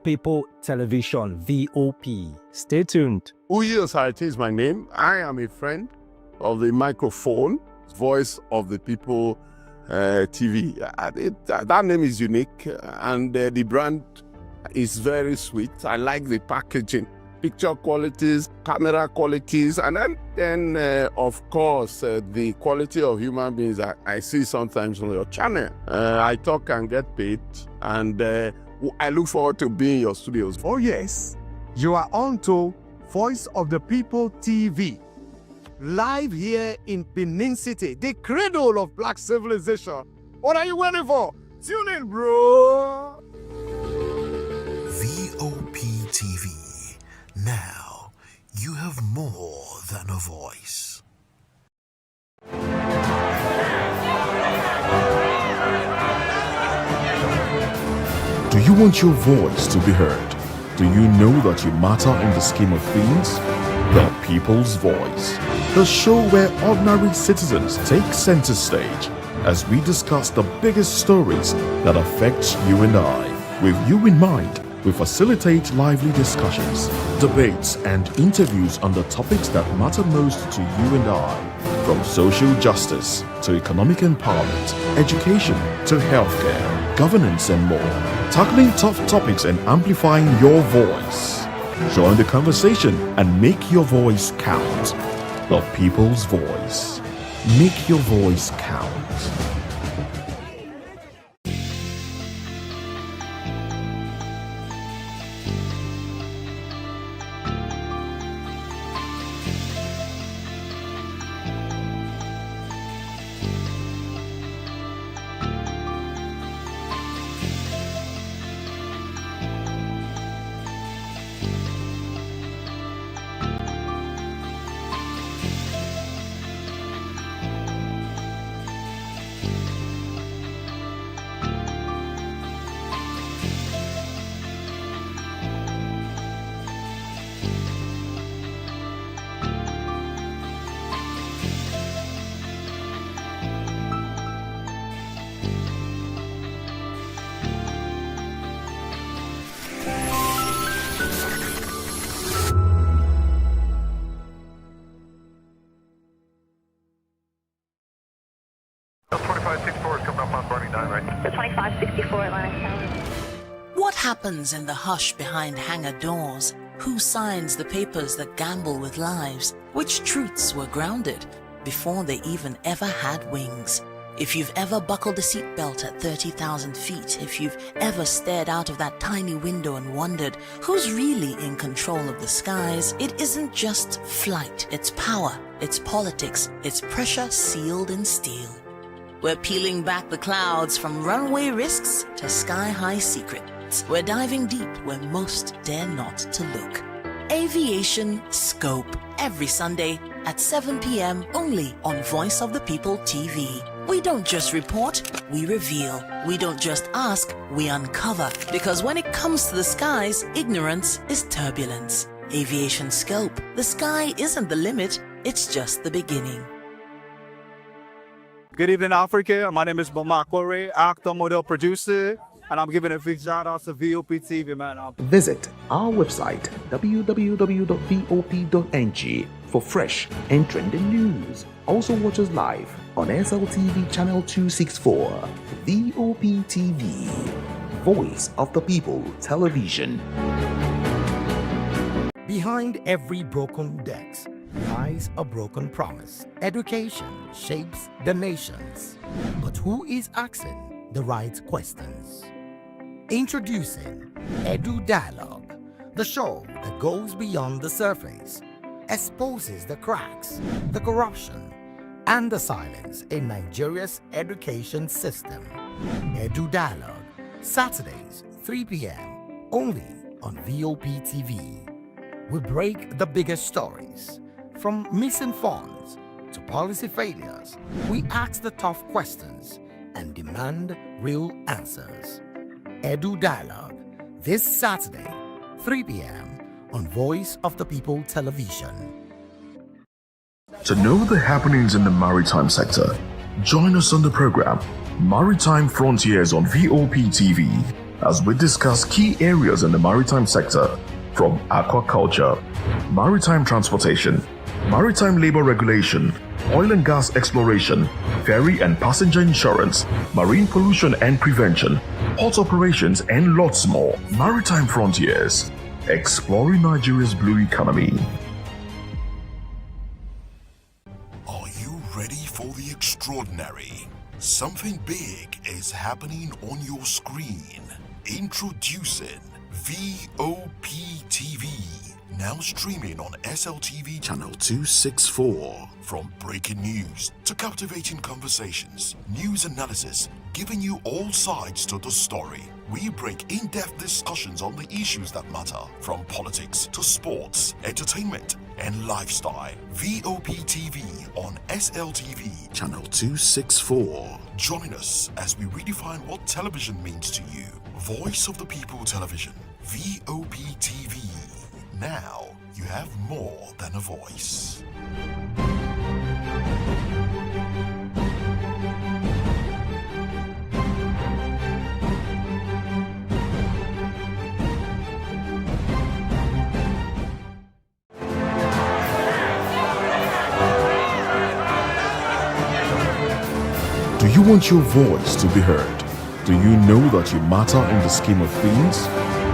People Television, VOP. Stay tuned. Uyi Osarate is my name. I am a friend of the microphone, Voice of the People TV. That name is unique, and the brand is very sweet. I like the packaging, picture qualities, camera qualities, and then of course, the quality of human beings I see sometimes on your channel. I talk and get paid, and I look forward to being in your studios. Oh yes, you are on to Voice of the People TV. Live here in Benin City, the cradle of black civilization. What are you waiting for? Tune in, bro. VOP TV. Now, you have more than a voice. Do you want your voice to be heard? Do you know that you matter in the scheme of things? The People's Voice, the show where ordinary citizens take center stage as we discuss the biggest stories that affect you and I. With you in mind, we facilitate lively discussions, debates, and interviews on the topics that matter most to you and I. From social justice to economic empowerment, education to healthcare, governance, and more. Tackling tough topics and amplifying your voice. Join the conversation and make your voice count. The People's Voice. Make your voice count. What happens in the hush behind hangar doors? Who signs the papers that gamble with lives? Which truths were grounded before they even ever had wings? If you've ever buckled a seatbelt at 30,000 feet, if you've ever stared out of that tiny window and wondered who's really in control of the skies, it isn't just flight, it's power, it's politics, it's pressure sealed in steel. We're peeling back the clouds from runway risks to sky-high secrets. We're diving deep where most dare not to look. Aviation Scope, every Sunday at 7 p.m. only on Voice of the People TV. We don't just report, we reveal. We don't just ask, we uncover. Because when it comes to the skies, ignorance is turbulence. Aviation Scope, the sky isn't the limit, it's just the beginning. Good evening, Africa. My name is Bamakore, actor, model, producer, and I'm giving a big shout out to VOP TV, man. Visit our website www.vop.ng for fresh and trending news. Also watch us live on SLTV channel 264, VOP TV, Voice of the People Television. Behind every broken desk lies a broken promise. Education shapes the nations, but who is asking the right questions? Introducing Edu Dialogue, the show that goes beyond the surface, exposes the cracks, the corruption, and the silence in Nigeria's education system. Edu Dialogue, Saturdays, 3 p.m., only on VOP TV. We break the biggest stories. From missing funds to policy failures, we ask the tough questions and demand real answers. Edu Dialogue, this Saturday, 3 p.m. on Voice of the People Television. To know the happenings in the maritime sector, join us on the program Maritime Frontiers on VOP TV as we discuss key areas in the maritime sector, from aquaculture, maritime transportation, maritime labor regulation, oil and gas exploration, ferry and passenger insurance, marine pollution and prevention, port operations, and lots more. Maritime Frontiers, exploring Nigeria's blue economy. Are you ready for the extraordinary? Something big is happening on your screen. Introducing VOP TV, now streaming on SLTV channel 264. From breaking news to captivating conversations, news analysis, giving you all sides to the story. We break in-depth discussions on the issues that matter, from politics to sports, entertainment, and lifestyle. VOP TV on SLTV channel 264. Join us as we redefine what television means to you. Voice of the People Television, VOP TV. Now you have more than a voice. Do you want your voice to be heard? Do you know that you matter in the scheme of things?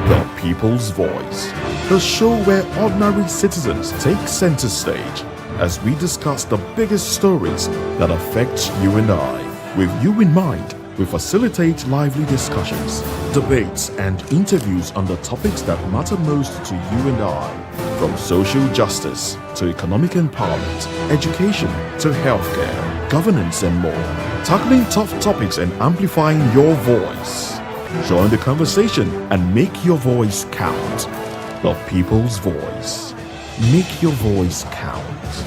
The People's Voice, the show where ordinary citizens take center stage as we discuss the biggest stories that affect you and I. With you in mind, we facilitate lively discussions, debates, and interviews on the topics that matter most to you and I, from social justice to economic empowerment, education to healthcare, governance, and more. Tackling tough topics and amplifying your voice. Join the conversation and make your voice count. The People's Voice. Make your voice count.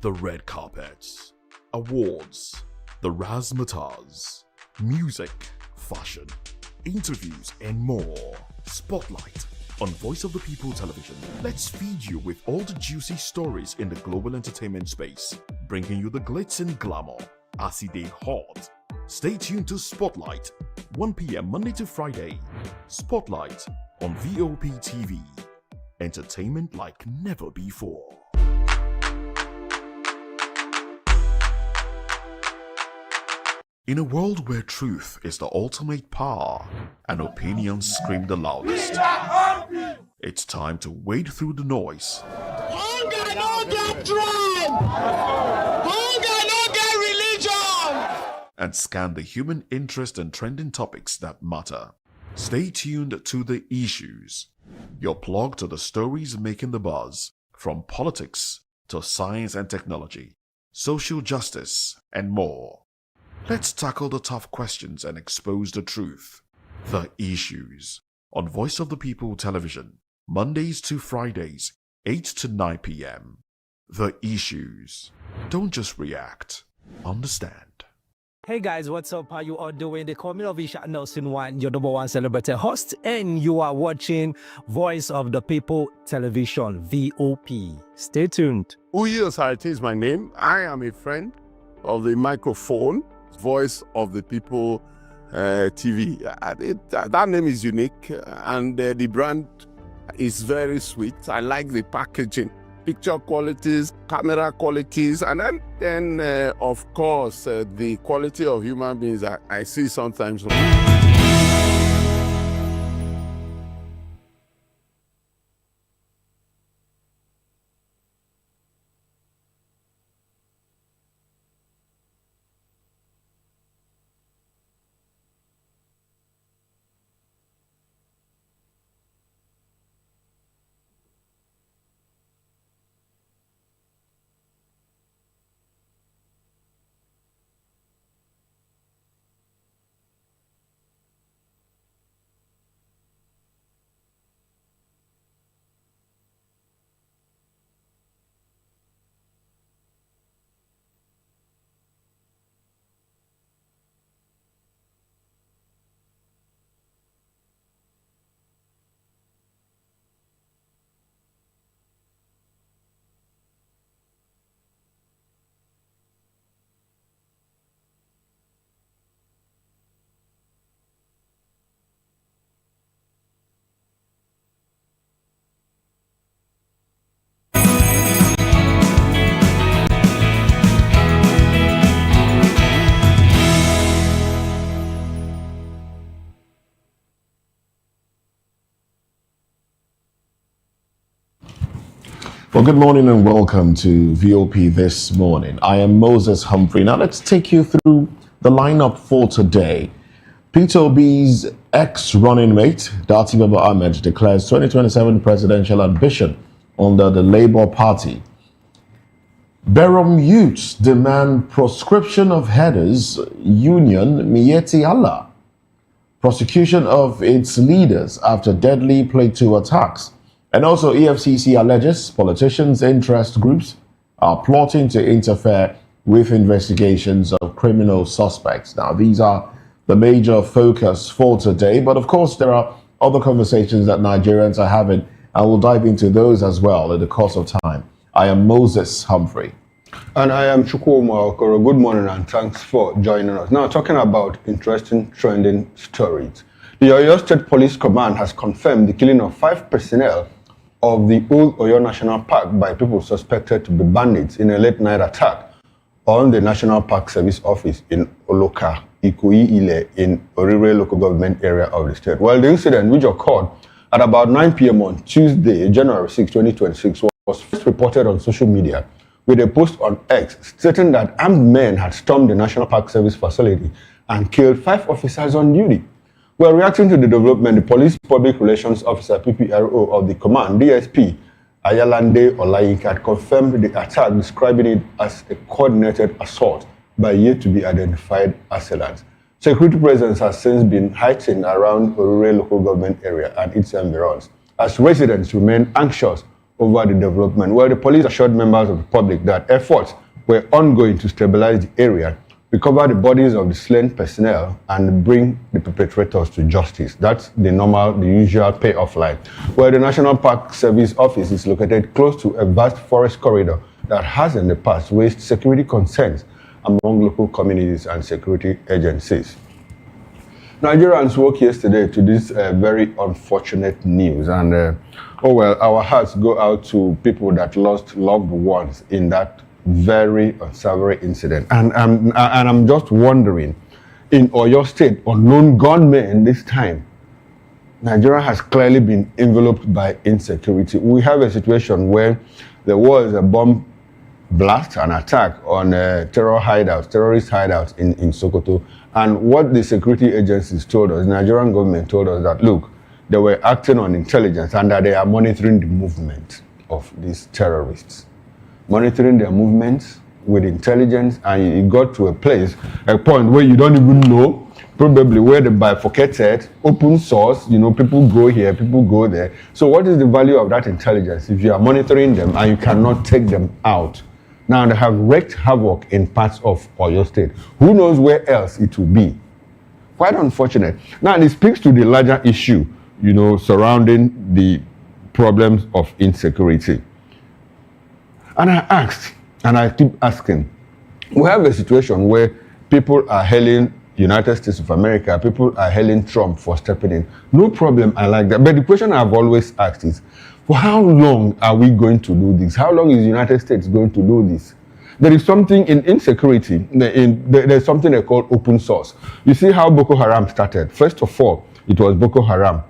The red carpets, awards, the razzmatazz, music, fashion, interviews, and more. Spotlight on Voice of the People Television. Let's feed you with all the juicy stories in the global entertainment space, bringing you the glitz and glamour as it is hot. Stay tuned to Spotlight, 1 p.m. Monday to Friday. Spotlight on VOP TV. Entertainment like never before. In a world where truth is the ultimate power and opinions scream the loudest, it's time to wade through the noise. Hunger no get tribe! Hunger no get religion! And scan the human interest and trending topics that matter. Stay tuned to The Issues, your plug to the stories making the buzz, from politics to science and technology, social justice, and more. Let's tackle the tough questions and expose the truth. The Issues on Voice of the People Television, Mondays to Fridays, 8 to 9 p.m. The Issues. Don't just react, understand. Hey guys, what's up? How you all doing? They call me Ovisha Nelson One, your number one celebrity host, and you are watching Voice of the People Television, VOP. Stay tuned. Uyi Osarite is my name. I am a friend of the microphone, Voice of the People TV. That name is unique, and the brand is very sweet. I like the packaging, picture qualities, camera qualities, and then of course, the quality of human beings I see sometimes. Well, good morning and welcome to VOP this morning. I am Moses Humphrey. Now let's take you through the lineup for today. Peter Obi's ex-running mate, Dati Baba Ahmed, declares 2027 presidential ambition under the Labour Party. Berom youths demand proscription of headers, Union Miyetti Allah. Prosecution of its leaders after deadly Plateau attacks. And also EFCC alleges politicians' interest groups are plotting to interfere with investigations of criminal suspects. Now, these are the major focus for today, but of course there are other conversations that Nigerians are having, and we'll dive into those as well in the course of time. I am Moses Humphrey. And I am Chukwuma Okoro. Good morning and thanks for joining us. Now, talking about interesting trending stories. The Oyo State Police Command has confirmed the killing of 5 personnel of the Old Oyo National Park by people suspected to be bandits in a late-night attack on the National Park Service office in Oloka, Ikoyi-Ile, in Orire local government area of the state. Well, the incident, which occurred at about 9 p.m. on Tuesday, January 6, 2026, was first reported on social media with a post on X stating that armed men had stormed the National Park Service facility and killed 5 officers on duty. Well, reacting to the development, the Police Public Relations Officer, PPRO, of the command, DSP, Ayalande Olayinka, had confirmed the attack, describing it as a coordinated assault by yet-to-be-identified assailants. Security presence has since been heightened around Orire local government area and its environs, as residents remain anxious over the development. Well, the police assured members of the public that efforts were ongoing to stabilize the area, recover the bodies of the slain personnel, and bring the perpetrators to justice. That's the usual payoff line. Where the National Park Service office is located close to a vast forest corridor that has in the past raised security concerns among local communities and security agencies. Nigerians woke yesterday to this very unfortunate news, and our hearts go out to people that lost loved ones in that very unsavory incident. And I'm just wondering, in Oyo State, unknown gunmen this time, Nigeria has clearly been enveloped by insecurity. We have a situation where there was a bomb blast, an attack on terrorist hideouts in Sokoto. And what the security agencies told us, Nigerian government told us that, look, they were acting on intelligence and that they are monitoring the movement of these terrorists. Monitoring their movements with intelligence, and it got to a point where you don't even know, probably where they bifurcated, open source, people go here, people go there. So what is the value of that intelligence if you are monitoring them and you cannot take them out? Now they have wreaked havoc in parts of Oyo State. Who knows where else it will be? Quite unfortunate. Now it speaks to the larger issue, surrounding the problems of insecurity. And I asked, and I keep asking, we have a situation where people are hailing United States of America, people are hailing Trump for stepping in. No problem, I like that. But the question I've always asked is, for how long are we going to do this? How long is the United States going to do this? There is something in insecurity, there's something they call open source. You see how Boko Haram started. First of all, it was Boko Haram.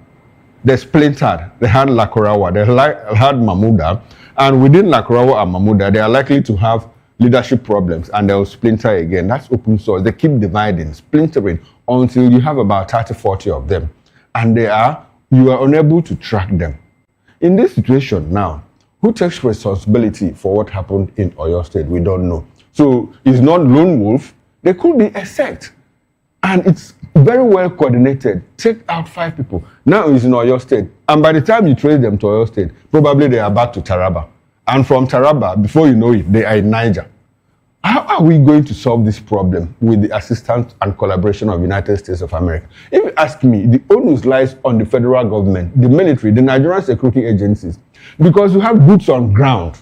They splintered. They had Lakurawa, they had Mahmuda, and within Lakurawa and Mahmuda, they are likely to have leadership problems and they'll splinter again. That's open source. They keep dividing, splintering until you have about 30, 40 of them. And you are unable to track them. In this situation now, who takes responsibility for what happened in Oyo State? We don't know. So it's not lone wolf. There could be a sect. And it's very well coordinated. Take out 5 people. Now it's in Oyo State. And by the time you trace them to Oyo State, probably they are back to Taraba. And from Taraba, before you know it, they are in Niger. How are we going to solve this problem with the assistance and collaboration of the United States of America? If you ask me, the onus lies on the federal government, the military, the Nigerian security agencies, because you have boots on ground.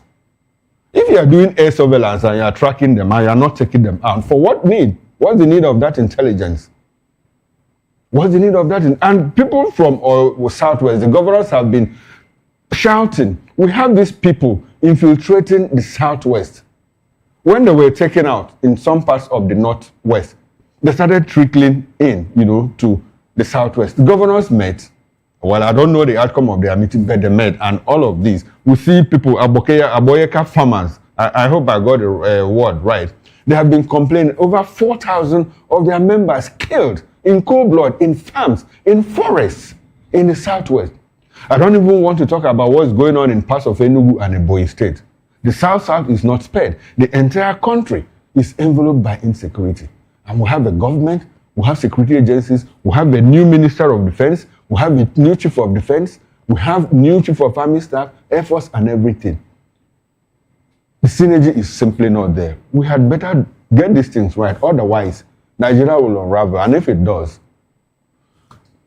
If you are doing air surveillance and you are tracking them and you are not taking them out, for what need? What's the need of that intelligence? What's the need of that? And people from Southwest, the governors have been shouting, we have these people infiltrating the Southwest. When they were taken out in some parts of the Northwest, they started trickling in, to the Southwest. The governors met Well, I don't know the outcome of their meeting, but they met, and all of these. We see people, Aboyeka farmers, I hope I got the word right. They have been complaining, over 4,000 of their members killed in cold blood, in farms, in forests, in the southwest. I don't even want to talk about what's going on in parts of Enugu and Ebonyi State. The South is not spared. The entire country is enveloped by insecurity. And we have a government, we have security agencies, we have a new Minister of Defense, we have a new Chief of Defense, we have new Chief of Army Staff, Air Force, and everything. The synergy is simply not there. We had better get these things right. Otherwise, Nigeria will unravel. And if it does,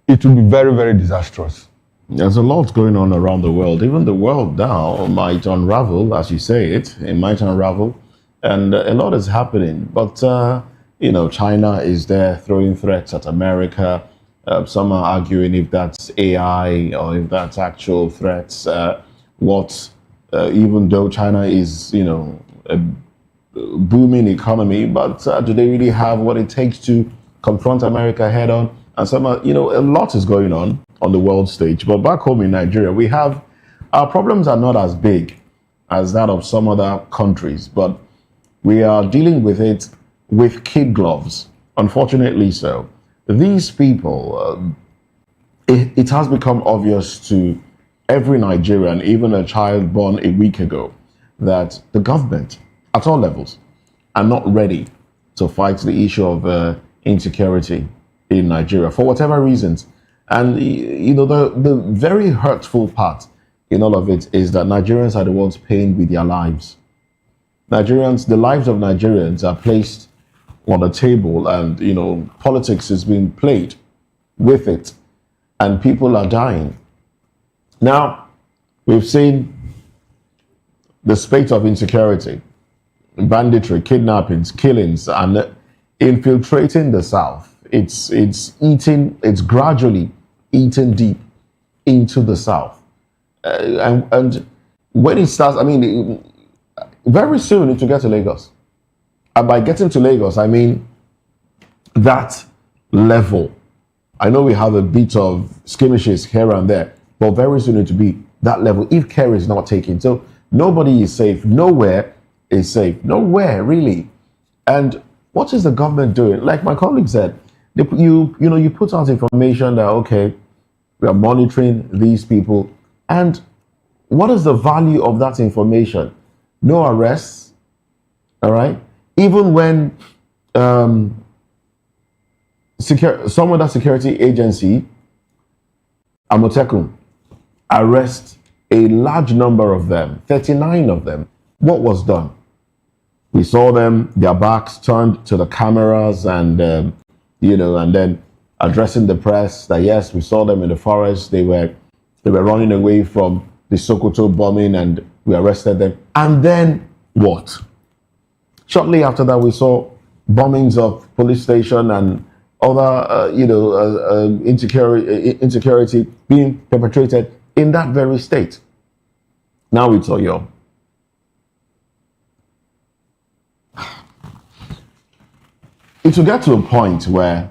it will be very, very disastrous. There's a lot going on around the world. Even the world now might unravel, as you say it might unravel. And a lot is happening. But, China is there throwing threats at America. Some are arguing if that's AI or if that's actual threats. Even though China is, a booming economy, but do they really have what it takes to confront America head on? And some are, a lot is going on the world stage. But back home in Nigeria, our problems are not as big as that of some other countries, but we are dealing with it with kid gloves, unfortunately so. These people, it has become obvious to every Nigerian, even a child born a week ago, that the government, at all levels, are not ready to fight the issue of insecurity in Nigeria for whatever reasons. And, the very hurtful part in all of it is that Nigerians are the ones paying with their lives. The lives of Nigerians are placed on the table, and, politics is being played with it, and people are dying. Now, we've seen the spate of insecurity, banditry, kidnappings, killings, and infiltrating the South. It's gradually eating deep into the South. And when it starts, very soon it will get to Lagos. And by getting to Lagos, I mean that level. I know we have a bit of skirmishes here and there, but very soon it will be that level if care is not taken. So nobody is safe. Nowhere is safe. Nowhere, really. And what is the government doing? Like my colleague said, you put out information that, okay, we are monitoring these people. And what is the value of that information? No arrests, all right? Even when some other security agency, Amotekun, arrest a large number of them, 39 of them, what was done? We saw them, their backs turned to the cameras and, and then addressing the press that, yes, we saw them in the forest. They were running away from the Sokoto bombing and we arrested them. And then what? Shortly after that, we saw bombings of police station and other, insecurity being perpetrated in that very state. Now it's Oyo. It will get to a point where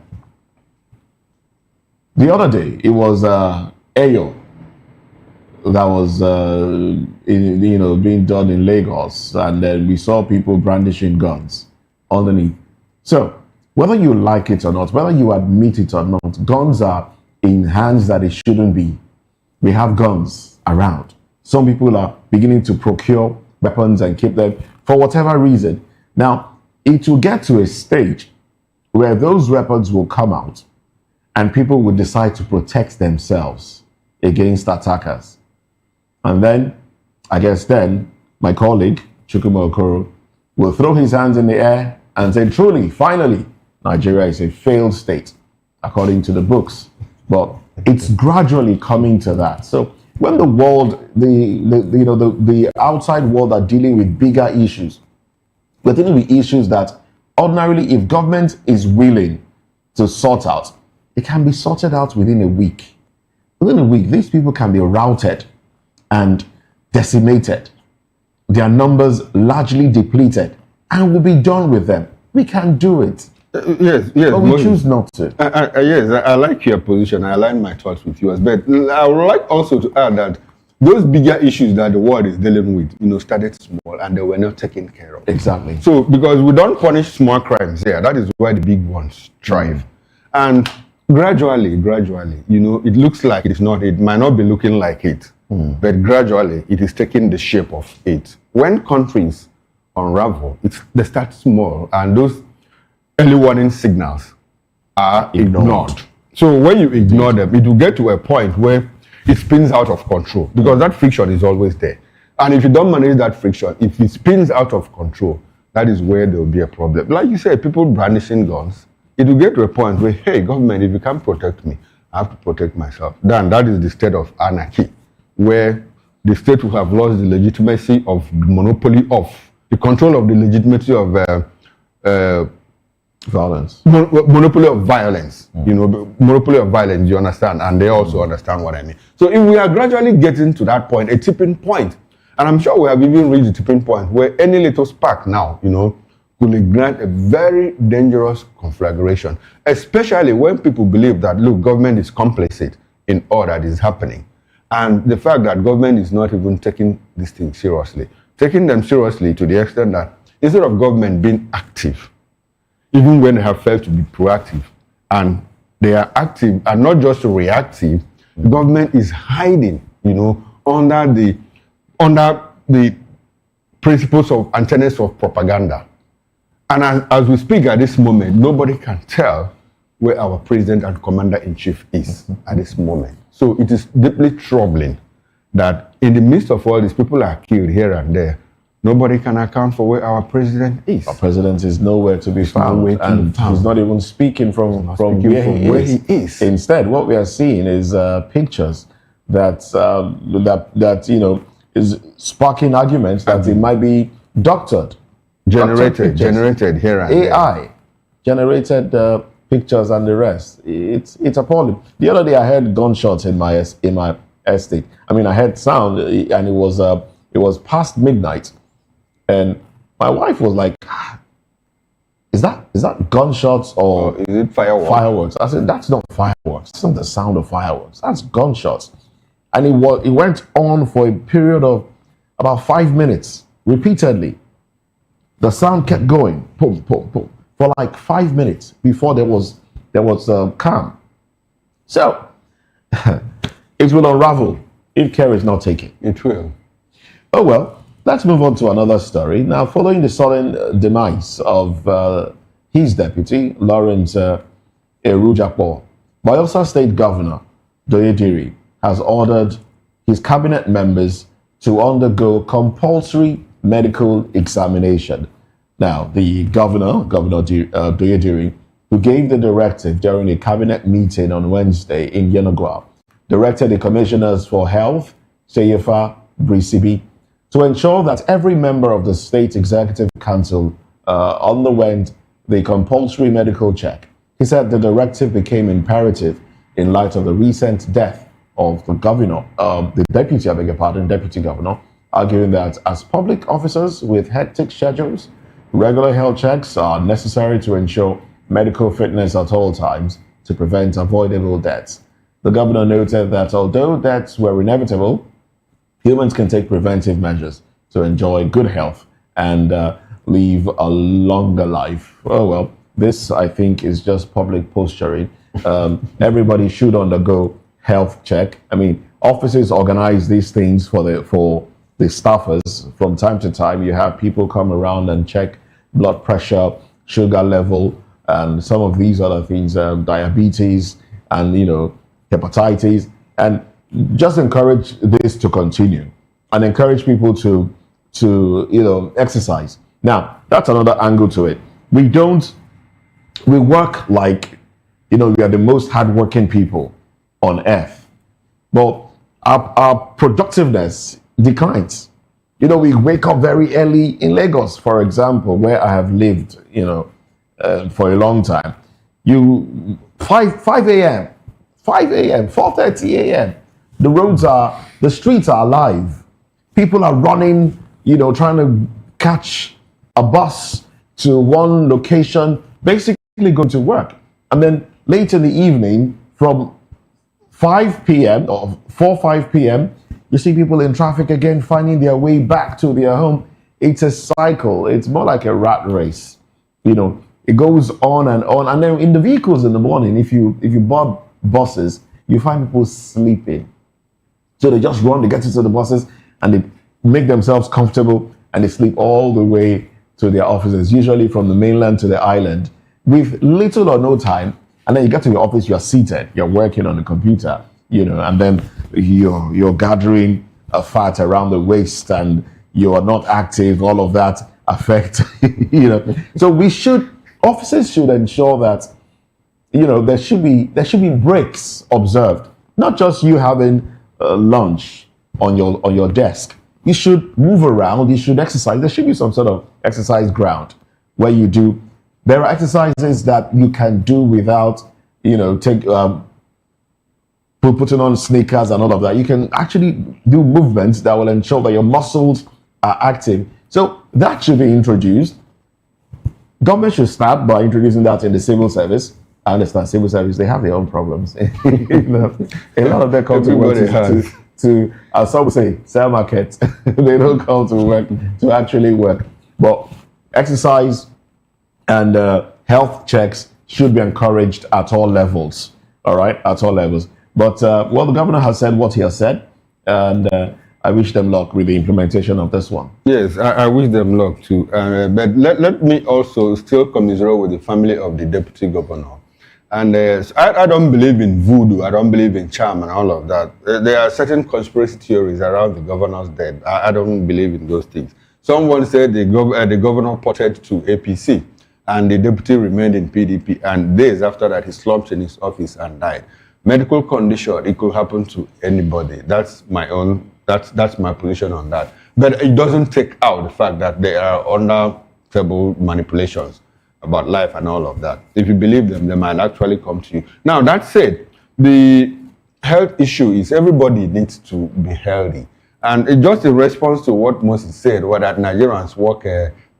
the other day it was Ayo that was being done in Lagos, and then we saw people brandishing guns underneath. So whether you like it or not, whether you admit it or not, guns are in hands that it shouldn't be. We have guns around. Some people are beginning to procure weapons and keep them for whatever reason. Now, it will get to a stage where those weapons will come out and people will decide to protect themselves against attackers. And then, I guess then, my colleague, Chukwuma Okoro, will throw his hands in the air and say, truly, finally, Nigeria is a failed state, according to the books. But it's gradually coming to that. So when the world, the outside world are dealing with bigger issues, we're dealing with issues that ordinarily, if government is willing to sort out, it can be sorted out within a week. Within a week, these people can be routed and decimated, their numbers largely depleted, and we'll be done with them. We can do it. Yes, yes. But we Moses. choose not to. Yes, I like your position. I align my thoughts with yours. But I would like also to add that those bigger issues that the world is dealing with, started small and they were not taken care of. Exactly. So, because we don't punish small crimes here, that is why the big ones thrive. And gradually, it looks like it might not be looking like it, but gradually it is taking the shape of it. When countries unravel, they start small and those early warning signals are ignored. So when you ignore them, it will get to a point where it spins out of control because that friction is always there. And if you don't manage that friction, if it spins out of control, that is where there will be a problem. Like you said, people brandishing guns, it will get to a point where, hey, government, if you can't protect me, I have to protect myself. Then that is the state of anarchy, where the state will have lost the legitimacy of monopoly of the control of the legitimacy of violence. Monopoly of violence. Monopoly of violence, you understand? And they also understand what I mean. So if we are gradually getting to that point, a tipping point, and I'm sure we have even reached the tipping point where any little spark now, could ignite a very dangerous conflagration, especially when people believe that, look, government is complicit in all that is happening. And the fact that government is not even taking these things seriously, taking them seriously to the extent that instead of government being active, even when they have failed to be proactive, and they are active and not just reactive, the government is hiding, under the principles of and tenets of propaganda. And as we speak at this moment, nobody can tell where our president and commander-in-chief is at this moment. So it is deeply troubling that in the midst of all these people are killed here and there, nobody can account for where our president is. Our president is nowhere to be found, and he's not even speaking from where he is. Instead, what we are seeing is pictures that is sparking arguments that it might be doctored, generated here and there. AI generated pictures and the rest. It's appalling. The other day I heard gunshots in my estate. I mean, I heard sound, and it was past midnight. And my wife was like, is that gunshots or is it fireworks? Fireworks. I said, that's not fireworks. It's not the sound of fireworks. That's gunshots. And it went on for a period of about 5 minutes, repeatedly. The sound kept going, boom, boom, boom, for like 5 minutes before there was calm. So it will unravel if care is not taken. It will. Oh well. Let's move on to another story. Now, following the sudden demise of his deputy, Lawrence Erujapo, Bayelsa State Governor Doyediri has ordered his cabinet members to undergo compulsory medical examination. Now, the Governor Doyediri, who gave the directive during a cabinet meeting on Wednesday in Yenagoa, directed the commissioners for health, Seyefa Brisibi, to ensure that every member of the State Executive Council underwent the compulsory medical check. He said the directive became imperative in light of the recent death of the governor, deputy governor, arguing that as public officers with hectic schedules, regular health checks are necessary to ensure medical fitness at all times to prevent avoidable deaths. The governor noted that although deaths were inevitable, humans can take preventive measures to enjoy good health and live a longer life. Oh, well, this, I think, is just public posturing. Everybody should undergo health check. I mean, offices organize these things for the staffers. From time to time, you have people come around and check blood pressure, sugar level, and some of these other things, diabetes and, hepatitis. And just encourage this to continue and encourage people to exercise. Now, that's another angle to it. We work like, we are the most hardworking people on earth, but our productiveness declines. We wake up very early in Lagos, for example, where I have lived, for a long time. 5 a.m., 4:30 a.m., the streets are alive. People are running, trying to catch a bus to one location. Basically, going to work. And then later in the evening, from 5 p.m. or 5 p.m., you see people in traffic again finding their way back to their home. It's a cycle. It's more like a rat race. You know, it goes on. And then in the vehicles in the morning, if you board buses, you find people sleeping. So they just run, they get into the buses, and they make themselves comfortable, and they sleep all the way to their offices, usually from the mainland to the island, with little or no time. And then you get to your office, you're seated, you're working on the computer, you know, and then you're gathering a fat around the waist, and you are not active. All of that affect, you know. So officers should ensure that, you know, there should be breaks observed, not just you having lunch on your desk. You should move around. You should exercise. There should be some sort of exercise ground where you do. There are exercises that you can do without, you know, putting on sneakers and all of that. You can actually do movements that will ensure that your muscles are active. So that should be introduced. Government should start by introducing that in the civil service. I understand civil service, they have their own problems. You know, a lot of them come to work to as some would say, sell market. They don't come to work to actually work. But exercise and health checks should be encouraged at all levels. All right, at all levels. But well, the governor has said what he has said, and I wish them luck with the implementation of this one. Yes, I wish them luck too. But let me also still commiserate with the family of the deputy governor. And I don't believe in voodoo. I don't believe in charm and all of that. There are certain conspiracy theories around the governor's death. I don't believe in those things. Someone said the governor ported to APC, and the deputy remained in PDP. And days after that, he slumped in his office and died. Medical condition, it could happen to anybody. That's my own. That's my position on that. But it doesn't take out the fact that there are under table manipulations about life and all of that. If you believe them, they might actually come to you. Now, that said, the health issue is everybody needs to be healthy. And it's just a response to what Moses said, that Nigerians work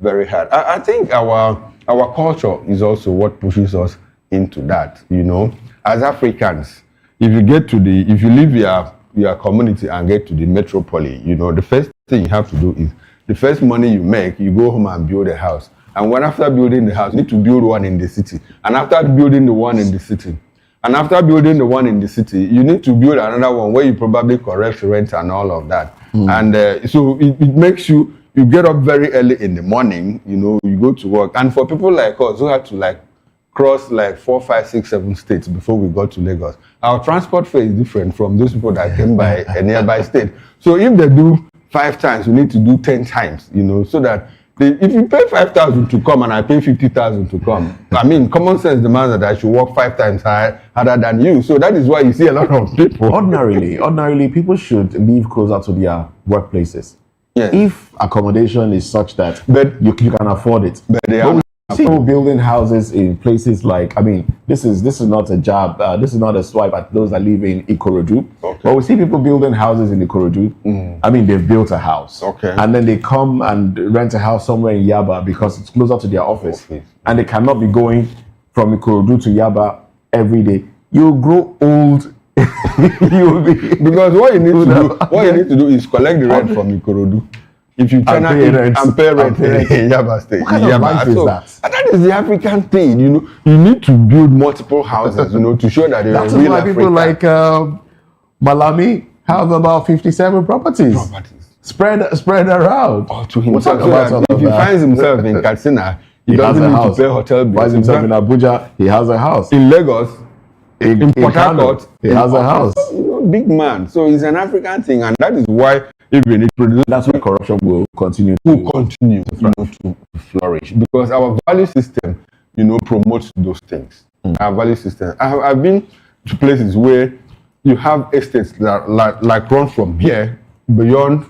very hard. I think our culture is also what pushes us into that, you know. As Africans, if you leave your community and get to the metropolis, you know, the first thing you have to do is, the first money you make, you go home and build a house. And when after building the house, you need to build one in the city. And after building the one in the city, you need to build another one where you probably correct rent and all of that. And so it makes you get up very early in the morning, you know, you go to work. And for people like us who have to cross 4, 5, 6, 7 states before we got to Lagos, our transport fare is different from those people that came by a nearby state. So if they do 5 times, we need to do 10 times, you know, so that if you pay 5,000 to come and I pay 50,000 to come, I mean, common sense demands that I should work 5 times harder than you. So that is why you see a lot of people. Ordinarily, people should live closer to their workplaces. Yes. If accommodation is such that you can afford it. But they are people building houses in places like, I mean, this is not a jab, this is not a swipe at those that live in Ikorodu. Okay. But we see people building houses in Ikorodu. I mean, they've built a house. Okay. And then they come and rent a house somewhere in Yaba because it's closer to their office. And they cannot be going from Ikorodu to Yaba every day. You'll grow old. You'll be because what you need to do is collect the rent from Ikorodu. If you cannot pay rent in Yaba State, what kind of life is that? And that is the African thing, you know. You need to build multiple houses, you know, to show that you're a real why African. People like Malami have about 57 properties. Spread around. To himself. So if he finds himself in Katsina, he doesn't need to pay hotel bills. Finds himself in Abuja, he has a house. In Lagos, in Port Harcourt, he has a house. You know, big man. So it's an African thing, and that is why that's why corruption will continue to flourish, because our value system, you know, promotes those things. Our value system. I've been to places where you have estates that like run from here beyond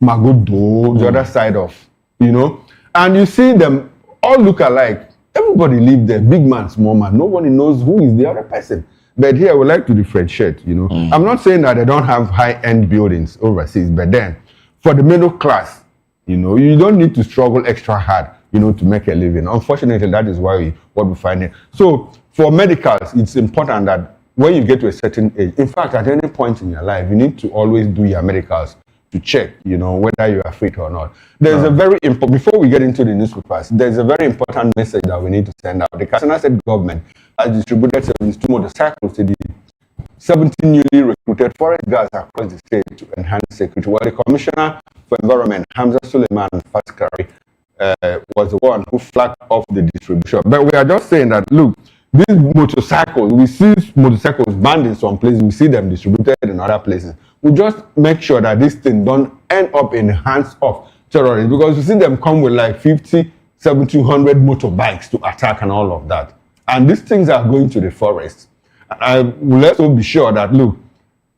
Magodo, the other side of, you know, and you see them all look alike. Everybody live there, big man, small man. Nobody knows who is the other person. But here, I would like to differentiate, you know. I'm not saying that they don't have high-end buildings overseas, but then for the middle class, you know, you don't need to struggle extra hard, you know, to make a living. Unfortunately, that is why what we find here. So for medicals, it's important that when you get to a certain age, in fact, at any point in your life, you need to always do your medicals to check, whether you are fit or not. There's a very important, before we get into the newspapers, there's a very important message that we need to send out. The Katsina State government has distributed 72 motorcycles to the 17 newly recruited forest guards across the state to enhance security. While the Commissioner for Environment, Hamza Suleiman Faskari, was the one who flagged off the distribution. But we are just saying that, look, these motorcycles, we see motorcycles banned in some places, we see them distributed in other places. We just make sure that this thing don't end up in the hands of terrorists, because you see them come with like 50, 70, 100 motorbikes to attack and all of that. And these things are going to the forest. I will also be sure that, look,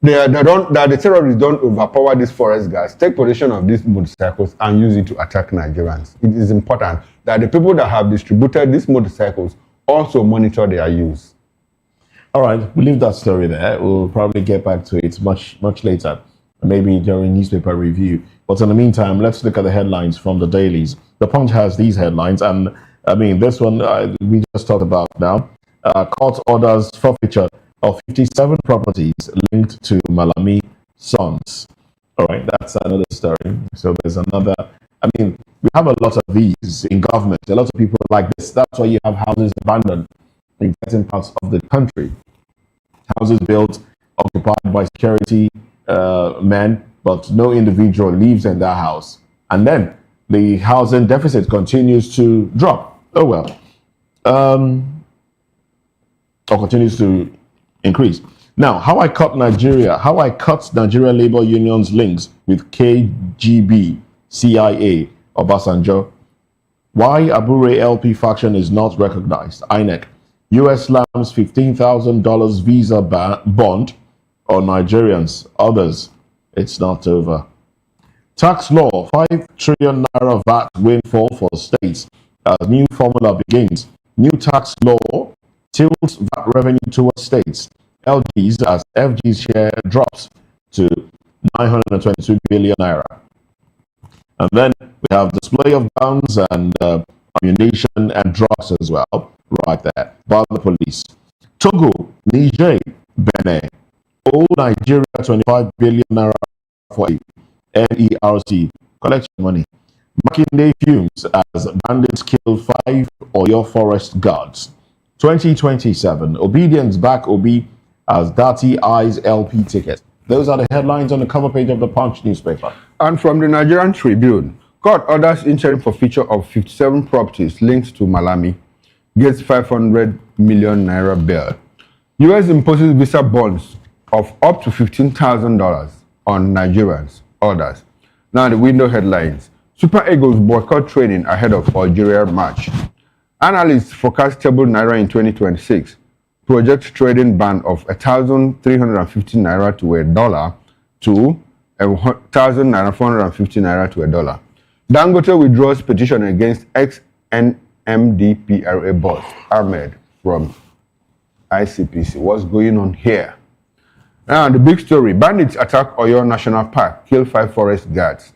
that the terrorists don't overpower these forest guards, take possession of these motorcycles and use it to attack Nigerians. It is important that the people that have distributed these motorcycles also monitor their use. All right, we'll leave that story there. We'll probably get back to it much later, maybe during newspaper review. But in the meantime, let's look at the headlines from the dailies. The Punch has these headlines, and I mean, this one we just talked about now. Court orders forfeiture of 57 properties linked to Malami sons. All right, that's another story. So there's another. I mean, we have a lot of these in government. A lot of people like this. That's why you have houses abandoned in certain parts of the country. Houses built, occupied by security men, but no individual lives in that house. And then the housing deficit continues to drop. Oh well. Or continues to increase. Now, how I cut Nigeria labor unions links with KGB, CIA, Obasanjo. Why Abure LP faction is not recognized. INEC. US slams $15,000 visa bond on Nigerians. Others, it's not over. Tax law, 5 trillion naira VAT windfall for states as new formula begins. New tax law tilts VAT revenue towards states. LGs as FG's share drops to 922 billion naira. And then we have display of guns and ammunition and drugs as well, right there, by the police. Togo, Niger, Benin, all Nigeria 25 billion naira for NERC collection money. Makinde fumes as bandits kill 5 Oyo forest guards. 2027, obedience back Obi as Dati eyes LP ticket. Those are the headlines on the cover page of the Punch newspaper. And from the Nigerian Tribune, court orders interim forfeiture of 57 properties linked to Malami, gets 500 million naira bail. US imposes visa bonds of up to $15,000 on Nigerians. Orders. Now the window headlines. Super Eagles boycott training ahead of Algeria match. Analysts forecast stable naira in 2026. Project trading ban of 1,350 naira to $1 to 1,450 naira to $1. Dangote withdraws petition against ex-NMDPRA boss Ahmed from ICPC. What's going on here? Now the big story. Bandits attack Oyo National Park, kill 5 forest guards.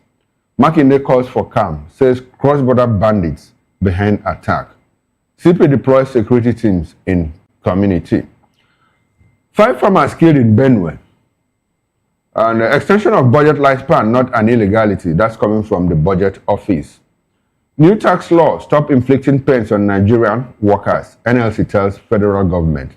Makinde calls for calm, says cross-border bandits behind attack. CP deploys security teams in community. 5 farmers killed in Benue. And extension of budget lifespan, not an illegality. That's coming from the budget office. New tax law, stop inflicting pains on Nigerian workers. NLC tells federal government.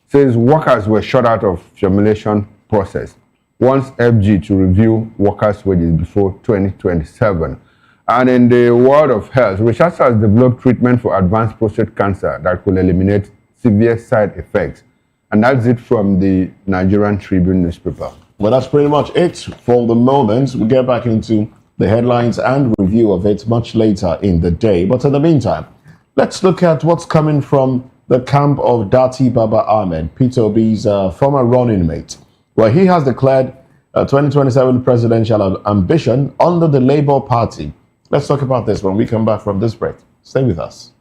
Says workers were shut out of formulation process. Wants FG to review workers' wages before 2027. And in the world of health, researchers has developed treatment for advanced prostate cancer that could eliminate severe side effects. And that's it from the Nigerian Tribune newspaper. Well, that's pretty much it for the moment. We'll get back into the headlines and review of it much later in the day. But in the meantime, let's look at what's coming from the camp of Dati Baba Ahmed, Peter Obi's former running mate, where he has declared a 2027 presidential ambition under the Labour Party. Let's talk about this when we come back from this break. Stay with us.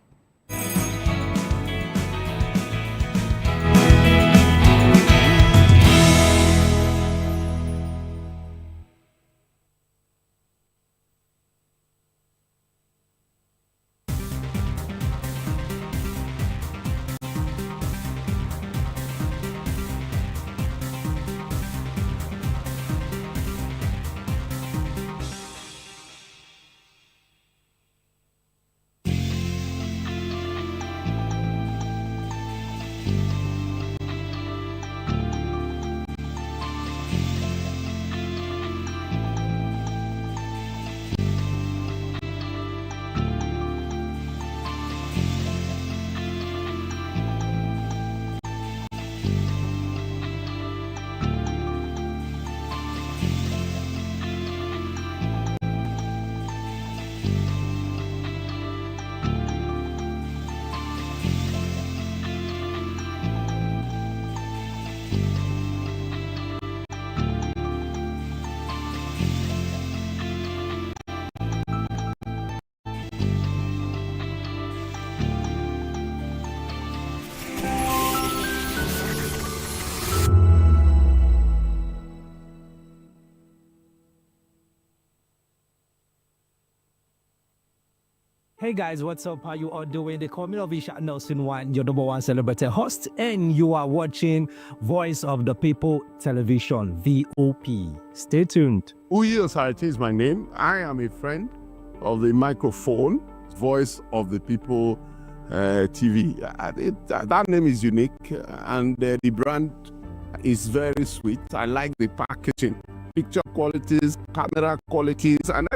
Hey guys, what's up? How you all doing? The coming of Isha Nelson One, your number one celebrity host, and you are watching Voice of the People Television, VOP. Stay tuned. Fubara'S is my name. I am a friend of the microphone, Voice of the People TV. That name is unique, and the brand is very sweet. I like the packaging, picture qualities, camera qualities, and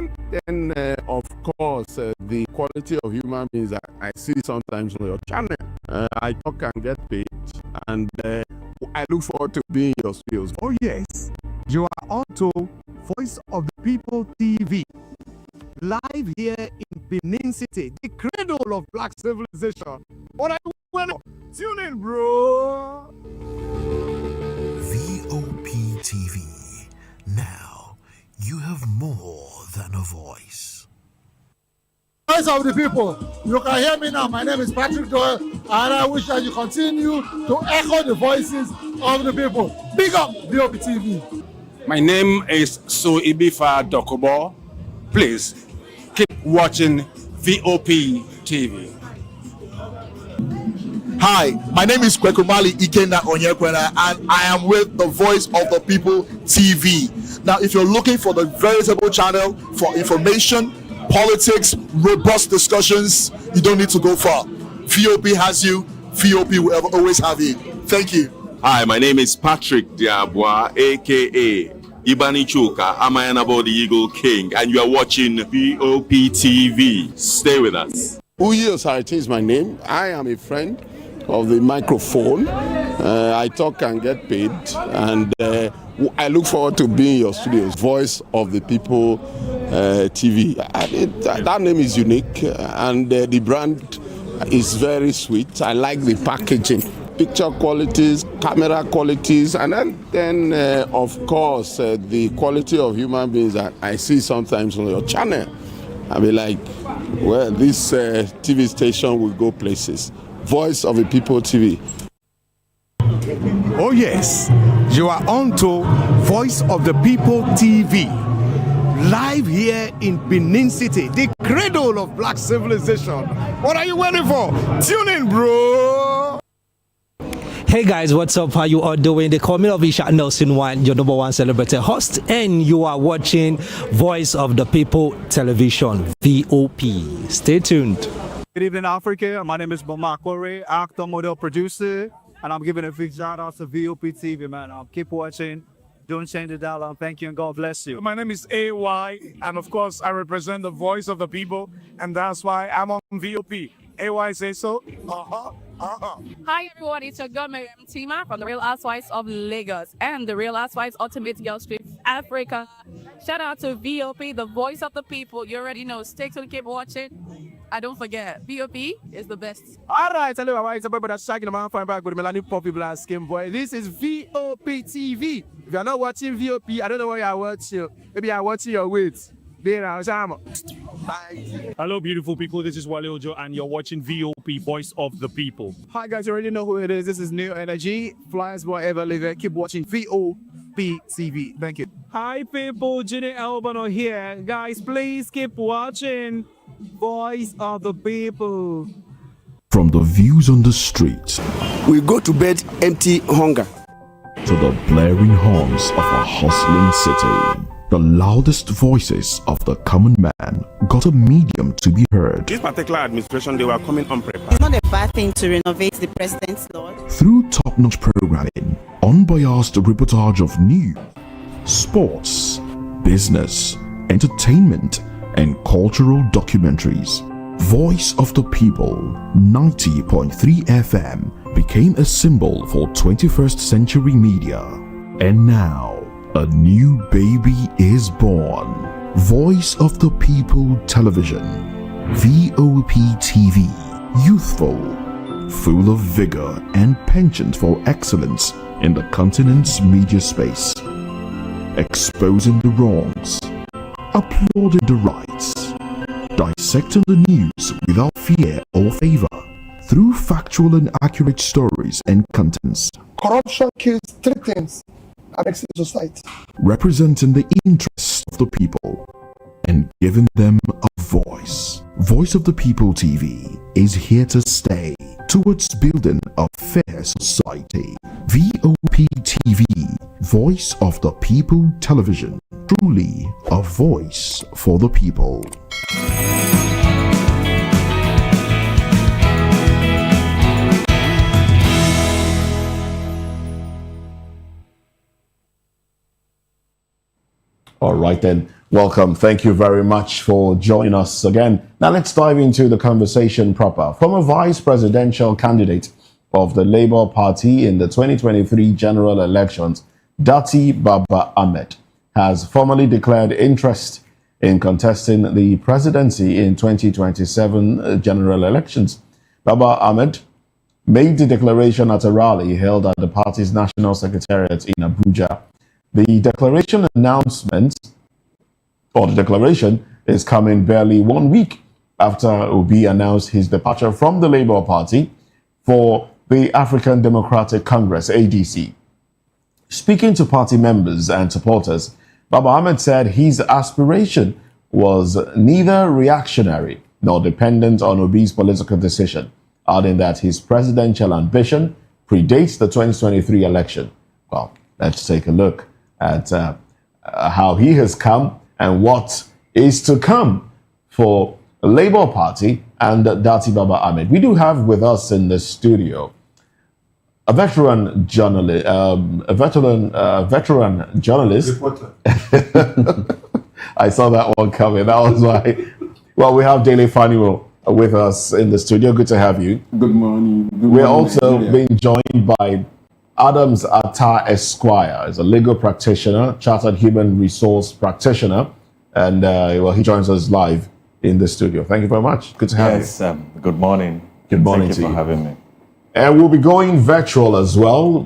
then of course, the quality of human beings that I see sometimes on your channel. I talk and get paid, and I look forward to being in your studios. Oh yes, you are on to Voice of the People TV. Live here in Benin City, the cradle of black civilization. What are you waiting for? Tune in, bro. VOP TV. Now, you have more than a voice. Voice of the people. You can hear me now. My name is Patrick Doyle, and I wish that you continue to echo the voices of the people. Big up VOP TV. My name is Suibifa Dokobo. Please keep watching VOP TV. Hi, my name is Kwekumali Ikenda Onyekwena, and I am with the Voice of the People TV. Now, if you're looking for the veritable channel for information, politics, robust discussions, you don't need to go far. VOP has you. VOP will always have you. Thank you. Hi, my name is Patrick Diabwa, aka Ibani Chuka, Amayanabo the Eagle King, and you are watching VOP TV. Stay with us. Fubara'S is my name. I am a friend of the microphone. I talk and get paid, and I look forward to being in your studios. Voice of the People TV. That name is unique, and the brand is very sweet. I like the packaging, picture qualities, camera qualities, and then of course, the quality of human beings that I see sometimes on your channel. I be like, well, this TV station will go places. Voice of the People TV. Oh yes, you are on to Voice of the People TV. Live here in Benin City, the cradle of black civilization. What are you waiting for? Tune in, bro. Hey guys, what's up? How you all doing? The coming of Isha Nelson One, your number one celebrity host, and you are watching Voice of the People Television, VOP. Stay tuned. Good evening, Africa. My name is Bamakore, actor, model, producer, and I'm giving a big shout out to VOP TV, man. Keep watching. Don't change the dial. Thank you and God bless you. My name is AY, and of course, I represent the voice of the people, and that's why I'm on VOP. AY say so. Hi everyone, it's your girl Miriam Tima from the Real Housewives of Lagos and the Real Housewives Ultimate Girls Trip Africa. Shout out to VOP, the voice of the people. You already know. Stay tuned, keep watching. And don't forget, VOP is the best. All right, hello, all right, it's about that shaking the man fine back with Melanie Poppy Blast Skin Boy. This is VOP TV. If you're not watching VOP, I don't know what you're watching. Maybe you're watching your weight. Hello, beautiful people. This is Wale Ojo, and you're watching VOP, Voice of the People. Hi, guys. You already know who it is. This is New Energy. Flyers, whatever, live it. Keep watching VOP TV. Thank you. Hi, people. Jenny Albano here. Guys, please keep watching Voice of the People. From the views on the street, we go to bed empty hunger, to the blaring horns of a hustling city. The loudest voices of the common man got a medium to be heard. This particular administration, they were coming unprepared. It's not a bad thing to renovate the president's lawn. Through top-notch programming, unbiased reportage of news, sports, business, entertainment, and cultural documentaries, Voice of the People 90.3 FM became a symbol for 21st century media. And now, a new baby is born. Voice of the People Television, VOP TV. Youthful, full of vigor and penchant for excellence in the continent's media space. Exposing the wrongs, applauding the rights, dissecting the news without fear or favor, through factual and accurate stories and contents. Corruption kills three things that makes it society. Representing the interests of the people and giving them a voice. Voice of the People TV is here to stay towards building a fair society. VOP TV, Voice of the People Television, truly a voice for the people. All right then, welcome. Thank you very much for joining us again. Now let's dive into the conversation proper. Former vice presidential candidate of the Labour Party in the 2023 general elections, Dati Baba Ahmed, has formally declared interest in contesting the presidency in 2027 general elections. Baba Ahmed made the declaration at a rally held at the party's national secretariat in Abuja. The declaration is coming barely 1 week after Obi announced his departure from the Labour Party for the African Democratic Congress, ADC. Speaking to party members and supporters, Baba Ahmed said his aspiration was neither reactionary nor dependent on Obi's political decision, adding that his presidential ambition predates the 2023 election. Well, let's take a look at how he has come and what is to come for the Labour Party and Dati Baba Ahmed. We do have with us in the studio a veteran journalist, Reporter. I saw that one coming. That was why. Well, we have Dele Fanimo with us in the studio. Good to have you. Good morning. We're also being joined by Adams Atta Esquire. Is a legal practitioner, chartered human resource practitioner, and he joins us live in the studio. Thank you very much. Good to have you. Yes, good morning. Good morning Thank you to for you. having me. And we'll be going virtual as well,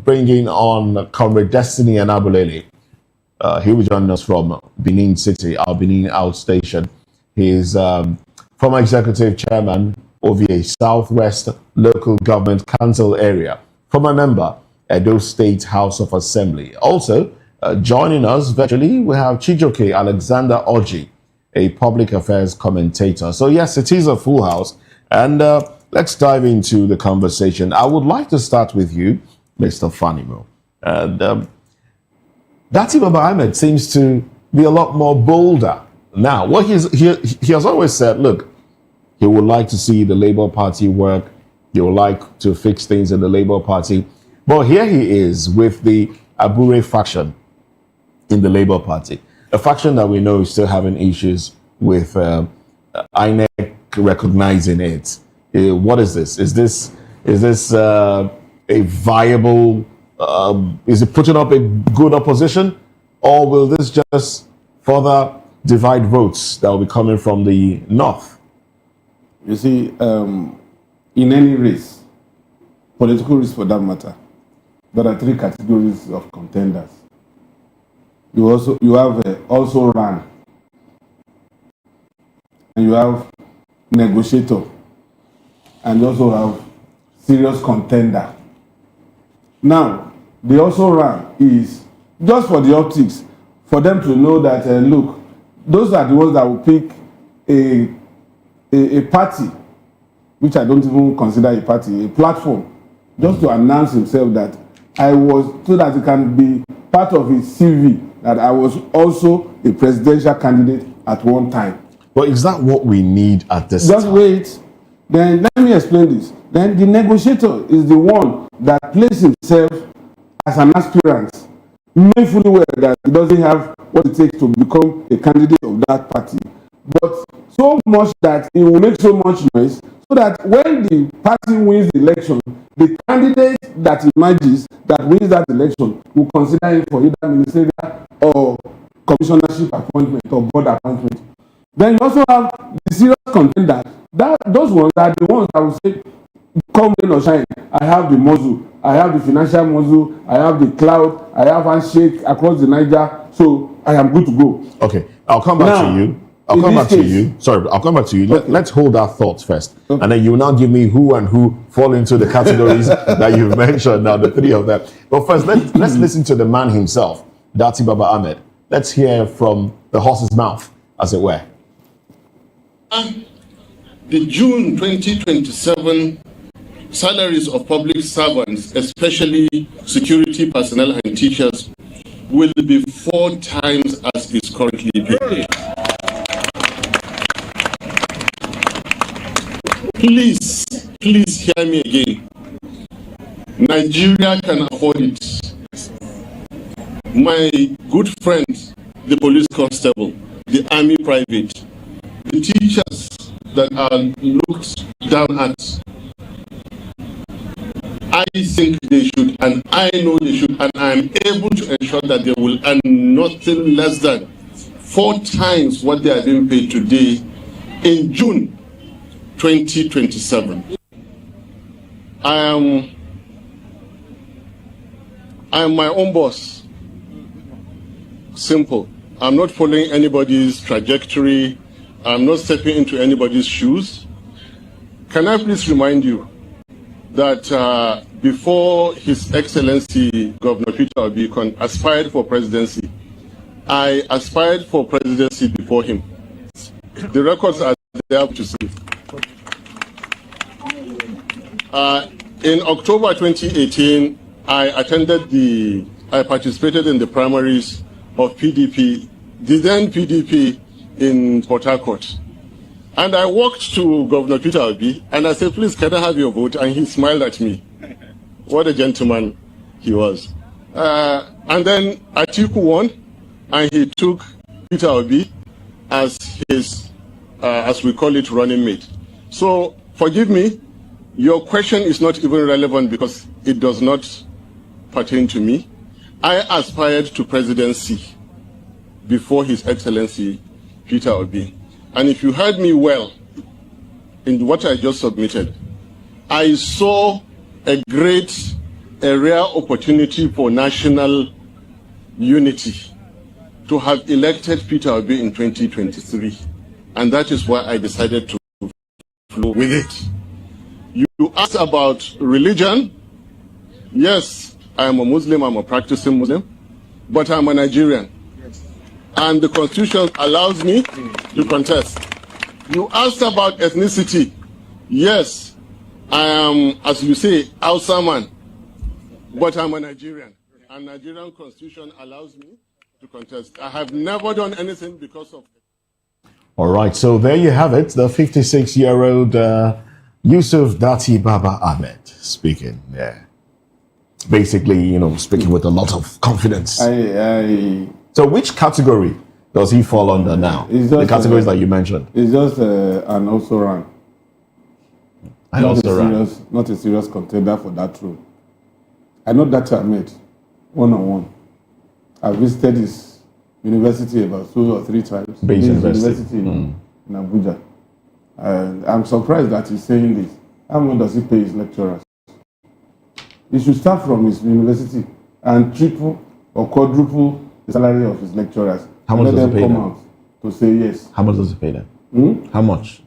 bringing on Comrade Destiny and Abulele. He will join us from Benin City, our Benin outstation. He's former executive chairman of the Southwest Local Government Council area, former member, Edo State House of Assembly. Also, joining us virtually, we have Chijoke Alexander Oji, a public affairs commentator. So yes, it is a full house. And let's dive into the conversation. I would like to start with you, Mr. Fanimo. And Dati Baba Ahmed seems to be a lot more bolder now. What he has always said, look, he would like to see the Labour Party work. He would like to fix things in the Labour Party. But here he is with the Abure faction in the Labour Party, a faction that we know is still having issues with INEC recognizing it. What is this? Is this a viable? Is it putting up a good opposition, or will this just further divide votes that will be coming from the north? You see, in any race, political race for that matter, there are three categories of contenders. You have also run, and you have negotiator, and you also have serious contender. Now, the also run is just for the optics, for them to know that, look, those are the ones that will pick a party, which I don't even consider a party, a platform, just to announce himself that so that it can be part of his CV, that I was also a presidential candidate at one time. But is that what we need at this time? Just wait. Then let me explain this. Then the negotiator is the one that places himself as an aspirant, knowing fully well that he doesn't have what it takes to become a candidate of that party. But so much that he will make so much noise, so that when the party wins the election, the candidate that emerges that wins that election will consider him for either ministerial or commissionership appointment or board appointment. Then you also have the serious contender. Those ones are the ones that will say, come rain or shine, I have the muscle, I have the financial muscle, I have the cloud, I have handshake across the Niger, so I am good to go. Okay, I'll come back to you. I'll come back to you. Sorry, I'll come back to you. Let's hold our thoughts first. Okay. And then you will now give me who and who fall into the categories that you've mentioned now, the three of them. But first, let's listen to the man himself, Dati Baba Ahmed. Let's hear from the horse's mouth, as it were. the June 2027 salaries of public servants, especially security personnel and teachers, will be 4 times as is currently paid. Please hear me again. Nigeria can afford it. My good friend, the police constable, the army private, the teachers that are looked down at, I think they should, and I know they should, and I am able to ensure that they will earn nothing less than 4 times what they are being paid today in June 2027. I am my own boss. Simple. I'm not following anybody's trajectory. I'm not stepping into anybody's shoes. Can I please remind you that before His Excellency Governor Peter Obi aspired for presidency, I aspired for presidency before him. The records are there to see. In October 2018, I participated in the primaries of PDP, the then PDP in Port Harcourt. And I walked to Governor Peter Obi and I said, please, can I have your vote? And he smiled at me. What a gentleman he was. And then Atiku won, and he took Peter Obi as his, as we call it, running mate. So forgive me, your question is not even relevant because it does not pertain to me. I aspired to presidency before His Excellency Peter Obi. And if you heard me well in what I just submitted, I saw a rare opportunity for national unity to have elected Peter Obi in 2023. And that is why I decided to flow with it. You asked about religion. Yes, I am a Muslim, I'm a practicing Muslim, but I'm a Nigerian. And the Constitution allows me to contest. You asked about ethnicity. Yes, I am, as you say, Hausa man, but I'm a Nigerian. And Nigerian Constitution allows me to contest. I have never done anything because of. All right, so there you have it, the 56-year-old Yusuf Dati Baba Ahmed speaking. Yeah, basically, speaking with a lot of confidence. So which category does he fall under now? The categories that you mentioned. It's just an also run. Not a serious contender for that role. I know that Ahmed, one-on-one. I visited his university about 2 or 3 times. Base University. In Abuja. And I'm surprised that he's saying this. How much does he pay his lecturers? He should start from his university and triple or quadruple the salary of his lecturers. How much does he pay them? Out to say yes. How much does he pay them? How much?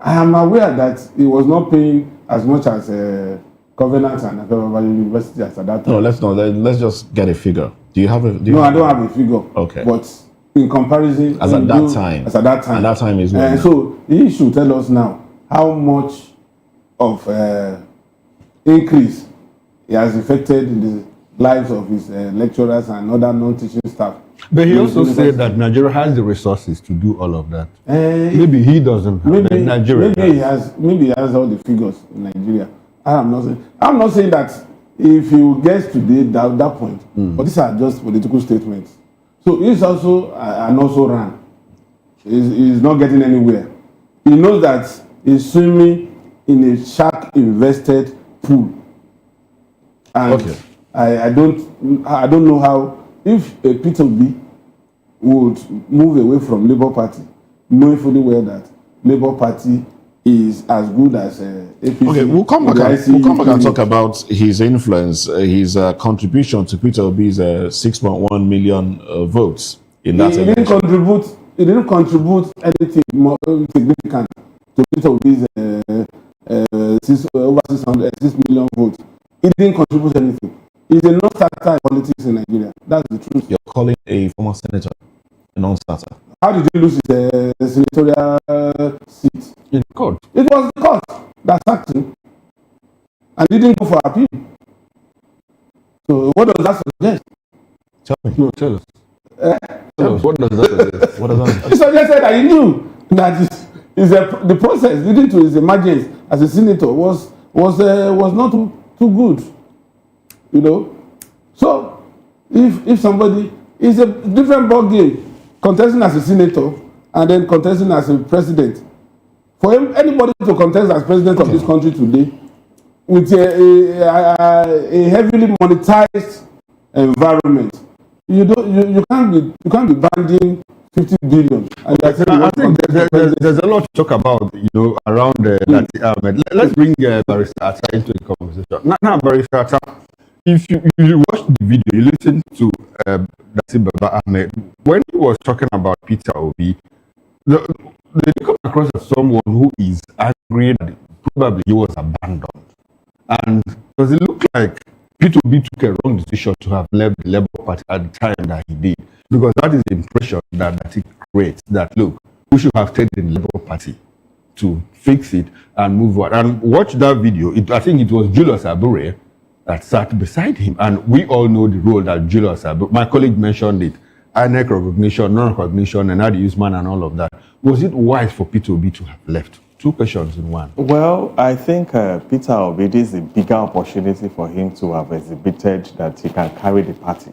I am aware that he was not paying as much as Covenant and Akababa University as at that time. No, let's just get a figure. Do you have a? I don't have a figure. Okay. But in comparison, as at that time, and that time is what? So he should tell us now how much of increase he has affected in the lives of his lecturers and other non-teaching staff. But he also said that Nigeria has the resources to do all of that. Maybe he doesn't have. Maybe Nigeria. Maybe he has all the figures in Nigeria. I'm not saying that if he gets to that point, but these are just political statements. So he's also an also run. He's not getting anywhere. He knows that he's swimming in a shark-invested pool. And I don't know how, if a Peter B would move away from Labour Party, knowing fully well that Labour Party is as good as APC. Okay, we'll come back and talk about his influence, his contribution to Peter Obi's 6.1 million votes in that election. He didn't contribute anything more significant to Peter Obi's over 6 million votes. He didn't contribute anything. He's a non-starter in politics in Nigeria. That's the truth. You're calling a former senator a non-starter. How did you lose his senatorial seat in court. It was the court that sacked him and didn't go for appeal. So what does that suggest? Tell me. No, tell us. Tell us. What does that suggest? What does that mean? He suggested that he knew that the process leading to his emergence as a senator was not too good, you know. So if somebody is a different ball game, contesting as a senator and then contesting as a president. For anybody to contest as president of this country today, with a heavily monetized environment, you can't be banding 50 billion. And I think there's a lot to talk about, you know, around that element. Let's bring Barrister Atta into the conversation. Now, Barrister Atta, if you watch the video, you listen to Dati Baba Ahmed, when he was talking about Peter Obi, they come across as someone who is angry that probably he was abandoned. And does it look like Peter Obi took a wrong decision to have left the Labour Party at the time that he did? Because that is the impression that it creates, that look, we should have stayed in the Labour Party to fix it and move on. And watch that video. I think it was Julius Abure that sat beside him. And we all know the role that Julius Abure, my colleague mentioned it, INEC recognition, non-recognition, and how to use man and all of that. Was it wise for Peter Obi to have left? Two questions in one. Well, I think Peter Obi, this is a bigger opportunity for him to have exhibited that he can carry the party.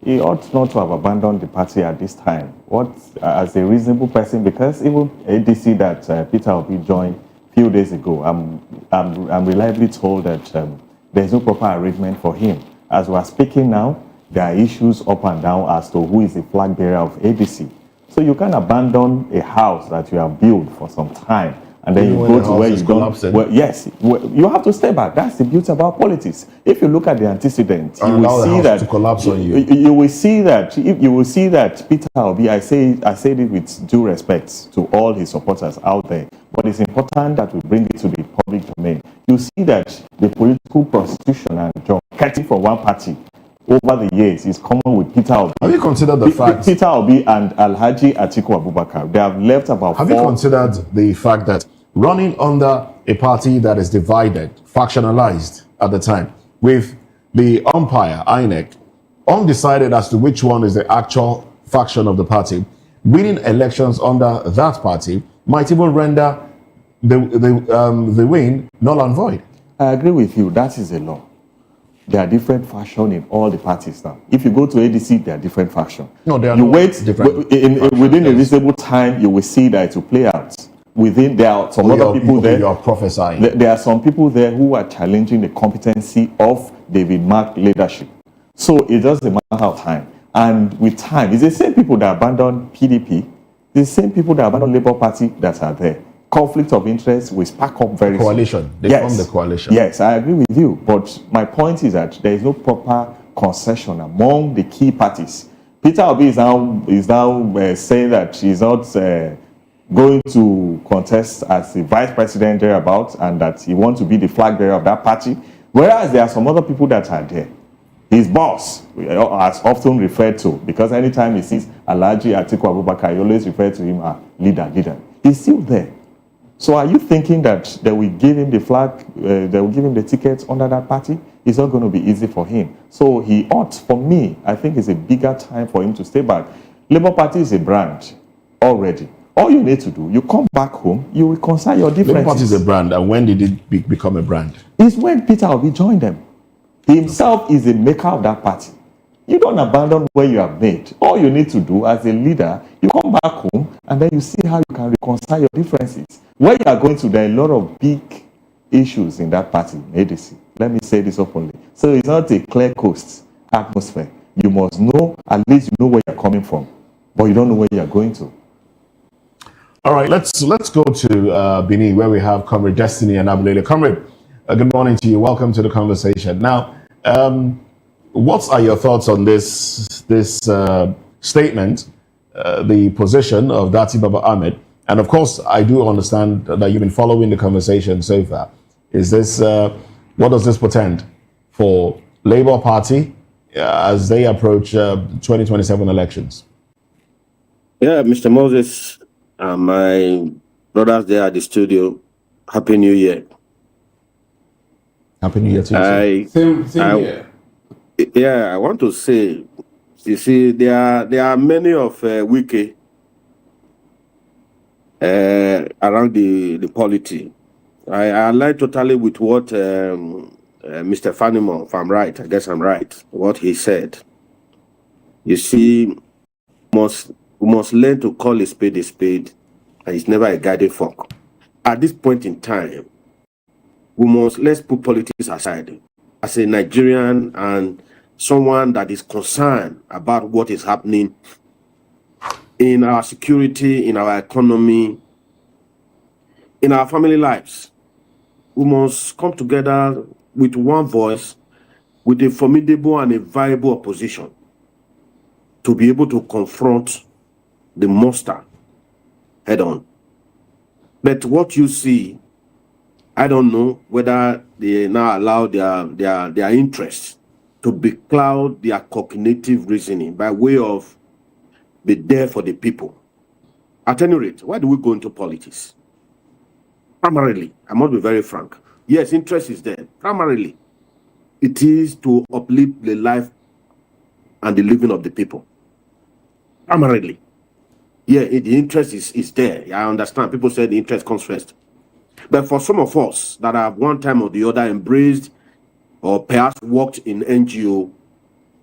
He ought not to have abandoned the party at this time. What, as a reasonable person, because even ADC that Peter Obi joined a few days ago, I'm reliably told that there's no proper arrangement for him. As we are speaking now, there are issues up and down as to who is the flag bearer of ADC. So you can't abandon a house that you have built for some time and then you go to where you don't. Well, yes, you have to stay back. That's the beauty about politics. If you look at the antecedent, you will see that to collapse on you. You will see that. You will see that Peter Obi. I say it with due respect to all his supporters out there, but it's important that we bring it to the public domain. You see that the political prostitution and jockeying for one party over the years is common with Peter Obi. Have you considered the fact Peter Obi and Alhaji Atiku Abubakar? They have left about. Have you considered the fact that running under a party that is divided, factionalized at the time, with the umpire, INEC, undecided as to which one is the actual faction of the party, winning elections under that party might even render the win null and void? I agree with you. That is a law. There are different factions in all the parties now. If you go to ADC, there are different factions. No, there are you no wait different within a reasonable time, you will see that it will play out. Within there are some other people there. You are prophesying. There are some people there who are challenging the competency of David Mark leadership. So it doesn't matter of time. And with time, it's the same people that abandoned PDP, the same people that abandoned Labour Party that are there. Conflict of interest will spark up very soon. Coalition. They form the coalition. Yes, I agree with you. But my point is that there is no proper concession among the key parties. Peter Obi is now saying that he's not going to contest as the vice president thereabouts and that he wants to be the flag bearer of that party. Whereas there are some other people that are there. His boss, as often referred to, because anytime he sees Alhaji Atiku Abubakar, he always refers to him as leader. He's still there. So are you thinking that they will give him the flag, they will give him the tickets under that party? It's not going to be easy for him. So he ought, for me, I think it's a bigger time for him to stay back. Labour Party is a brand already. All you need to do, you come back home, you reconcile your differences. Labour Party is a brand, and when did it become a brand? It's when Peter Obi joined them. He himself is the maker of that party. You don't abandon where you have made. All you need to do as a leader, you come back home and then you see how you can reconcile your differences. Where you are going to, there are a lot of big issues in that party, ADC. Let me say this openly. So it's not a clear coast atmosphere. You must know, at least you know where you're coming from, but you don't know where you're going to. All right, let's go to Benin, where we have Comrade Destiny and Abulele. Comrade, good morning to you. Welcome to the conversation. Now, what are your thoughts on this statement, the position of Dati Baba Ahmed? And of course, I do understand that you've been following the conversation so far. Is this what does this portend for Labour Party as they approach 2027 elections? Yeah, Mr. Moses, my brothers there at the studio, Happy New Year. Happy New Year to you. Same here. Yeah, I want to say, you see, there are many of wiki around the polity. I align totally with what Mr. Fanimo, if I'm right, I guess I'm right, what he said. You see, we must learn to call a spade, and it's never a guiding fork. At this point in time, let's put politics aside. As a Nigerian and someone that is concerned about what is happening in our security, in our economy, in our family lives, we must come together with one voice, with a formidable and a viable opposition to be able to confront the monster head on. But what you see, I don't know whether they now allow their interest to becloud their cognitive reasoning by way of be there for the people. At any rate, why do we go into politics? Primarily, I must be very frank. Yes, interest is there. Primarily, it is to uplift the life and the living of the people. Primarily. Yeah, the interest is there. I understand. People say the interest comes first. But for some of us that have one time or the other embraced or perhaps worked in NGO,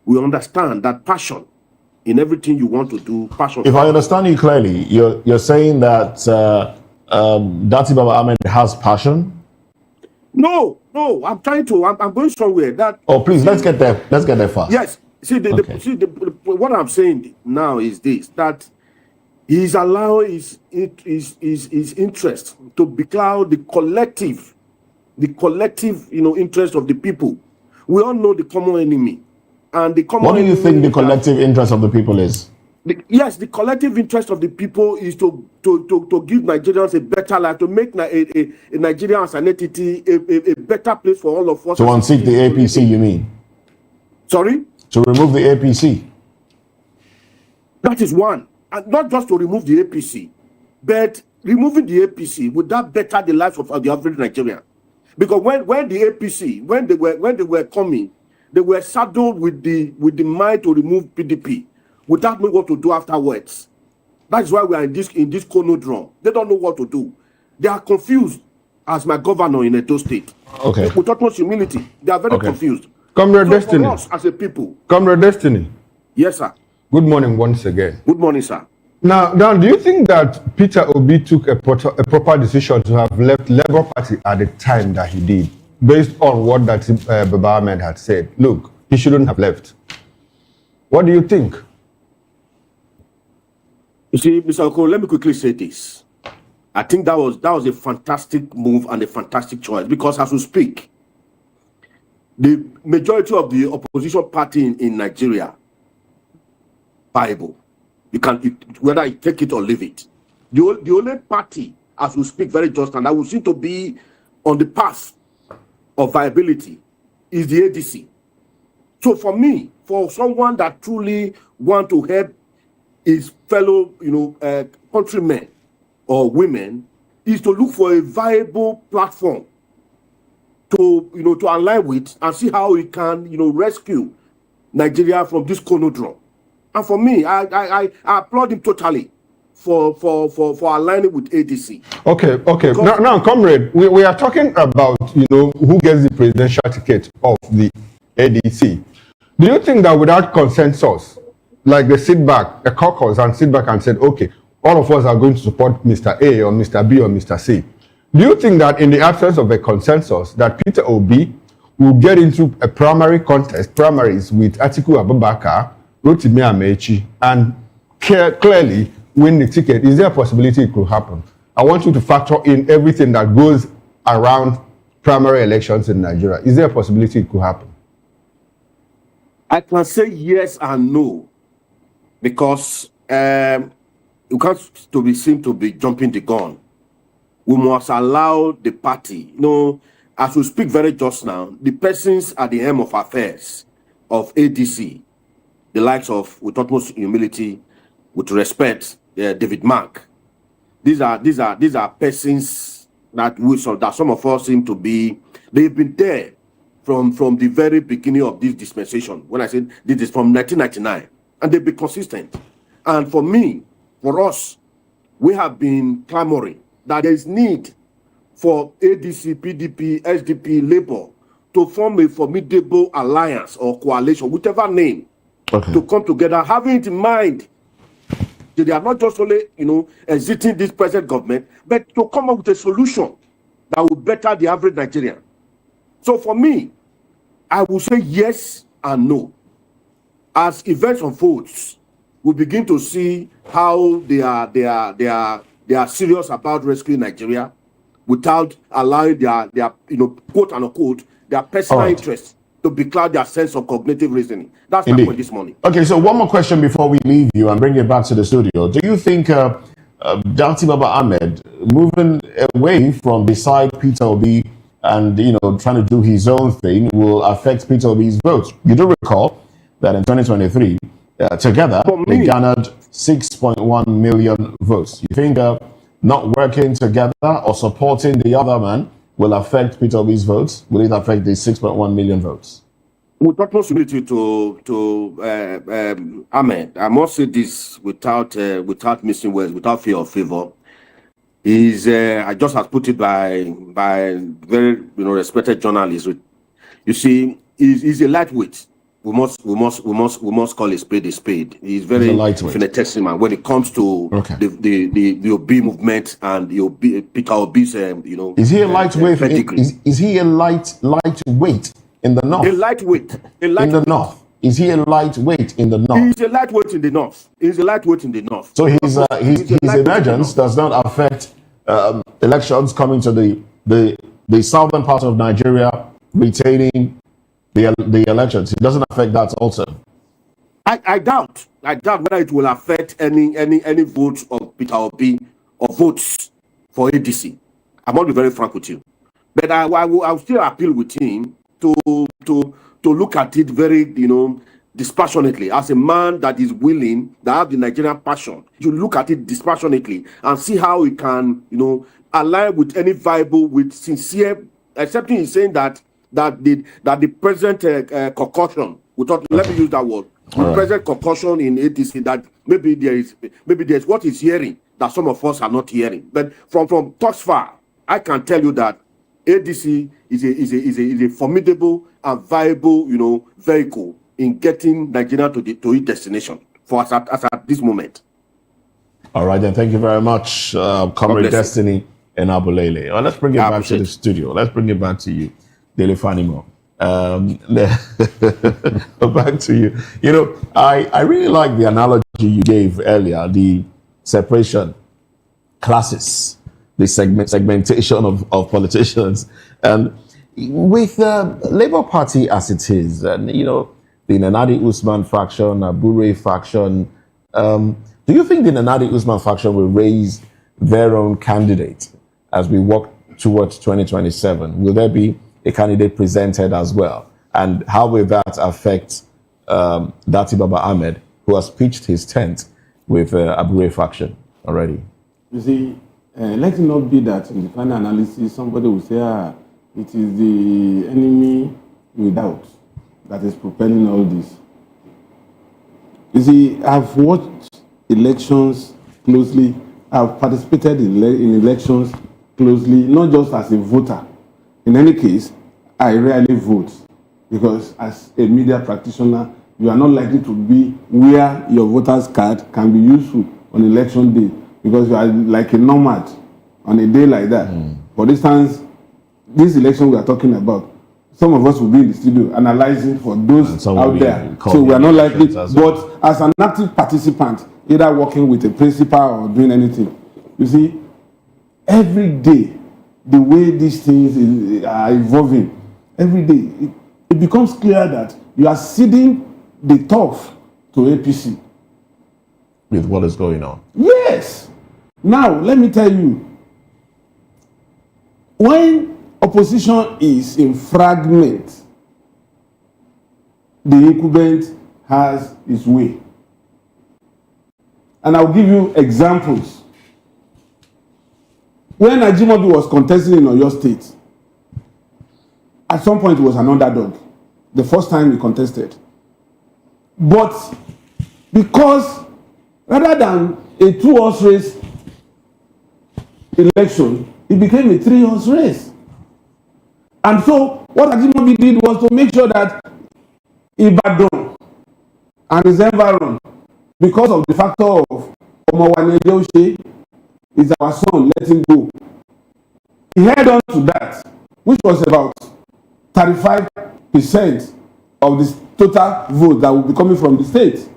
we understand that passion in everything you want to do, passion. If I understand you clearly, you're saying that Dati Baba Ahmed has passion? No, I'm trying to. I'm going somewhere. Oh, please, let's get there. Let's get there fast. Yes. See, what I'm saying now is this: that he's allowing his interest to becloud the collective, interest of the people. We all know the common enemy, and the common. What do you think the collective interest of the people is? Yes, the collective interest of the people is to give Nigerians a better life, to make a Nigeria as an entity a better place for all of us. To unseat the APC, you mean? Sorry? To remove the APC. That is one. And not just to remove the APC, but removing the APC, would that better the life of the average Nigerian? Because when the APC, when they were coming, they were saddled with the mind to remove PDP without knowing what to do afterwards. That is why we are in this conundrum. They don't know what to do. They are confused, as my governor in Edo State. Okay. With utmost humility, they are very confused. Comrade Destiny. For us as a people. Comrade Destiny. Yes, sir. Good morning once again. Good morning, sir. Now, do you think that Peter Obi took a proper decision to have left Labour Party at the time that he did, based on what that Baba Ahmed had said? Look, he shouldn't have left. What do you think? You see, Mr. Oko, let me quickly say this. I think that was a fantastic move and a fantastic choice, because as we speak, the majority of the opposition party in Nigeria, viable. Whether you take it or leave it. The only party, as we speak very just, and that will seem to be on the path of viability, is the ADC. So for me, for someone that truly want to help his fellow, countrymen or women, is to look for a viable platform to align with and see how we can, rescue Nigeria from this conundrum. And for me, I applaud him totally for aligning with ADC. Okay. Now, comrade, we are talking about who gets the presidential ticket of the ADC. Do you think that without consensus, like they sit back, a caucus, and sit back and said, okay, all of us are going to support Mr. A or Mr. B or Mr. C? Do you think that in the absence of a consensus, that Peter Obi will get into a primaries with Atiku Abubakar, Rotimi Amechi, and clearly win the ticket? Is there a possibility it could happen? I want you to factor in everything that goes around primary elections in Nigeria. Is there a possibility it could happen? I can say yes and no, because you can't seem to be jumping the gun. We must allow the party, as we speak very just now, the persons at the helm of affairs of ADC, the likes of, with utmost humility, with respect, David Mark, these are persons that some of us seem to be. They've been there from the very beginning of this dispensation. When I said this is from 1999, and they've been consistent. And for me, for us, we have been clamoring that there is need for ADC, PDP, SDP, Labour to form a formidable alliance or coalition, whichever name, to come together, having it in mind that they are not just only, exiting this present government, but to come up with a solution that will better the average Nigerian. So for me, I will say yes and no. As events unfolds, we begin to see how they are serious about rescuing Nigeria without allowing their quote unquote their personal interests to becloud their sense of cognitive reasoning. That's my point this morning. Okay, so one more question before we leave you and bring you back to the studio. Do you think Dr. Baba Ahmed moving away from beside Peter Obi and trying to do his own thing will affect Peter Obi's votes? You do recall that in 2023, together they garnered 6.1 million votes. You think not working together or supporting the other man will affect Peter Obi's votes? Will it affect the 6.1 million votes? With utmost humility to Ahmed, I must say this without missing words, without fear of favor. I just have put it by very respected journalists. You see, he's a lightweight. We must call a spade a spade. He's very infinitesimal when it comes to the Obi movement and the Peter Obi's Is he a lightweight? Is he a lightweight in the north? A lightweight in the north. Is he a lightweight in the north? He's a lightweight in the north. He's a lightweight in the north. So his emergence does not affect elections coming to the southern part of Nigeria retaining the elections. It doesn't affect that also. I doubt whether it will affect any votes of Peter Obi or votes for ADC. I'm going to be very frank with you, but I will still appeal with him to look at it very dispassionately, as a man that is willing, that have the Nigerian passion, to look at it dispassionately and see how he can align with any viable, with sincere, accepting he's saying that the present concussion, let me use that word, the present concussion in ADC, that maybe there's what he's hearing that some of us are not hearing. But from thus far, I can tell you that ADC is a formidable and viable vehicle in getting Nigeria to its destination for us at this moment. All right, then. Thank you very much, Comrade Destiny and Abulele. Well, let's bring it back to the studio. Let's bring it back to you, Dele Fanimo. Back to you. I really like the analogy you gave earlier, the separation classes, the segmentation of politicians. And with the Labour Party as it is, and the Nanadi Usman faction, Abure faction, do you think the Nanadi Usman faction will raise their own candidate as we walk towards 2027? Will there be a candidate presented as well? And how will that affect Dati Baba Ahmed, who has pitched his tent with Abure faction already? You see, let it not be that in the final analysis, somebody will say, it is the enemy without that is propelling all this. You see, I've watched elections closely. I've participated in elections closely, not just as a voter. In any case, I rarely vote because as a media practitioner, you are not likely to be where your voter's card can be useful on election day because you are like a nomad on a day like that. For instance, this election we are talking about, some of us will be in the studio analyzing for those out there. So we are not likely, but as an active participant, either working with a principal or doing anything, you see, every day, the way these things are evolving, every day, it becomes clear that you are ceding the turf to APC. With what is going on? Yes. Now, let me tell you, when opposition is in fragment, the incumbent has its way. And I'll give you examples. when Ajimobi was contesting in Oyo State, at some point he was an underdog. The first time he contested. But because rather than a 2-horse race election, it became a 3-horse race. And so what Ajimobi did was to make sure that Ibadan and his environment, because of the factor of Omowane Joshe is our son, let him go. He held on to that, which was about 35% of the total vote that will be coming from the state.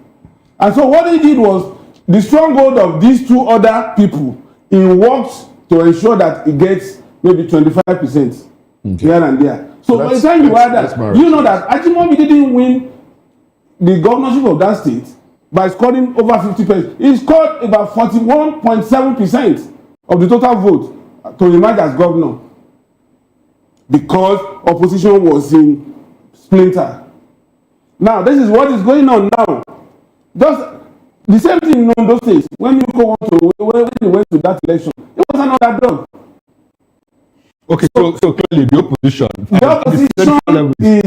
And so what he did was the stronghold of these two other people, he worked to ensure that he gets maybe 25% here and there. So by the time you add that, you know that Ajimobi didn't win the governorship of that state by scoring over 50%. He scored about 41.7% of the total vote to emerge as governor because opposition was in splinter. Now, this is what is going on now. Just the same thing in those states. When he went to that election, it was another dog. Okay, so clearly the opposition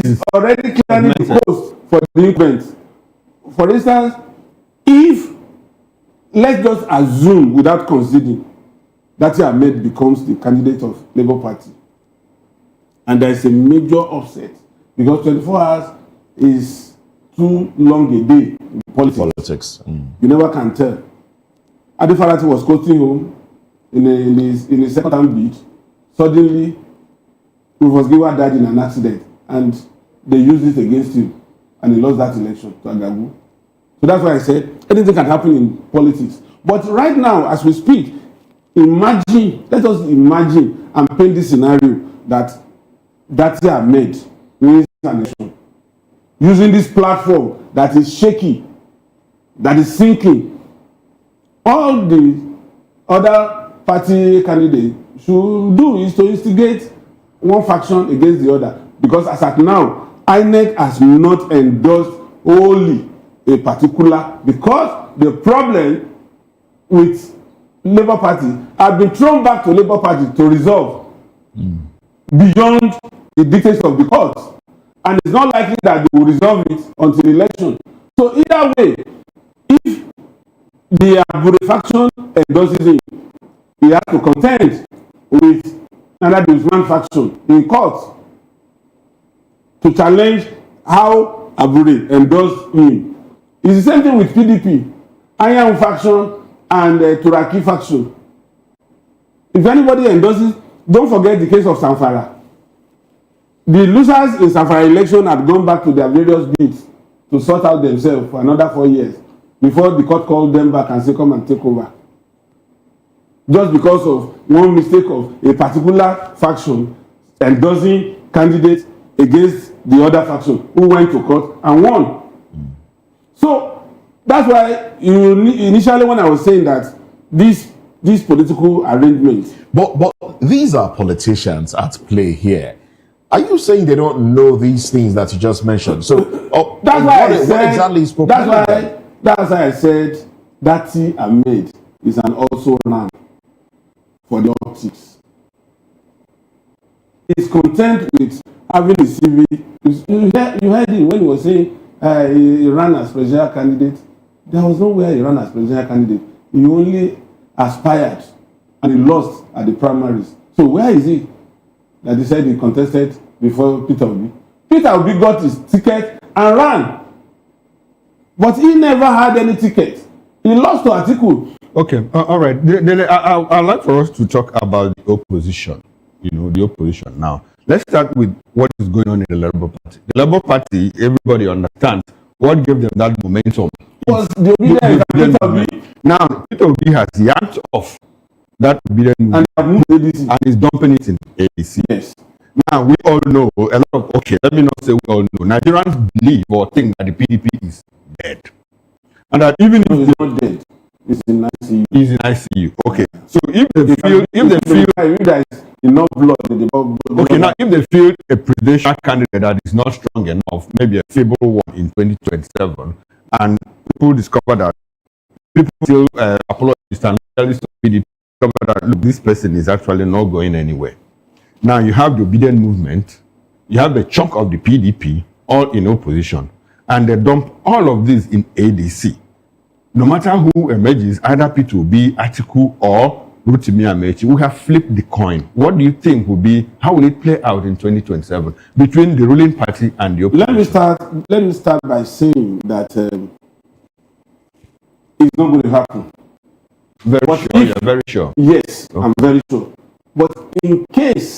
is already clearing the coast for delinquents. For instance, if, let's just assume without conceding, that Ahmed becomes the candidate of Labour Party, and there is a major upset because 24 hours is too long a day in politics. You never can tell. Adi Farati was coasting home in a second bid. Suddenly, Rufus Giwa died in an accident, and they used it against him, and he lost that election to Agagu. So that's why I said anything can happen in politics. But right now, as we speak, imagine, let us imagine and paint this scenario that Ahmed wins an election using this platform that is shaky, that is sinking. All the other party candidates should do is to instigate one faction against the other, because as at now, INEC has not endorsed only a particular, because the problem with Labour Party has been thrown back to Labour Party to resolve beyond the dictates of the courts, and it's not likely that they will resolve it until election. So either way, if the Abure faction endorses him, he has to contend with another Usman faction in court to challenge how Abure endorsed him. It's the same thing with PDP, Ayam faction and Turaki faction. If anybody endorses, don't forget the case of Zamfara. The losers in Zamfara election had gone back to their various bids to sort out themselves for another 4 years before the court called them back and said, come and take over. Just because of one mistake of a particular faction endorsing candidates against the other faction who went to court and won. So that's why initially when I was saying that these political arrangements. But these are politicians at play here. Are you saying they don't know these things that you just mentioned? So that's why I said, what exactly is propelling that's why I said Dati Ahmed is an also ran for the optics. He's content with having a CV. You heard him when he was saying he ran as presidential candidate. There was nowhere he ran as presidential candidate. He only aspired and he lost at the primaries. So where is he? That he said he contested before Peter Obi. Peter Obi got his ticket and ran. But he never had any ticket. He lost to Atiku. Okay, all right. I'd like for us to talk about the opposition. The opposition now. Let's start with what is going on in the Labour Party. The Labour Party, everybody understands what gave them that momentum. Was the obedience of Peter Obi. Now, Peter Obi has yanked off that obedience and is dumping it in ADC. Yes. Now, we all know, let me not say we all know, Nigerians believe or think that the PDP is dead. And that even if it's not dead, it's in ICU. It's in ICU. Okay. So if they feel there is enough blood in the blood. Okay, now if they feel a presidential candidate that is not strong enough, maybe a feeble one in 2027, and people discover that people still apologize and PDP discover that, look, this person is actually not going anywhere. Now you have the obedient movement, you have a chunk of the PDP, all in opposition, and they dump all of this in ADC. No matter who emerges, either P2B, Atiku, or Rotimi Amechi, we have flipped the coin. What do you think will be, how will it play out in 2027 between the ruling party and the opposition? Let me start by saying that it's not going to happen. You're very sure? Yes, okay. I'm very sure. But in case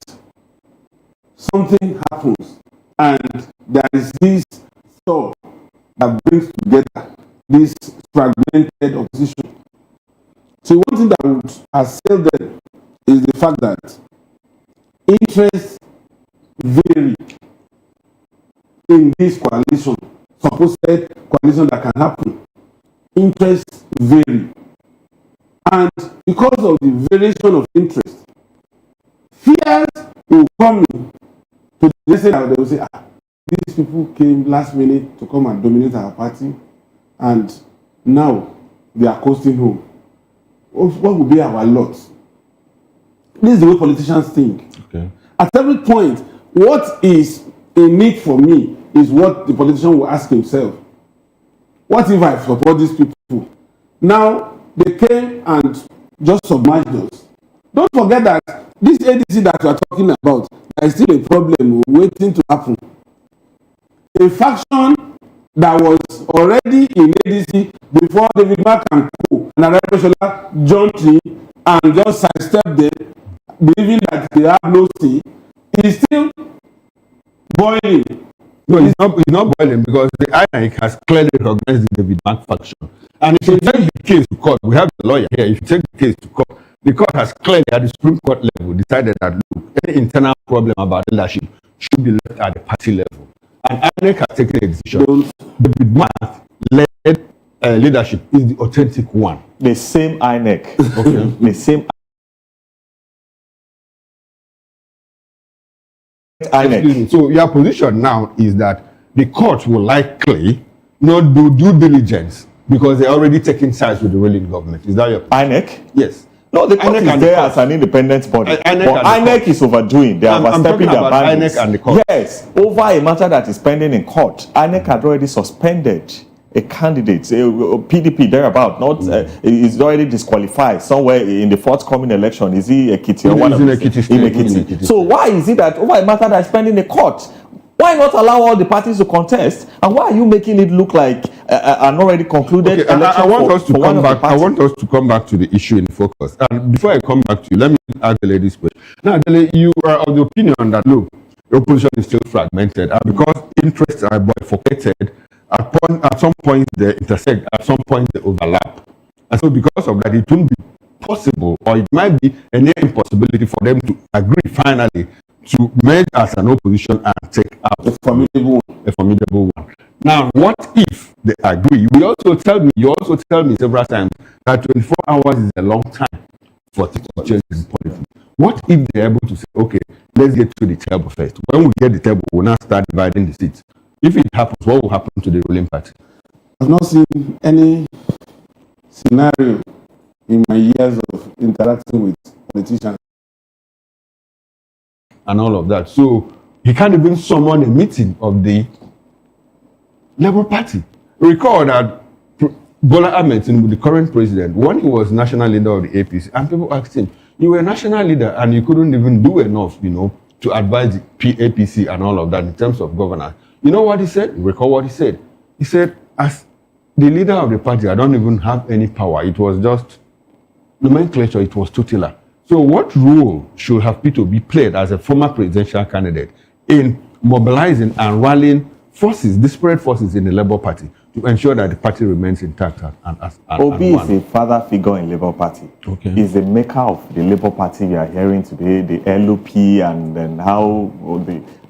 something happens and there is this thought that brings together this fragmented opposition. So one thing that would assail them is the fact that interests vary in this coalition, supposed coalition that can happen. Interests vary. And because of the variation of interest, fears will come in to the say that they will say, these people came last minute to come and dominate our party, and now they are coasting home. What will be our lot? This is the way politicians think. Okay. At every point, what is a need for me is what the politician will ask himself. What if I support these people? Now, they came and just submerged us. Don't forget that this ADC that we are talking about, there is still a problem waiting to happen. A faction that was already in ADC before David Mark and Co. and Arabeshola jumped in and just sidestepped them, believing that they have no say, is still boiling. No, it's not boiling because the INEC has clearly recognized the David Mark faction. And if you take the case to court, we have the lawyer here, if you take the case to court, the court has clearly at the Supreme Court level decided that, look, any internal problem about leadership should be left at the party level. And INEC has taken a decision. David Mark-led leadership is the authentic one. The same INEC. Okay. The same INEC. So your position now is that the court will likely not do due diligence because they're already taking sides with the ruling government. Is that your INEC? Yes. No, the court is there as an independent body. But INEC is overdoing. They are overstepping their boundaries. INEC and the court. Yes, over a matter that is pending in court. INEC had already suspended a candidate, a PDP thereabout, is already disqualified somewhere in the forthcoming election. Is he Ekiti or one of Ekiti? So why is it that over a matter that is pending in court? Why not allow all the parties to contest? And why are you making it look like an already concluded election? I want us to come back to the issue in focus. And before I come back to you, let me ask the ladies question. Now, you are of the opinion that, look, the opposition is still fragmented. And because interests are bifurcated, at some point they intersect, at some point they overlap. And so because of that, it won't be possible, or it might be a near impossibility for them to agree finally to merge as an opposition and take out a formidable one. Now, what if they agree? You also tell me several times that 24 hours is a long time for things to change in politics. What if they're able to say, okay, let's get to the table first. When we get the table, we'll now start dividing the seats. If it happens, what will happen to the ruling party? I've not seen any scenario in my years of interacting with politicians and all of that. So he can't even summon a meeting of the Labour Party. Recall that Bola Ahmed Tinubu, the current president, when he was national leader of the APC, and people asked him, you were a national leader and you couldn't even do enough, to advise the APC and all of that in terms of governance. You know what he said? Recall what he said. He said, as the leader of the party, I don't even have any power. It was just nomenclature, it was tutelar. So what role should have P2B played as a former presidential candidate in mobilizing and rallying forces, disparate forces in the Labour Party to ensure that the party remains intact and Obi is a father figure in Labour Party. Okay. He's the maker of the Labour Party we are hearing today, the LOP, and then how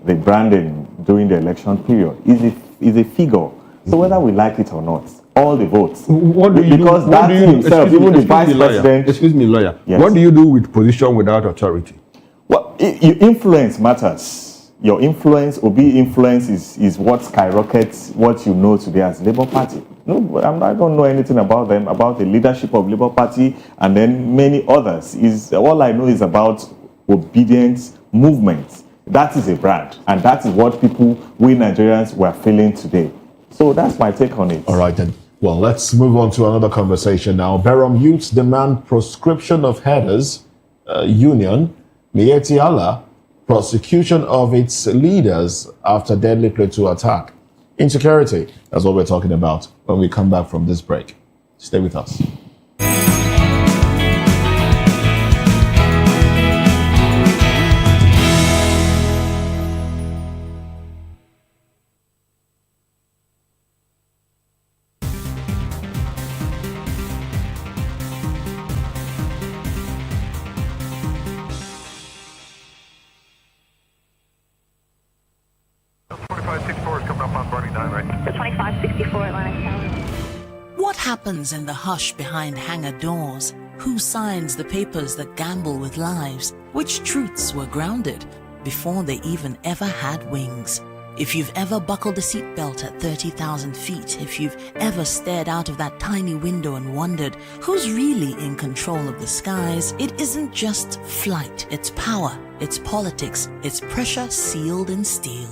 the branding during the election period. He's a figure. So whether we like it or not, all the votes. What do you because do? that himself, even the vice president. Excuse me, lawyer. Yes. What do you do with position without authority? Well, your influence matters. Your influence, Obi influence, is what skyrockets what you know today as Labour Party. No, I don't know anything about them, about the leadership of Labour Party, and then many others. All I know is about obedience movement. That is a brand, and that is what we Nigerians, were feeling today. So that's my take on it. All right, then. Well, let's move on to another conversation now. Berom youths demand proscription of headers, union, Miyetti Allah, prosecution of its leaders after deadly Plateau attack. Insecurity, that's what we're talking about when we come back from this break. Stay with us. What happens in the hush behind hangar doors? Who signs the papers that gamble with lives? Which truths were grounded before they even ever had wings? If you've ever buckled a seatbelt at 30,000 feet, if you've ever stared out of that tiny window and wondered who's really in control of the skies, it isn't just flight, it's power, it's politics, it's pressure sealed in steel.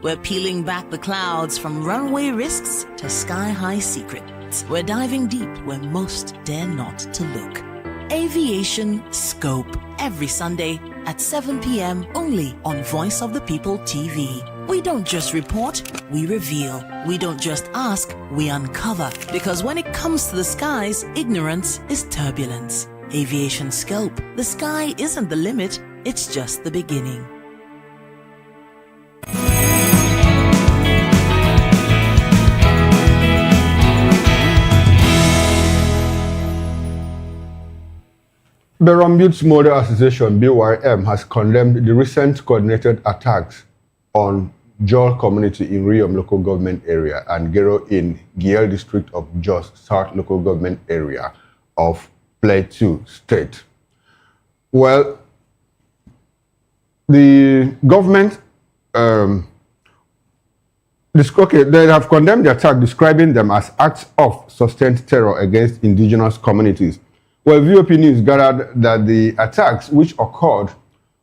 We're peeling back the clouds from runway risks to sky-high secrets. We're diving deep where most dare not to look. Aviation Scope, every Sunday at 7 p.m. only on Voice of the People TV. We don't just report, we reveal. We don't just ask, we uncover. Because when it comes to the skies, ignorance is turbulence. Aviation Scope, the sky isn't the limit, it's just the beginning. Berom Youth Model Association, BYM, has condemned the recent coordinated attacks on Joel community in Riom local government area and Gero in Giel district of Jos South local government area of Plateau State. Well, the government, they have condemned the attack, describing them as acts of sustained terror against indigenous communities. Well, VOP News gathered that the attacks, which occurred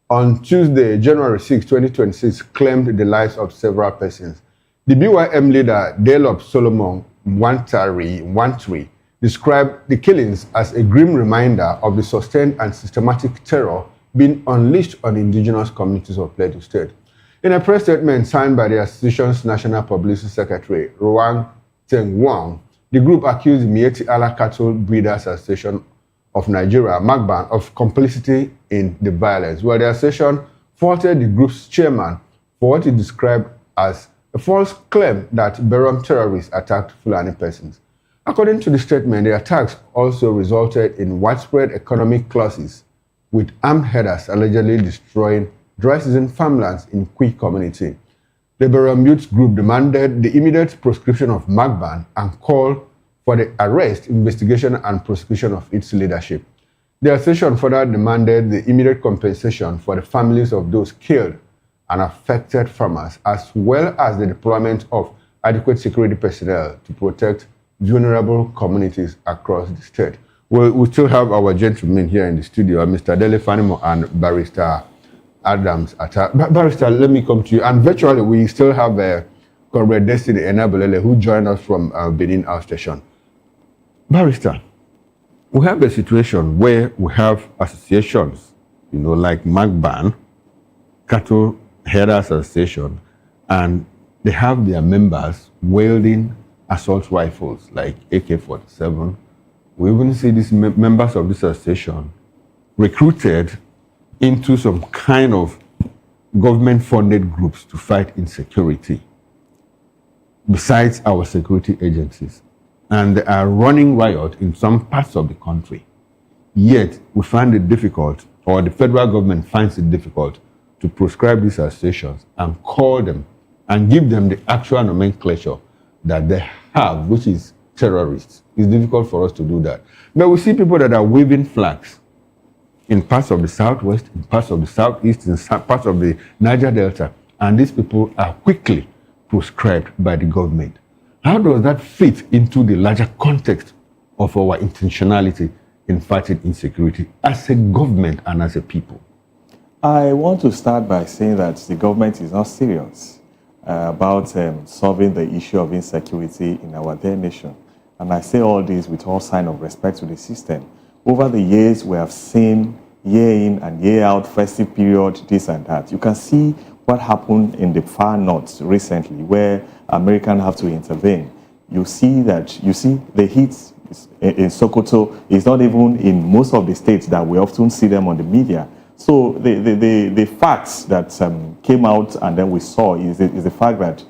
on Tuesday, January 6, 2026, claimed the lives of several persons. The BYM leader, Delop Solomon Wantri, described the killings as a grim reminder of the sustained and systematic terror being unleashed on indigenous communities of Plateau State. In a press statement signed by the association's National Publicity Secretary, Ruang Tengwang, the group accused the Miyetti Allah Cattle Breeders Association of Nigeria, MAGBAN, of complicity in the violence, where the association faulted the group's chairman for what he described as a false claim that Berom terrorists attacked Fulani persons. According to the statement, the attacks also resulted in widespread economic losses, with armed headers allegedly destroying dry season farmlands in Kwi community. The Berom Youth Group demanded the immediate proscription of MAGBAN and called for the arrest, investigation, and prosecution of its leadership. The association further demanded the immediate compensation for the families of those killed and affected farmers, as well as the deployment of adequate security personnel to protect vulnerable communities across the state. We still have our gentlemen here in the studio, Mr. Dele Fanimo and Barrister Adams. Barrister, let me come to you. And virtually, we still have Comrade Destiny Enabulele, who joined us from Benin Outstation. Barrister, we have a situation where we have associations, like MAGBAN, Cattle Headers Association, and they have their members wielding assault rifles like AK-47. We even see these members of this association recruited into some kind of government-funded groups to fight insecurity, besides our security agencies. And they are running riot in some parts of the country. Yet, we find it difficult, or the federal government finds it difficult, to proscribe these associations and call them and give them the actual nomenclature that they have, which is terrorists. It's difficult for us to do that. But we see people that are waving flags in parts of the southwest, in parts of the southeast, in parts of the Niger Delta, and these people are quickly proscribed by the government. How does that fit into the larger context of our intentionality in fighting insecurity as a government and as a people? I want to start by saying that the government is not serious about solving the issue of insecurity in our dear nation. And I say all this with all sign of respect to the system. Over the years, we have seen year in and year out, festive period, this and that. You can see what happened in the far north recently, where Americans have to intervene. You see the heat in Sokoto is not even in most of the states that we often see them on the media. So the facts that came out and then we saw is the fact that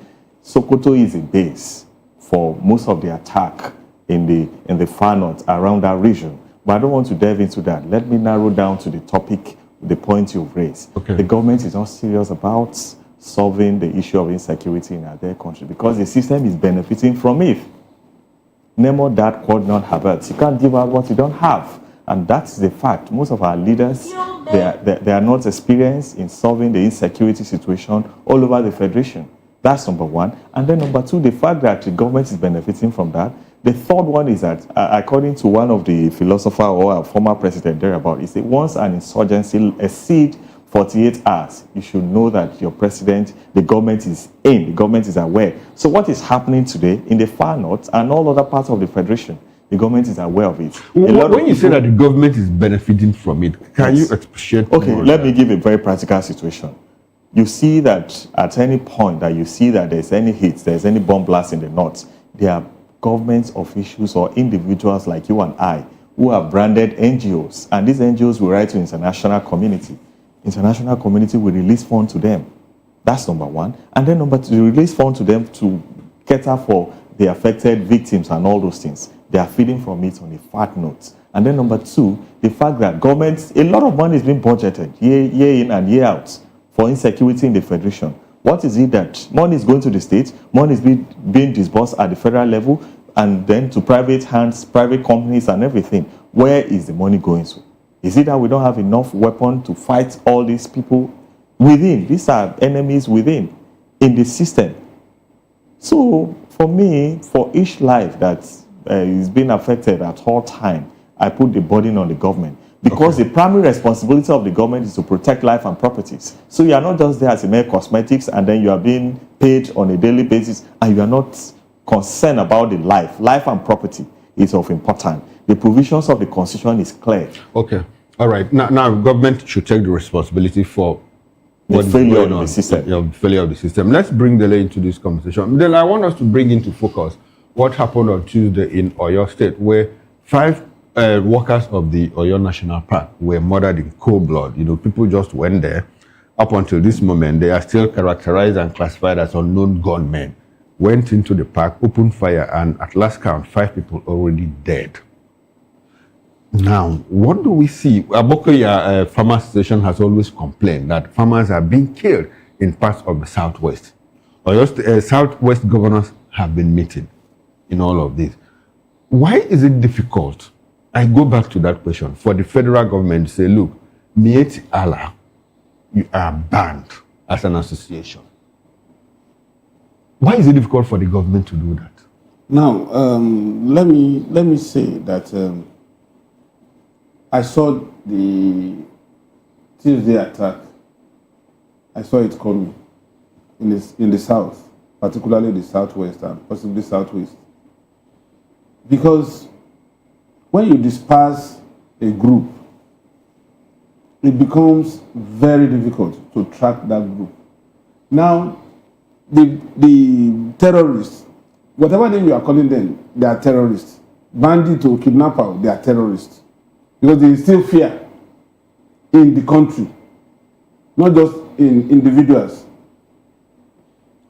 Sokoto is a base for most of the attack in the far north around that region. But I don't want to delve into that. Let me narrow down to the topic, the point you've raised. Okay. The government is not serious about solving the issue of insecurity in our country because the system is benefiting from it. Nemo that quod non habet. You can't give out what you don't have. And that's the fact. Most of our leaders, they are not experienced in solving the insecurity situation all over the Federation. That's number one. And then number two, the fact that the government is benefiting from that. The third one is that, according to one of the philosophers or a former president thereabout, he said, once an insurgency exceeds 48 hours, you should know that your president, the government is in, the government is aware. So what is happening today in the far north and all other parts of the Federation, the government is aware of it. When you say that the government is benefiting from it, can you appreciate? Okay, let me give a very practical situation. You see that at any point that you see that there's any hit, there's any bomb blast in the north, there are government officials or individuals like you and I who have branded NGOs, and these NGOs will write to international community. International community will release funds to them. That's number one. And then number two, release funds to them to cater for the affected victims and all those things. They are feeding from it on a fat note. And then number two, the fact that governments, a lot of money is being budgeted year in and year out for insecurity in the Federation. What is it that money is going to the states, money is being disbursed at the federal level, and then to private hands, private companies and everything? Where is the money going to? Is it that we don't have enough weapon to fight all these people within? These are enemies within, in the system. So for me, for each life that is being affected at all time, I put the burden on the government. Because the primary responsibility of the government is to protect life and properties. So you are not just there as a mere cosmetics and then you are being paid on a daily basis and you are not concerned about the life. Life and property is of importance. The provisions of the Constitution is clear. Okay. All right. Now government should take the responsibility for the failure of the system. The failure of the system. Let's bring Dele into this conversation. Then I want us to bring into focus what happened on Tuesday in Oyo State, where 5 workers of the Oyo National Park were murdered in cold blood. You know, people just went there. Up until this moment, they are still characterized and classified as unknown gunmen. Went into the park, opened fire, and at last count, 5 people already dead. Now, what do we see? Abokoya Farmers Association has always complained that farmers are being killed in parts of the Southwest. Oyo Southwest governors have been meeting in all of this. Why is it difficult? I go back to that question for the federal government to say, look, Mieti Allah, you are banned as an association. Why is it difficult for the government to do that? Now, let me say that I saw the Tuesday attack. I saw it coming in the south, particularly the southwest and possibly southwest, because when you disperse a group, it becomes very difficult to track that group. Now, the terrorists, whatever name you are calling them, they are terrorists. Bandit or kidnapper, they are terrorists. Because there is still fear in the country, not just in individuals.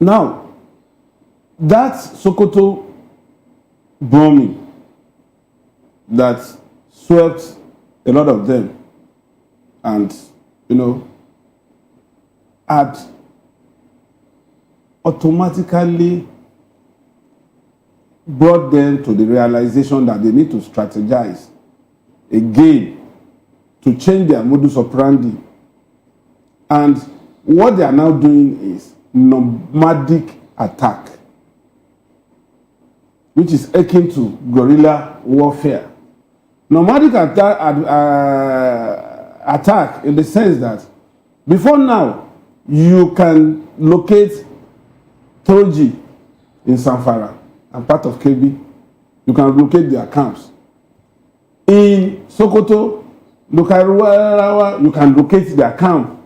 Now, that Sokoto bombing that swept a lot of them and, had automatically brought them to the realization that they need to strategize again to change their modus operandi. And what they are now doing is nomadic attack. which is akin to guerrilla warfare. Nomadic attack in the sense that before now, you can locate Troji in Samfara and part of KB. You can locate their camps. In Sokoto, Lokarawa, you can locate their camp.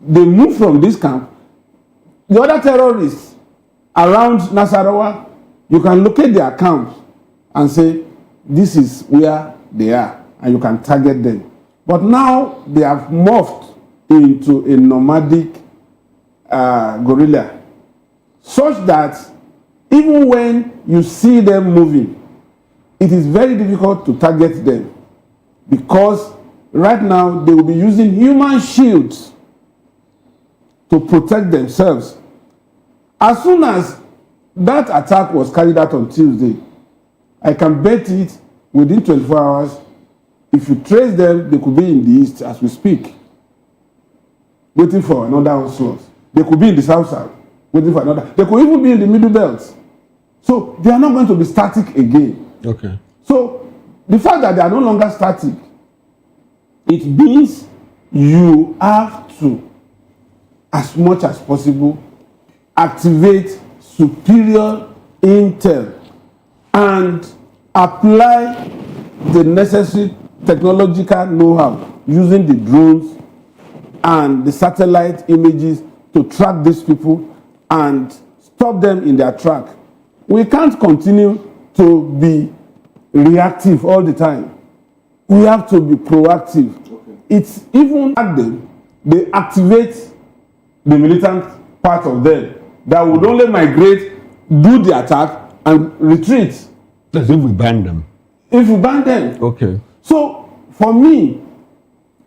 They move from this camp. The other terrorists around Nasarawa, you can locate their camps and say, this is where they are, and you can target them. But now they have morphed into a nomadic guerrilla, such that even when you see them moving, it is very difficult to target them, because right now they will be using human shields to protect themselves. As soon as that attack was carried out on Tuesday, I can bet it within 24 hours, if you trace them, they could be in the east as we speak, waiting for another onslaught. They could be in the south, waiting for another. They could even be in the middle belt. So they are not going to be static again. Okay. So the fact that they are no longer static, it means you have to, as much as possible, activate superior intel and apply the necessary technological know-how using the drones and the satellite images to track these people and stop them in their track. We can't continue to be reactive all the time. We have to be proactive. Okay. It's even at them, they activate the militant part of them that would only migrate, do the attack, and retreat. As if we ban them. If we ban them. Okay. So, for me,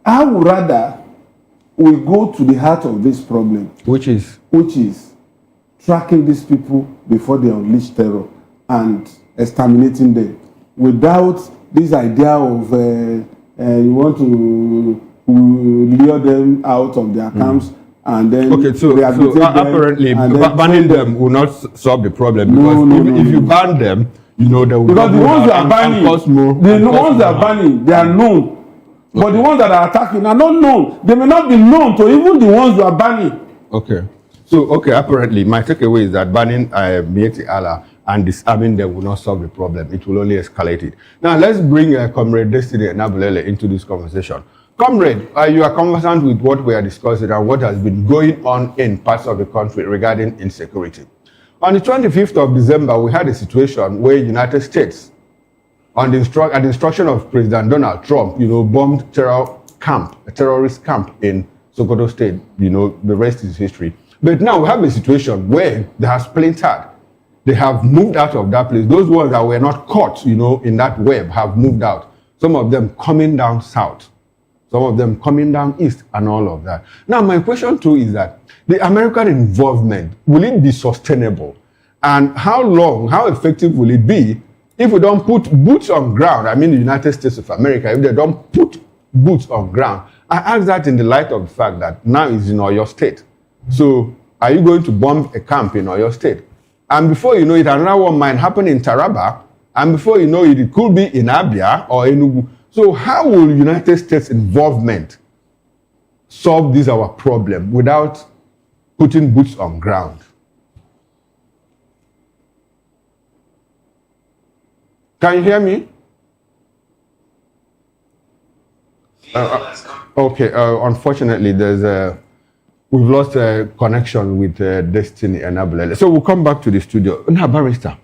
I would rather we go to the heart of this problem. Which is? Which is tracking these people before they unleash terror and exterminating them without this idea of you want to lure them out of their camps and then apparently banning them will not solve the problem, because if you ban them, you know, they will because the ones that are banning, the ones that are banning, they are known. Okay. But the ones that are attacking are not known. They may not be known to even the ones who are banning. Okay. So, apparently, my takeaway is that banning Mieti Allah and disarming them will not solve the problem. It will only escalate it. Now, let's bring Comrade Destiny Nabulele into this conversation. Comrade, you are conversant with what we are discussing and what has been going on in parts of the country regarding insecurity. On the 25th of December, we had a situation where United States, at the instruction of President Donald Trump, bombed a terrorist camp in Sokoto State. The rest is history. But now we have a situation where they have splintered. They have moved out of that place. Those ones that were not caught, in that web have moved out. Some of them coming down south, some of them coming down east, and all of that. Now, my question too is that the American involvement, will it be sustainable? And how long, how effective will it be if we don't put boots on ground? I mean, the United States of America, if they don't put boots on ground. I ask that in the light of the fact that now it's in Oyo State. So, are you going to bomb a camp in Oyo State? And before you know it, another one might happen in Taraba. And before you know it, it could be in Abia or Enugu. So how will United States involvement solve this our problem without putting boots on ground? Can you hear me? Okay, unfortunately, we've lost a connection with Destiny and Abulele. So we'll come back to the studio. Now, Barrister,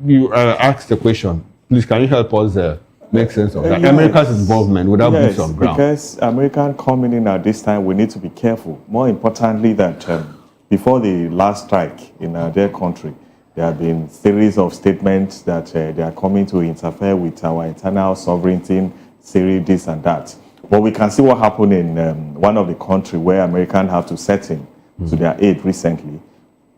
you asked the question. Please, can you help us make sense of that? Yes. America's involvement without boots on ground. Because American coming in at this time, we need to be careful. More importantly, that before the last strike in their country, there have been series of statements that they are coming to interfere with our internal sovereignty, Syria, this and that. But we can see what happened in one of the countries where Americans have to set in to their aid recently.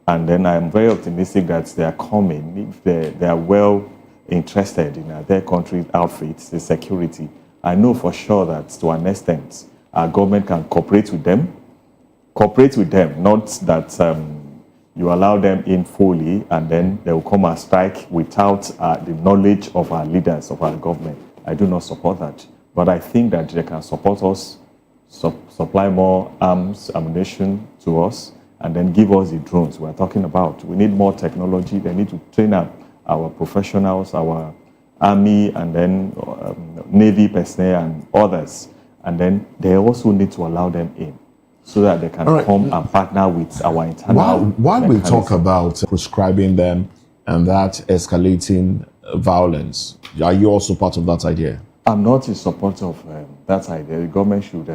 And then I'm very optimistic that they are coming. If they are well interested in their country's outfits, the security, I know for sure that to an extent, our government can cooperate with them, not that you allow them in fully, and then they will come and strike without the knowledge of our leaders, of our government. I do not support that. But I think that they can support us, supply more arms, ammunition to us, and then give us the drones we're talking about. We need more technology. They need to train up our professionals, our army, and then Navy personnel and others. And then they also need to allow them in so that they can come and partner with our internal While we mechanism. talk about prescribing them and that escalating violence, are you also part of that idea? I'm not in support of that idea. The government should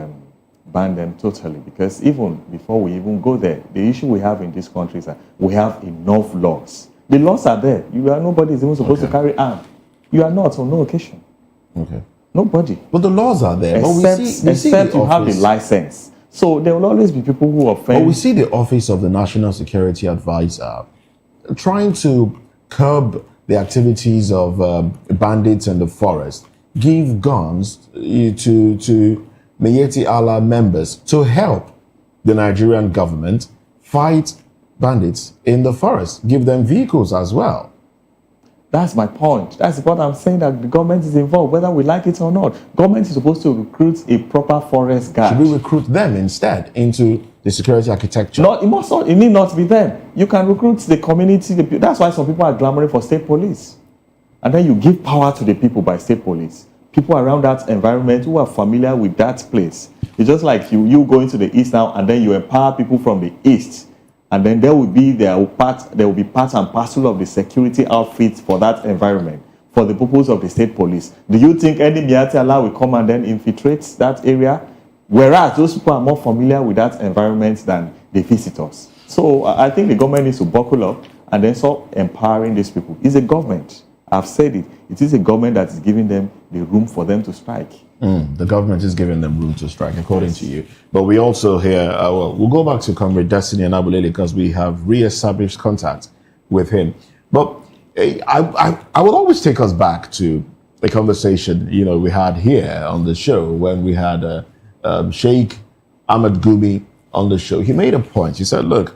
ban them totally, because even before we even go there, the issue we have in this country is that we have enough laws. The laws are there. Nobody is even supposed to carry arms. You are not on no occasion. Okay. Nobody. But the laws are there. Except you have the license. So there will always be people who offend. But we see the Office of the National Security Advisor trying to curb the activities of bandits in the forest, give guns to Miyetti Allah members to help the Nigerian government fight bandits in the forest, give them vehicles as well. That's my point. That's what I'm saying, that the government is involved, whether we like it or not. Government is supposed to recruit a proper forest guard. Should we recruit them instead into the security architecture? No, it need not be them. You can recruit the community. That's why some people are clamoring for state police. And then you give power to the people by state police. People around that environment who are familiar with that place. It's just like you go into the east now, and then you empower people from the east. And then there will be part and parcel of the security outfits for that environment, for the purpose of the state police. Do you think any Miyetti Allah will come and then infiltrate that area? Whereas those people are more familiar with that environment than the visitors. So I think the government needs to buckle up and then start empowering these people. It's a government. I've said it. It is a government that is giving them the room for them to strike. The government is giving them room to strike, according to you. But we also hear, we'll go back to Comrade Destiny and Abulele because we have re-established contact with him. But I will always take us back to a conversation, we had here on the show when we had Sheikh Ahmed Gumi on the show. He made a point. He said, look,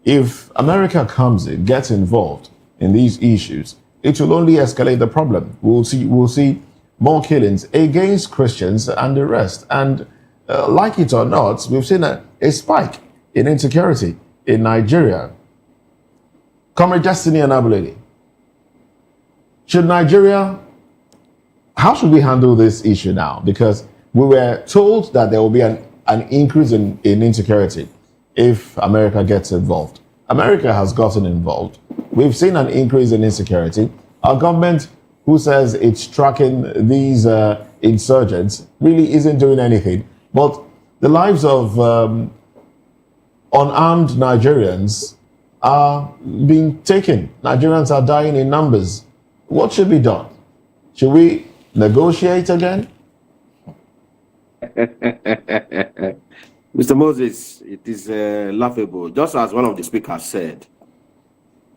if America comes in, gets involved in these issues, it will only escalate the problem. We'll see more killings against Christians and the rest. And like it or not, we've seen a spike in insecurity in Nigeria. Comrade Destiny and Abulele, how should we handle this issue now? Because we were told that there will be an increase in insecurity if America gets involved. America has gotten involved. We've seen an increase in insecurity. Our government, who says it's tracking these insurgents, really isn't doing anything. But the lives of unarmed Nigerians are being taken. Nigerians are dying in numbers. What should be done? Should we negotiate again? Mr. Moses, it is laughable, just as one of the speakers said,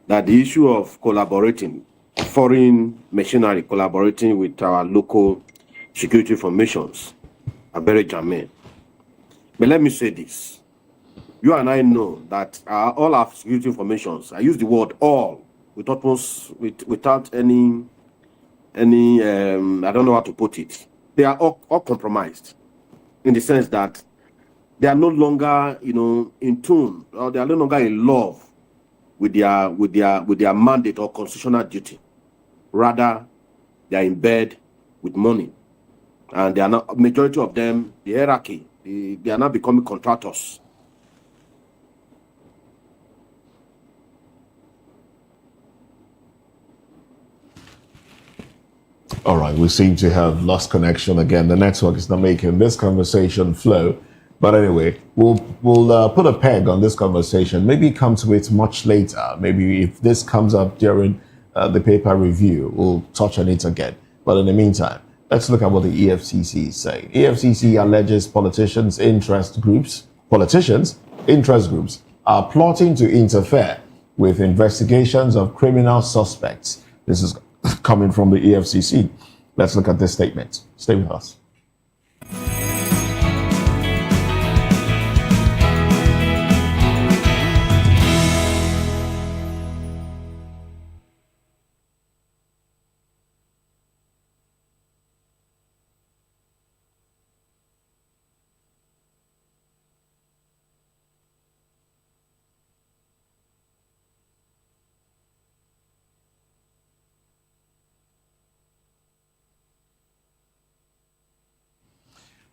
that the issue of collaborating, foreign machinery collaborating with our local security formations are very germane. But let me say this. You and I know that all our security formations, I use the word all, without any I don't know how to put it. They are all compromised in the sense that they are no longer, in tune, or they are no longer in love with their mandate or constitutional duty. Rather, they are in bed with money, and they are not. Majority of them, the hierarchy, they are now becoming contractors. All right, we seem to have lost connection again. The network is not making this conversation flow. But anyway, we'll put a peg on this conversation. Maybe come to it much later. Maybe if this comes up during the paper review, we'll touch on it again. But in the meantime, let's look at what the EFCC is saying. EFCC alleges politicians' interest groups are plotting to interfere with investigations of criminal suspects. This is coming from the EFCC. Let's look at this statement. Stay with us.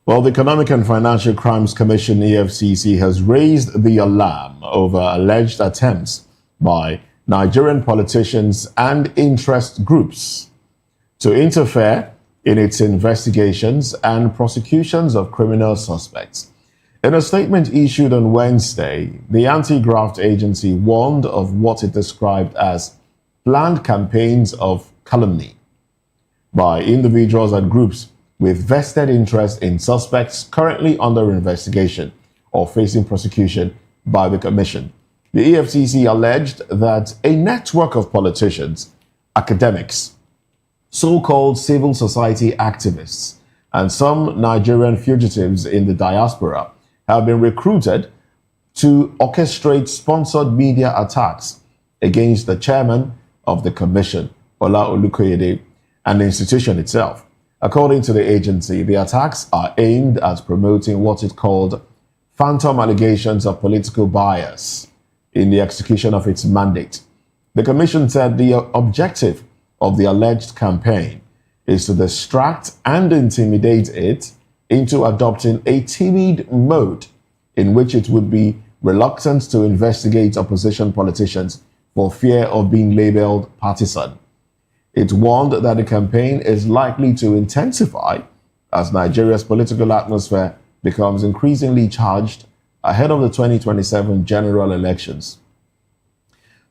Well, the Economic and Financial Crimes Commission, EFCC, has raised the alarm over alleged attempts by Nigerian politicians and interest groups to interfere in its investigations and prosecutions of criminal suspects. In a statement issued on Wednesday, the anti-graft agency warned of what it described as planned campaigns of calumny by individuals and groups with vested interest in suspects currently under investigation or facing prosecution by the Commission. The EFCC alleged that a network of politicians, academics, so-called civil society activists, and some Nigerian fugitives in the diaspora have been recruited to orchestrate sponsored media attacks against the chairman of the Commission, Ola Olukoyede, and the institution itself. According to the agency, the attacks are aimed at promoting what it called phantom allegations of political bias in the execution of its mandate. The Commission said the objective of the alleged campaign is to distract and intimidate it into adopting a timid mode in which it would be reluctant to investigate opposition politicians for fear of being labeled partisan. It warned that the campaign is likely to intensify as Nigeria's political atmosphere becomes increasingly charged ahead of the 2027 general elections.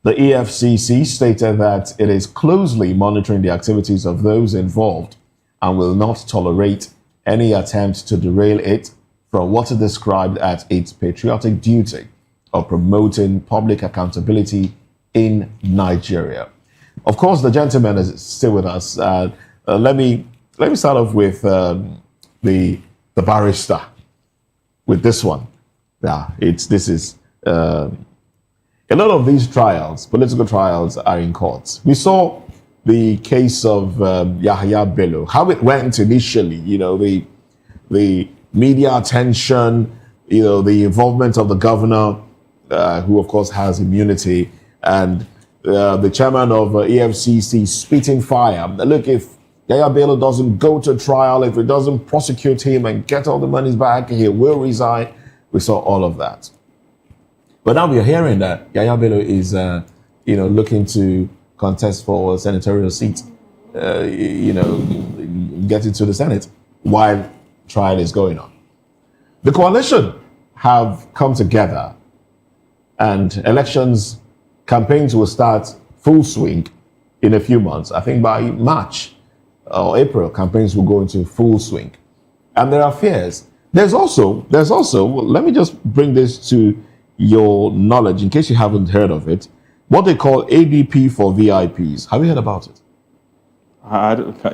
The EFCC stated that it is closely monitoring the activities of those involved and will not tolerate any attempt to derail it from what it described as its patriotic duty of promoting public accountability in Nigeria. Of course, the gentleman is still with us. Let me start off with the barrister with this one. Yeah, a lot of these trials, political trials, are in courts. We saw the case of Yahya Bello, how it went initially. The media attention, the involvement of the governor, who of course has immunity, and the chairman of EFCC spitting fire. Look, if Yahya Bello doesn't go to trial, if it doesn't prosecute him and get all the monies back, he will resign. We saw all of that. But now we are hearing that Yahya Bello is, looking to contest for a senatorial seat, get into the Senate while trial is going on. The coalition have come together, and campaigns will start full swing in a few months. I think by March or April, campaigns will go into full swing. And there are fears. There's also, let me just bring this to your knowledge in case you haven't heard of it, what they call ADP for VIPs. Have you heard about it?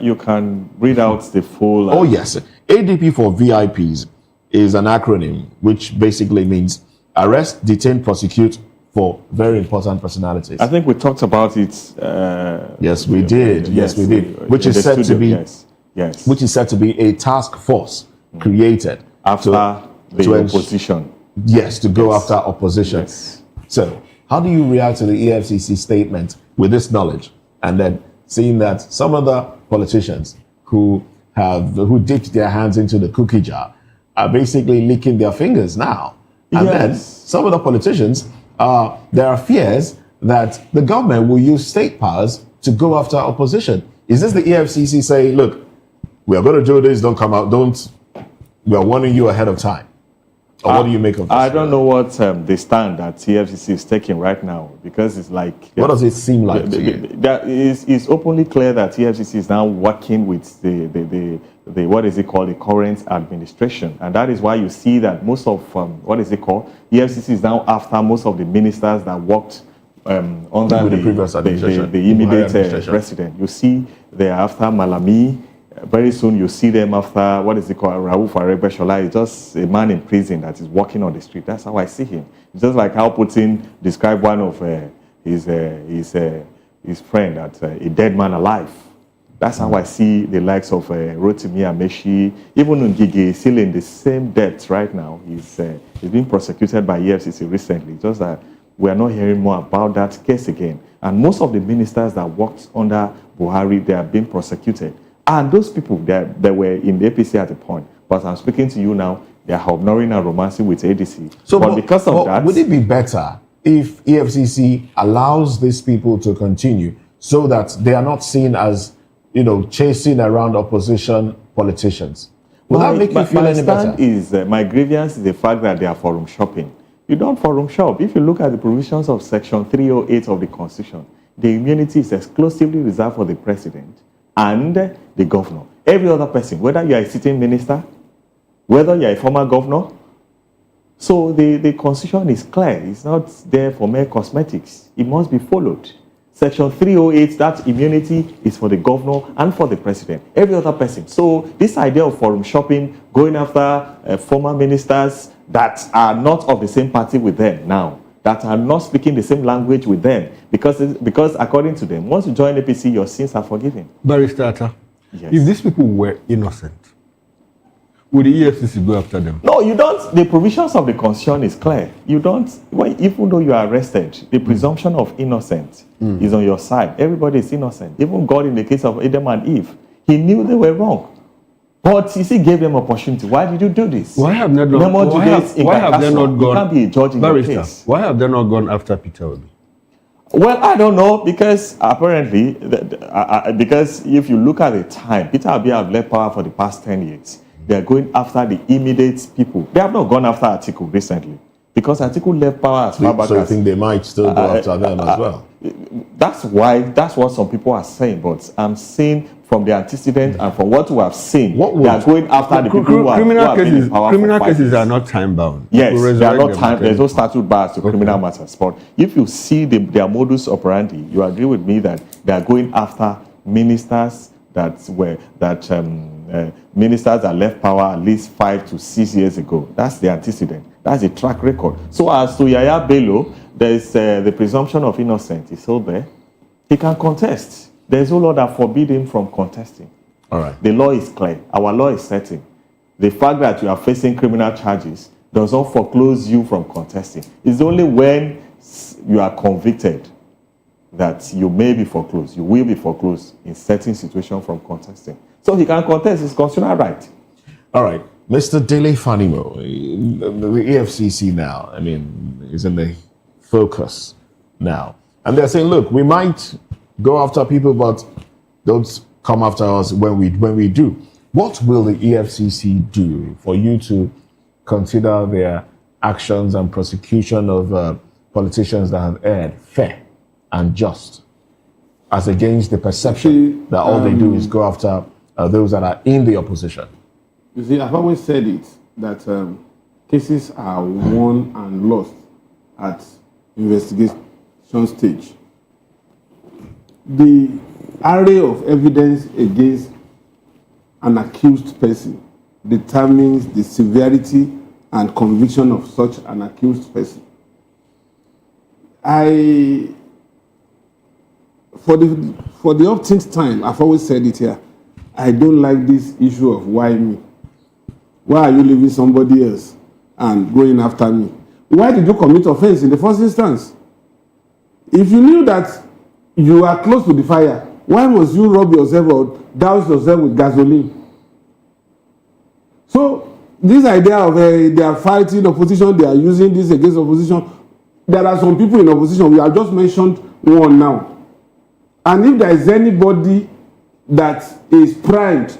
You can read out the full... Oh, yes. ADP for VIPs is an acronym which basically means arrest, detain, prosecute for very important personalities. I think we talked about it. Yes, we did. Yes, we did. Which is said to be, yes, which is said to be a task force created after the opposition. Yes, to go after opposition. Yes. So, how do you react to the EFCC statement with this knowledge, and then seeing that some other politicians who dipped their hands into the cookie jar are basically licking their fingers now? And then some of the politicians, there are fears that the government will use state powers to go after opposition. Is this the EFCC saying, look, we are going to do this, don't come out, we are warning you ahead of time? Or what do you make of this? I don't know what the stand that EFCC is taking right now, because it's like... What does it seem like to you? That it's openly clear that EFCC is now working with the what is it called, the current administration. And that is why you see that most of, what is it called? EFCC is now after most of the ministers that worked under the previous administration, the immediate president. You see they're after Malami. Very soon you see them after, what is it called, Rauf Aregbesola. He's just a man in prison that is walking on the street. That's how I see him. It's just like how Putin described one of his friend as a dead man alive. That's how I see the likes of Rotimi Amechi. Even Ngige is still in the same depth right now. He's being prosecuted by EFCC recently. Just that we are not hearing more about that case again. And most of the ministers that worked under Buhari, they are being prosecuted. And those people that were in the APC at the point, But I'm speaking to you now, they are honoring and romancing with ADC. So, but because of that, would it be better if EFCC allows these people to continue so that they are not seen as, chasing around opposition politicians? Will that make you feel any better? My grievance is the fact that they are forum shopping. You don't forum shop. If you look at the provisions of Section 308 of the Constitution, the immunity is exclusively reserved for the president and the governor. Every other person, whether you are a sitting minister, whether you are a former governor. So the Constitution is clear. It's not there for mere cosmetics. It must be followed. Section 308, that immunity is for the governor and for the president. Every other person. So this idea of forum shopping, going after former ministers that are not of the same party with them now, that are not speaking the same language with them, because according to them, once you join APC, your sins are forgiven. Barrister Atta, yes. If these people were innocent, would the EFCC go after them? No, you don't. The provisions of the Constitution is clear. You don't, even though you are arrested, the presumption of innocence is on your side. Everybody is innocent. Even God, in the case of Adam and Eve, he knew they were wrong. But he still gave them opportunity. Why did you do this? Why have they not, why have they not gone? You can't be a judge in your case. Why have they not gone after Peter Obi? Well, I don't know, because apparently, because if you look at the time, Peter Obi have led power for the past 10 years. They are going after the immediate people. They have not gone after Atiku recently, because Atiku left power as far back as... So you think they might still go after them as well? That's what some people are saying, but I'm saying from the antecedent and from what we have seen, they are going after the people who have been in power. Criminal cases are not time-bound. Yes, they are not time. There's no statute bars to criminal matters. But if you see their modus operandi, you agree with me that they are going after ministers ministers that left power at least 5 to 6 years ago. That's the antecedent. That's the track record. So as to Yaya Bello, there's the presumption of innocence is still there. He can contest. There's no law that forbids him from contesting. All right. The law is clear. Our law is certain. The fact that you are facing criminal charges does not foreclose you from contesting. It's only when you are convicted that you may be foreclosed. You will be foreclosed in certain situations from contesting. So he can contest his constitutional right. All right. Mr. Dele Fanimo, the EFCC now, is in the focus now. And they're saying, look, we might go after people, but don't come after us when we do. What will the EFCC do for you to consider their actions and prosecution of politicians that have erred fair and just, as against the perception that all they do is go after those that are in the opposition? You see, I've always said it, that cases are won and lost at investigation stage. The array of evidence against an accused person determines the severity and conviction of such an accused person. For the upteenth time, I've always said it here, I don't like this issue of why me. Why are you leaving somebody else and going after me? Why did you commit offense in the first instance? If you knew that you are close to the fire, why must you rub yourself or douse yourself with gasoline? So this idea of they are fighting opposition, they are using this against opposition. There are some people in opposition. We have just mentioned one now. And if there is anybody that is primed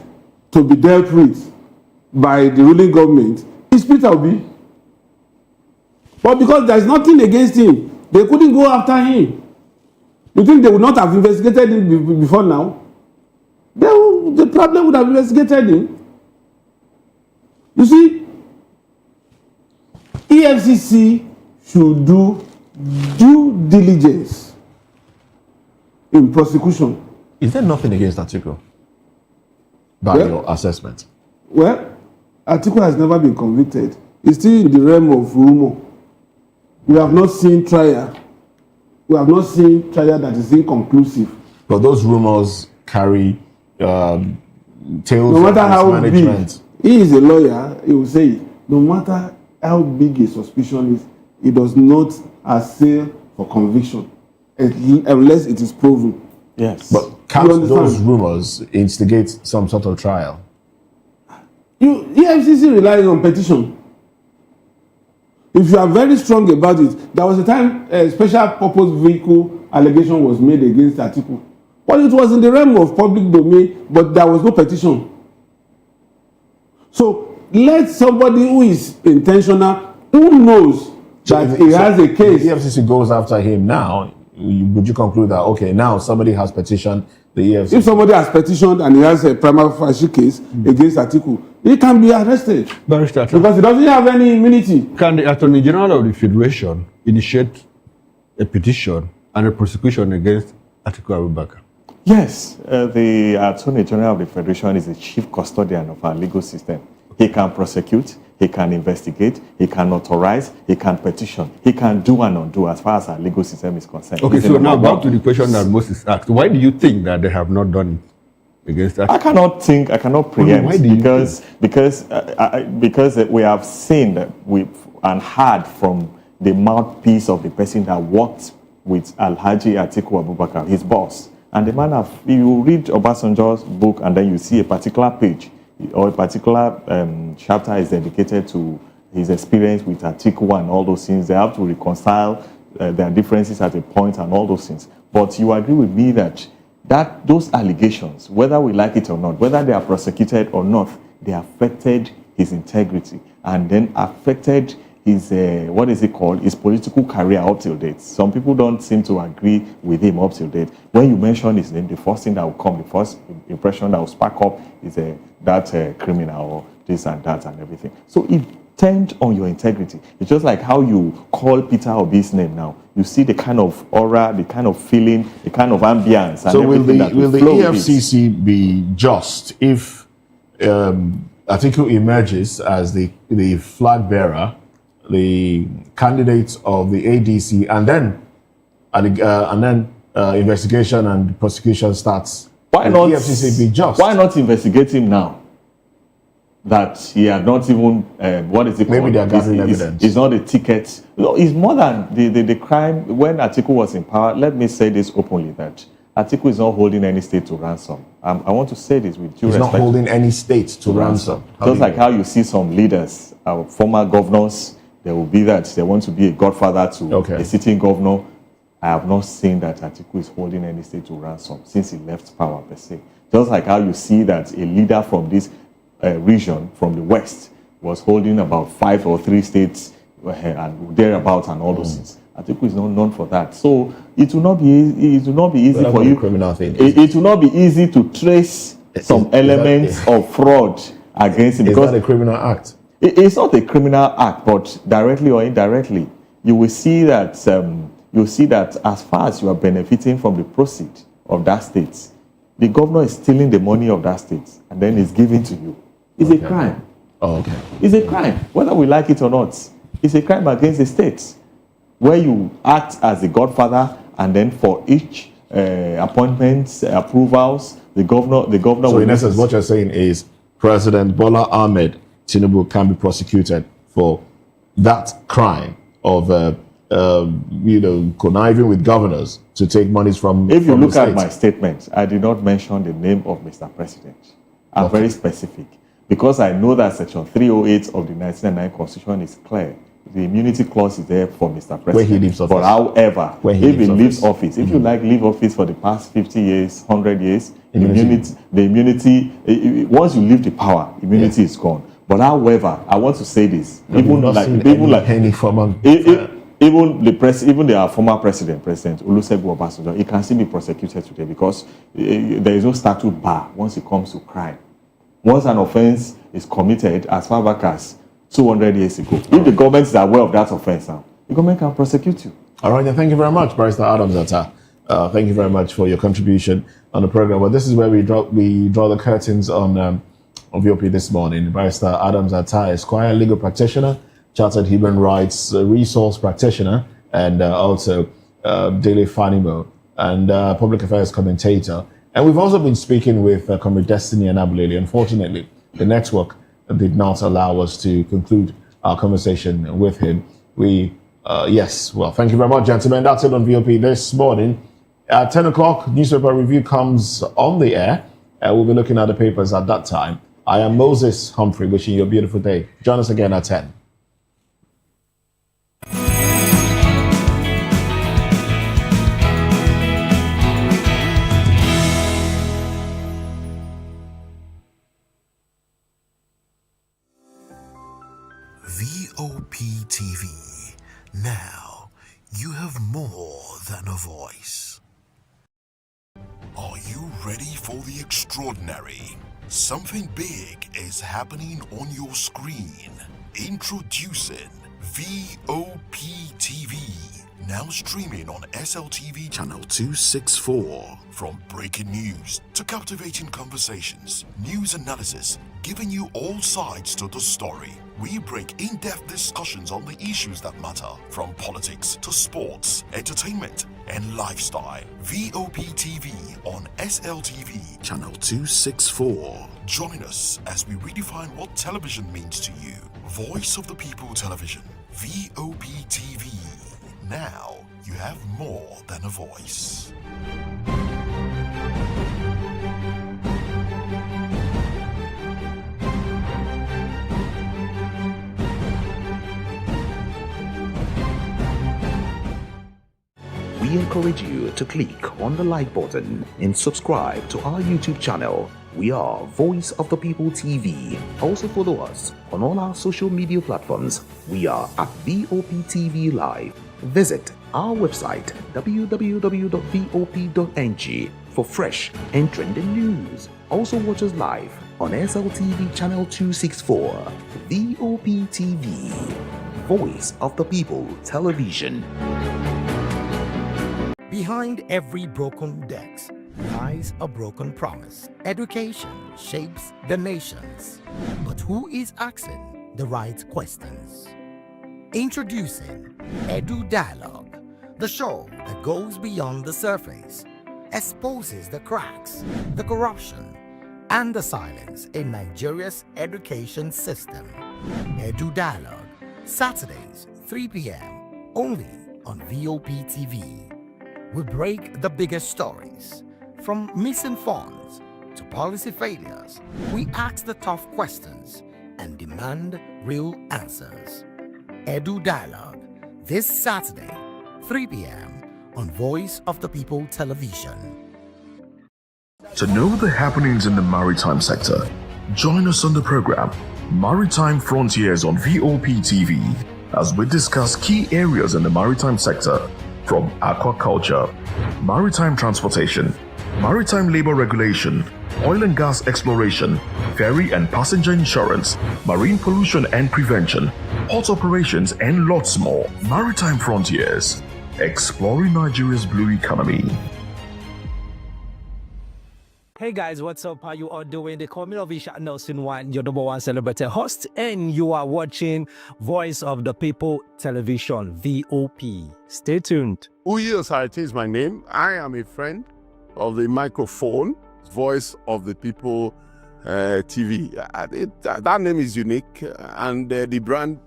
to be dealt with by the ruling government, it's Peter Obi. But because there is nothing against him, they couldn't go after him. You think they would not have investigated him before now? The problem would have investigated him. You see, EFCC should do due diligence in prosecution. Is there nothing against Atiku by your assessment? Well, Atiku has never been convicted. He's still in the realm of rumor. We have not seen trial. We have not seen trial that is inconclusive. But those rumors carry tales no matter of how mismanagement. big, he is a lawyer, he will say it. No matter how big a suspicion is, it does not assail for conviction unless it is proven. Yes. But can't those rumors instigate some sort of trial? EFCC relies on petition. If you are very strong about it, there was a time a special purpose vehicle allegation was made against Atiku. But it was in the realm of public domain, but there was no petition. So let somebody who is intentional, who knows that he has a case. If the EFCC goes after him now, would you conclude that, okay, now somebody has petitioned the EFCC? If somebody has petitioned and he has a prima facie case against Atiku, he can be arrested. Barrister, because he doesn't have any immunity. Can the Attorney General of the Federation initiate a petition and a prosecution against Atiku Abubakar? Yes, the Attorney General of the Federation is the chief custodian of our legal system. He can prosecute, he can investigate, he can authorize, he can petition, he can do and undo as far as our legal system is concerned. Okay, so now back to the question that Moses asked. Why do you think that they have not done it against that? I cannot preempt. Why do you because we have seen that and heard from the mouthpiece of the person that worked with Alhaji Atiku Abubakar, his boss. And the man, you read Obasanjo's book and then you see a particular page or a particular chapter is dedicated to his experience with Atiku and all those things. They have to reconcile their differences at a point and all those things. But you agree with me that those allegations, whether we like it or not, whether they are prosecuted or not, they affected his integrity and then affected his, his political career up till date. Some people don't seem to agree with him up till date. When you mention his name, the first thing that will come, the first impression that will spark up is that criminal or this and that and everything. So it turned on your integrity. It's just like how you call Peter Obi's name now. You see the kind of aura, the kind of feeling, the kind of ambience. And so will the flow EFCC be just if Atiku emerges as the flag bearer, the candidate of the ADC, and then investigation and prosecution starts? Why will not the EFCC be just? Why not investigate him now? That he had not even Maybe they are gathering evidence. It's not a ticket. No, it's more than the crime. When Atiku was in power, let me say this openly, that Atiku is not holding any state to ransom. I want to say this with due respect. He's not holding any state to ransom. Just like how you see some leaders, our former governors, there will be that they want to be a godfather to a sitting governor. I have not seen that Atiku is holding any state to ransom since he left power per se. Just like how you see that a leader from this region, from the west, was holding about 5 or 3 states and thereabouts and all those things. Atiku is not known for that. So it will not be easy for you. Criminal thing. It will not be easy to trace some elements of fraud against him. Because it's a criminal act. It's not a criminal act, but directly or indirectly, you will see that as far as you are benefiting from the proceeds of that state, the governor is stealing the money of that state and then is giving to you. It's a crime. Oh, okay. It's a crime, whether we like it or not. It's a crime against the state, where you act as the godfather, and then for each appointments, approvals, the governor. So in essence, what you're saying is President Bola Ahmed Tinubu can be prosecuted for that crime of conniving with governors to take monies from. If you look at my statement, I did not mention the name of Mr. President. I'm very specific because I know that Section 308 of the 1999 Constitution is clear. The immunity clause is there for Mr. President. Where he leaves office. But however, if he leaves office, if you leave office for the past 50 years, 100 years, the immunity, once you leave the power, immunity is gone. But however, I want to say this, even the former President Olusegun Obasanjo, he can still be prosecuted today because there is no statute bar once it comes to crime. Once an offense is committed as far back as 200 years ago, if the government is aware of that offense now, the government can prosecute you. All right, thank you very much, Barrister Adams Atta. Thank you very much for your contribution on the program. Well, this is where we draw the curtains on VOP this morning. Barrister Adams Atta, Esquire, legal practitioner, chartered human rights resource practitioner, and also Dele Fanimo, and public affairs commentator. And we've also been speaking with Comrade Destiny Anabulele. Unfortunately, the network did not allow us to conclude our conversation with him. Thank you very much, gentlemen. That's it on VOP this morning. At 10 o'clock, newspaper review comes on the air. We'll be looking at the papers at that time. I am Moses Humphrey, wishing you a beautiful day. Join us again at 10. VOP TV. Now, you have more than a voice. Are you ready for the extraordinary? Something big is happening on your screen. Introducing VOP TV. Now streaming on SLTV channel 264. From breaking news to captivating conversations, news analysis, giving you all sides to the story. We break in-depth discussions on the issues that matter, from politics to sports, entertainment, and lifestyle. VOP TV on SLTV channel 264. Join us as we redefine what television means to you. Voice of the People Television, VOP TV. Now you have more than a voice. We encourage you to click on the like button and subscribe to our YouTube channel. We are Voice of the People TV. Also follow us on all our social media platforms. We are at VOP TV Live. Visit our website www.vop.ng for fresh and trending news. Also watch us live on SLTV channel 264. VOP TV, Voice of the People Television. Behind every broken desk lies a broken promise. Education shapes the nations, but who is asking the right questions? Introducing Edu Dialogue, the show that goes beyond the surface, exposes the cracks, the corruption, and the silence in Nigeria's education system. Edu Dialogue, Saturdays, 3 p.m., only on VOP TV. We break the biggest stories, from missing funds to policy failures. We ask the tough questions and demand real answers. Edu Dialogue, this Saturday, 3 p.m. on Voice of the People Television. To know the happenings in the maritime sector, join us on the program Maritime Frontiers on VOP TV as we discuss key areas in the maritime sector, from aquaculture, maritime transportation, maritime labor regulation, oil and gas exploration, ferry and passenger insurance, marine pollution and prevention, port operations, and lots more. Maritime Frontiers, exploring Nigeria's blue economy. Hey guys, what's up? How you all doing? They call me Ovisha Nelson One, your number one celebrity host, and you are watching Voice of the People Television, VOP. Stay tuned. Uyi Osarite is my name. I am a friend of the microphone, Voice of the People TV. That name is unique, and the brand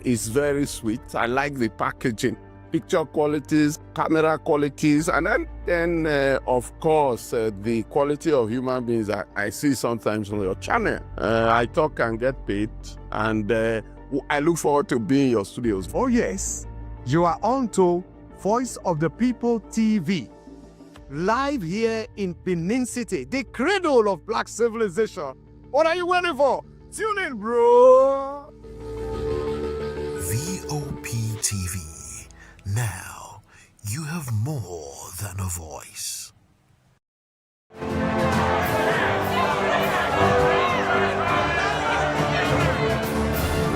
is very sweet. I like the packaging, picture qualities, camera qualities, and then of course, the quality of human beings that I see sometimes on your channel. I talk and get paid, and I look forward to being in your studios. Oh yes, you are on to Voice of the People TV. Live here in Benin City, the cradle of black civilization. What are you waiting for? Tune in, bro. VOP TV. Now, you have more than a voice.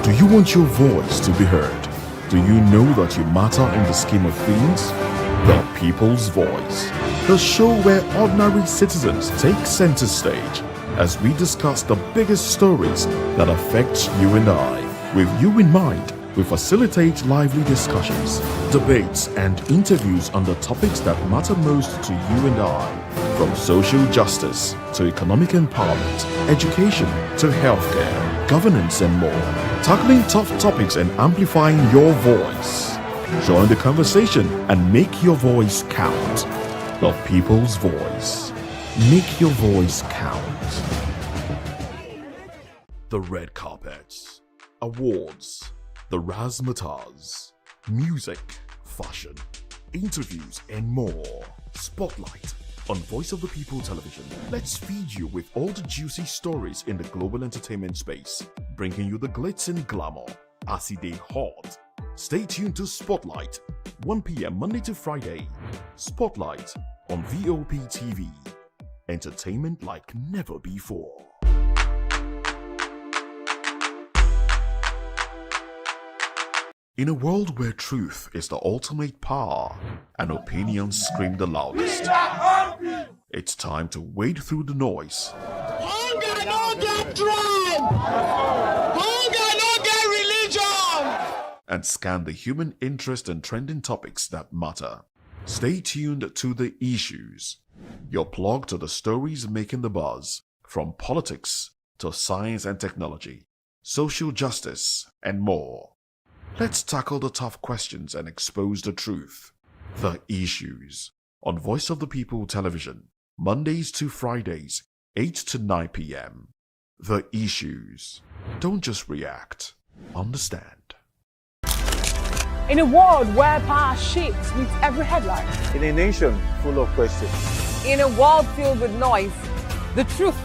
Do you want your voice to be heard? Do you know that you matter in the scheme of things? The People's Voice, the show where ordinary citizens take center stage as we discuss the biggest stories that affect you and I. With you in mind, we facilitate lively discussions, debates, and interviews on the topics that matter most to you and I, from social justice to economic empowerment, education to healthcare, governance, and more, tackling tough topics and amplifying your voice. Join the conversation and make your voice count. The People's Voice. Make your voice count. The red carpets, awards, the razzmatazz, music, fashion, interviews, and more. Spotlight on Voice of the People Television. Let's feed you with all the juicy stories in the global entertainment space, bringing you the glitz and glamour as it is hot. Stay tuned to Spotlight, 1 p.m. Monday to Friday. Spotlight on VOP TV. Entertainment like never before. In a world where truth is the ultimate power and opinions scream the loudest, it's time to wade through the noise. Hunger no get tribe! Hunger no get religion! And scan the human interest and trending topics that matter. Stay tuned to The Issues, your plug to the stories making the buzz, from politics to science and technology, social justice, and more. Let's tackle the tough questions and expose the truth. The Issues on Voice of the People Television, Mondays to Fridays, 8 to 9 p.m. The Issues. Don't just react, understand. In a world where power shifts with every headline. In a nation full of questions. In a world filled with noise, the truth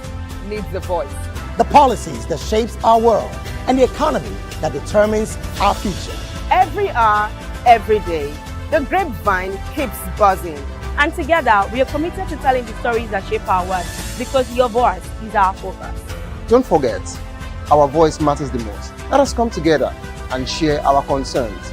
needs the voice. The policies that shapes our world and the economy that determines our future. Every hour, every day, the grapevine keeps buzzing. And together, we are committed to telling the stories that shape our world, because your voice is our focus. Don't forget, our voice matters the most. Let us come together and share our concerns.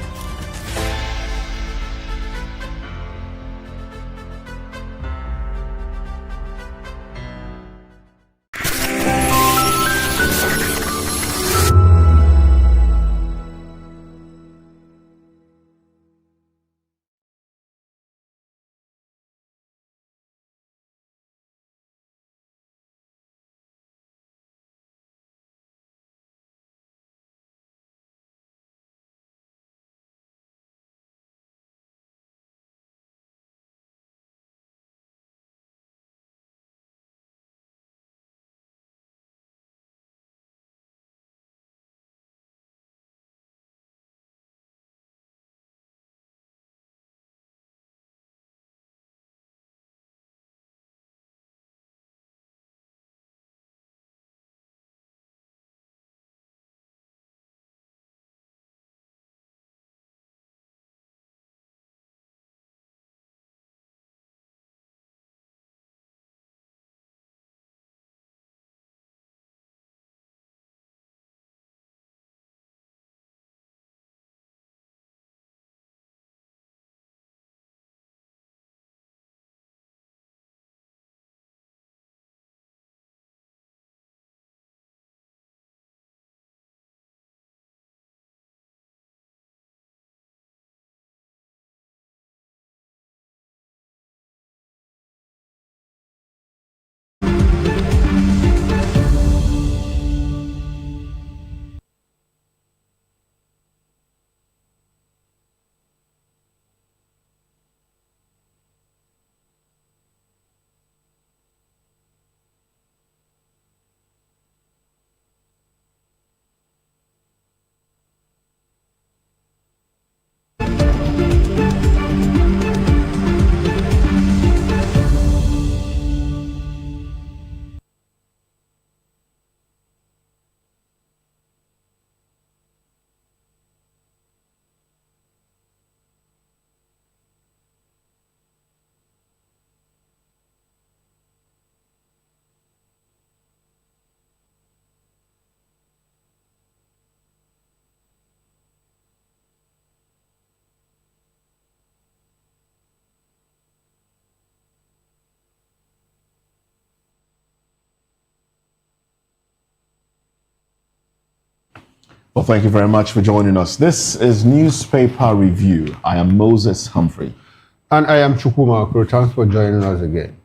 Well, thank you very much for joining us. This is Newspaper Review. I am Moses Humphrey. And I am Chukwuma Okoro. Thanks for joining us again.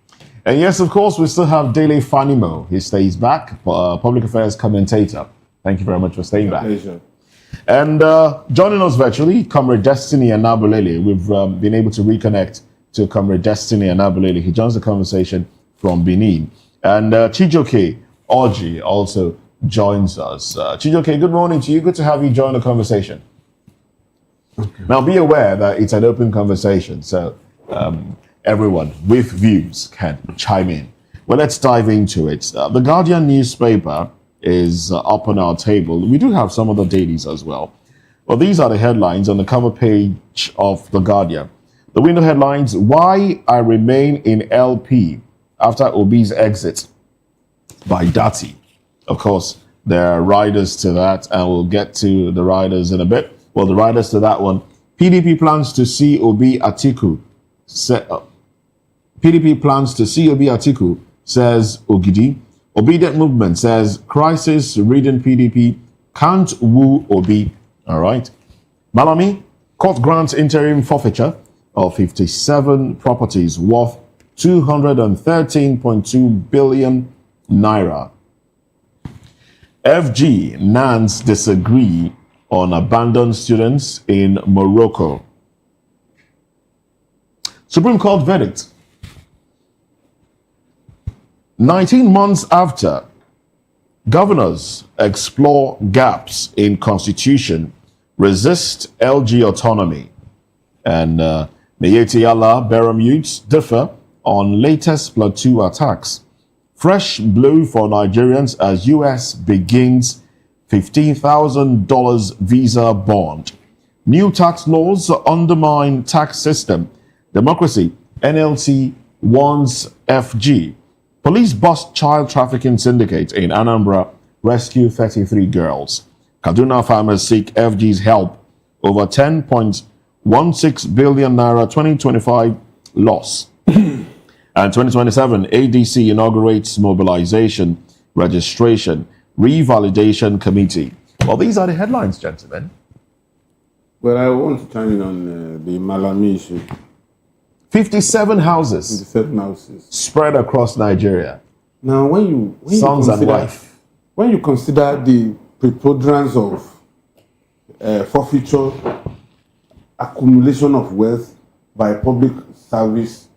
And yes, of course, we still have Dele Fanimo. He stays back, public affairs commentator. Thank you very much for staying back. Pleasure. And joining us virtually, Comrade Destiny Anabulele. We've been able to reconnect to Comrade Destiny Anabulele. He joins the conversation from Benin. And Chijoke Oji also joins us. Chijoke, good morning to you. Good to have you join the conversation. Okay. Now, be aware that it's an open conversation, so everyone with views can chime in. Well, let's dive into it. The Guardian newspaper is up on our table. We do have some of the dailies as well. Well, these are the headlines on the cover page of The Guardian. The window headlines: Why I Remain in LP After Obi's Exit by Dati. Of course, there are riders to that, and we'll get to the riders in a bit. Well, the riders to that one: PDP plans to see Obi Atiku. PDP plans to see Obi Atiku, says Ogidi. Obedient Movement says crisis reading PDP can't woo Obi. All right. Malami, court grants interim forfeiture of 57 properties worth 213.2 billion naira. FG, Nans disagree on abandoned students in Morocco. Supreme Court verdict. 19 months after, governors explore gaps in constitution, resist LG autonomy, and Nayeti Allah Beram youths differ on latest Plateau attacks. Fresh blow for Nigerians as US begins $15,000 visa bond. New tax laws undermine tax system. Democracy, NLT warns FG. Police bust child trafficking syndicate in Anambra, rescue 33 girls. Kaduna farmers seek FG's help over 10.16 billion naira 2025 loss. And 2027, ADC inaugurates mobilization, registration, revalidation committee. Well, these are the headlines, gentlemen. Well, I want to chime in on the Malami issue. 57 houses. 57 houses. Spread across Nigeria. Now, when you Sons and wife. When you consider the preponderance of forfeiture, accumulation of wealth by public service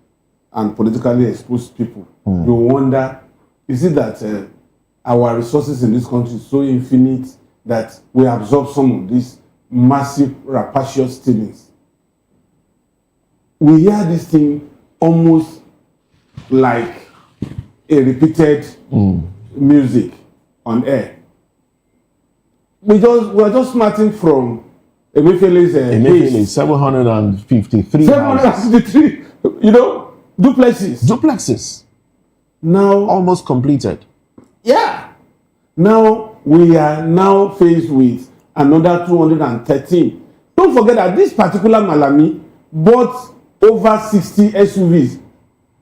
and politically exposed people, you wonder, is it that our resources in this country is so infinite that we absorb some of these massive rapacious stealings? We hear this thing almost like a repeated music on air. We are just smarting from Emefiele's 753. 753, duplexes. Now almost completed. Yeah. Now we are now faced with another 213. Don't forget that this particular Malami bought over 60 SUVs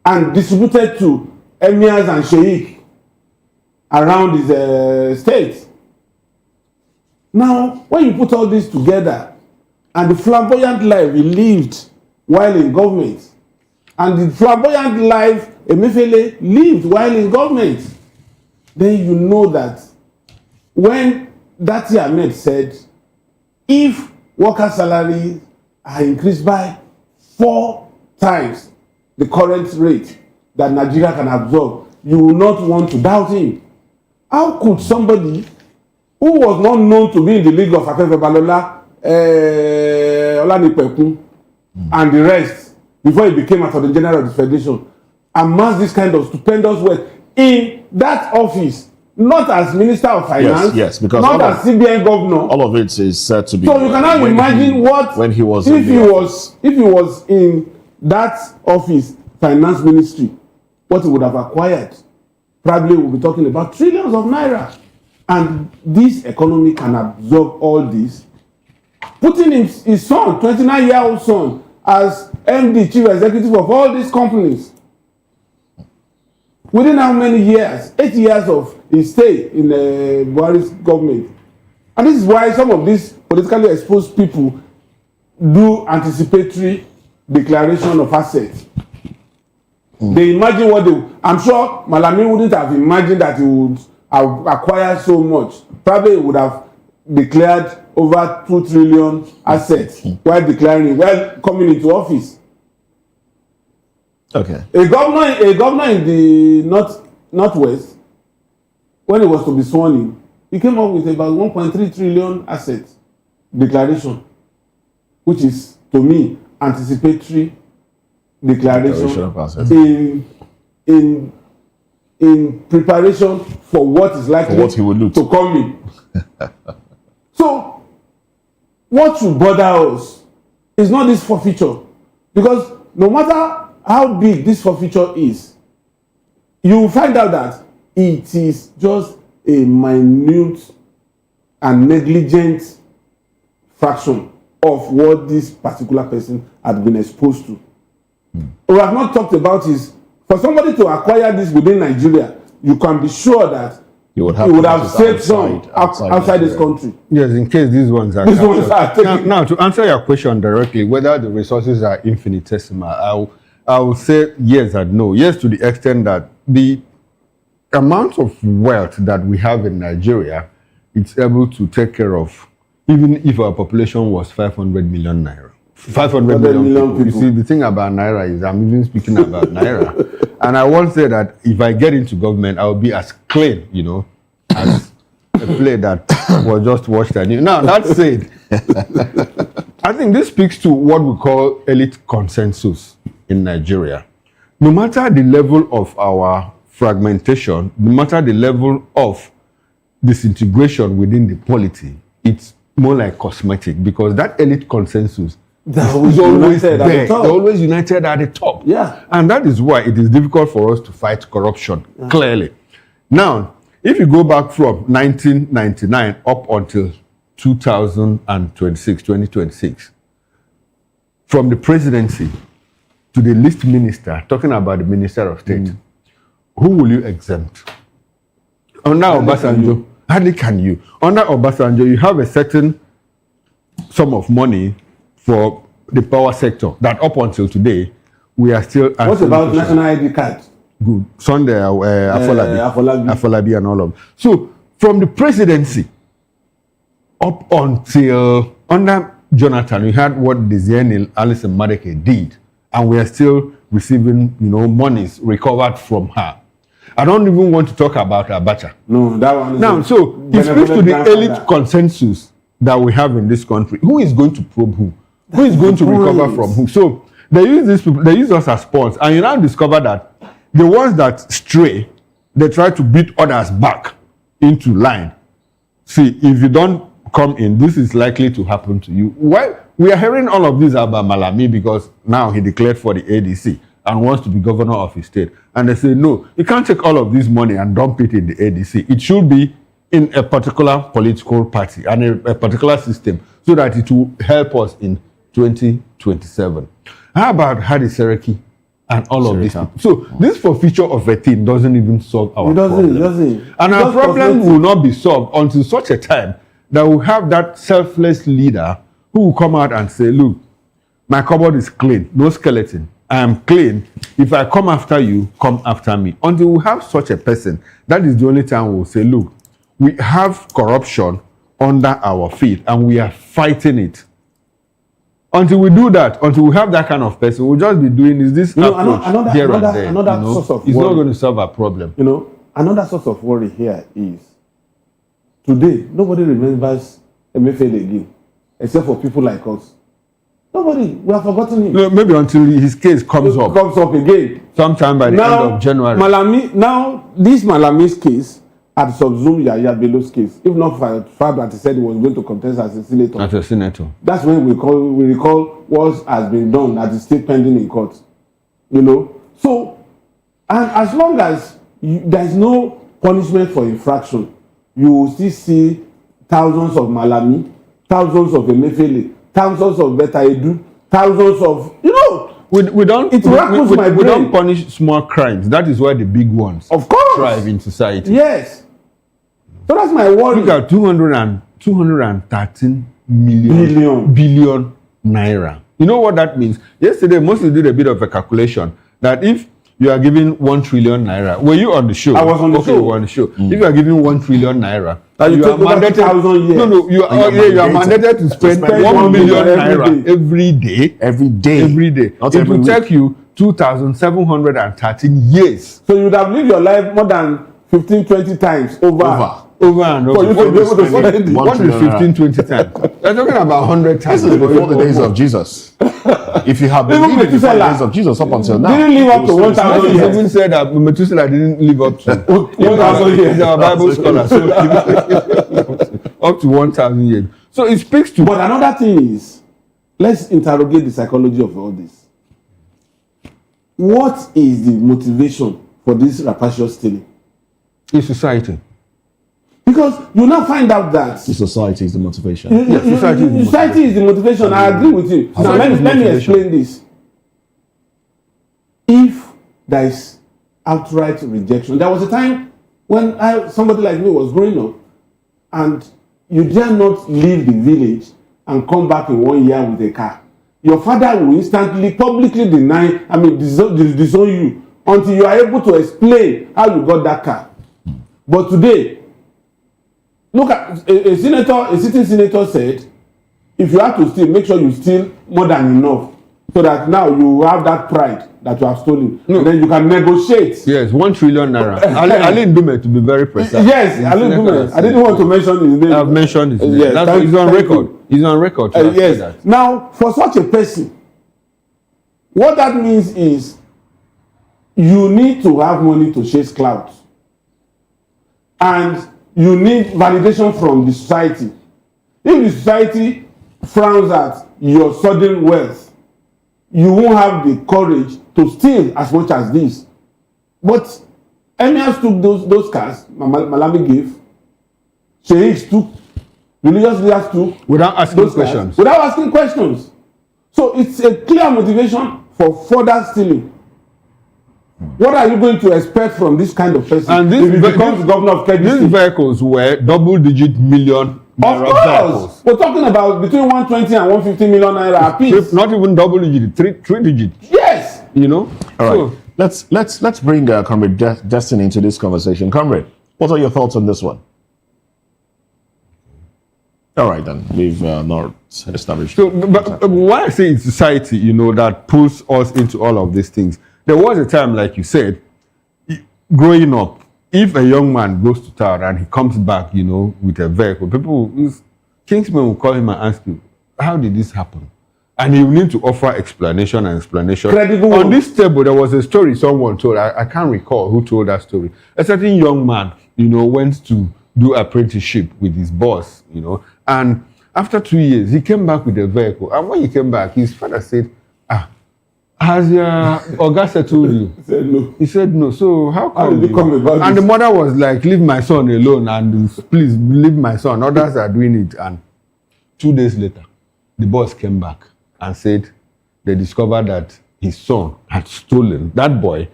and distributed to emirs and sheikh around his state. Now, when you put all this together and the flamboyant life he lived while in government and the flamboyant life Emefiele lived while in government, then you know that when Dati Ahmed said, if worker salaries are increased by 4 times the current rate that Nigeria can absorb, you will not want to doubt him. How could somebody who was not known to be in the league of Afefe Balola, Olanipekun, and the rest, before he became Attorney General of the Federation, amass this kind of stupendous wealth in that office, not as Minister of Finance, yes, because not as CBN governor. All of it is said to be. So you can now imagine when he was if he was in that office, Finance Ministry, what he would have acquired. Probably we'll be talking about trillions of naira. And this economy can absorb all this. Putting his son, 29-year-old son, as MD, chief executive of all these companies. Within how many years? 8 years of his stay in the Buhari's government. And this is why some of these politically exposed people do anticipatory declaration of assets. They imagine what they... I'm sure Malami wouldn't have imagined that he would acquire so much. Probably he would have declared over 2 trillion assets while coming into office. Okay. A governor in the northwest, when he was to be sworn in, he came up with about 1.3 trillion assets declaration, which is, to me, anticipatory declaration of assets. in preparation for what is likely what he would loot to come in. So, what should bother us is not this forfeiture, because no matter how big this forfeiture is, you will find out that it is just a minute and negligent fraction of what this particular person had been exposed to. We have not talked about is, for somebody to acquire this within Nigeria, you can be sure that you would have saved some outside this country. Yes, in case these ones are captured. Now, to answer your question directly, whether the resources are infinitesimal, I will say yes and no. Yes, to the extent that the amount of wealth that we have in Nigeria, it's able to take care of, even if our population was 500 million naira. 500 million people. You see, the thing about naira is, I'm even speaking about naira. And I once said that if I get into government, I will be as clean, you know, as a play that was just watched. Now, that said, I think this speaks to what we call elite consensus in Nigeria. No matter the level of our fragmentation, no matter the level of disintegration within the polity, it's more like cosmetic, because that elite consensus is always there. They're always united at the top. Yeah. And that is why it is difficult for us to fight corruption, clearly. Now, if you go back from 1999 up until 2026, from the presidency to the least minister, talking about the Minister of State, who will you exempt? Under Obasanjo, hardly can you. Under Obasanjo, you have a certain sum of money for the power sector that up until today, we are still... What about national ID card? Good. Sunday, Afolabi and all of them. So, from the presidency up until under Jonathan, we had what the Zienil Alison Madeke did, and we are still receiving, you know, monies recovered from her. I don't even want to talk about Abacha. No, that one is... Now, so, it speaks to the elite consensus that we have in this country. Who is going to probe who? Who is going to recover from who? So, they use these people, they use us as pawns, and you now discover that the ones that stray, they try to beat others back into line. See, if you don't come in, this is likely to happen to you. Why? We are hearing all of this about Malami because now he declared for the ADC and wants to be governor of his state. And they say, no, you can't take all of this money and dump it in the ADC. It should be in a particular political party and a particular system so that it will help us in 2027. How about Hadi Sereki and all of this? So this forfeiture of a thing doesn't even solve our problem. And our problem will not be solved until such a time that we have that selfless leader who will come out and say, look, my cupboard is clean, no skeleton. I am clean. If I come after you, come after me. Until we have such a person, that is the only time we will say, look, we have corruption under our feet and we are fighting it. Until we do that, until we have that kind of person, we'll just be doing this approach here and there. Source of it's worry. not going to solve our problem. You know, another source of worry here is today, nobody remembers Emefiele again, except for people like us. Nobody. We have forgotten him. No, maybe until his case comes up. Comes up again. Sometime by the end of January. This Malami's case had subsumed Yahya Bello's case. If not for the fact that he said he was going to contest as a senator. As a senator. That's when we recall what has been done that is still pending in court. You know? So, and as long as there is no punishment for infraction, you will still see thousands of Malami, thousands of Emefiele, thousands of Beta Edu, thousands of, you know, we don't punish small crimes. That is why the big ones thrive in society. Yes. So that's my worry. Look at 213 billion naira. You know what that means? Yesterday, Mostly did a bit of a calculation that if you are giving 1 trillion naira, were you on the show? I was on the show. You were on the show. If you are giving 1 trillion naira, you are mandated. You are mandated to spend 1 million naira every day. Every day. It will take you 2,713 years. So you would have lived your life more than 15, 20 times over. over and over. For you to be able to spend it. What is 15, 20 times? They're talking about 100 times. This is before the days of Jesus. If you have believed in the days of Jesus up until now, didn't live up to 1,000 years. Even said that Methuselah didn't live up to 1,000 years. He's our Bible scholar, so up to 1,000 years. So it speaks to. But another thing is, let's interrogate the psychology of all this. What is the motivation for this rapacious stealing? It's society. Because you now find out that the society is the motivation. Society is the motivation. I agree with you. Now let me explain this. If there is outright rejection, there was a time when somebody like me was growing up, and you dare not leave the village and come back in 1 year with a car. Your father will instantly, publicly disown you until you are able to explain how you got that car. But today, look at a sitting senator said, if you have to steal, make sure you steal more than enough, so that now you have that pride that you have stolen. No. And then you can negotiate. Yes, 1 trillion naira. Ali Ndume, to be very precise. Yes, Ali Ndume. I didn't want to mention his name. I've mentioned his name. Yes, he's on record. He's on record. Yes. That. Now, for such a person, what that means is you need to have money to chase clouds. And you need validation from the society. If the society frowns at your sudden wealth, you won't have the courage to steal as much as this. But emirs took those cars, Malami gave, sheikhs took, religious leaders took. Without asking questions. Without asking questions. So it's a clear motivation for further stealing. What are you going to expect from this kind of person and if he becomes governor of Kebbi State? These vehicles were double-digit million naira vehicles. We're talking about between 120 and 150 million naira apiece. Not even double-digit, three digit. Yes. You know. All right. Let's bring Comrade Destiny into this conversation. Comrade, what are your thoughts on this one? All right, then we've not established. So, but why I say it's society, you know, that pulls us into all of these things. There was a time, like you said, growing up, if a young man goes to town and he comes back, you know, with a vehicle, Kingsmen will call him and ask you, how did this happen? And he will need to offer explanation. Credible. On this table, there was a story someone told. I can't recall who told that story. A certain young man, you know, went to do apprenticeship with his boss, you know, and after 2 years, he came back with a vehicle. And when he came back, his father said, has your Oga settled you? He said no. He said no. So how come you come about and this? The mother was like, leave my son alone and please leave my son. Others are doing it. And 2 days later, the boss came back and said they discovered that his son had stolen, that boy,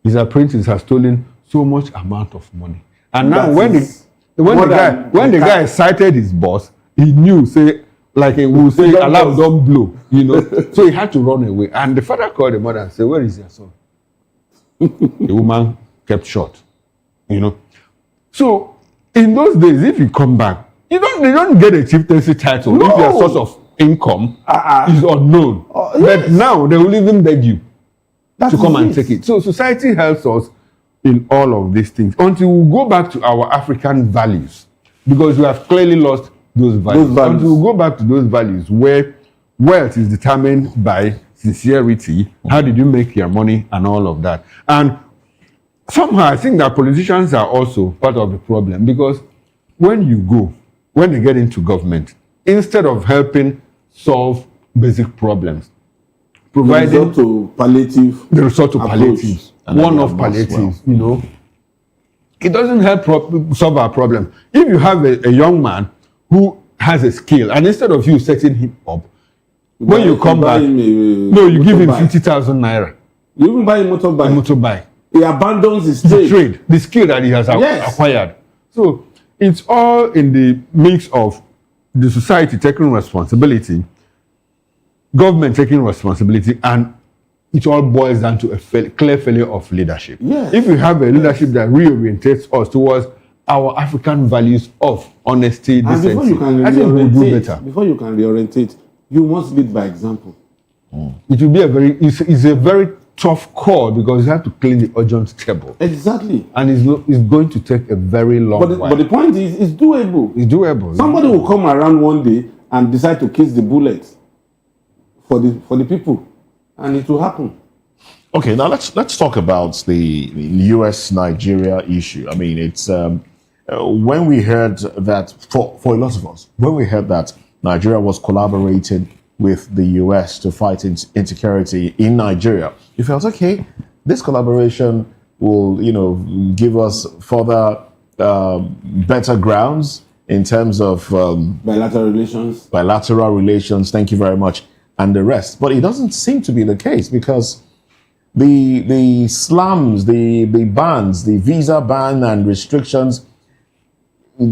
his apprentice has stolen so much amount of money. And now when the guy cited his boss, he knew, say, like he will say, alarm don't blow, you know. So he had to run away. And the father called the mother and said, where is your son? The woman kept short, you know. So in those days, if you come back, they don't get a chieftaincy title. No. If your source of income is unknown. Yes. But now they will even beg you to come and take it. So society helps us in all of these things until we go back to our African values, because we have clearly lost those values. Until we go back to those values where wealth is determined by sincerity, how did you make your money and all of that. And somehow I think that politicians are also part of the problem, because when they get into government, instead of helping solve basic problems, providing they resort to palliatives, one-off palliatives, you know, it doesn't help solve our problem. If you have a young man who has a skill, and instead of you setting him up, when you come back, you give him 50,000 naira. You even buy a motorbike. He abandons his trade, the skill that he has acquired. So it's all in the mix of the society taking responsibility, government taking responsibility, and it all boils down to a clear failure of leadership. Yes. If we have a leadership that reorientates us towards our African values of honesty, decency, I think we'll do better. Before you can reorientate, you must lead by example. It will be it's a very tough call because you have to clean the urgent table. Exactly. And it's going to take a very long while. But the point is, it's doable. It's doable. Somebody will come around one day and decide to kiss the bullet for the people, and it will happen. Okay, now let's talk about the U.S.-Nigeria issue. I mean, it's when we heard that, for a lot of us, when we heard that Nigeria was collaborating with the U.S. to fight insecurity in Nigeria, we felt, okay, this collaboration will, give us further better grounds in terms of bilateral relations. Bilateral relations. Thank you very much, and the rest. But it doesn't seem to be the case because the slams, the bans, the visa ban and restrictions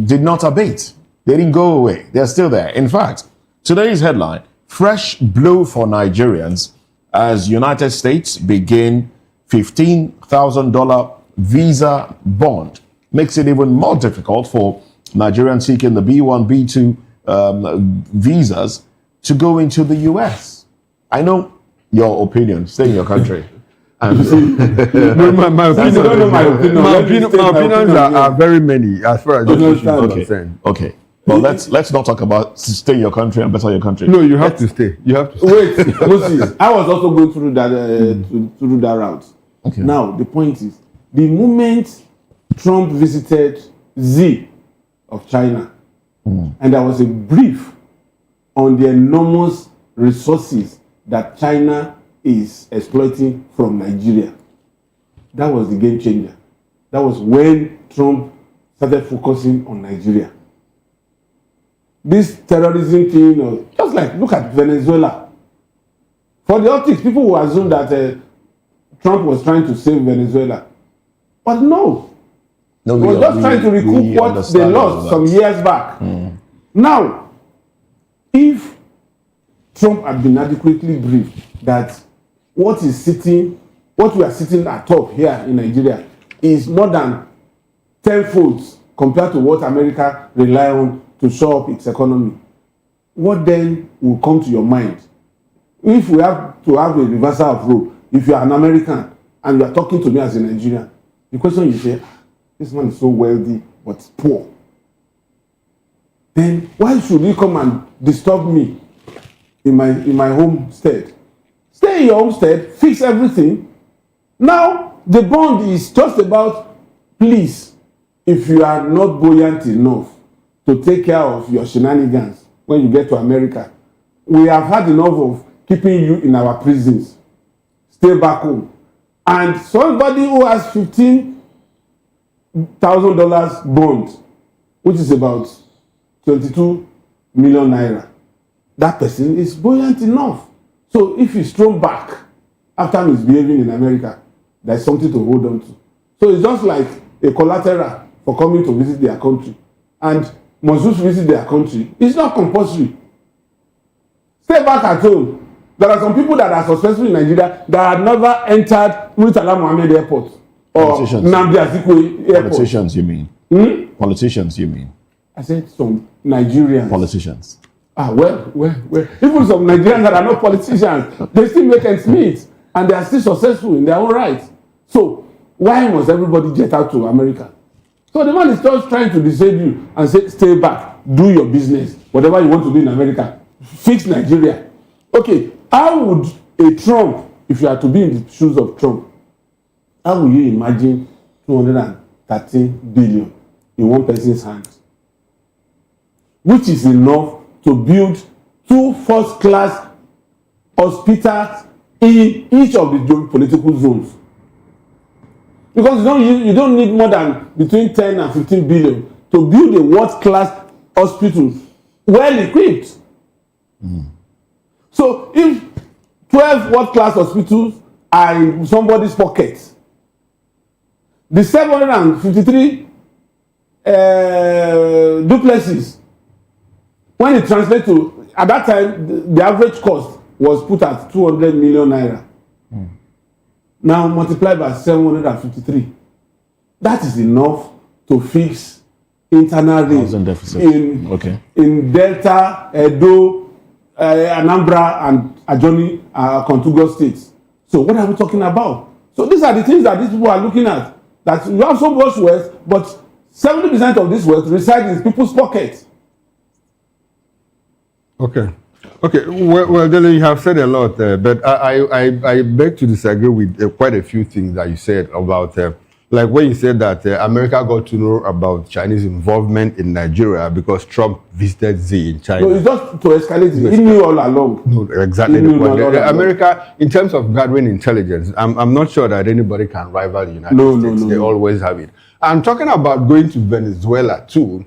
did not abate. They didn't go away. They're still there. In fact, today's headline, fresh blow for Nigerians as United States begin $15,000 visa bond. Makes it even more difficult for Nigerians seeking the B1, B2 visas to go into the US. I know your opinion. Stay in your country. My opinions are very many as far as this is concerned. Okay. Well, let's not talk about stay in your country and better your country. No, you have to stay. You have to stay. Wait, Moses, I was also going through that through that route. Okay. Now the point is, the moment Trump visited Xi of China, and there was a brief on the enormous resources that China is exploiting from Nigeria. That was the game changer. That was when Trump started focusing on Nigeria. This terrorism thing, just like look at Venezuela. For the optics, people will assume that Trump was trying to save Venezuela. But no. He was just trying to recoup what they lost some years back. Now, if Trump had been adequately briefed that what we are sitting atop here in Nigeria is more than tenfold compared to what America rely on to show up its economy, what then will come to your mind? If we have to have a reversal of role, if you are an American and you are talking to me as a Nigerian, the question you say, this man is so wealthy but poor. Then why should he come and disturb me in my homestead? Stay in your homestead, fix everything. Now the bond is just about, please, if you are not buoyant enough to take care of your shenanigans when you get to America, we have had enough of keeping you in our prisons. Stay back home. And somebody who has $15,000 bond, which is about 22 million naira, that person is buoyant enough. So if he's thrown back after misbehaving in America, there's something to hold on to. So it's just like a collateral for coming to visit their country. And must you visit their country? It's not compulsory. Stay back at home. There are some people that are successful in Nigeria that have never entered Murtala Mohammed Airport or Nnamdi Azikiwe Airport. Politicians, you mean? Politicians, you mean? I said some Nigerians. Politicians. Well. Even some Nigerians that are not politicians, they still make ends meet and they are still successful in their own right. So why must everybody jet out to America? So the man is just trying to dissuade you and say, stay back, do your business, whatever you want to do in America, fix Nigeria. Okay, how would a Trump, if you are to be in the shoes of Trump, how will you imagine 213 billion in one person's hands? Which is enough to build 2 first-class hospitals in each of the geopolitical zones. Because you don't need more than between 10 and 15 billion to build a world-class hospital, well-equipped. So if 12 world-class hospitals are in somebody's pocket, the 753 duplexes, when it translates to, at that time, the average cost was put at 200 million naira. Now multiplied by 753. That is enough to fix internal rates in Delta, Edo, Anambra, and adjoining contiguous states. So what are we talking about? So these are the things that these people are looking at. That you have so much wealth, but 70% of this wealth resides in people's pockets. Okay. Okay. Well, Dele, you have said a lot, but I beg to disagree with quite a few things that you said about, like when you said that America got to know about Chinese involvement in Nigeria because Trump visited Xi in China. No, it's just to escalate it. He knew all along. No, exactly the point. America, in terms of gathering intelligence, I'm not sure that anybody can rival the United States. They always have it. I'm talking about going to Venezuela too.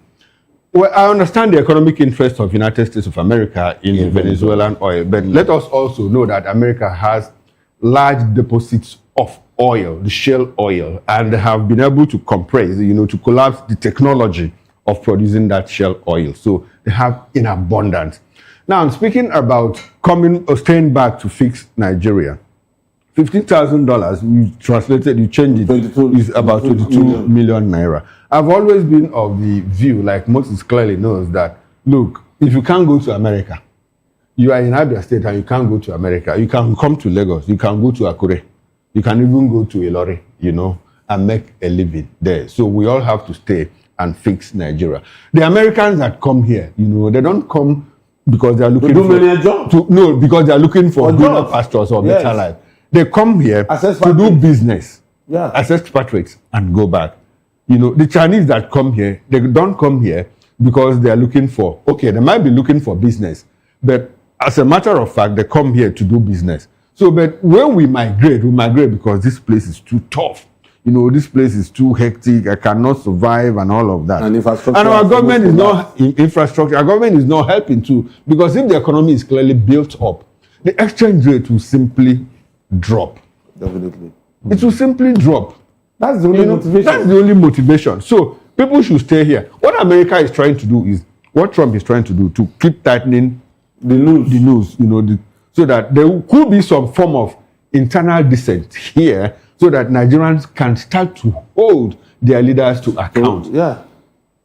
Well, I understand the economic interest of United States of America in Venezuelan oil, but let us also know that America has large deposits of oil, the shale oil, and they have been able to compress, to collapse the technology of producing that shale oil. So they have in abundance. Now, I'm speaking about coming or staying back to fix Nigeria. $15,000, you translated, you changed it, is about 22 million naira. I've always been of the view, like Moses clearly knows, that, look, if you can't go to America, you are in Abia State and you can't go to America, you can come to Lagos, you can go to Akure, you can even go to Ilori, and make a living there. So we all have to stay and fix Nigeria. The Americans that come here, they don't come because they are looking because they are looking for greener pastures or better life. They come here to do business, as expatriates, and go back. The Chinese that come here, they don't come here because they are looking for, they might be looking for business, but as a matter of fact, they come here to do business. So, but when we migrate because this place is too tough. This place is too hectic. I cannot survive and all of that. And our government is not infrastructure. Our government is not helping too, because if the economy is clearly built up, the exchange rate will simply drop. Definitely. It will simply drop. That's the only motivation. That's the only motivation. So people should stay here. What America is trying to do is, what Trump is trying to do, to keep tightening the news, so that there could be some form of internal dissent here, so that Nigerians can start to hold their leaders to account.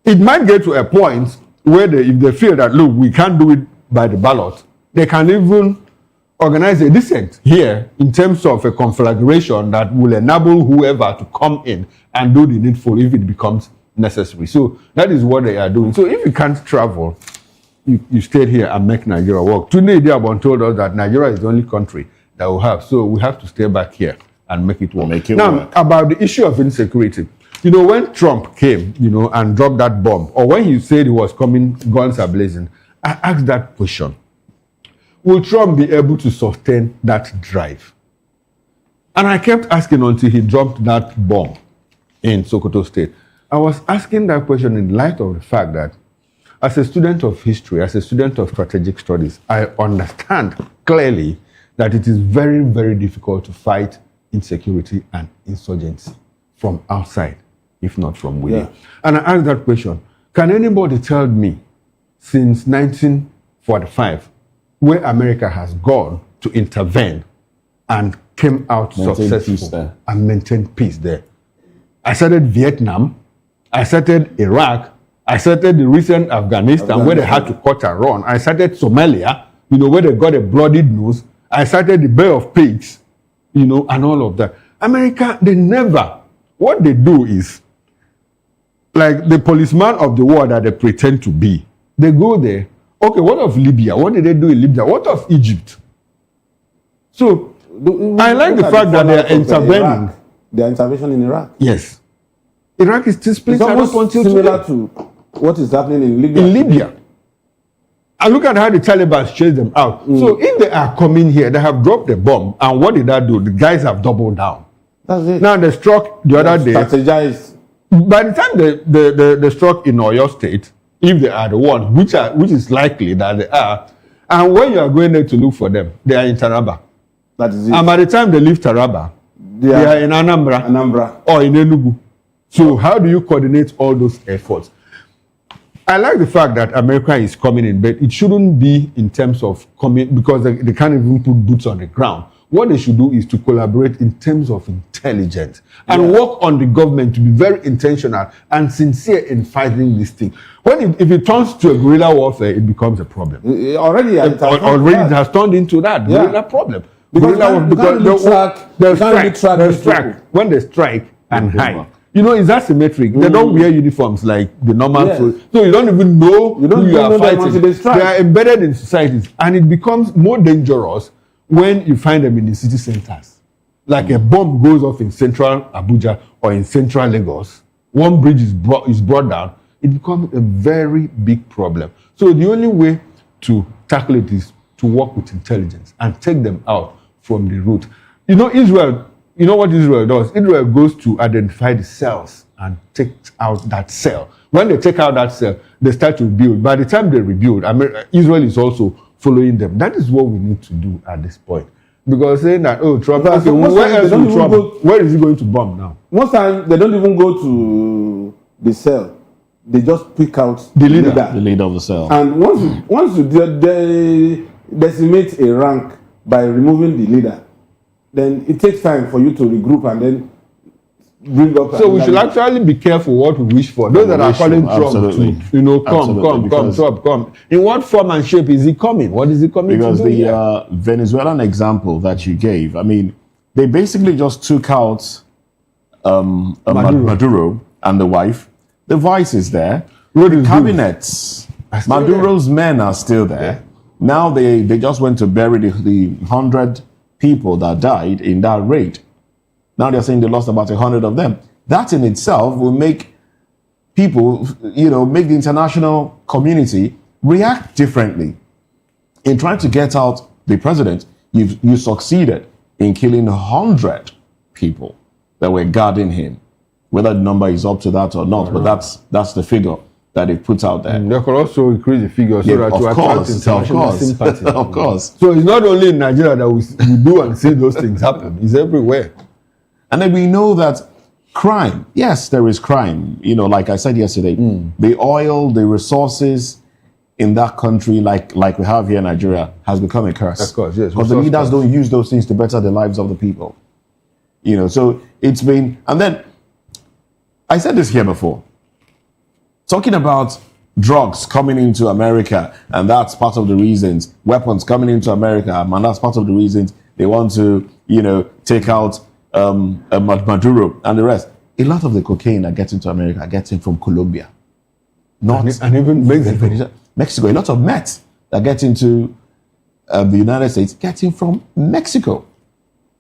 It might get to a point where if they feel that, look, we can't do it by the ballot, they can even organize a dissent here in terms of a conflagration that will enable whoever to come in and do the needful if it becomes necessary. So that is what they are doing. So if you can't travel, you stay here and make Nigeria work. Today, Diabon told us that Nigeria is the only country that we have. So we have to stay back here and make it work. About the issue of insecurity, when Trump came, and dropped that bomb, or when he said he was coming, guns are blazing, I asked that question. Will Trump be able to sustain that drive? And I kept asking until he dropped that bomb in Sokoto State. I was asking that question in light of the fact that as a student of history, as a student of strategic studies, I understand clearly that it is very, very difficult to fight insecurity and insurgency from outside, if not from within. And I asked that question, can anybody tell me since 1945 where America has gone to intervene and came out successful and maintained peace there? I cited Vietnam, I cited Iraq, I cited the recent Afghanistan where they had to cut and run. I cited Somalia, where they got a bloodied nose. I cited the Bay of Pigs, and all of that. America, they never. What they do is, like the policeman of the war that they pretend to be. They go there. Okay, what of Libya? What did they do in Libya? What of Egypt? So, I like the fact that they are intervening. Their intervention in Iraq. Yes. Iraq is still split. It's almost similar to what is happening in Libya. In Libya. And look at how the Taliban chased them out. So if they are coming here, they have dropped the bomb. And what did that do? The guys have doubled down. That's it. Now they struck the other day. Strategized. By the time they struck in Oyo State, if they are the ones, which is likely that they are, and when you are going there to look for them, they are in Taraba. That is it. And by the time they leave Taraba, they are in Anambra or in Enugu. So how do you coordinate all those efforts? I like the fact that America is coming in, but it shouldn't be in terms of coming because they can't even put boots on the ground. What they should do is to collaborate in terms of intelligence and work on the government to be very intentional and sincere in fighting this thing. If it turns to a guerrilla warfare, it becomes a problem. Already it has turned into that guerrilla problem. Because guerrilla you can't really track these people. When they strike and hide. You know, it's asymmetric. They don't wear uniforms like the normal. Yes. So you don't even know who you are fighting. They are embedded in societies. And it becomes more dangerous when you find them in the city centers. Like a bomb goes off in central Abuja or in central Lagos. One bridge is brought down. It becomes a very big problem. So the only way to tackle it is to work with intelligence and take them out from the root. You know, Israel, you know what Israel does? Israel goes to identify the cells and take out that cell. When they take out that cell, they start to build. By the time they rebuild, Israel is also following them. That is what we need to do at this point. Because saying that, oh, Trump, okay, where is he going to bomb now? Most times, they don't even go to the cell. They just pick out the leader of the cell. And once you decimate a rank by removing the leader, then it takes time for you to regroup and then bring up. So we should actually be careful what we wish for. Those that are calling Trump to, come, Trump, come. In what form and shape is he coming? What is he coming to do? Because the Venezuelan example that you gave, I mean, they basically just took out Maduro and the wife. The vice is there. The cabinets, Maduro's men are still there. Yeah. Now they just went to bury the 100 people that died in that raid. Now they're saying they lost about 100 of them. That in itself will make people, make the international community react differently. In trying to get out the president, you succeeded in killing 100 people that were guarding him. Whether the number is up to that or not, but that's the figure that they put out there. They could also increase the figure so that to attract international sympathy. Of course. So it's not only in Nigeria that we do and see those things happen. It's everywhere. And then we know that crime, yes, there is crime. Like I said yesterday, the oil, the resources in that country, like we have here in Nigeria, has become a curse. Of course, yes. Because the leaders don't use those things to better the lives of the people. So it's been, and then I said this here before. Talking about drugs coming into America, and that's part of the reasons, weapons coming into America, and that's part of the reasons they want to, take out Maduro and the rest. A lot of the cocaine that gets into America gets in from Colombia. And even Mexico. A lot of meth that gets into the United States gets in from Mexico.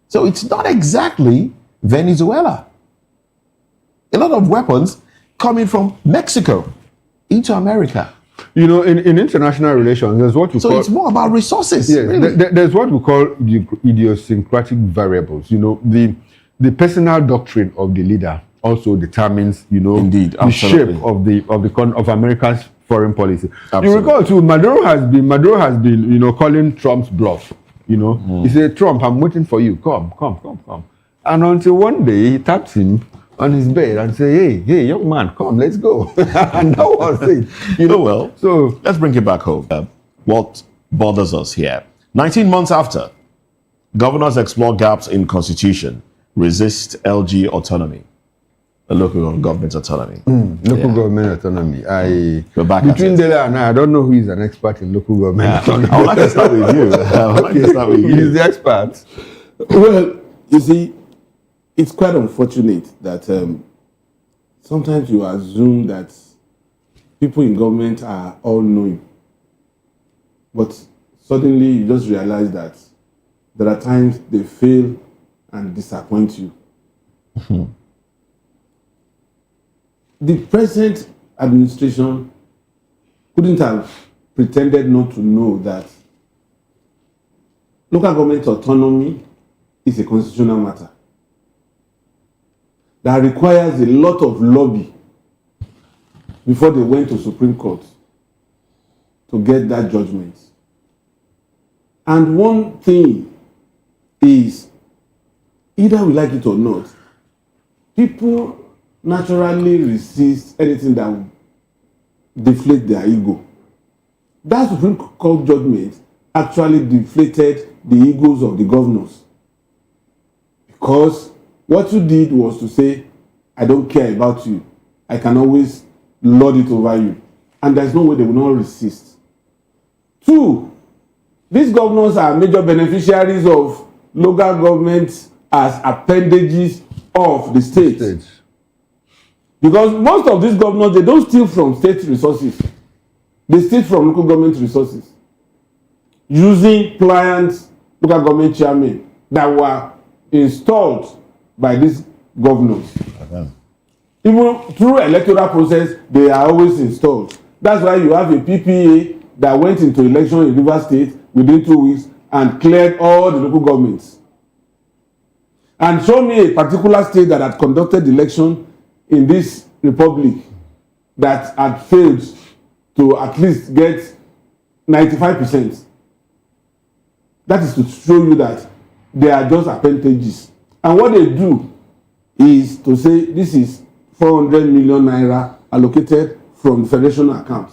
So it's not exactly Venezuela. A lot of weapons coming from Mexico into America. In international relations, there's what we call... So it's more about resources. Yes, really. There's what we call idiosyncratic variables. The personal doctrine of the leader also determines, Indeed, the shape of America's foreign policy. Absolutely. You recall too, Maduro has been, calling Trump's bluff. He said, Trump, I'm waiting for you. Come. And until one day he taps him on his bed and say, hey, young man, come, let's go. And that was it. Well, so let's bring it back home. What bothers us here? 19 months after, governors explore gaps in constitution, resist LG autonomy, the local government autonomy. Local government autonomy. Between Dele and I don't know who is an expert in local government autonomy. I would like to start with you. He's the expert. Well, you see, it's quite unfortunate that sometimes you assume that people in government are all-knowing. But suddenly you just realize that there are times they fail and disappoint you. The present administration couldn't have pretended not to know that local government autonomy is a constitutional matter that requires a lot of lobby before they went to Supreme Court to get that judgment. And one thing is, either we like it or not, people naturally resist anything that will deflate their ego. That Supreme Court judgment actually deflated the egos of the governors. Because what you did was to say, I don't care about you. I can always lord it over you. And there's no way they will not resist. Two, these governors are major beneficiaries of local governments as appendages of the state. Because most of these governors, they don't steal from state resources. They steal from local government resources. Using pliant local government chairmen that were installed by these governors. Even through electoral process, they are always installed. That's why you have a PPA that went into election in Rivers State within 2 weeks and cleared all the local governments. And show me a particular state that had conducted election in this republic that had failed to at least get 95%. That is to show you that they are just appendages. And what they do is to say this is 400 million naira allocated from the federation account.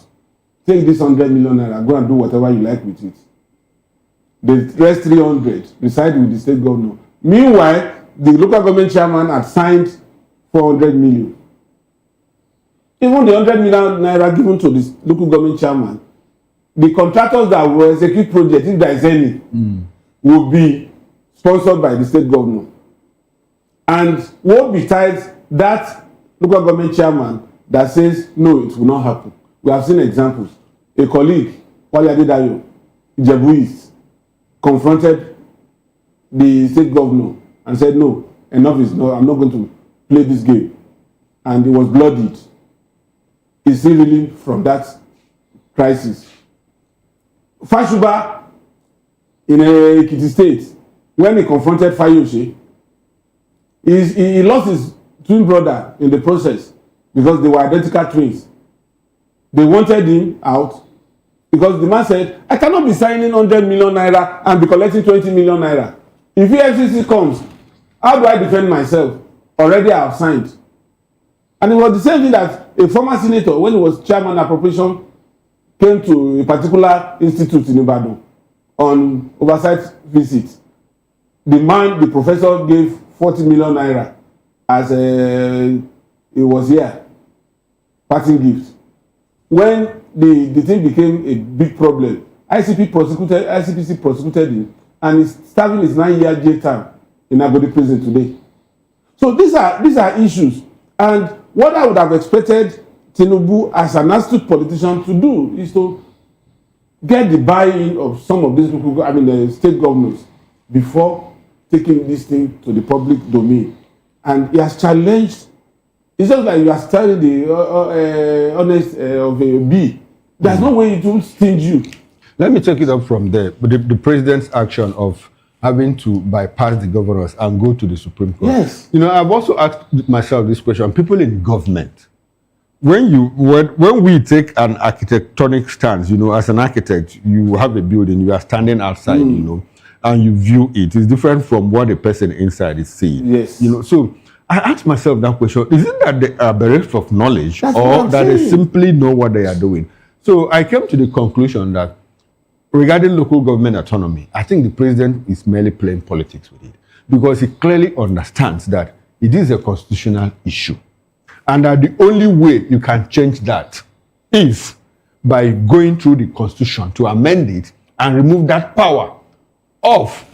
Take this 100 million naira, go and do whatever you like with it. The rest 300 reside with the state governor. Meanwhile, the local government chairman had signed 400 million. Even the 100 million naira given to the local government chairman, the contractors that will execute projects, if there is any, will be sponsored by the state governor. And what besides that local government chairman that says, no, it will not happen. We have seen examples. A colleague, Wale Adedayo, Ijebu East, confronted the state governor and said, no, enough is no, I'm not going to play this game. And it was bloodied. He's still reeling from that crisis. Fashuba in Ekiti State, when he confronted Fayose, he lost his twin brother in the process because they were identical twins. They wanted him out because the man said, I cannot be signing 100 million naira and be collecting 20 million naira. If EFCC comes, how do I defend myself? Already I have signed. And it was the same thing that a former senator, when he was chairman appropriation, came to a particular institute in Ibadan on oversight visit. The man, the professor, gave 40 million naira as he was here, parting gift. When the thing became a big problem, ICPC prosecuted him, and he's serving his 9-year jail term in Agodi prison today. So these are issues, and what I would have expected Tinubu as an astute politician to do is to get the buy-in of some of these local, the state governors before taking this thing to the public domain. And he has challenged. It's just like you are studying the honest of a bee. There's no way it will sting you. Let me take it up from there. But the president's action of having to bypass the governors and go to the Supreme Court. Yes. I've also asked myself this question. People in government, when we take an architectonic stance, as an architect, you have a building, you are standing outside, and you view it. It's different from what the person inside is seeing. Yes. So I asked myself that question. Is it that they are bereft of knowledge, or that they simply know what they are doing? So I came to the conclusion that regarding local government autonomy, I think the president is merely playing politics with it, because he clearly understands that it is a constitutional issue, and that the only way you can change that is by going through the constitution to amend it and remove that power of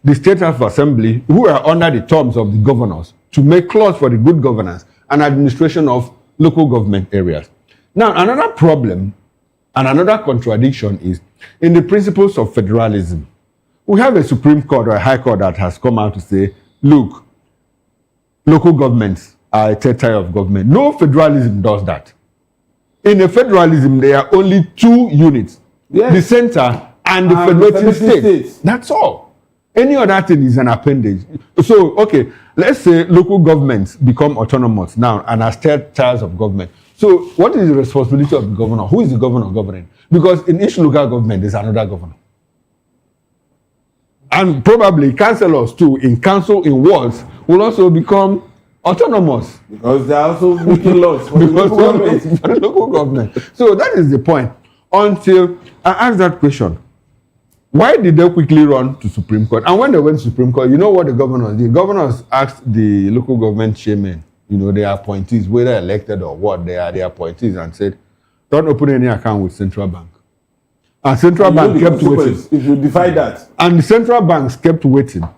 the State House of Assembly, who are under the terms of the governors, to make laws for the good governance and administration of local government areas. Now, another problem and another contradiction is in the principles of federalism. We have a Supreme Court or a High Court that has come out to say, look, local governments are a third tier of government. No federalism does that. In a federalism, there are only two units, the center and the federating states. That's all. Any other thing is an appendage. So, okay, let's say local governments become autonomous now and are third tiers of government. So, what is the responsibility of the governor? Who is the governor governing? Because in each local government, there's another governor. And probably councillors too, in council, in wards, will also become autonomous. Because they are also making laws for the local government. So that is the point. Until I asked that question, why did they quickly run to Supreme Court? And when they went to Supreme Court, you know what the governors did? The governors asked the local government chairmen, their appointees, whether elected or what, they are their appointees, and said, don't open any account with central bank. And central bank kept waiting. If you divide that. And the central banks kept waiting.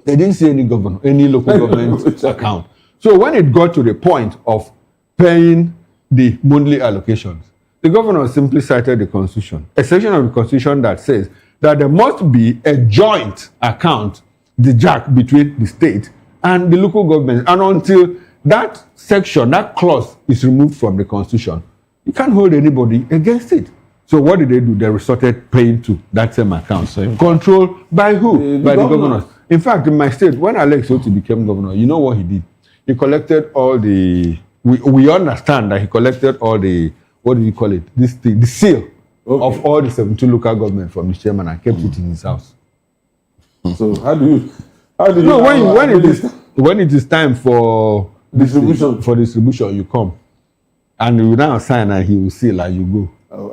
They didn't see any governor, any local government account. So when it got to the point of paying the monthly allocations, the governor simply cited the constitution, a section of the constitution that says that there must be a joint account, the jack between the state and the local government. And until that section, that clause is removed from the constitution, you can't hold anybody against it. So what did they do? They resorted paying to that same account. Controlled by who? By the governors. In fact, in my state, when Alex Otti became governor, you know what he did? He collected all the, we understand that he collected all the, what do you call it? This thing, the seal of all the 17 local governments from the chairman and kept it in his house. So how do you no, when it is time for distribution, you come. And you now sign and he will seal and you go.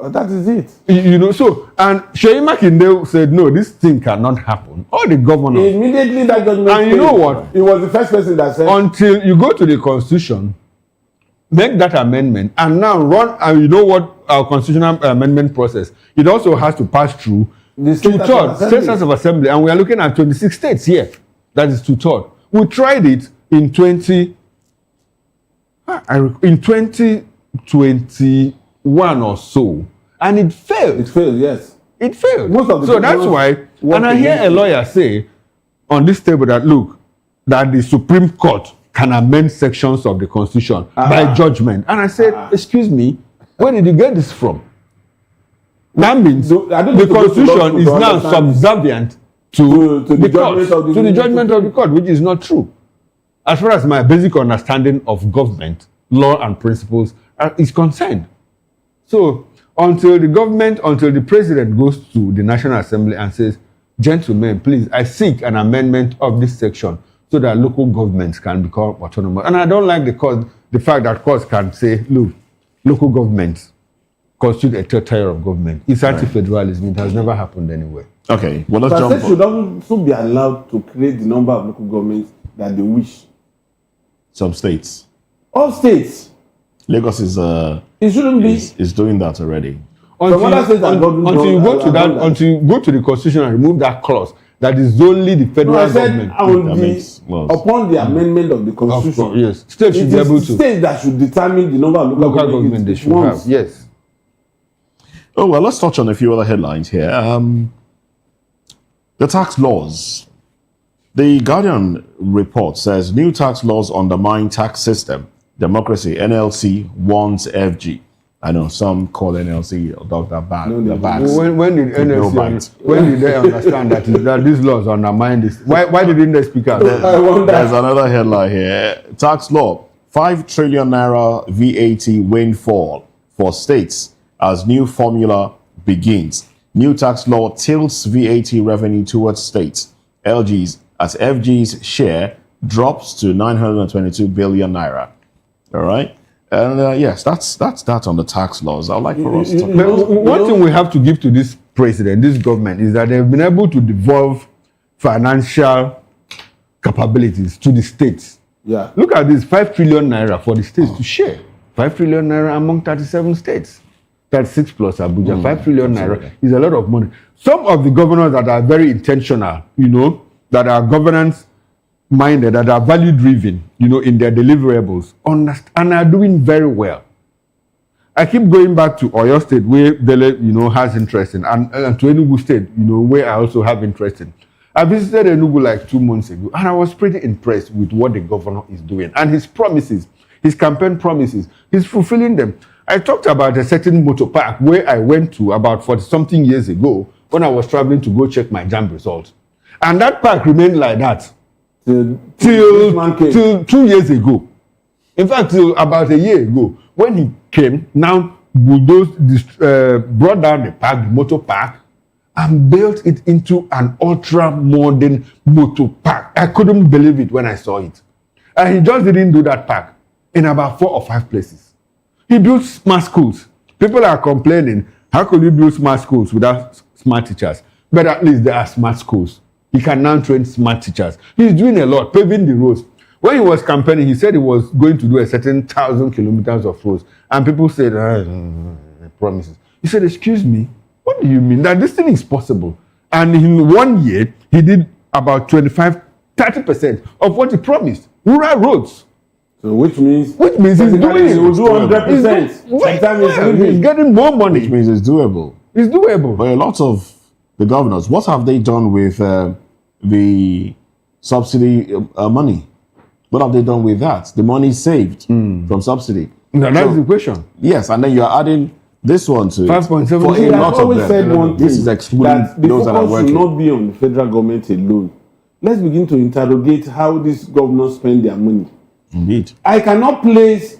That is it. You know, so, and Sheyi Makinde said, no, this thing cannot happen. All the governors. Immediately that judgment. And you know what? He was the first person that said. Until you go to the constitution, make that amendment, and now run, and you know what our constitutional amendment process, it also has to pass through the State House of Assembly. And we are looking at 26 states here. That is two-thirds. We tried it in 2021 or so, and it failed. It failed, yes. It failed. Most of the so that's why, and I hear a lawyer say on this table that, look, that the Supreme Court can amend sections of the Constitution by judgment. And I said, excuse me, where did you get this from? That means the Constitution is now subservient to the judgment of the court, which is not true. As far as my basic understanding of government, law and principles is concerned. So until the president goes to the National Assembly and says, gentlemen, please, I seek an amendment of this section so that local governments can become autonomous. And I don't like the fact that courts can say, look, local governments constitute a third tier of government. It's anti-federalism. It has never happened anywhere. Okay, well, let's but jump states should also be allowed to create the number of local governments that they wish. Some states. All states. Lagos is it shouldn't be is doing that already. Until you go to the constitution and remove that clause, that is only the federal government. Upon the amendment of the constitution, yes, states should be able to. States that should determine the number of local government they should have. Yes. Oh well, let's touch on a few other headlines here. The tax laws. The Guardian report says new tax laws undermine tax system. Democracy, NLC warns FG. I know some call NLC Dr. Bag. When did NLC, when did they understand that these laws undermine this? Why didn't they speak out? There's another headline here. Tax law, 5 trillion naira VAT windfall for states as new formula begins. New tax law tilts VAT revenue towards states. LG's as FG's share drops to 922 billion naira. All right. And yes, that's that on the tax laws. I'd like for us to... One thing we have to give to this president, this government, is that they've been able to devolve financial capabilities to the states. Yeah. Look at this, 5 trillion naira for the states to share. 5 trillion naira among 37 states. 36 plus Abuja. 5 trillion naira is a lot of money. Some of the governors that are very intentional, that are governance minded, that are value driven, in their deliverables, and are doing very well. I keep going back to Oyo State, where Dele, has interest in, and to Enugu State, where I also have interest in. I visited Enugu like 2 months ago, and I was pretty impressed with what the governor is doing and his promises, his campaign promises. He's fulfilling them. I talked about a certain motor park where I went to about 40-something years ago when I was traveling to go check my JAMB results, and that park remained like that till 2 years ago. In fact, till about a year ago, when he came, now brought down the park, the motor park, and built it into an ultra-modern motor park. I couldn't believe it when I saw it. And he just didn't do that park in about 4 or 5 places. He built smart schools. People are complaining, how could you build smart schools without smart teachers? But at least there are smart schools. He can now train smart teachers. He's doing a lot, paving the roads. When he was campaigning, he said he was going to do a certain 1,000 kilometers of roads. And people said, promises. He said, excuse me, What do you mean? That this thing is possible. And in 1 year, he did about 25-30% of what he promised. Rural roads. So which means he's doing it. He will do 100%. He's getting more money. Which means it's doable. It's doable. But a lot of the governors, what have they done with the subsidy money? What have they done with that? The money saved from subsidy. No, that's the question. Yes, and then you're adding this one to 5.7. For a lot of them. Said one This thing, is excluding that the those that are focus should working. not be on the federal government alone. Let's begin to interrogate how these governors spend their money. Indeed. I cannot place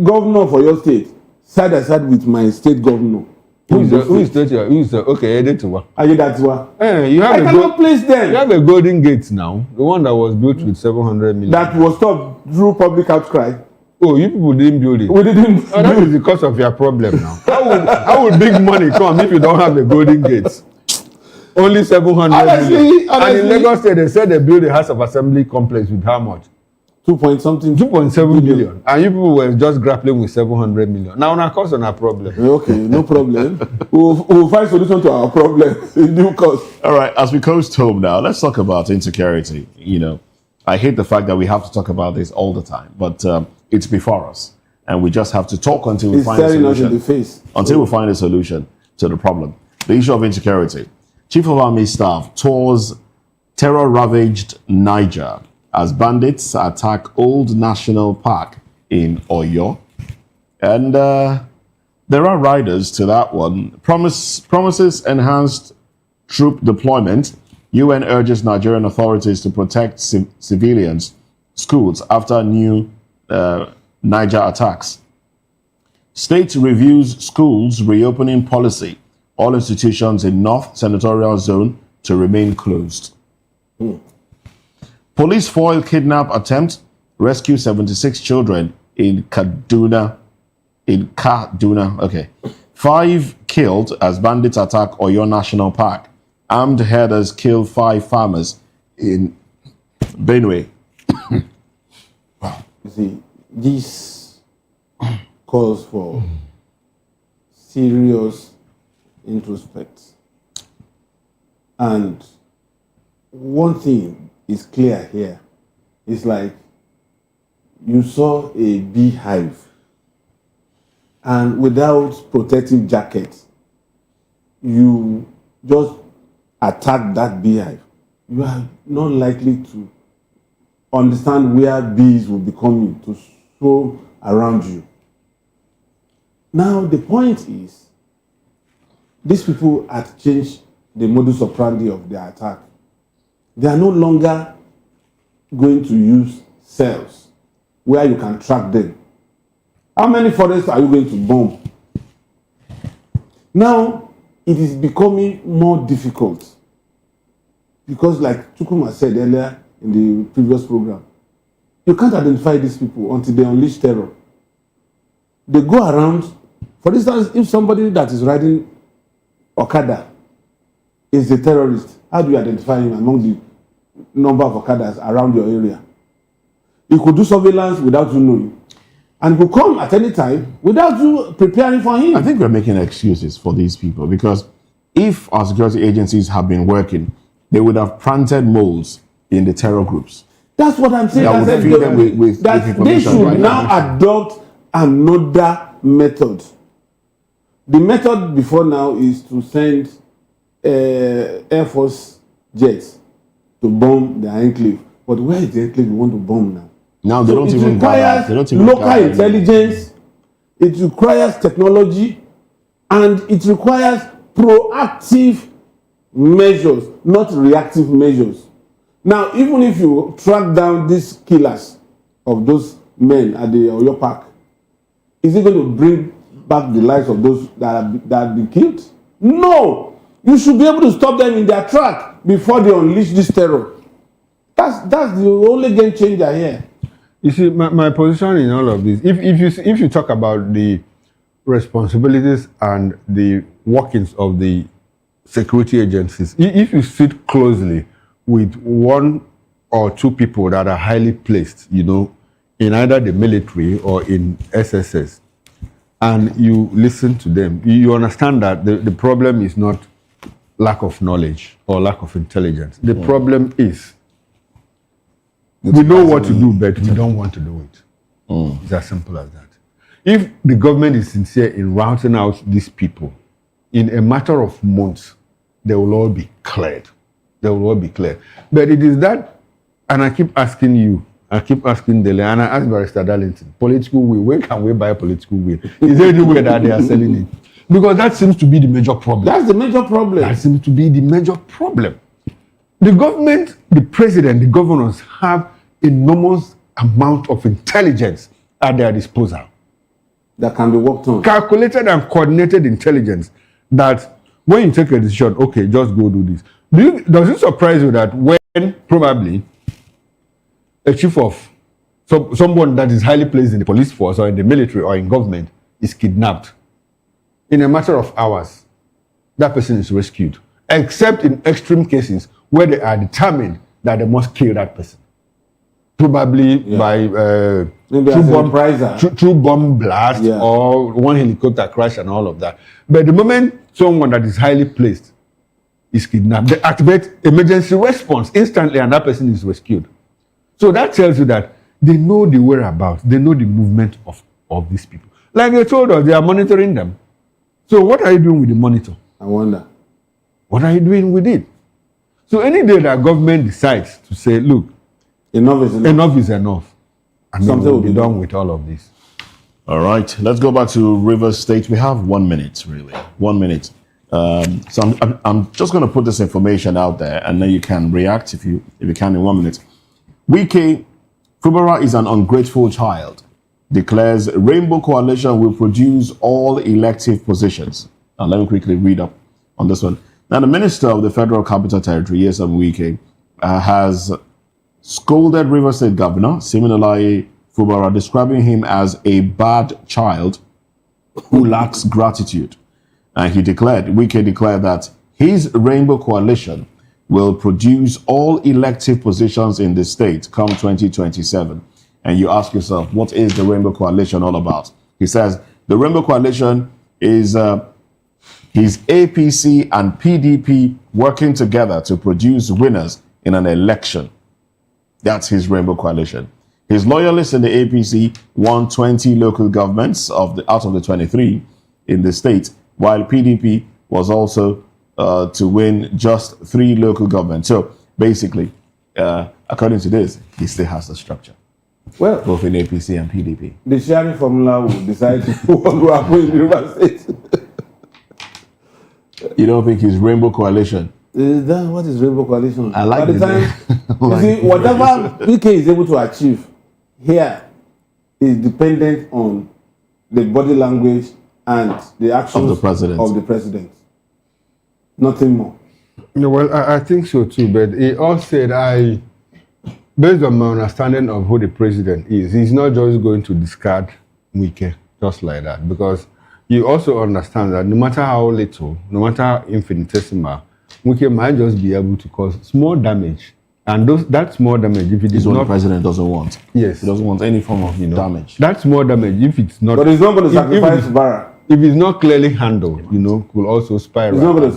governor for your state side by side with my state governor. Who is the okay, Edetiwa? Ayedatiwa. You have I cannot place them. You have a Golden Gate now, the one that was built with 700 million. That was stopped through public outcry. Oh, you people didn't build it. We didn't. Oh, that is because of your problem now. How would big money come if you don't have the Golden Gates? Only 700 million. And in Lagos State, they said they built a House of Assembly complex with how much? 2.7 billion. And you people were just grappling with 700 million. Now, on our course, on our problem. Okay, no problem. we'll find solution to our problem in due course. All right, as we coast home now, let's talk about insecurity. I hate the fact that we have to talk about this all the time, but it's before us. And we just have to talk until we find a solution. Us in the face. Until we find a solution to the problem. The issue of insecurity. Chief of Army Staff tours terror-ravaged Niger as bandits attack Old National Park in Oyo. And there are riders to that one. Promises enhanced troop deployment. UN urges Nigerian authorities to protect civilians, schools after new Niger attacks. State reviews schools reopening policy. All institutions in North Senatorial Zone to remain closed. Police foil kidnap attempt, rescue 76 children in Kaduna. Okay. 5 killed as bandits attack Oyo National Park. Armed herders kill 5 farmers in Benue. Wow. You see, this calls for serious introspect. And one thing is clear here. It's like you saw a beehive and without protective jacket, you just attack that beehive. You are not likely to understand where bees will be coming to swarm around you. Now, the point is, these people have changed the modus operandi of their attack. They are no longer going to use cells where you can track them. How many forests are you going to bomb? Now, it is becoming more difficult because, like Chukuma said earlier in the previous program, you can't identify these people until they unleash terror. They go around. For instance, if somebody that is riding Okada is a terrorist, how do you identify him among the number of Okadas around your area? He could do surveillance without you knowing. And he could come at any time without you preparing for him. I think we're making excuses for these people because if our security agencies have been working, they would have planted moles in the terror groups. That's what I'm saying. That would feed them with information. They should now adopt another method. The method before now is to send Air Force jets to bomb the enclave. But where is the enclave you want to bomb now? Now they don't even gather. They don't even local gather intelligence. It requires technology, and it requires proactive measures, not reactive measures. Now, even if you track down these killers of those men at the Oyo Park, is it going to bring back the lives of those that have been killed? No! You should be able to stop them in their track before they unleash this terror. That's the only game changer here. You see, my position in all of this, if you talk about the responsibilities and the workings of the security agencies, if you sit closely with 1 or 2 people that are highly placed, in either the military or in SSS, and you listen to them, you understand that the problem is not lack of knowledge or lack of intelligence. The problem is we know what to do, but we don't want to do it. It's as simple as that. If the government is sincere in routing out these people, in a matter of months, they will all be cleared. They will all be cleared. But it is that, and I keep asking you, I keep asking Dele, and I ask Barrister Darlington, political will, where can we buy political will? Is there anywhere that they are selling it? Because that seems to be the major problem. That's the major problem. That seems to be the major problem. The government, the president, the governors have enormous amount of intelligence at their disposal. That can be worked on. Calculated and coordinated intelligence that when you take a decision, okay, just go do this. Does it surprise you that when probably a chief of someone that is highly placed in the police force or in the military or in government is kidnapped, in a matter of hours, that person is rescued, except in extreme cases where they are determined that they must kill that person. Probably by true bomb blast or one helicopter crash and all of that. But the moment someone that is highly placed is kidnapped, they activate emergency response instantly and that person is rescued. So that tells you that they know the whereabouts, they know the movement of these people. Like they told us, they are monitoring them. So what are you doing with the monitor? I wonder. What are you doing with it? So any day that government decides to say, look, enough is enough. Enough is enough. And something will be done with all of this. All right, let's go back to Rivers State. We have 1 minute, really. 1 minute. So I'm just going to put this information out there, and then you can react if you can in 1 minute. Wike, Fubara is an ungrateful child. Declares Rainbow Coalition will produce all elective positions. Now, let me quickly read up on this one. Now, the Minister of the Federal Capital Territory, Nyesom Wike, has scolded Rivers State Governor Siminalayi Fubara, describing him as a bad child who lacks gratitude. And Wike declared that his Rainbow Coalition will produce all elective positions in the state come 2027. And you ask yourself, what is the Rainbow Coalition all about? He says the Rainbow Coalition is his APC and PDP working together to produce winners in an election. That's his Rainbow Coalition. His loyalists in the APC won 20 local governments out of the 23 in the state, while PDP was also to win just 3 local governments. So basically, according to this, he still has the structure. Well, both in APC and PDP. The sharing formula will decide what will happen in the River State. You don't think his Rainbow Coalition? What is Rainbow Coalition? I like By the time, you see, whatever PK is able to achieve here is dependent on the body language and the actions of the president. Nothing more. No, well, I think so too, but he all said, based on my understanding of who the president is, he's not just going to discard Wike just like that, because you also understand that no matter how little, no matter how infinitesimal, Wike might just be able to cause small damage. And that small damage, if it is what not... the president doesn't want. Yes. He doesn't want any form of damage. That small damage, if it's not... But he's not going to sacrifice Fubara. If it's not clearly handled, could also spiral. He's not going to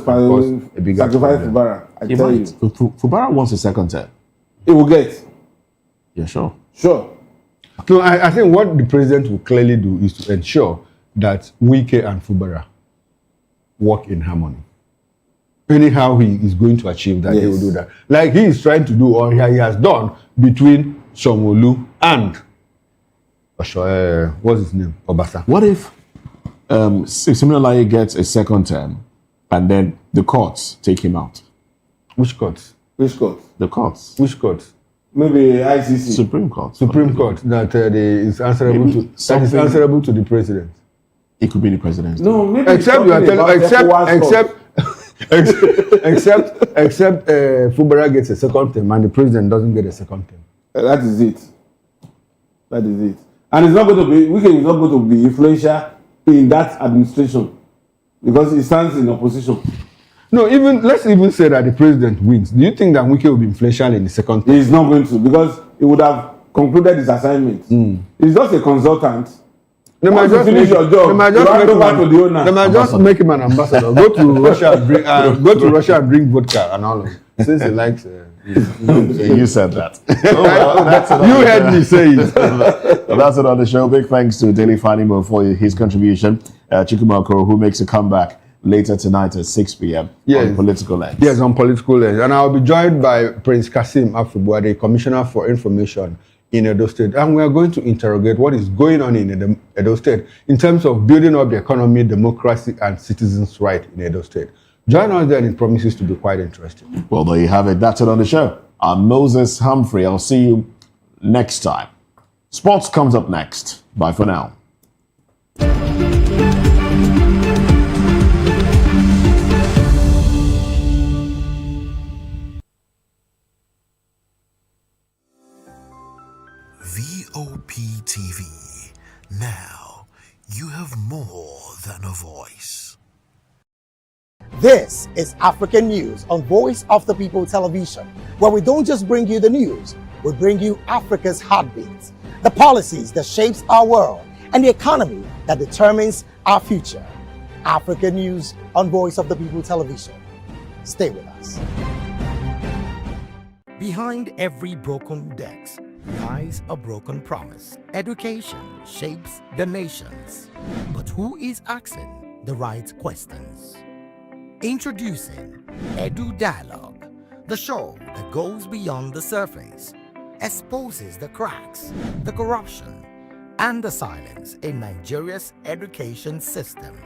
sacrifice Fubara. I tell you. Fubara wants a second term. He will get. Yeah, sure. Sure. So I think what the president will clearly do is to ensure that Wike and Fubara work in harmony. Anyhow he is going to achieve that, he will do that. Like he is trying to do, or he has done, between Sanwo-Olu and what's his name? Obasa. What if Siminalayi gets a second term and then the courts take him out? Which courts? Which courts? The courts. Which courts? Maybe ICC. Supreme Court. Supreme Court that is answerable to the president. It could be the president. No, maybe except you are telling, except Fubara gets a second term and the president doesn't get a second term. That is it. That is it. And it's not going to be, Wike is not going to be influential in that administration because he stands in opposition. No, let's even say that the president wins. Do you think that Wike will be influential in the second term? He is not going to, because he would have concluded his assignment. He's just a consultant. They might Once you just finish make, your job, they might you just hand make over him to the owner. They might just make him an ambassador. Go to Russia and bring go to Russia and drink vodka and all of it. Since he likes You said that. You heard me say it. Well, that's it on the show. Big thanks to Daily Fanimo for his contribution. Chukwumakoro, who makes a comeback later tonight at 6 p.m. on Political Lens. Yes, on Political Lens. And I'll be joined by Prince Kasim Afubuwa, the Commissioner for Information in Edo State. And we are going to interrogate what is going on in Edo State in terms of building up the economy, democracy, and citizens' rights in Edo State. Join us there, and it promises to be quite interesting. Well, there you have it. That's it on the show. I'm Moses Humphrey. I'll see you next time. Sports comes up next. Bye for now. VOP TV. Now, you have more than a voice. This is African News on Voice of the People Television, where we don't just bring you the news, we bring you Africa's heartbeats, the policies that shapes our world, and the economy that determines our future. African News on Voice of the People Television. Stay with us. Behind every broken desk lies a broken promise. Education shapes the nations. But who is asking the right questions? Introducing Edu Dialogue, the show that goes beyond the surface, exposes the cracks, the corruption, and the silence in Nigeria's education system.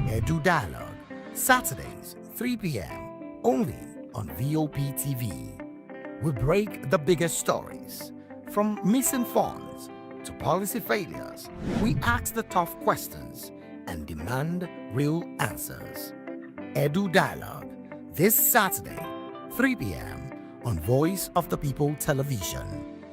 Edu Dialogue, Saturdays, 3 p.m., only on VOP TV. We break the biggest stories, from missing funds to policy failures. We ask the tough questions and demand real answers. Edu Dialogue, this Saturday, 3 p.m. on Voice of the People Television.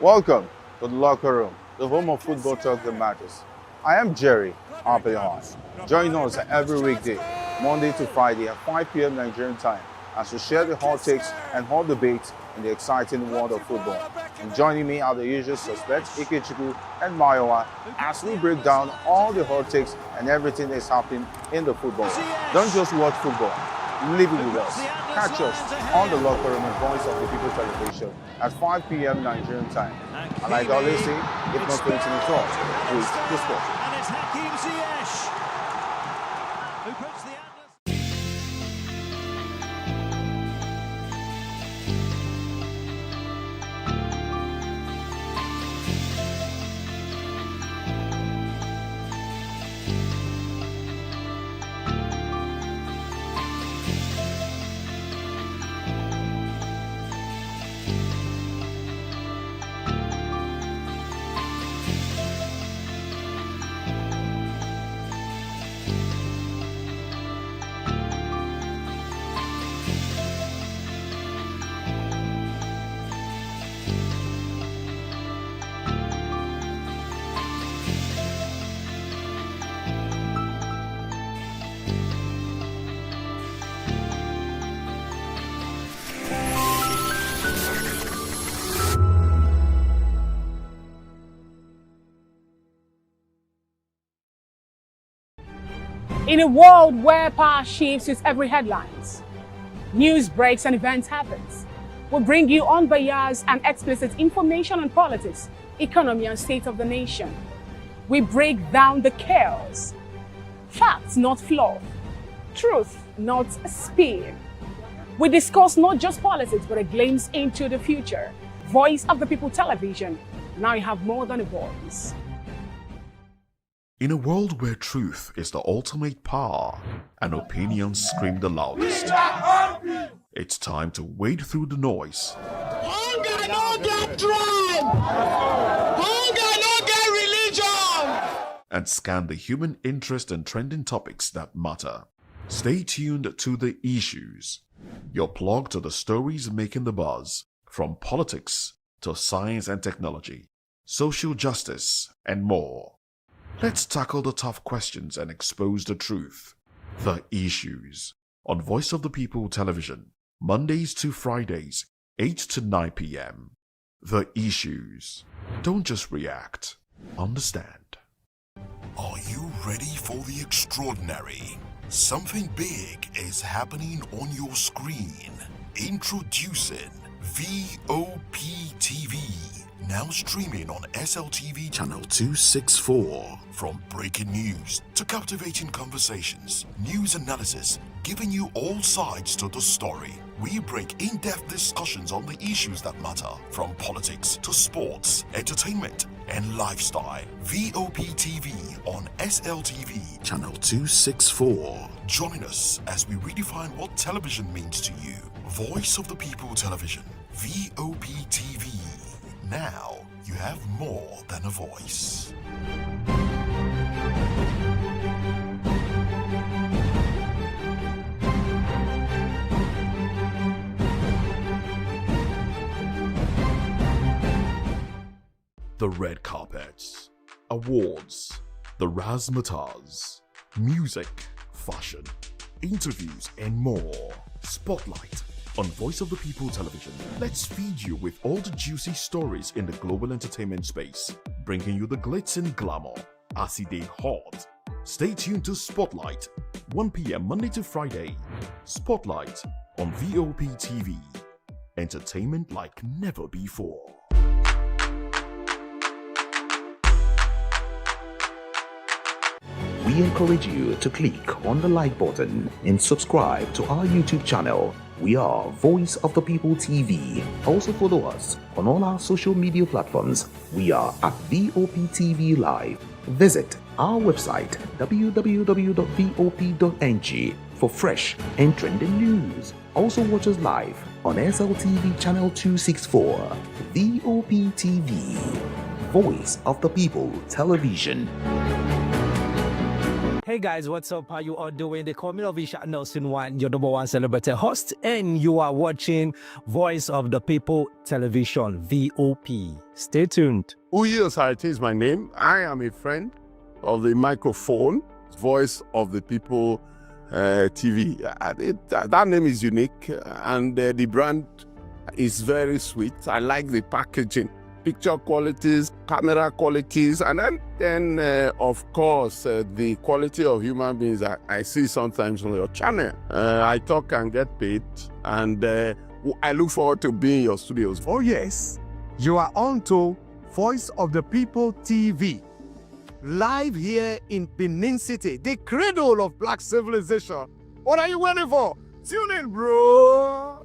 Welcome to the locker room, the home of football talk that matters. I am Jerry Arpeon. Join us every weekday, Monday to Friday at 5 p.m. Nigerian time, as we share the hot takes and hot debates in the exciting world of football. And joining me are the usual suspects, Ikechukwu and Mayowa, as we break down all the hot takes and everything that's happening in the football. Don't just watch football, live it with us. Catch us on the locker room and Voice of the People Television at 5 p.m. Nigerian time. And like I always say, if not 20 minutes off, with the sport. And it's Hakim Ziyech, who puts the In a world where power shifts with every headlines, news breaks and events happens, we bring you unbiased and explicit information on politics, economy, and state of the nation. We break down the chaos. Facts, not fluff. Truth, not spin. We discuss not just politics, but a glimpse into the future. Voice of the People Television. Now you have more than a voice. In a world where truth is the ultimate power and opinions scream the loudest, it's time to wade through the noise. Hunger no get tribe. Hunger no get religion. And scan the human interest and trending topics that matter. Stay tuned to The Issues, your plug to the stories making the buzz, from politics to science and technology, social justice, and more. Let's tackle the tough questions and expose the truth. The Issues, on Voice of the People Television, Mondays to Fridays, 8 to 9 p.m. The Issues. Don't just react, understand. Are you ready for the extraordinary? Something big is happening on your screen. Introducing VOP TV. Now streaming on SLTV channel 264. From breaking news to captivating conversations, news analysis, giving you all sides to the story. We break in-depth discussions on the issues that matter, from politics to sports, entertainment, and lifestyle. VOP TV on SLTV channel 264. Join us as we redefine what television means to you. Voice of the People Television, VOP TV. Now you have more than a voice. The red carpets, awards, the razzmatazz, music, fashion, interviews, and more. Spotlight on Voice of the People Television. Let's feed you with all the juicy stories in the global entertainment space, bringing you the glitz and glamour as they hot. Stay tuned to Spotlight, 1 p.m. Monday to Friday. Spotlight on VOP TV. Entertainment like never before. We encourage you to click on the like button and subscribe to our YouTube channel. We are Voice of the People TV. Also follow us on all our social media platforms. We are at VOP TV Live. Visit our website www.vop.ng for fresh and trending news. Also watch us live on SLTV channel 264. VOP TV, Voice of the People Television. Hey guys, what's up? How you all doing? They call me Ovisha Nelson One, your #1 celebrity host, and you are watching Voice of the People Television, VOP. Stay tuned. Uyi Osarite is my name. I am a friend of the microphone, Voice of the People TV. That name is unique, and the brand is very sweet. I like the packaging, picture qualities, camera qualities, and then of course, the quality of human beings that I see sometimes on your channel. I talk and get paid, and I look forward to being in your studios. Oh yes, you are on to Voice of the People TV. Live here in Benin City, the cradle of black civilization. What are you waiting for? Tune in, bro.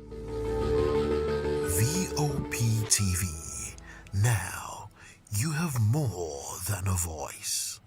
VOP TV. Now you have more than a voice.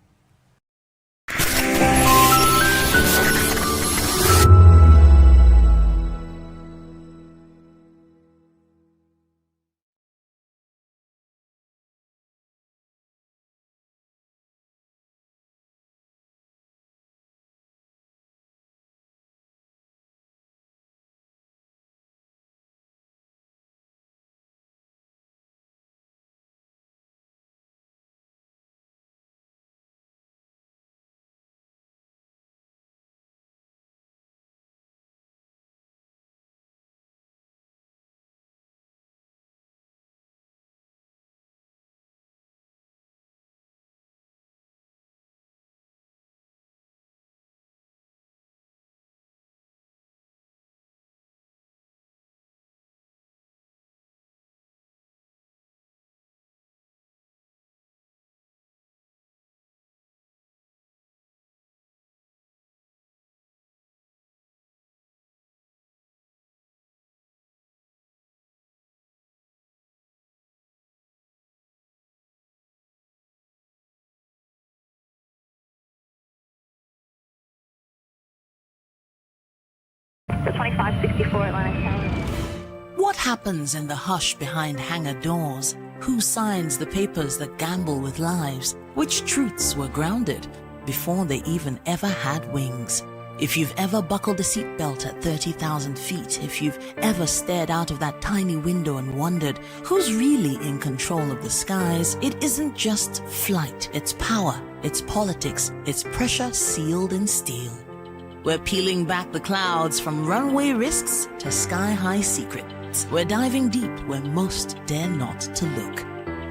The 2564 Atlantic Tower. What happens in the hush behind hangar doors? Who signs the papers that gamble with lives? Which truths were grounded before they even ever had wings? If you've ever buckled a seatbelt at 30,000 feet, if you've ever stared out of that tiny window and wondered who's really in control of the skies, it isn't just flight, it's power, it's politics, it's pressure sealed in steel. We're peeling back the clouds from runway risks to sky-high secrets. We're diving deep where most dare not to look.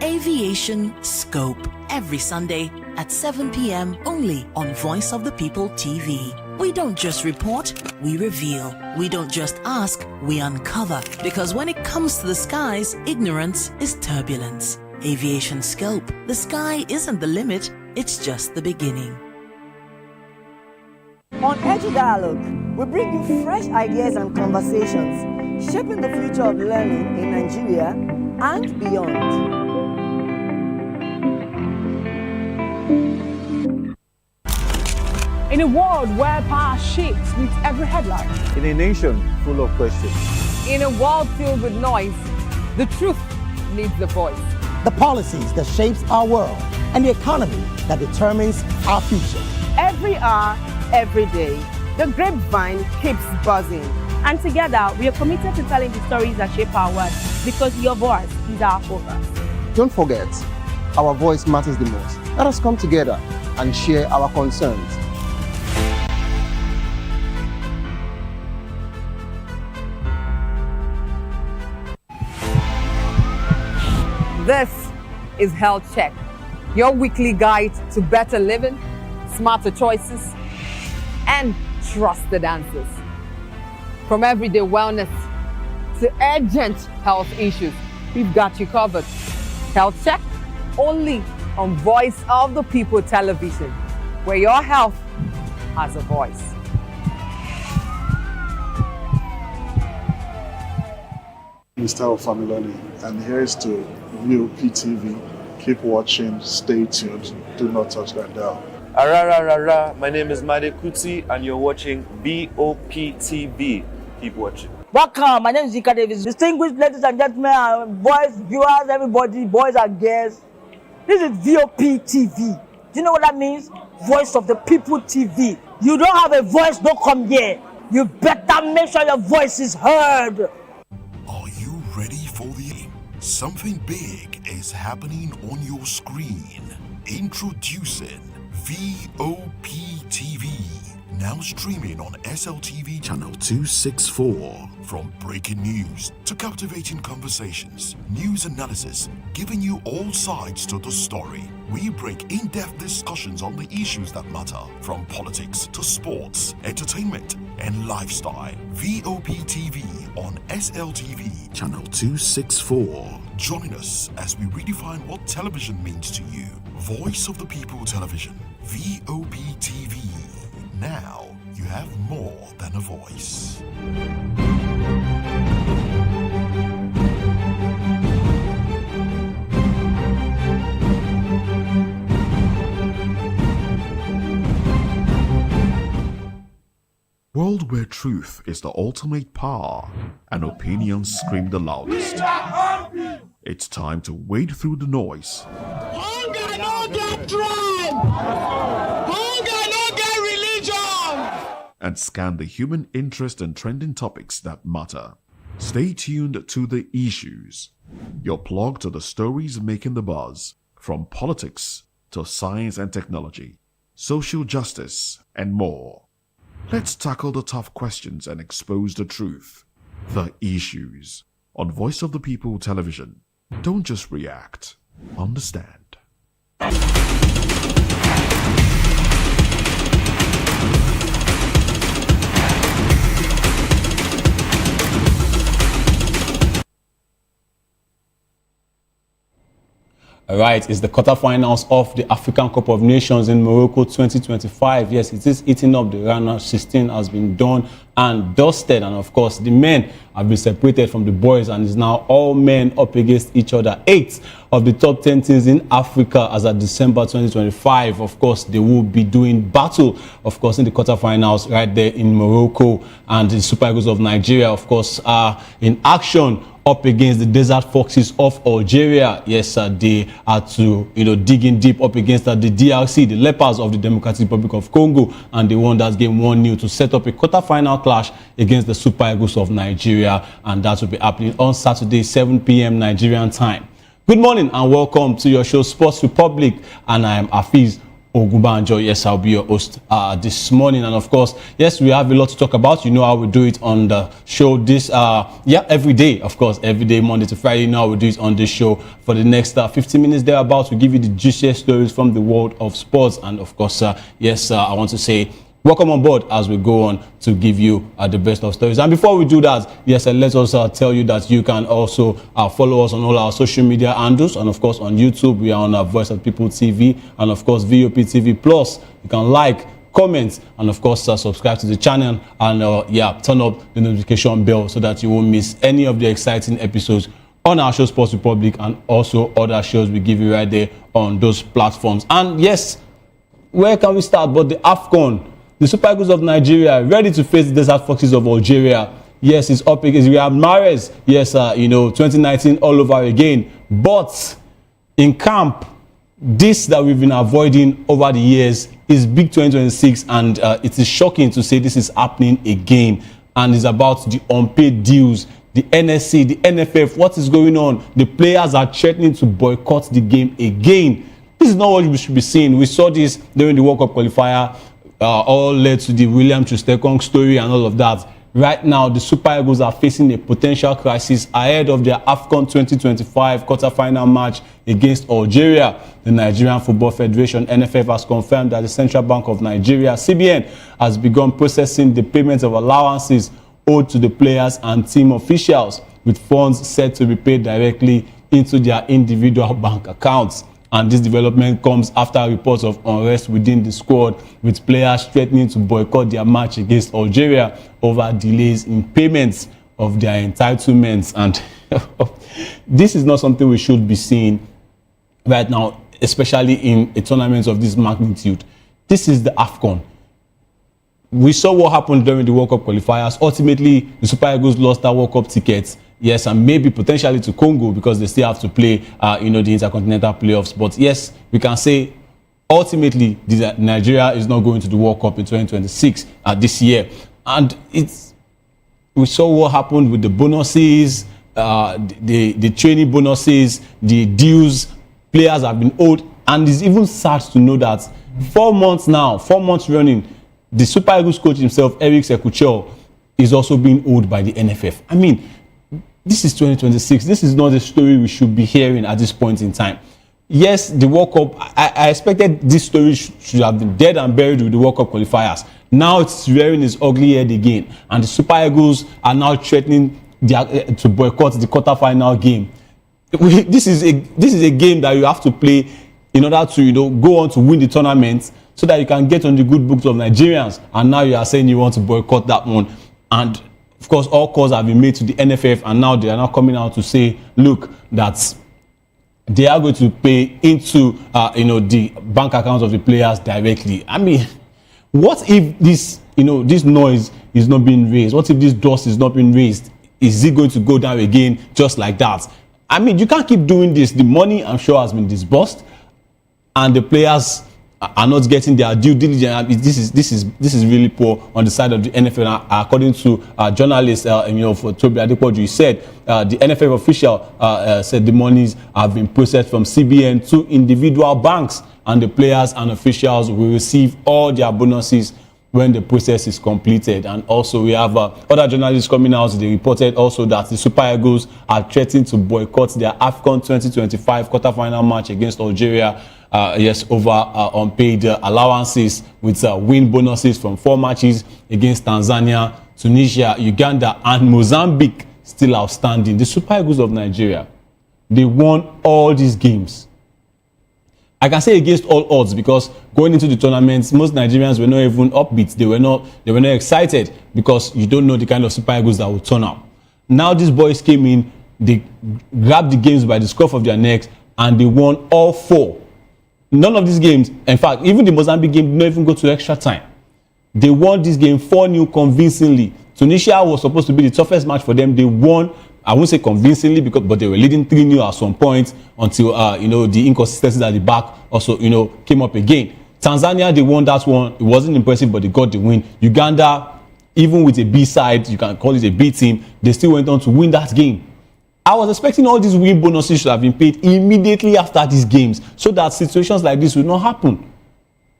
Aviation Scope, every Sunday at 7 p.m. only on Voice of the People TV. We don't just report, we reveal. We don't just ask, we uncover. Because when it comes to the skies, ignorance is turbulence. Aviation Scope, the sky isn't the limit, it's just the beginning. On Edu Dialogue, we bring you fresh ideas and conversations, shaping the future of learning in Nigeria and beyond. In a world where power shapes with every headline. In a nation full of questions. In a world filled with noise, the truth needs a voice. The policies that shapes our world and the economy that determines our future. Every hour, every day, the grapevine keeps buzzing. And together, we are committed to telling the stories that shape our world because your voice is our focus. Don't forget, our voice matters the most. Let us come together and share our concerns. This is Health Check, your weekly guide to better living, smarter choices, and trusted answers. From everyday wellness to urgent health issues, we've got you covered. Health Check, only on Voice of the People television, where your health has a voice. Mr. Familoni, and here's to VOP TV. Keep watching, stay tuned, do not touch that dial. Arara, my name is Made Kuti and you're watching VOP TV. Keep watching. Welcome, my name is Zika Davis. Distinguished ladies and gentlemen, boys, viewers, everybody, boys and girls. This is VOP TV. Do you know what that means? Voice of the People TV. You don't have a voice, don't come here. You better make sure your voice is heard. Are you ready for the... Something big is happening on your screen. Introducing VOP TV. Now streaming on SLTV channel 264. From breaking news to captivating conversations, news analysis, giving you all sides to the story. We break in-depth discussions on the issues that matter, from politics to sports, entertainment, and lifestyle. VOP TV on SLTV channel 264. Join us as we redefine what television means to you. Voice of the People Television, VOP TV. Now you have more than a voice. World where truth is the ultimate power and opinions scream the loudest. It's time to wade through the noise. Hunger no get tribe! Hunger no get religion! And scan the human interest and trending topics that matter. Stay tuned to The Issues, your plug to the stories making the buzz, from politics to science and technology, social justice, and more. Let's tackle the tough questions and expose the truth. The Issues on Voice of the People Television. Don't just react, understand. All right, it's the quarterfinals of the African Cup of Nations in Morocco 2025. Yes, it is eating up. The round of 16 has been done and dusted. And of course, the men have been separated from the boys and is now all men up against each other. 8 of the top 10 teams in Africa as of December 2025. Of course, they will be doing battle, of course, in the quarterfinals right there in Morocco. And the Super Eagles of Nigeria, of course, are in action up against the Desert Foxes of Algeria. Yes, they had to, dig in deep up against the DRC, the Leopards of the Democratic Republic of Congo, and they won that game 1-0 to set up a quarterfinal clash against the Super Eagles of Nigeria, and that will be happening on Saturday, 7 p.m. Nigerian time. Good morning and welcome to your show Sports Republic, and I am Afiz Ogunbanjo. Yes, I'll be your host this morning. And of course, yes, we have a lot to talk about. You know how we do it on the show this, every day, of course, every day, Monday to Friday. You know how we do it on this show for the next 15 minutes thereabouts. We give you the juiciest stories from the world of sports. And of course, I want to say, welcome on board as we go on to give you the best of stories. And before we do that, yes, let us tell you that you can also follow us on all our social media handles. And of course, on YouTube, we are on Voice of People TV. And of course, VOP TV Plus. You can like, comment, and of course, subscribe to the channel. And turn up the notification bell so that you won't miss any of the exciting episodes on our show, Sports Republic, and also other shows we give you right there on those platforms. And yes, where can we start but the AFCON? The Super Eagles of Nigeria ready to face the Desert Foxes of Algeria. Yes, it's up against Riyad Mahrez. Yes, 2019 all over again. But in camp, this that we've been avoiding over the years is big 2026, and it is shocking to say this is happening again. And it's about the unpaid dues, the NSC, the NFF. What is going on? The players are threatening to boycott the game again. This is not what we should be seeing. We saw this during the World Cup qualifier. All led to the William Troost-Ekong story and all of that. Right now, the Super Eagles are facing a potential crisis ahead of their AFCON 2025 quarter-final match against Algeria. The Nigerian Football Federation, NFF, has confirmed that the Central Bank of Nigeria, CBN, has begun processing the payment of allowances owed to the players and team officials, with funds set to be paid directly into their individual bank accounts. And this development comes after reports of unrest within the squad, with players threatening to boycott their match against Algeria over delays in payments of their entitlements. And this is not something we should be seeing right now, especially in a tournament of this magnitude. This is the AFCON. We saw what happened during the World Cup qualifiers. Ultimately, the Super Eagles lost their World Cup tickets. Yes, and maybe potentially to Congo because they still have to play, the intercontinental playoffs. But yes, we can say ultimately Nigeria is not going to the World Cup in 2026 this year. And we saw what happened with the bonuses, the training bonuses, the dues players have been owed. And it's even sad to know that 4 months running, the Super Eagles coach himself, Eric Sekuchel, is also being owed by the NFF. I mean, this is 2026. This is not a story we should be hearing at this point in time. Yes, the World Cup, I expected this story should have been dead and buried with the World Cup qualifiers. Now it's rearing its ugly head again. And the Super Eagles are now threatening to boycott the quarterfinal game. This is a game that you have to play in order to go on to win the tournament so that you can get on the good books of Nigerians. And now you are saying you want to boycott that one. And of course, all calls have been made to the NFF, and now they are now coming out to say, look, that they are going to pay into the bank accounts of the players directly. I mean, what if this noise is not being raised? What if this dust is not being raised? Is it going to go down again just like that? I mean, you can't keep doing this. The money, I'm sure, has been disbursed, and the players are not getting their due diligence. This is really poor on the side of the NFF. According to journalist, for Toby Adepoju, he said the NFF official said the monies have been processed from CBN to individual banks, and the players and officials will receive all their bonuses when the process is completed. And also we have other journalists coming out. They reported also that the Super Eagles are threatening to boycott their AFCON 2025 quarterfinal match against Algeria. Over unpaid allowances, with win bonuses from 4 matches against Tanzania, Tunisia, Uganda, and Mozambique still outstanding. The Super Eagles of Nigeria, they won all these games. I can say against all odds, because going into the tournaments, most Nigerians were not even upbeat. They were not excited, because you don't know the kind of Super Eagles that will turn up. Now these boys came in, they grabbed the games by the scruff of their necks, and they won all 4. None of these games, in fact, even the Mozambique game did not even go to extra time. They won this game 4-0 convincingly. Tunisia was supposed to be the toughest match for them. They won, I won't say convincingly, but they were leading 3-0 at some point until the inconsistencies at the back also came up again. Tanzania, they won that one. It wasn't impressive, but they got the win. Uganda, even with a B side, you can call it a B team, they still went on to win that game. I was expecting all these win bonuses should have been paid immediately after these games, so that situations like this will not happen.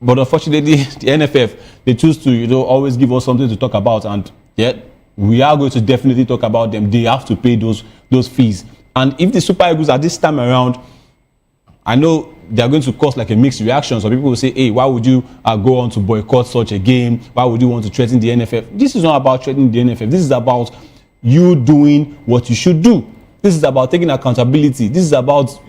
But unfortunately, the NFF, they choose to, always give us something to talk about. And yet, we are going to definitely talk about them. They have to pay those fees. And if the Super Eagles at this time around, I know they are going to cause like a mixed reaction. So people will say, hey, why would you go on to boycott such a game? Why would you want to threaten the NFF? This is not about threatening the NFF. This is about you doing what you should do. This is about taking accountability. This is about,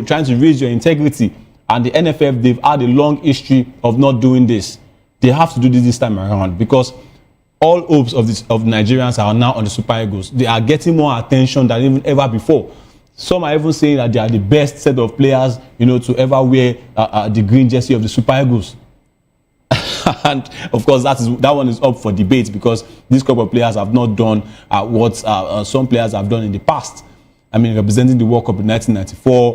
trying to raise your integrity. And the NFF, they've had a long history of not doing this. They have to do this time around because all hopes of Nigerians are now on the Super Eagles. They are getting more attention than even ever before. Some are even saying that they are the best set of players, to ever wear the green jersey of the Super Eagles. And of course, that one is up for debate because these couple of players have not done what some players have done in the past. I mean, representing the World Cup in 1994,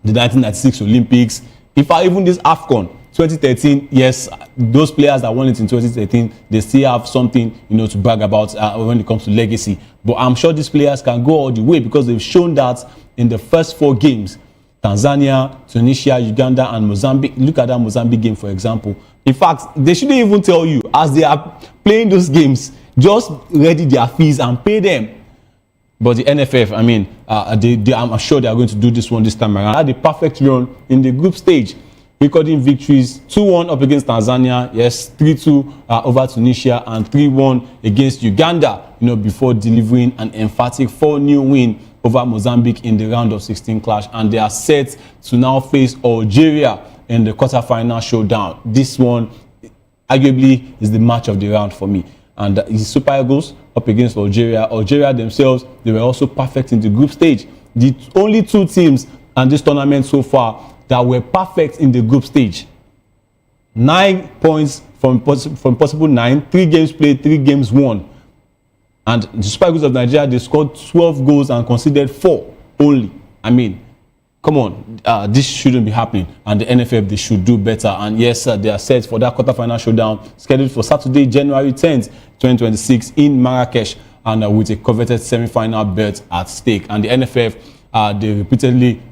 the 1996 Olympics, even this AFCON 2013, yes, those players that won it in 2013, they still have something, to brag about when it comes to legacy. But I'm sure these players can go all the way because they've shown that in the first 4 games, Tanzania, Tunisia, Uganda, and Mozambique. Look at that Mozambique game, for example. In fact, they shouldn't even tell you as they are playing those games, just ready their fees and pay them. But the NFF, I mean, I'm sure they are going to do this one this time around. They had the perfect run in the group stage, recording victories 2-1 up against Tanzania, yes, 3-2 over Tunisia, and 3-1 against Uganda, before delivering an emphatic 4-0 win over Mozambique in the round of 16 clash. And they are set to now face Algeria in the quarterfinal showdown. This one, arguably, is the match of the round for me. And the Super Eagles up against Algeria. Algeria themselves, they were also perfect in the group stage. The only 2 teams in this tournament so far that were perfect in the group stage. 9 points from possible 9, 3 games played, 3 games won. And the Super Eagles of Nigeria, they scored 12 goals and conceded 4 only. I mean, come on, this shouldn't be happening. And the NFF, they should do better. And yes, they are set for that quarterfinal showdown scheduled for Saturday, January 10th, 2026 in Marrakesh, and with a coveted semi-final berth at stake. And the NFF, they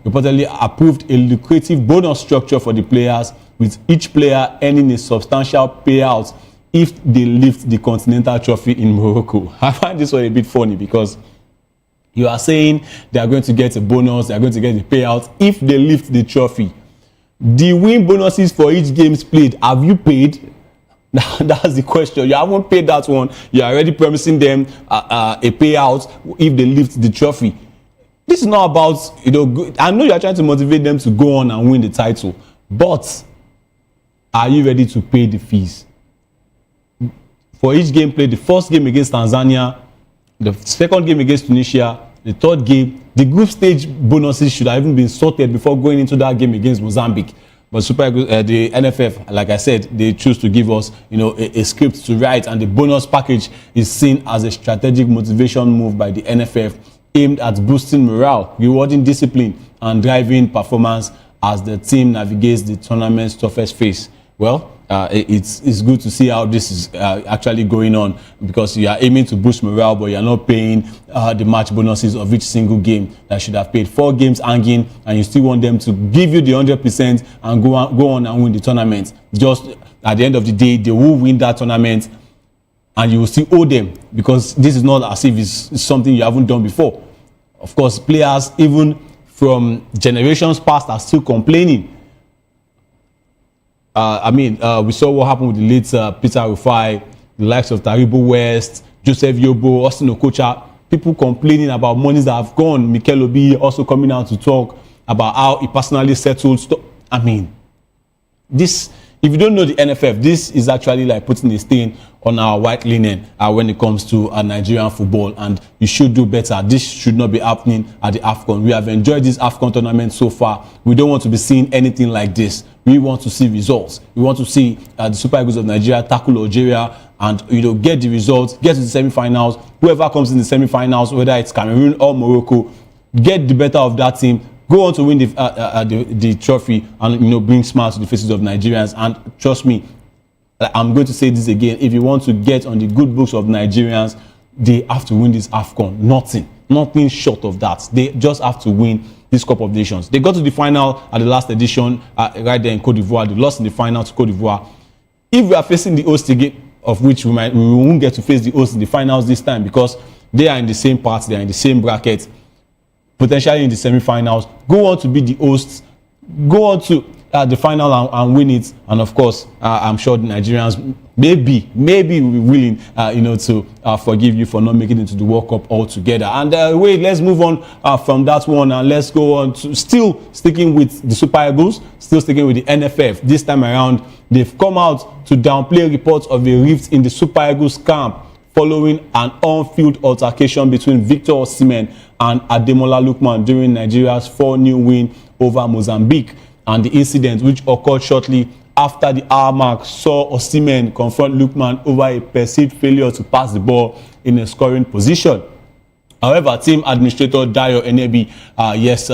reportedly approved a lucrative bonus structure for the players, with each player earning a substantial payout if they lift the Continental Trophy in Morocco. I find this one a bit funny because you are saying they are going to get a bonus, they are going to get a payout if they lift the trophy. The win bonuses for each games played, have you paid? That's the question. You haven't paid that one. You are already promising them a payout if they lift the trophy. This is not about, I know you are trying to motivate them to go on and win the title, but are you ready to pay the fees? For each game played, the first game against Tanzania, the second game against Tunisia, the third game, the group stage bonuses should have even been sorted before going into that game against Mozambique. But the NFF, like I said, they choose to give us, a script to write, and the bonus package is seen as a strategic motivation move by the NFF aimed at boosting morale, rewarding discipline, and driving performance as the team navigates the tournament's toughest phase. Well, it's good to see how this is actually going on, because you are aiming to boost morale, but you are not paying the match bonuses of each single game that should have paid 4 games hanging, and you still want them to give you the 100% and go on and win the tournament. Just at the end of the day, they will win that tournament, and you will still owe them, because this is not as if it's something you haven't done before. Of course, players even from generations past are still complaining. We saw what happened with the late Peter Rufai, the likes of Taribo West, Joseph Yobo, Austin Okocha, people complaining about monies that have gone. Mikel Obi also coming out to talk about how he personally settled stuff. If you don't know the NFF, this is actually like putting a stain on our white linen when it comes to Nigerian football, and you should do better. This should not be happening at the AFCON. We have enjoyed this AFCON tournament so far. We don't want to be seeing anything like this. We want to see results. We want to see the Super Eagles of Nigeria tackle Algeria and get the results, get to the semi-finals. Whoever comes in the semi-finals, whether it's Cameroon or Morocco, get the better of that team. Go on to win the trophy and bring smiles to the faces of Nigerians. And trust me, I'm going to say this again. If you want to get on the good books of Nigerians, they have to win this AFCON. Nothing Nothing short of that. They just have to win this Cup of Nations. They got to the final at the last edition, right there in Cote d'Ivoire. They lost in the final to Cote d'Ivoire. If we are facing the host again, of which we won't get to face the host in the finals this time, because they are in the same part, they are in the same bracket, potentially in the semi-finals. Go on to be the hosts, go on to the final and win it. And of course, I'm sure the Nigerians maybe will be willing, to forgive you for not making it to the World Cup altogether. And wait, let's move on from that one, and let's go on to still sticking with the Super Eagles, still sticking with the NFF. This time around, they've come out to downplay reports of a rift in the Super Eagles camp following an on-field altercation between Victor Osimhen and Ademola Lookman during Nigeria's 4-0 win over Mozambique. And the incident, which occurred shortly after the hour mark, saw Osimhen confront Lookman over a perceived failure to pass the ball in a scoring position. However, team administrator Dayo Enebi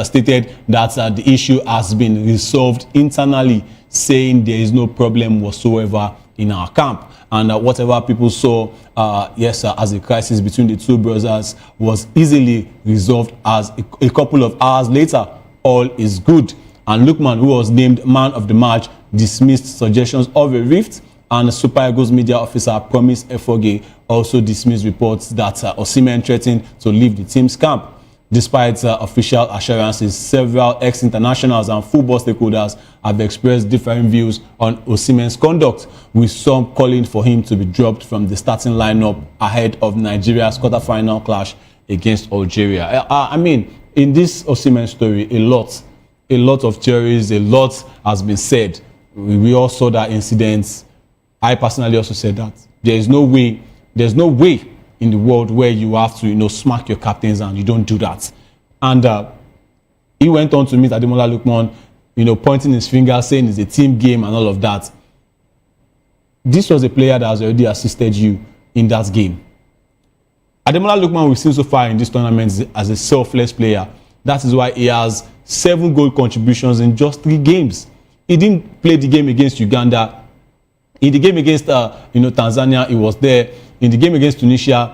stated that the issue has been resolved internally, saying there is no problem whatsoever in our camp. And whatever people saw as a crisis between the two brothers was easily resolved as a couple of hours later, all is good. And Lookman, who was named man of the match, dismissed suggestions of a rift, and Super Eagles media officer Promise Efoge also dismissed reports that Osimhen threatened to leave the team's camp. Despite official assurances, several ex-internationals and football stakeholders have expressed different views on Osimhen's conduct, with some calling for him to be dropped from the starting lineup ahead of Nigeria's quarter-final clash against Algeria. I mean, in this Osimhen story, a lot of theories, a lot has been said. We all saw that incident. I personally also said that there's no way in the world where you have to, smack your captains, and you don't do that. And he went on to meet Ademola Lookman, pointing his finger, saying it's a team game and all of that. This was a player that has already assisted you in that game. Ademola Lookman, we've seen so far in this tournament, as a selfless player. That is why he has 7 goal contributions in just 3 games. He didn't play the game against Uganda. In the game against Tanzania, he was there. In the game against Tunisia,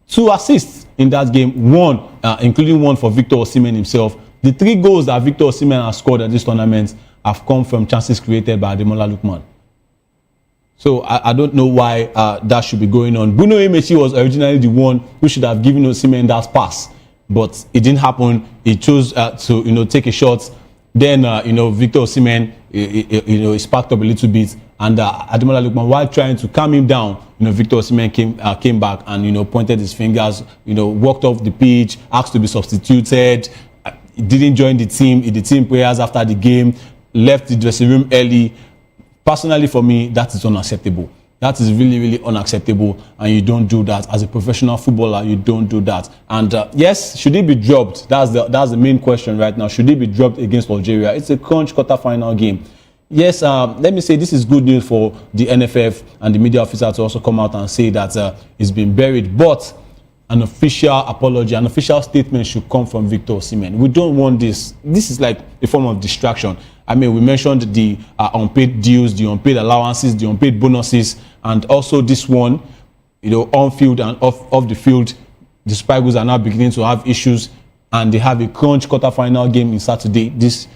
2 assists in that game, one including one for Victor Osimhen himself. The 3 goals that Victor Osimhen has scored at this tournament have come from chances created by Ademola Lookman. So I don't know why that should be going on. Bruno Emechi was originally the one who should have given Osimhen that pass, but it didn't happen. He chose to take a shot. Then Victor Osimhen he sparked up a little bit, and Ademola Lookman, while trying to calm him down, Victor Osimhen came back and pointed his fingers, walked off the pitch, asked to be substituted, didn't join the team in the team prayers after the game, left the dressing room early. Personally, for me, that is unacceptable. That is really, really unacceptable, and you don't do that. As a professional footballer, you don't do that. And yes, should he be dropped? That's the main question right now. Should he be dropped against Algeria? It's a crunch quarter-final game. Yes, let me say this is good news for the NFF and the media officer to also come out and say that it's been buried. But an official apology, an official statement should come from Victor Osimhen. We don't want this. This is like a form of distraction. I mean, we mentioned the unpaid dues, the unpaid allowances, the unpaid bonuses, and also this one, on field and off the field. The Super Eagles are now beginning to have issues, and they have a crunch quarter-final game in Saturday. This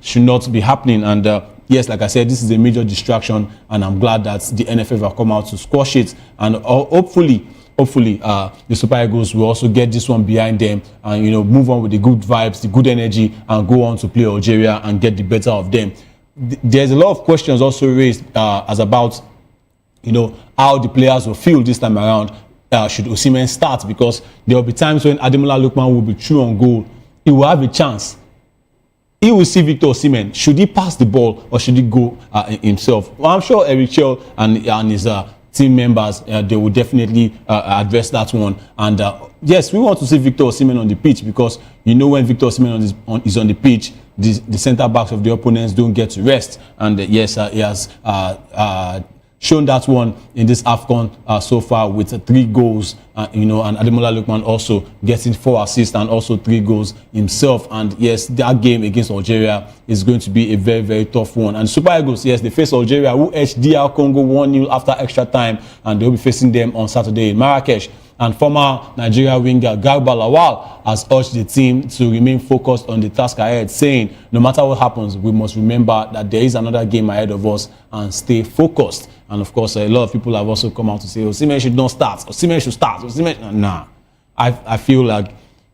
should not be happening. And yes, like I said, this is a major distraction, and I'm glad that the NFF have come out to squash it. And hopefully, the Super Eagles will also get this one behind them and, move on with the good vibes, the good energy, and go on to play Algeria and get the better of them. There's a lot of questions also raised as about, how the players will feel this time around. Should Osimhen start? Because there will be times when Ademola Lookman will be true on goal. He will have a chance. He will see Victor Osimhen. Should he pass the ball or should he go himself? Well, I'm sure Eric Chell and his team members, they will definitely address that one. And yes, we want to see Victor Osimhen on the pitch, because when Victor Osimhen is on the pitch, the centre backs of the opponents don't get to rest. And yes, he has shown that one in this AFCON so far with 3 goals, and Ademola Lookman also getting 4 assists and also 3 goals himself. And yes, that game against Algeria is going to be a very, very tough one. And Super Eagles, yes, they face Algeria, who edged DR Congo 1-0 after extra time, and they'll be facing them on Saturday in Marrakesh. And former Nigeria winger Garba Lawal has urged the team to remain focused on the task ahead, saying no matter what happens, we must remember that there is another game ahead of us and stay focused. And of course, a lot of people have also come out to say, Osimhen should not start, Osimhen should start, Osimhen. Nah, I feel like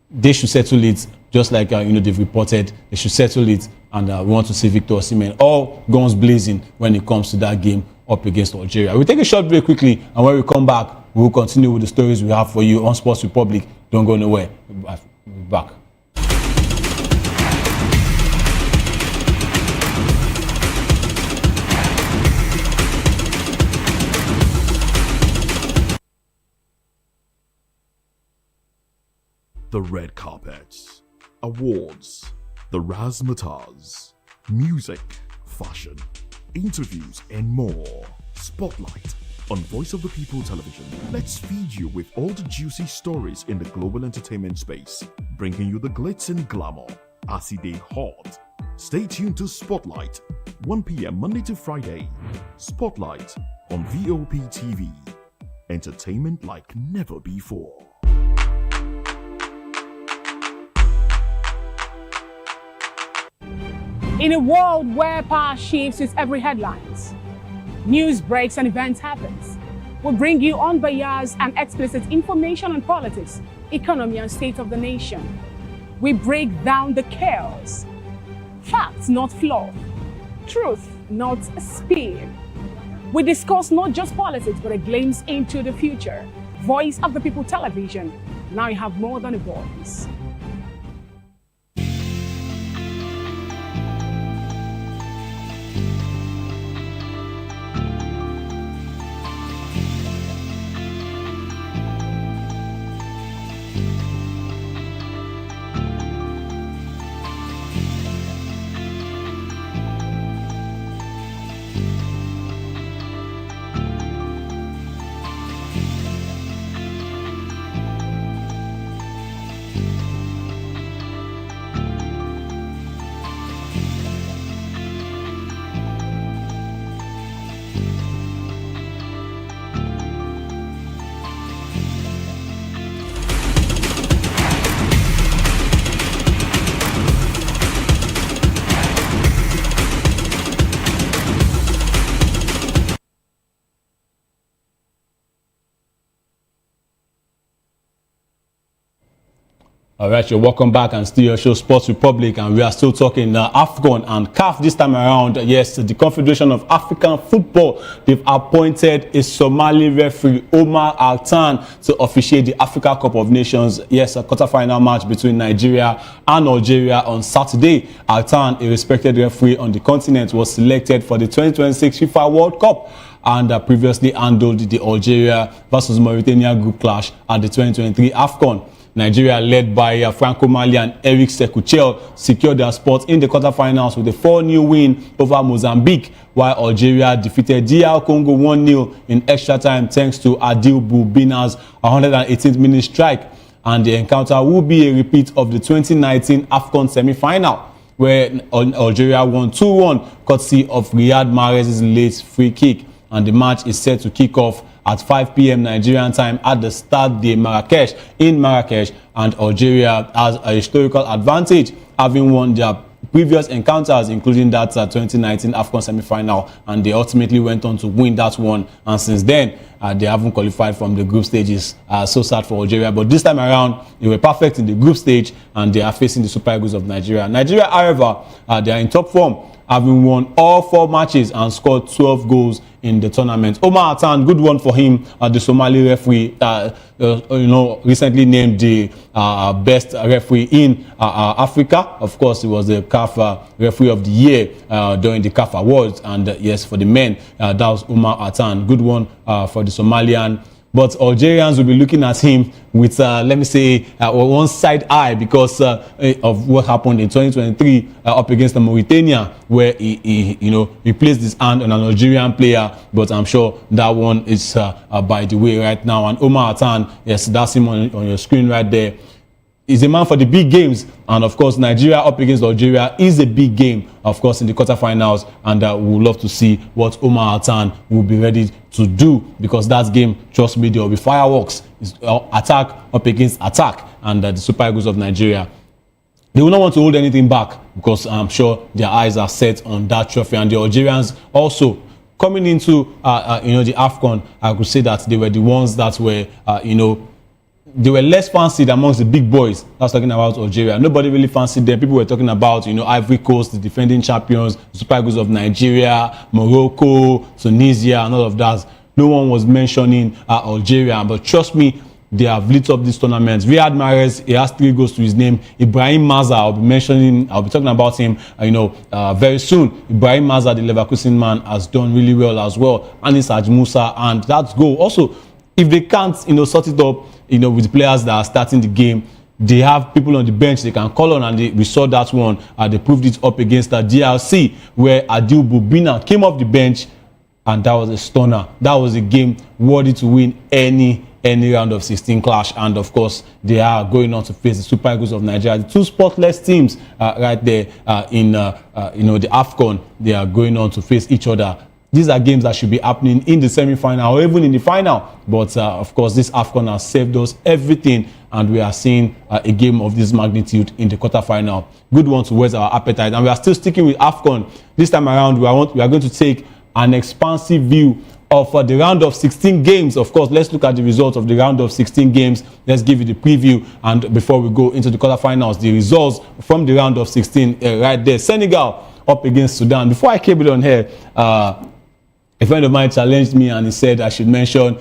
they should settle it, just like they've reported. They should settle it, and we want to see Victor Osimhen all guns blazing when it comes to that game up against Algeria. We'll take a short break quickly, and when we come back, we'll continue with the stories we have for you on Sports Republic. Don't go nowhere. We'll be back. The red carpets, awards, the razzmatazz, music, fashion, interviews, and more. Spotlight on Voice of the People Television. Let's feed you with all the juicy stories in the global entertainment space, bringing you the glitz and glamour as it is hot. Stay tuned to Spotlight, 1 p.m. Monday to Friday. Spotlight on VOP TV. Entertainment like never before. In a world where power shifts with every headlines, news breaks and events happens, we bring you unbiased and explicit information on politics, economy, and state of the nation. We break down the chaos. Facts, not fluff. Truth, not spin. We discuss not just politics, but a glimpse into the future. Voice of the People Television. Now you have more than a voice. All right, you're welcome back and still your show Sports Republic, and we are still talking AFCON and CAF this time around. Yes, the Confederation of African Football, they've appointed a Somali referee, Omar Altan, to officiate the Africa Cup of Nations. Yes, a quarter-final match between Nigeria and Algeria on Saturday. Altan, a respected referee on the continent, was selected for the 2026 FIFA World Cup and previously handled the Algeria versus Mauritania group clash at the 2023 AFCON. Nigeria, led by Franco Mali and Eric Sekuchel, secured their spot in the quarterfinals with a 4-0 win over Mozambique, while Algeria defeated DR Congo 1-0 in extra time thanks to Adil Boubina's 118th minute strike. And the encounter will be a repeat of the 2019 AFCON semi-final, where Algeria won 2-1 courtesy of Riyad Mahrez's late free kick. And the match is set to kick off at 5 p.m. Nigerian time at the Stade de Marrakech in Marrakech, and Algeria has a historical advantage, having won their previous encounters, including that 2019 AFCON semi-final, and they ultimately went on to win that one. And since then, they haven't qualified from the group stages. So sad for Algeria. But this time around, they were perfect in the group stage, and they are facing the Super Eagles of Nigeria. Nigeria, however, they are in top form, having won all 4 matches and scored 12 goals in the tournament. Omar Altan, good one for him, the Somali referee, recently named the best referee in Africa. Of course, he was the CAF referee of the year during the CAF Awards. And yes, for the men, that was Omar Altan. Good one for the Somalian. But Algerians will be looking at him with, let me say, one side eye because of what happened in 2023 up against the Mauritania, where he placed his hand on an Algerian player. But I'm sure that one is by the way right now. And Omar Altan, yes, that's him on your screen right there. is a man for the big games, and of course Nigeria up against Algeria is a big game, of course, in the quarterfinals, and we would love to see what Omar Atan will be ready to do, because that game, trust me, there will be fireworks. It's attack up against attack, and the Super Eagles of Nigeria, they will not want to hold anything back, because I'm sure their eyes are set on that trophy. And the Algerians also coming into the AFCON, I could say that they were the ones that were they were less fancied amongst the big boys. I was talking about Algeria. Nobody really fancied them. People were talking about, Ivory Coast, the defending champions, Super Eagles of Nigeria, Morocco, Tunisia, and all of that. No one was mentioning Algeria. But trust me, they have lit up this tournament. Riyad Mahrez, he has 3 goals to his name. Ibrahim Maza, I'll be talking about him, very soon. Ibrahim Maza, the Leverkusen man, has done really well as well. Anis Haji Musa, and that's goal. Also, if they can't, sort it up, with the players that are starting the game, they have people on the bench they can call on, and we saw that one. They proved it up against the DRC, where Adil Bubina came off the bench, and that was a stunner. That was a game worthy to win any round of 16 clash. And of course, they are going on to face the Super Eagles of Nigeria, the 2 spotless teams right there in the AFCON. They are going on to face each other. These are games that should be happening in the semi-final or even in the final. But of course, this AFCON has saved us everything, and we are seeing a game of this magnitude in the quarterfinal. Good one to whet our appetite, and we are still sticking with AFCON. This time around, we are going to take an expansive view of the round of 16 games. Of course, let's look at the results of the round of 16 games. Let's give you the preview, and before we go into the quarterfinals, the results from the round of 16 right there. Senegal up against Sudan. Before I came on here, a friend of mine challenged me, and he said I should mention,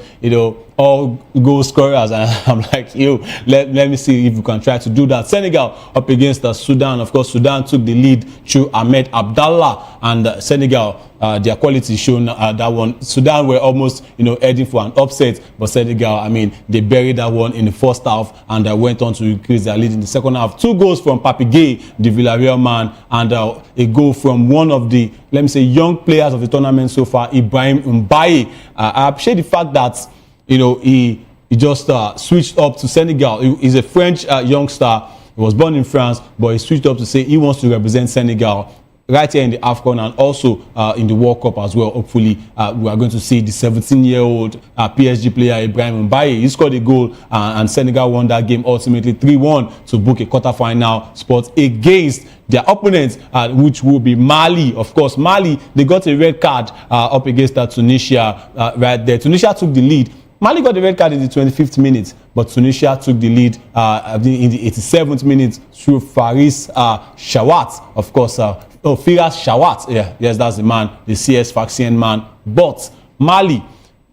all goal scorers, and I'm like, let me see if we can try to do that. Senegal up against Sudan. Of course, Sudan took the lead through Ahmed Abdallah, and Senegal, their quality shown that one. Sudan were almost, heading for an upset, but Senegal, they buried that one in the first half, and went on to increase their lead in the second half. 2 goals from Papi Gueye, the Villarreal man, and a goal from one of the, let me say, young players of the tournament so far, Ibrahim Mbaye. I appreciate the fact that he just switched up to Senegal. He's a French youngster. He was born in France, but he switched up to say he wants to represent Senegal right here in the AFCON, and also in the World Cup as well. Hopefully, we are going to see the 17-year-old PSG player Ibrahim Mbaye. He scored a goal, and Senegal won that game ultimately 3-1 to book a quarterfinal spot against their opponents, which will be Mali. Of course, Mali, they got a red card up against Tunisia right there. Tunisia took the lead. Mali got the red card in the 25th minute, but Tunisia took the lead in the 87th minute through Faris Shawat. Of course, Firas Shawat. Yes, that's the man, the CS Faxian man. But Mali,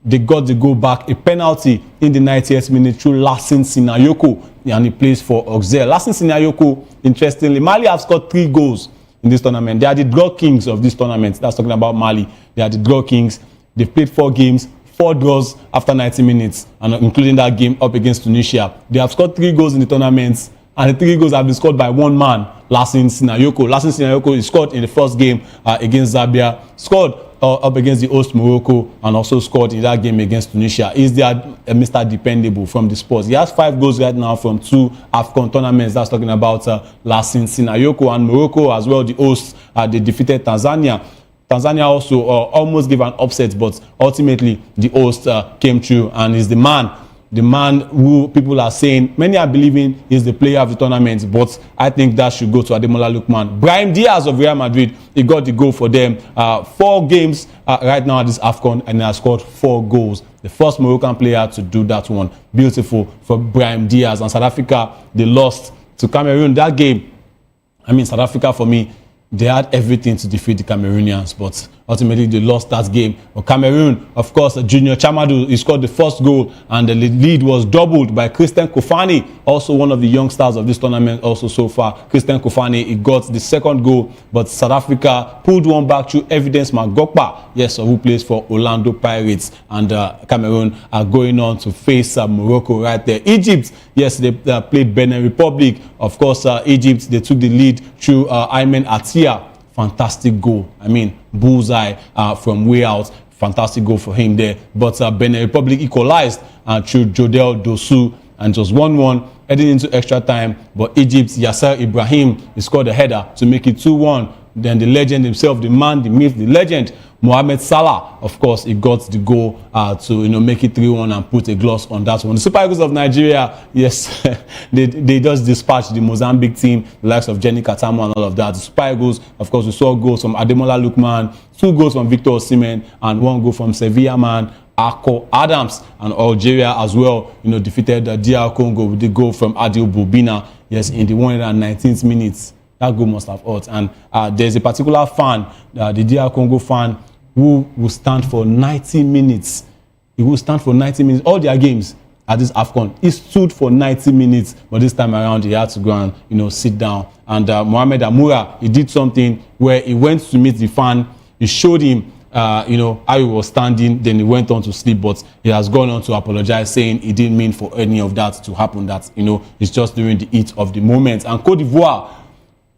they got the goal back, a penalty in the 90th minute through Lassine Sinayoko, and he plays for Auxerre. Lassine Sinayoko, interestingly, Mali have scored 3 goals in this tournament. They are the draw kings of this tournament. That's talking about Mali. They are the draw kings. They've played 4 games. 4 draws after 90 minutes, and including that game up against Tunisia. They have scored 3 goals in the tournament, and the 3 goals have been scored by one man, Lassine Sinayoko. Lassine Sinayoko scored in the first game against Zambia, scored up against the host Morocco, and also scored in that game against Tunisia. He's their Mr. Dependable from the sports. He has 5 goals right now from 2 AFCON tournaments. That's talking about Lassine Sinayoko. And Morocco as well, the hosts, they defeated Tanzania. Tanzania also almost gave an upset, but ultimately the host came through, and is the man who people are saying, many are believing is the player of the tournament, but I think that should go to Ademola Lookman. Brahim Diaz of Real Madrid, he got the goal for them. 4 games right now at this AFCON, and he has scored 4 goals. The first Moroccan player to do that one. Beautiful for Brahim Diaz. And South Africa, they lost to Cameroon that game. South Africa, for me, they had everything to defeat the Cameroonians, but ultimately they lost that game. But Cameroon, of course, Junior Chamadu, he scored the first goal, and the lead was doubled by Christian Kofani, also one of the young stars of this tournament also so far. Christian Kofani, he got the second goal, but South Africa pulled one back through Evidence Magokpa, yes, who plays for Orlando Pirates, and Cameroon are going on to face Morocco right there. Egypt, yes, they played Benin Republic. Of course, Egypt, they took the lead through Ayman Atia. Fantastic goal. Bullseye from way out. Fantastic goal for him there. But Benin Republic equalized through Jodel Dosu, and it was 1-1 heading into extra time, but Egypt's Yasser Ibrahim, he scored a header to make it 2-1. Then the legend himself, the man, the myth, the legend, Mohamed Salah, of course, he got the goal to make it 3-1 and put a gloss on that one. The Super Eagles of Nigeria, yes, they just dispatched the Mozambique team, the likes of Jenny Katamo and all of that. The Super Eagles, of course, we saw goals from Ademola Lookman, 2 goals from Victor Osimhen, and 1 goal from Sevilla man Ako Adams. And Algeria as well, defeated DR Congo with the goal from Adil Bobina, yes, in the 119th minute. That goal must have hurt. And there's a particular fan, the DR Congo fan, who will stand for 90 minutes. He will stand for 90 minutes. All their games at this AFCON, he stood for 90 minutes. But this time around, he had to go and, sit down. And Mohamed Amoura, he did something where he went to meet the fan. He showed him, how he was standing. Then he went on to sleep. But he has gone on to apologize, saying he didn't mean for any of that to happen. That, it's just during the heat of the moment. And Côte d'Ivoire,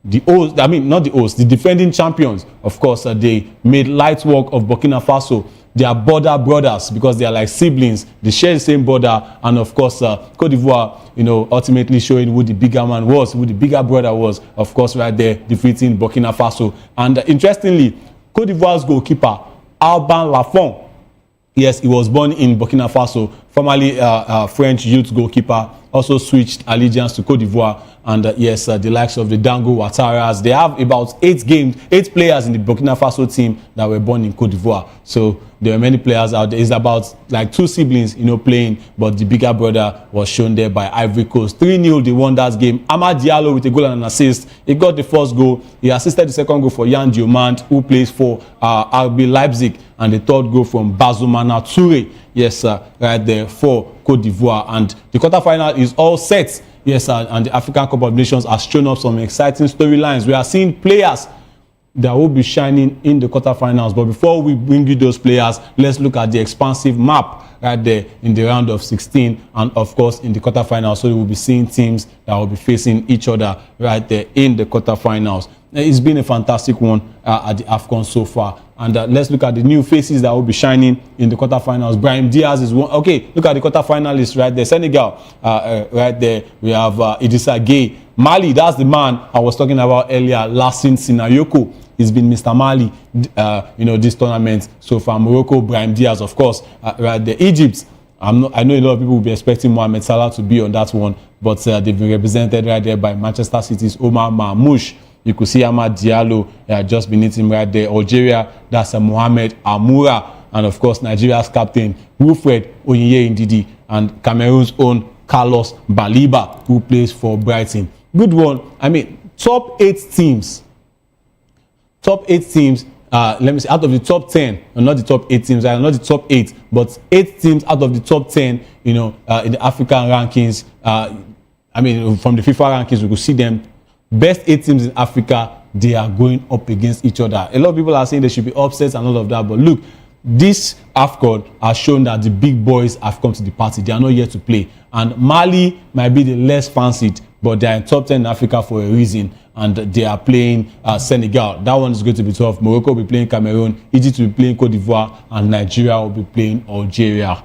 the defending champions, of course, they made light work of Burkina Faso. They are border brothers because they are like siblings. They share the same border. And of course, Côte d'Ivoire, ultimately showing who the bigger man was, who the bigger brother was, of course, right there, defeating Burkina Faso. And interestingly, Côte d'Ivoire's goalkeeper, Alban Lafont, yes, he was born in Burkina Faso, formerly French youth goalkeeper, also switched allegiance to Côte d'Ivoire. And yes, the likes of the Dango Ouattaras, they have about 8 players in the Burkina Faso team that were born in Côte d'Ivoire. So there are many players out there. It's about like 2 siblings, playing, but the bigger brother was shown there by Ivory Coast. 3-0, they won that game. Amad Diallo with a goal and an assist. He got the first goal. He assisted the second goal for Yan Diomande, who plays for RB Leipzig, and the third goal from Bazoumana Touré. Yes, right there for Côte d'Ivoire. And the quarterfinal is all set. Yes, and the African Cup of Nations has shown up some exciting storylines. We are seeing players that will be shining in the quarterfinals. But before we bring you those players, let's look at the expansive map right there in the round of 16 and, of course, in the quarterfinals. So we will be seeing teams that will be facing each other right there in the quarterfinals. It's been a fantastic one at the AFCON so far. And let's look at the new faces that will be shining in the quarterfinals. Brahim Diaz is one. Okay, look at the quarterfinalists right there. Senegal, right there. We have Idrissa Gueye. Mali, that's the man I was talking about earlier, Lassine Sinayoko. He's been Mr. Mali, this tournament so far. Morocco, Brahim Diaz, of course, right there. Egypt, I know a lot of people will be expecting Mohamed Salah to be on that one, but they've been represented right there by Manchester City's Omar Marmoush. You could see Amad Diallo just beneath him right there. Algeria, that's Mohamed Amoura. And of course, Nigeria's captain, Wilfred Onyeye Ndidi. And Cameroon's own Carlos Baliba, who plays for Brighton. Good one. I mean, top 8 teams. Top 8 teams, let me say, out of the top 10, not the top 8 teams, not the top 8, but 8 teams out of the top 10, in the African rankings. From the FIFA rankings, we could see them. Best 8 teams in Africa, they are going up against each other. A lot of people are saying they should be upsets and all of that, but look, this AFCON has shown that the big boys have come to the party. They are not here to play. And Mali might be the less fancied, but they are in top 10 in Africa for a reason. And they are playing Senegal. That one is going to be tough. Morocco will be playing Cameroon. Egypt will be playing Côte d'Ivoire. And Nigeria will be playing Algeria.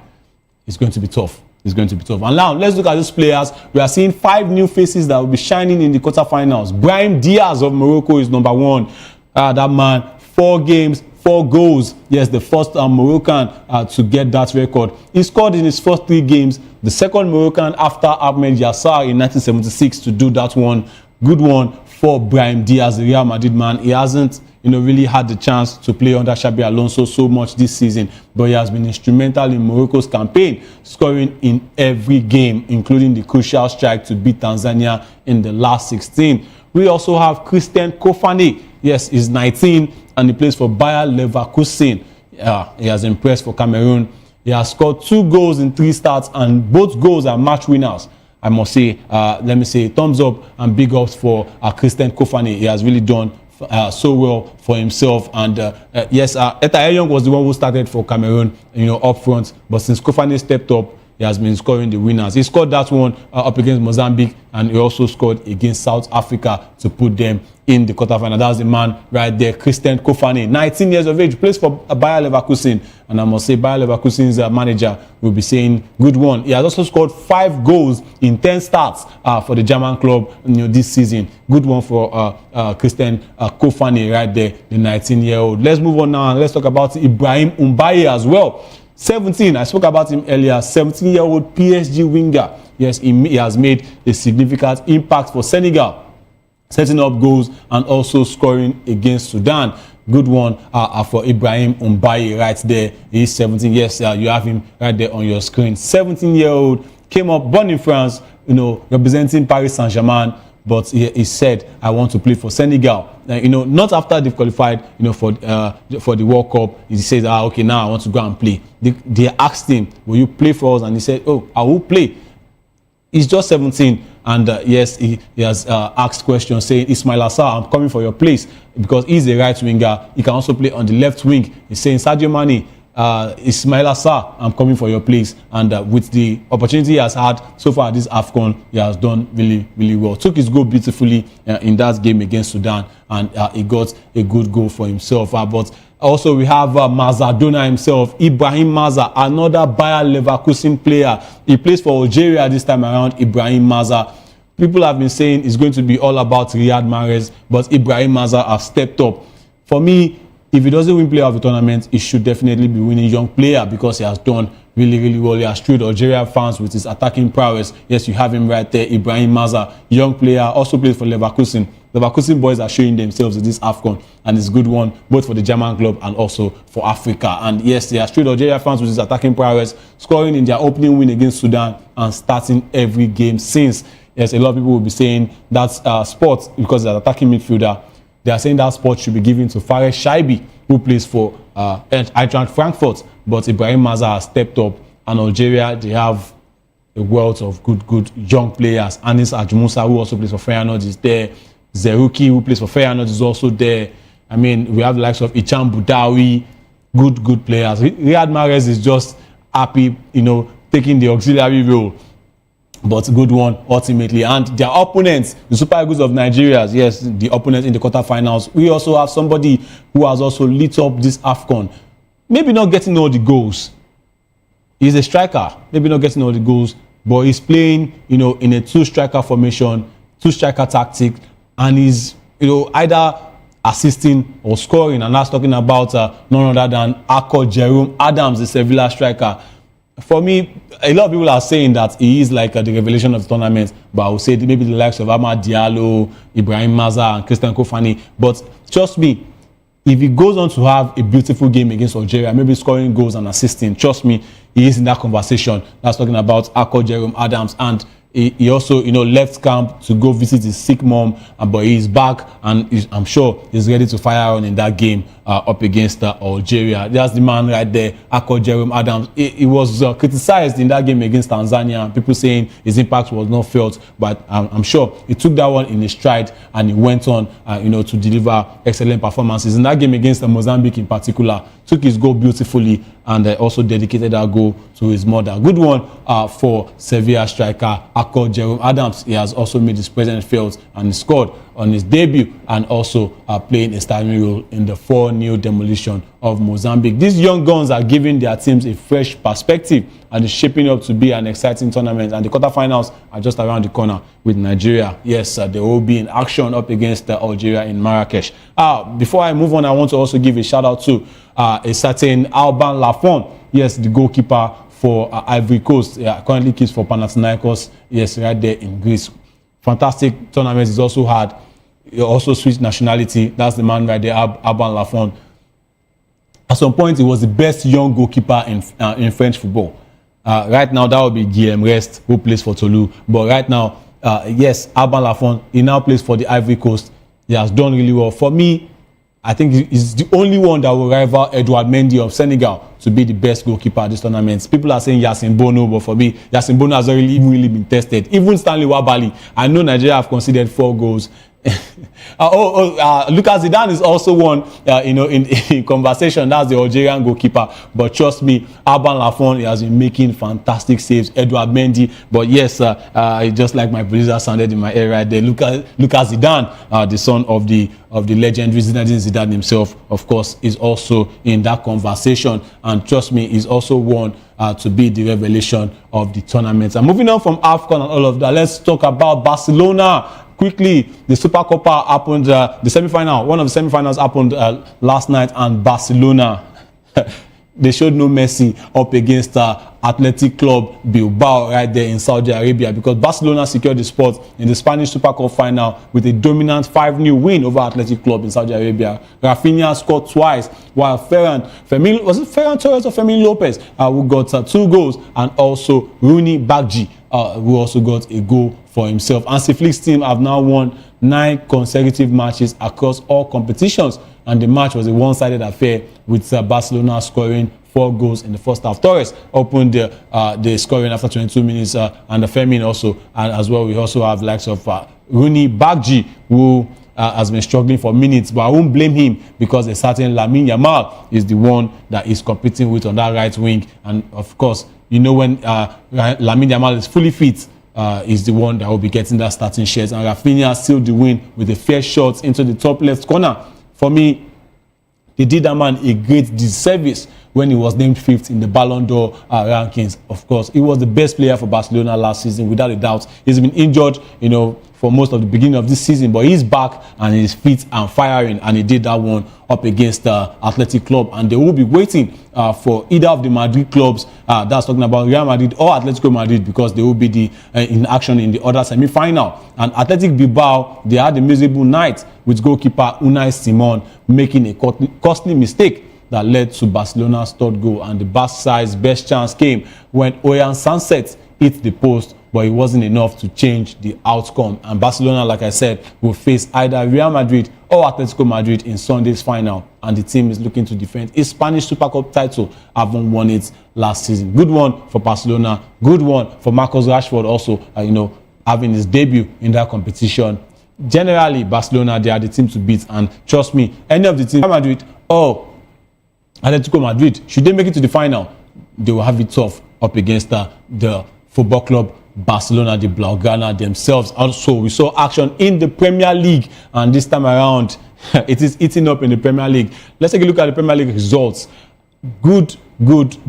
It's going to be tough. It's going to be tough. And now, let's look at these players. We are seeing 5 new faces that will be shining in the quarterfinals. Brahim Diaz of Morocco is number 1. That man, 4 games, 4 goals. Yes, the first Moroccan to get that record. He scored in his first 3 games. The second Moroccan after Ahmed Yassar in 1976 to do that one. Good one for Brahim Diaz, the Real Madrid man. He hasn't really had the chance to play under Xabi Alonso so much this season, but he has been instrumental in Morocco's campaign, scoring in every game, including the crucial strike to beat Tanzania in the last 16. We also have Christian Kofane. Yes, he's 19 and he plays for Bayer Leverkusen. He has impressed for Cameroon. He has scored 2 goals in 3 starts, and both goals are match winners. I must say, let me say, thumbs up and big ups for Christian Kofane. He has really done so well for himself. And yes, Eta Eyong was the one who started for Cameroon, up front. But since Kofane stepped up, he has been scoring the winners. He scored that one up against Mozambique, and he also scored against South Africa to put them in the quarterfinal. That's the man right there, Christian Kofane, 19 years of age, plays for Bayer Leverkusen, and I must say Bayer Leverkusen's manager will be saying good one. He has also scored 5 goals in 10 starts for the German club, this season. Good one for Christian Kofane right there, the 19-year-old. Let's move on now and let's talk about Ibrahim Mbaye as well. 17, I spoke about him earlier, 17-year-old PSG winger. Yes, he has made a significant impact for Senegal, setting up goals and also scoring against Sudan. Good one for Ibrahim Mbaye right there. He's 17. Yes, you have him right there on your screen. 17-year-old, came up, born in France, representing Paris Saint-Germain, but he said, I want to play for Senegal. Not after they've qualified, for the World Cup. He says, okay, now I want to go and play. They asked him, will you play for us? And he said, oh, I will play. He's just 17, and yes, he has asked questions saying, Ismail Assar, I'm coming for your place, because he's a right winger. He can also play on the left wing. He's saying, Sadio Mane, Ismail Assar, I'm coming for your place. And with the opportunity he has had so far this AFCON, he has done really, really well. Took his goal beautifully in that game against Sudan, and he got a good goal for himself. But also, we have Maradona himself, Ibrahim Maza, another Bayer Leverkusen player. He plays for Algeria this time around, Ibrahim Maza. People have been saying it's going to be all about Riyad Mahrez, but Ibrahim Maza has stepped up. For me, if he doesn't win player of the tournament, he should definitely be winning young player, because he has done really, really well. He has thrilled Algeria fans with his attacking prowess. Yes, you have him right there, Ibrahim Maza, young player, also plays for Leverkusen. Leverkusen boys are showing themselves in this AFCON, and it's a good one both for the German club and also for Africa. And yes, they have thrilled Algeria fans with his attacking prowess, scoring in their opening win against Sudan and starting every game since. Yes, a lot of people will be saying that's sport, because they're attacking midfielder. They are saying that spot should be given to Fares Shaibi, who plays for Eintracht Frankfurt. But Ibrahim Maza has stepped up, and Algeria, they have a wealth of good young players. Anis Ajmusa, who also plays for Feyenoord, is there. Zerouki, who plays for Feyenoord, is also there. I mean, we have the likes of Icham Boudaoui, good players. Riyad Mahrez is just happy, taking the auxiliary role. But good one ultimately. And their opponents, the Super Eagles of Nigeria, yes, the opponents in the quarterfinals. We also have somebody who has also lit up this AFCON. Maybe not getting all the goals. He's a striker. Maybe not getting all the goals, but he's playing, in a 2-striker formation, 2-striker tactic, and he's, either assisting or scoring. And that's talking about none other than Akol Jerome Adams, the Sevilla striker. For me, a lot of people are saying that he is like the revelation of the tournament, but I would say maybe the likes of Amad Diallo, Ibrahim Maza, and Christian Kofane. But trust me, if he goes on to have a beautiful game against Algeria, maybe scoring goals and assisting, trust me, he is in that conversation. That's talking about Akol Jerome Adams. And he also, left camp to go visit his sick mom, but he's back, and I'm sure he's ready to fire on in that game up against Algeria. That's the man right there, Akol Jerome Adams. He was criticized in that game against Tanzania. People saying his impact was not felt, but I'm sure he took that one in his stride, and he went on, to deliver excellent performances. In that game against Mozambique in particular, took his goal beautifully, and also dedicated that goal to his mother. Good one for Sevilla striker Akol Jerome Adams. He has also made his presence felt, and he scored on his debut, and also playing a starring role in the 4-0 demolition of Mozambique. These young guns are giving their teams a fresh perspective, and it's shaping up to be an exciting tournament. And the quarterfinals are just around the corner with Nigeria. Yes, they will be in action up against Algeria in Marrakesh. Before I move on, I want to also give a shout out to a certain Alban Lafont. Yes, the goalkeeper for Ivory Coast. Currently keeps for Panathinaikos. Yes, right there in Greece. Fantastic tournament. He's also had, also switched nationality. That's the man right there, Alban Lafont. At some point, he was the best young goalkeeper in French football. Right now, that would be Guillaume Rest, who plays for Toulouse. But right now, yes, Alban Lafont, he now plays for the Ivory Coast. He has done really well. For me, I think he's the only one that will rival Edouard Mendy of Senegal to be the best goalkeeper at this tournament. People are saying Yasin Bono, but for me, Yasin Bono has already really been tested. Even Stanley Wabali, I know Nigeria have conceded 4 goals. Lucas Zidane is also one, in conversation. That's the Algerian goalkeeper. But trust me, Alban Lafont, he has been making fantastic saves. Edouard Mendy. But yes, just like my producer sounded in my ear right there, Lucas Zidane, the son of the legendary Zinedine Zidane himself, of course, is also in that conversation. And trust me, he's also one to be the revelation of the tournament. And moving on from AFCON and all of that, let's talk about Barcelona. Quickly, the Super Copa happened, the semi-final, one of the semi-finals happened last night, and Barcelona, they showed no mercy up against Athletic Club Bilbao right there in Saudi Arabia, because Barcelona secured the spot in the Spanish Super Cup final with a dominant 5-0 win over Athletic Club in Saudi Arabia. Rafinha scored twice, while Ferran Torres or Fermin Lopez, who got 2 goals, and also Rooney Baggi, who also got a goal for himself. Hansi Flick's team have now won 9 consecutive matches across all competitions, and the match was a one-sided affair with Barcelona scoring 4 goals in the first half. Torres opened the scoring after 22 minutes, and the Fermin also, and as well we also have likes of Rooney Baggi, who has been struggling for minutes, but I won't blame him, because a certain Lamine Yamal is the one that is competing with on that right wing. And of course, you know, when Lamine Yamal is fully fit, is the one that will be getting that starting shares. And Rafinha sealed the win with a fair shot into the top left corner. For me, they did that man a great disservice when he was named 5th in the Ballon d'Or rankings. Of course, he was the best player for Barcelona last season, without a doubt. He's been injured, for most of the beginning of this season, but he's back and he's fit and firing, and he did that one up against Athletic Club. And they will be waiting for either of the Madrid clubs, that's talking about Real Madrid or Atletico Madrid, because they will be in action in the other semi-final. And Athletic Bilbao, they had a miserable night with goalkeeper Unai Simon making a costly mistake that led to Barcelona's 3rd goal. And the Barca's best chance came when Oyan Sanset hit the post, but it wasn't enough to change the outcome. And Barcelona, like I said, will face either Real Madrid or Atletico Madrid in Sunday's final. And the team is looking to defend its Spanish Super Cup title, having won it last season. Good one for Barcelona. Good one for Marcus Rashford also, having his debut in that competition. Generally, Barcelona, they are the team to beat. And trust me, any of the teams, Real Madrid or Atletico Madrid, should they make it to the final, they will have it tough up against the football club Barcelona, the Blaugrana themselves. Also, we saw action in the Premier League, and this time around, it is eating up in the Premier League. Let's take a look at the Premier League results. Good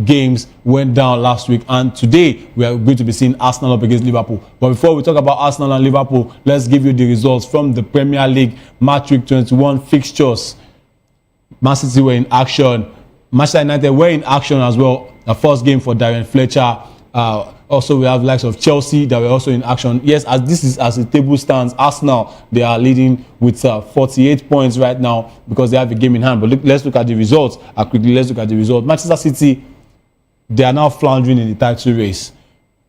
games went down last week, and today we are going to be seeing Arsenal up against Liverpool. But before we talk about Arsenal and Liverpool, let's give you the results from the Premier League match week 21 fixtures. Man City were in action. Manchester United were in action as well. The first game for Darren Fletcher. Also, we have likes of Chelsea that were also in action. Yes, as the table stands, Arsenal, they are leading with 48 points right now because they have a game in hand. But let's look at the results. Quickly, let's look at the results. Manchester City, they are now floundering in the title race.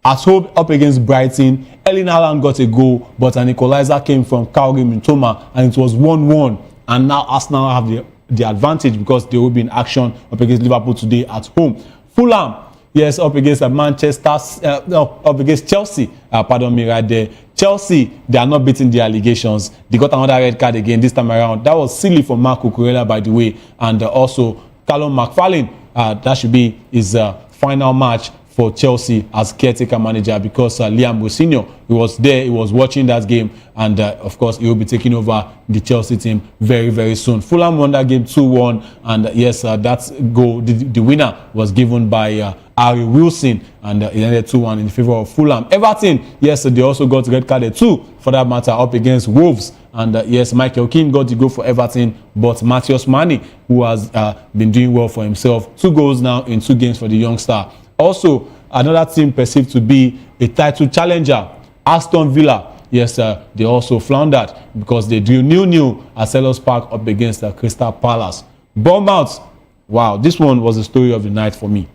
At home, up against Brighton, Erling Haaland got a goal, but an equalizer came from Kaori Mitoma, and it was 1-1. And now Arsenal have the advantage because they will be in action up against Liverpool today at home. Fulham, yes, up against up against Chelsea. Pardon me, right there. Chelsea, they are not beating the allegations. They got another red card again this time around. That was silly for Marco Cucurella, by the way. And also, Callum McFarlane, that should be his final match for Chelsea as caretaker manager, because Liam Rosinho, he was there, he was watching that game, and of course he will be taking over the Chelsea team very, very soon. Fulham won that game 2-1, and yes, that goal, the winner was given by Harry Wilson, and it ended 2-1 in favor of Fulham. Everton, yes, they also got red carded too, for that matter, up against Wolves. And yes, Michael Keane got the goal for Everton, but Matheus Mane, who has been doing well for himself, 2 goals now in 2 games for the youngster. Also, another team perceived to be a title challenger, Aston Villa. Yes, they also floundered because they drew 0-0 at Selhurst Park up against Crystal Palace. Bournemouth, wow, this one was the story of the night for me.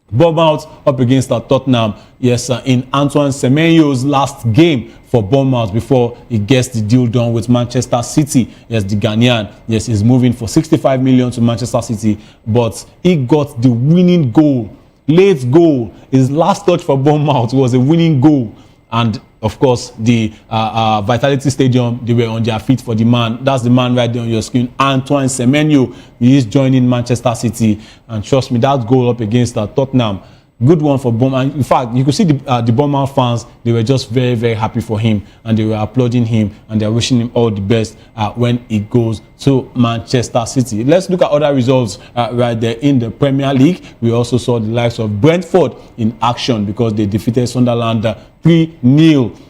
Bournemouth up against Tottenham. Yes, in Antoine Semenyo's last game for Bournemouth before he gets the deal done with Manchester City. Yes, the Ghanaian, yes, is moving for 65 million to Manchester City, but he got the winning goal. Late goal. His last touch for Bournemouth was a winning goal. And of course, the Vitality Stadium, they were on their feet for the man. That's the man right there on your screen, Antoine Semenyo. He is joining Manchester City. And trust me, that goal up against Tottenham, good one for Bournemouth. In fact, you could see the Bournemouth fans, they were just very, very happy for him, and they were applauding him, and they are wishing him all the best when he goes to Manchester City. Let's look at other results right there in the Premier League. We also saw the likes of Brentford in action because they defeated Sunderland 3-0.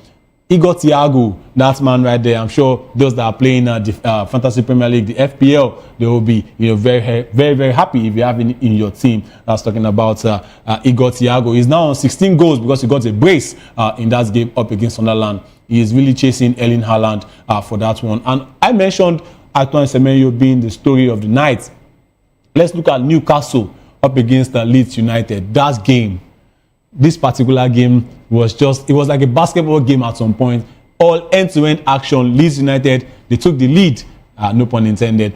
Igor Thiago, that man right there, I'm sure those that are playing the Fantasy Premier League, the FPL, they will be very, very, very happy if you have him in your team. That's talking about Igor Thiago. He's now on 16 goals because he got a brace in that game up against Sunderland. He is really chasing Erling Haaland for that one. And I mentioned Antoine Semenyo being the story of the night. Let's look at Newcastle up against Leeds United. That game, this particular game was it was like a basketball game at some point. All end-to-end action. Leeds United, they took the lead. No pun intended.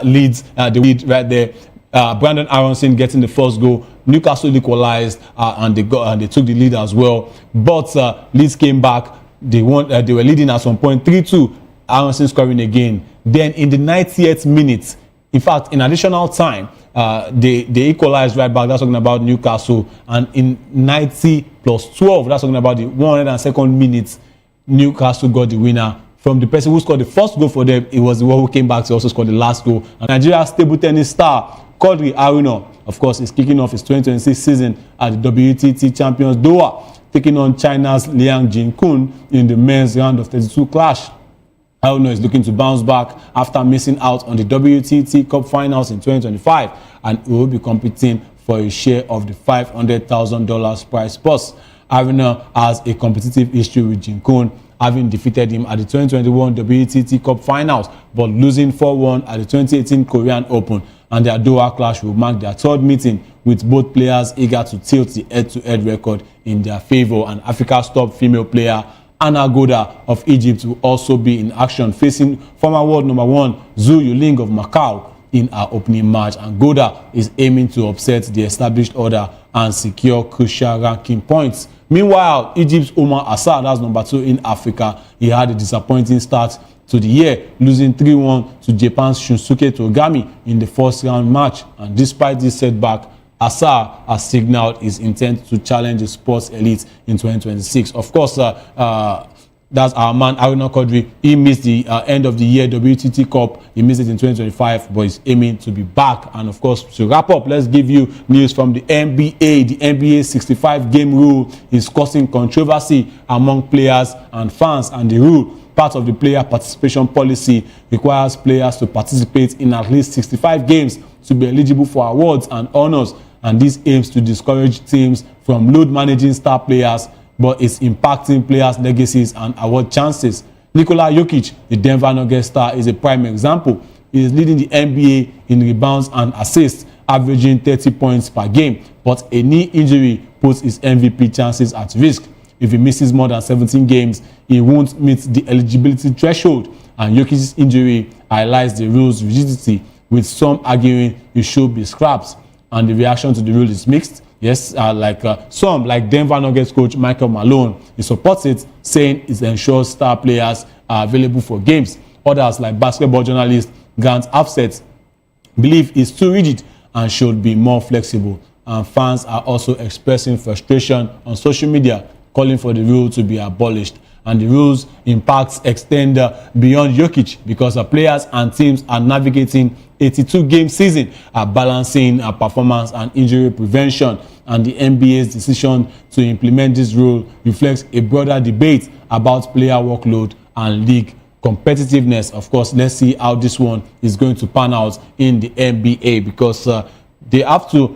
Leeds, the lead right there. Brandon Aronson getting the first goal. Newcastle equalized and they took the lead as well. But Leeds came back. They won. They were leading at some point 3-2. Aronson scoring again. Then in the 90th minute, in fact, in additional time, they equalized right back. That's talking about Newcastle. And in 90 plus 12, that's talking about the 102nd minute, Newcastle got the winner. From the person who scored the first goal for them, it was the one who came back to also score the last goal. And Nigeria's table tennis star, Quadri Haruna, of course, is kicking off his 2026 season at the WTT Champions Doha, taking on China's Liang Jinkun in the men's round of 32 clash. Haruna is looking to bounce back after missing out on the WTT Cup finals in 2025, and he will be competing for a share of the $500,000 prize purse. Haruna has a competitive history with Jinkun, having defeated him at the 2021 WTT Cup finals, but losing 4-1 at the 2018 Korean Open. And their Doha clash will mark their third meeting, with both players eager to tilt the head-to-head record in their favor. And Africa's top female player, Anna Goda of Egypt, will also be in action, facing former world number 1 Zhu Yuling of Macau in her opening match. And Goda is aiming to upset the established order and secure crucial ranking points. Meanwhile, Egypt's Omar Assar, that's number 2 in Africa, he had a disappointing start to the year, losing 3-1 to Japan's Shunsuke Togami in the first round match. And despite this setback, Assar has signaled his intent to challenge the sports elite in 2026. Of course, that's our man Haruna Quadri. He missed the end of the year WTT Cup. He missed it in 2025, but he's aiming to be back. And of course, to wrap up, let's give you news from the NBA. The NBA 65-game rule is causing controversy among players and fans. And the rule, part of the player participation policy, requires players to participate in at least 65 games to be eligible for awards and honors. And this aims to discourage teams from load managing star players, but it's impacting players' legacies and award chances. Nikola Jokic, the Denver Nuggets star, is a prime example. He is leading the NBA in rebounds and assists, averaging 30 points per game. But a knee injury puts his MVP chances at risk. If he misses more than 17 games, he won't meet the eligibility threshold. And Jokic's injury highlights the rule's rigidity, with some arguing it should be scrapped. And the reaction to the rule is mixed. Yes, some, like Denver Nuggets coach Michael Malone, he supports it, saying it ensures star players are available for games. Others, like basketball journalist Grant Offset, believe it's too rigid and should be more flexible. And fans are also expressing frustration on social media, calling for the rule to be abolished. And the rules' impacts extend beyond Jokic, because players and teams are navigating 82-game season, balancing performance and injury prevention. And the NBA's decision to implement this rule reflects a broader debate about player workload and league competitiveness. Of course, let's see how this one is going to pan out in the NBA, because they have to,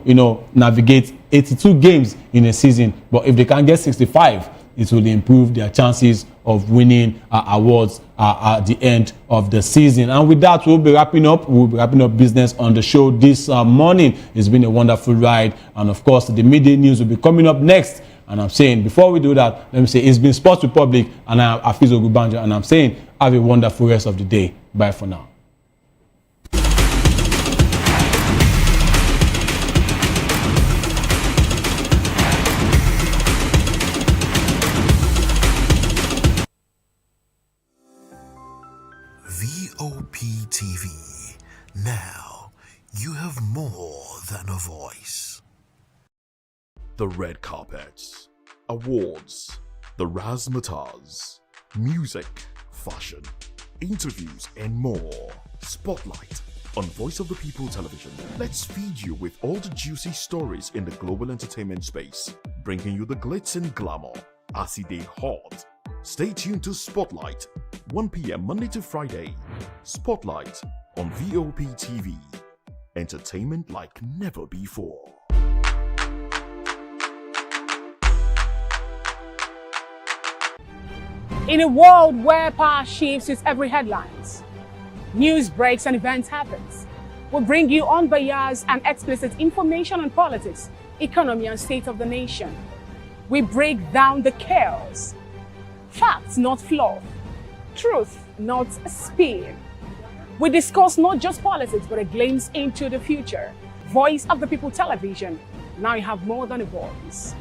navigate 82 games in a season. But if they can get 65, it will improve their chances of winning awards at the end of the season. And with that, we'll be wrapping up business on the show this morning. It's been a wonderful ride. And of course, the midday news will be coming up next. And I'm saying, before we do that, let me say, it's been Sports Republic, and I'm Afizo Gubanjo, and I'm saying, have a wonderful rest of the day. Bye for now. VOP TV. Now, you have more than a voice. The red carpets, awards, the razzmatazz, music, fashion, interviews, and more. Spotlight on Voice of the People Television. Let's feed you with all the juicy stories in the global entertainment space, bringing you the glitz and glamour as it is hot. Stay tuned to Spotlight, 1 p.m. Monday to Friday. Spotlight on VOP TV. Entertainment like never before. In a world where power shifts with every headlines, news breaks and events happens, we bring you unbiased and explicit information on politics, economy, and state of the nation. We break down the chaos. Facts, not fluff. Truth, not a spin. We discuss not just politics, but a glimpse into the future. Voice of the People Television. Now you have more than a voice.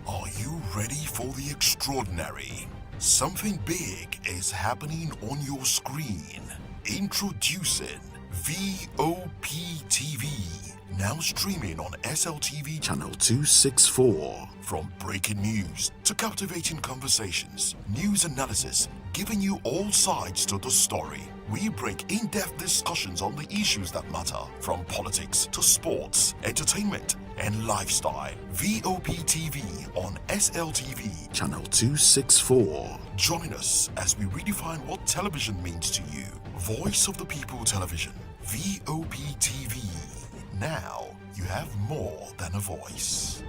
Are you ready for the extraordinary? Something big is happening on your screen. Introducing VOP TV. Now streaming on SLTV channel 264. From breaking news to captivating conversations, news analysis, giving you all sides to the story. We break in-depth discussions on the issues that matter, from politics to sports, entertainment, and lifestyle. VOP TV on SLTV channel 264. Join us as we redefine what television means to you. Voice of the People Television, VOP TV. Now you have more than a voice.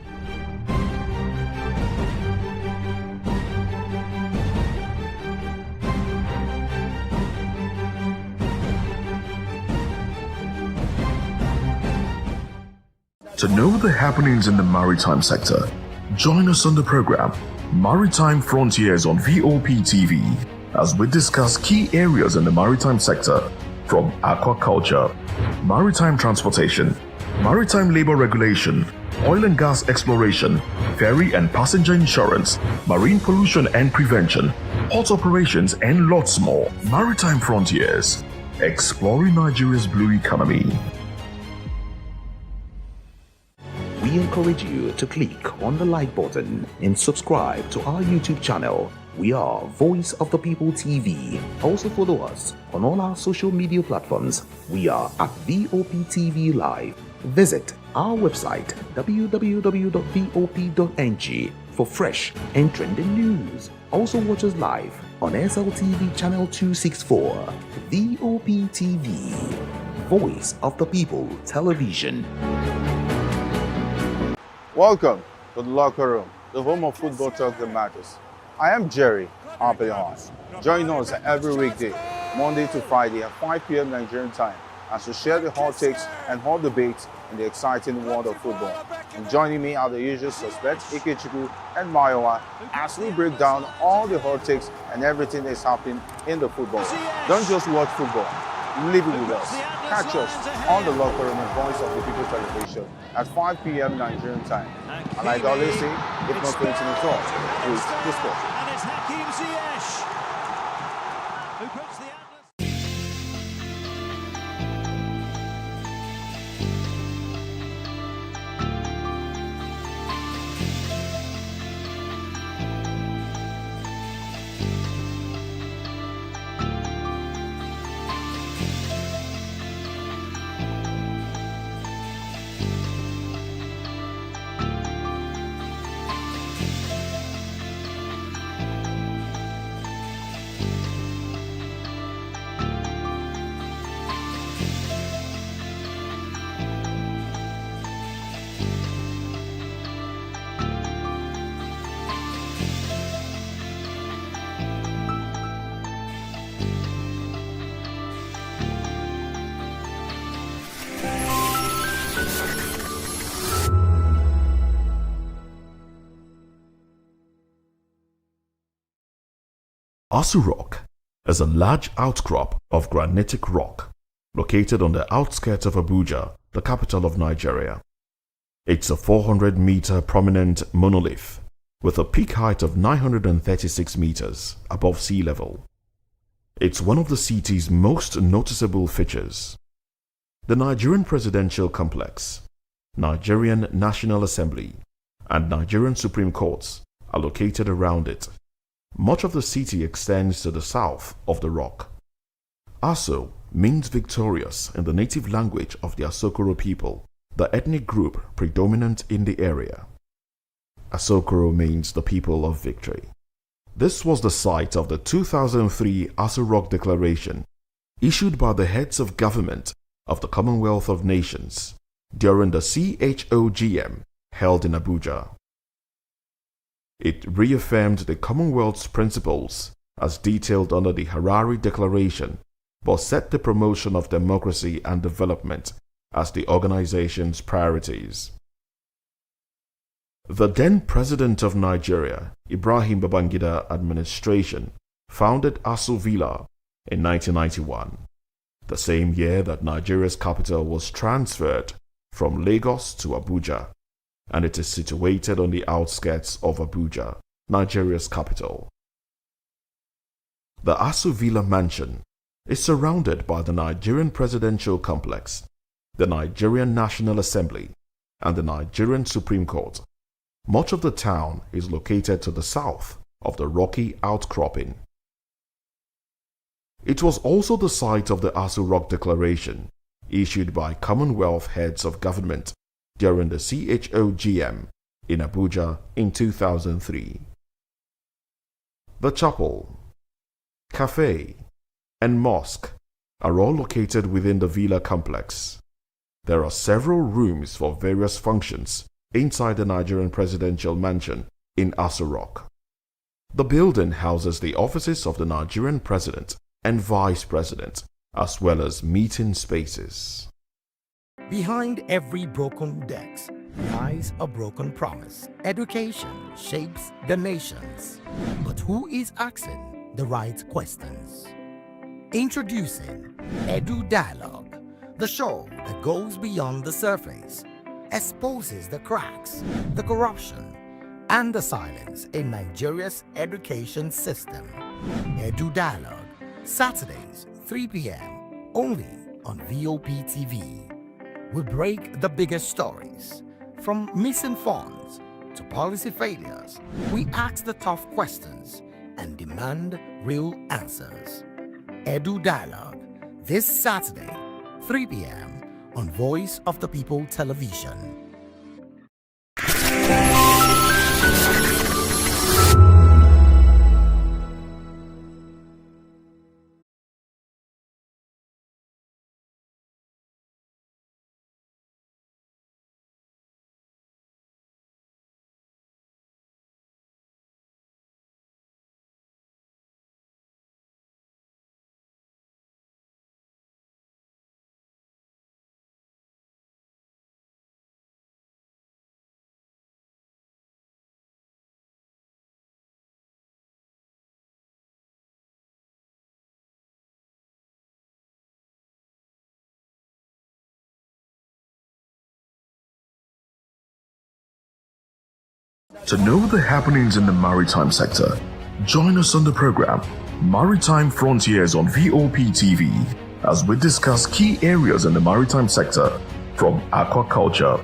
To know the happenings in the maritime sector, join us on the program Maritime Frontiers on VOP TV as we discuss key areas in the maritime sector, from aquaculture, maritime transportation, maritime labor regulation, oil and gas exploration, ferry and passenger insurance, marine pollution and prevention, port operations, and lots more. Maritime Frontiers, exploring Nigeria's blue economy. We encourage you to click on the like button and subscribe to our YouTube channel. We are Voice of the People TV. Also follow us on all our social media platforms. We are at VOP TV Live. Visit our website www.vop.ng for fresh and trending news. Also watch us live on SLTV channel 264. VOP TV, Voice of the People Television. Welcome to the locker room, the home of football talk that matters. I am Jerry Arpillon. Join us every weekday, Monday to Friday at 5 p.m. Nigerian time, as we share the hot takes and hot debates in the exciting world of football. And joining me are the usual suspects, Ikechukwu and Mayowa, as we break down all the hot takes and everything that's happening in the football. Don't just watch football, live it with us. Catch us on the locker room and Voice of the People Television at 5 p.m. Nigerian time. And like I always say, if not going to the thought, please the sport. And it's Hakim Ziyech who puts the Asu Rock is a large outcrop of granitic rock located on the outskirts of Abuja, the capital of Nigeria. It's a 400-meter prominent monolith with a peak height of 936 meters above sea level. It's one of the city's most noticeable features. The Nigerian Presidential Complex, Nigerian National Assembly, and Nigerian Supreme Courts are located around it. Much of the city extends to the south of the rock. Aso means victorious in the native language of the Asokoro people, the ethnic group predominant in the area. Asokoro means the people of victory. This was the site of the 2003 Aso Rock Declaration, issued by the heads of government of the Commonwealth of Nations during the CHOGM held in Abuja. It reaffirmed the Commonwealth's principles as detailed under the Harare Declaration, but set the promotion of democracy and development as the organization's priorities. The then President of Nigeria, Ibrahim Babangida administration, founded Aso Villa in 1991, the same year that Nigeria's capital was transferred from Lagos to Abuja, and it is situated on the outskirts of Abuja, Nigeria's capital. The Aso Villa mansion is surrounded by the Nigerian Presidential Complex, the Nigerian National Assembly, and the Nigerian Supreme Court. Much of the town is located to the south of the rocky outcropping. It was also the site of the Aso Rock Declaration, issued by Commonwealth heads of government during the CHOGM in Abuja in 2003. The chapel, cafe, and mosque are all located within the villa complex. There are several rooms for various functions inside the Nigerian Presidential Mansion in Aso Rock. The building houses the offices of the Nigerian President and Vice President, as well as meeting spaces. Behind every broken desk lies a broken promise. Education shapes the nations. But who is asking the right questions? Introducing Edu Dialogue, the show that goes beyond the surface, exposes the cracks, the corruption, and the silence in Nigeria's education system. Edu Dialogue, Saturdays, 3 p.m., only on VOP TV. We break the biggest stories, from missing funds to policy failures. We ask the tough questions and demand real answers. Edu Dialogue, this Saturday, 3 p.m. on Voice of the People Television. To know the happenings in the maritime sector, join us on the program Maritime Frontiers on VOP TV as we discuss key areas in the maritime sector, from aquaculture,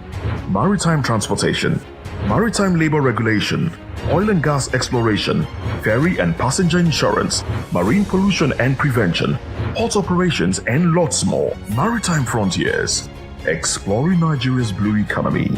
maritime transportation, maritime labor regulation, oil and gas exploration, ferry and passenger insurance, marine pollution and prevention, port operations, and lots more. Maritime Frontiers, exploring Nigeria's blue economy.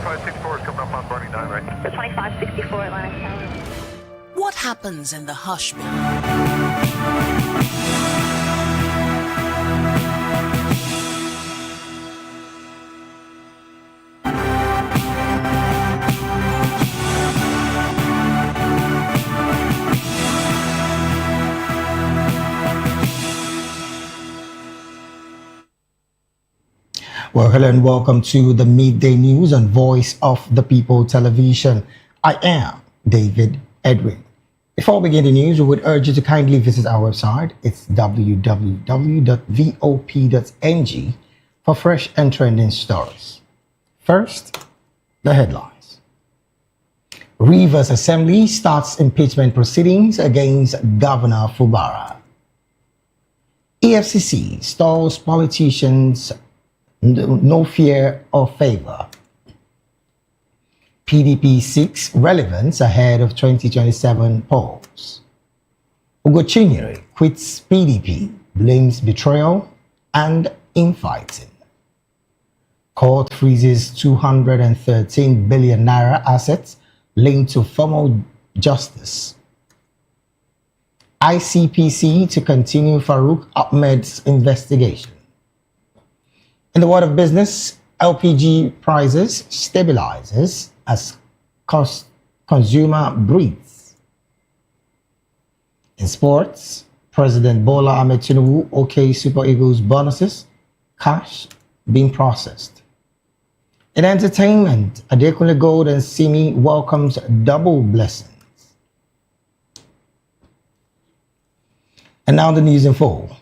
2564 is coming up on Barney 9, right? The 2564 Atlantic Tower. What happens in the hush Well, hello and welcome to the Midday News on Voice of the People Television. I am David Edwin. Before we begin the news, we would urge you to kindly visit our website. It's www.vop.ng for fresh and trending stories. First, the headlines. Rivers Assembly starts impeachment proceedings against Governor Fubara. EFCC stalls politicians' no fear or favor. PDP seeks relevance ahead of 2027 polls. Ugochinyere quits PDP, blames betrayal and infighting. Court freezes 213 billion naira assets linked to former justice. ICPC to continue Farouk Ahmed's investigation. In the world of business, LPG prices stabilizes as consumer breathes. In sports, President Bola Ahmed Tinubu okay Super Eagles bonuses, cash being processed. In entertainment, Adekunle Gold and Simi welcomes double blessings. And now the news in full.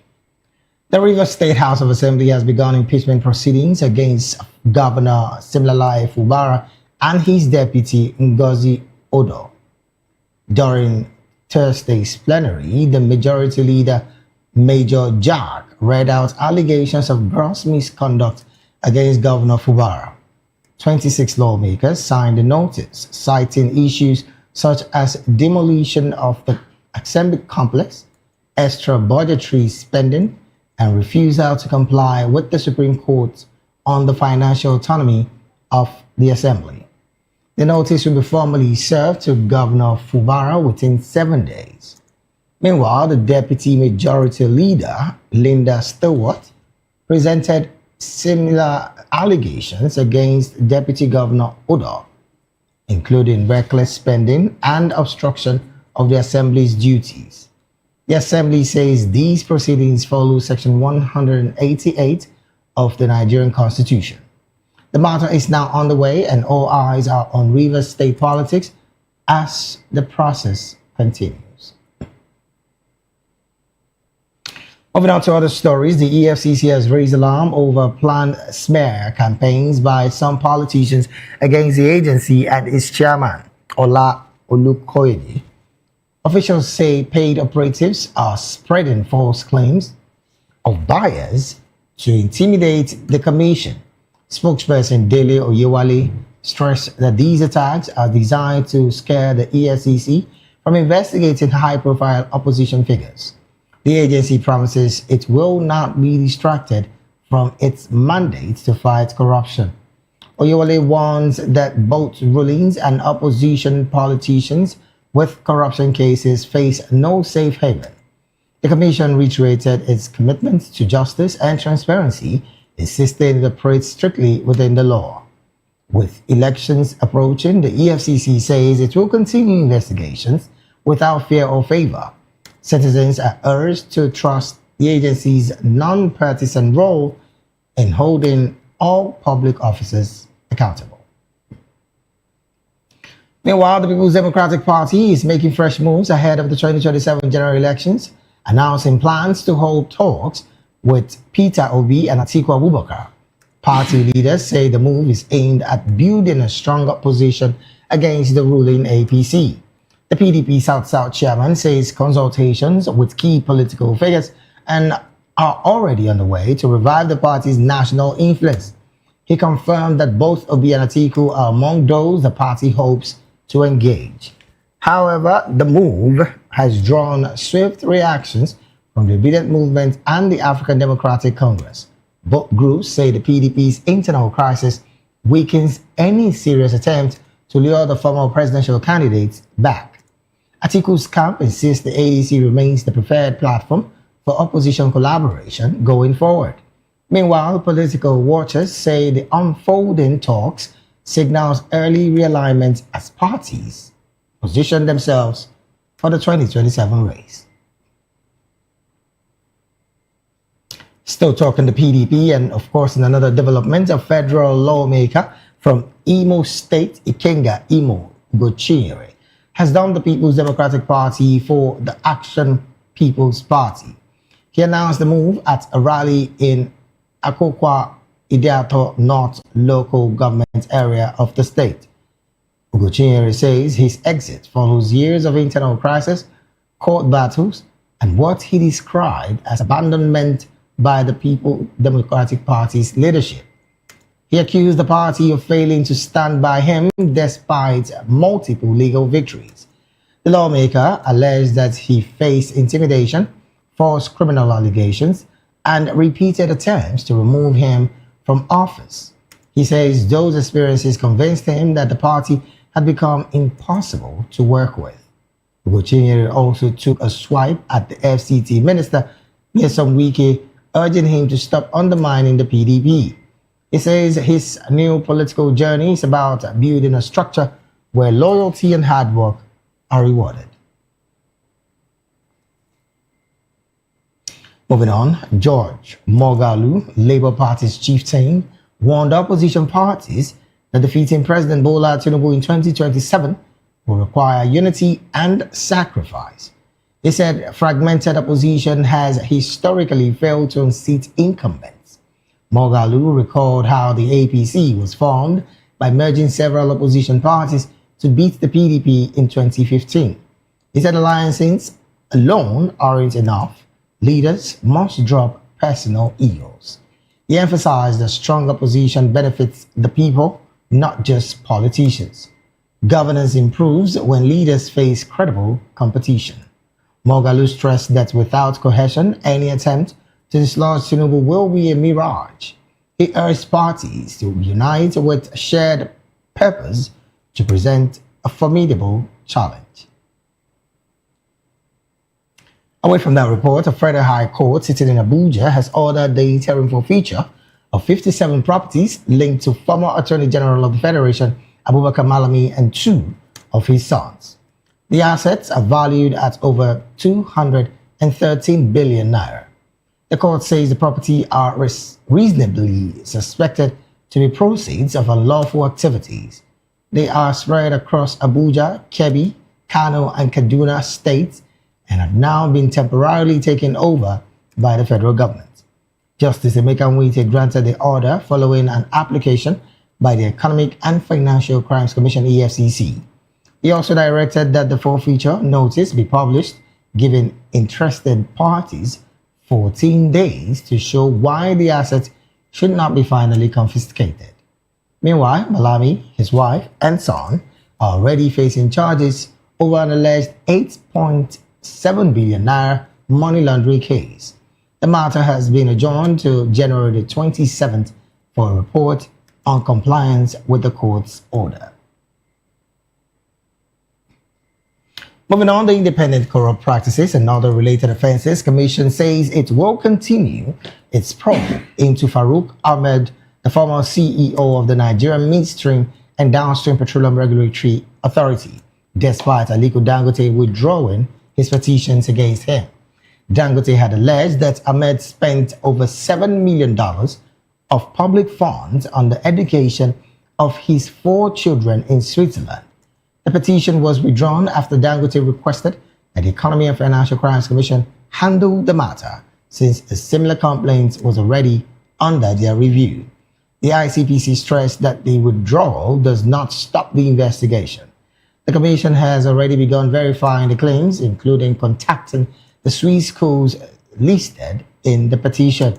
The Rivers State House of Assembly has begun impeachment proceedings against Governor Siminalayi Fubara and his deputy Ngozi Odo. During Thursday's plenary, the majority leader, Major Jack, read out allegations of gross misconduct against Governor Fubara. 26 lawmakers signed a notice citing issues such as demolition of the assembly complex, extra budgetary spending, and refusal to comply with the Supreme Court on the financial autonomy of the Assembly. The notice will be formally served to Governor Fubara within 7 days. Meanwhile, the Deputy Majority Leader, Linda Stewart, presented similar allegations against Deputy Governor Odo, including reckless spending and obstruction of the Assembly's duties. The Assembly says these proceedings follow Section 188 of the Nigerian Constitution. The matter is now underway and all eyes are on Rivers State politics as the process continues. Moving on to other stories, the EFCC has raised alarm over planned smear campaigns by some politicians against the agency and its chairman, Ola Olukoyede. Officials say paid operatives are spreading false claims of buyers to intimidate the commission. Spokesperson Dele Oyewale stressed that these attacks are designed to scare the EFCC from investigating high-profile opposition figures. The agency promises it will not be distracted from its mandate to fight corruption. Oyewale warns that both rulings and opposition politicians with corruption cases face no safe haven. The Commission reiterated its commitment to justice and transparency, insisting it operates strictly within the law. With elections approaching, the EFCC says it will continue investigations without fear or favor. Citizens are urged to trust the agency's non-partisan role in holding all public officers accountable. Meanwhile, the People's Democratic Party is making fresh moves ahead of the 2027 general elections, announcing plans to hold talks with Peter Obi and Atiku Abubakar. Party leaders say the move is aimed at building a stronger position against the ruling APC. The PDP South-South chairman says consultations with key political figures are already underway to revive the party's national influence. He confirmed that both Obi and Atiku are among those the party hopes to engage. However, the move has drawn swift reactions from the Obedient Movement and the African Democratic Congress. Both groups say the PDP's internal crisis weakens any serious attempt to lure the former presidential candidates back. Atiku's camp insists the ADC remains the preferred platform for opposition collaboration going forward. Meanwhile, political watchers say the unfolding talks signals early realignment as parties position themselves for the 2027 race. Still talking the PDP, and of course in another development, a federal lawmaker from Imo State, Ikenga Imo Gochiere, has dumped the People's Democratic Party for the Action People's Party. He announced the move at a rally in Akokwa Idiato North local government area of the state. Ugochinyere says his exit follows years of internal crisis, court battles, and what he described as abandonment by the People's Democratic Party's leadership. He accused the party of failing to stand by him despite multiple legal victories. The lawmaker alleged that he faced intimidation, false criminal allegations, and repeated attempts to remove him from office. He says those experiences convinced him that the party had become impossible to work with. Ugochinyere also took a swipe at the FCT minister, Nyesom Wike, urging him to stop undermining the PDP. He says his new political journey is about building a structure where loyalty and hard work are rewarded. Moving on, George Moghalu, Labour Party's chieftain, warned opposition parties that defeating President Bola Tinubu in 2027 will require unity and sacrifice. He said fragmented opposition has historically failed to unseat incumbents. Moghalu recalled how the APC was formed by merging several opposition parties to beat the PDP in 2015. He said alliances alone aren't enough. Leaders must drop personal egos. He emphasized that strong opposition benefits the people, not just politicians. Governance improves when leaders face credible competition. Moghalu stressed that without cohesion, any attempt to dislodge Tinubu will be a mirage. He urged parties to unite with shared purpose to present a formidable challenge. Away from that report, a federal high court sitting in Abuja has ordered the interim forfeiture of 57 properties linked to former Attorney General of the Federation, Abubakar Malami, and 2 of his sons. The assets are valued at over 213 billion naira. The court says the property are reasonably suspected to be proceeds of unlawful activities. They are spread across Abuja, Kebbi, Kano, and Kaduna states and have now been temporarily taken over by the federal government. Justice Emeka Nwite granted the order following an application by the Economic and Financial Crimes Commission (EFCC). He also directed that the forfeiture notice be published, giving interested parties 14 days to show why the assets should not be finally confiscated. Meanwhile, Malami, his wife, and son are already facing charges over an alleged 8.7 billion naira money laundering case. The matter has been adjourned to January the 27th for a report on compliance with the court's order. Moving on, the Independent Corrupt Practices and Other Related Offences Commission says it will continue its probe into Farouk Ahmed, the former CEO of the Nigerian Midstream and Downstream Petroleum Regulatory Authority, despite Aliko Dangote withdrawing his petitions against him. Dangote had alleged that Ahmed spent over $7 million of public funds on the education of his 4 children in Switzerland. The petition was withdrawn after Dangote requested that the Economic and Financial Crimes Commission handle the matter, since a similar complaint was already under their review. The ICPC stressed that the withdrawal does not stop the investigation. The Commission has already begun verifying the claims, including contacting the Swiss schools listed in the petition.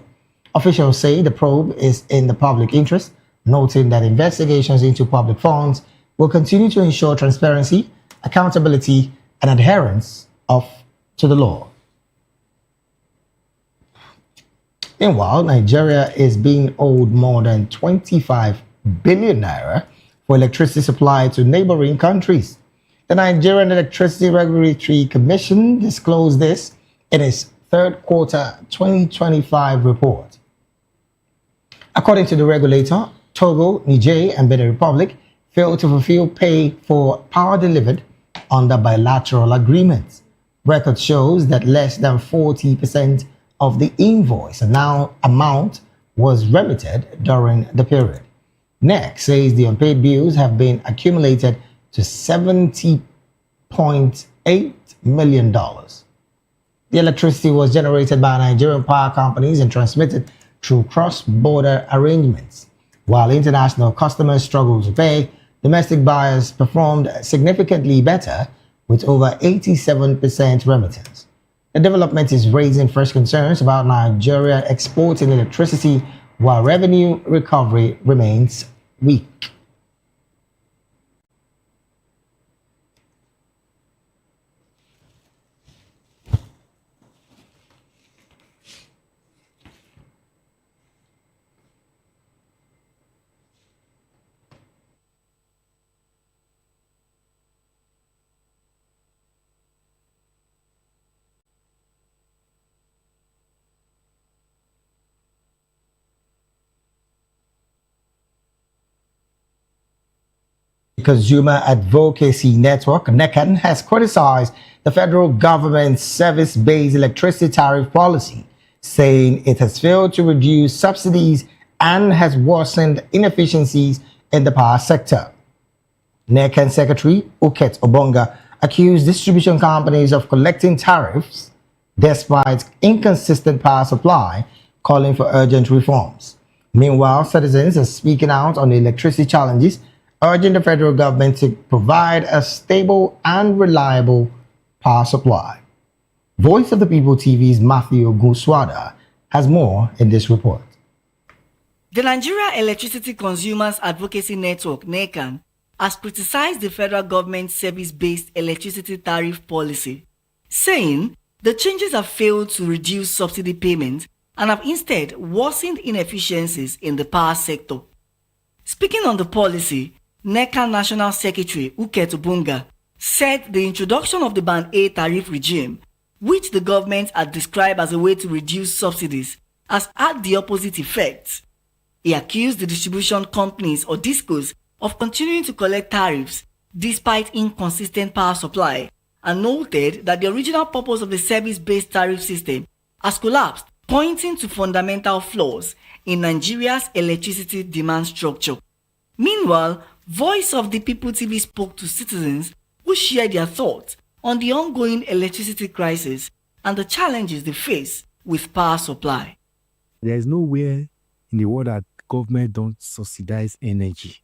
Officials say the probe is in the public interest, noting that investigations into public funds will continue to ensure transparency, accountability, and adherence to the law. Meanwhile, Nigeria is being owed more than $25 billion naira for electricity supply to neighboring countries. The Nigerian Electricity Regulatory Commission disclosed this in its third quarter 2025 report. According to the regulator, Togo, Niger, and Benin Republic failed to fulfill pay for power delivered under bilateral agreements. Record shows that less than 40% of the invoice amount was remitted during the period. NEC says the unpaid bills have been accumulated to $70.8 million. The electricity was generated by Nigerian power companies and transmitted through cross-border arrangements. While international customers struggled to pay, domestic buyers performed significantly better with over 87% remittance. The development is raising fresh concerns about Nigeria exporting electricity while revenue recovery remains weak. Consumer Advocacy Network, NECAN, has criticized the federal government's service-based electricity tariff policy, saying it has failed to reduce subsidies and has worsened inefficiencies in the power sector. NECAN Secretary Uket Obonga accused distribution companies of collecting tariffs despite inconsistent power supply, calling for urgent reforms. Meanwhile, citizens are speaking out on the electricity challenges, urging the federal government to provide a stable and reliable power supply. Voice of the People TV's Matthew Guswada has more in this report. The Nigeria Electricity Consumers Advocacy Network, NECAN, has criticized the federal government's service-based electricity tariff policy, saying the changes have failed to reduce subsidy payments and have instead worsened inefficiencies in the power sector. Speaking on the policy, NECAN National Secretary Uket Obonga said the introduction of the Band A tariff regime, which the government had described as a way to reduce subsidies, has had the opposite effect. He accused the distribution companies or DISCOs of continuing to collect tariffs despite inconsistent power supply, and noted that the original purpose of the service-based tariff system has collapsed, pointing to fundamental flaws in Nigeria's electricity demand structure. Meanwhile, Voice of the People TV spoke to citizens who shared their thoughts on the ongoing electricity crisis and the challenges they face with power supply. There is nowhere in the world that government don't subsidize energy.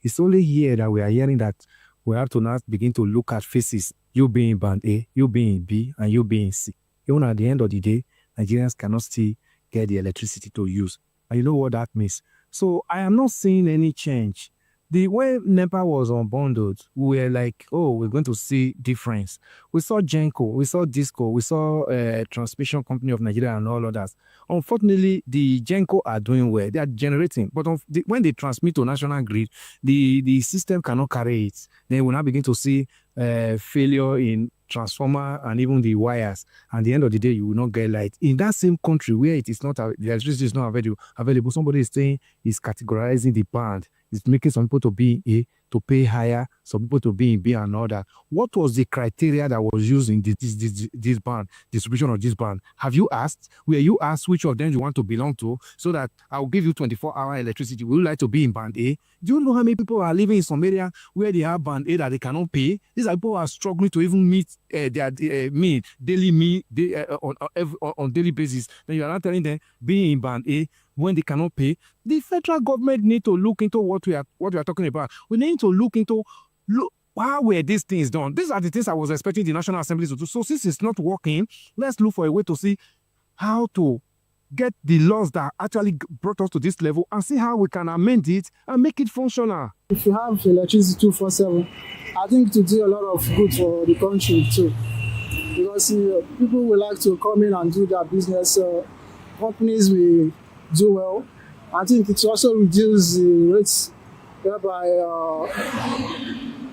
It's only here that we are hearing that we have to now begin to look at faces, you being Band A, you being B, and you being C. Even at the end of the day, Nigerians cannot still get the electricity to use. And you know what that means. So I am not seeing any change. The way NEPA was unbundled, we were like, oh, we're going to see difference. We saw Genco, we saw Disco, we saw Transmission Company of Nigeria and all others. Unfortunately, the Genco are doing well. They are generating. But when they transmit to national grid, the system cannot carry it. Then we'll now begin to see failure in transformer and even the wires. And at the end of the day, you will not get light. In that same country where it is not, the electricity is not available, somebody is saying is categorizing the band. It's making some people to be A, to pay higher, some people to be in B and all that. What was the criteria that was used in this band, distribution of this band? Have you asked? Were you asked which of them you want to belong to so that I'll give you 24-hour electricity? Would you like to be in band A? Do you know how many people are living in some area where they have band A that they cannot pay? These are people who are struggling to even meet their daily on daily basis. Then you are not telling them being in band A when they cannot pay. The federal government need to look into what we are talking about. We need to look into how were these things done. These are the things I was expecting the National Assembly to do. So since it's not working, let's look for a way to see how to get the laws that actually brought us to this level and see how we can amend it and make it functional. If you have electricity 24/7, I think to do a lot of good for the country too. Because people will like to come in and do their business. Companies will do well, I think it will also reduce the rates whereby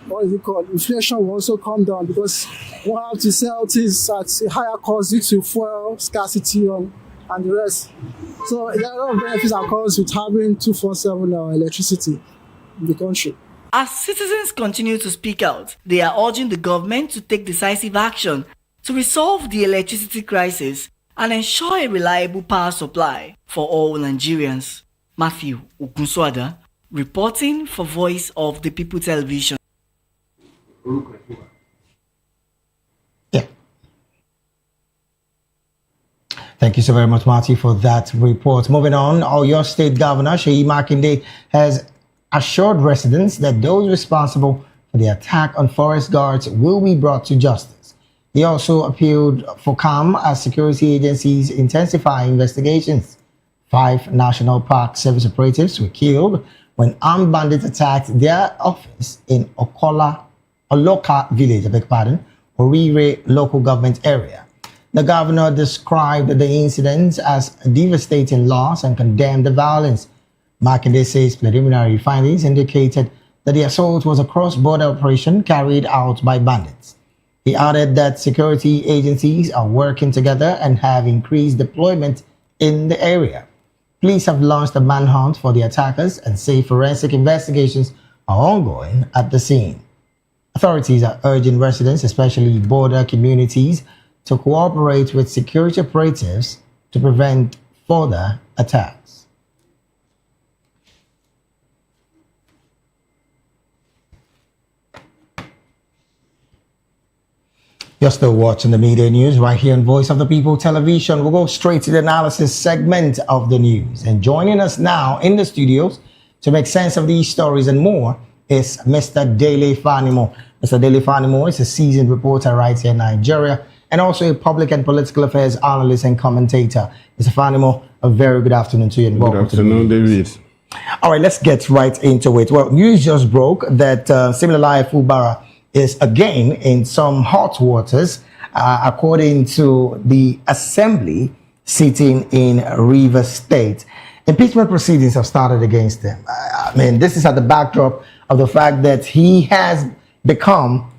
what is it called? Inflation will also come down because we have to sell things at a higher cost due to fuel scarcity and the rest. So there are a lot of benefits that comes with having 24/7 electricity in the country. As citizens continue to speak out, they are urging the government to take decisive action to resolve the electricity crisis and ensure a reliable power supply for all Nigerians. Matthew Okunswada, reporting for Voice of the People Television. Yeah. Thank you so very much, Marty, for that report. Moving on, your state governor, Seyi Makinde, has assured residents that those responsible for the attack on forest guards will be brought to justice. He also appealed for calm as security agencies intensify investigations. 5 National Park Service operatives were killed when armed bandits attacked their office in Oloka village, Orire local government area. The governor described the incidents as a devastating loss and condemned the violence. Makinde says preliminary findings indicated that the assault was a cross-border operation carried out by bandits. He added that security agencies are working together and have increased deployment in the area. Police have launched a manhunt for the attackers and say forensic investigations are ongoing at the scene. Authorities are urging residents, especially border communities, to cooperate with security operatives to prevent further attacks. You're still watching the media news right here on Voice of the People Television. We'll go straight to the analysis segment of the news. And joining us now in the studios to make sense of these stories and more is Mr. Dele Fanimo. Mr. Dele Fanimo is a seasoned reporter right here in Nigeria and also a public and political affairs analyst and commentator. Mr. Fanimo, a very good afternoon to you. And good afternoon, David. All right, let's get right into it. Well, news just broke that Siminalayi Fubara'S is again in some hot waters, according to the assembly sitting in Rivers State. Impeachment proceedings have started against him. I mean, this is at the backdrop of the fact that he has become,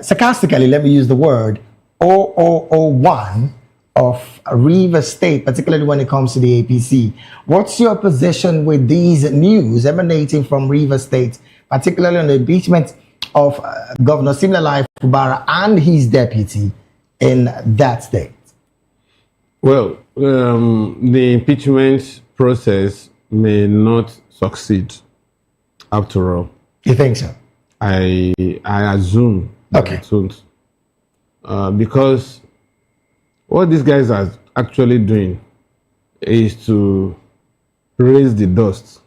sarcastically, let me use the word, 0001 of Rivers State, particularly when it comes to the APC. What's your position with these news emanating from Rivers State, particularly on the impeachment of Governor Siminalayi Fubara'S and his deputy in that state? Well, the impeachment process may not succeed after all. You think so? I assume that it won't. Because what these guys are actually doing is to raise the dust,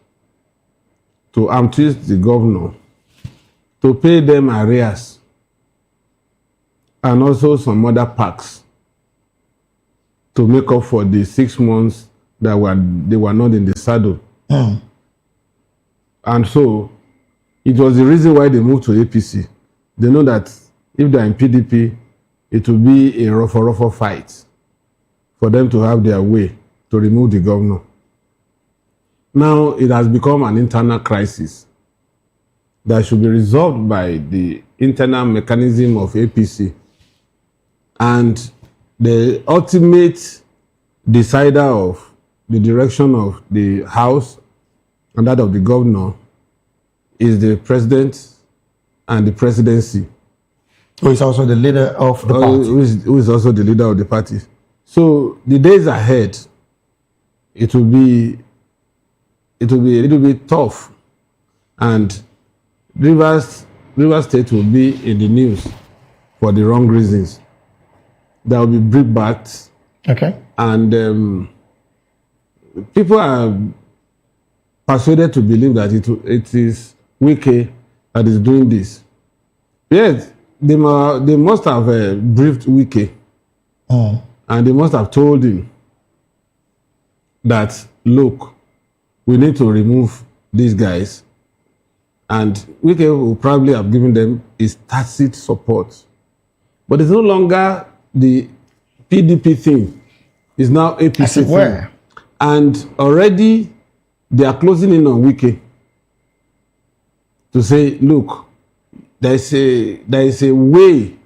to twist the governor, to pay them arrears, and also some other packs to make up for the 6 months that they were not in the saddle. And so it was the reason why they moved to APC. They know that if they're in PDP, it will be a rougher fight for them to have their way to remove the governor. Now it has become an internal crisis that should be resolved by the internal mechanism of APC. And the ultimate decider of the direction of the House and that of the governor is the president and the presidency. Who is also the leader of the party. Who is also the leader of the party. So the days ahead, it will be a little bit tough. And Rivers State will be in the news for the wrong reasons. There will be brickbats. Okay. And people are persuaded to believe that it is Wike that is doing this. Yes, they must have briefed Wike. And they must have told him that, look, we need to remove these guys. And Wike will probably have given them his tacit support. But it's no longer the PDP thing. It's now APC thing. And already they are closing in on Wike to say, look, there is a way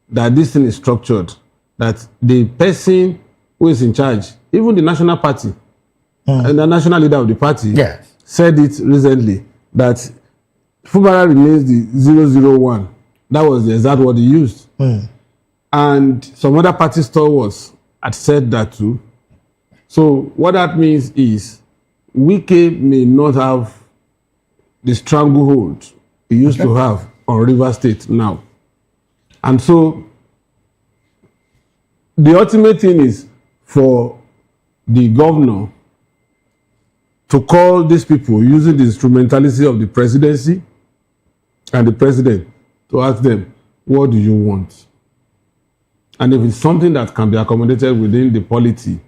that this thing is structured, that the person who is in charge, even the national party, and the national leader of the party, said it recently, that Fubara remains the 001. That was the exact word he used. And some other party stalwarts had said that too. So what that means is Wike may not have the stranglehold he used to have on River State now. And so the ultimate thing is for the governor to call these people using the instrumentality of the presidency and the president to ask them, what do you want? And if it's something that can be accommodated within the polity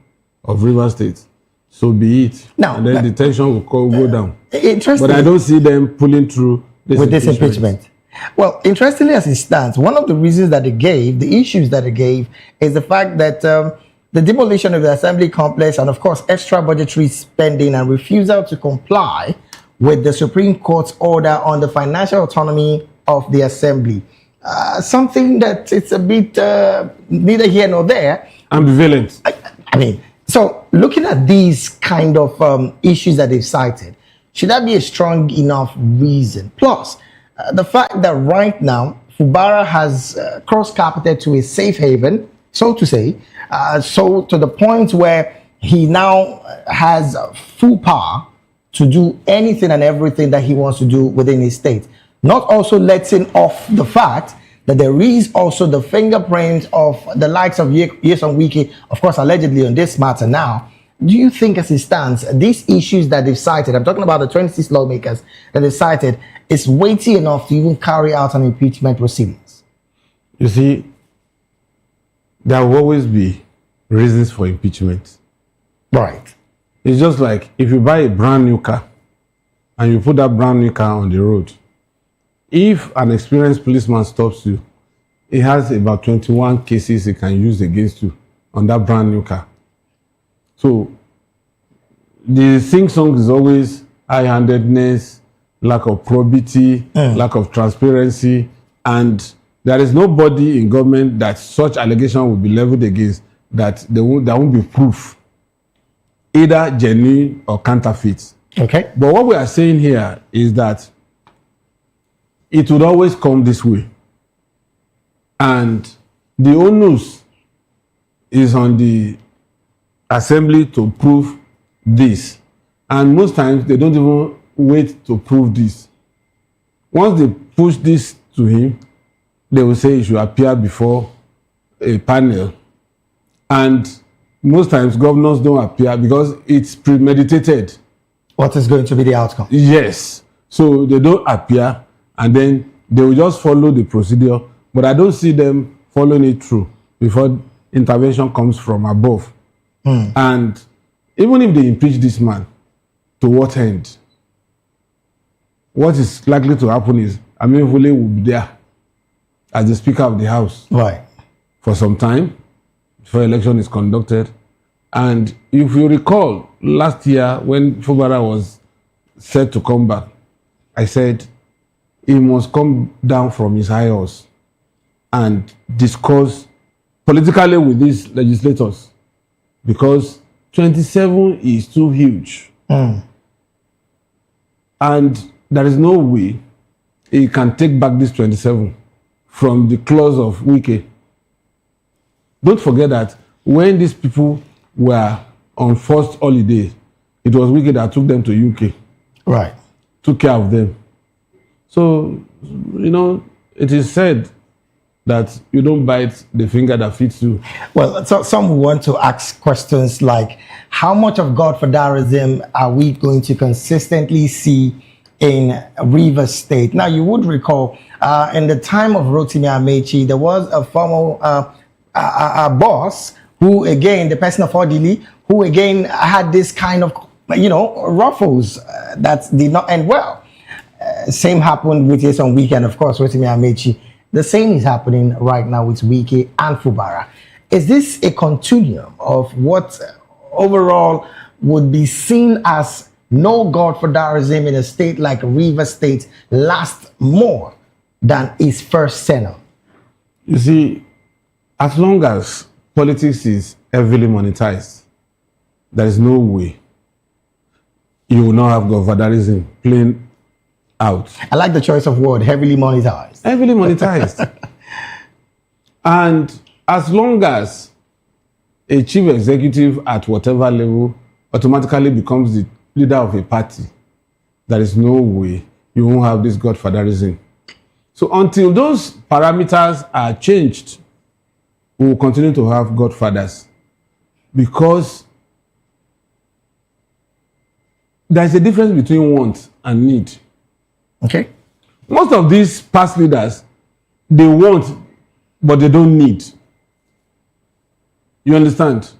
of River State, so be it. Now, and then the tension will go down. Interesting. But I don't see them pulling through this impeachment. Well, interestingly as it stands, one of the reasons that they gave, the issues that they gave, is the fact that the demolition of the assembly complex and, of course, extra budgetary spending and refusal to comply with the Supreme Court's order on the financial autonomy of the assembly. Something that it's a bit neither here nor there. Ambivalent. I mean, so looking at these kind of issues that they've cited, should that be a strong enough reason? Plus, the fact that right now, Fubara has cross-carpeted to a safe haven, so to say, so to the point where he now has full power to do anything and everything that he wants to do within his state. Not also letting off the fact that there is also the fingerprint of the likes of Nyesom Wike, of course, allegedly on this matter now. Do you think as it stands, these issues that they've cited, I'm talking about the 26 lawmakers that they've cited, is weighty enough to even carry out an impeachment proceedings? You see, there will always be reasons for impeachment. Right. It's just like if you buy a brand new car and you put that brand new car on the road, if an experienced policeman stops you, he has about 21 cases he can use against you on that brand new car. So the sing-song is always high-handedness, lack of probity, lack of transparency, and there is nobody in government that such allegation will be leveled against that there won't be proof, either genuine or counterfeit. Okay. But what we are saying here is that it would always come this way. And the onus is on the assembly to prove this. And most times they don't even wait to prove this. Once they push this to him, they will say he should appear before a panel. And most times governors don't appear because it's premeditated. What is going to be the outcome? Yes. So they don't appear and then they will just follow the procedure. But I don't see them following it through before intervention comes from above. And even if they impeach this man, to what end? What is likely to happen is Amewule will be there as the Speaker of the House for some time before election is conducted. And if you recall, last year when Fubara was set to come back, I said he must come down from his high horse and discuss politically with these legislators, because 27 is too huge. And there is no way he can take back this 27 from the clause of Wike. Don't forget that when these people were on forced holiday, it was Wike that took them to UK. Right. Took care of them. So, you know, it is said that you don't bite the finger that feeds you. Well, so some want to ask questions like, how much of godfatherism are we going to consistently see in Rivers State? Now, you would recall in the time of Rotimi Amechi, there was a former boss who, again, the person of Odili, who again had this kind of, you know, ruffles that did not end well. Same happened with Nyesom Wike and, of course, Rotimi Amechi. The same is happening right now with Wike and Fubara. Is this a continuum of what overall would be seen as no godfatherism in a state like Rivers State last more than his first tenure? You see, as long as politics is heavily monetized, there is no way you will not have godfatherism playing out. I like the choice of word, heavily monetized. Heavily monetized. And as long as a chief executive at whatever level automatically becomes the leader of a party, there is no way you won't have this godfatherism. So until those parameters are changed, we will continue to have godfathers, because there is a difference between want and need. Okay. Most of these past leaders, they want, but they don't need. You understand?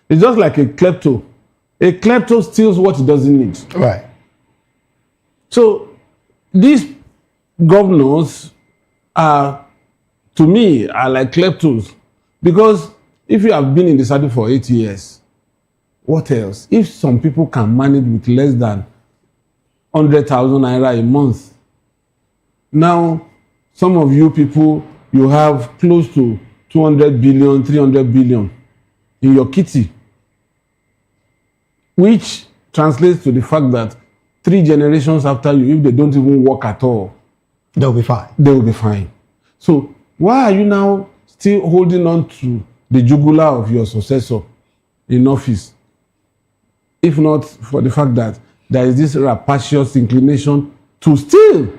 It's just like a klepto. A klepto steals what he doesn't need. Right. So these governors are, to me, are like kleptos. Because if you have been in the saddle for 8 years, what else? If some people can manage with less than 100,000 naira a month, now some of you people, you have close to 200 billion, 300 billion in your kitty, which translates to the fact that 3 generations after you, if they don't even work at all, they'll be fine. They will be fine. So why are you now still holding on to the jugular of your successor in office, if not for the fact that there is this rapacious inclination to steal?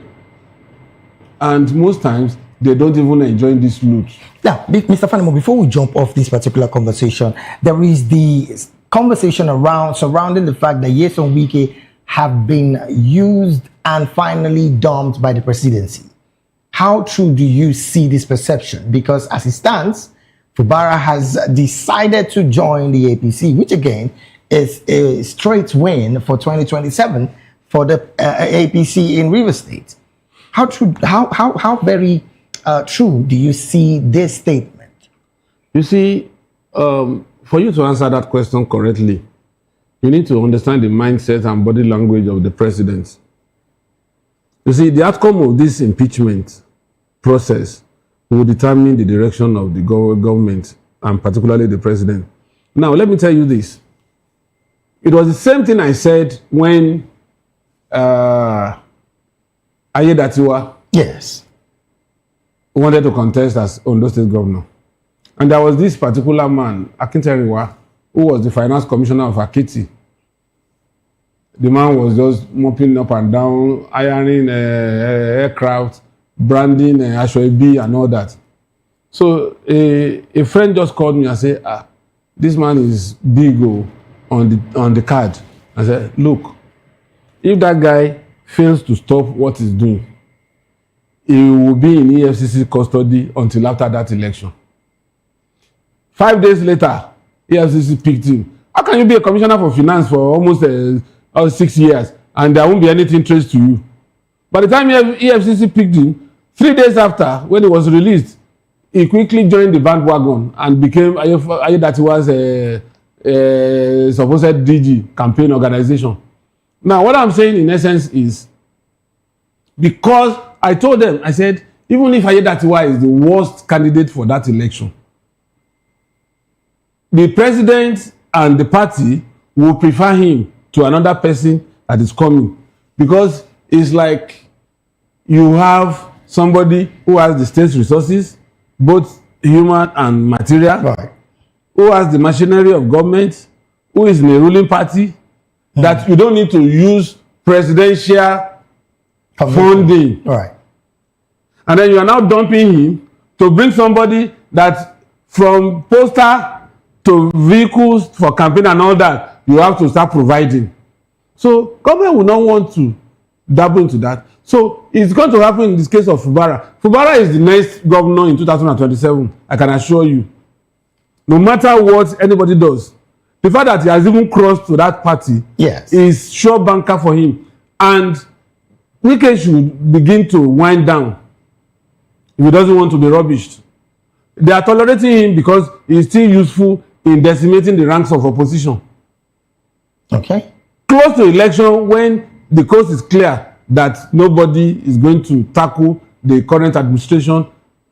And most times, they don't even enjoy this loot. Now, Mr. Fanimo, before we jump off this particular conversation, there is the conversation surrounding the fact that Nyesom Wike have been used and finally dumped by the presidency. How true do you see this perception? Because as it stands, Fubara has decided to join the APC, which again is a straight win for 2027 for the APC in Rivers State. How true? How very true do you see this statement? You see, for you to answer that question correctly, you need to understand the mindset and body language of the president. You see, the outcome of this impeachment process will determine the direction of the government, and particularly the president. Now, let me tell you this. It was the same thing I said when Ayedatiwa wanted to contest as Ondo State governor. And there was this particular man, Akinteriwa, who was the finance commissioner of Akiti. The man was just mopping up and down, ironing aircraft, branding Ashwebi and all that. So a friend just called me and said, this man is big on the card. I said, look, if that guy fails to stop what he's doing, he will be in EFCC custody until after that election. 5 days later, EFCC picked him. How can you be a commissioner for finance for almost 6 years and there won't be anything traced to you? By the time EFCC picked him, 3 days after, when he was released, he quickly joined the bandwagon and became Ayedatiwa's supposed DG campaign organization. Now, what I'm saying in essence is, because I told them, I said, even if Ayedatiwa is the worst candidate for that election, the president and the party will prefer him to another person that is coming. Because it's like you have somebody who has the state's resources, both human and material, right, who has the machinery of government, who is in a ruling party, that you don't need to use presidential funding. Right. And then you are now dumping him to bring somebody that from poster to vehicles for campaign and all that, you have to start providing. So government will not want to dabble into that. So it's going to happen in this case of Fubara. Fubara is the next governor in 2027, I can assure you. No matter what anybody does, the fact that he has even crossed to that party is sure banker for him. And Wike should begin to wind down if he doesn't want to be rubbished. They are tolerating him because he is still useful in decimating the ranks of opposition. Okay. Close to election, when the coast is clear that nobody is going to tackle the current administration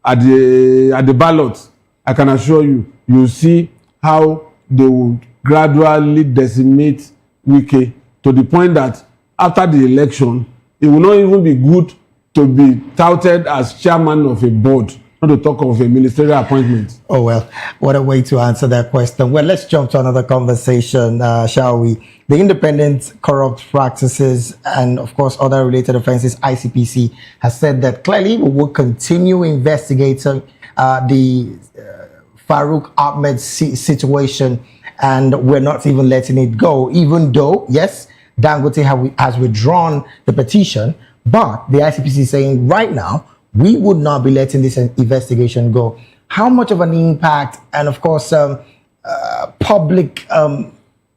at the ballot, I can assure you, you will see how they will gradually decimate Wike to the point that after the election, it will not even be good to be touted as chairman of a board, not to talk of a ministerial appointment. Oh, well, what a way to answer that question. Well, let's jump to another conversation, shall we? The Independent Corrupt Practices and, of course, other related offenses, ICPC, has said that clearly we will continue investigating the Farouk Ahmed situation, and we're not even letting it go, even though, yes, Dangote has withdrawn the petition, but the ICPC is saying right now, we would not be letting this investigation go. How much of an impact and, of course, public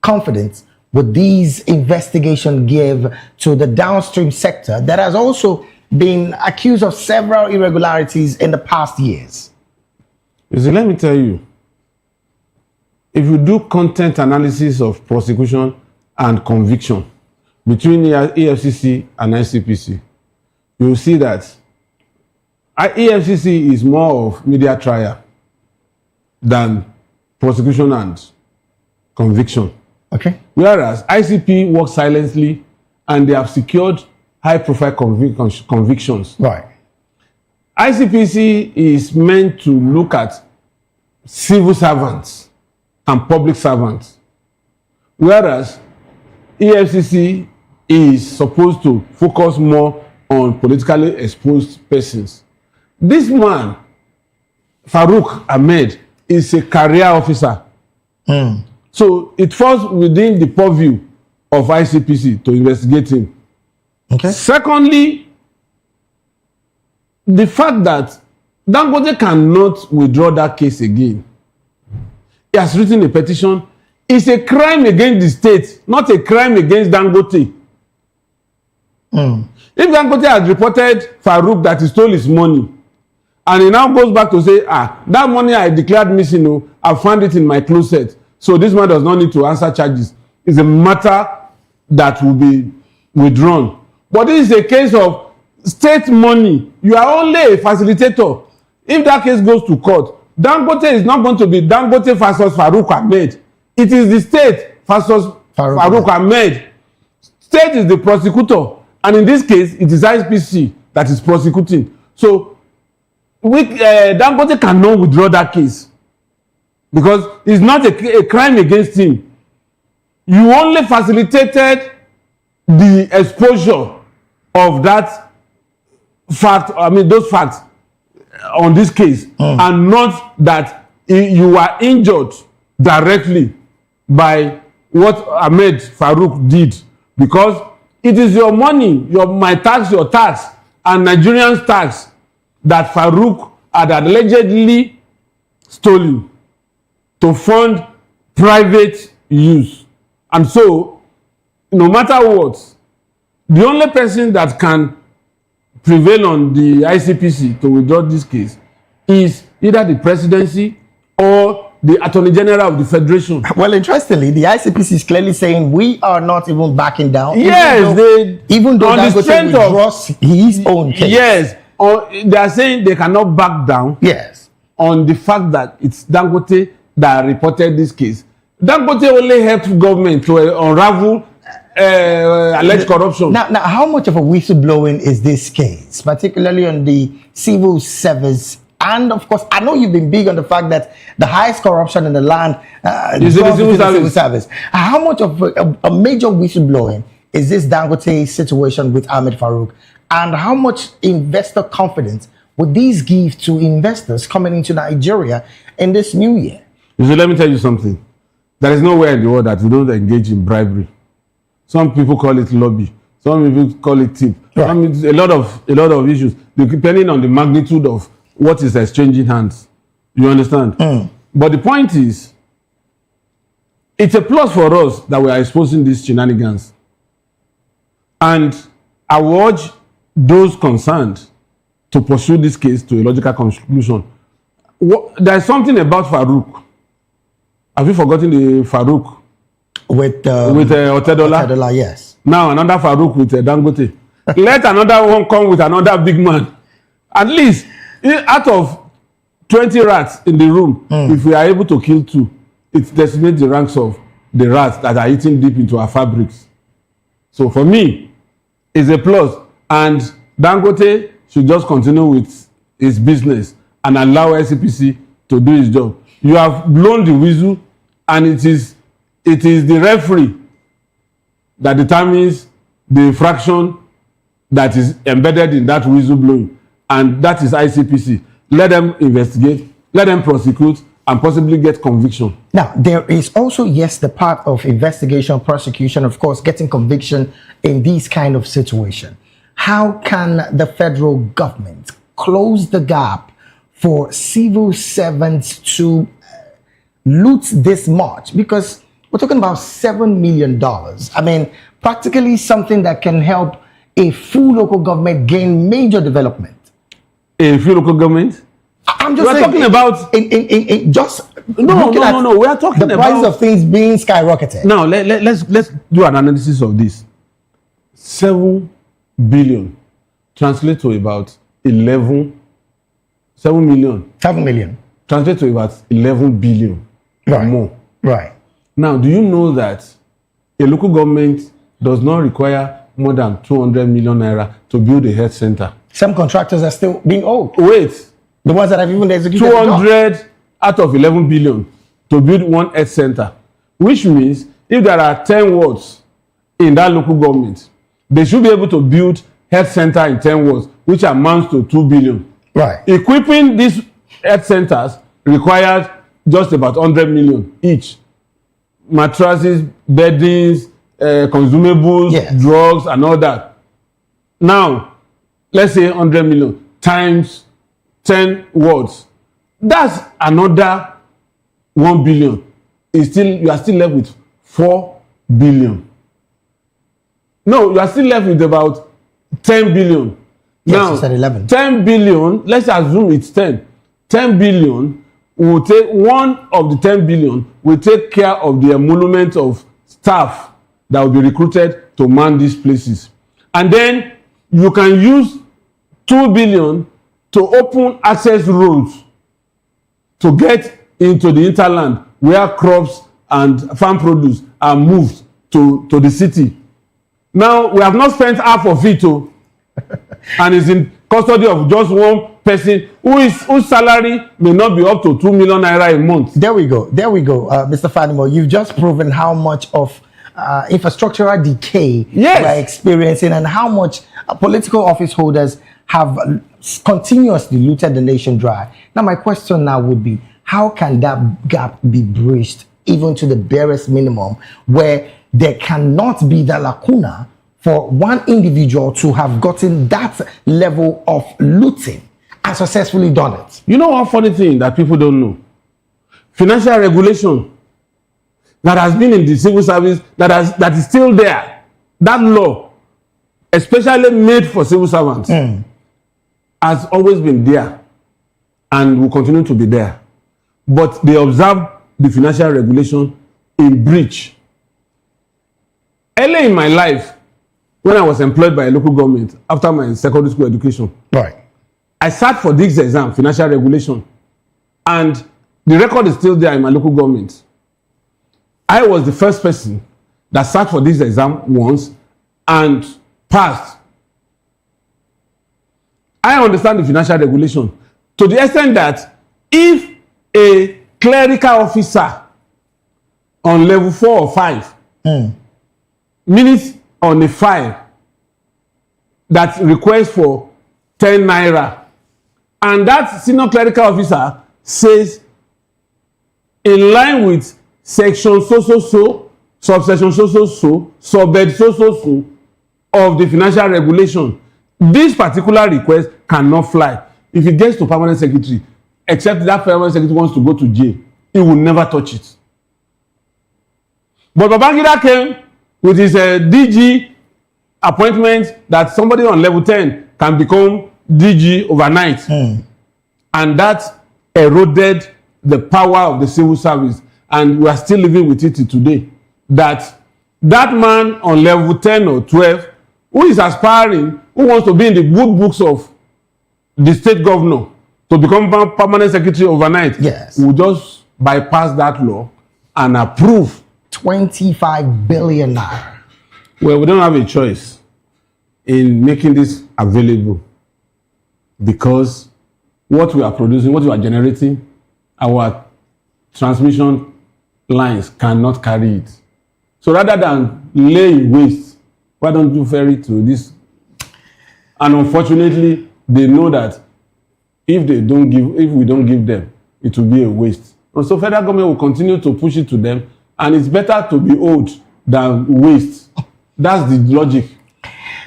confidence would these investigations give to the downstream sector that has also been accused of several irregularities in the past years? You see, let me tell you, if you do content analysis of prosecution and conviction between EFCC and ICPC, you will see that EFCC is more of media trial than prosecution and conviction. Okay. Whereas ICP works silently and they have secured high-profile convictions. Right. ICPC is meant to look at civil servants and public servants, whereas EFCC is supposed to focus more on politically exposed persons. This man, Farouk Ahmed, is a career officer. So it falls within the purview of ICPC to investigate him. Okay. Secondly, the fact that Dangote cannot withdraw that case again. He has written a petition. It's a crime against the state, not a crime against Dangote. If Dangote had reported Farouk that he stole his money, and he now goes back to say, that money I declared missing, I found it in my closet, so this man does not need to answer charges. It's a matter that will be withdrawn. But this is a case of state money. You are only a facilitator. If that case goes to court, Dangote is not going to be Dangote versus Farouk Ahmed. It is the state versus Farouk Ahmed. State is the prosecutor. And in this case, it is ICPC that is prosecuting. So, Dangote cannot withdraw that case because it's not a crime against him. You only facilitated the exposure of that fact, those facts on this case, and not that you are injured directly by what Ahmed Farouk did, because it is your money, my tax, your tax, and Nigerians' tax that Farouk had allegedly stolen to fund private use. And so, no matter what, the only person that can prevail on the ICPC to withdraw this case is either the presidency or the Attorney General of the Federation. Well, interestingly, the ICPC is clearly saying we are not even backing down. Yes, even though Dangote withdraws his own case. Yes, they are saying they cannot back down. Yes, on the fact that it's Dangote that reported this case. Dangote only helped government to unravel alleged corruption. Now, how much of a whistleblowing is this case, particularly on the civil service? And of course, I know you've been big on the fact that the highest corruption in the land is the civil service. How much of a major whistleblowing is this Dangote situation with Ahmed Farouk? And how much investor confidence would these give to investors coming into Nigeria in this new year? So let me tell you something. There is nowhere in the world that we don't engage in bribery. Some people call it lobby. Some people call it tip. Right. A lot of issues, depending on the magnitude of what is exchanging hands. You understand? But the point is, it's a plus for us that we are exposing these shenanigans. And I urge those concerned to pursue this case to a logical conclusion. There is something about Farouk. Have you forgotten the Farouk With Otedola. Otedola, yes. Now another Farouk with Dangote. Let another one come with another big man. At least, out of 20 rats in the room, if we are able to kill 2, it decimates the ranks of the rats that are eating deep into our fabrics. So for me, it's a plus. And Dangote should just continue with his business and allow SCPC to do his job. You have blown the whistle, and it is the referee that determines the infraction that is embedded in that whistle blowing, and that is ICPC. Let them investigate, let them prosecute, and possibly get conviction. Now, there is also, yes, the part of investigation, prosecution, of course, getting conviction in these kind of situations. How can the federal government close the gap for civil servants to loot this much? Because we're talking about $7 million. I mean, practically something that can help a full local government gain major development. A full local government? I'm just saying, talking about just no. We are talking the about price of things being skyrocketed. Now let's do an analysis of this. 7 billion translates to about 7 million. 7 million translates to about 11 billion or more. Right. Now, do you know that a local government does not require more than 200 million naira to build a health center? Some contractors are still being owed. Wait. The ones that have even executed 200 out of 11 billion to build one health center, which means if there are 10 wards in that local government, they should be able to build health center in 10 wards, which amounts to 2 billion. Right. Equipping these health centers requires just about 100 million each. Mattresses, beddings, consumables, drugs, and all that. Now, let's say 100 million times 10 wards. That's another 1 billion. You are still left with 4 billion. No, you are still left with about 10 billion. Yes, now, you said 11. 10 billion, let's assume it's 10. 10 billion will take, one of the 10 billion will take care of the emolument of staff that will be recruited to man these places. And then you can use 2 billion to open access roads to get into the hinterland where crops and farm produce are moved to the city. Now, we have not spent half of it, and it's in custody of just one person whose salary may not be up to 2 million naira a month. There we go. Mr. Fanimo, you've just proven how much of infrastructural decay we're experiencing, and how much political office holders have continuously looted the nation dry. Now, my question now would be, how can that gap be bridged even to the barest minimum, where there cannot be the lacuna for one individual to have gotten that level of looting and successfully done it? You know one funny thing that people don't know? Financial regulation that has been in the civil service, that is still there. That law, especially made for civil servants, has always been there and will continue to be there. But they observe the financial regulation in breach. Early in my life, when I was employed by a local government after my secondary school education, I sat for this exam, financial regulation, and the record is still there in my local government. I was the first person that sat for this exam once and passed. I understand the financial regulation to the extent that if a clerical officer on level 4 or 5 minutes on a file that requests for 10 naira, and that senior clerical officer says, in line with section so, subsection so, subed so of the financial regulation, this particular request cannot fly. If it gets to permanent secretary, except that permanent secretary wants to go to jail, he will never touch it. But Babangida came with his DG appointment that somebody on level 10 can become DG overnight. And that eroded the power of the civil service. And we are still living with it today. that man on level 10 or 12 who is aspiring, who wants to be in the good books of the state governor to become permanent secretary overnight, yes, will just bypass that law and approve 25 billion naira. Well, we don't have a choice in making this available because what we are producing, what we are generating, our transmission lines cannot carry it. So rather than lay in waste, why don't you ferry to this? And unfortunately, they know that if we don't give them, it will be a waste. And so federal government will continue to push it to them, and it's better to be owed than waste. That's the logic.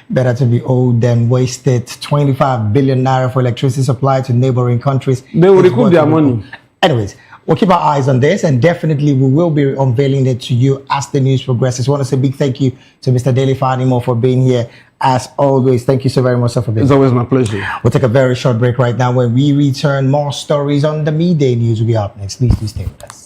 Better to be owed than wasted. 25 billion naira for electricity supply to neighboring countries. They will recoup their money. Anyways, we'll keep our eyes on this, and definitely we will be unveiling it to you as the news progresses. I want to say a big thank you to Mr. Dele Fadimo for being here. As always, thank you so very much, sir, for being here. It's always my pleasure. We'll take a very short break right now. When we return, more stories on the midday news will be up next. Please do stay with us.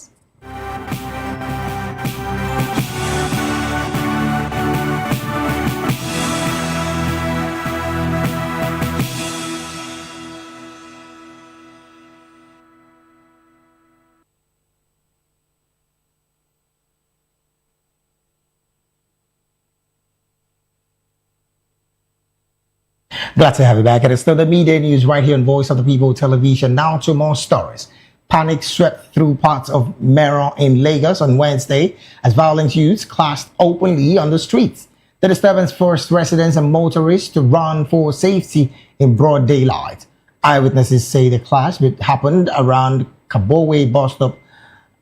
Glad to have you back. And it's still the midday news right here on Voice of the People Television. Now to more stories. Panic swept through parts of Mero in Lagos on Wednesday as violent youths clashed openly on the streets. The disturbance forced residents and motorists to run for safety in broad daylight. Eyewitnesses say the clash happened around Kabowe bus stop,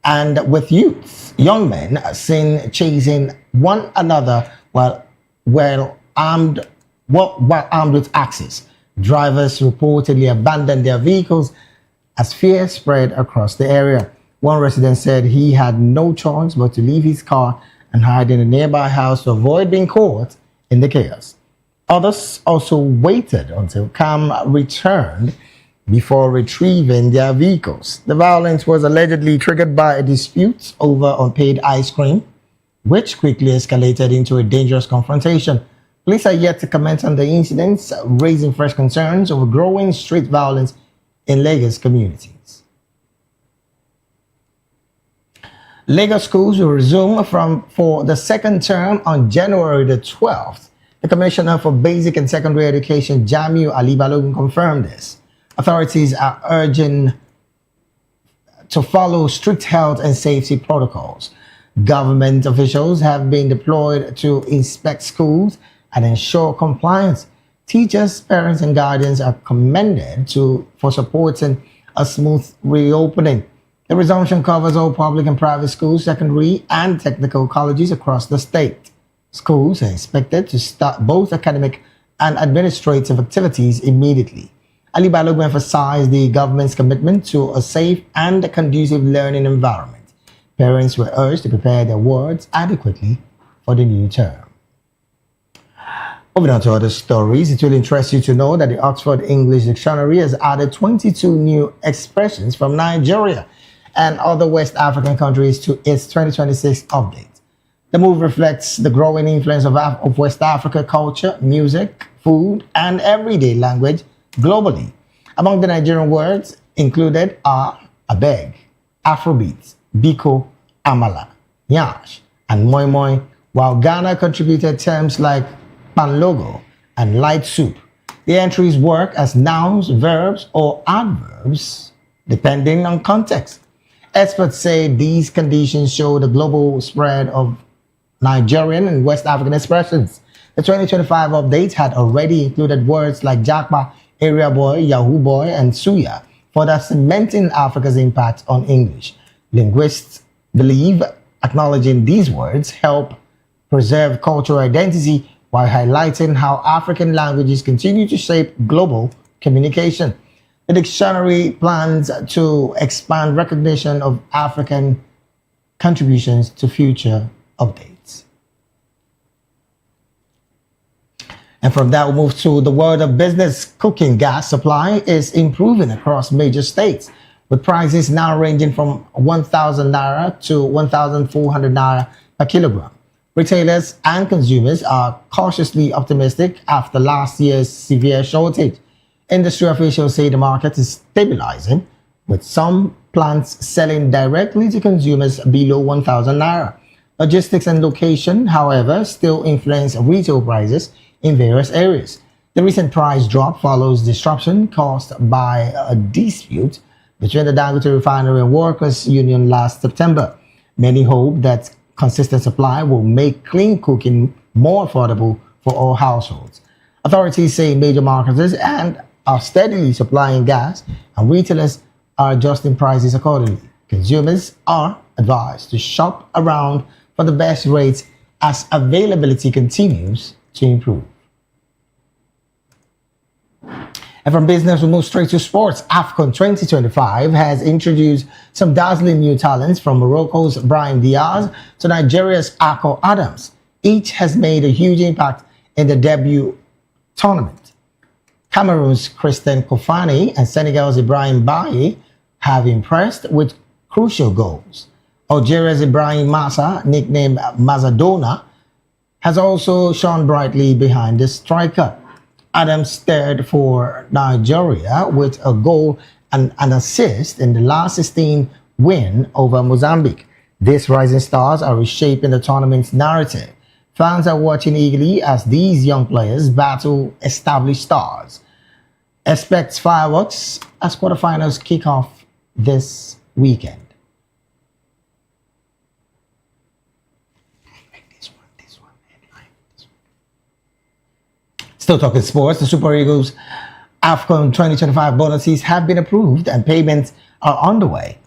and with youths, young men seen chasing one another while armed with axes. Drivers reportedly abandoned their vehicles as fear spread across the area. One resident said he had no choice but to leave his car and hide in a nearby house to avoid being caught in the chaos. Others also waited until calm returned before retrieving their vehicles. The violence was allegedly triggered by a dispute over unpaid ice cream, which quickly escalated into a dangerous confrontation. Police are yet to comment on the incidents, raising fresh concerns over growing street violence in Lagos communities. Lagos schools will resume for the second term on January the 12th. The Commissioner for Basic and Secondary Education, Jamiu Ali Balogun, confirmed this. Authorities are urging to follow strict health and safety protocols. Government officials have been deployed to inspect schools and ensure compliance. Teachers, parents, and guardians are commended for supporting a smooth reopening. The resumption covers all public and private schools, secondary and technical colleges across the state. Schools are expected to start both academic and administrative activities immediately. Ali Balogun emphasized the government's commitment to a safe and conducive learning environment. Parents were urged to prepare their wards adequately for the new term. Moving on to other stories, it will interest you to know that the Oxford English Dictionary has added 22 new expressions from Nigeria and other West African countries to its 2026 update. The move reflects the growing influence of West Africa culture, music, food, and everyday language globally. Among the Nigerian words included are abeg, Afrobeat, biko, amala, nyash, and moi moi, while Ghana contributed terms like panlogo and light soup. The entries work as nouns, verbs, or adverbs, depending on context. Experts say these conditions show the global spread of Nigerian and West African expressions. The 2025 update had already included words like Jakpa, area boy, Yahoo boy, and Suya, further cementing Africa's impact on English. Linguists believe acknowledging these words help preserve cultural identity while highlighting how African languages continue to shape global communication. The dictionary plans to expand recognition of African contributions to future updates. And from that, we'll move to the world of business. Cooking gas supply is improving across major states, with prices now ranging from 1,000 naira to 1,400 naira per kilogram. Retailers and consumers are cautiously optimistic after last year's severe shortage. Industry officials say the market is stabilizing, with some plants selling directly to consumers below 1,000 naira. Logistics and location, however, still influence retail prices in various areas. The recent price drop follows disruption caused by a dispute between the Dangote Refinery and Workers' Union last September. Many hope that consistent supply will make clean cooking more affordable for all households. Authorities say major marketers are steadily supplying gas, and retailers are adjusting prices accordingly. Consumers are advised to shop around for the best rates as availability continues to improve. And from business, we move straight to sports. AFCON 2025 has introduced some dazzling new talents, from Morocco's Brahim Diaz to Nigeria's Akko Adams. Each has made a huge impact in the debut tournament. Cameroon's Christian Kofani and Senegal's Ibrahim Baye have impressed with crucial goals. Algeria's Ibrahim Massa, nicknamed Mazzadona, has also shone brightly behind the striker. Adams starred for Nigeria with a goal and an assist in the last 16 win over Mozambique. These rising stars are reshaping the tournament's narrative. Fans are watching eagerly as these young players battle established stars. Expect fireworks as quarterfinals kick off this weekend. Still talking sports, the Super Eagles AFCON 2025 bonuses have been approved and payments are underway.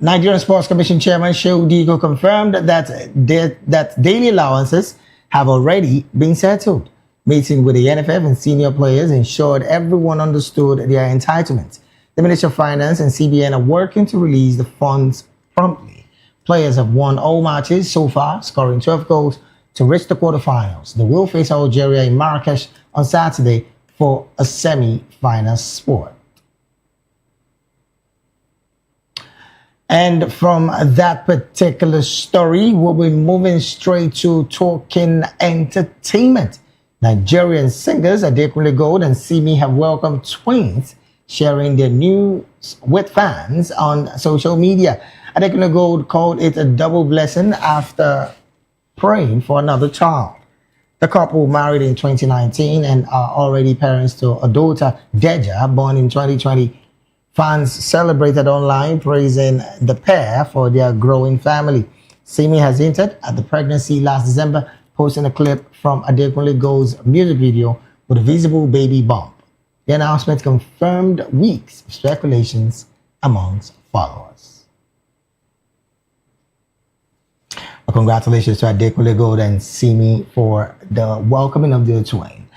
Nigerian Sports Commission Chairman Shehu Digo confirmed that daily allowances have already been settled. Meeting with the NFF and senior players ensured everyone understood their entitlements. The Ministry of Finance and CBN are working to release the funds promptly. Players have won all matches so far, scoring 12 goals to reach the quarterfinals. They will face Algeria in Marrakesh on Saturday for a semi-final sport. And from that particular story, we'll be moving straight to talking entertainment. Nigerian singers Adekunle Gold and Simi have welcomed twins, sharing their news with fans on social media. Adekunle Gold called it a double blessing after praying for another child. The couple married in 2019 and are already parents to a daughter, Deja, born in 2020. Fans celebrated online, praising the pair for their growing family. Simi has hinted at the pregnancy last December, posting a clip from Adekunle Gold's music video with a visible baby bump. The announcement confirmed weeks of speculations amongst followers. Congratulations to Adekunle Gold and Simi for the welcoming of their twin.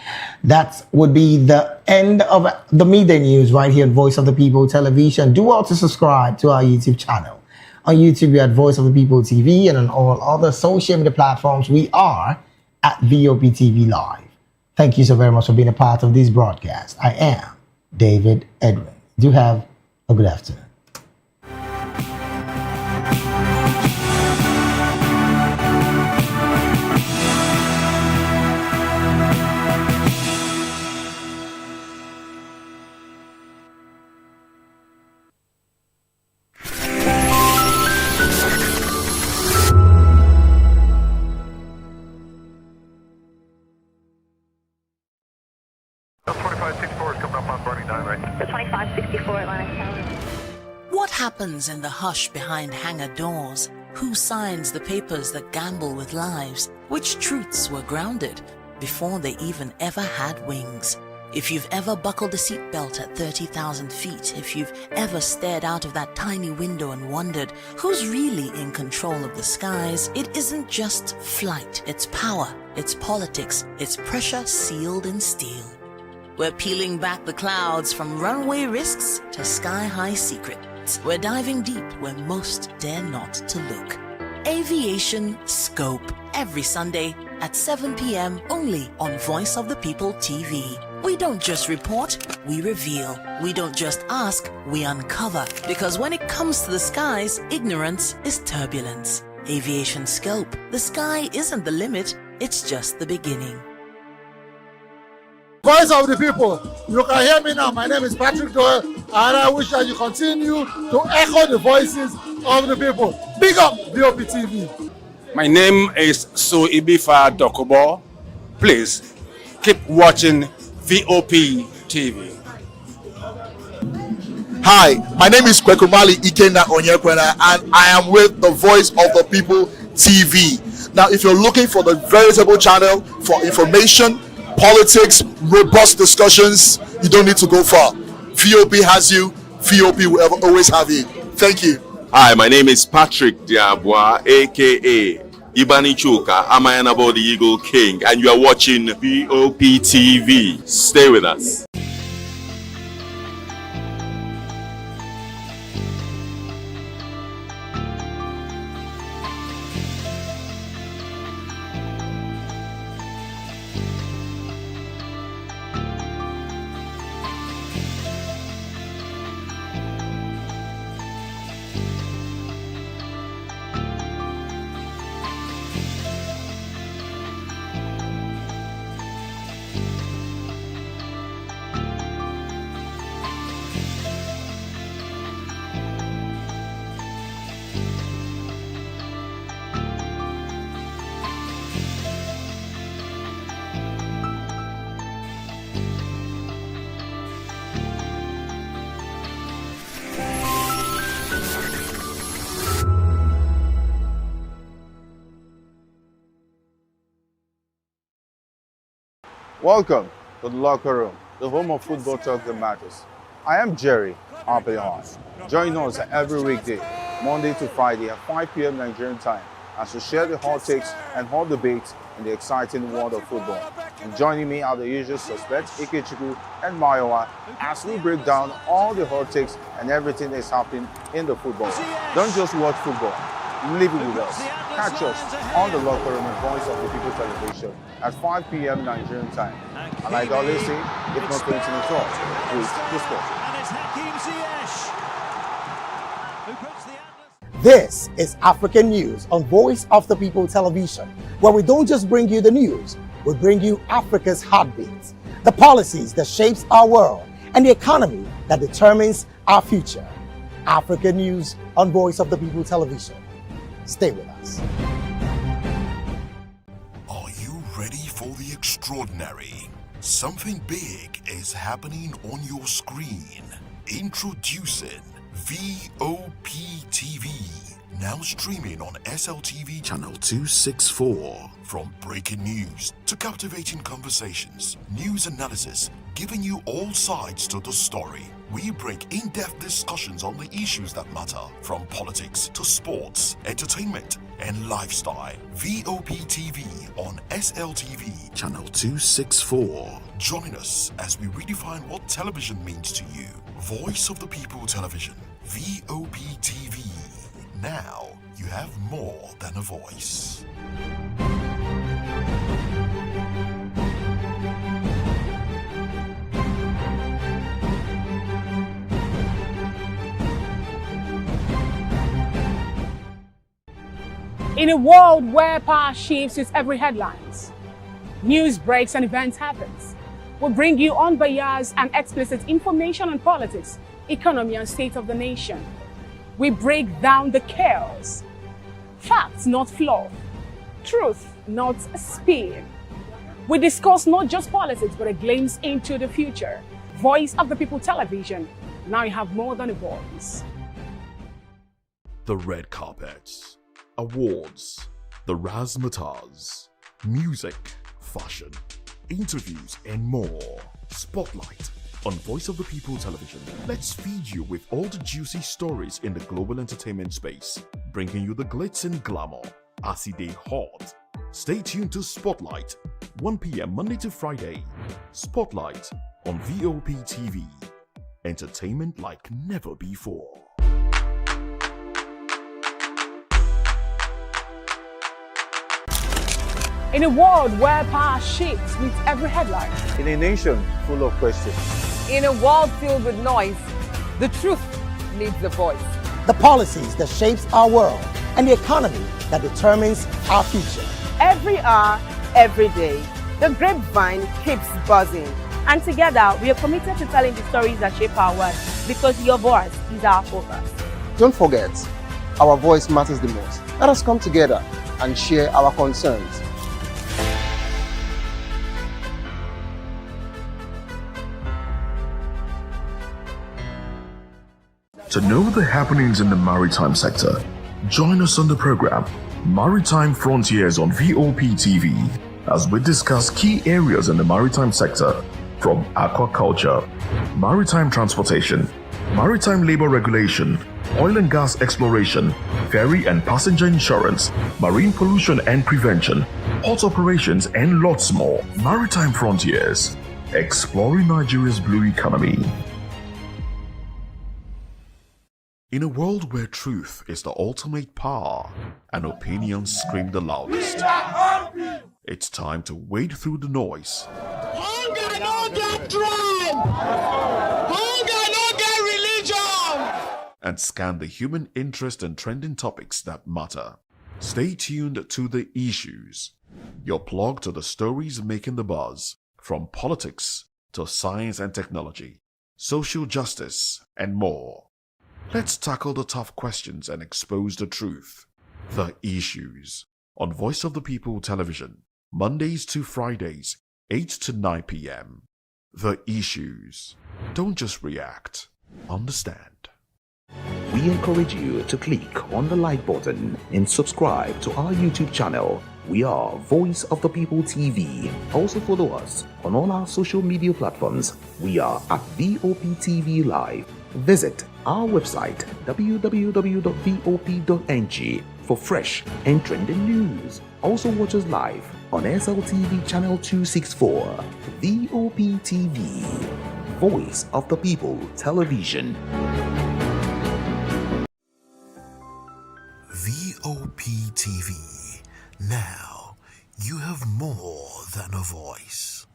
That would be the end of the media news right here at Voice of the People Television. Do also subscribe to our YouTube channel. On YouTube, we are at Voice of the People TV, and on all other social media platforms, we are at VOP TV Live. Thank you so very much for being a part of this broadcast. I am David Edwin. Do have a good afternoon. What happens in the hush behind hangar doors? Who signs the papers that gamble with lives? Which truths were grounded before they even ever had wings? If you've ever buckled a seatbelt at 30,000 feet, if you've ever stared out of that tiny window and wondered who's really in control of the skies, it isn't just flight, it's power, it's politics, it's pressure sealed in steel. We're peeling back the clouds from runway risks to sky-high secrets. We're diving deep where most dare not to look. Aviation Scope, every Sunday at 7 p.m. only on Voice of the People TV. We don't just report, we reveal. We don't just ask, we uncover. Because when it comes to the skies, ignorance is turbulence. aviation scope, the sky isn't the limit, it's just the beginning. Voice of the people, you can hear me now. My name is Patrick Doyle, and I wish that you continue to echo the voices of the people. Big up VOP TV. My name is Suibifa Dokobo. Please keep watching VOP TV. Hi, my name is Kwekumali Ikenda Onyekwena, and I am with the Voice of the People TV. Now, if you're looking for the veritable channel for information, politics, robust discussions, you don't need to go far. VOP has you. VOP will always have you. Thank you. Hi, my name is Patrick Diabwa, aka Ibani Chuka. I'm Ayanabo the Eagle King, and you are watching VOP TV. Stay with us. Welcome to the locker room, the home of football talk that matters. I am Jerry Ampeyon. Join us every weekday, Monday to Friday at 5 p.m. Nigerian time, as we share the hot takes and hot debates in the exciting world of football. And joining me are the usual suspects, Ikechukwu and Mayowa, as we break down all the hot takes and everything that's happening in the football. Don't just watch football, live it with us. Catch us on the locker room and Voice of the People television at 5 p.m. Nigerian time. And like I always say, if not 20 minutes off, with the sport. This is African News on Voice of the People television, where we don't just bring you the news, we bring you Africa's heartbeats, the policies that shapes our world, and the economy that determines our future. African News on Voice of the People television. Stay with us. Are you ready for the extraordinary? Something big is happening on your screen. Introducing VOP TV. Now streaming on SLTV channel 264. From breaking news to captivating conversations, news analysis, giving you all sides to the story. We break in-depth discussions on the issues that matter, from politics to sports, entertainment, and lifestyle. VOP TV on SLTV channel 264. Join us as we redefine what television means to you. Voice of the People Television, VOP TV. Now you have more than a voice. In a world where power shifts with every headlines, news breaks and events happens, we bring you unbiased and explicit information on politics, economy and state of the nation. We break down the chaos. Facts, not fluff. Truth, not spin. We discuss not just politics, but a glimpse into the future. Voice of the People television. Now you have more than a voice. The red carpets, awards, the razzmatazz, music, fashion, interviews, and more. Spotlight on Voice of the People television. Let's feed you with all the juicy stories in the global entertainment space, bringing you the glitz and glamour as it is hot. Stay tuned to Spotlight, 1 p.m. Monday to Friday. Spotlight on VOP TV. Entertainment like never before. In a world where power shifts with every headline. In a nation full of questions. In a world filled with noise, the truth needs a voice. The policies that shapes our world and the economy that determines our future. Every hour, every day, the grapevine keeps buzzing. And together, we are committed to telling the stories that shape our world, because your voice is our focus. Don't forget, our voice matters the most. Let us come together and share our concerns. To know the happenings in the maritime sector, join us on the program Maritime Frontiers on VOP TV as we discuss key areas in the maritime sector, from aquaculture, maritime transportation, maritime labor regulation, oil and gas exploration, ferry and passenger insurance, marine pollution and prevention, port operations, and lots more. Maritime Frontiers, exploring Nigeria's blue economy. In a world where truth is the ultimate power and opinions scream the loudest, it's time to wade through the noise. Hunger no get tribe! Hunger no get religion! And scan the human interest and trending topics that matter. Stay tuned to The Issues, your plug to the stories making the buzz, from politics to science and technology, social justice, and more. Let's tackle the tough questions and expose the truth. The Issues on Voice of the People Television, Mondays to Fridays, 8 to 9 p.m. The Issues. Don't just react, understand. We encourage you to click on the like button and subscribe to our YouTube channel. We are Voice of the People TV. Also follow us on all our social media platforms. We are at VOP TV Live. Visit our website www.vop.ng for fresh and trending news. Also watch us live on SLTV channel 264. VOP TV, Voice of the People Television. VOP TV. Now you have more than a voice.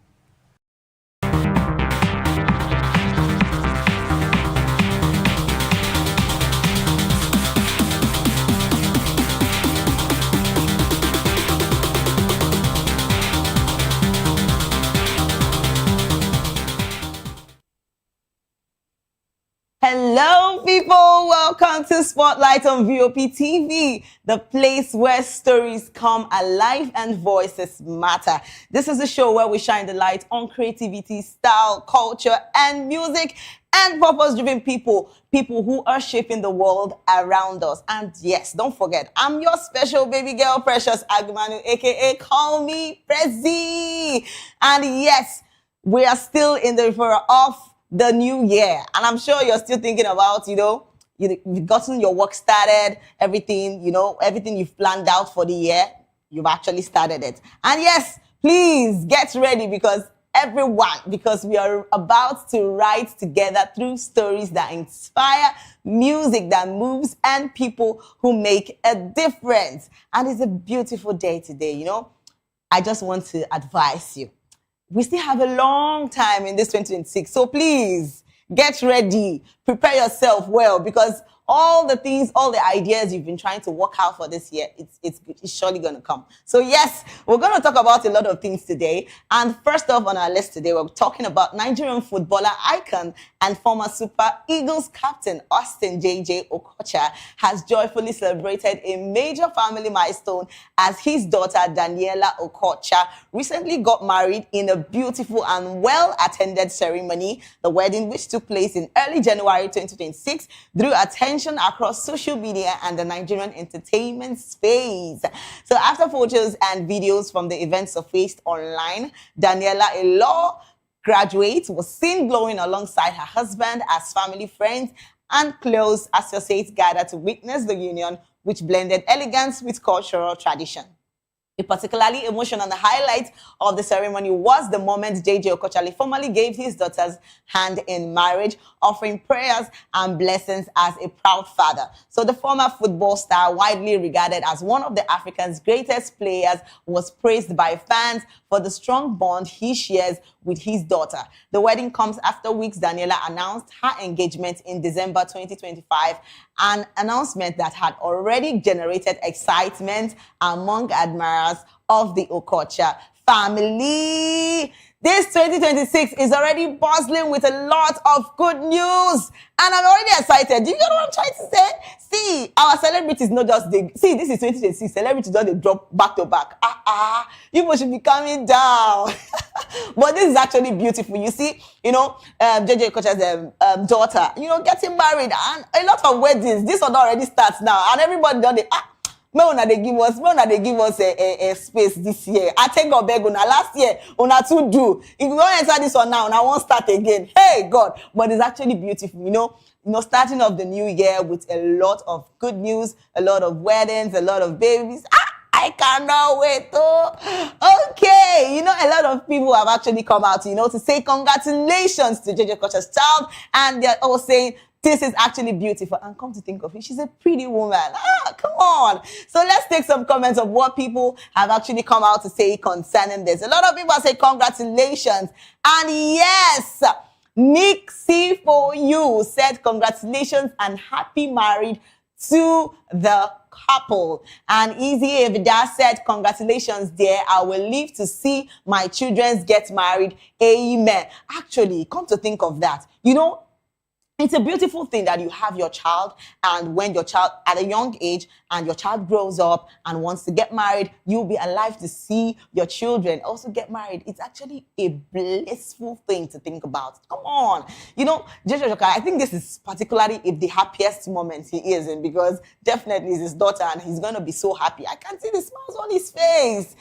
Hello, people. Welcome to Spotlight on VOP TV, the place where stories come alive and voices matter. This is a show where we shine the light on creativity, style, culture, and music, and purpose-driven people who are shaping the world around us. And yes, don't forget, I'm your special baby girl, Precious Agmanu, aka Call Me Prezi. And yes, we are still in the referral of the new year, and I'm sure you're still thinking about, you've gotten your work started, everything, everything you've planned out for the year, you've actually started it. And yes, please get ready, because we are about to ride together through stories that inspire, music that moves, and people who make a difference. And it's a beautiful day today, I just want to advise you. We still have a long time in this 2026. So please get ready, prepare yourself well, because all the things, all the ideas you've been trying to work out for this year, it's surely going to come. So yes, we're going to talk about a lot of things today. And first off on our list today, we're talking about Nigerian footballer icon and former Super Eagles captain Austin J.J. Okocha has joyfully celebrated a major family milestone as his daughter Daniela Okocha recently got married in a beautiful and well-attended ceremony. The wedding, which took place in early January 2026, drew attention across social media and the Nigerian entertainment space. So after photos and videos from the event surfaced online, Daniela, a law graduate, was seen glowing alongside her husband as family, friends, and close associates gathered to witness the union, which blended elegance with cultural tradition. A particularly emotional highlight of the ceremony was the moment J.J. Okocha formally gave his daughter's hand in marriage, offering prayers and blessings as a proud father. So the former football star, widely regarded as one of the Africa's greatest players, was praised by fans for for the strong bond he shares with his daughter. The wedding comes after weeks Daniela announced her engagement in December 2025, an announcement that had already generated excitement among admirers of the Okocha family. This 2026 is already bustling with a lot of good news. And I'm already excited. Do you know what I'm trying to say? See, our celebrities not just they see, this is 2026. Celebrities don't they drop back to back. You should be coming down. But this is actually beautiful. You see, JJ Kocha's daughter, getting married and a lot of weddings. This one already starts now. And everybody done the may una they give us a space this year. I take a beg una last year, una to do. If you don't enter this one now, I won't start again. Hey God, but it's actually beautiful, starting off the new year with a lot of good news, a lot of weddings, a lot of babies. I cannot wait. Okay, a lot of people have actually come out, to say congratulations to JJ Kocha's child, and they're all saying, this is actually beautiful. And come to think of it, she's a pretty woman. Come on. So let's take some comments of what people have actually come out to say concerning this. A lot of people say congratulations. And yes, Nick C for you said congratulations and happy married to the couple. And Easy Evida said congratulations dear. I will live to see my children get married. Amen. Actually, come to think of that, it's a beautiful thing that you have your child, and when your child at a young age and your child grows up and wants to get married, you'll be alive to see your children also get married. It's actually a blissful thing to think about. Come on. JJ Kocha, I think this is particularly the happiest moment he is in, because definitely it's his daughter and he's going to be so happy. I can see the smiles on his face.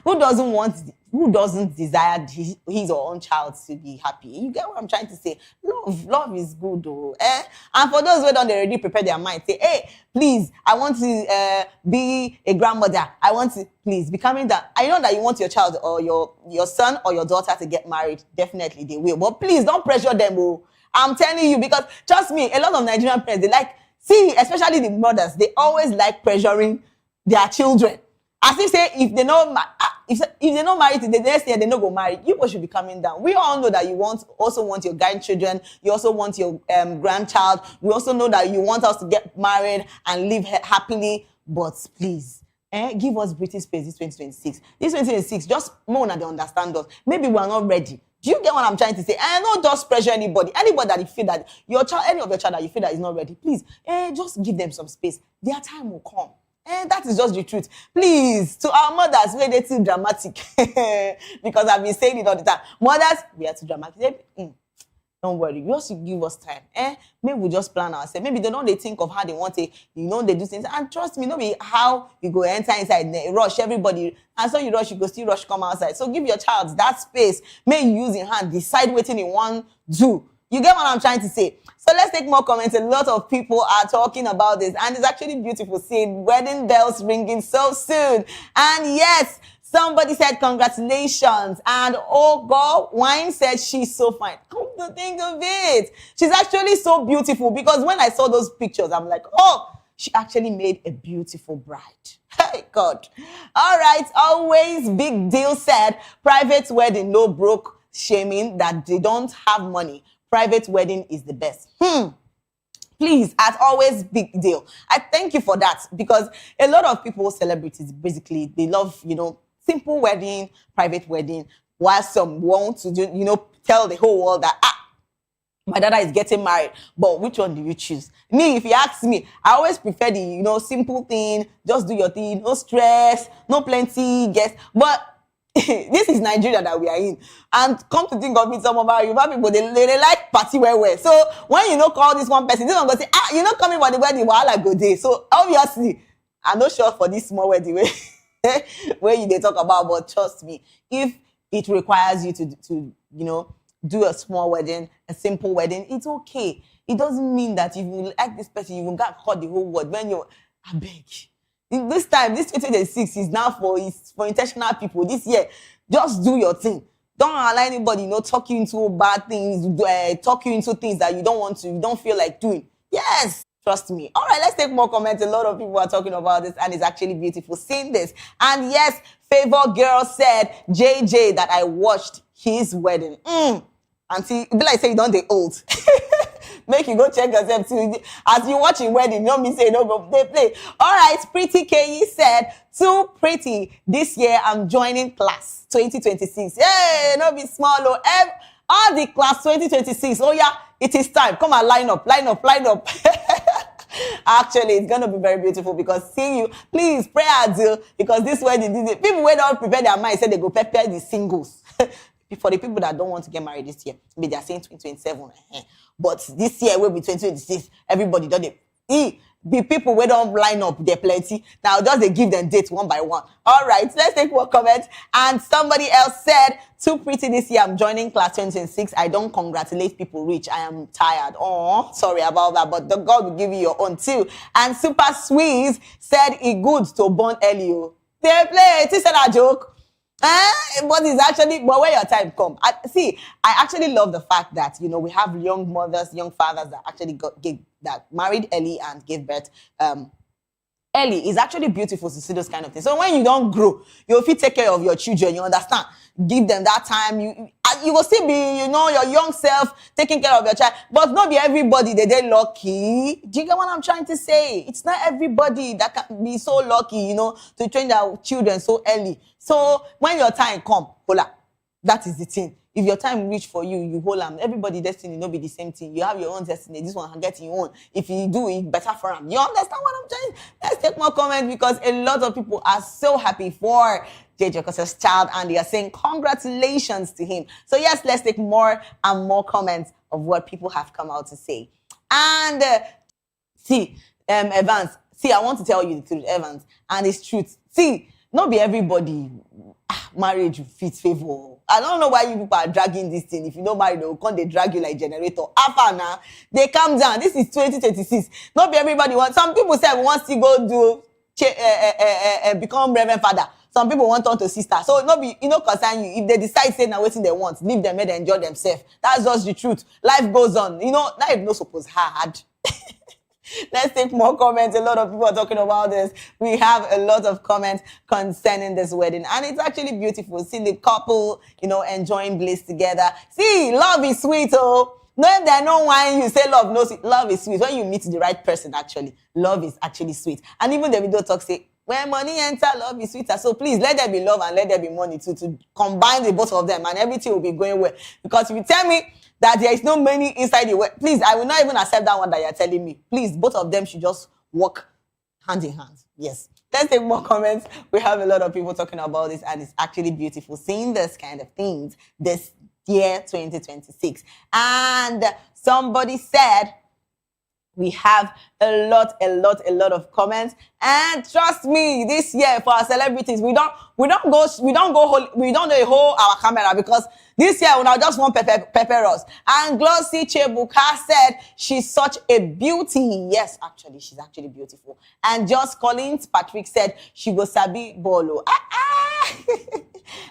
Who doesn't desire his or own child to be happy? You get what I'm trying to say? Love is good, though. And for those who don't already prepare their mind, say, hey, please, I want to be a grandmother. I want to, please, be coming down. I know that you want your child or your son or your daughter to get married. Definitely they will. But please, don't pressure them. I'm telling you, because trust me, a lot of Nigerian parents, especially the mothers, they always like pressuring their children. As if say, if they not married the next year, they not go marry. You should be coming down. We all know that you also want your grandchildren. You also want your grandchild. We also know that you want us to get married and live happily. But please, give us British space this 2026. This 2026, just more than they understand us. Maybe we are not ready. Do you get what I'm trying to say? And not just pressure anybody. Anybody that you feel that your child, any of your child that you feel that is not ready, please, just give them some space. Their time will come. And that is just the truth. Please, to our mothers, we're too dramatic. Because I've been saying it all the time. Mothers, we are too dramatic. Don't worry, you also give us time. Maybe we just plan ourselves. Maybe they don't think of how they want it. They do things. And trust me, be how you go enter inside, rush everybody. And so you rush, you go still rush, come outside. So give your child that space. May you use in hand, decide what you want to do. You get what I'm trying to say? So let's take more comments. A lot of people are talking about this, and it's actually beautiful seeing wedding bells ringing so soon. And yes, somebody said congratulations, and oh God, Wine said she's so fine. Come to think of it, she's actually so beautiful, because when I saw those pictures, I'm like, oh, she actually made a beautiful bride. Hey God. All right, always Big Deal said private wedding, no broke shaming that they don't have money. Private wedding is the best. Please, as always, Big Deal. I thank you for that, because a lot of people, celebrities, basically, they love, simple wedding, private wedding, while some want to do, tell the whole world that, my daughter is getting married. But which one do you choose? Me, if you ask me, I always prefer the, simple thing, just do your thing, no stress, no plenty guests. But this is Nigeria that we are in. And come to think of it, some of our Yoruba people, they like party well. So when call this one person, this one go say, you're not coming for the wedding, I go there. So obviously, I'm not sure for this small wedding where they talk about, but trust me, if it requires you to do a small wedding, a simple wedding, it's okay. It doesn't mean that if you like this person, you will get caught the whole world. When I beg. This time, this 2026 is now for intentional people. This year, just do your thing. Don't allow anybody, talk you into bad things, talk you into things that you don't want to, you don't feel like doing. Yes. Trust me. All right, let's take more comments. A lot of people are talking about this, and it's actually beautiful seeing this. And yes, Favor Girl said, JJ, that I watched his wedding. Auntie, be like say you don't they old. Make you go check yourself too. As you watching wedding, you don't mean say no, but they play. All right, Pretty K said, too pretty. This year I'm joining class 2026. Hey, no be small. Oh, all the class 2026. Oh yeah, it is time. Come on, line up. Actually, it's gonna be very beautiful because seeing you, please pray Adil, because this wedding, people who don't prepare their mind say they go prepare the singles. For the people that don't want to get married this year, maybe they are saying 2027. But this year will be 2026. Everybody done it. The people who don't line up, they're plenty. Now just they give them dates one by one. All right, let's take one comment. And somebody else said, too pretty this year. I'm joining class 2026. I don't congratulate people rich. I am tired. Oh, sorry about that. But the God will give you your own too. And Super Squeeze said, it good to born early. They play. He said a joke. But it's actually, but when your time come, I actually love the fact that, you know, we have young mothers, young fathers that actually that married early and gave birth early. It's actually beautiful to see those kind of things. So when you don't grow, you will take care of your children, you understand? Give them that time. You will still be, you know, your young self taking care of your child. But not be everybody they're lucky. Do you get what I'm trying to say? It's not everybody that can be so lucky, you know, to train their children so early. So when your time come, hola, that is the thing. If your time reach for you, you hold on. Everybody's destiny no be the same thing. You have your own destiny. This one can get your own. If you do it, better for them. You understand what I'm saying? Let's take more comments because a lot of people are so happy for JJ Okosa's child and they are saying congratulations to him. So yes, let's take more and more comments of what people have come out to say. And Evans, I want to tell you the truth, Evans, and it's truth. Not be everybody marriage fits favor. I don't know why you people are dragging this thing. If you don't marry, they'll come, they drag you like generator. After now, they calm down. This is 2026. Not be everybody want. Some people say wants to go do become Reverend Father. Some people want on to sister. So not be, concern you. If they decide say now what they want, leave them and enjoy themselves. That's just the truth. Life goes on. Life no suppose hard. Let's take more comments. A lot of people are talking about this. We have a lot of comments concerning this wedding. And it's actually beautiful. See the couple, enjoying bliss together. See, love is sweet, oh. No, if there's no wine, you say love. No, love is sweet. When you meet the right person, actually, love is actually sweet. And even the video talk say, when money enter, love is sweeter. So please, let there be love and let there be money too, to combine the both of them and everything will be going well. Because if you tell me that there is no money inside the world, please, I will not even accept that one that you're telling me. Please, both of them should just work hand in hand. Yes. Let's take more comments. We have a lot of people talking about this and it's actually beautiful seeing this kind of things this year 2026. And somebody said, we have a lot of comments, and trust me, this year for our celebrities, we don't hold our camera because this year we now just want pepper us. And Glossy Chebuka said she's such a beauty. Yes, actually, she's actually beautiful. And Just Collins Patrick said she go sabi bolo.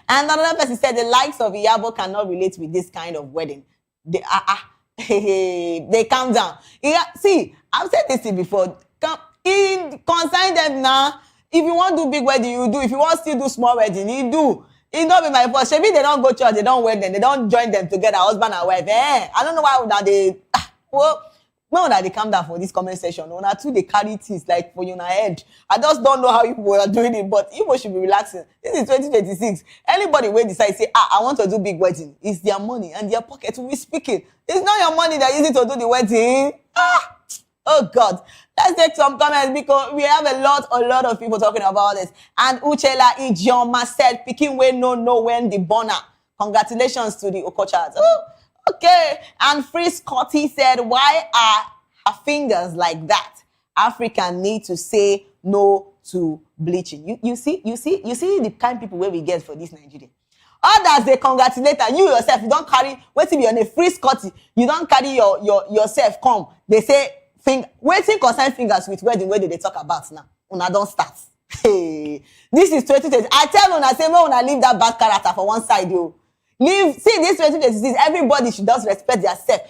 And another person said the likes of Iyabo cannot relate with this kind of wedding. They calm down. See, I've said this thing before. Consign them now. If you want to do big wedding, you do. If you want to still do small wedding, you do. It not be my fault. Maybe they don't go church, they don't wed them, they don't join them together, husband and wife. I don't know why that they. When they calm down for this comment section, when I too they carry things like for your head. I just don't know how people are doing it, but people should be relaxing. This is 2026. Anybody will decide say, I want to do big wedding. It's their money and their pocket will be speaking. It's not your money that is it to do the wedding. Oh God. Let's take some comments because we have a lot of people talking about this. And Uchela Ijeoma said, picking way no when the burner. Congratulations to the Okochas. Oh, okay. And Free Scotty said, why are her fingers like that? Africa need to say no to bleaching. You see the kind of people where we get for this Nigeria. Others they congratulate and you yourself, you don't carry, waiting be on a Free Scotty, you don't carry yourself come. They say waiting concern fingers with wedding where they talk about now. Una don't start. Hey, this is 2020. I tell una say when una leave that bad character for one side, you. See this 2026, everybody should just respect themselves.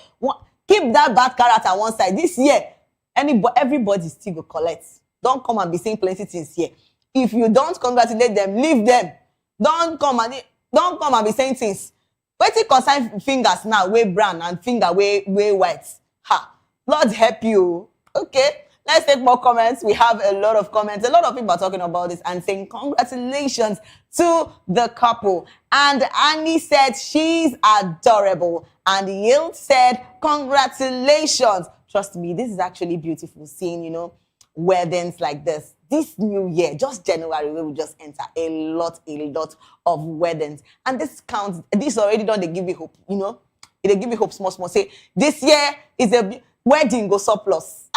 Keep that bad character one side. This year, everybody still go collect. Don't come and be saying plenty things here. If you don't congratulate them, leave them. Don't come and be saying things. Wetin concern fingers now, way brown and finger way white. Ha! Lord help you. Okay. Let's take more comments. We have a lot of comments. A lot of people are talking about this and saying congratulations to the couple. And Annie said she's adorable. And Yield said congratulations. Trust me, this is actually beautiful seeing, weddings like this. This new year, just January, we will just enter a lot of weddings. And this already done, they give you hope, They give you hope small. Say, this year is a wedding go surplus.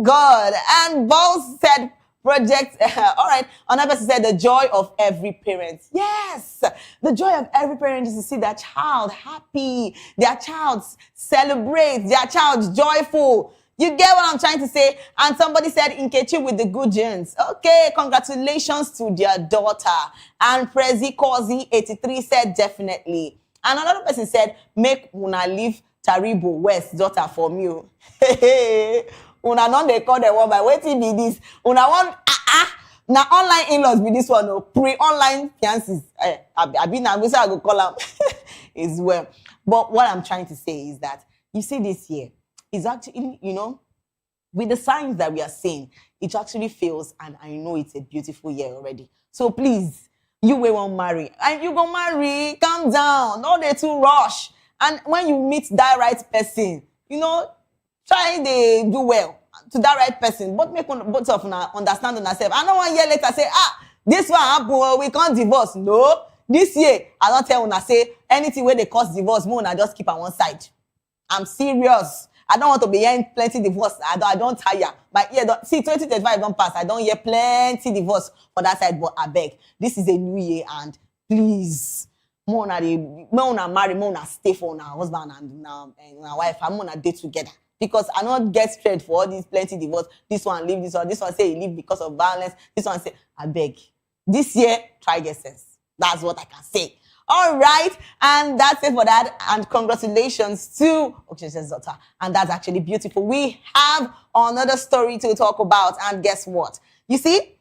God. And Balls said project, all right. Another person said the joy of every parent. Yes, the joy of every parent is to see their child happy, their child celebrate, their child joyful. You get what I'm trying to say? And somebody said Nkechi with the good genes. Okay, congratulations to their daughter. And Prezi Kozi 83 said definitely. And another person said, make una leave Taribo West daughter for me. Una non they call the one by waiting be this. Una want now online in-laws be this one, pre-online fiances. I been I go call them as well. But what I'm trying to say is that you see this year is actually, with the signs that we are seeing, it actually feels, and I know it's a beautiful year already. So please, you will won't marry. And you go marry, calm down, not they too rush. And when you meet that right person, try to do well to that right person, but make both of them understand on yourself. I don't want year later say, this one happen, we can't divorce. No, this year, I don't tell una say anything where they cause divorce, more I just keep on one side. I'm serious. I don't want to be hearing plenty divorce. I don't tire. But yeah, see, 2025 don't pass. I don't hear plenty divorce for that side, but I beg. This is a new year, and please, more marry, more stay for our husband and our wife, and more date together. Because I not get straight for all these plenty divorce. This one leave, this one say he leave because of violence. This one say, I beg. This year, try get sense. That's what I can say. All right, and that's it for that. And congratulations to Okshe's daughter. And that's actually beautiful. We have another story to talk about. And guess what? You see,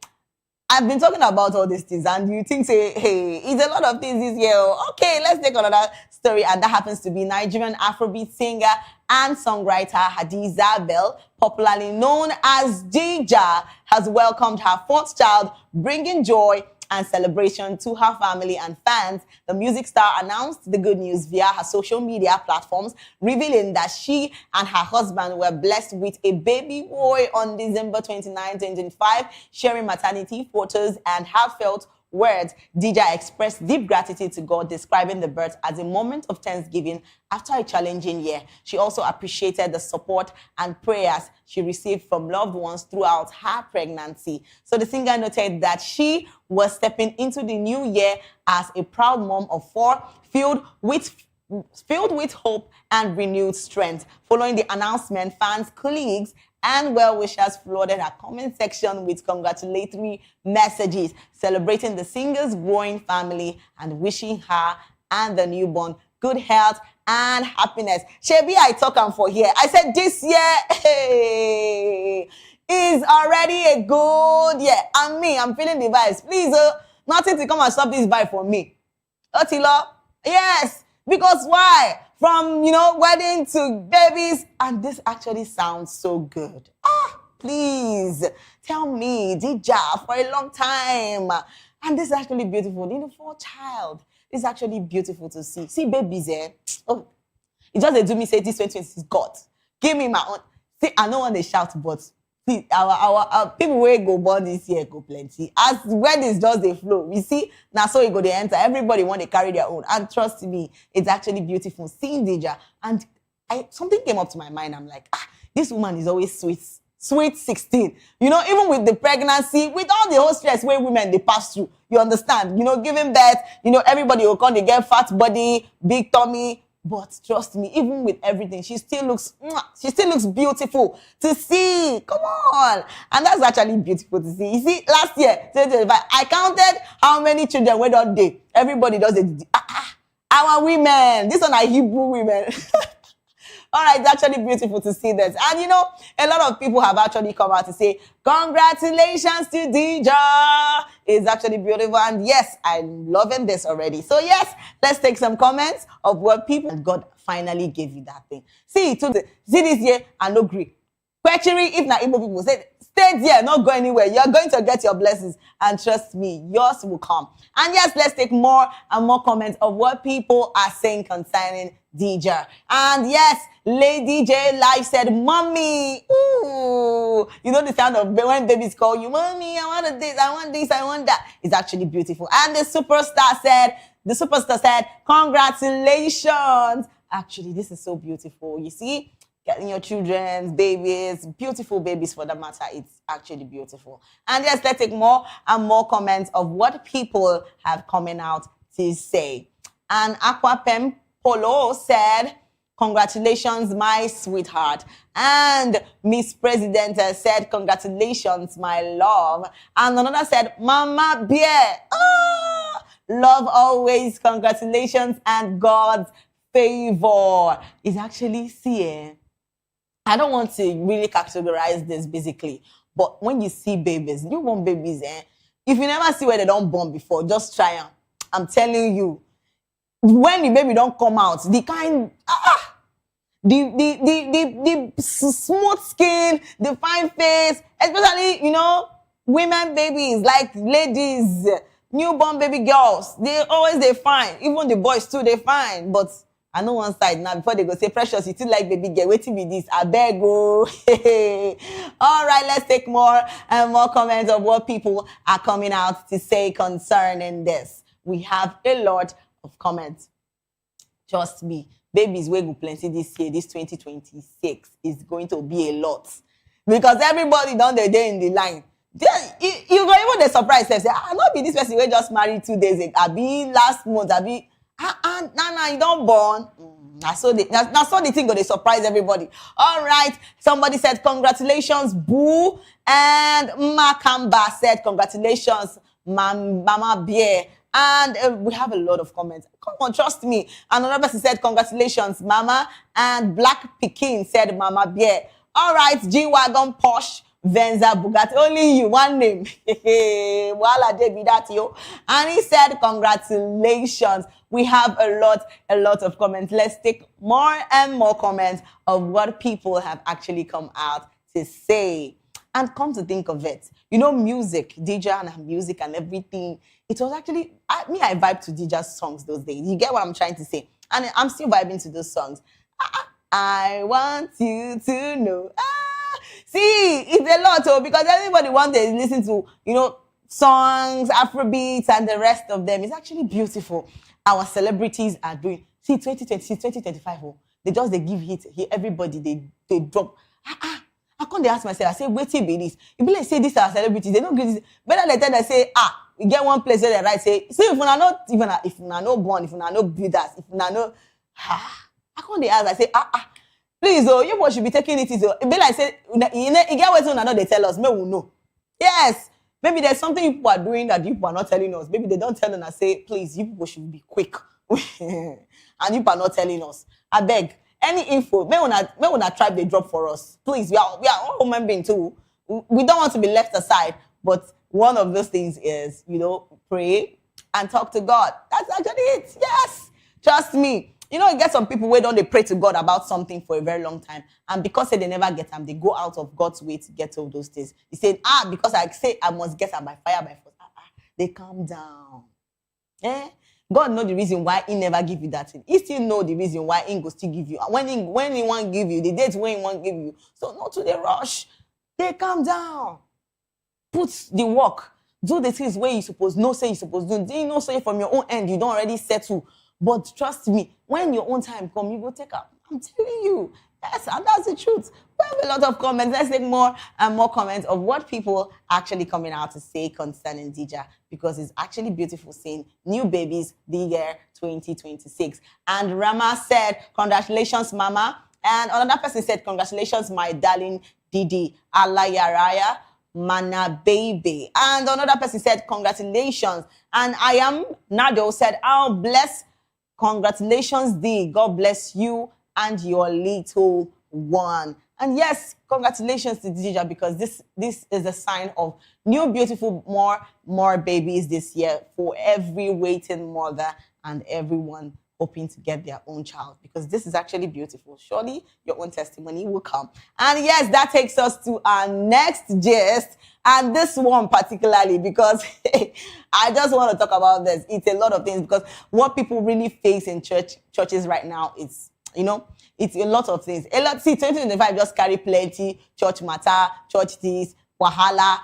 I've been talking about all these things, and you think, say, hey, it's a lot of things this year. Okay, let's take another story, and that happens to be Nigerian Afrobeat singer and songwriter Hadiza Bell, popularly known as Dija, has welcomed her fourth child, bringing joy and celebration to her family and fans. The music star announced the good news via her social media platforms, revealing that she and her husband were blessed with a baby boy on December 29, 2025, sharing maternity photos and heartfelt words. Dija expressed deep gratitude to God, describing the birth as a moment of thanksgiving after a challenging year. She also appreciated the support and prayers she received from loved ones throughout her pregnancy. So the singer noted that she was stepping into the new year as a proud mom of 4, filled with hope and renewed strength. Following the announcement, fans, colleagues, and well-wishers flooded her comment section with congratulatory messages, celebrating the singer's growing family and wishing her and the newborn good health and happiness. Shebi, I talk am for here. I said this year is already a good year. And me, I'm feeling the vibes. Please, nothing to come and stop this vibe for me. Otilo, yes, because why? From, wedding to babies. And this actually sounds so good. Please, tell me, Dija, for a long time. And this is actually beautiful. For a child, this is actually beautiful to see. See babies, Oh, it just they do me say this 2026 is God. Give me my own. See, I don't want to shout, but see, our people where go born this year go plenty. As weddings just they flow. We see now, so you go they enter. Everybody want to carry their own. And trust me, it's actually beautiful seeing Dija. And something came up to my mind. I'm like, this woman is always sweet. Sweet 16. Even with the pregnancy, with all the whole stress where women they pass through, you understand? Giving birth, everybody will come, they get fat body, big tummy. But trust me, even with everything, she still looks beautiful to see. Come on. And that's actually beautiful to see. You see, last year, 2025, I counted how many children were on day. Everybody does it. Our women. This one are Hebrew women. All right, it's actually beautiful to see this. And you know, a lot of people have actually come out to say, congratulations to Dija. It's actually beautiful. And yes, I'm loving this already. So yes, let's take some comments of what people, and God finally gave you that thing. See this year, I no agree. Quechery, if not Igbo people say, stay there, not go anywhere. You're going to get your blessings. And trust me, yours will come. And yes, let's take more and more comments of what people are saying concerning DJ. And yes, Lady J Live said, Mommy. Ooh. You know the sound of when babies call you, Mommy, I want this, I want this, I want that. It's actually beautiful. And the superstar said, congratulations. Actually, this is so beautiful. You see? Getting your children's babies, beautiful babies for that matter, it's actually beautiful. And yes, let's take more and more comments of what people have coming out to say. And Aquapem Polo said, congratulations, my sweetheart. And Miss President said, congratulations, my love. And another said, Mama Bear, love always, congratulations, and God's favor. Is actually seeing. I don't want to really categorize this basically, but when you see babies, newborn babies, if you never see where they don't born before, just try them. I'm telling you, when the baby don't come out, the kind, the smooth skin, the fine face, especially, you know, women babies, like ladies, newborn baby girls, they fine. Even the boys too, they fine, but I know one side now, before they go say, Precious, you still like baby girl, waiting with this, I beg go. All right, let's take more and more comments of what people are coming out to say concerning this. We have a lot of comments. Trust me, babies will go plenty this year, this 2026 is going to be a lot. Because everybody down there in the line, you go even the surprise, say, not be this person we just married 2 days ago, I be last month, I be, you don't born. That's so the thing they surprise everybody. All right. Somebody said, congratulations, Boo. And Makamba said, congratulations, Mama Bear. And we have a lot of comments. Come on, trust me. And another person said, congratulations, Mama. And Black Pekin said, Mama Bear. All right, G-Wagon Posh. Venza Bugatti, only you, one name. Wala Debbie, that yo. And he said, congratulations. We have a lot of comments. Let's take more and more comments of what people have actually come out to say. And come to think of it, you know, music, DJ and music and everything. It was actually, I vibe to DJ's songs those days. You get what I'm trying to say? And I'm still vibing to those songs. I want you to know. See, it's a lot, because everybody wants to listen to, you know, songs, Afrobeats, and the rest of them. It's actually beautiful. Our celebrities are doing. See, 2026, 2025, they give hit. Everybody, they drop. I can't ask myself, I say, wait till be this. If you say this are celebrities, they don't get this. Better let them say, we get one place where they write, say, see, if you're not even, if you're not born, if you're not builders, if you're not, I can't ask, I say, please, you should be taking it easy. It be like say, you get what they tell us, maybe we know. Yes, maybe there's something people are doing that people are not telling us. Maybe they don't tell us and say, please, you people should be quick. And you are not telling us. I beg, any info, may una tribe they drop for us. Please, we are all human beings too. We don't want to be left aside. But one of those things is, you know, pray and talk to God. That's actually it. Yes, trust me. You know, you get some people where don't they pray to God about something for a very long time. And because they never get them, they go out of God's way to get all those things. He said, because I say I must get them by fire, by force. They calm down. God know the reason why he never give you that thing. He still know the reason why he go still give you. When he won't give you, the date when he won't give you. So not to the rush. They calm down. Put the work. Do the things where you supposed say you supposed to do. You know, say from your own end, you don't already settle. But trust me, when your own time comes, you go take up. I'm telling you. Yes, and that's the truth. We have a lot of comments. Let's take more and more comments of what people actually coming out to say concerning Dija, because it's actually beautiful seeing new babies the year 2026. And Rama said, congratulations, Mama. And another person said, congratulations, my darling Didi. Alayaraya. Mana baby. And another person said, congratulations. And I am Nado said, oh, bless. Congratulations, D. God bless you and your little one. And yes, congratulations to Dija, because this is a sign of new beautiful more babies this year for every waiting mother and everyone hoping to get their own child, because this is actually beautiful. Surely your own testimony will come. And yes, that takes us to our next gist, and this one particularly because I just want to talk about this. It's a lot of things, because what people really face in churches right now is, it's a lot of things. A lot. See, 2025 just carry plenty church matter, church this, wahala.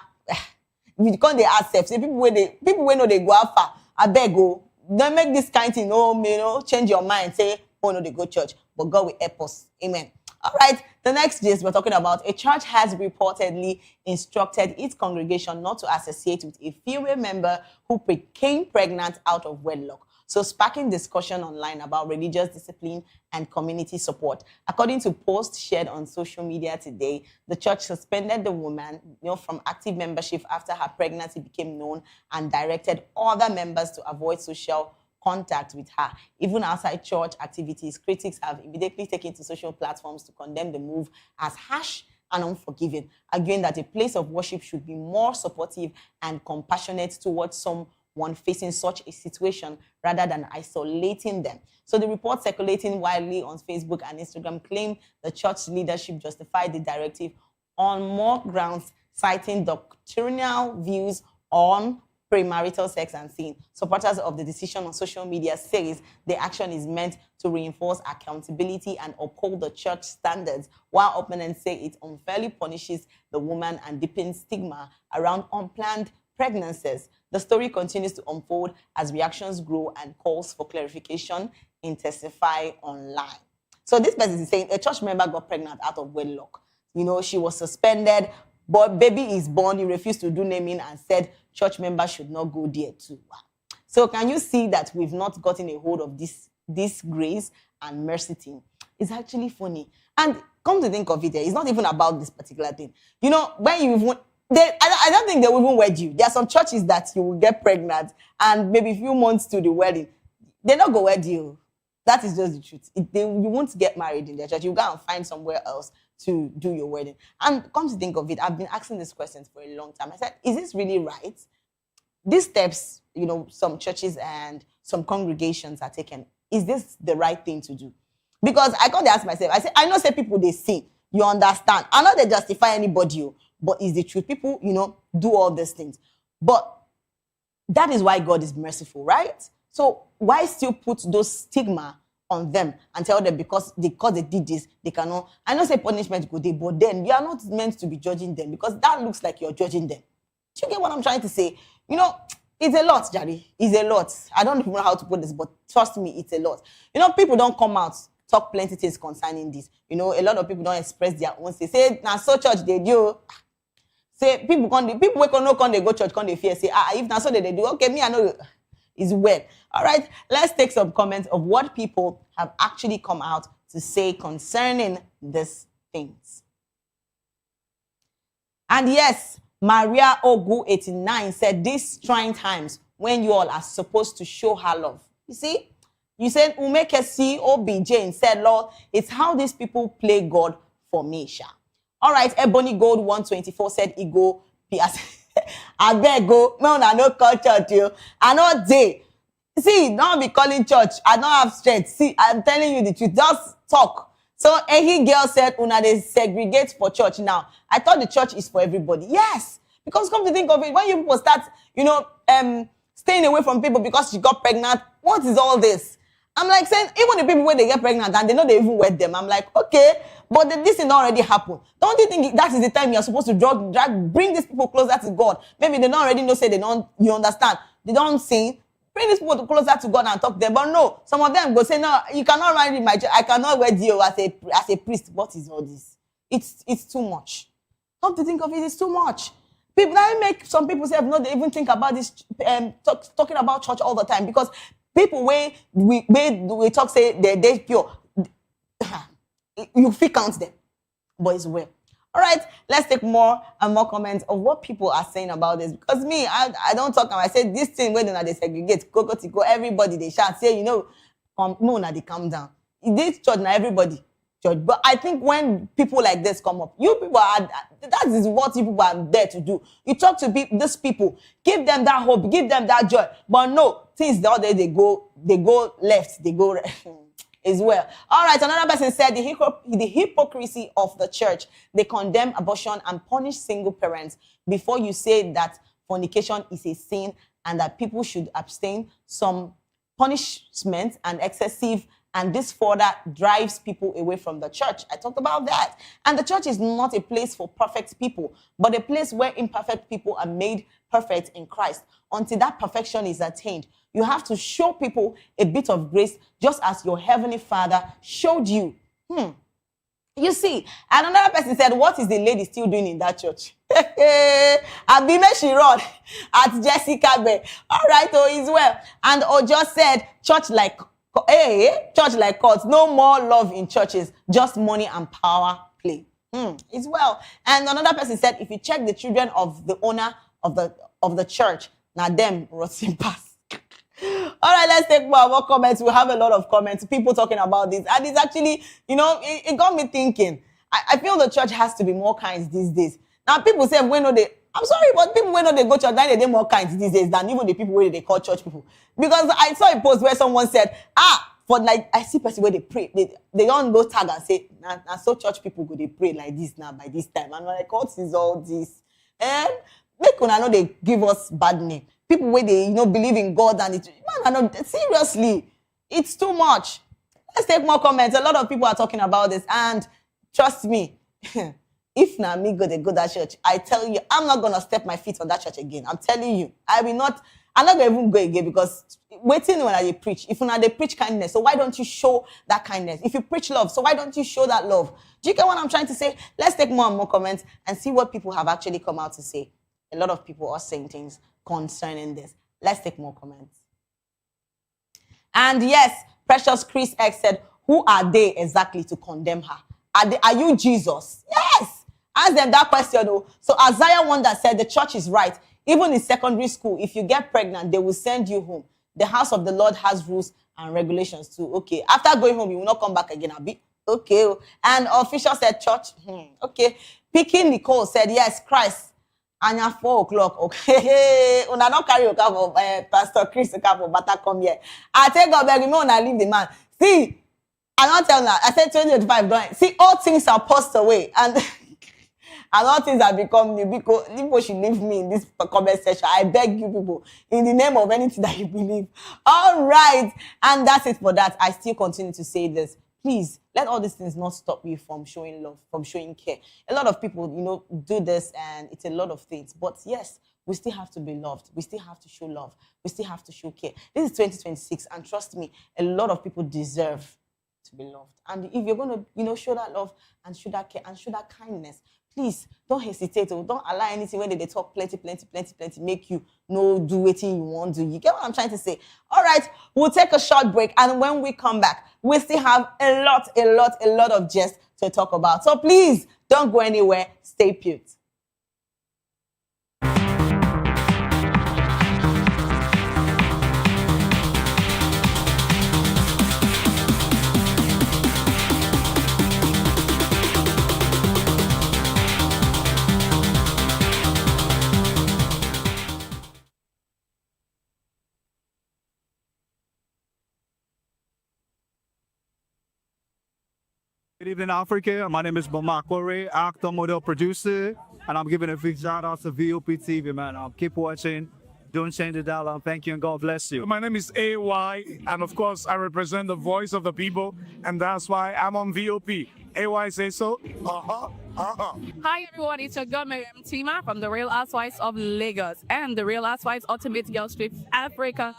We can't they ask self. Say people when know they go out far. I beg go. Don't make this kind of thing, change your mind. Say, oh no, they go church. But God will help us. Amen. All right. The next gist we're talking about, a church has reportedly instructed its congregation not to associate with a female member who became pregnant out of wedlock. So sparking discussion online about religious discipline and community support. According to posts shared on social media today, the church suspended the woman from active membership after her pregnancy became known and directed other members to avoid social contact with her. Even outside church activities, critics have immediately taken to social platforms to condemn the move as harsh and unforgiving, arguing that a place of worship should be more supportive and compassionate towards someone facing such a situation rather than isolating them. So the report circulating widely on Facebook and Instagram claimed the church leadership justified the directive on more grounds, citing doctrinal views on premarital sex and sin. Supporters of the decision on social media says the action is meant to reinforce accountability and uphold the church standards, while opponents say it unfairly punishes the woman and deepens stigma around unplanned pregnancies. The story continues to unfold as reactions grow and calls for clarification intensify online. So this person is saying a church member got pregnant out of wedlock. She was suspended, but baby is born. He refused to do naming and said church members should not go there too. So can you see that we've not gotten a hold of this grace and mercy thing? It's actually funny. And come to think of it, it's not even about this particular thing. When you I don't think they will even wed you. There are some churches that you will get pregnant and maybe a few months to the wedding, they're not going to wed you. That is just the truth. You won't get married in their church. You go and find somewhere else to do your wedding. And come to think of it, I've been asking these questions for a long time. I said, is this really right? These steps, some churches and some congregations are taking. Is this the right thing to do? Because I can't ask myself. I say, I know say people they see, you understand. I know they justify anybody. But it's the truth. People, do all these things. But that is why God is merciful, right? So why still put those stigma on them and tell them because they did this, they cannot. I know say punishment go there, but then you are not meant to be judging them because that looks like you're judging them. Do you get what I'm trying to say? It's a lot, Jari. It's a lot. I don't even know how to put this, but trust me, it's a lot. People don't come out, talk plenty things concerning this. A lot of people don't express their own say, now so church they do. Say people when they go church, they fear. Say, if that's what they do, okay, me I know is well. All right, let's take some comments of what people have actually come out to say concerning these things. And yes, Maria Ogu 89 said these trying times when you all are supposed to show her love. You see, you said Umekesi OBJ said, Lord, it's how these people play God for me, Sha. All right, Ebony Gold 124 said, "Ego, I beg go. No, call church you. I know they. See, don't be calling church. I don't have strength. See, I'm telling you the truth. Just talk." So Ehi girl said, "Una they segregate for church now. I thought the church is for everybody." Yes, because come to think of it, when you people start, staying away from people because she got pregnant, what is all this? I'm like saying, even the people when they get pregnant and they know they even wed them, I'm like, okay, but this thing already happened. Don't you think that is the time you're supposed to bring these people closer to God? Maybe they don't already know, say they don't, you understand? They don't sing. Bring these people closer to God and talk to them. But no, some of them go say, no, you cannot marry my church. I cannot wed you as a priest. What is all this? It's too much. Come to think of it, it's too much. People that make some people say, no, they even think about this, talking about church all the time, because people when we talk say they're pure, you feel count them, but it's well. All right, let's take more and more comments of what people are saying about this. Because me, I don't talk. I say this thing when they segregate, go, everybody they shout, say, no, now they calm down. This church, now everybody church. But I think when people like this come up, you people are, that is what you people are there to do. You talk to these people, give them that hope, give them that joy. But no, things the other day they go left, they go as well. All right, another person said the hypocrisy of the church. They condemn abortion and punish single parents before you say that fornication is a sin and that people should abstain some punishment and excessive, and this further drives people away from the church. I talked about that. And the church is not a place for perfect people, but a place where imperfect people are made perfect in Christ. Until that perfection is attained, you have to show people a bit of grace, just as your heavenly Father showed you. You see, and another person said, what is the lady still doing in that church? Abime she run at Jessica Bay. All right, is well. And Ojo said, church like courts, no more love in churches, just money and power play. It's well. And another person said, if you check the children of the owner of the church, now them rotten pass. All right, let's take more comments. We have a lot of comments, people talking about this. And it's actually, it got me thinking. I feel the church has to be more kind these days. Now, people say, I'm sorry, but people when they go to church, they're more kind these days than even the people where they call church people. Because I saw a post where someone said, for like, I see person where they pray. They don't go tag and say, nah, so church people go, they pray like this now by this time. And I'm like, what is all this? And make una know they give us bad name. People where they, believe in God and seriously, it's too much. Let's take more comments. A lot of people are talking about this, and trust me, if na me go that church, I tell you, I'm not gonna step my feet on that church again. I'm telling you, I'm not gonna even go again, because waiting when I preach. If they preach kindness, so why don't you show that kindness? If you preach love, so why don't you show that love? Do you get what I'm trying to say? Let's take more and more comments and see what people have actually come out to say. A lot of people are saying things concerning this. Let's take more comments. And yes, Precious Chris X said, who are they exactly to condemn her? Are you Jesus? Yes. Ask them that question though. So Isaiah Wonder said the church is right. Even in secondary school, if you get pregnant, they will send you home. The house of the Lord has rules and regulations too. Okay. After going home, you will not come back again. Abi. Okay. And official said church. Okay. Picking Nicole said, yes, Christ. And at 4 o'clock, okay. Una don't carry your cup of Pastor Chris cup of butter come here. I take God beg me when I leave the man. See, I don't tell now. I said 2025 don't. See, all things are passed away, and all things have become new. Because people should leave me in this comment section. I beg you people, in the name of anything that you believe. All right, and that's it for that. I still continue to say this. Please, let all these things not stop you from showing love, from showing care. A lot of people, do this, and it's a lot of things. But yes, we still have to be loved. We still have to show love. We still have to show care. This is 2026, and trust me, a lot of people deserve to be loved. And if you're going to, show that love and show that care and show that kindness, please don't hesitate or don't allow anything when they talk plenty, make you do what you want to do. You get what I'm trying to say? All right, we'll take a short break, and when we come back, we still have a lot of gist to talk about. So please don't go anywhere. Stay put. Good evening, Africa. My name is Bamakore, actor, model, producer, and I'm giving a big shout out to VOP TV, man. Keep watching. Don't change the dial. Thank you and God bless you. My name is AY, and of course, I represent the voice of the people, and that's why I'm on VOP. AY say so. Hi everyone, it's your girl Miriam Tima from the Real Housewives of Lagos and the Real Housewives Ultimate Girls Trip Africa.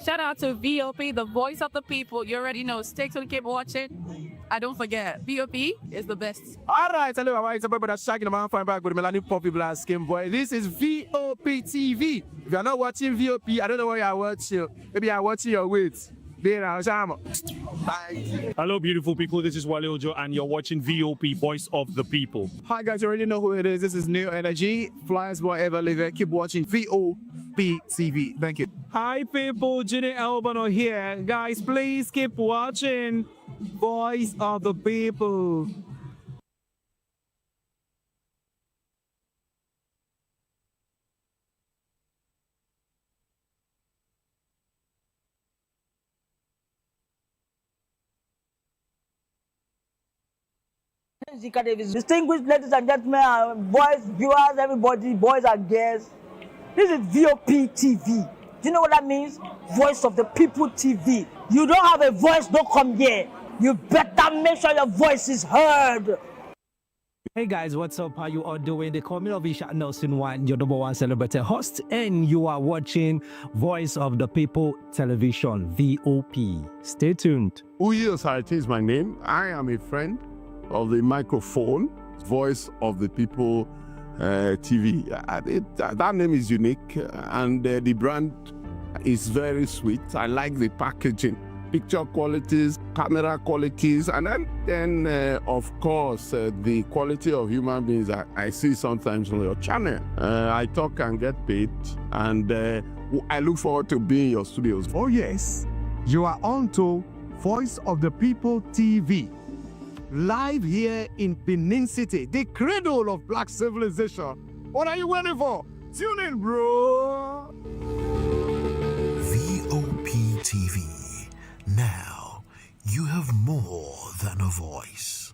Shout out to VOP, the voice of the people. You already know. Stay tuned, keep watching. And don't forget, VOP is the best. All right, hello, everybody. It's about Shaggy, the man from back with Melanie Poppy Black Skin Boy. This is VOP TV. If you're not watching VOP, I don't know why you're watching. Maybe you're watching your weight. Bye. Hello, beautiful people. This is Wale Ojo, and you're watching VOP, Voice of the People. Hi, guys. You already know who it is. This is New Energy. Flyers, whatever, live. Keep watching VOP. VOP TV. Thank you. Hi, people. Jenny Albano here. Guys, please keep watching Voice of the People. Distinguished ladies and gentlemen, boys, viewers, everybody, boys and girls, this is VOP TV. Do you know what that means? Voice of the People TV. You don't have a voice, don't come here. You better make sure your voice is heard. Hey guys, what's up? How you all doing? They call me Lovisha Nelson One, your number one celebrity host, and you are watching Voice of the People Television, VOP. Stay tuned. Uyo Sarati is my name. I am a friend of the microphone, Voice of the People TV. That name is unique, and the brand is very sweet. I like the packaging, picture qualities, camera qualities, and then of course, the quality of human beings that I see sometimes on your channel. I talk and get paid, and I look forward to being in your studios. Oh yes, you are on to Voice of the People TV. Live here in Benin City, the cradle of black civilization. What are you waiting for? Tune in, bro. VOP TV. Now, you have more than a voice.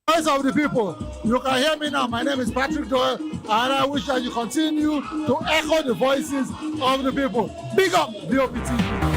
Voice of the People. You can hear me now. My name is Patrick Doyle, and I wish that you continue to echo the voices of the people. Big up VOP TV.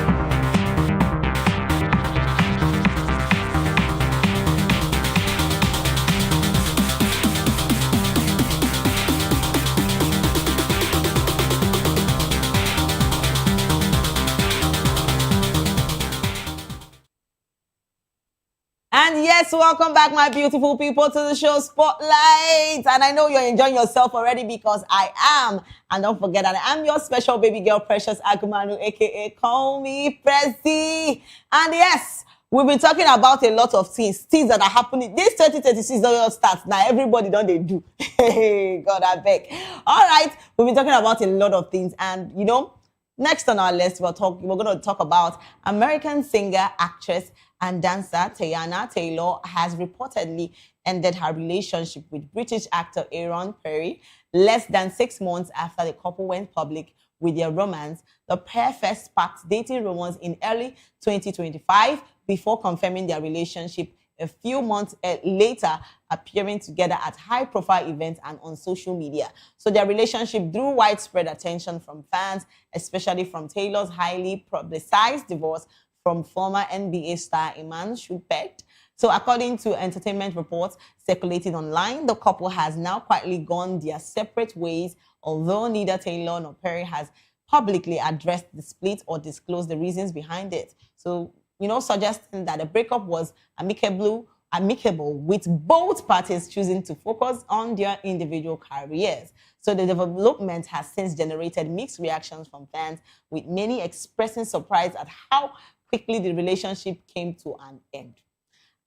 And yes, welcome back, my beautiful people, to the show Spotlight. And I know you're enjoying yourself already because I am. And don't forget that I'm your special baby girl, Precious Agumanu, aka Call Me Prezi. And yes, we've been talking about a lot of things that are happening. This 2036 don't start now. Everybody don't they do. Hey, God, I beg. All right, we've been talking about a lot of things, and you know, next on our list, we're going to talk about American singer, actress, and dancer Teyana Taylor has reportedly ended her relationship with British actor Aaron Perry less than 6 months after the couple went public with their romance. The pair first sparked dating rumors in early 2025 before confirming their relationship a few months later, appearing together at high-profile events and on social media. So their relationship drew widespread attention from fans, especially from Taylor's highly publicized divorce from former NBA star Iman Shumpert. So according to entertainment reports circulating online, the couple has now quietly gone their separate ways, although neither Taylor nor Perry has publicly addressed the split or disclosed the reasons behind it. So, you know, suggesting that the breakup was amicable, with both parties choosing to focus on their individual careers. So the development has since generated mixed reactions from fans, with many expressing surprise at how quickly the relationship came to an end.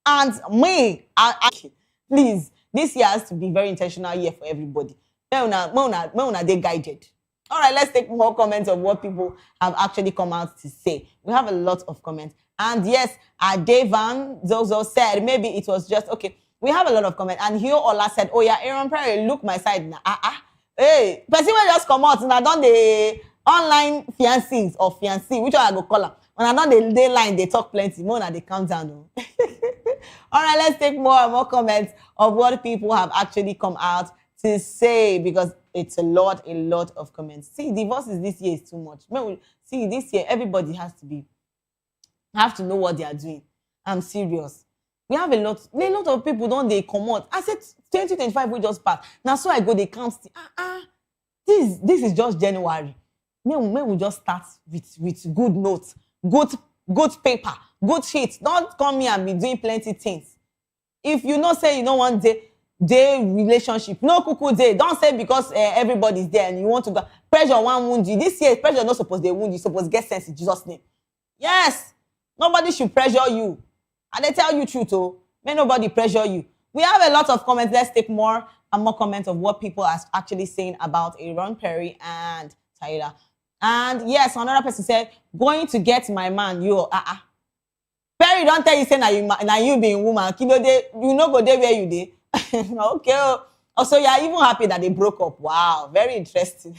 And please, this year has to be very intentional year for everybody. They guided. All right, let's take more comments of what people have actually come out to say. We have a lot of comments. And yes, Devan Zozo said, maybe it was just, okay, we have a lot of comments. And Hugh Ola said, oh yeah, Aaron Perry, look my side now. Hey, person will just come out and I done the online fiancés or fiancé, which one I go call them. When I know they line, they talk plenty. More than they count down. All right, let's take more and more comments of what people have actually come out to say, because it's a lot of comments. See, divorces this year is too much. See, this year, everybody have to know what they are doing. I'm serious. We have a lot of people, don't they come out? I said 2025 we just passed. Now, so I go, they count. This is just January. May we just start with good notes, good paper, good sheets. Don't come here and be doing plenty things. If you know, say you know one day relationship, no cuckoo day. Don't say because everybody's there and you want to go. Pressure one wound you. This year, pressure not supposed to wound you. Supposed to get sense in Jesus' name. Yes, nobody should pressure you. And they tell you truth, oh, may nobody pressure you. We have a lot of comments. Let's take more and more comments of what people are actually saying about Aaron Perry and Tyler. And yes, another person said, going to get my man, you Perry don't tell you say na you being woman. Kilo dey, you no go there where you dey. Okay. Also, you are even happy that they broke up. Wow, very interesting.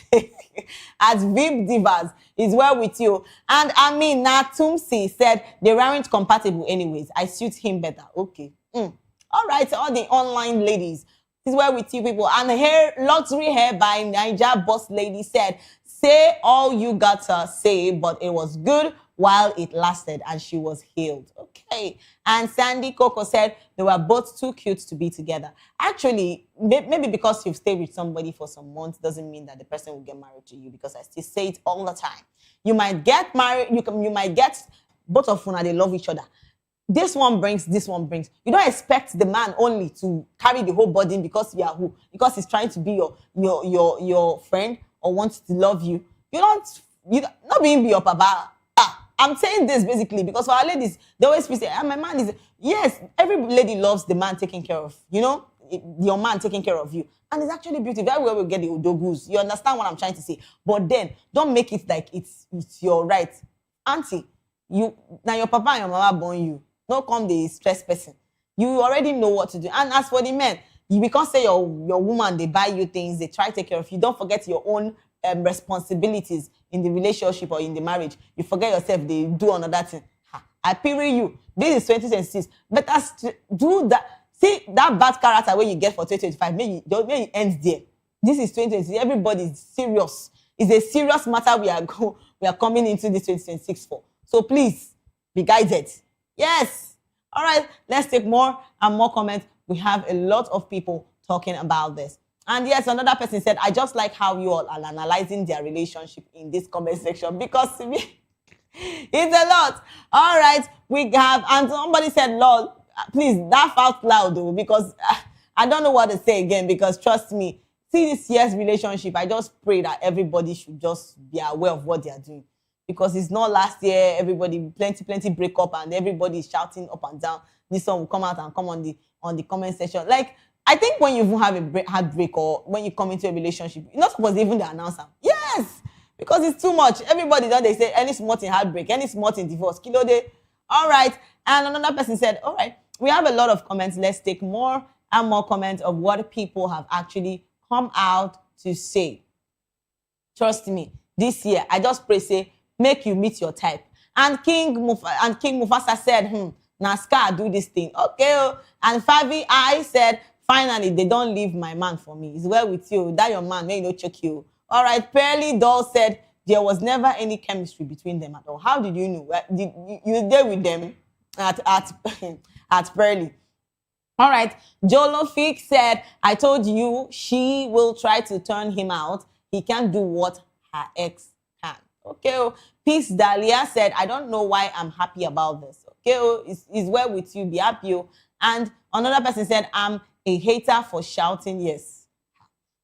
As VIP Divas is well with you. And I mean, Natumsi said they weren't compatible anyways. I suit him better. Okay. All right, all the online ladies is well with you people. And luxury hair by Niger Boss Lady said, say all you gotta say, but it was good while it lasted and she was healed. Okay. And Sandy Coco said they were both too cute to be together. Actually, maybe because you've stayed with somebody for some months doesn't mean that the person will get married to you, because I still say it all the time. You might get married, you might get both of you, and they love each other. This one brings, this one brings. You don't expect the man only to carry the whole burden because you are who? Because he's trying to be your friend or wants to love you. You not being be your papa. I'm saying this basically because for our ladies, they always say, my man is, yes, every lady loves the man taking care of, your man taking care of you. And it's actually beautiful. Very well we get the odogus. You understand what I'm trying to say? But then, don't make it like it's your right. Auntie, now your papa and your mama born you. No come the stress person. You already know what to do. And as for the men, you can't say your woman, they buy you things, they try to take care of you. Don't forget your own responsibilities in the relationship or in the marriage. You forget yourself, they do another thing. I pity you. This is 2026. Better do that. See that bad character where you get for 2025. Maybe it ends there. This is 2026. Everybody is serious. It's a serious matter we are coming into this 2026 for. So please be guided. Yes. All right. Let's take more and more comments. We have a lot of people talking about this. And yes, another person said, I just like how you all are analyzing their relationship in this comment section because it's a lot. All right, we have, and somebody said, Lord, please laugh out loud though, because I don't know what to say again, because trust me, see this year's relationship, I just pray that everybody should just be aware of what they are doing. Because it's not last year, everybody, plenty break up and everybody is shouting up and down. This one will come out and come on the comment section. Like, I think when you even have a heartbreak or when you come into a relationship, you're not supposed to even the announcer. Yes, because it's too much. Everybody they say any smart in heartbreak, any smart in divorce. Kilo day. All right. And another person said, all right, we have a lot of comments. Let's take more and more comments of what people have actually come out to say. Trust me, this year, I just pray, say, make you meet your type. And King Mufasa said, NASCAR do this thing. Okay. And Favi I said, finally, they don't leave my man for me. It's well with you. That your man, may no check you. All right. Pearly Doll said there was never any chemistry between them at all. How did you know? You there with them at Pearly? All right. Jolo Fix said, I told you she will try to turn him out. He can't do what her ex can. Okay. Peace Dahlia said, I don't know why I'm happy about this. Okay. It's well with you. Be happy. And another person said, I'm a hater for shouting yes.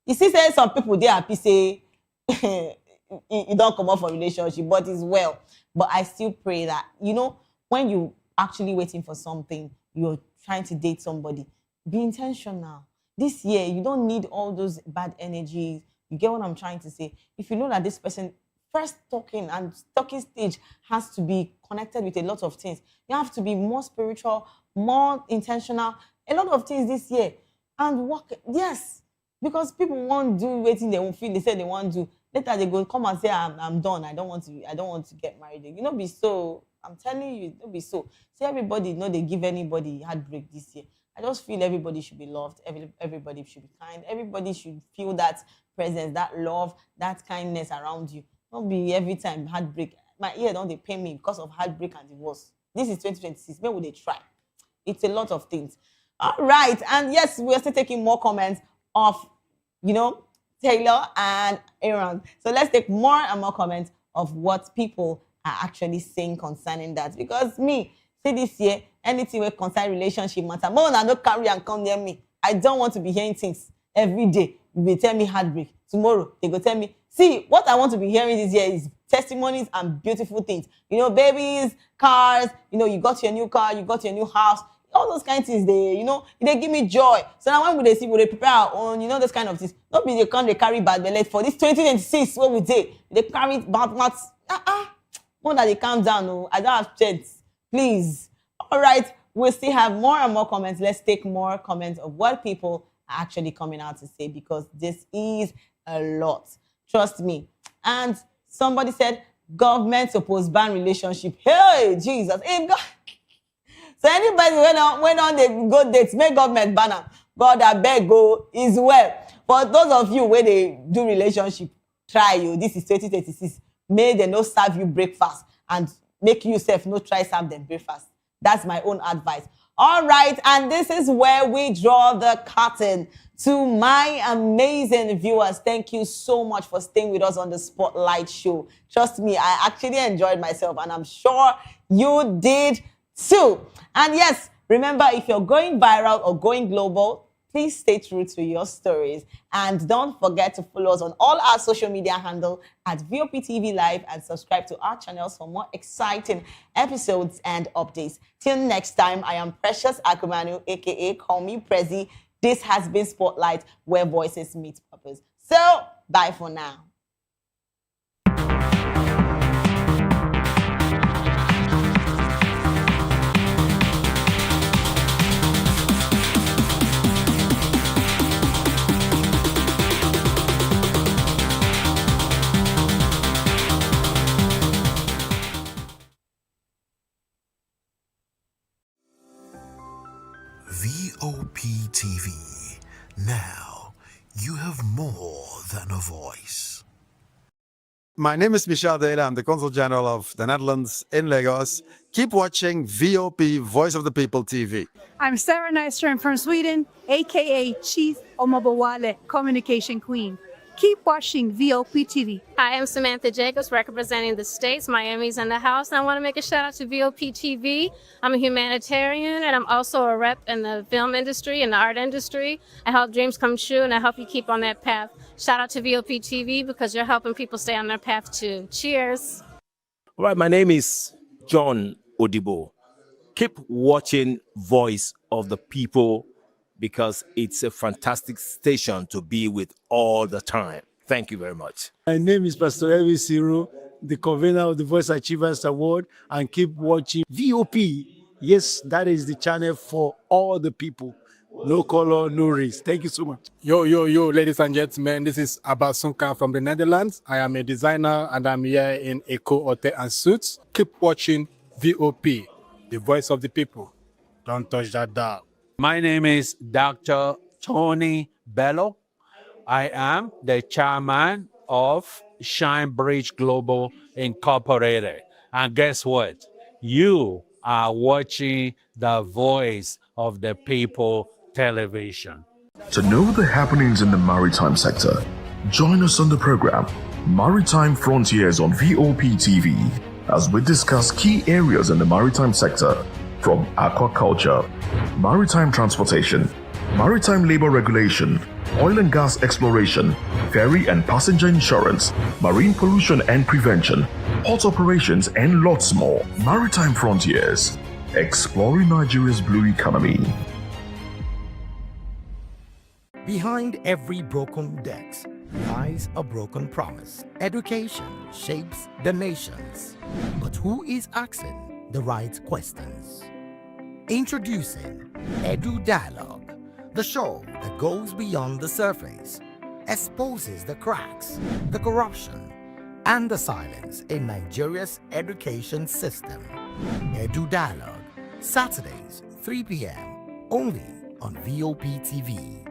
You see, say some people they happy say you don't come up for relationship, but it's well. But I still pray that, when you actually waiting for something, you're trying to date somebody, be intentional. This year, you don't need all those bad energies. You get what I'm trying to say? If you know that this person, first talking stage has to be connected with a lot of things. You have to be more spiritual, more intentional, a lot of things this year. And work, yes, because people won't do waiting they won't feel, they say they want to. Later they go come and say, I'm done. I don't want to get married. You know, be so, I'm telling you, don't be so. See, everybody they give anybody heartbreak this year. I just feel everybody should be loved. Everybody should be kind. Everybody should feel that presence, that love, that kindness around you. Don't be every time heartbreak. My ear don't they pay me because of heartbreak and divorce. This is 2026. Maybe they try. It's a lot of things. All right. And yes, we're still taking more comments of, Taylor and Aaron. So let's take more and more comments of what people are actually saying concerning that. Because me, see this year, anything with concern relationship matter, more than no carry and come near me. I don't want to be hearing things every day. They tell me heartbreak. Tomorrow, they go tell me, see, what I want to be hearing this year is testimonies and beautiful things. Babies, cars, you got your new car, you got your new house. All those kind of things, they give me joy. So now when we see, we prepare our own, this kind of things. Not be they carry bad belly for this 2026. What we say? They carry bad mouths. More that they calm down. No, I don't have chance. Please. All right, we'll still have more and more comments. Let's take more comments of what people are actually coming out to say, because this is a lot. Trust me. And somebody said, government supposed ban relationship. Hey, Jesus. Hey, God. So anybody when on the go dates, make government ban them. God, I beg go is well. For those of you where they do relationship, try you. This is 2036. May they no serve you breakfast and make yourself no try serve them breakfast. That's my own advice. All right, and this is where we draw the curtain. To my amazing viewers, thank you so much for staying with us on the Spotlight Show. Trust me, I actually enjoyed myself, and I'm sure you did too. And yes, remember, if you're going viral or going global, please stay true to your stories. And don't forget to follow us on all our social media handles at VOP TV Live, and subscribe to our channels for more exciting episodes and updates. Till next time, I am Precious Akumanu, aka Call Me Prezi. This has been Spotlight, where voices meet purpose. So, bye for now. VOP TV. Now, you have more than a voice. My name is Michel Dela. I'm the Consul General of the Netherlands in Lagos. Keep watching VOP, Voice of the People TV. I'm Sarah Nystrom from Sweden, aka Chief Omobawale, Communication Queen. Keep watching VOP TV. Hi, I'm Samantha Jacobs, representing the States. Miami's in the house. And I want to make a shout out to VOP TV. I'm a humanitarian, and I'm also a rep in the film industry and the art industry. I help dreams come true, and I help you keep on that path. Shout out to VOP TV, because you're helping people stay on their path too. Cheers. All right, my name is John Odibo. Keep watching Voice of the People, because it's a fantastic station to be with all the time. Thank you very much. My name is Pastor Elvis Siru, the convener of the Voice Achievers Award, and keep watching VOP. Yes, that is the channel for all the people. No color, no race. Thank you so much. Yo, ladies and gentlemen, this is Abbas Sunkan from the Netherlands. I am a designer, and I'm here in Eco Hotel and Suits. Keep watching VOP, the Voice of the People. Don't touch that dial. My name is Dr. Tony Bello. I am the chairman of Shine Bridge Global Incorporated. And guess what? You are watching the Voice of the People television. To know the happenings in the maritime sector, join us on the program Maritime Frontiers on VOP TV as we discuss key areas in the maritime sector, from aquaculture, maritime transportation, maritime labor regulation, oil and gas exploration, ferry and passenger insurance, marine pollution and prevention, port operations, and lots more. Maritime Frontiers, exploring Nigeria's blue economy. Behind every broken debt lies a broken promise. Education shapes the nations, but who is asking the right questions? Introducing Edu Dialogue, the show that goes beyond the surface, exposes the cracks, the corruption, and the silence in Nigeria's education system. Edu Dialogue, Saturdays, 3 p.m., only on VOP TV.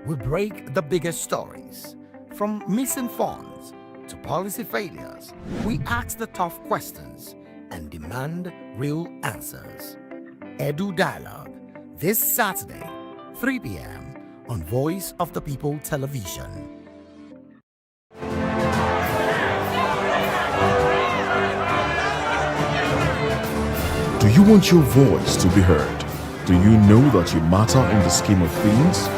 We break the biggest stories, from missing funds to policy failures. We ask the tough questions and demand real answers. Edu Dialogue, this Saturday, 3 p.m. on Voice of the People television. Do you want your voice to be heard? Do you know that you matter in the scheme of things?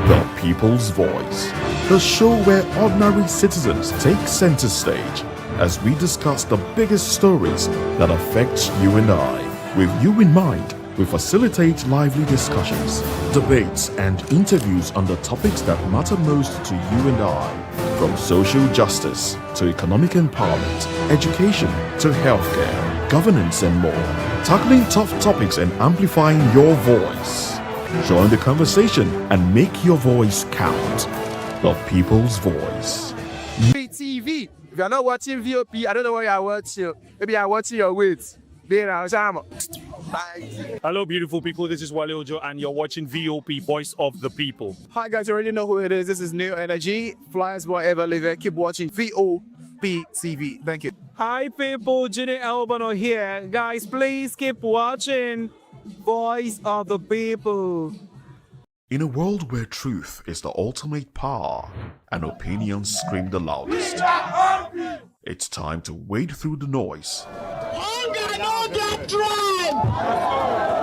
The People's Voice, the show where ordinary citizens take center stage as we discuss the biggest stories that affect you and I. With you in mind, We facilitate lively discussions, debates, and interviews on the topics that matter most to you and I. From social justice to economic empowerment, education to healthcare, governance, and more. Tackling tough topics and amplifying your voice. Join the conversation and make your voice count. The People's Voice. TV. If you're not watching VOP, I don't know what you're watching. Maybe you're watching your weight. Bye. Hello, beautiful people. This is Wale Ojo, and you're watching VOP, Voice of the People. Hi, guys. You already know who it is. This is New Energy. Flyers, whatever, live it. Keep watching VOP TV. Thank you. Hi, people. Ginny Albano here. Guys, please keep watching Voice of the People. In a world where truth is the ultimate power and opinions scream the loudest, it's time to wade through the noise. Hunger no get tribe.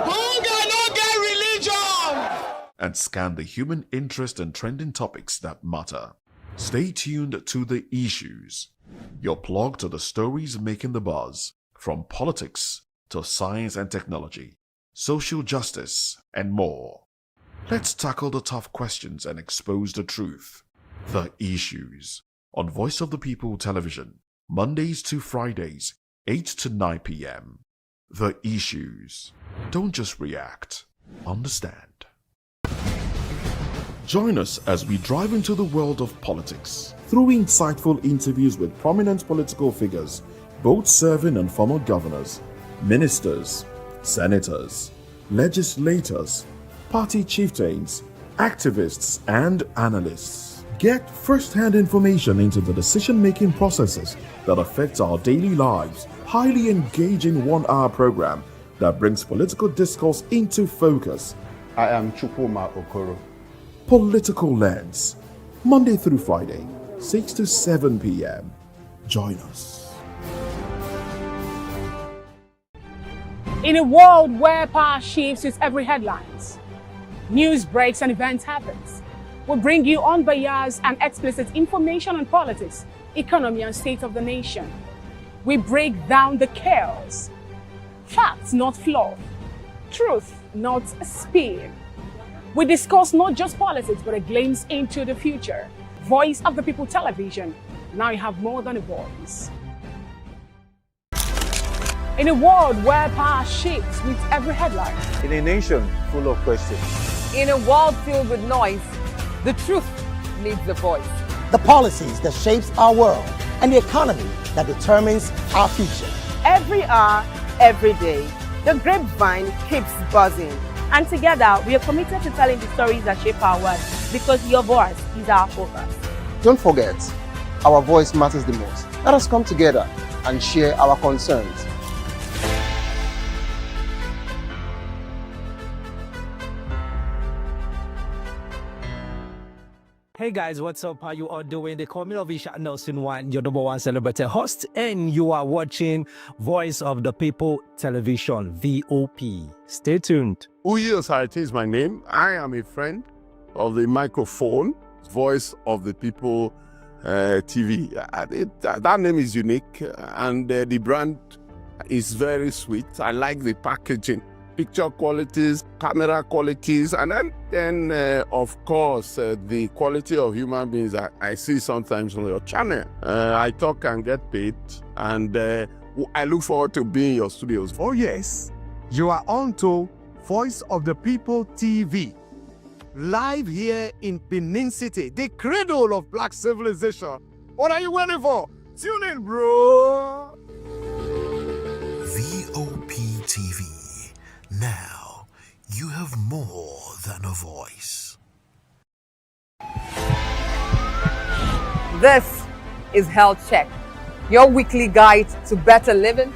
Hunger no get religion. And scan the human interest and trending topics that matter. Stay tuned to The Issues, your plug to the stories making the buzz, from politics to science and technology, social justice, and more. Let's tackle the tough questions and expose the truth. The Issues on Voice of the People Television, Mondays to Fridays, 8 to 9 p.m. The Issues. Don't just react, understand. Join us as we drive into the world of politics through insightful interviews with prominent political figures, both serving and former governors, ministers, senators, legislators, party chieftains, activists, and analysts. Get first-hand information into the decision-making processes that affect our daily lives. Highly engaging one-hour program that brings political discourse into focus. I am Chukwuma Okoro. Political Lens, Monday through Friday, 6 to 7 p.m. Join us. In a world where power shifts with every headlines, news breaks and events happens, we bring you unbiased and explicit information on politics, economy, and state of the nation. We break down the chaos. Facts, not fluff. Truth, not a spin. We discuss not just politics, but a glimpse into the future. Voice of the People Television. Now you have more than a voice. In a world where power shifts with every headline. In a nation full of questions. In a world filled with noise, the truth needs a voice. The policies that shapes our world and the economy that determines our future. Every hour, every day, the grapevine keeps buzzing. And together, we are committed to telling the stories that shape our world, because your voice is our focus. Don't forget, our voice matters the most. Let us come together and share our concerns. Hey guys, what's up? How you all doing? They call me Ovisha Nelson One, your number one celebrity host, and you are watching Voice of the People Television, VOP. Stay tuned. Uyi Osarite is my name. I am a friend of the microphone, Voice of the People TV. That name is unique, and the brand is very sweet. I like the packaging. Picture qualities, camera qualities, and then of course, the quality of human beings that I see sometimes on your channel. I talk and get paid, and I look forward to being in your studios. Oh yes, you are on to Voice of the People TV. Live here in Benin City, the cradle of black civilization. What are you waiting for? Tune in, bro. VOP TV. Now, you have more than a voice. This is Health Check, your weekly guide to better living,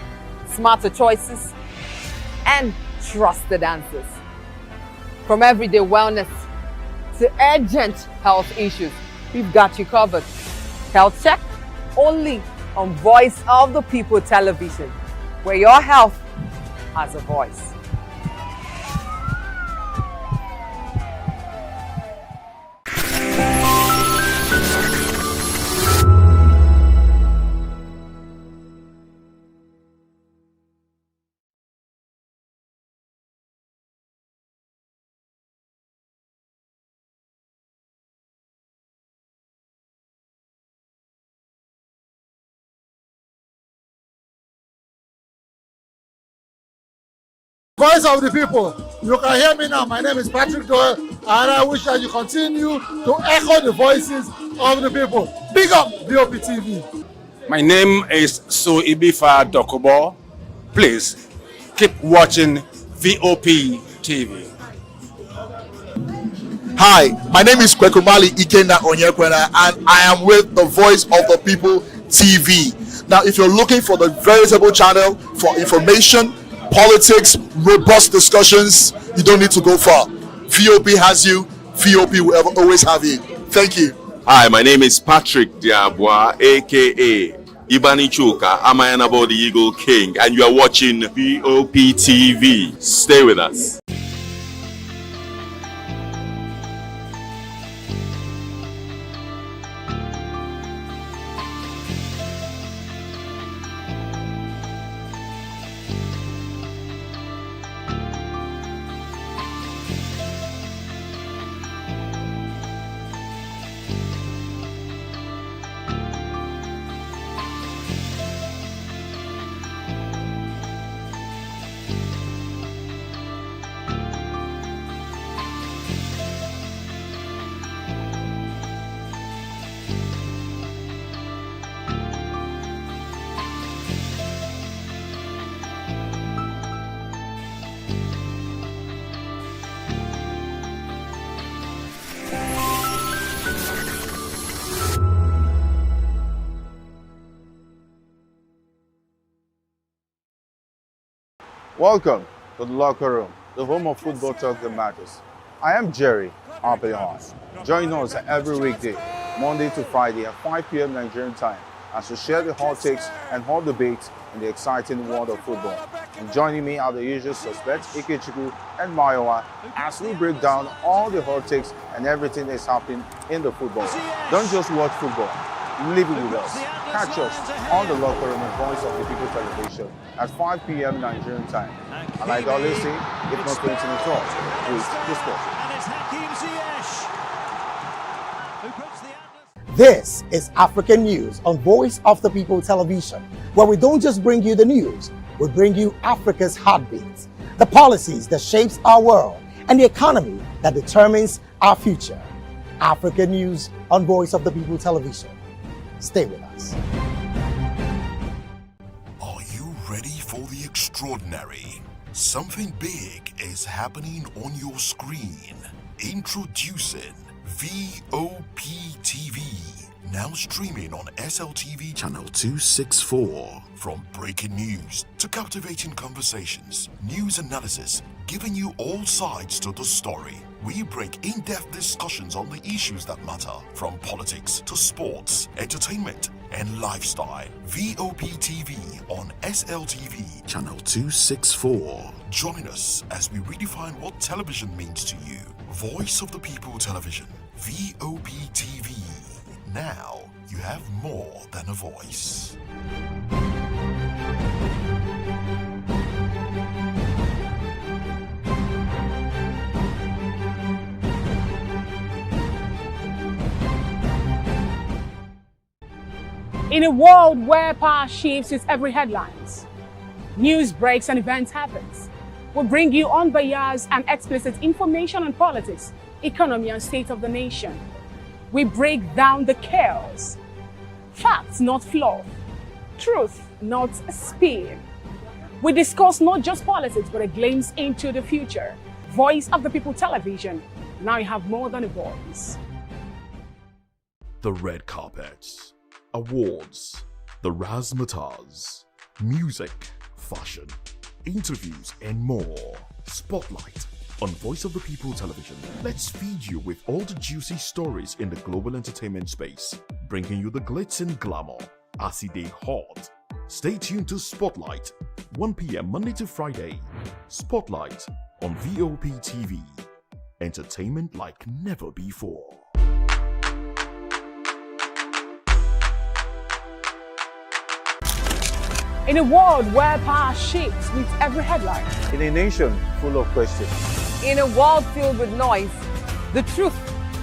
smarter choices, and trusted answers. From everyday wellness to urgent health issues, we've got you covered. Health Check, only on Voice of the People Television, where your health has a voice. Voice of the people. You can hear me now. My name is Patrick Doyle, and I wish that you continue to echo the voices of the people. Big up VOP TV. My name is Ibifa Dokubo. Please keep watching VOP TV. Hi, my name is Kwekumali Ikenda Onyekwena, and I am with the Voice of the People TV. Now, if you're looking for the veritable channel for information, politics, robust discussions, you don't need to go far. VOP has you. VOP will always have you. Thank you. Hi, my name is Patrick Diabwa, aka Ibani Chuka, Amayanabo the Eagle King, and you are watching VOP TV. Stay with us. Welcome to the locker room, the home of football talk that matters. I am Jerry Arpillon. Join us every weekday, Monday to Friday at 5 p.m. Nigerian time, as we share the hot takes and hot debates in the exciting world of football. And joining me are the usual suspects, Ikechukwu and Mayowa, as we break down all the hot takes and everything that's happening in the football. Don't just watch football, live it with us. Catch us on the locker room and Voice of the People television at 5 p.m. Nigerian time. And like I always say, if not 20 minutes off, please discuss. This is African News on Voice of the People television, where we don't just bring you the news, we bring you Africa's heartbeat, the policies that shapes our world, and the economy that determines our future. African News on Voice of the People television. Stay with us. Are you ready for the extraordinary? Something big is happening on your screen. Introducing VOP TV. Now streaming on SLTV channel 264. From breaking news to captivating conversations, news analysis, giving you all sides to the story. We break in-depth discussions on the issues that matter, from politics to sports, entertainment, and lifestyle. VOP TV on SLTV channel 264. Join us as we redefine what television means to you. Voice of the People Television, VOP TV. Now you have more than a voice. In a world where power shifts with every headlines, news breaks and events happens, we bring you unbiased and explicit information on politics, economy, and state of the nation. We break down the chaos. Facts, not fluff. Truth, not spin. We discuss not just politics, but a glimpse into the future. Voice of the People television. Now you have more than a voice. The red carpets, awards, the razzmatazz, music, fashion, interviews, and more. Spotlight on Voice of the People television. Let's feed you with all the juicy stories in the global entertainment space, bringing you the glitz and glamour as it is hot. Stay tuned to Spotlight, 1 p.m. Monday to Friday. Spotlight on VOP TV. Entertainment like never before. In a world where power shifts with every headline. In a nation full of questions. In a world filled with noise, the truth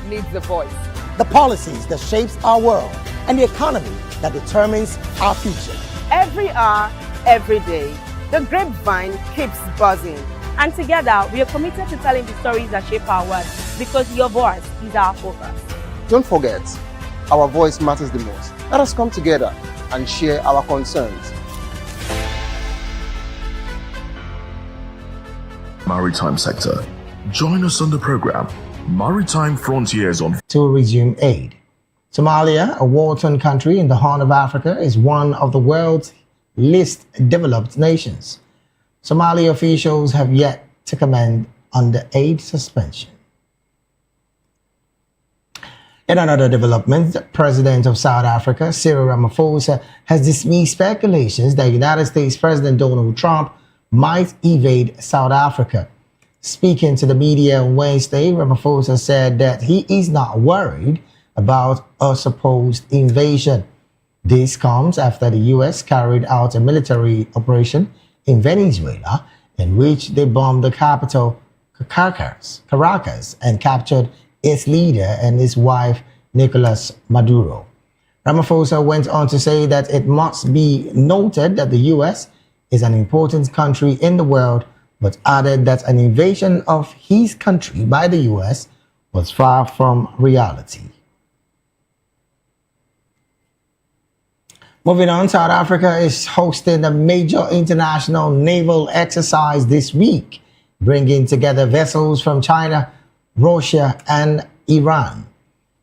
needs a voice. The policies that shapes our world and the economy that determines our future. Every hour, every day, the grapevine keeps buzzing. And together, we are committed to telling the stories that shape our world because your voice is our focus. Don't forget, our voice matters the most. Let us come together and share our concerns. Maritime sector. Join us on the program Maritime Frontiers on to resume aid. Somalia, a war-torn country in the Horn of Africa, is one of the world's least developed nations. Somali officials have yet to comment on the aid suspension. In another development, the President of South Africa, Cyril Ramaphosa, has dismissed speculations that United States President Donald Trump might invade South Africa. Speaking to the media on Wednesday, Ramaphosa said that he is not worried about a supposed invasion. This comes after the U.S. carried out a military operation in Venezuela in which they bombed the capital, Caracas, and captured its leader and his wife, Nicolas Maduro. Ramaphosa went on to say that it must be noted that the U.S. is an important country in the world, but added that an invasion of his country by the U.S. was far from reality. Moving on, South Africa is hosting a major international naval exercise this week, bringing together vessels from China, Russia, and Iran.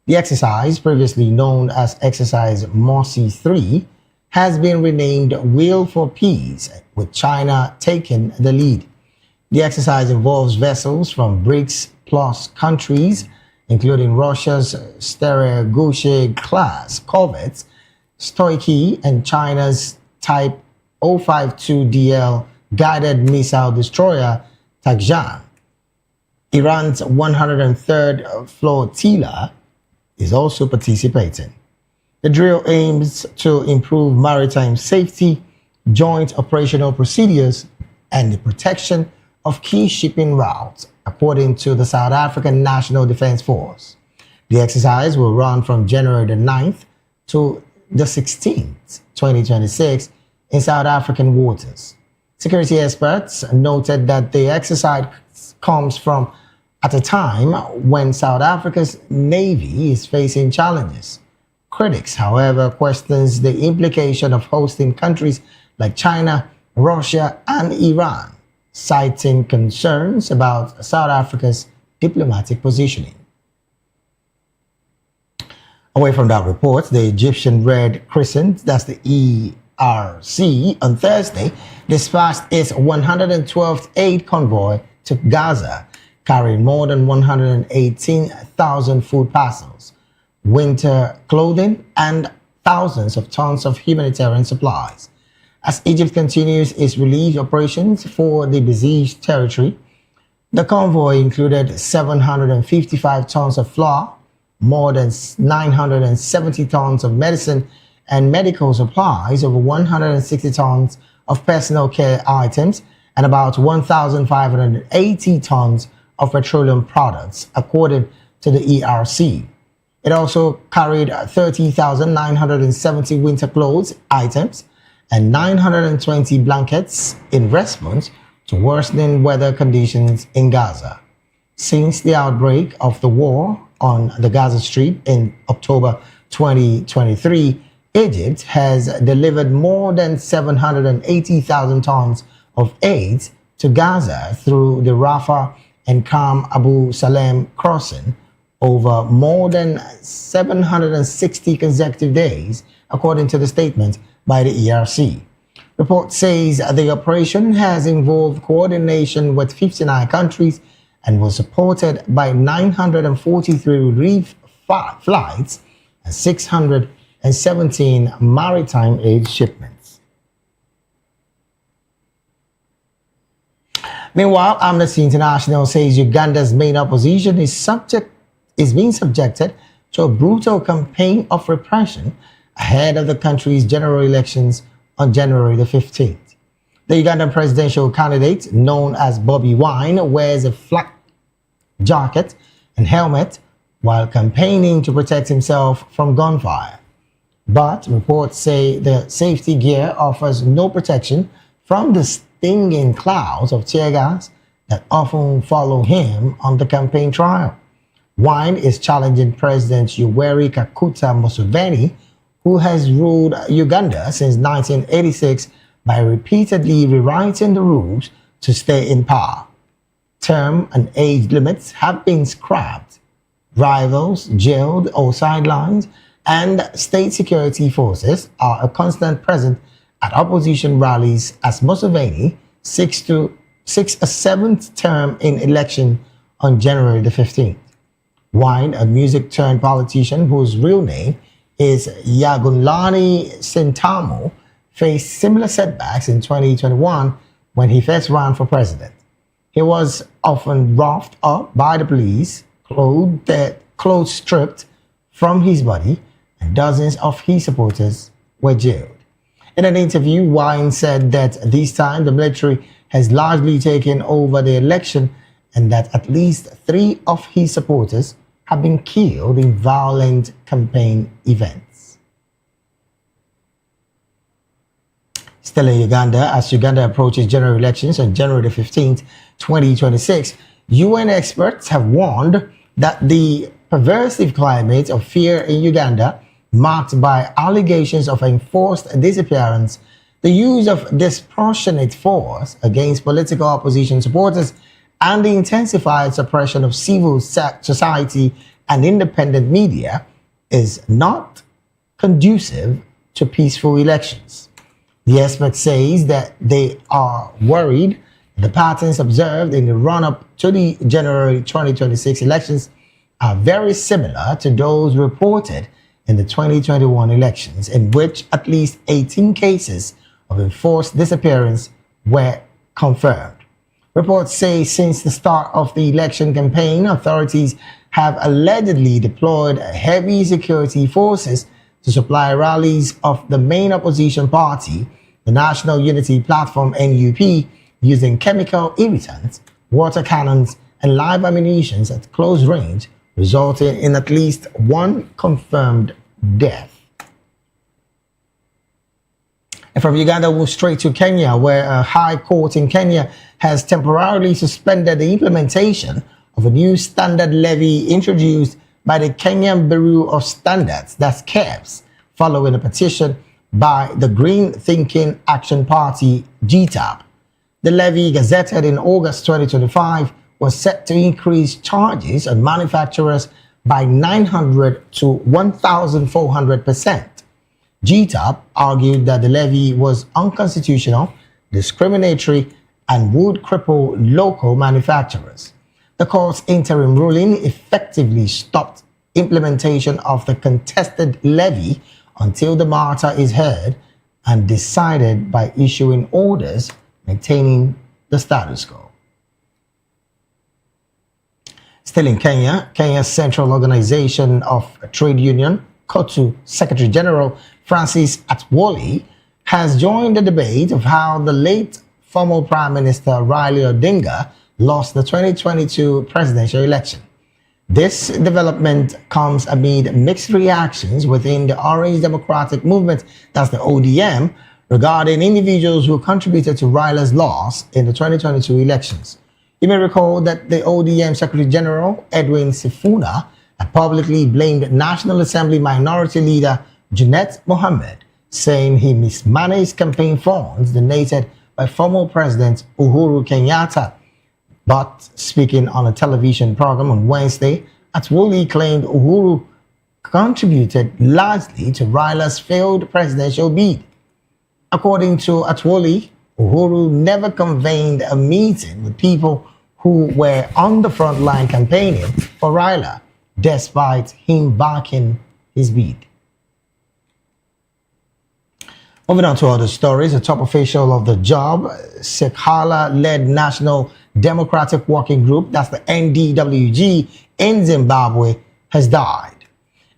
The exercise, previously known as Exercise Morsi 3, has been renamed Wheel for Peace, with China taking the lead. The exercise involves vessels from BRICS plus countries, including Russia's Stereo-Gauche-class corvettes, Stoichkov, and China's Type 052DL guided missile destroyer Takshan. Iran's 103rd Flotilla is also participating. The drill aims to improve maritime safety, joint operational procedures, and the protection of key shipping routes, according to the South African National Defense Force. The exercise will run from January the 9th to the 16th, 2026, in South African waters. Security experts noted that the exercise comes from at a time when South Africa's Navy is facing challenges. Critics, however, questions the implication of hosting countries like China, Russia, and Iran, citing concerns about South Africa's diplomatic positioning. Away from that report, the Egyptian Red Crescent, that's the ERC, on Thursday dispatched its 112th aid convoy to Gaza, carrying more than 118,000 food parcels, winter clothing, and thousands of tons of humanitarian supplies. As Egypt continues its relief operations for the besieged territory, the convoy included 755 tons of flour, more than 970 tons of medicine and medical supplies, over 160 tons of personal care items, and about 1,580 tons of petroleum products, according to the ERC. It also carried 30,970 winter clothes items and 920 blankets in response to worsening weather conditions in Gaza. Since the outbreak of the war on the Gaza Strip in October 2023, Egypt has delivered more than 780,000 tons of aid to Gaza through the Rafah and Qam Abu Salem crossing over more than 760 consecutive days, according to the statement by the ERC. Report says the operation has involved coordination with 59 countries and was supported by 943 relief flights and 617 maritime aid shipments. Meanwhile, Amnesty International says Uganda's main opposition is being subjected to a brutal campaign of repression ahead of the country's general elections on January the 15th. The Ugandan presidential candidate, known as Bobi Wine, wears a flak jacket and helmet while campaigning to protect himself from gunfire. But reports say the safety gear offers no protection from the stinging clouds of tear gas that often follow him on the campaign trail. Wine is challenging President Yoweri Kaguta Museveni, who has ruled Uganda since 1986 by repeatedly rewriting the rules to stay in power. Term and age limits have been scrapped, rivals jailed or sidelined, and state security forces are a constant presence at opposition rallies as Museveni seeks a seventh term in election on January the 15th. Wine, a music-turned-politician whose real name is Yagunlani Sentamu, faced similar setbacks in 2021 when he first ran for president. He was often roughed up by the police, clothes stripped from his body, and dozens of his supporters were jailed. In an interview, Wine said that this time the military has largely taken over the election and that at least 3 of his supporters have been killed in violent campaign events. Still in Uganda, as Uganda approaches general elections on January 15, 2026, UN experts have warned that the pervasive climate of fear in Uganda, marked by allegations of enforced disappearance, the use of disproportionate force against political opposition supporters, and the intensified suppression of civil society and independent media is not conducive to peaceful elections. The expert says that they are worried the patterns observed in the run-up to the January 2026 elections are very similar to those reported in the 2021 elections, in which at least 18 cases of enforced disappearance were confirmed. Reports say since the start of the election campaign, authorities have allegedly deployed heavy security forces to supply rallies of the main opposition party, the National Unity Platform NUP, using chemical irritants, water cannons, and live ammunition at close range, resulting in at least 1 confirmed death. And from Uganda, we'll straight to Kenya, where a high court in Kenya has temporarily suspended the implementation of a new standard levy introduced by the Kenyan Bureau of Standards, that's KEBS, following a petition by the Green Thinking Action Party, GTAP. The levy, gazetted in August 2025, was set to increase charges on manufacturers by 900 to 1,400%. GTAP argued that the levy was unconstitutional, discriminatory, and would cripple local manufacturers. The court's interim ruling effectively stopped implementation of the contested levy until the matter is heard and decided by issuing orders maintaining the status quo. Still in Kenya, Kenya's Central Organization of Trade Union, KOTU Secretary General Francis Atwoli has joined the debate of how the late former Prime Minister Raila Odinga lost the 2022 presidential election. This development comes amid mixed reactions within the Orange Democratic Movement, that's the ODM, regarding individuals who contributed to Raila's loss in the 2022 elections. You may recall that the ODM Secretary General, Edwin Sifuna, had publicly blamed National Assembly Minority Leader Junet Mohammed, saying he mismanaged campaign funds donated by former President Uhuru Kenyatta. But speaking on a television program on Wednesday, Atwoli claimed Uhuru contributed largely to Raila's failed presidential bid. According to Atwoli, Uhuru never convened a meeting with people who were on the front line campaigning for Raila, despite him backing his bid. Moving on to other stories, a top official of the job, Sekhala-led National Democratic Working Group, that's the NDWG, in Zimbabwe, has died.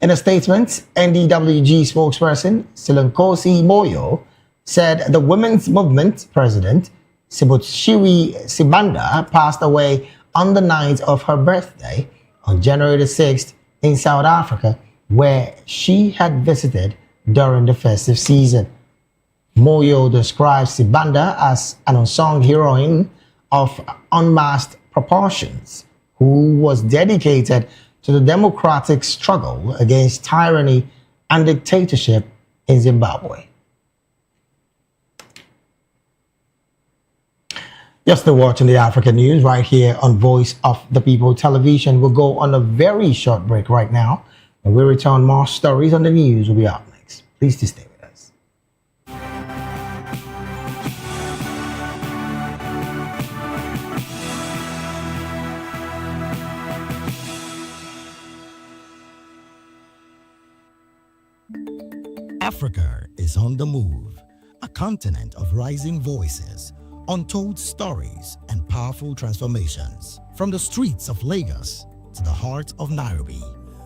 In a statement, NDWG spokesperson Silonkosi Moyo said the Women's Movement president, Sibutshiwi Sibanda, passed away on the night of her birthday on January the 6th in South Africa, where she had visited during the festive season. Moyo describes Sibanda as an unsung heroine of unmasked proportions, who was dedicated to the democratic struggle against tyranny and dictatorship in Zimbabwe. You're still watching the African News right here on Voice of the People Television. We'll go on a very short break right now. When we return, more stories on the news will be up next. Please stay with us. Africa is on the move, a continent of rising voices, untold stories, and powerful transformations. From the streets of Lagos to the heart of Nairobi,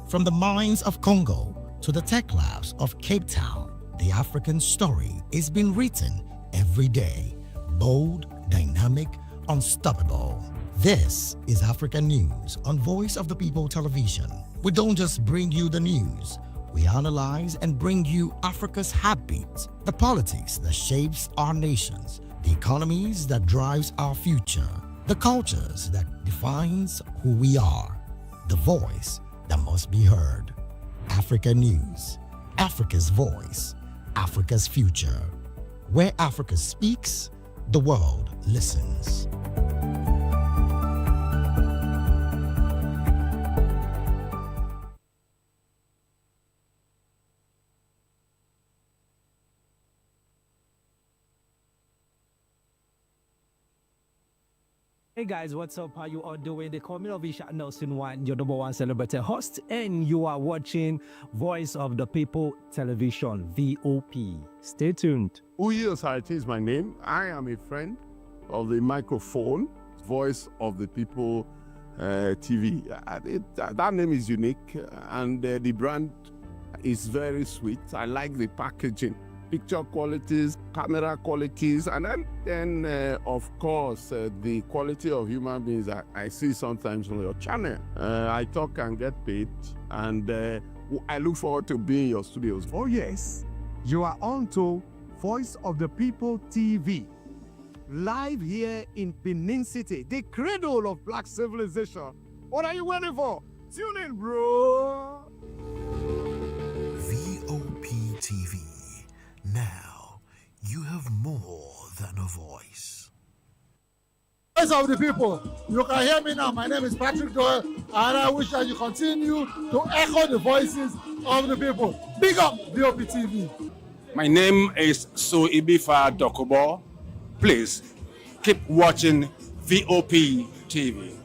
from the mines of Congo to the tech labs of Cape Town, the African story is being written every day. Bold, dynamic, unstoppable. This is African News on Voice of the People Television. We don't just bring you the news. We analyze and bring you Africa's heartbeat, the politics that shapes our nations, the economies that drives our future, the cultures that defines who we are, the voice that must be heard. Africa News, Africa's voice, Africa's future. Where Africa speaks, the world listens. Hey guys, what's up? How you all doing? They call me Ovisha Nelson One, your number one celebrity host, and you are watching Voice of the People Television, VOP. Stay tuned. Fubara'S is my name. I am a friend of the microphone, Voice of the People TV. That name is unique, and the brand is very sweet. I like the packaging, picture qualities, camera qualities, and then of course, the quality of human beings that I see sometimes on your channel. I talk and get paid, and I look forward to being in your studios. Oh yes, you are on to Voice of the People TV. Live here in Benin City, the cradle of black civilization. What are you waiting for? Tune in, bro. VOP TV. Now, you have more than a voice. Voice of the people. You can hear me now. My name is Patrick Doyle, and I wish that you continue to echo the voices of the people. Big up VOP TV. My name is Ibifa Dokubo. Please keep watching VOP TV.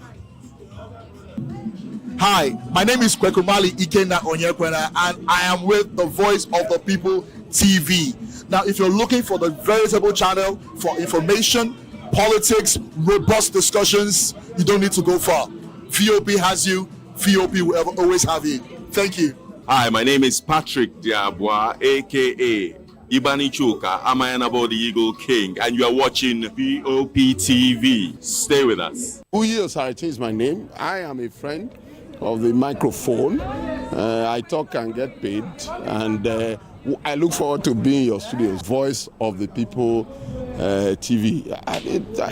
Hi, my name is Kwekumali Ikenna Onyekwena, and I am with the Voice of the People TV. Now, if you're looking for the veritable channel for information, politics, robust discussions, you don't need to go far. VOP has you. VOP will always have you. Thank you. Hi, my name is Patrick Diabwa, aka Ibani Chuka, Amayanabo the Eagle King, and you are watching VOP TV. Stay with us. Fubara'S is my name. I am a friend of the microphone. I talk and get paid, and I look forward to being in your studios. Voice of the People TV.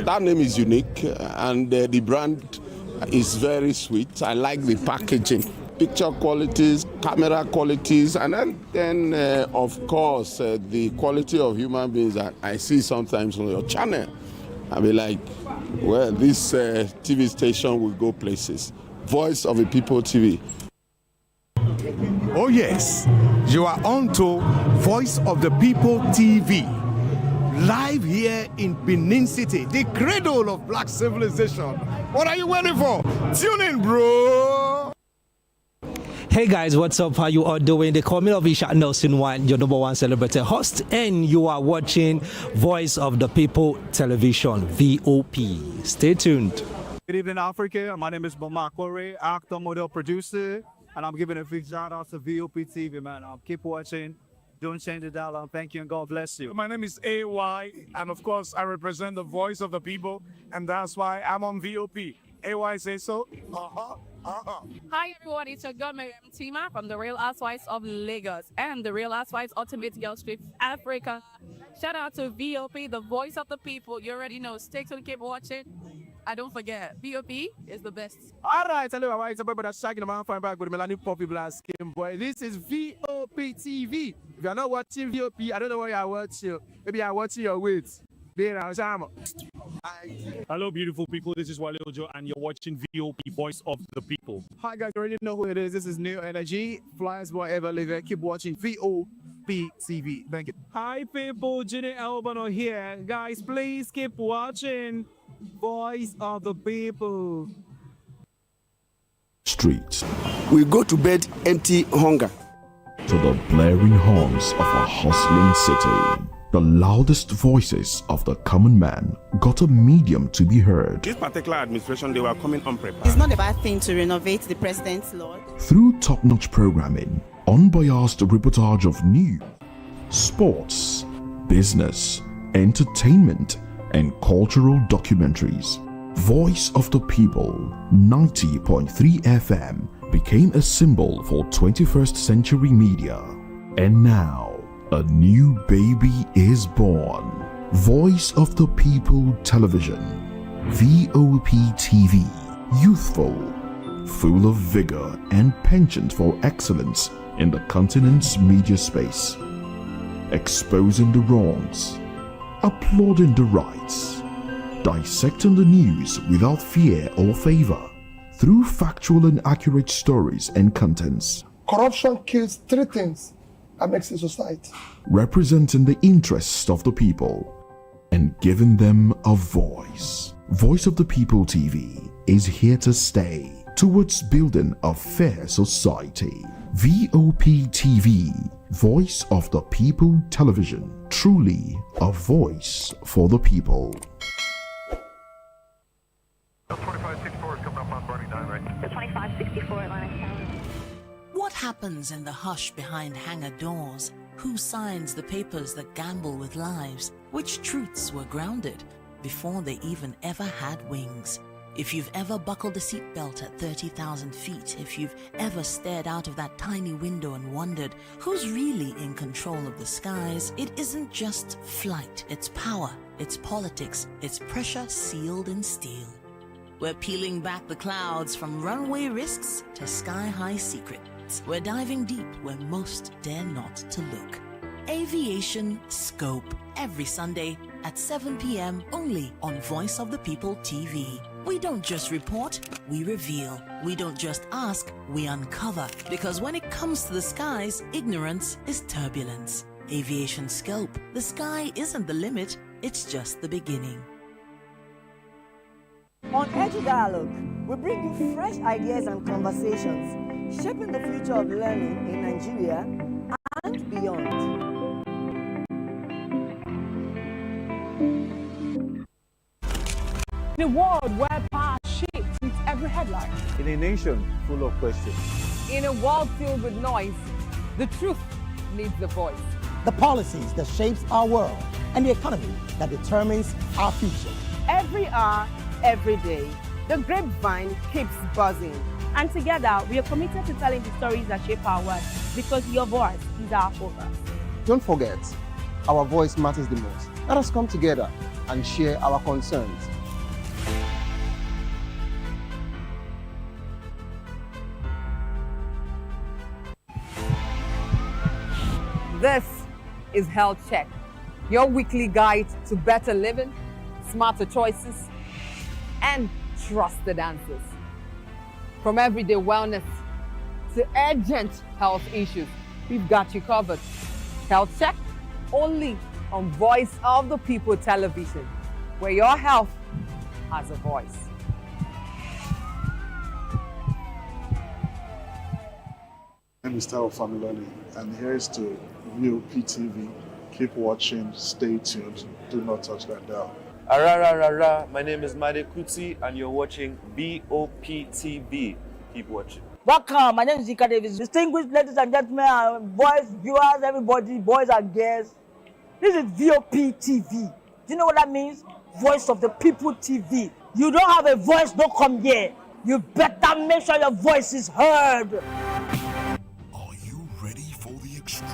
That name is unique, and the brand is very sweet. I like the packaging, picture qualities, camera qualities, and then of course, the quality of human beings that I see sometimes on your channel. I'll be like, well, this TV station will go places. Voice of the People TV. Oh yes, you are on to Voice of the People TV. Live here in Benin City, the cradle of black civilization. What are you waiting for? Tune in, bro. Hey guys, what's up? How you all doing? They call me Ovisha Nelson One, your number one celebrity host, and you are watching Voice of the People Television, VOP. Stay tuned. Good evening, Africa. My name is Bamakore, actor, model, producer, and I'm giving a big shout out to VOP TV, man. Keep watching. Don't change the dial. Thank you, and God bless you. My name is AY, and of course, I represent the voice of the people, and that's why I'm on VOP. AY say so. Hi everyone, it's your girl Miriam Tima from the Real Housewives of Lagos and the Real Housewives Ultimate Girl Trip Africa. Shout out to VOP, the voice of the people. You already know. Stay tuned, keep watching. And don't forget, VOP is the best. All right, hello, all right, it's about that shagging the man fine back with Melanie Poppy Blast Game Boy. This is VOP TV. If you're not watching VOP, I don't know why you're watching. Maybe you're watching your weights. Hello, beautiful people. This is Wale Ojo, and you're watching VOP, Voice of the People. Hi, guys. You already know who it is. This is New Energy. Flyers, whatever, live. Keep watching VOP TV. Thank you. Hi, people. Jenny Albano here. Guys, please keep watching Voice of the People. Streets We go to bed empty hunger. to the blaring horns of a hustling city. The loudest voices of the common man got a medium to be heard. This particular administration, they were coming unprepared. It's not a bad thing to renovate the president's lawn. Through top-notch programming, unbiased reportage of news, sports, business, entertainment, and cultural documentaries, Voice of the People 90.3 FM became a symbol for 21st century media. And now, a new baby is born. Voice of the People Television, VOP TV, youthful, full of vigor and penchant for excellence in the continent's media space, exposing the wrongs, applauding the rights, dissecting the news without fear or favor, through factual and accurate stories and contents. Corruption kills three things that makes a society. Representing the interests of the people and giving them a voice. Voice of the People TV is here to stay towards building a fair society. VOP TV, Voice of the People Television, truly a voice for the people. 2564 is coming up on Burning 9 right now. 2564 Atlantic Tower. What happens in the hush behind hangar doors? Who signs the papers that gamble with lives? Which truths were grounded before they even ever had wings? If you've ever buckled a seatbelt at 30,000 feet, if you've ever stared out of that tiny window and wondered who's really in control of the skies, it isn't just flight, it's power, it's politics, it's pressure sealed in steel. We're peeling back the clouds from runway risks to sky-high secrets. We're diving deep where most dare not to look. Aviation Scope, every Sunday at 7 p.m. only on Voice of the People TV. We don't just report, we reveal. We don't just ask, we uncover. Because when it comes to the skies, ignorance is turbulence. Aviation Scope, the sky isn't the limit, it's just the beginning. On Edu Dialogue, we bring you fresh ideas and conversations, shaping the future of learning in Nigeria and beyond. In a world where power shapes with every headline. In a nation full of questions. In a world filled with noise, the truth needs the voice. The policies that shapes our world and the economy that determines our future. Every hour, every day, the grapevine keeps buzzing. And together, we are committed to telling the stories that shape our world because your voice is our focus. Don't forget, our voice matters the most. Let us come together and share our concerns. This is Health Check, your weekly guide to better living, smarter choices, and trusted answers. From everyday wellness to urgent health issues, we've got you covered. Health Check, only on Voice of the People Television, where your health has a voice. My name is Tao Familoni, and here's to VOP TV. Keep watching, stay tuned, do not touch that dial. Arara, my name is Made Kuti, and you're watching VOP TV. Keep watching. Welcome, my name is Zika Davis. Distinguished ladies and gentlemen, boys, viewers, everybody, boys and girls. This is VOP TV. Do you know what that means? Voice of the People TV. You don't have a voice, don't come here. You better make sure your voice is heard. Are you ready for the extreme?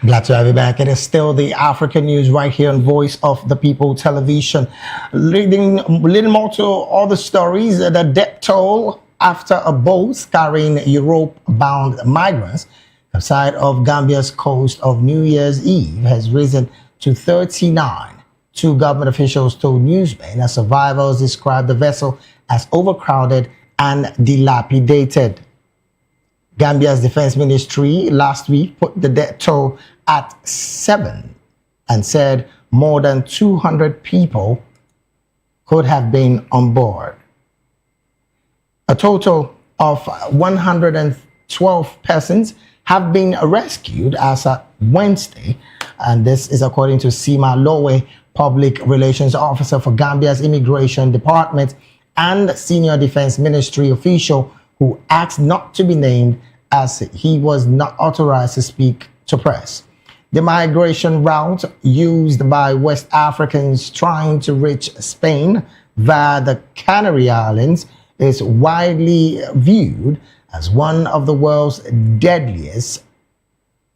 Glad to have you back. It is still the African news right here on Voice of the People television. Leading a little more to all the stories, the death toll after a boat carrying Europe-bound migrants outside of Gambia's coast of New Year's Eve has risen to 39. Two government officials told newsmen as survivors described the vessel as overcrowded and dilapidated. Gambia's defense ministry last week put the death toll at 7 and said more than 200 people could have been on board. A total of 112 persons have been rescued as of Wednesday, and this is according to Sima Lowe, Public Relations Officer for Gambia's Immigration Department and senior defense ministry official who asked not to be named as he was not authorized to speak to press. The migration route used by West Africans trying to reach Spain via the Canary Islands is widely viewed as one of the world's deadliest.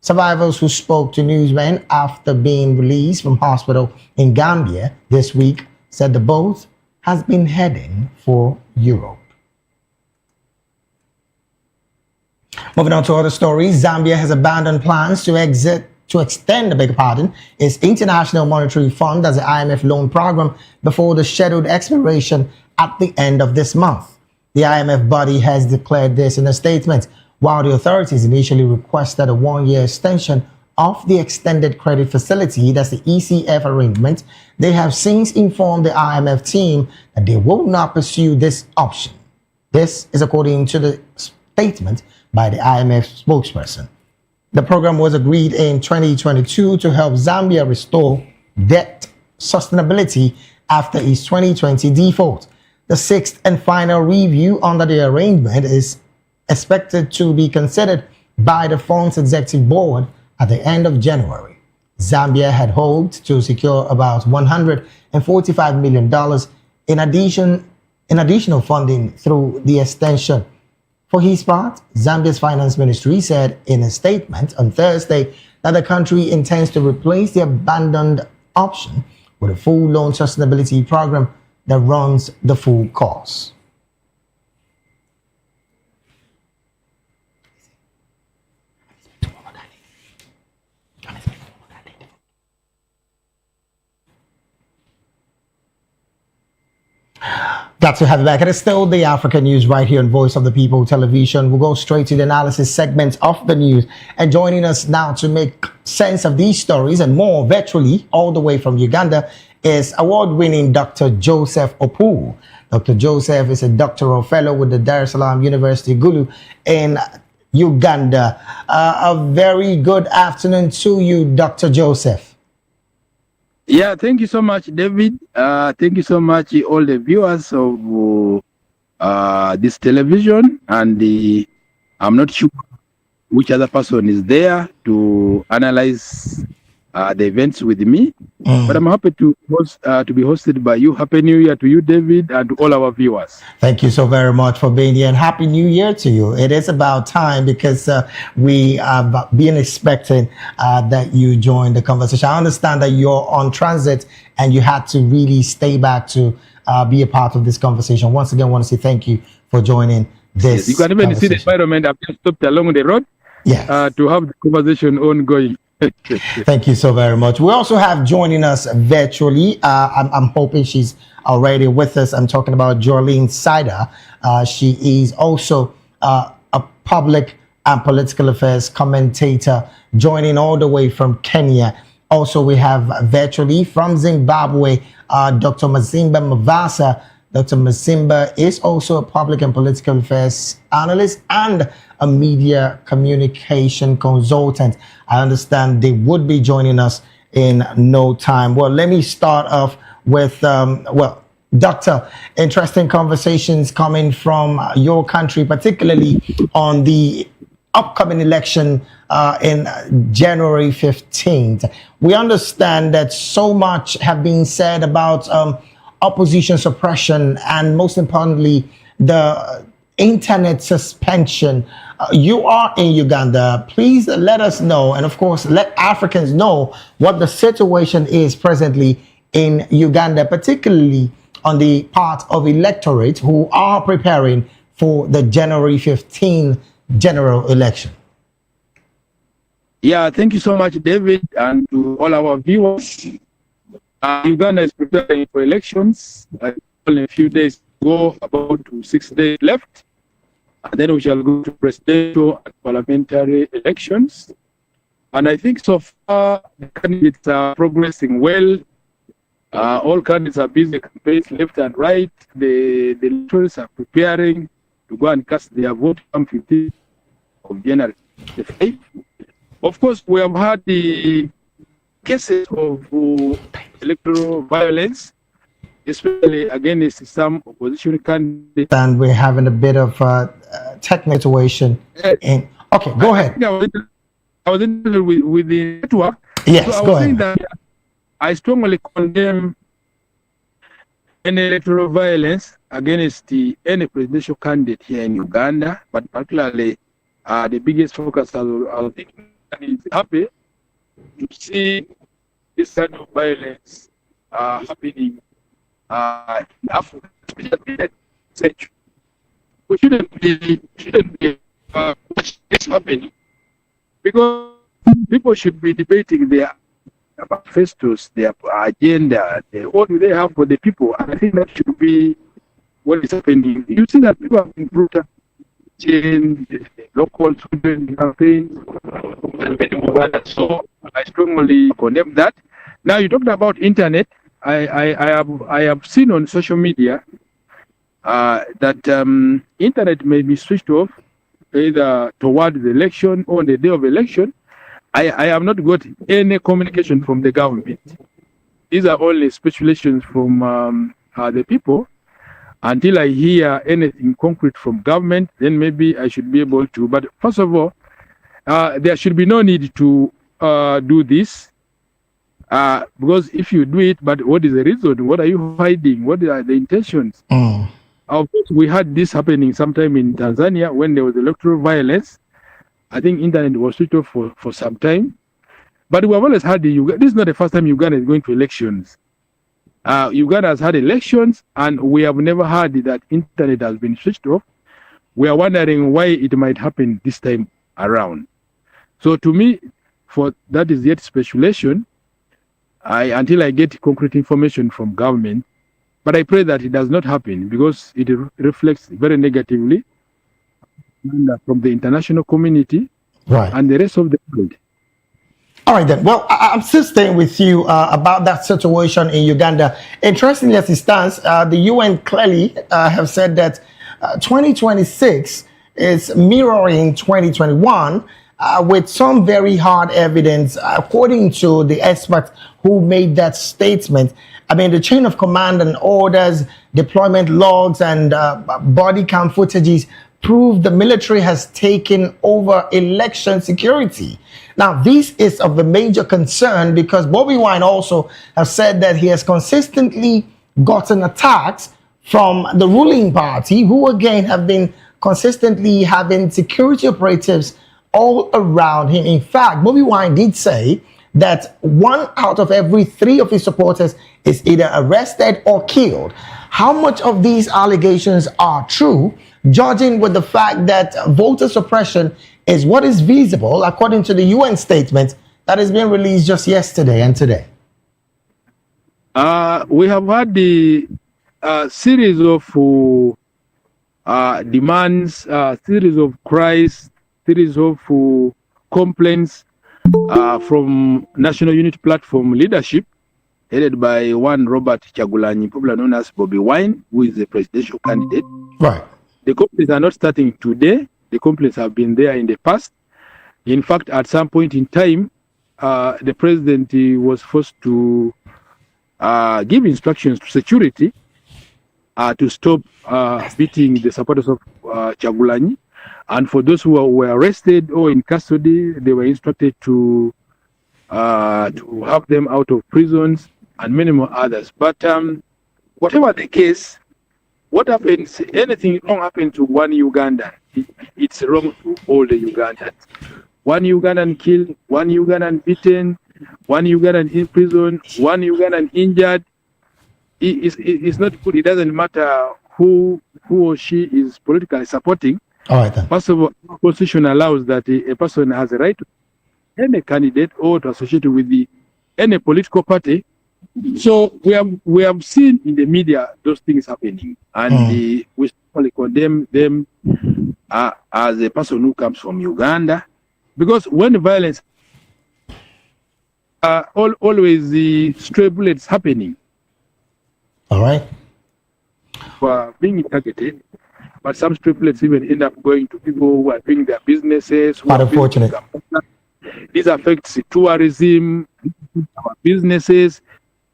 Survivors who spoke to newsmen after being released from hospital in Gambia this week said the boat has been heading for Europe. Moving on to other stories, Zambia has abandoned plans to extend its International Monetary Fund as the IMF loan program before the scheduled expiration at the end of this month. The IMF body has declared this in a statement, while the authorities initially requested a one-year extension of the extended credit facility, that's the ECF arrangement. They have since informed the IMF team that they will not pursue this option. This is according to the statement by the IMF spokesperson. The program was agreed in 2022 to help Zambia restore debt sustainability after its 2020 default. The sixth and final review under the arrangement is expected to be considered by the fund's executive board at the end of January. Zambia had hoped to secure about $145 million in additional funding through the extension. For his part, Zambia's finance ministry said in a statement on Thursday that the country intends to replace the abandoned option with a full loan sustainability program that runs the full course. Glad to have you back. It is still the African news right here on Voice of the People television. We'll go straight to the analysis segment of the news. And joining us now to make sense of these stories and more virtually all the way from Uganda is award-winning Dr. Joseph Opu. Dr. Joseph is a doctoral fellow with the Dar es Salaam University Gulu in Uganda. A very good afternoon to you, Dr. Joseph. Yeah, thank you so much, David. Thank you so much, all the viewers of this television. And I'm not sure which other person is there to analyze the events with me, but I'm happy to be hosted by you. Happy New Year to you, David, and to all our viewers. Thank you so very much for being here, and Happy New Year to you. It is about time because we have been expecting that you join the conversation. I understand that you're on transit and you had to really stay back to be a part of this conversation. Once again, I want to say thank you for joining this. Yes, you can even see the environment. I've just stopped along the road to have the conversation ongoing. Thank you so very much. We also have joining us virtually. I'm hoping she's already with us. I'm talking about Jolene Sider. She is also a public and political affairs commentator, joining all the way from Kenya. Also, we have virtually from Zimbabwe, Dr. Mazimba Mavasa. Dr. Mazimba is also a public and political affairs analyst and a media communication consultant. I understand they would be joining us in no time. Well, let me start off with, Doctor, interesting conversations coming from your country, particularly on the upcoming election in January 15th. We understand that so much have been said about opposition suppression and, most importantly, the internet suspension. You are in Uganda. Please let us know, and of course, let Africans know what the situation is presently in Uganda, particularly on the part of electorate who are preparing for the January 15th general election. Yeah, thank you so much, David, and to all our viewers. Uganda is preparing for elections. Only a few days ago, about 6 days left. And then we shall go to presidential and parliamentary elections. And I think so far the candidates are progressing well. All candidates are busy campaigns left and right. The electors are preparing to go and cast their vote on 15th of January. Of course, we have had the cases of electoral violence, especially against some opposition candidates. And we're having a bit of technical situation. Okay, go ahead. I was interested with the network. Yes, so I go was saying ahead. that I strongly condemn any electoral violence against any presidential candidate here in Uganda, but particularly the biggest focus I think is happy to see this kind of violence happening in Africa, especially in the century. We shouldn't be it's happening, because people should be debating their manifestos, their agenda, what do they have for the people. And I think that should be what is happening. You see that people have been brutal in the local student campaigns and many more others. So I strongly condemn that. Now you talked about internet. I have seen on social media that internet may be switched off either toward the election or on the day of election. I have not got any communication from the government. These are only speculations from the people. Until I hear anything concrete from government, then maybe I should be able to. But first of all, there should be no need to do this. Because if you do it, but what is the reason? What are you hiding? What are the intentions? Of course, we had this happening sometime in Tanzania when there was electoral violence. I think internet was switched off for some time. But we have always had this is not the first time Uganda is going to elections. Uganda has had elections, and we have never heard that internet has been switched off. We are wondering why it might happen this time around. So to me, for that is yet speculation. Until I get concrete information from government, but I pray that it does not happen, because it reflects very negatively from the international community and the rest of the world. All right, then. Well, I'm still staying with you about that situation in Uganda. Interestingly, as it stands, the UN clearly have said that 2026 is mirroring 2021 with some very hard evidence, according to the experts who made that statement. I mean, the chain of command and orders, deployment logs, and body cam footages prove the military has taken over election security. Now, this is of a major concern because Bobby Wine also has said that he has consistently gotten attacks from the ruling party, who again have been consistently having security operatives all around him. In fact, Bobby Wine did say that 1 out of every 3 of his supporters is either arrested or killed. How much of these allegations are true, judging with the fact that voter suppression is what is visible, according to the UN statement that has been released just yesterday and today? We have had the series of demands, series of cries, series of complaints from National Unity Platform leadership, headed by one Robert Chagulanyi, popularly known as Bobby Wine, who is the presidential candidate. Right. The complaints are not starting today. The complaints have been there in the past. In fact, at some point in time, the president was forced to give instructions to security to stop beating the supporters of Chagulanyi. And for those who were arrested or in custody, they were instructed to have them out of prisons and many more others. But whatever the case, what happens, anything wrong happens to one Ugandan, it's wrong to all the Ugandans. One Ugandan killed, one Ugandan beaten, one Ugandan in prison, one Ugandan injured. It's not good. It doesn't matter who or she is politically supporting. All right, then. First of all, the Constitution allows that a person has a right to any candidate or to associate with any political party. So we have seen in the media those things happening, and we strongly condemn them as a person who comes from Uganda, because when the violence always the stray bullets happening. All right. For being targeted, but some stray bullets even end up going to people who are doing their businesses. Quite unfortunate. This affects tourism, our businesses.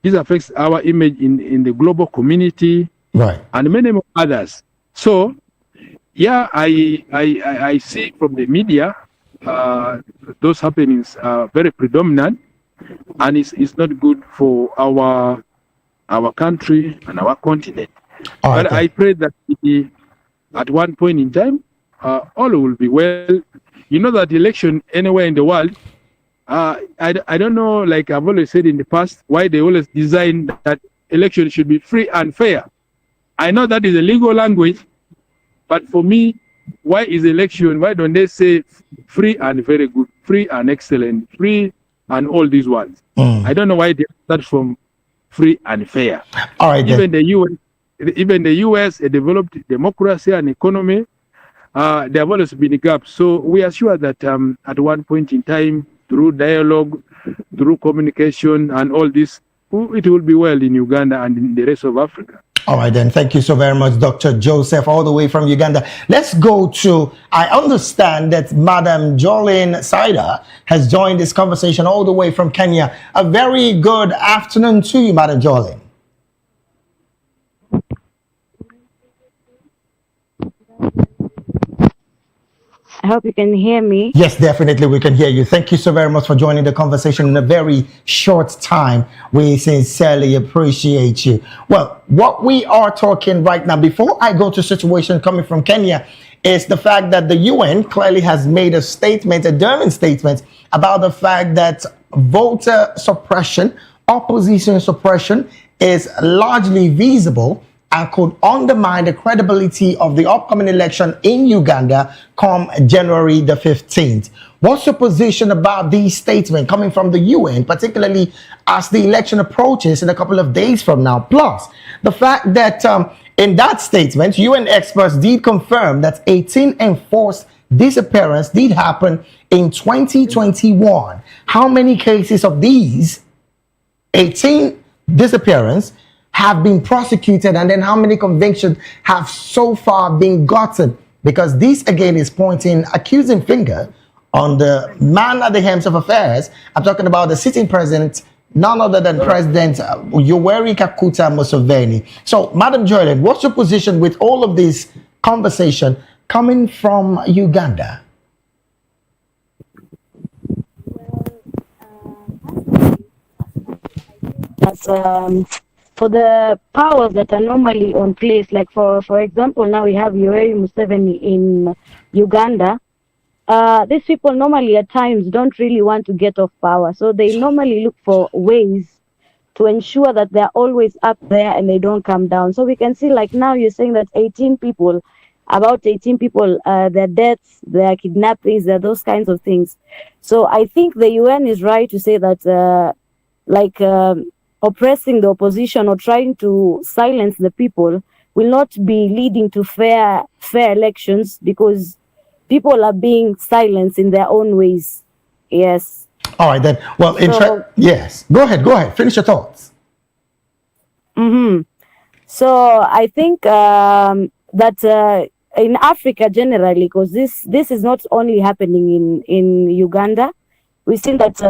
This affects our image in the global community, right, and many more others. So, yeah, I see from the media those happenings are very predominant, and it's not good for our country and our continent. But I pray that at one point in time, all will be well. You know that election anywhere in the world, I don't know, like I've always said in the past, why they always design that election should be free and fair. I know that is a legal language, but for me, why is election, why don't they say free and very good, free and excellent, free and all these ones? I don't know why they start from free and fair. All right, even the US, a developed democracy and economy, there have always been gaps. So we are sure that at one point in time, through dialogue, through communication and all this, it will be well in Uganda and in the rest of Africa. All right, then. Thank you so very much, Dr. Joseph, all the way from Uganda. Let's go to, I understand that Madam Jolene Saida has joined this conversation all the way from Kenya. A very good afternoon to you, Madam Jolene. I hope you can hear me. Yes, definitely we can hear you. Thank you so very much for joining the conversation in a very short time. We sincerely appreciate you. Well, what we are talking right now, before I go to situation coming from Kenya, is the fact that the UN clearly has made a statement, a damning statement, about the fact that voter suppression, opposition suppression is largely visible and could undermine the credibility of the upcoming election in Uganda come January the 15th. What's your position about these statements coming from the UN, particularly as the election approaches in a couple of days from now? Plus, the fact that in that statement, UN experts did confirm that 18 enforced disappearances did happen in 2021. How many cases of these 18 disappearances have been prosecuted, and then how many convictions have so far been gotten? Because this again is pointing accusing finger on the man at the helm of affairs. I'm talking about the sitting president, none other than President Yoweri Kaguta Museveni. So, Madam Jolene, what's your position with all of this conversation coming from Uganda? For the powers that are normally on place, like for example, now we have Yoweri Museveni in Uganda. These people normally at times don't really want to get off power, so they normally look for ways to ensure that they're always up there and they don't come down. So we can see, like now you're saying that about 18 people, their deaths, their kidnappings, their those kinds of things. So I think the UN is right to say that oppressing the opposition or trying to silence the people will not be leading to fair elections, because people are being silenced in their own ways. Yes. All right then. Well, yes. Go ahead. Finish your thoughts. So I think that in Africa generally, because this is not only happening in Uganda, we've seen that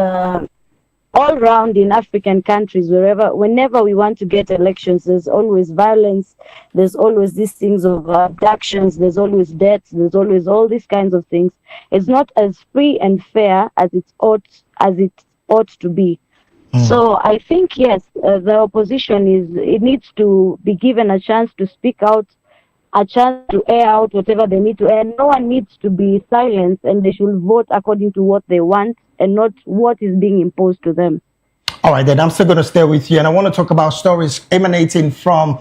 all around in African countries, whenever we want to get elections, there's always violence, there's always these things of abductions, there's always deaths, there's always all these kinds of things. It's not as free and fair as it ought to be. So I think yes, the opposition it needs to be given a chance to speak out, a chance to air out whatever they need to air. No one needs to be silenced, and they should vote according to what they want and not what is being imposed to them. All right, then I'm still going to stay with you, and I want to talk about stories emanating from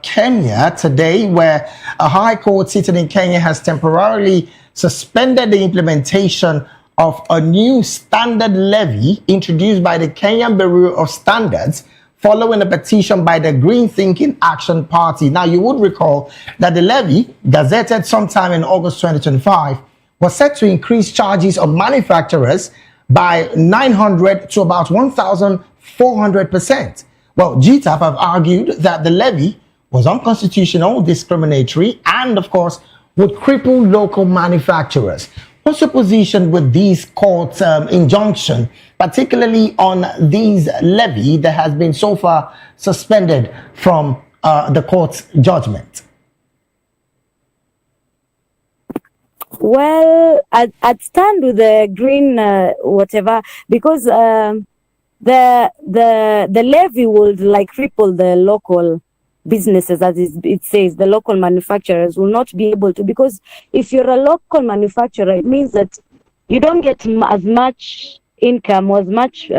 Kenya today, where a high court sitting in Kenya has temporarily suspended the implementation of a new standard levy introduced by the Kenyan Bureau of Standards following a petition by the Green Thinking Action Party. Now, you would recall that the levy, gazetted sometime in August 2025, was set to increase charges of manufacturers by 900 to about 1,400%. Well, GTAP have argued that the levy was unconstitutional, discriminatory, and of course, would cripple local manufacturers. What's your position with these court injunction, particularly on these levy that has been so far suspended from the court's judgment? Well, I'd stand with the green whatever, because the levy would like cripple the local businesses, as it says. The local manufacturers will not be able to, because if you're a local manufacturer, it means that you don't get as much income or as much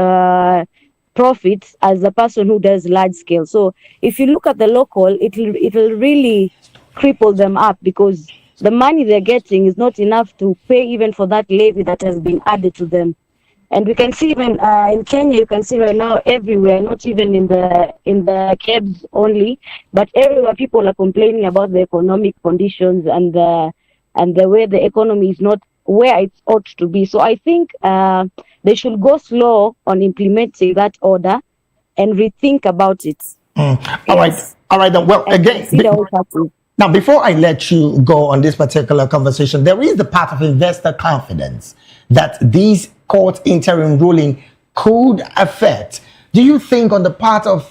profit as a person who does large scale. So if you look at the local, it'll really cripple them up, because the money they're getting is not enough to pay even for that levy that has been added to them. And we can see even in Kenya, you can see right now everywhere, not even in the cabs only, but everywhere people are complaining about the economic conditions and the way the economy is not where it ought to be. So I think they should go slow on implementing that order and rethink about it. All right. Then. Well, again, now before I let you go on this particular conversation, there is the part of investor confidence that these court interim ruling could affect. Do you think on the part of,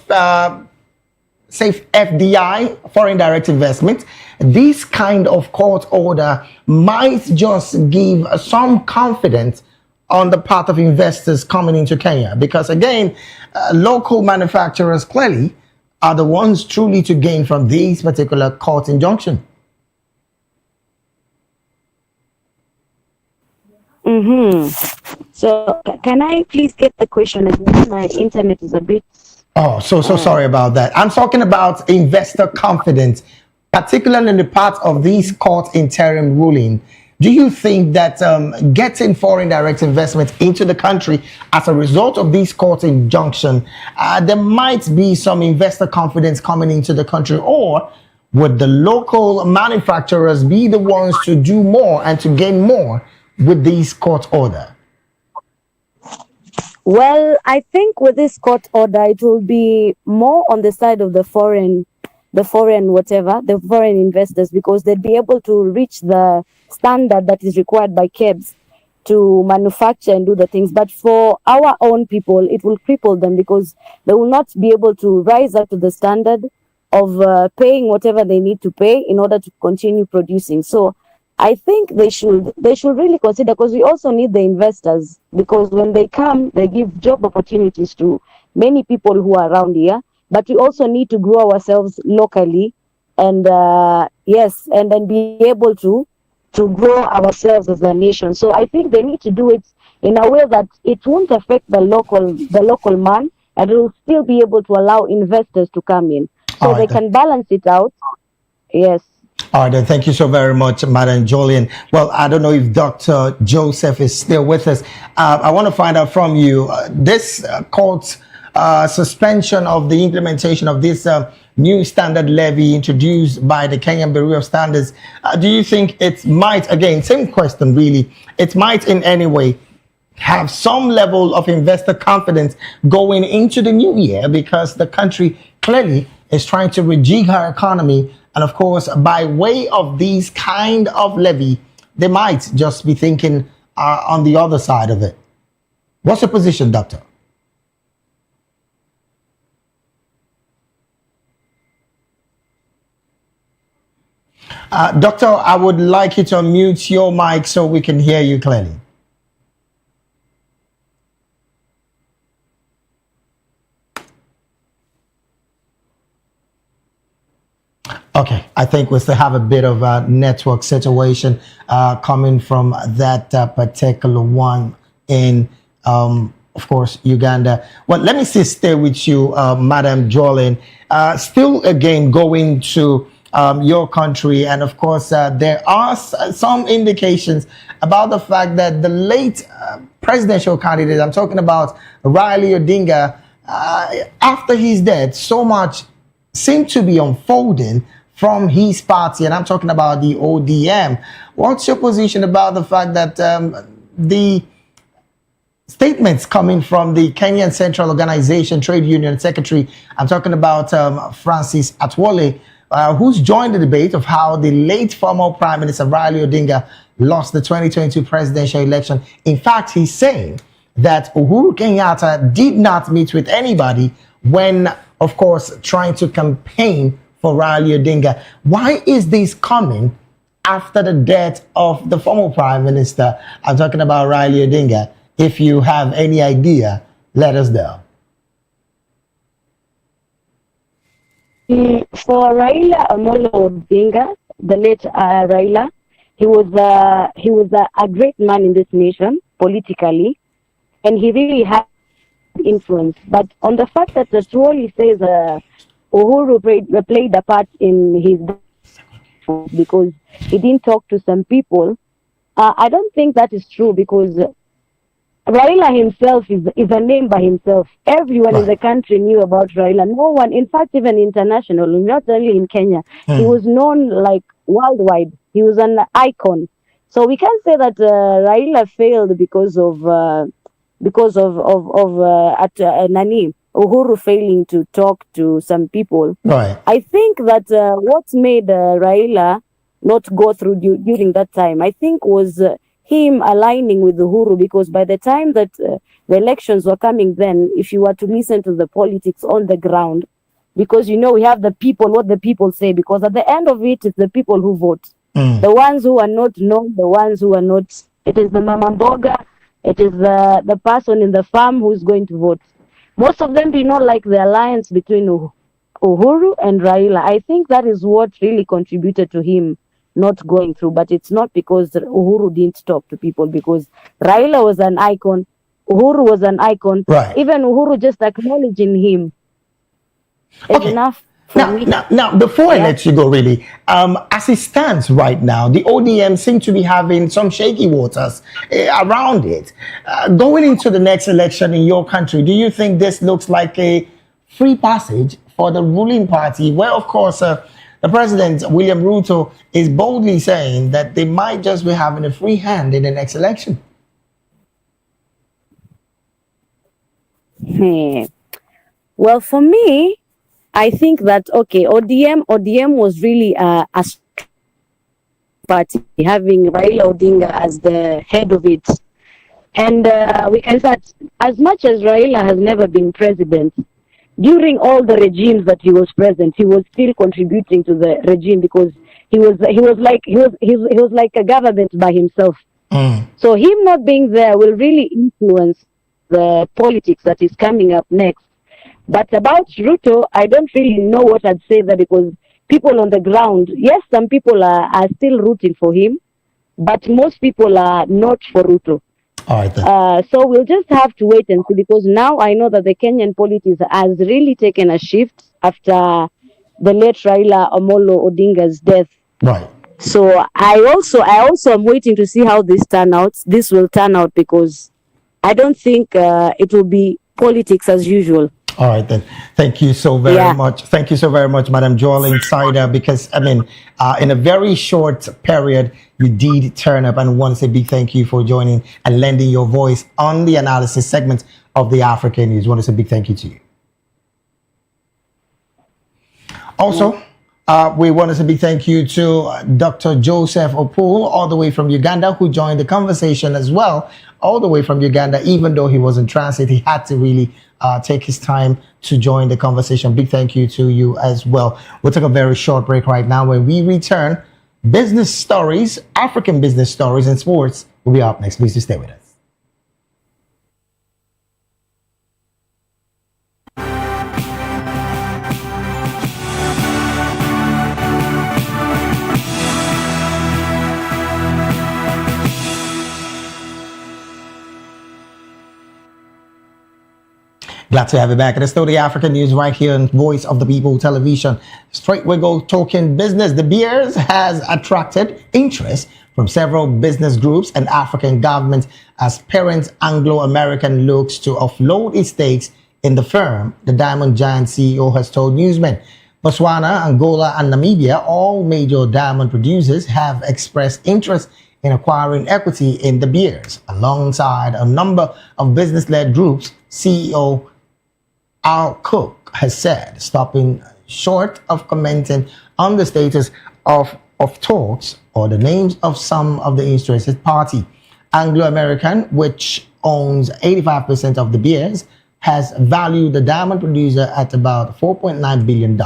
say, FDI, foreign direct investment, this kind of court order might just give some confidence on the part of investors coming into Kenya? Because again, local manufacturers clearly are the ones truly to gain from these particular court injunction. So can I please get the question again? My internet is a bit... Oh, so sorry about that. I'm talking about investor confidence, particularly in the part of these court interim ruling. Do you think that getting foreign direct investment into the country as a result of these court injunction, there might be some investor confidence coming into the country, or would the local manufacturers be the ones to do more and to gain more with these court order? Well, I think with this court order, it will be more on the side of the foreign investors, because they'd be able to reach the standard that is required by KEBS to manufacture and do the things. But for our own people, it will cripple them, because they will not be able to rise up to the standard of paying whatever they need to pay in order to continue producing. So I think they should really consider, because we also need the investors, because when they come, they give job opportunities to many people who are around here. But we also need to grow ourselves locally, and and then be able to grow ourselves as a nation. So I think they need to do it in a way that it won't affect the local man, and it will still be able to allow investors to come in, so they can balance it out. Yes. All right, then. Thank you so very much, Madam Jolien. Well, I don't know if Dr. Joseph is still with us. I want to find out from you, this court suspension of the implementation of this new standard levy introduced by the Kenyan Bureau of Standards, do you think it might, again, same question really, it might in any way have some level of investor confidence going into the new year, because the country clearly is trying to rejig her economy. And of course, by way of these kind of levy, they might just be thinking on the other side of it. What's your position, Doctor? Doctor, I would like you to unmute your mic so we can hear you clearly. Okay, I think we still have a bit of a network situation coming from that particular one in, of course, Uganda. Well, let me stay with you, Madam Jolene. Still, again, going to your country, and of course, there are some indications about the fact that the late presidential candidate, I'm talking about Riley Odinga, after his death, so much seemed to be unfolding from his party, and I'm talking about the ODM. What's your position about the fact that the statements coming from the Kenyan Central Organization Trade Union Secretary, I'm talking about Francis Atwole, who's joined the debate of how the late former Prime Minister Riley Odinga lost the 2022 presidential election. In fact, he's saying that Uhuru Kenyatta did not meet with anybody when, of course, trying to campaign for Riley Odinga. Why is this coming after the death of the former Prime Minister? I'm talking about Riley Odinga. If you have any idea, let us know. For Raila Amolo Odinga, the late Raila, he was a great man in this nation politically, and he really had influence. But on the fact that the Atwole says Uhuru played a part in his death because he didn't talk to some people, I don't think that is true, because Raila himself is a name by himself. Everyone in the country knew about Raila. No one, in fact, even international, not only in Kenya, he was known like worldwide. He was an icon. So we can't say that Raila failed because of Nani Uhuru failing to talk to some people. Right. I think that what made Raila not go through during that time, I think, was him aligning with Uhuru, because by the time that the elections were coming then, if you were to listen to the politics on the ground, because, you know, we have the people, what the people say, because at the end of it, it's the people who vote. The ones who are not known, the ones who are not, it is the Mama Mboga, it is the person in the farm who's going to vote. Most of them do not like the alliance between Uhuru and Raila. I think that is what really contributed to him not going through, but it's not because Uhuru didn't talk to people, because Raila was an icon, Uhuru was an icon. Right. Even Uhuru just acknowledging him is enough. Now, before I let you go, really, as it stands right now, the ODM seem to be having some shaky waters around it. Going into the next election in your country, do you think this looks like a free passage for the ruling party, where, of course, the President, William Ruto, is boldly saying that they might just be having a free hand in the next election? Well, for me, I think that, okay, ODM was really a party, having Raila Odinga as the head of it. And we can say that as much as Raila has never been president, during all the regimes that he was present, he was still contributing to the regime, because he was like a government by himself. So him not being there will really influence the politics that is coming up next. But about Ruto, I don't really know what I'd say there, because people on the ground, yes, some people are still rooting for him, but most people are not for Ruto. All right, then. So we'll just have to wait and see, because now I know that the Kenyan politics has really taken a shift after the late Raila Amolo Odinga's death. Right. So I also am waiting to see how this will turn out, because I don't think it will be politics as usual. All right, then. Thank you so very much. Thank you so very much, Madam Joel Insider, because, I mean, in a very short period, you did turn up, and want to say big thank you for joining and lending your voice on the analysis segment of the African News. Want to say big thank you to you. Also, we want to say big thank you to Dr. Joseph Opul, all the way from Uganda, who joined the conversation as well, all the way from Uganda. Even though he was in transit, he had to really take his time to join the conversation. Big thank you to you as well. We'll take a very short break right now. When we return, business stories, African business stories and sports will be up next. Please do stay with us. Glad to have you back. It's still the African News right here on Voice of the People Television. Straight we go talking business. De Beers has attracted interest from several business groups and African governments as parent Anglo-American looks to offload its stakes in the firm, the Diamond Giant CEO has told newsmen. Botswana, Angola, and Namibia, all major diamond producers, have expressed interest in acquiring equity in De Beers, alongside a number of business-led groups. CEO Al Cook has said, stopping short of commenting on the status of talks or the names of some of the interested parties. Anglo-American, which owns 85% of De Beers, has valued the diamond producer at about $4.9 billion.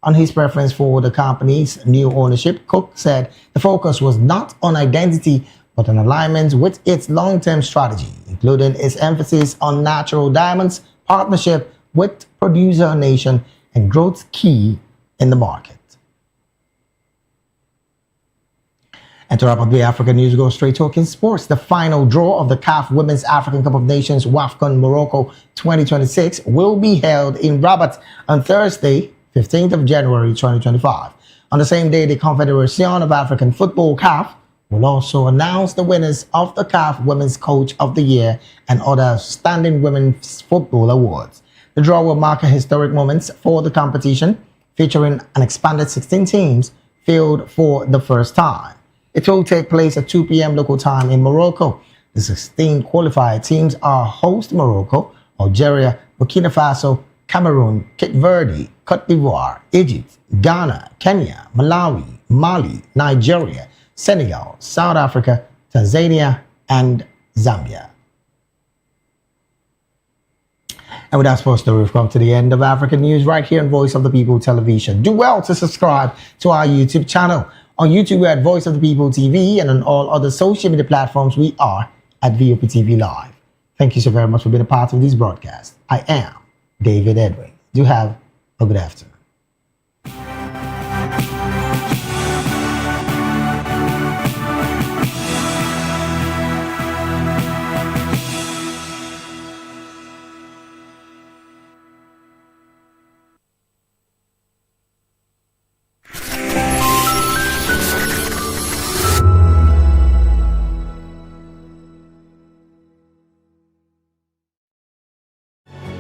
On his preference for the company's new ownership, Cook said the focus was not on identity but on alignment with its long-term strategy, including its emphasis on natural diamonds, partnership with producer nation, and growth key in the market. And to wrap up the African News, go straight talking sports. The final draw of the CAF Women's African Cup of Nations WAFCON Morocco 2026 will be held in Rabat on Thursday, 15th of January 2025. On the same day, the Confederation of African Football CAF will also announce the winners of the CAF Women's Coach of the Year and other standing women's football awards. The draw will mark a historic moment for the competition, featuring an expanded 16 teams fielded for the first time. It will take place at 2 p.m. local time in Morocco. The 16 qualified teams are host Morocco, Algeria, Burkina Faso, Cameroon, Cape Verde, Cote d'Ivoire, Egypt, Ghana, Kenya, Malawi, Mali, Nigeria, Senegal, South Africa, Tanzania, and Zambia. And with that sports story, we've come to the end of African News right here on Voice of the People Television. Do well to subscribe to our YouTube channel. On YouTube, we're at Voice of the People TV, and on all other social media platforms, we are at VOP TV Live. Thank you so very much for being a part of this broadcast. I am David Edwin. Do have a good afternoon.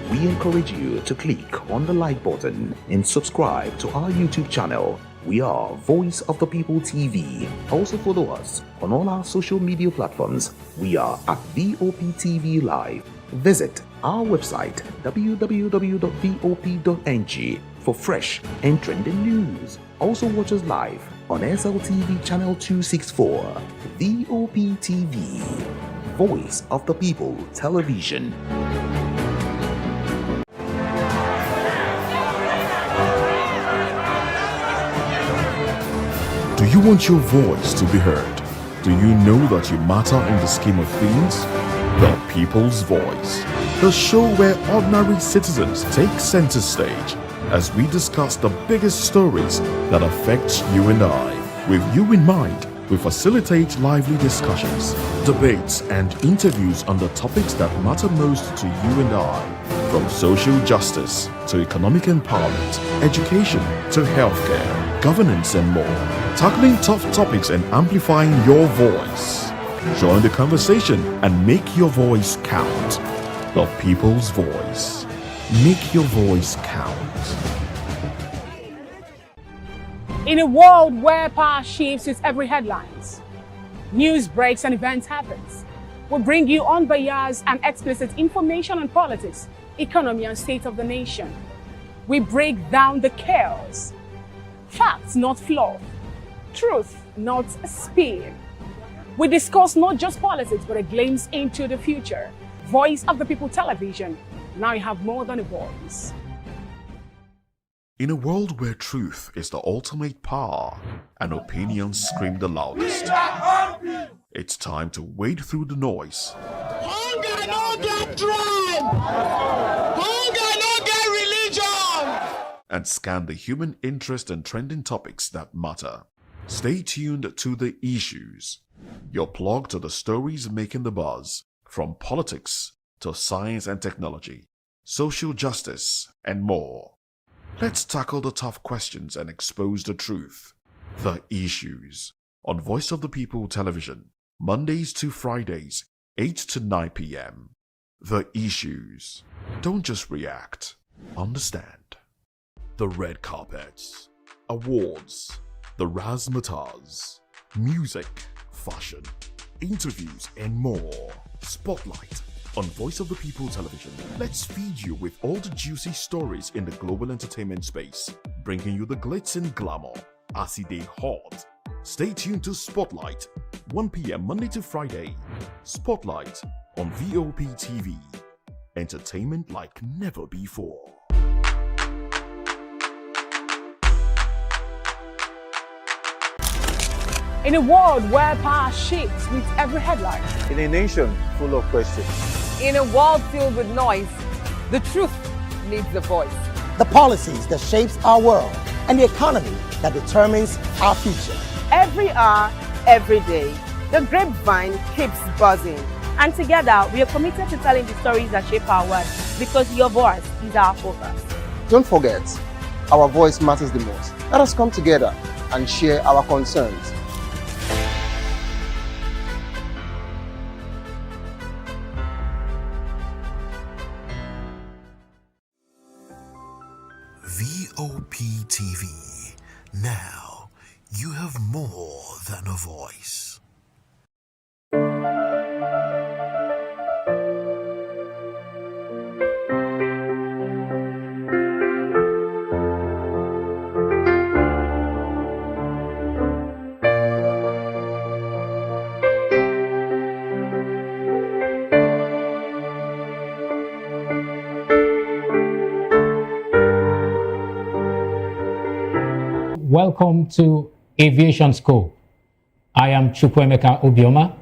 We encourage you to click on the like button and subscribe to our YouTube channel. We are Voice of the People TV. Also follow us on all our social media platforms. We are at VOP TV Live. Visit our website www.vop.ng for fresh and trending news. Also watch us live on SLTV channel 264. VOP TV, Voice of the People Television. Do you want your voice to be heard? Do you know that you matter in the scheme of things? The People's Voice, the show where ordinary citizens take center stage as we discuss the biggest stories that affect you and I. With you in mind, we facilitate lively discussions, debates, and interviews on the topics that matter most to you and I. From social justice to economic empowerment, education to healthcare, governance, and more. Tackling tough topics and amplifying your voice. Join the conversation and make your voice count. The People's Voice. Make your voice count. In a world where power shifts with every headlines, news breaks and events happens, we bring you unbiased and explicit information on politics, economy, and state of the nation. We break down the chaos. Facts, not fluff. Truth, not a spin. We discuss not just politics, but a glimpse into the future. Voice of the People Television. Now you have more than a voice. In a world where truth is the ultimate power and opinions scream the loudest, it's time to wade through the noise. Hunger no get tribe! Hunger no get religion! And scan the human interest and trending topics that matter. Stay tuned to The Issues, your plug to the stories making the buzz, from politics to science and technology, social justice, and more. Let's tackle the tough questions and expose the truth. The Issues, on Voice of the People Television, Mondays to Fridays, 8 to 9 p.m. The Issues. Don't just react, understand. The red carpets, awards, the razzmatazz, music, fashion, interviews, and more. Spotlight on Voice of the People Television. Let's feed you with all the juicy stories in the global entertainment space, bringing you the glitz and glamour as they hot. Stay tuned to Spotlight, 1 p.m. Monday to Friday. Spotlight on VOP TV. Entertainment like never before. In a world where power shifts with every headline. In a nation full of questions. In a world filled with noise, the truth needs a voice. The policies that shapes our world and the economy that determines our future. Every hour, every day, the grapevine keeps buzzing. And together, we are committed to telling the stories that shape our world because your voice is our focus. Don't forget, our voice matters the most. Let us come together and share our concerns. VOP TV. Now, you have more than a voice. Welcome to Aviation School. I am Chukwemeka Obioma.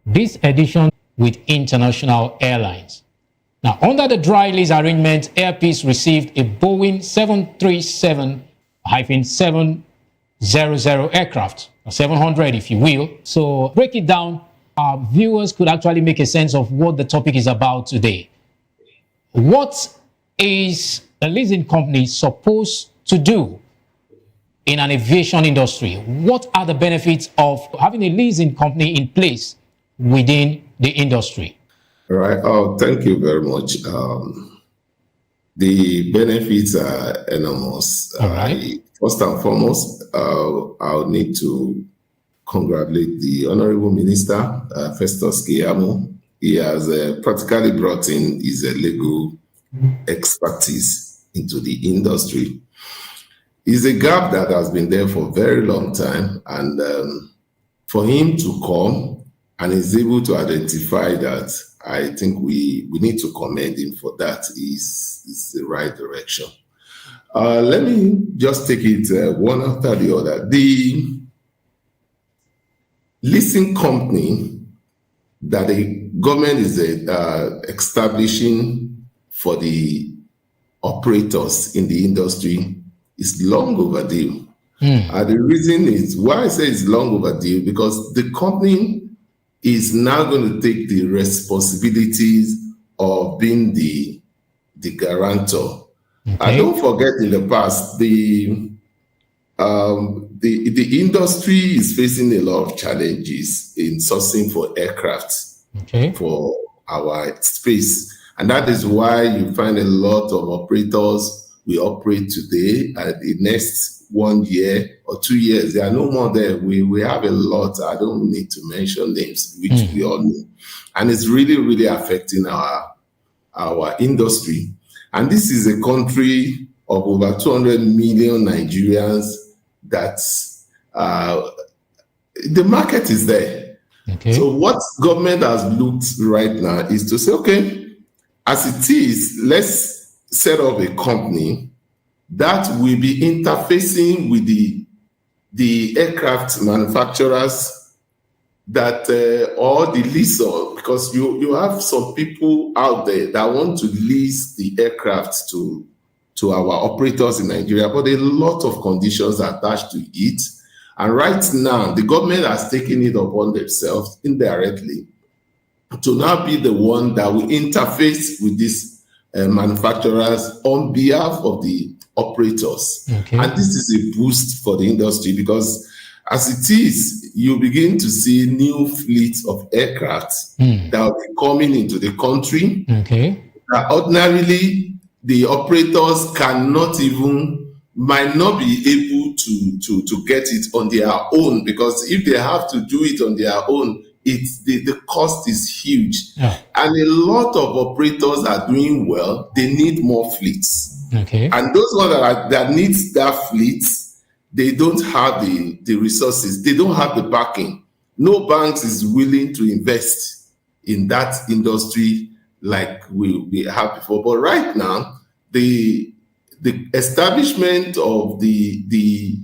This edition with International Airlines. Now, under the dry lease arrangement, Air Peace received a Boeing 737-700 aircraft, or 700 if you will. So break it down. Our viewers could actually make a sense of what the topic is about today. What is a leasing company supposed to do in an aviation industry? What are the benefits of having a leasing company in place within the industry? All right. Oh, thank you very much. The benefits are enormous. All right. First and foremost, I'll need to congratulate the Honorable Minister, Festus Keyamo. He has practically brought in his legal expertise into the industry. It's a gap that has been there for a very long time, and for him to come and is able to identify that, I think we need to commend him for that. Is the right direction. Let me just take it one after the other. The leasing company that the government is establishing for the operators in the industry is long overdue. The reason is why I say it's long overdue, because the company is now going to take the responsibilities of being the guarantor. And don't forget, in the past, the industry is facing a lot of challenges in sourcing for aircraft for our space. And that is why you find a lot of operators we operate today. At the next 1 year or 2 years, there are no more there. We have a lot. I don't need to mention names, which we all know. And it's really, really affecting our industry. And this is a country of over 200 million Nigerians that the market is there. Okay. So what government has looked right now is to say, okay, as it is, let's set up a company that will be interfacing with the aircraft manufacturers that or the leaser, because you have some people out there that want to lease the aircraft to our operators in Nigeria, but a lot of conditions are attached to it. And right now, the government has taken it upon themselves indirectly to now be the one that will interface with these manufacturers on behalf of the operators. Okay. And this is a boost for the industry because as it is, you begin to see new fleets of aircraft that will be coming into the country. Okay. Ordinarily, the operators might not be able to get it on their own, because if they have to do it on their own, the cost is huge. Yeah. And a lot of operators are doing well. They need more fleets. Okay. And those ones that need that fleet, they don't have the resources. They don't have the backing. No banks is willing to invest in that industry like we have before. But right now, the establishment of the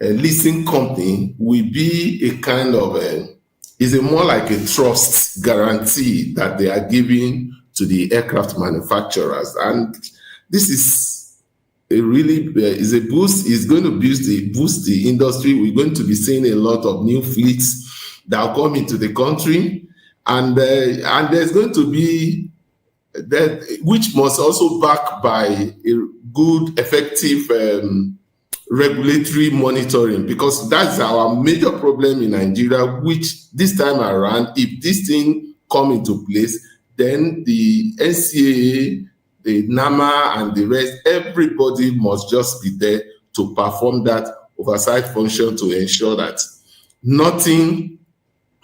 leasing company will be a kind of is a more like a trust guarantee that they are giving to the aircraft manufacturers. And this is a really is a boost. It's going to boost the industry. We're going to be seeing a lot of new fleets that will come into the country, and there's going to be that, which must also back by a good, effective regulatory monitoring, because that's our major problem in Nigeria, which this time around, if this thing come into place, then the NCAA, the NAMA, and the rest, everybody must just be there to perform that oversight function to ensure that nothing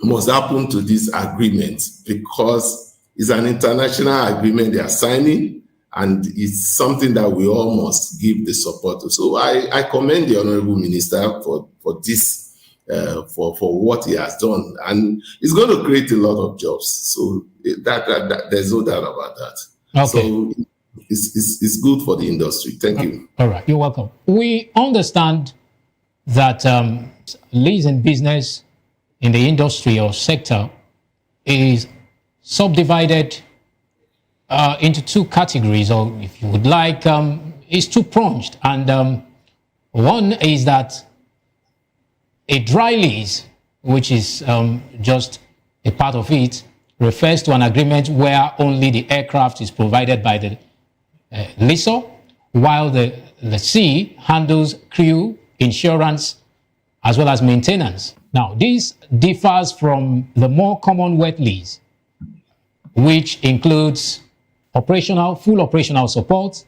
must happen to this agreement, because it's an international agreement they are signing, and it's something that we all must give the support to. So I commend the Honorable Minister for this, for what he has done. And it's going to create a lot of jobs. So that there's no doubt about that. Okay. So it's good for the industry. Thank you. All right. You're welcome. We understand that leasing business in the industry or sector is subdivided into two categories, or if you would like, is two-pronged. And one is that a dry lease, which is just a part of it, refers to an agreement where only the aircraft is provided by the lessor, while the lessee handles crew, insurance, as well as maintenance. Now, this differs from the more common wet lease, which includes full operational support.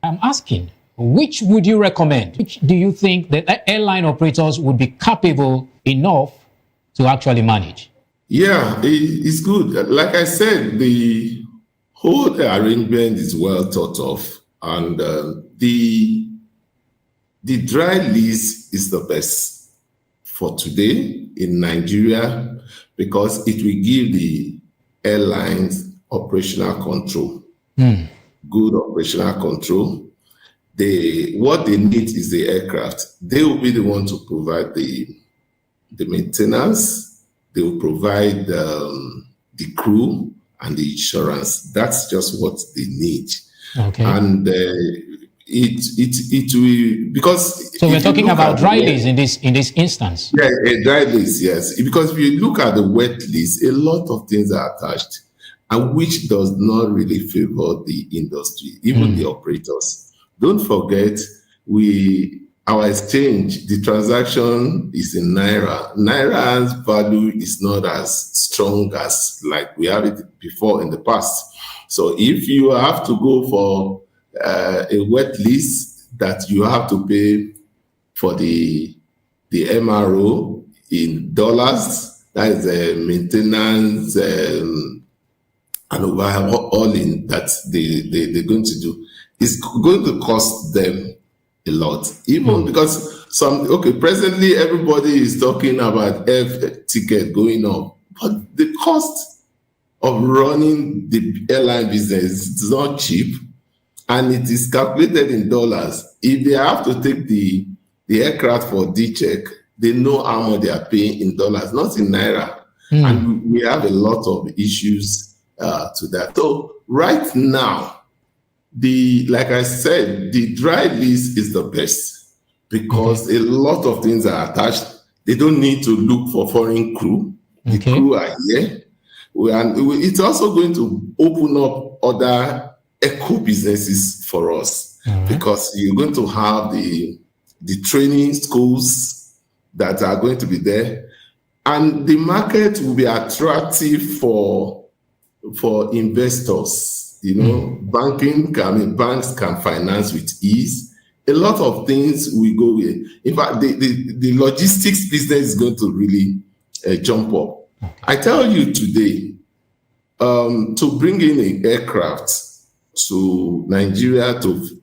I'm asking, which would you recommend? Which do you think that airline operators would be capable enough to actually manage? Yeah, it's good. Like I said, the whole arrangement is well thought of, and the dry lease is the best for today in Nigeria, because it will give the airlines operational control. Good operational control. What they need is the aircraft. They will be the one to provide the maintenance. They will provide the crew and the insurance. That's just what they need. Okay. And it will, because so we're talking about dry lease in this instance. Yeah, a dry lease, yes. Because if you look at the wet lease, a lot of things are attached, and which does not really favor the industry, even the operators. Don't forget, our exchange, the transaction is in Naira. Naira's value is not as strong as like we had it before in the past. So if you have to go for a wet lease that you have to pay for the MRO in dollars, that is the maintenance and overhauling that they're going to do, it's going to cost them a lot. Even because presently everybody is talking about air ticket going up, but the cost of running the airline business is not cheap, and it is calculated in dollars. If they have to take the aircraft for D-check, they know how much they are paying in dollars, not in naira. And we have a lot of issues to that. So right now, like I said, the dry lease is the best because a lot of things are attached. They don't need to look for foreign crew. The crew are here. It's also going to open up other eco businesses for us because you're going to have the training schools that are going to be there, and the market will be attractive for investors. Banks can finance with ease. A lot of things will go with. In fact, the logistics business is going to really jump up. I tell you today, to bring in an aircraft to Nigeria to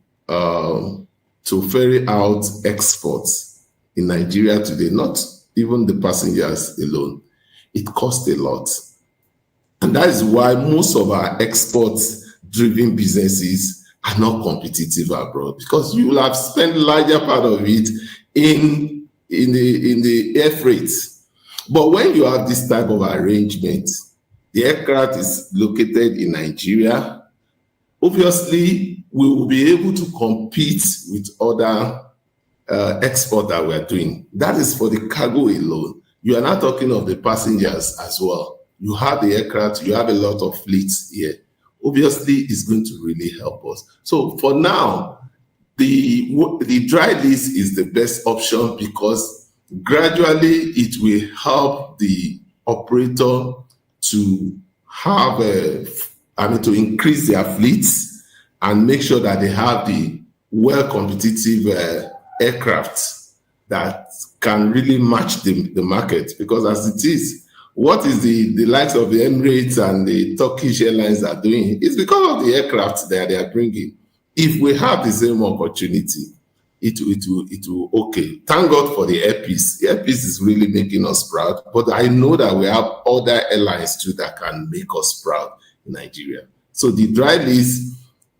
ferry out exports in Nigeria today, not even the passengers alone, it costs a lot. And that is why most of our export-driven businesses are not competitive abroad, because you will have spent larger part of it in the air freight. But when you have this type of arrangement, the aircraft is located in Nigeria, obviously we will be able to compete with other export that we're doing. That is for the cargo alone. You are not talking of the passengers as well. You have the aircraft, you have a lot of fleets here. Obviously, it's going to really help us. So for now, the dry lease is the best option because gradually it will help the operator to have to increase their fleets and make sure that they have the well-competitive aircraft that can really match the market. Because as it is, what is the likes of the Emirates and the Turkish Airlines are doing? It's because of the aircraft that they are bringing. If we have the same opportunity, it will okay. Thank God for the airpiece. The airpiece is really making us proud. But I know that we have other airlines too that can make us proud in Nigeria. So the dry lease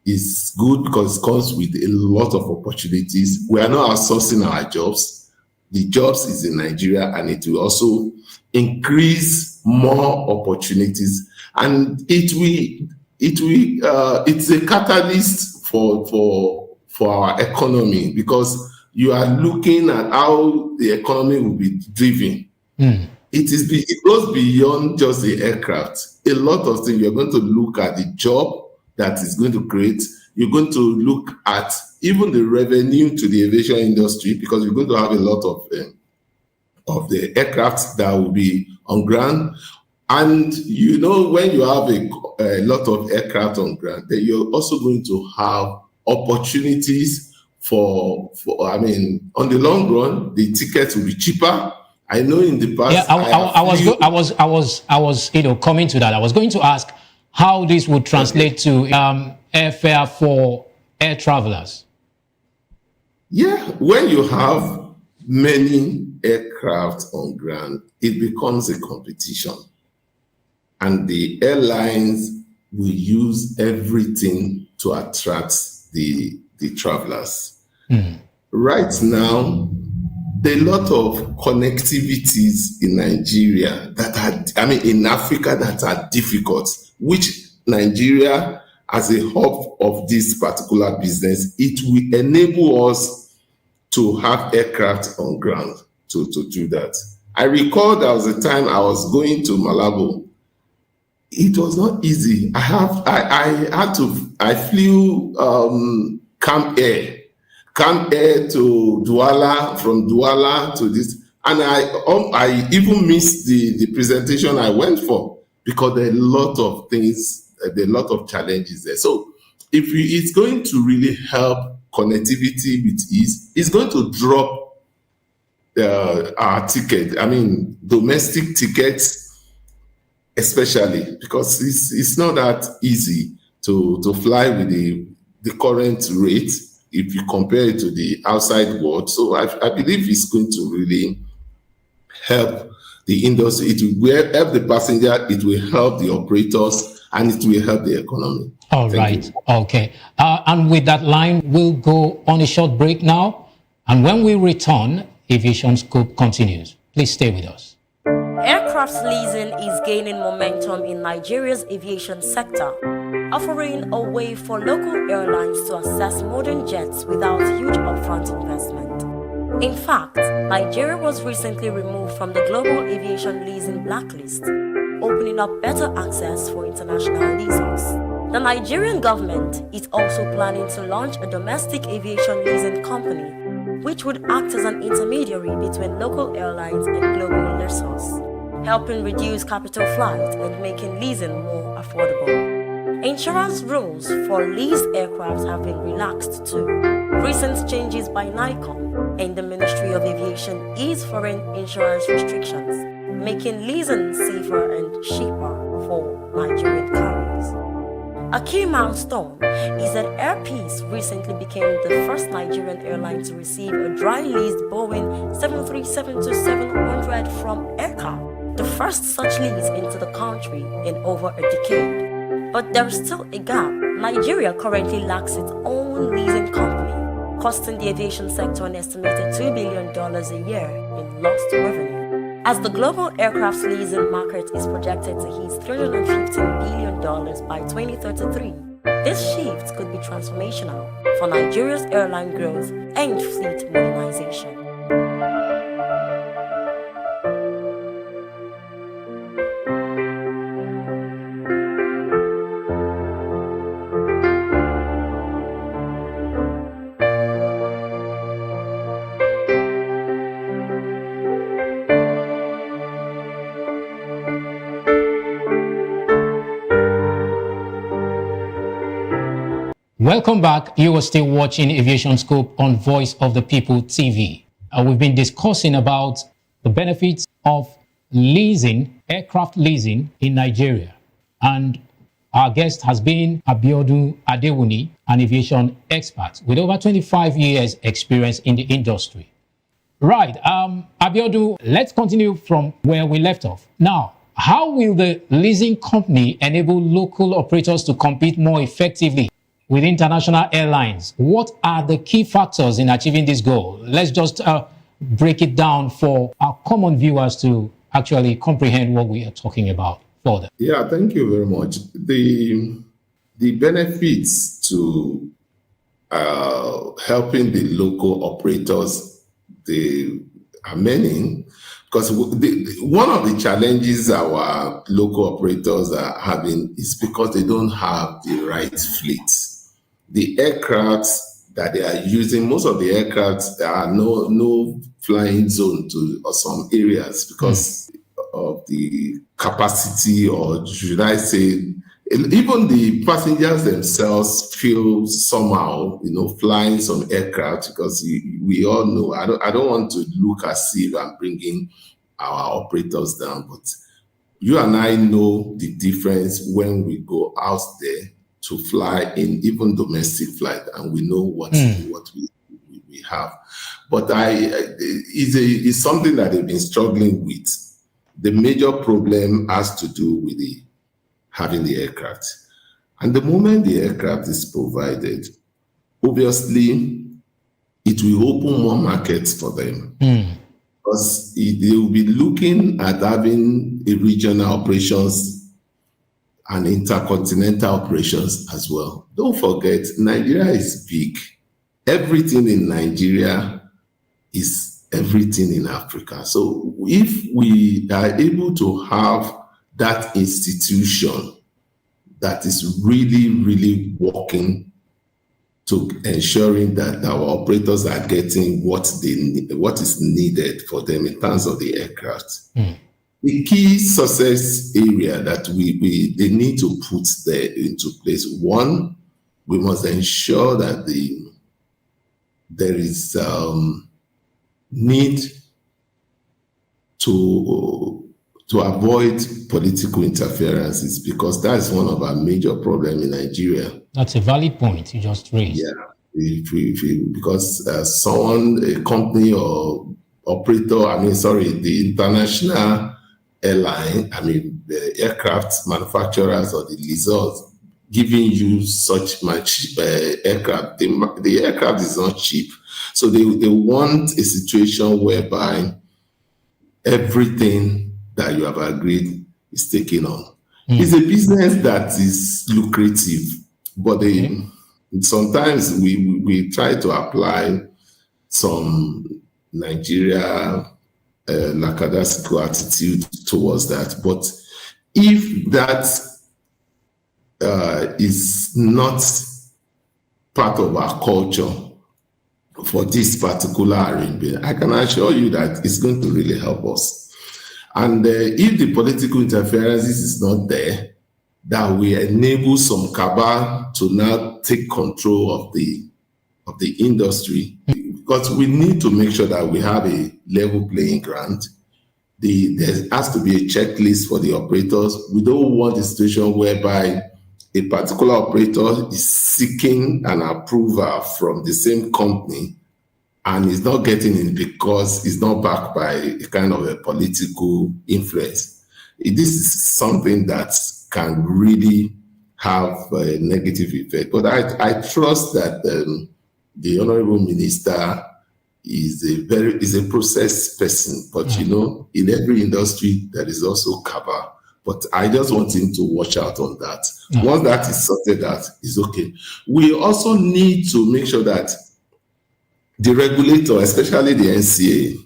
is good because it comes with a lot of opportunities. We are not outsourcing our jobs. The jobs is in Nigeria, and it will also increase more opportunities, and it's a catalyst for our economy, because you are looking at how the economy will be driven. It goes beyond just the aircraft. A lot of things. You're going to look at the job that is going to create. You're going to look at even the revenue to the aviation industry, because you're going to have a lot of the aircraft that will be on ground. And when you have a lot of aircraft on ground, then you're also going to have opportunities for on the long run, the tickets will be cheaper. I know in the past. Yeah, I was coming to that. I was going to ask how this would translate to airfare for air travelers. Yeah, when you have many aircraft on ground, it becomes a competition. And the airlines will use everything to attract the travelers. Right now, there are a lot of connectivities in Nigeria in Africa that are difficult, which Nigeria, as a hub of this particular business, it will enable us to have aircraft on ground to do that. I recall there was a time I was going to Malabo. It was not easy. I flew Camp Air to Douala, from Douala to this, and I even missed the presentation I went for, because there are a lot of things there are a lot of challenges there. So if it's going to really help connectivity with ease, it's going to drop our ticket. I mean, domestic tickets, especially, because it's not that easy to fly with the current rate if you compare it to the outside world. So I believe it's going to really help the industry. It will help the passenger, it will help the operators, and it will help the economy. All right. Okay. And with that line, we'll go on a short break now. And when we return, Aviation Scoop continues. Please stay with us. Aircraft leasing is gaining momentum in Nigeria's aviation sector, offering a way for local airlines to access modern jets without huge upfront investment. In fact, Nigeria was recently removed from the global aviation leasing blacklist, opening up better access for international leasers. The Nigerian government is also planning to launch a domestic aviation leasing company, which would act as an intermediary between local airlines and global lessors, helping reduce capital flight and making leasing more affordable. Insurance rules for leased aircraft have been relaxed too. Recent changes by NICOM and the Ministry of Aviation ease foreign insurance restrictions, making leasing safer and cheaper for Nigerian carriers. A key milestone is that Air Peace recently became the first Nigerian airline to receive a dry-leased Boeing 737-700 from Aircar, the first such lease into the country in over a decade. But there is still a gap. Nigeria currently lacks its own leasing company, costing the aviation sector an estimated $2 billion a year in lost revenue. As the global aircraft leasing market is projected to hit $315 billion by 2033, this shift could be transformational for Nigeria's airline growth and fleet modernization. Welcome back. You are still watching Aviation Scoop on Voice of the People TV. We've been discussing about the benefits of leasing, aircraft leasing in Nigeria. And our guest has been Abiodun Adewuni, an aviation expert with over 25 years experience in the industry. Right, Abiodun, let's continue from where we left off. Now, how will the leasing company enable local operators to compete more effectively with international airlines? What are the key factors in achieving this goal? Let's just break it down for our common viewers to actually comprehend what we are talking about further. Yeah, thank you very much. The benefits to helping the local operators, they are many, because one of the challenges our local operators are having is because they don't have the right fleets. The aircraft that they are using, most of the aircraft, there are no flying zone to some areas because of the capacity, or should I say, even the passengers themselves feel somehow, flying some aircraft, because we all know, I don't want to look as if I'm bringing our operators down, but you and I know the difference when we go out there to fly in even domestic flight, and we know what we have. But it's something that they've been struggling with. The major problem has to do with having the aircraft. And the moment the aircraft is provided, obviously, it will open more markets for them. Because they will be looking at having a regional operations and intercontinental operations as well. Don't forget, Nigeria is big. Everything in Nigeria is everything in Africa. So if we are able to have that institution that is really, really working to ensuring that our operators are getting what is needed for them in terms of the aircraft, the key success area that they need to put there into place. One, we must ensure that there is need to avoid political interferences, because that is one of our major problems in Nigeria. That's a valid point you just raised. Yeah, because a company or operator, the international airline, the aircraft manufacturers or the lessors giving you such much aircraft, the aircraft is not cheap. So they want a situation whereby everything that you have agreed is taken on. It's a business that is lucrative, but sometimes we try to apply some Nigeria lackadaisical attitude towards that. But if that is not part of our culture for this particular arrangement, I can assure you that it's going to really help us. And if the political interferences is not there, that we enable some cabal to now take control of the industry, because we need to make sure that we have a level playing ground. There has to be a checklist for the operators. We don't want a situation whereby a particular operator is seeking an approval from the same company and is not getting it because it's not backed by a kind of a political influence. This is something that can really have a negative effect. But I trust that the Honorable Minister is a process person. But in every industry there is also cabal. But I just want him to watch out on that. Once that is sorted out, it's okay. We also need to make sure that the regulator, especially the NCA,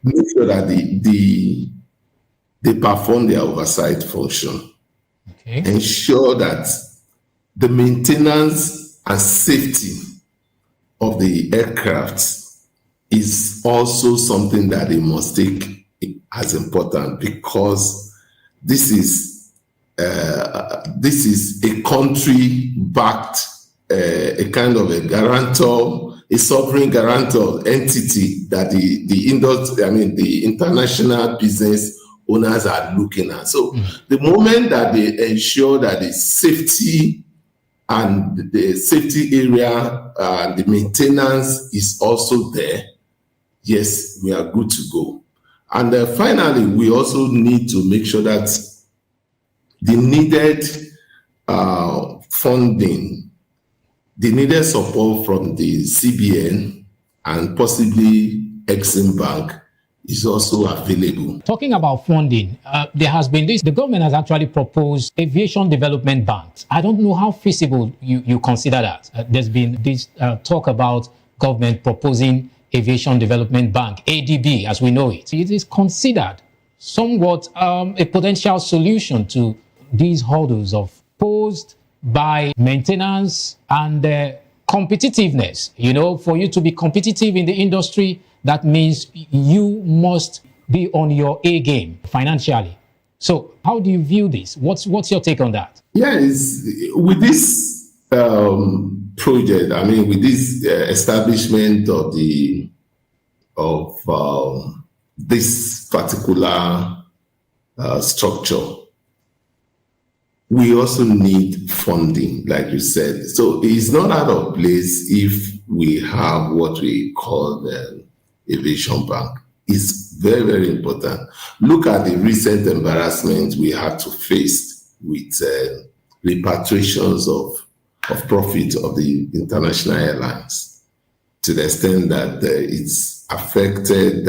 make sure that they perform their oversight function. Ensure that the maintenance and safety of the aircraft is also something that they must take as important, because this is a country-backed, a kind of a guarantor, a sovereign guarantor entity that the international business owners are looking at. So the moment that they ensure that the safety and the safety area and the maintenance is also there, yes, we are good to go. And finally, we also need to make sure that the needed funding, the needed support from the CBN and possibly Exim Bank is also available. Talking about funding, there has been this, the government has actually proposed aviation development banks. I don't know how feasible you consider that. There's been this talk about government proposing aviation development bank, ADB as we know it. It is considered somewhat a potential solution to these hurdles posed by maintenance and competitiveness. For you to be competitive in the industry, that means you must be on your A game financially. So how do you view this? What's your take on that? Yes, with this project, with this establishment of this particular structure, we also need funding, like you said. So it's not out of place if we have what we call the aviation bank. It's very, very important. Look at the recent embarrassment we had to face with repatriations of profit of the international airlines, to the extent that it's affected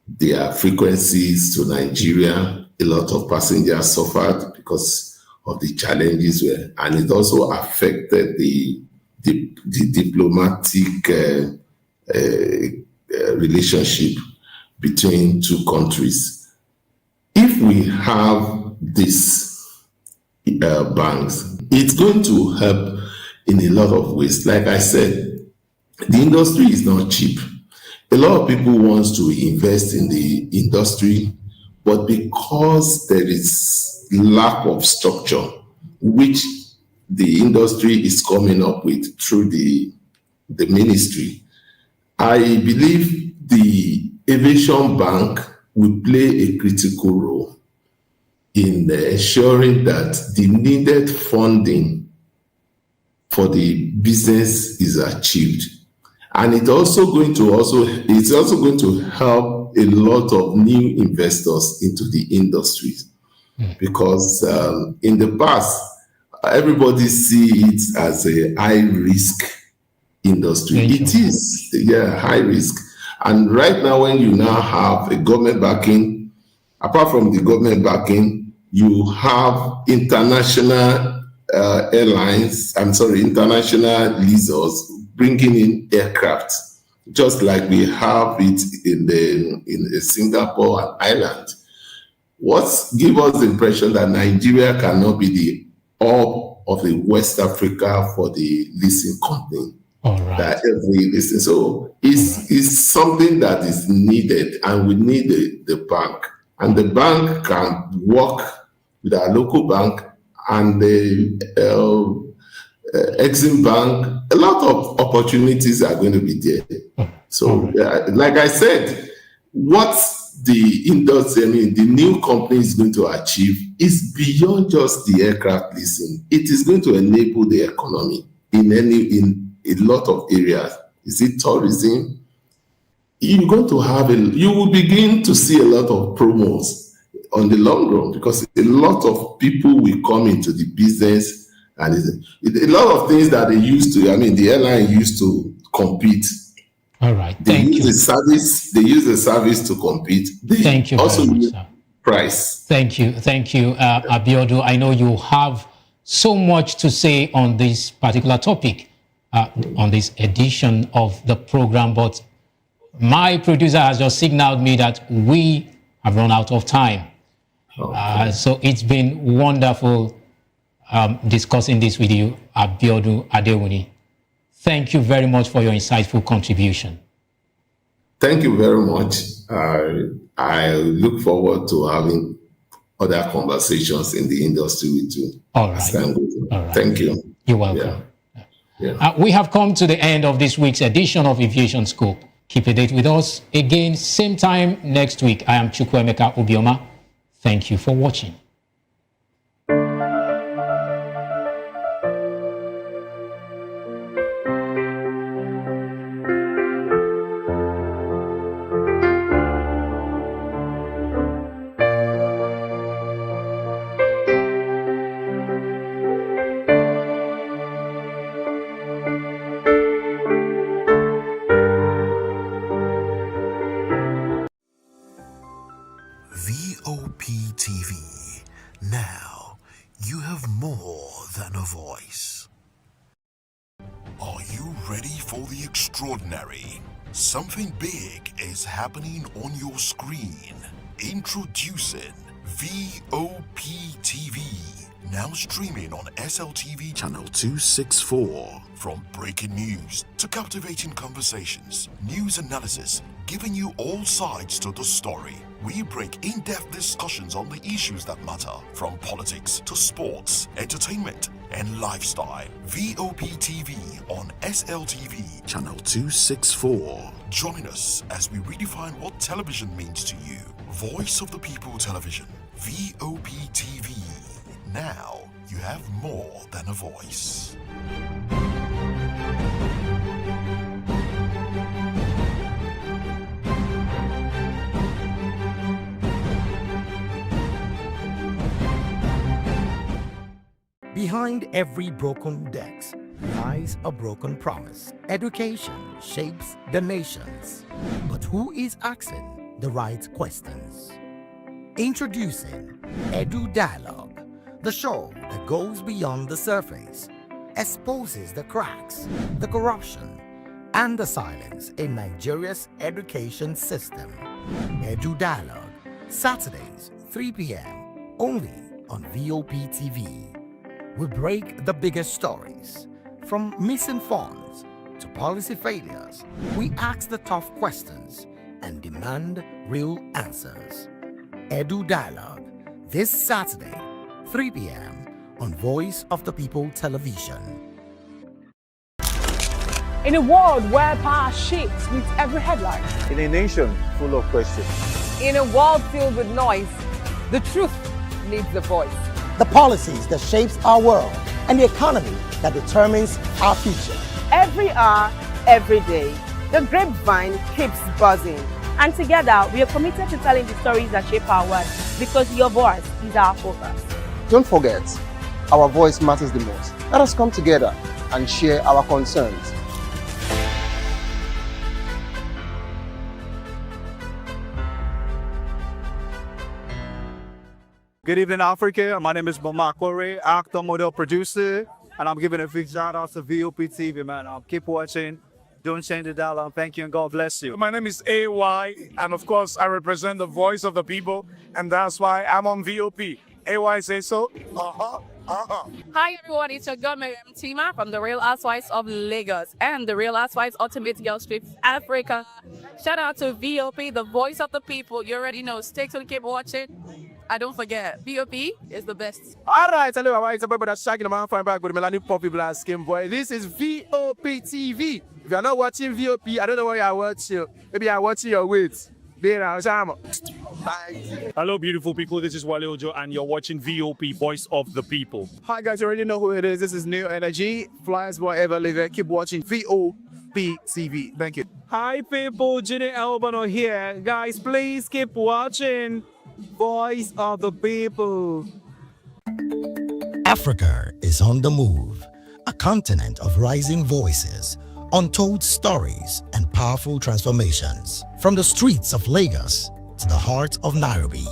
their frequencies to Nigeria. A lot of passengers suffered because of the challenges, and it also affected the diplomatic relationship between two countries. If we have these banks, it's going to help in a lot of ways. Like I said, the industry is not cheap. A lot of people want to invest in the industry, but because there is lack of structure, which the industry is coming up with through the ministry, I believe the Aviation Bank will play a critical role in ensuring that the needed funding for the business is achieved. And it's also going to help a lot of new investors into the industry, because in the past, everybody see it as a high risk industry. It is, high risk. And right now, when you now have a government backing, apart from the government backing, you have international international leasers bringing in aircraft, just like we have it in Singapore and Ireland. What gives us the impression that Nigeria cannot be the hub of the West Africa for the leasing company? All right. That every listen. So it's something that is needed, and we need the bank. And the bank can work with our local bank and the Exim Bank. A lot of opportunities are going to be there. So, like I said, what the industry, the new company is going to achieve is beyond just the aircraft leasing. It is going to enable the economy in a lot of areas. Is it tourism? You will begin to see a lot of promos on the long run, because a lot of people will come into the business, and a lot of things that they used to, the airline used to compete. All right. They use the service to compete. Thank you also very much, sir. Price. Thank you, Abiodun. I know you have so much to say on this particular topic, on this edition of the program, but my producer has just signaled me that we have run out of time. Okay. So it's been wonderful discussing this with you, Abiodun Adewuni. Thank you very much for your insightful contribution. Thank you very much. I look forward to having other conversations in the industry with you. All right. All right. Thank you. You're welcome. Yeah. We have come to the end of this week's edition of Aviation Scope. Keep a date with us again, same time next week. I am Chukwuemeka Obioma. Thank you for watching. VOP TV. Now you have more than a voice. Are you ready for the extraordinary? Something big is happening on your screen. Introducing VOP TV. Now streaming on SLTV channel 264. From breaking news to captivating conversations, news analysis, giving you all sides to the story. We break in-depth discussions on the issues that matter, from politics to sports, entertainment, and lifestyle. VOP TV on SLTV channel 264. Join us as we redefine what television means to you. Voice of the People Television, VOP TV. Now you have more than a voice. Behind every broken desk lies a broken promise. Education shapes the nations, but who is asking the right questions? Introducing Edu Dialogue, the show that goes beyond the surface, exposes the cracks, the corruption, and the silence in Nigeria's education system. Edu Dialogue, Saturdays, 3 p.m., only on VOP TV. We break the biggest stories, from missing funds to policy failures. We ask the tough questions and demand real answers. Edu Dialogue this Saturday, 3 p.m. on Voice of the People Television. In a world where power shifts with every headline. In a nation full of questions. In a world filled with noise, the truth needs a voice. The policies that shapes our world and the economy that determines our future. Every hour, every day, the grapevine keeps buzzing. And together, we are committed to telling the stories that shape our world because your voice is our focus. Don't forget, our voice matters the most. Let us come together and share our concerns. Good evening, Africa. My name is Mama Kore, actor, model, producer, and I'm giving a big shout out to VOP TV, man. Keep watching. Don't change the dial. Thank you and God bless you. My name is AY, and of course, I represent the voice of the people, and that's why I'm on VOP. AY say so. Hi everyone, it's your girl Miriam Tima from the Real Housewives of Lagos and the Real Housewives Ultimate Girl Trip Africa. Shout out to VOP, the voice of the people. You already know. Stay tuned, keep watching. And don't forget, VOP is the best. Alright, hello, it's a boy that's shaking the man fine back with Melanie Poppy Black Skin Boy. This is VOP TV. If you're not watching VOP, I don't know why you're watching. Maybe you're watching your weight. Hello, beautiful people. This is Wale Ojo, and you're watching VOP, Voice of the People. Hi, guys. You already know who it is. This is New Energy. Flyers, whatever, live. Keep watching VOP TV. Thank you. Hi, people. Ginny Albano here. Guys, please keep watching Voice of the People. Africa is on the move, a continent of rising voices, untold stories, and powerful transformations. From the streets of Lagos to the heart of Nairobi,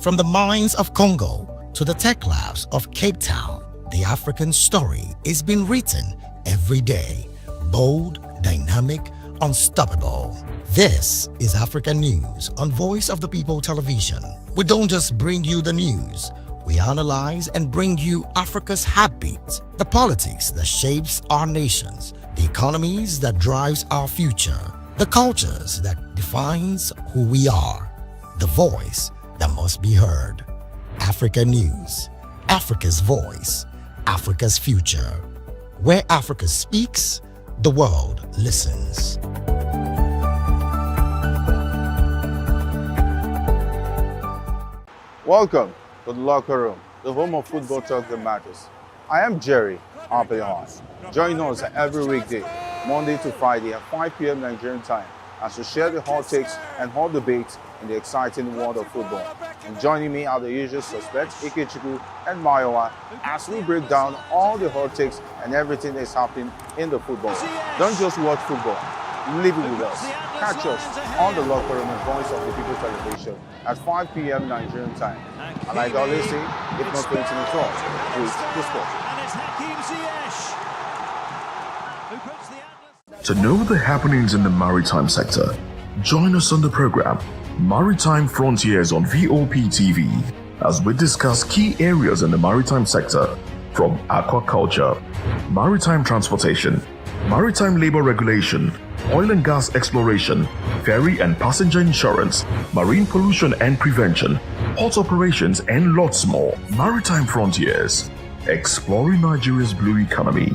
from the mines of Congo to the tech labs of Cape Town, the African story is being written every day. Bold, dynamic, unstoppable. This is African News on Voice of the People Television. We don't just bring you the news. We analyze and bring you Africa's heartbeat, the politics that shapes our nations, the economies that drives our future, the cultures that defines who we are, the voice that must be heard. Africa News, Africa's voice, Africa's future. Where Africa speaks, the world listens. Welcome to the locker room, the home of football talk that matters. I am Jerry Arpillon. Join us every weekday, Monday to Friday at 5 p.m. Nigerian time, as we share the hot takes and hot debates in the exciting world of football. And joining me are the usual suspects, Ikechukwu and Mayowa, as we break down all the hot takes and everything that's happening in the football. Don't just watch football, live it with us. Catch us on the locker room and Voice of the People Television at 5 p.m. Nigerian time. And like I always say, if not 20 minutes off, with the sport. To know the happenings in the maritime sector, join us on the program Maritime Frontiers on VOP TV as we discuss key areas in the maritime sector, from aquaculture, maritime transportation, maritime labor regulation, oil and gas exploration, ferry and passenger insurance, marine pollution and prevention, port operations, and lots more. Maritime Frontiers, exploring Nigeria's blue economy.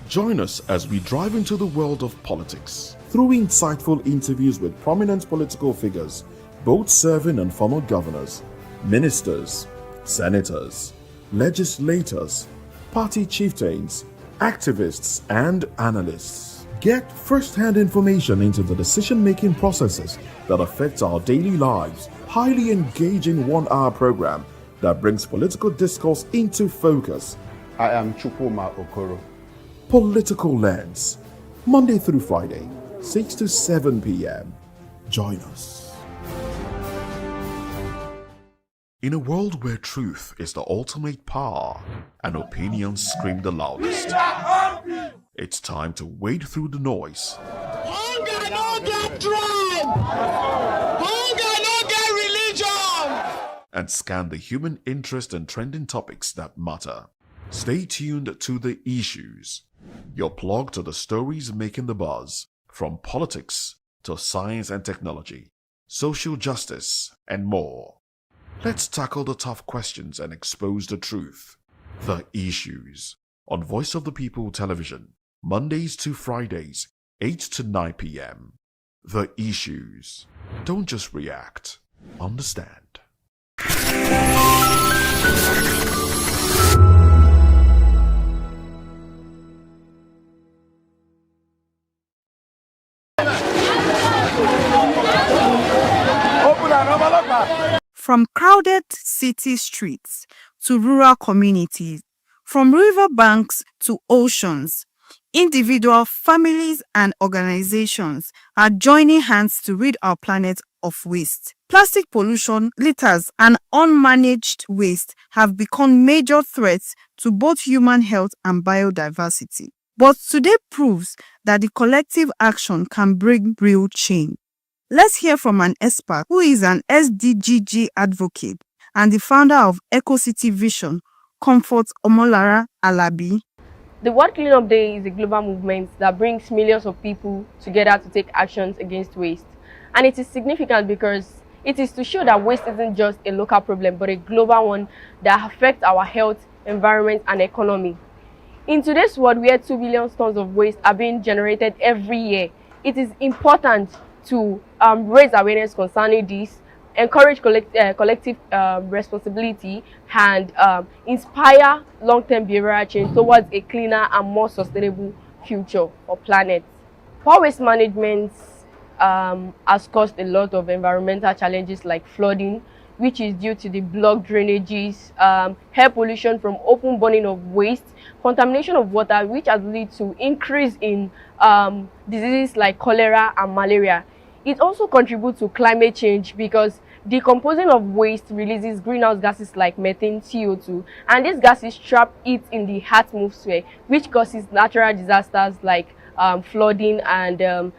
Join us as we drive into the world of politics through insightful interviews with prominent political figures, both serving and former governors, ministers, senators, legislators, party chieftains, activists, and analysts. Get first-hand information into the decision-making processes that affect our daily lives. Highly engaging one-hour program that brings political discourse into focus. I am Chukwuma Okoro. Political Lens, Monday through Friday, 6 to 7 p.m. Join us. In a world where truth is the ultimate power and opinions scream the loudest, it's time to wade through the noise. Hunger no get tribe. Hunger no get religion. And scan the human interest and trending topics that matter. Stay tuned to The Issues, your plug to the stories making the buzz, from politics to science and technology, social justice, and more. Let's tackle the tough questions and expose the truth. The Issues on Voice of the People Television, Mondays to Fridays, 8 to 9 p.m. The Issues. Don't just react, understand. From crowded city streets to rural communities, from riverbanks to oceans, individual families and organizations are joining hands to rid our planet of waste. Plastic pollution, litters, and unmanaged waste have become major threats to both human health and biodiversity. But today proves that the collective action can bring real change. Let's hear from an expert who is an SDGG advocate and the founder of EcoCity Vision, Comfort Omolara Alabi. The World Cleanup Day is a global movement that brings millions of people together to take actions against waste. And it is significant because it is to show that waste isn't just a local problem, but a global one that affects our health, environment, and economy. In today's world, where 2 billion tons of waste are being generated every year, it is important to raise awareness concerning this, encourage collective responsibility, and inspire long-term behavioral change towards a cleaner and more sustainable future for planet. Poor waste management has caused a lot of environmental challenges like flooding, which is due to the blocked drainages, air pollution from open burning of waste, contamination of water, which has led to increase in diseases like cholera and malaria. It also contributes to climate change because decomposing of waste releases greenhouse gases like methane, CO2, and these gases trap it in the atmosphere, which causes natural disasters like flooding and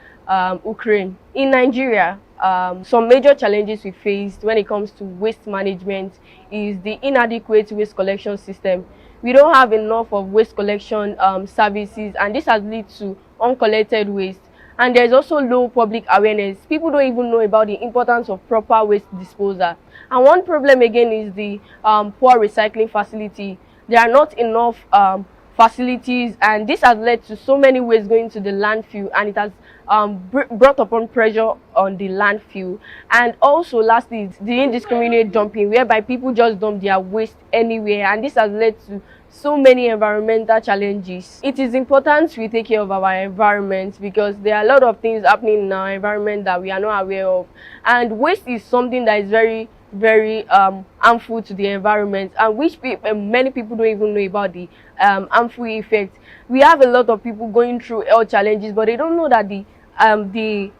Ukraine. In Nigeria, some major challenges we faced when it comes to waste management is the inadequate waste collection system. We don't have enough of waste collection services, and this has led to uncollected waste. And there's also low public awareness. People don't even know about the importance of proper waste disposal. And one problem again is the poor recycling facility. There are not enough facilities, and this has led to so many waste going to the landfill, and it has brought upon pressure on the landfill. And also lastly, the indiscriminate dumping, whereby people just dump their waste anywhere, and this has led to so many environmental challenges. It is important we take care of our environment because there are a lot of things happening in our environment that we are not aware of, and waste is something that is very harmful to the environment, and which many people don't even know about the harmful effects. We have a lot of people going through health challenges, but they don't know that the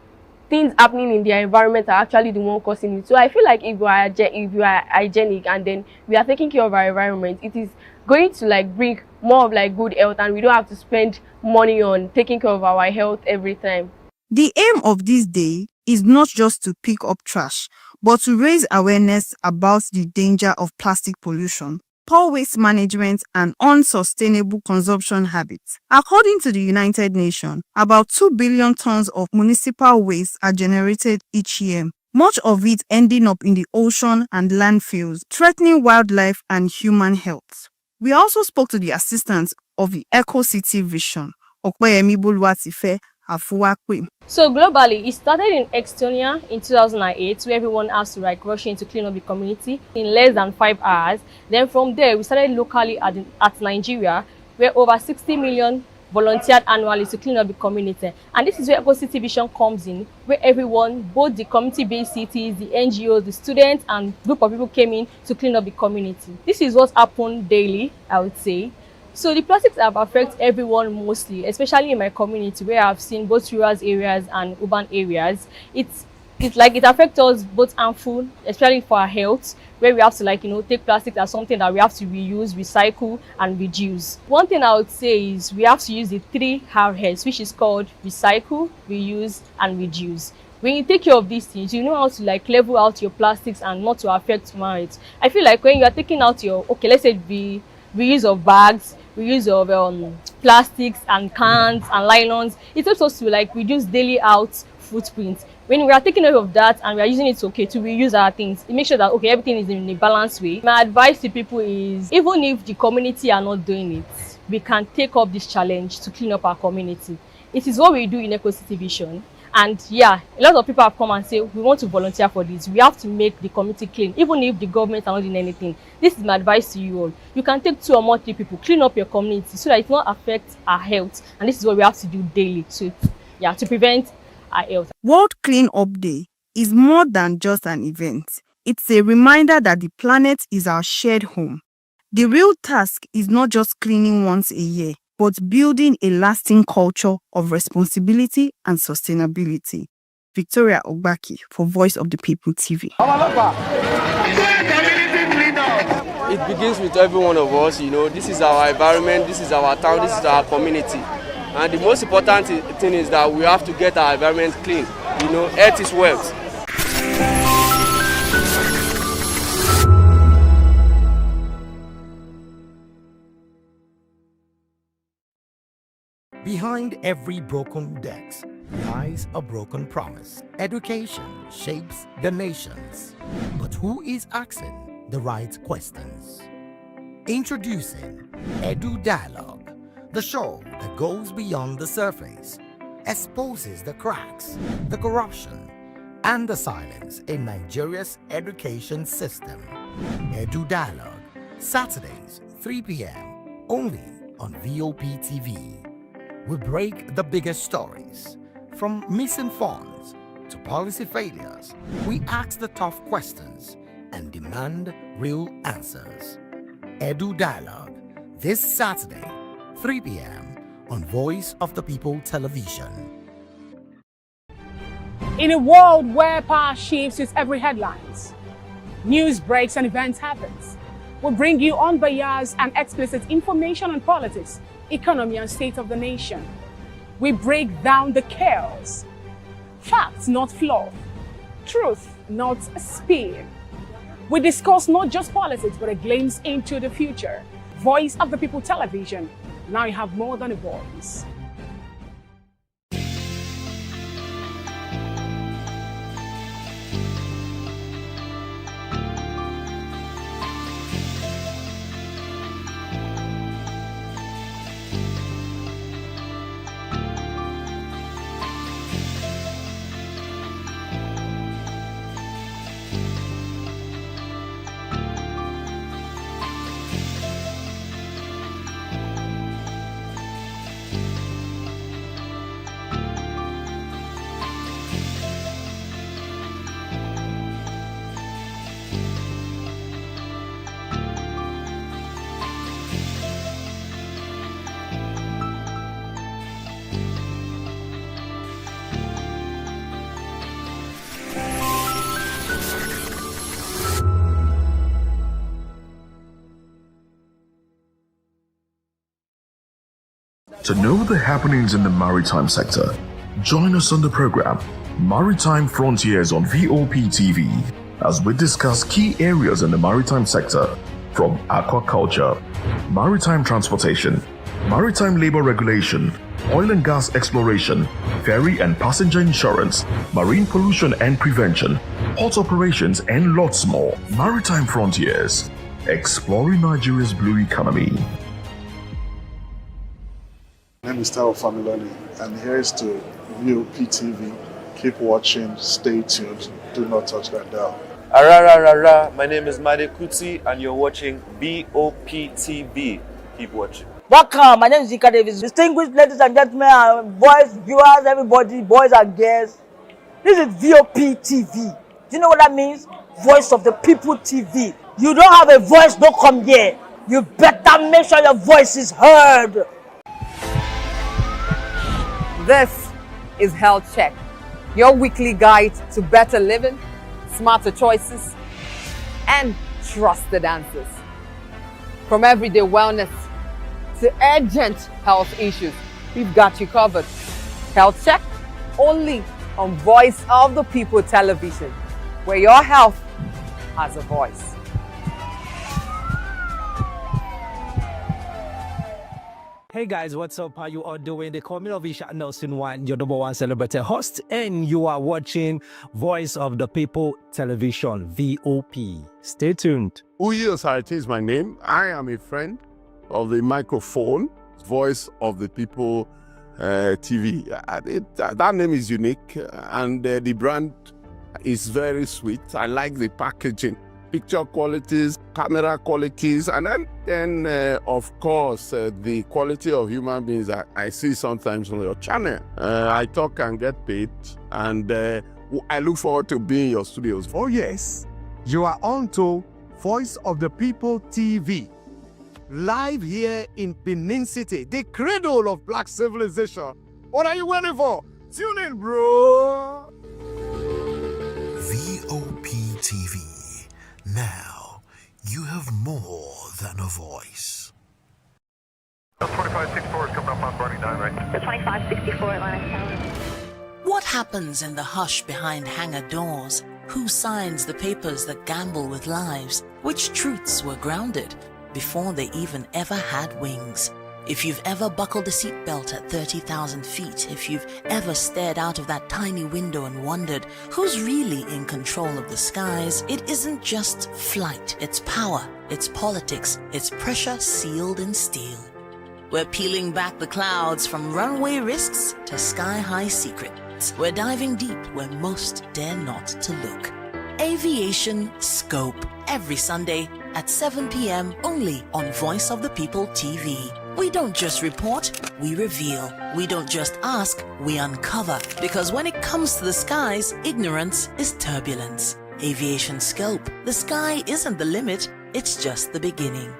things happening in their environment are actually the one causing it. So I feel like if you are hygienic and then we are taking care of our environment, it is going to like bring more of like good health, and we don't have to spend money on taking care of our health every time. The aim of this day is not just to pick up trash, but to raise awareness about the danger of plastic pollution, poor waste management, and unsustainable consumption habits. According to the United Nations, about 2 billion tons of municipal waste are generated each year, much of it ending up in the ocean and landfills, threatening wildlife and human health. We also spoke to the assistant of the EcoCity Vision, Okpeyemi Boluwatife Afuwakwe. So globally, it started in Estonia in 2008, where everyone has to like rush in to clean up the community in less than 5 hours. Then from there, we started locally at Nigeria, where over 60 million volunteered annually to clean up the community. And this is where EcoCity Vision comes in, where everyone, both the community-based cities, the NGOs, the students, and group of people came in to clean up the community. This is what happened daily, I would say. So the plastics have affected everyone mostly, especially in my community, where I've seen both rural areas and urban areas. It's like it affects us both harmful, especially for our health, where we have to take plastic as something that we have to reuse, recycle, and reduce. One thing I would say is we have to use the 3 R's, which is called recycle, reuse, and reduce. When you take care of these things, you know how to level out your plastics and not to affect human health. I feel like when you are taking out your, let's say the reuse of bags, reuse of plastics and cans and nylons, it helps us to reduce daily out footprint. When we are taking note of that and we are using it to reuse our things, it makes sure that everything is in a balanced way. My advice to people is, even if the community are not doing it, we can take up this challenge to clean up our community. It is what we do in Eco City Vision. And yeah, a lot of people have come and say, we want to volunteer for this. We have to make the community clean, even if the government are not doing anything. This is my advice to you all. You can take 2 or more 3 people, clean up your community so that it will not affect our health. And this is what we have to do daily to prevent our health. World Clean Up Day is more than just an event. It's a reminder that the planet is our shared home. The real task is not just cleaning once a year, but building a lasting culture of responsibility and sustainability. Victoria Ogbaki for Voice of the People TV. It begins with every one of us. This is our environment, this is our town, this is our community. And the most important thing is that we have to get our environment clean. Health is wealth. Behind every broken desk lies a broken promise. Education shapes the nations. But who is asking the right questions? Introducing Edu Dialogue, the show that goes beyond the surface, exposes the cracks, the corruption, and the silence in Nigeria's education system. Edu Dialogue, Saturdays, 3 p.m., only on VOP TV. We break the biggest stories, from missing funds to policy failures. We ask the tough questions and demand real answers. Edu Dialogue, this Saturday, 3 p.m. on Voice of the People Television. In a world where power shifts with every headlines, news breaks and events happens, we bring you unbiased and explicit information on politics, economy and state of the nation. We break down the chaos. Facts, not fluff. Truth, not spin. We discuss not just politics, but a glimpse into the future. Voice of the People Television. Now you have more than a voice. To know the happenings in the maritime sector, join us on the program Maritime Frontiers on VOP TV as we discuss key areas in the maritime sector, from aquaculture, maritime transportation, maritime labor regulation, oil and gas exploration, ferry and passenger insurance, marine pollution and prevention, port operations, and lots more. Maritime Frontiers, exploring Nigeria's blue economy. My name is Tao Familoni, and here is to VOP TV. Keep watching, stay tuned, do not touch that dial. My name is Made Kuti, and you're watching VOP TV. Keep watching. Welcome, my name is Zika Davis. Distinguished ladies and gentlemen, boys, viewers, everybody, boys and girls. This is VOP TV. Do you know what that means? Voice of the People TV. You don't have a voice, don't come here. You better make sure your voice is heard. This is Health Check, your weekly guide to better living, smarter choices, and trusted answers. From everyday wellness to urgent health issues, we've got you covered. Health Check, only on Voice of the People Television, where your health has a voice. Hey guys, what's up? How you all doing? They call me Ovisha Nelson One, your number one celebrity host, and you are watching Voice of the People Television, VOP. Stay tuned. Uyi Osarite is my name. I am a friend of the microphone, Voice of the People TV. That name is unique, and the brand is very sweet. I like the packaging, picture qualities, camera qualities, and then of course, the quality of human beings that I see sometimes on your channel. I talk and get paid, and I look forward to being in your studios. Oh yes, you are on to Voice of the People TV. Live here in Benin City, the cradle of black civilization. What are you waiting for? Tune in, bro. VOP TV. Now, you have more than a voice. 2564 is coming up on Bunny 9, right? The 2564 Atlantic Tower. What happens in the hush behind hangar doors? Who signs the papers that gamble with lives? Which truths were grounded before they even ever had wings? If you've ever buckled a seatbelt at 30,000 feet, if you've ever stared out of that tiny window and wondered who's really in control of the skies, it isn't just flight, it's power, it's politics, it's pressure sealed in steel. We're peeling back the clouds from runway risks to sky-high secrets. We're diving deep where most dare not to look. Aviation Scope, every Sunday at 7 p.m. only on Voice of the People TV. We don't just report, we reveal. We don't just ask, we uncover. Because when it comes to the skies, ignorance is turbulence. Aviation Scope, the sky isn't the limit, it's just the beginning.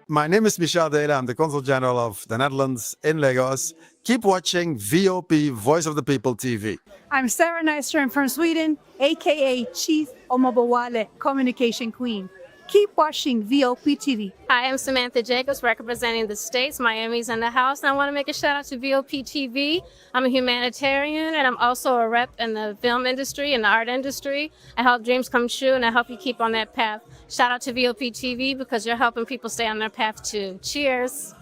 My name is Michel Dela. I'm the Consul General of the Netherlands in Lagos. Keep watching VOP, Voice of the People TV. I'm Sarah Nystrom from Sweden, aka Chief Omobawale, Communication Queen. Keep watching VOP TV. Hi, I'm Samantha Jacobs representing the States. Miami's in the house, and I want to make a shout out to VOP TV. I'm a humanitarian, and I'm also a rep in the film industry and the art industry. I help dreams come true, and I help you keep on that path. Shout out to VOP TV because you're helping people stay on their path too. Cheers.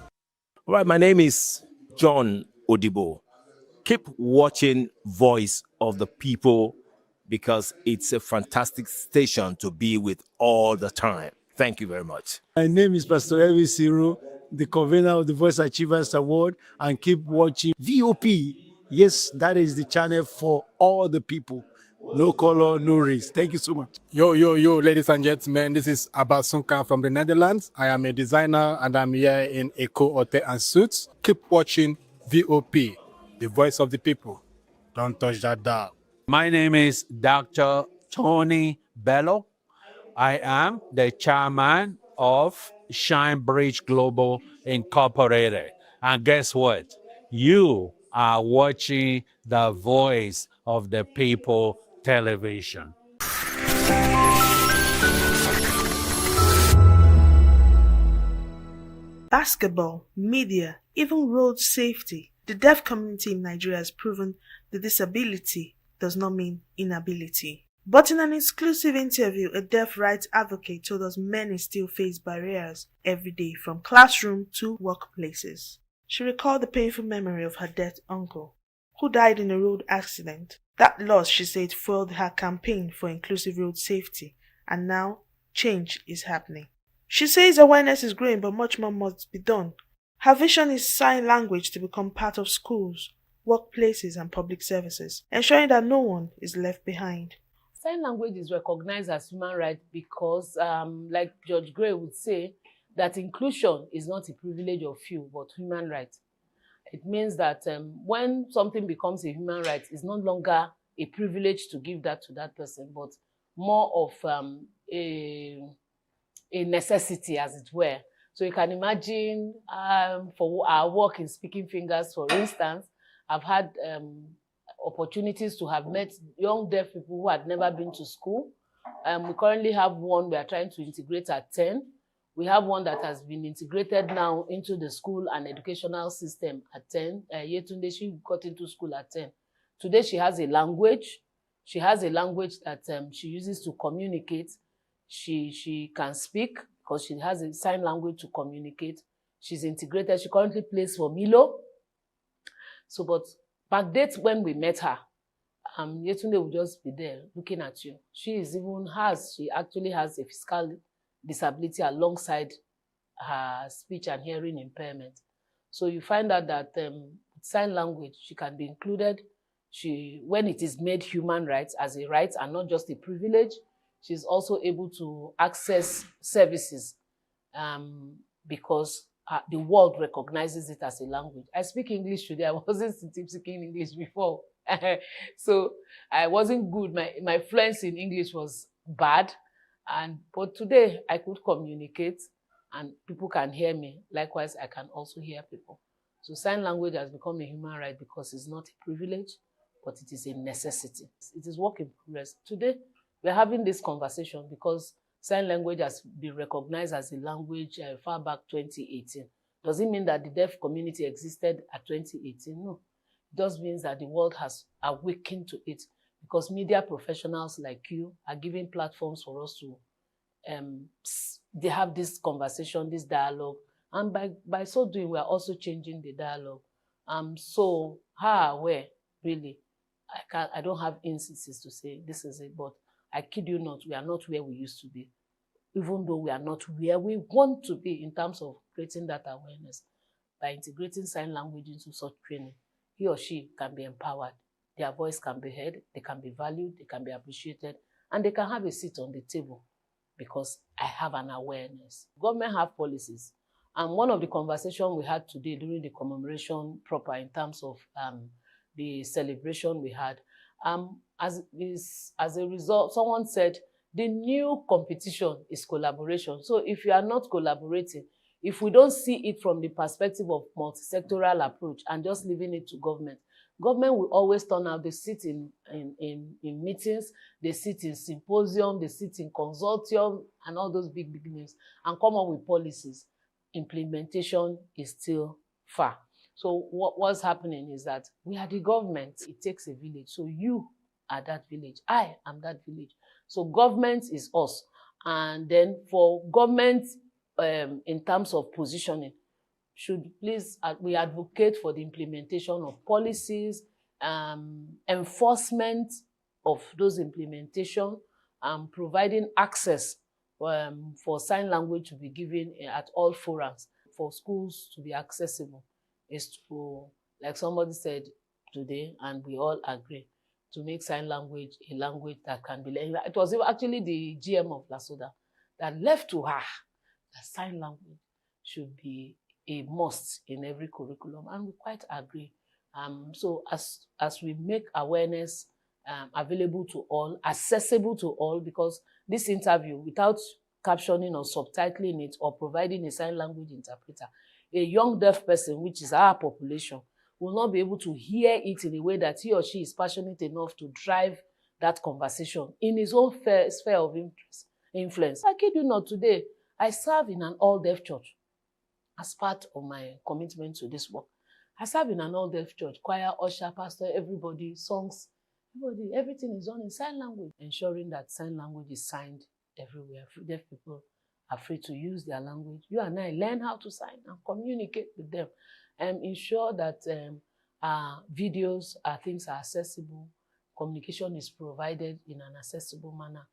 All right, my name is John Odibo. Keep watching Voice of the People because it's a fantastic station to be with all the time. Thank you very much. My name is Pastor Elvis Siru, the convener of the Voice Achievers Award, and keep watching VOP. Yes, that is the channel for all the people. No color, no race. Thank you so much. Yo, ladies and gentlemen, this is Abasunka from the Netherlands. I am a designer and I'm here in Eco Hotel and Suits. Keep watching VOP, the voice of the people. Don't touch that dial. My name is Dr. Tony Bello. I am the chairman of Shine Bridge Global Incorporated. And guess what? You are watching the Voice of the People television. Basketball, media, even road safety. The deaf community in Nigeria has proven that disability does not mean inability. But in an exclusive interview, a deaf rights advocate told us many still face barriers every day from classroom to workplaces. She recalled the painful memory of her deaf uncle, who died in a road accident. That loss, she said, fueled her campaign for inclusive road safety, and now change is happening. She says awareness is growing, but much more must be done. Her vision is sign language to become part of schools, workplaces, and public services, ensuring that no one is left behind. Sign language is recognized as human right because, like George Gray would say, that inclusion is not a privilege of few, but human right. It means that when something becomes a human right, it's no longer a privilege to give that to that person, but more of a necessity, as it were. So you can imagine for our work in Speaking Fingers, for instance, I've had opportunities to have met young deaf people who had never been to school. We currently have one we are trying to integrate at 10. We have one that has been integrated now into the school and educational system at 10. Yetunde, she got into school at 10. Today she has a language. She has a language that she uses to communicate. She can speak because she has a sign language to communicate. She's integrated. She currently plays for Milo. So, but back date when we met her, Yetunde will just be there looking at you. She actually has a physical disability alongside her speech and hearing impairment. So you find out that sign language, she can be included. When it is made human rights as a right and not just a privilege, she's also able to access services because the world recognizes it as a language. I speak English today. I wasn't speaking English before. So I wasn't good. My fluency in English was bad. But today I could communicate and people can hear me. Likewise, I can also hear people. So sign language has become a human right because it's not a privilege, but it is a necessity. It is work in progress. Today, we're having this conversation because sign language has been recognized as a language far back 2018. Does it mean that the deaf community existed at 2018? No. It just means that the world has awakened to it because media professionals like you are giving platforms for us to they have this conversation, this dialogue, and by so doing, we are also changing the dialogue. So how aware, really, I don't have instances to say this is it, but I kid you not, we are not where we used to be, even though we are not where we want to be in terms of creating that awareness. By integrating sign language into such training, he or she can be empowered, their voice can be heard, they can be valued, they can be appreciated, and they can have a seat on the table because I have an awareness. Government have policies. And one of the conversations we had today during the commemoration proper in terms of the celebration we had, as a result, someone said, the new competition is collaboration. So if you are not collaborating, if we don't see it from the perspective of multi-sectoral approach and just leaving it to government will always turn out. They sit in meetings, they sit in symposium, they sit in consortium and all those big names and come up with policies. Implementation is still far. So what's happening is that we are the government. It takes a village. So you are that village. I am that village. So government is us. And then for government, in terms of positioning, we advocate for the implementation of policies, enforcement of those implementation, providing access for sign language to be given at all forums, for schools to be accessible, is to, like somebody said today, and we all agree, to make sign language a language that can be learned. It was actually the GM of LASODA that left to her that sign language should be a must in every curriculum, and we quite agree. So as we make awareness available to all, accessible to all, because this interview, without captioning or subtitling it or providing a sign language interpreter, a young deaf person, which is our population, will not be able to hear it in a way that he or she is passionate enough to drive that conversation in his own sphere of influence. I kid you not, today, I serve in an all-deaf church. As part of my commitment to this work, I serve in an all-deaf church, choir, usher, pastor, everybody, songs, everything is done in sign language, ensuring that sign language is signed everywhere. Deaf people are free to use their language. You and I learn how to sign and communicate with them and ensure that videos, things are accessible, communication is provided in an accessible manner.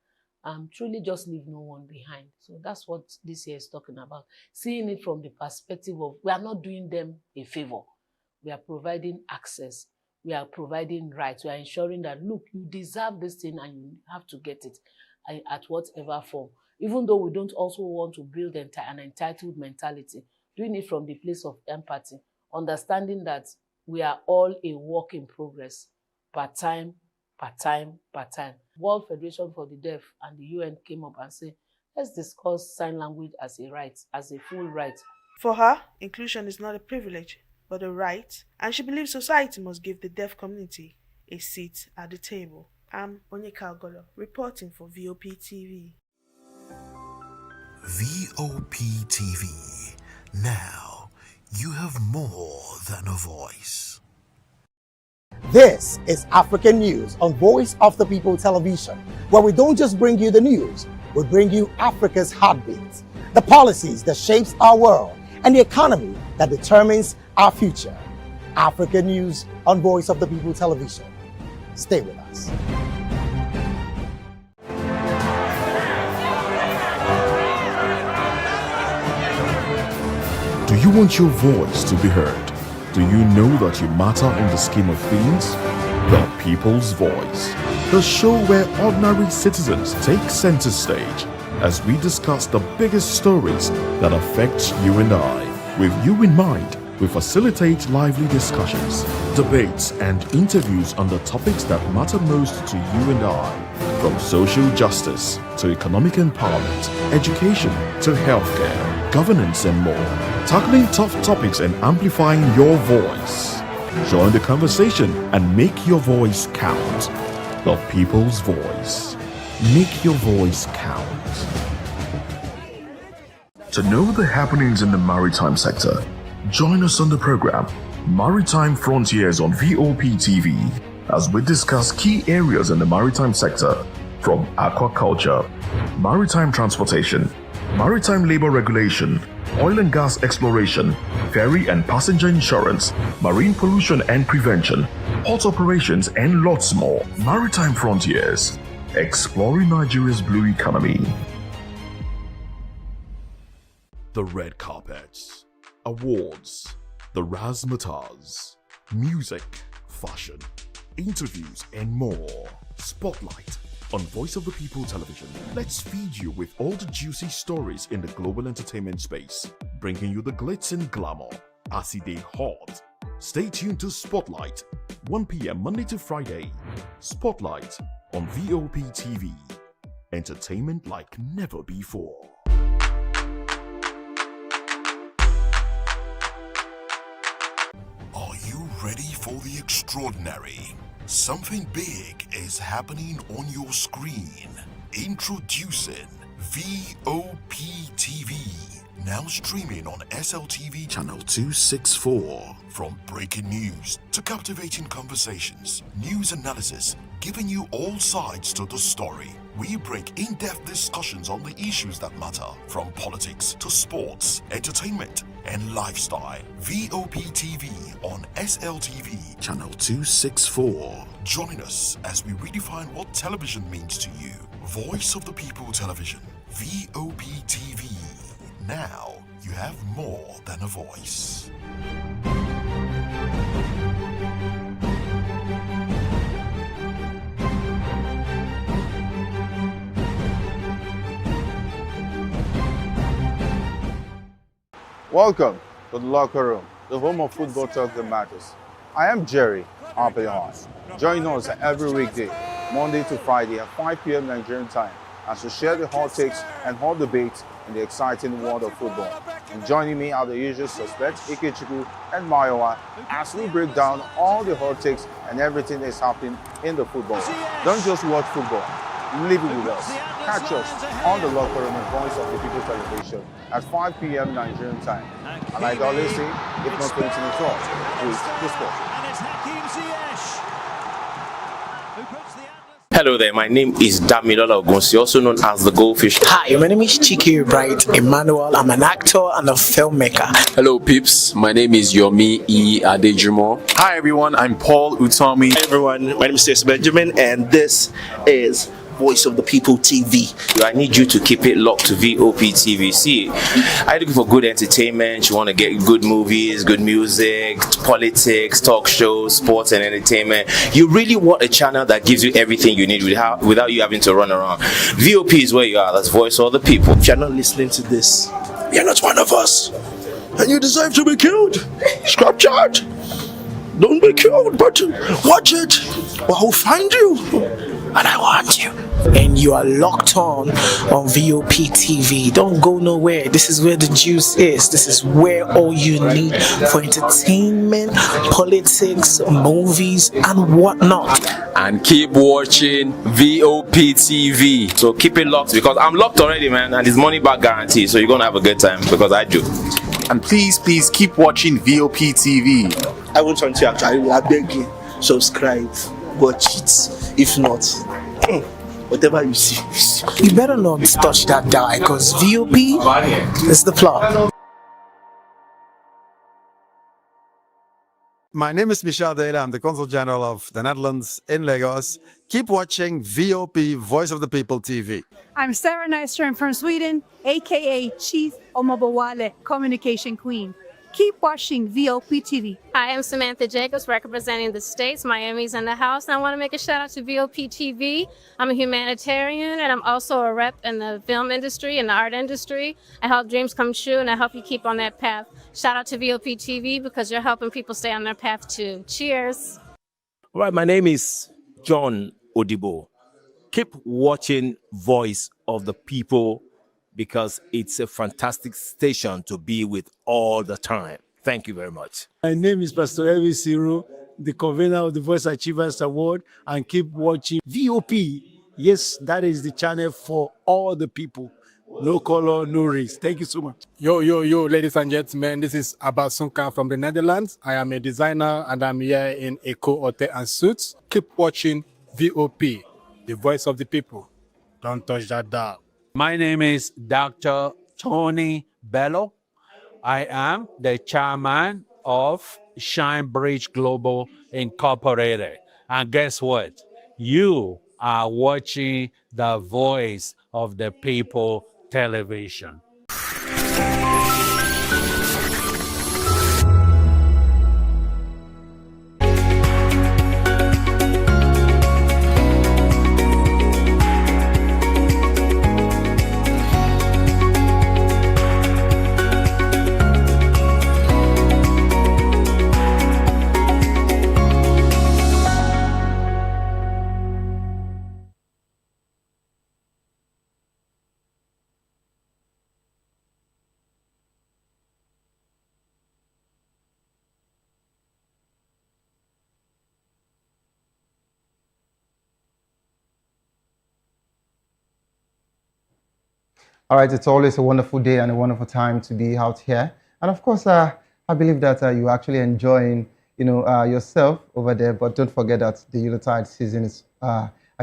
Truly just leave no one behind. So that's what this year is talking about. Seeing it from the perspective of, we are not doing them a favor. We are providing access. We are providing rights. We are ensuring that, look, you deserve this thing and you have to get it at whatever form. Even though we don't also want to build an entitled mentality, doing it from the place of empathy, understanding that we are all a work in progress, part-time, part-time. World Federation for the Deaf and the UN came up and said, let's discuss sign language as a right, as a full right. For her, inclusion is not a privilege, but a right, and she believes society must give the deaf community a seat at the table. I'm Onyeka Ogolo, reporting for VOP TV. VOP TV. Now, you have more than a voice. This is African News on Voice of the People Television, where we don't just bring you the news, we bring you Africa's heartbeat, the policies that shapes our world, and the economy that determines our future. Africa News on Voice of the People Television. Stay with us. Do you want your voice to be heard? Do you know that you matter in the scheme of things? The People's Voice, the show where ordinary citizens take center stage as we discuss the biggest stories that affect you and I. With you in mind, we facilitate lively discussions, debates, and interviews on the topics that matter most to you and I. From social justice to economic empowerment, education to healthcare, governance, and more. Tackling tough topics and amplifying your voice. Join the conversation and make your voice count. The People's Voice. Make your voice count. To know the happenings in the maritime sector, join us on the program Maritime Frontiers on VOP TV as we discuss key areas in the maritime sector from aquaculture, maritime transportation, maritime labor regulation, oil and gas exploration, ferry and passenger insurance, marine pollution and prevention, port operations, and lots more. Maritime Frontiers, exploring Nigeria's blue economy. The red carpets, awards, the razzmatazz, music, fashion, interviews, and more. Spotlight on Voice of the People Television. Let's feed you with all the juicy stories in the global entertainment space, bringing you the glitz and glamour as it is hot. Stay tuned to Spotlight, 1 p.m. Monday to Friday. Spotlight on VOP TV. Entertainment like never before. Are you ready for the extraordinary? Something big is happening on your screen. Introducing VOP TV. Now streaming on SLTV channel 264. From breaking news to captivating conversations, news analysis, giving you all sides to the story. We break in-depth discussions on the issues that matter, from politics to sports, entertainment, and lifestyle. VOP TV on SLTV channel 264. Join us as we redefine what television means to you. Voice of the People Television, VOP TV. Now you have more than a voice. Welcome to the locker room, the home of football talk that matters. I am Jerry Arpayon. Join us every weekday, Monday to Friday at 5 p.m. Nigerian time, as we share the hot takes and hot debates in the exciting world of football. And joining me are the usual suspects, Ikechukwu and Mayowa, as we break down all the hot takes and everything that's happening in the football. Don't just watch football, live it with us. Catch us on the locker room and Voice of the People Television at 5 p.m. Nigerian time. And like I always say, if not 20 minutes off, with the sport. Hello there, my name is Damilola Ogunsi, also known as the Goldfish. Hi, my name is Chike Bright Emmanuel. I'm an actor and a filmmaker. Hello, peeps. My name is Yomi E. Adejimo. Hi, everyone. I'm Paul Utomi. Hi, everyone. My name is Stacey Benjamin, and this is Voice of the People TV. I need you to keep it locked to VOP TV. See, are you looking for good entertainment? You want to get good movies, good music, politics, talk shows, sports and entertainment. You really want a channel that gives you everything you need without you having to run around. VOP is where you are. That's Voice of the People. If you're not listening to this, you're not one of us, and you deserve to be killed. Scrap charge. Don't be killed, but watch it, or I'll find you, and I want you. And you are locked on VOP TV. Don't go nowhere. This is where the juice is. This is where all you need for entertainment, politics, movies, and whatnot. And keep watching VOP TV. So keep it locked, because I'm locked already, man, and it's money back guarantee. So you're gonna have a good time, because I do. And please keep watching VOP TV. I won't want you actually. I beg you, subscribe, watch it. If not, whatever you see. You better not touch that dial, because VOP is the plot. My name is Michel Dela. I'm the Consul General of the Netherlands in Lagos. Keep watching VOP, Voice of the People TV. I'm Sarah Nystrom from Sweden, aka Chief Omobawale, Communication Queen. Keep watching VOP TV. Hi, I'm Samantha Jacobs representing the States. Miami's in the house, and I want to make a shout out to VOP TV. I'm a humanitarian, and I'm also a rep in the film industry and the art industry. I help dreams come true, and I help you keep on that path. Shout out to VOP TV because you're helping people stay on their path too. Cheers. All right, my name is John Odibo. Keep watching Voice of the People because it's a fantastic station to be with all the time. Thank you very much. My name is Pastor Elvis Ciro, the convener of the Voice Achievers Award, and keep watching VOP. Yes, that is the channel for all the people. No color, no race. Thank you so much. Yo, ladies and gentlemen, this is Abasunkan from the Netherlands. I am a designer and I'm here in Eco Hotel and Suits. Keep watching VOP, the voice of the people. Don't touch that dial. My name is Dr. Tony Bello. I am the chairman of Shine Bridge Global Incorporated. And guess what? You are watching the Voice of the People television. All right, it's always a wonderful day and a wonderful time to be out here. And of course, I believe that you're actually enjoying, yourself over there. But don't forget that the Yuletide season is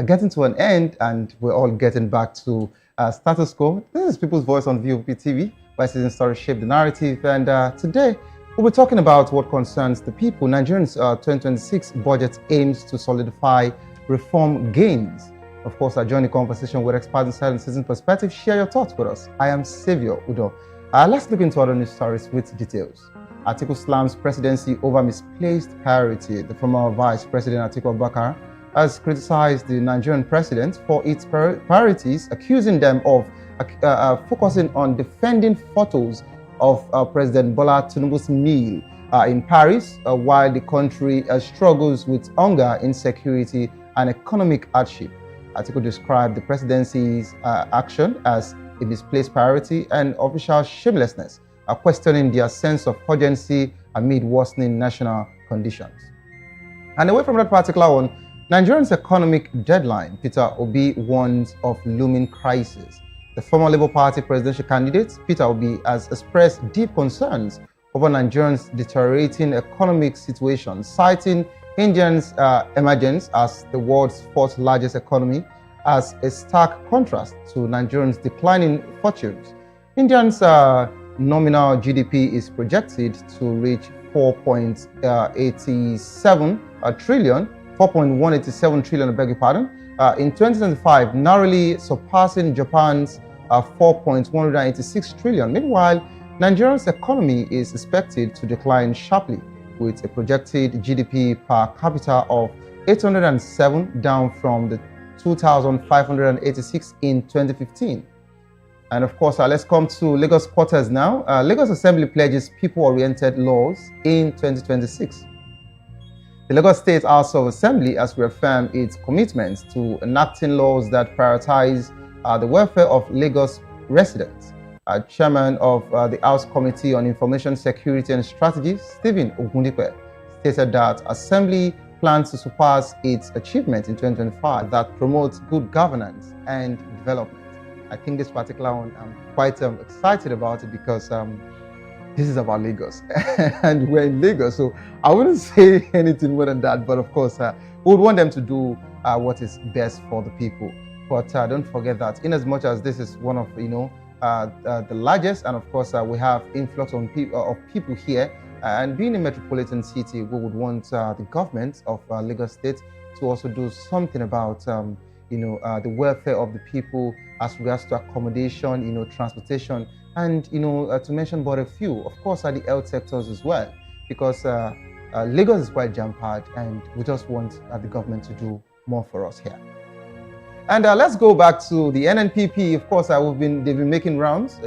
getting to an end, and we're all getting back to status quo. This is People's Voice on VOP TV, where season stories shape the narrative. And today, we'll be talking about what concerns the people. Nigerians' 2026 budget aims to solidify reform gains. Of course, I join the conversation with experts inside and citizen perspective. Share your thoughts with us. I am Savior Udo. Let's look into other news stories with details. Atiku slams presidency over misplaced priority. The former Vice President Atiku Abubakar has criticized the Nigerian president for its priorities, accusing them of focusing on defending photos of President Bola Tinubu's meal in Paris, while the country struggles with hunger, insecurity, and economic hardship. Atiku described the presidency's action as a misplaced priority and official shamelessness, questioning their sense of urgency amid worsening national conditions. And away from that particular one, Nigeria's economic deadline, Peter Obi warns of looming crisis. The former Labour Party presidential candidate, Peter Obi, has expressed deep concerns over Nigeria's deteriorating economic situation, citing India's emergence as the world's fourth largest economy as a stark contrast to Nigeria's declining fortunes. India's nominal GDP is projected to reach 4.187 trillion, I beg your pardon, in 2025, narrowly surpassing Japan's 4.186 trillion. Meanwhile, Nigeria's economy is expected to decline sharply, with a projected GDP per capita of 807, down from the 2,586 in 2015. And of course, let's come to Lagos quarters now. Lagos Assembly pledges people-oriented laws in 2026. The Lagos State House of Assembly has reaffirmed its commitment to enacting laws that prioritize the welfare of Lagos residents. Chairman of the House Committee on Information Security and Strategy, Stephen Ogundipe, stated that Assembly plans to surpass its achievement in 2025 that promotes good governance and development. I think this particular one, I'm quite excited about it because this is about Lagos and we're in Lagos, so I wouldn't say anything more than that, but of course, we would want them to do what is best for the people. But don't forget that in as much as this is one of, the largest, and of course we have influx of people here, And being a metropolitan city, we would want the government of Lagos State to also do something about the welfare of the people as regards to accommodation, transportation, and to mention but a few, of course, are the health sectors as well, because Lagos is quite jam-packed, and we just want the government to do more for us here. And let's go back to the NNPP. Of course, they've been making rounds,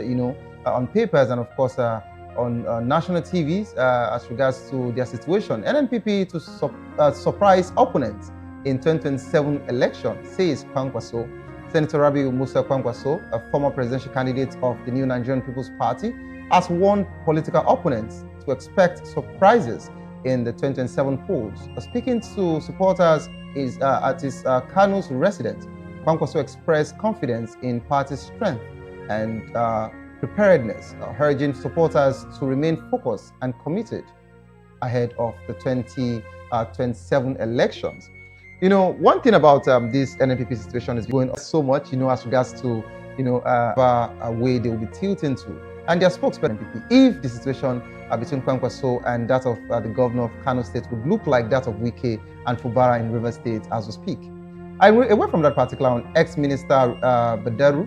on papers and of course on national TVs as regards to their situation. NNPP to surprise opponents in 2027 election, says Kwankwaso. Senator Rabiu Musa Kwankwaso, a former presidential candidate of the New Nigerian People's Party, has warned political opponents to expect surprises in the 2027 polls. Speaking to supporters at his Kanu's residence, Kwankwaso expressed confidence in party's strength and preparedness, urging supporters to remain focused and committed ahead of the 2027 elections. One thing about this NNPP situation is going on so much, as regards to, a way they will be tilting to. And their spokesperson, NNPP, if the situation between Kwankwaso and that of the governor of Kano State would look like that of Wike and Fubara in River State as we speak. Away from that particular one, ex-minister Badaru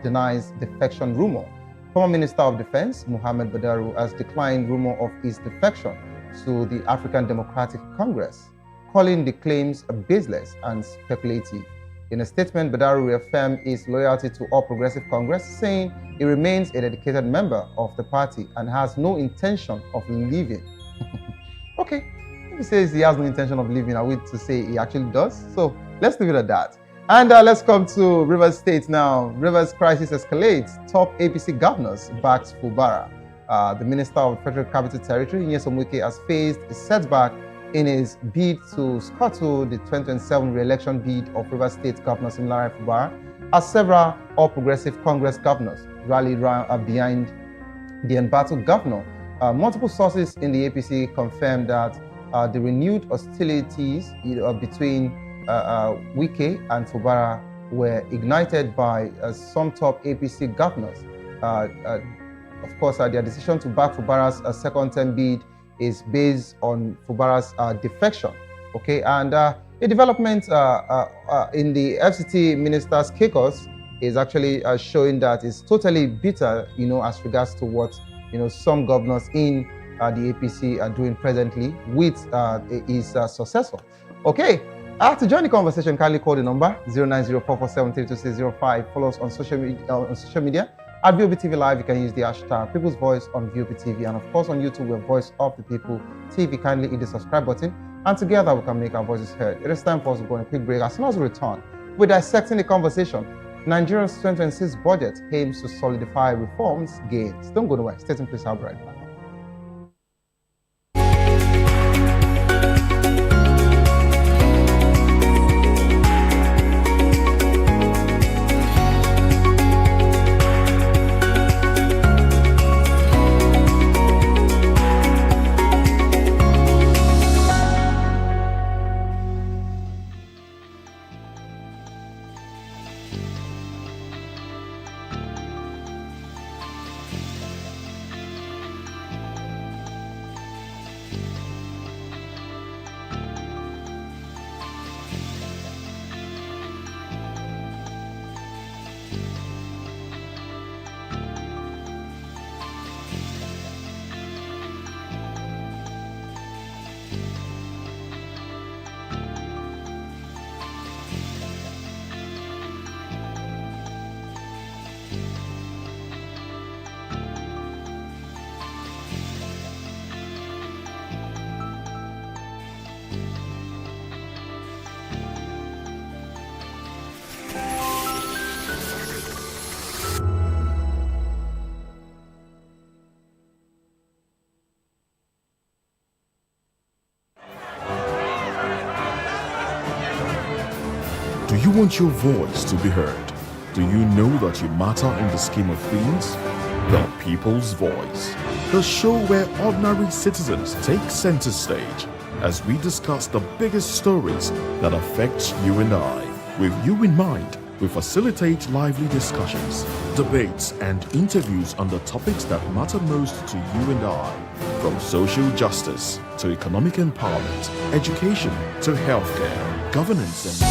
denies defection rumor. Former Minister of Defense, Mohammed Badaru, has declined rumor of his defection to the African Democratic Congress, calling the claims baseless and speculative. In a statement, Badaru reaffirmed his loyalty to All Progressive Congress, saying he remains a dedicated member of the party and has no intention of leaving. Okay, if he says he has no intention of leaving, are we to say he actually does? So let's leave it at that. And let's come to Rivers State now. Rivers crisis escalates. Top APC governors backs Fubara. The Minister of Federal Capital Territory, Nyesom Wike, has faced a setback in his bid to scuttle the 2027 re-election bid of Rivers State Governor Similare Fubara, as several All Progressive Congress governors rallied behind the embattled governor. Multiple sources in the APC confirmed that the renewed hostilities between Wike and Fubara were ignited by some top APC governors. Of course, their decision to back Fubara's second-term bid is based on Fubara'S defection. Okay, and a development in the FCT minister's caucus is actually showing that it's totally bitter, as regards to what some governors in the APC are doing presently with his successor. Okay. To join the conversation, kindly call the number 09044732605. Follow us on social media at VOP TV Live. You can use the hashtag People's Voice on VOP TV, and of course on YouTube we're Voice of the People TV. Kindly hit the subscribe button, and together we can make our voices heard. It is time for us to go on a quick break. As soon as we return, we're dissecting the conversation. Nigeria's 2026 budget aims to solidify reforms gains. Don't go nowhere. Stay tuned, please. I'll be right back. Do you want your voice to be heard? Do you know that you matter in the scheme of things? The People's Voice, the show where ordinary citizens take center stage as we discuss the biggest stories that affect you and I, with you in mind We facilitate lively discussions, debates, and interviews on the topics that matter most to you and I, from social justice to economic empowerment, education to healthcare, governance,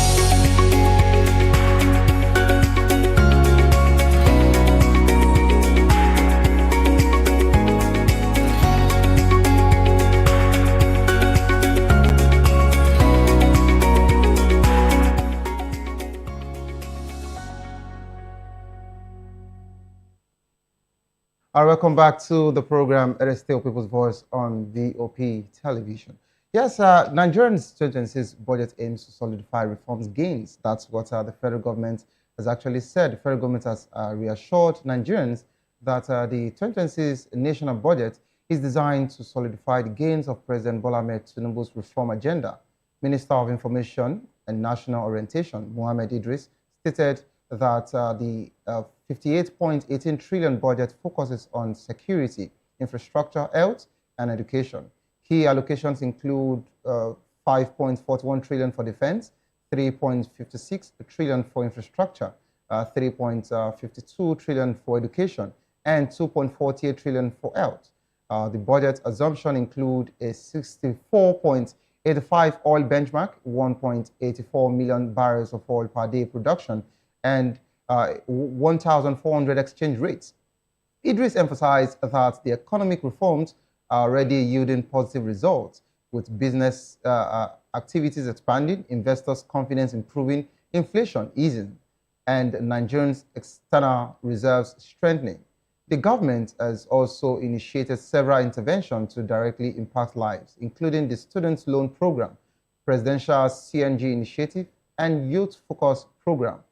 and welcome back to the program. It is still People's Voice on VOP television. Yes, Nigerians' 2026 budget aims to solidify reforms gains. That's what the federal government has actually said. The federal government has reassured Nigerians that the 2026 national budget is designed to solidify the gains of President Bola Ahmed Tinubu's reform agenda. Minister of Information and National Orientation, Mohammed Idris, stated that the 58.18 trillion budget focuses on security, infrastructure, health, and education. Key allocations include 5.41 trillion for defense, 3.56 trillion for infrastructure, 3.52 trillion for education, and 2.48 trillion for health. The budget assumption include a 64.85 oil benchmark, 1.84 million barrels of oil per day production, and 1,400 exchange rates. Idris emphasized that the economic reforms are already yielding positive results, with business activities expanding, investors' confidence improving, inflation easing, and Nigerians' external reserves strengthening. The government has also initiated several interventions to directly impact lives, including the Student Loan Program, Presidential CNG Initiative, and Youth Focus Program.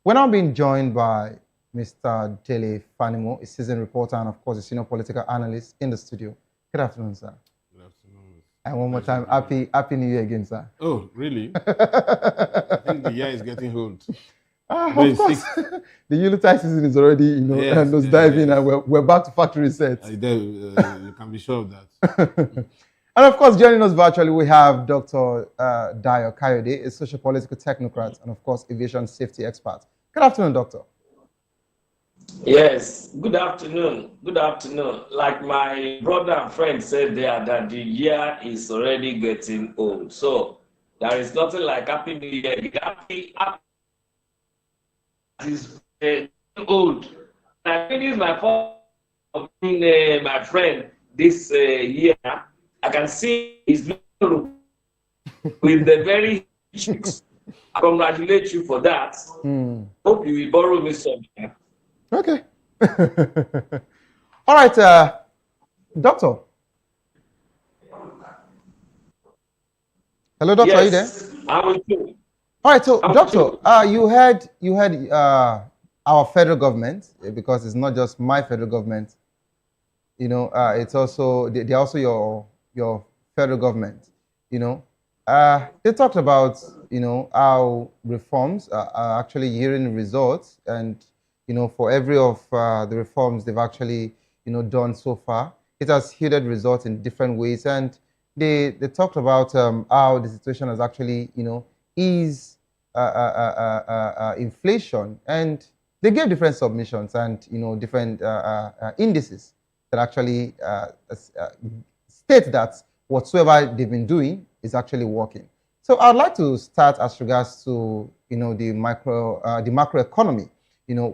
We're now being joined by Mr. Dele Fanimo, a seasoned reporter and, of course, a senior political analyst in the studio. Good afternoon, sir. Good afternoon. And one more time, happy New Year again, sir. Oh, really? I think the year is getting old. Of course. The Yuletide season is already, yes, diving, and we're back to factory sets. You can be sure of that. And of course, joining us virtually, we have Dr. Dayo Kayode, a socio-political technocrat and, of course, aviation safety expert. Good afternoon, Doctor. Yes, good afternoon. Good afternoon. Like my brother and friend said there, that the year is already getting old. So there is nothing like Happy New Year. Happy is old. I think this is my fault of being my friend this year. I can see his look with the very cheeks. I congratulate you for that. Hope you will borrow me some. Okay. All right, Doctor. Hello, Doctor. Yes. Are you there? I'm with you. All right, so Doctor, you had our federal government, because it's not just my federal government. It's also they're also your federal government. They talked about how reforms are actually yielding results, and for every of the reforms they've actually done so far, it has yielded results in different ways. And they talked about how the situation has actually eased inflation, and they gave different submissions and different indices that actually state that whatsoever they've been doing is actually working. So I'd like to start as regards to the macroeconomy.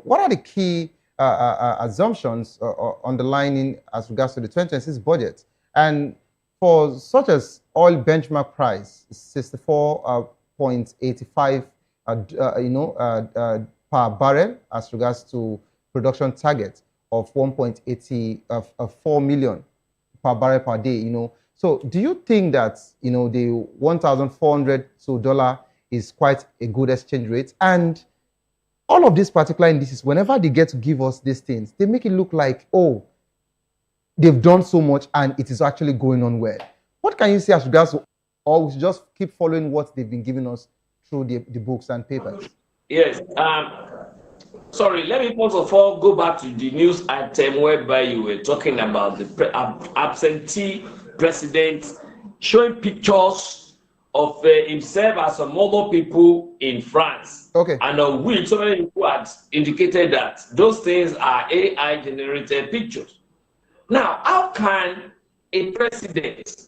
What are the key assumptions underlining as regards to the 2026 budget? And for such as oil benchmark price, 64.85 per barrel as regards to production target of 1.84 million per barrel per day. So do you think that the $1,400 is quite a good exchange rate? And all of these particular indices, whenever they get to give us these things, they make it look like, oh, they've done so much and it is actually going on well. What can you say as regards to, or we should just keep following what they've been giving us through the books and papers? Yes. Sorry, let me first of all go back to the news item whereby you were talking about the absentee president showing pictures of himself and some other people in France. Okay. And of which so many people had indicated that those things are AI generated pictures. Now, how can a president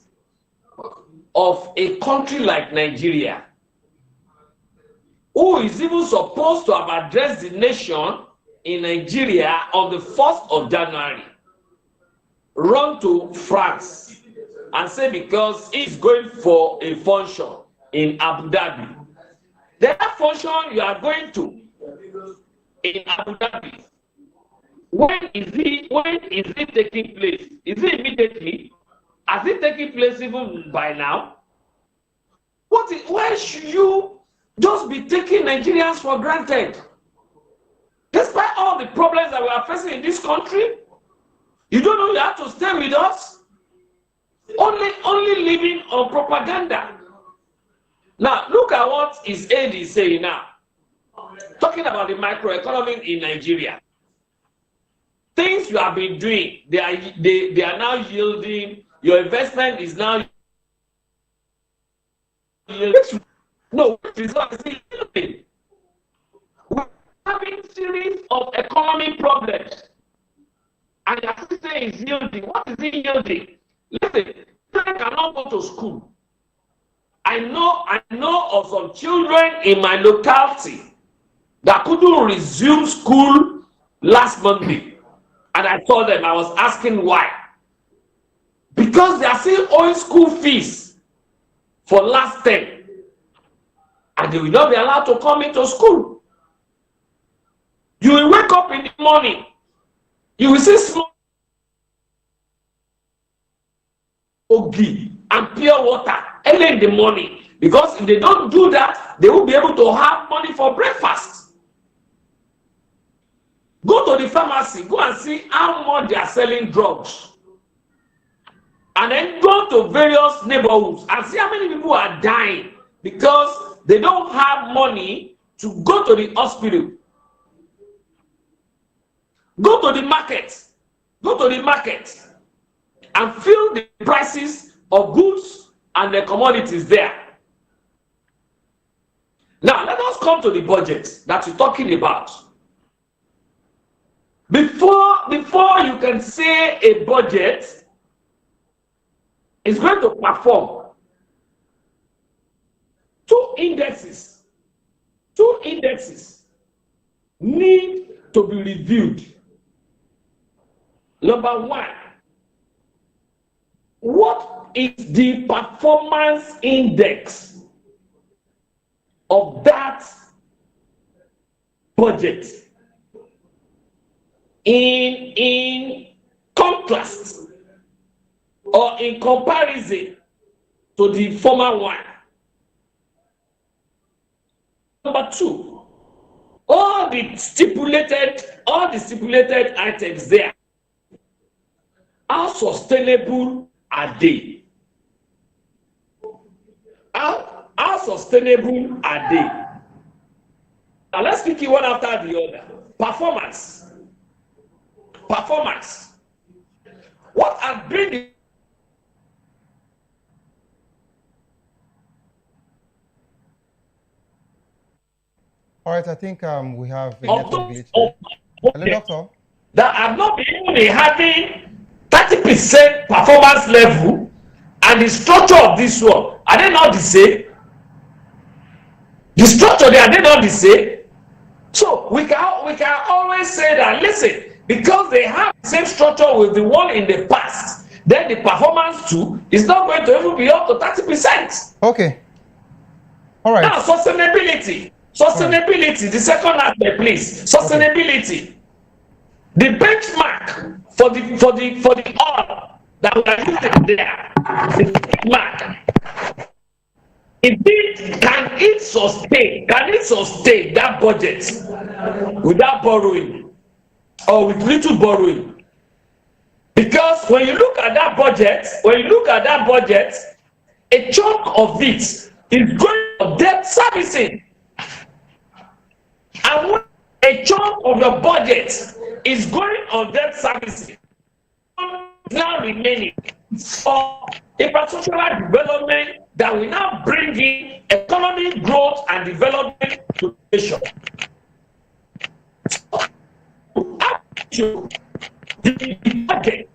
of a country like Nigeria, who is even supposed to have addressed the nation in Nigeria on the 1st of January, run to France and say because he's going for a function in Abu Dhabi? That function you are going to in Abu Dhabi, when is it taking place? Is it immediately? Has it taken place even by now? Why should you just be taking Nigerians for granted? Despite all the problems that we are facing in this country, you don't know you have to stay with us? Only living on propaganda. Now, look at what his aide is saying now. Talking about the microeconomy in Nigeria. Things you have been doing, they are now yielding. Your investment is now yielding. No, it is not yielding. We're having a series of economic problems. And your system is yielding. What is it yielding? Listen, children cannot go to school. I know of some children in my locality that couldn't resume school last Monday. And I told them, I was asking why. Because they are still owing school fees for last term. And they will not be allowed to come into school. You will wake up in the morning. You will see small ogi and pure water early in the morning. Because if they don't do that, they will be able to have money for breakfast. Go to the pharmacy, go and see how much they are selling drugs. And then go to various neighborhoods and see how many people are dying because they don't have money to go to the hospital. Go to the market. Go to the market and feel the prices of goods and the commodities there. Now, let us come to the budget that you're talking about. Before you can say a budget is going to perform, two indexes need to be reviewed. Number one, what is the performance index of that budget in contrast or in comparison to the former one? Number two, all the stipulated items there, how sustainable are they? How sustainable are they? Now let's pick it one after the other. Performance. What has been the All right, I think we have a network glitch. Hello, doctor. That have not been having 30% performance level, and the structure of this one, are they not the same? The structure, are they not the same? So we can always say that, listen, because they have the same structure with the one in the past, then the performance too is not going to even be up to 30%. Okay. All right. Now, sustainability, the second aspect, please. Sustainability. Okay. The benchmark for the oil that we are using there, the benchmark. Indeed, can it sustain that budget without borrowing or with little borrowing? Because when you look at that budget, a chunk of it is going for debt servicing. And when a chunk of your budget is going on debt servicing, now remaining for infrastructural development that will now bring in economic growth and development to the nation. The market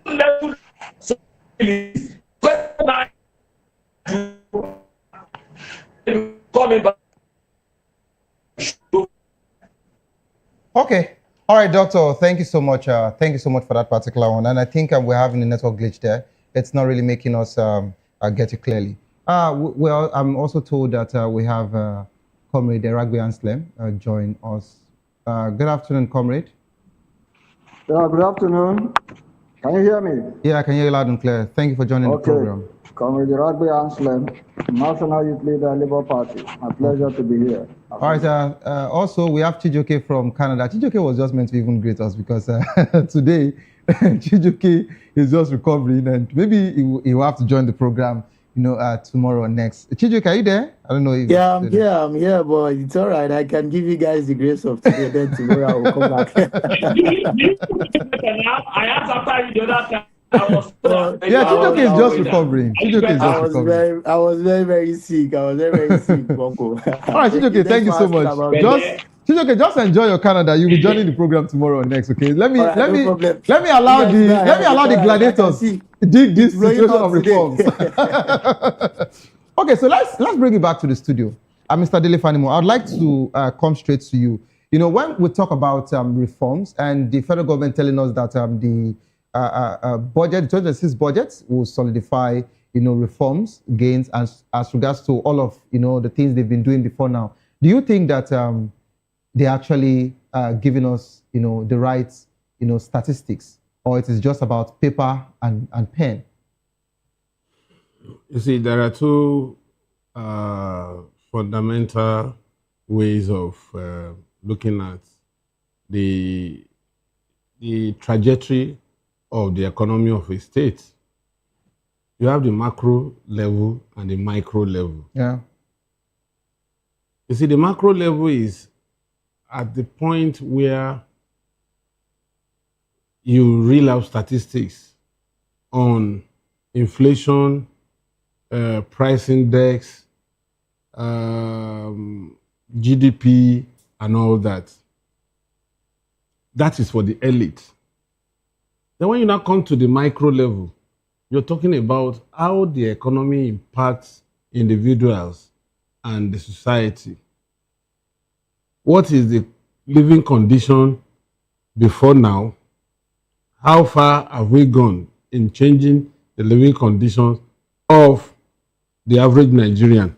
level coming back. Okay. All right, doctor. Thank you so much. Thank you so much for that particular one. And I think we're having a network glitch there. It's not really making us get it clearly. Well, I'm also told that we have Comrade Ragbe Anslem join us. Good afternoon, Comrade. Yeah, good afternoon. Can you hear me? Yeah, I can hear you loud and clear. Thank you for joining the program. Comrade Ragbe Anslem, National Youth Leader, Labour Party. My pleasure to be here. All right. Also, we have Chijoke from Canada. Chijoke was just meant to even greet us because today Chijoke is just recovering, and maybe he will have to join the program, tomorrow or next. Chijoke, are you there? I don't know if. Yeah, I'm here, but it's all right. I can give you guys the grace of today. Then tomorrow I will come back. I asked after you the other time. Chijoke is just recovering. Chijoke is just recovering. I was very sick. Bonko. All right, Chijoke, thank you so much. Chijoke, just enjoy your Canada. You'll be joining the program tomorrow or next. Okay, let me allow the gladiators dig this situation of reforms. Okay, so let's bring it back to the studio. Mr. Dele Fanimo, I'd like to come straight to you. When we talk about reforms and the federal government telling us that the budget, the 2026 budget will solidify, reforms, gains as regards to all of, the things they've been doing before now. Do you think that they're actually giving us, the right, statistics, or it is just about paper and pen? You see, there are two fundamental ways of looking at the trajectory of the economy of a state. You have the macro level and the micro level. Yeah. You see, the macro level is at the point where you reel out statistics on inflation, price index, GDP, and all that. That is for the elite. Then when you now come to the micro level, you're talking about how the economy impacts individuals and the society. What is the living condition before now? How far have we gone in changing the living conditions of the average Nigerian?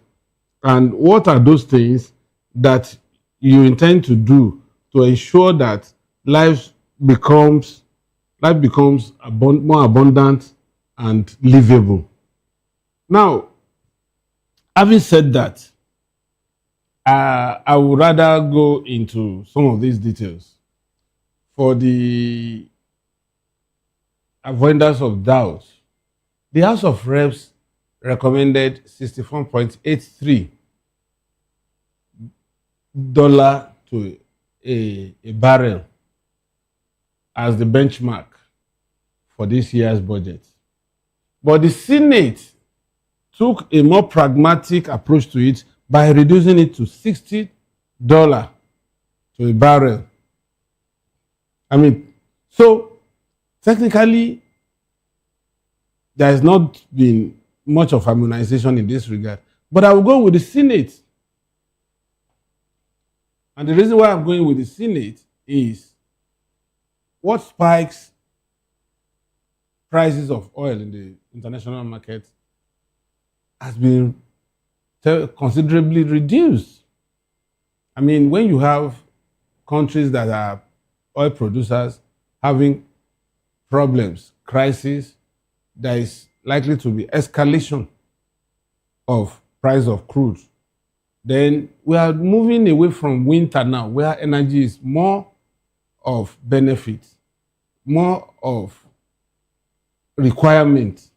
And what are those things that you intend to do to ensure that life becomes more abundant and livable? Now, having said that, I would rather go into some of these details for the avoidance of doubt. The House of Reps recommended $64.83 to a barrel as the benchmark for this year's budget. But the Senate took a more pragmatic approach to it by reducing it to $60 to a barrel. So technically, there has not been much of harmonization in this regard. But I will go with the Senate. And the reason why I'm going with the Senate is what spikes prices of oil in the international market has been considerably reduced. When you have countries that are oil producers having problems, crises, there is likely to be escalation of price of crude. Then we are moving away from winter now, where energy is more of benefit, more of requirement,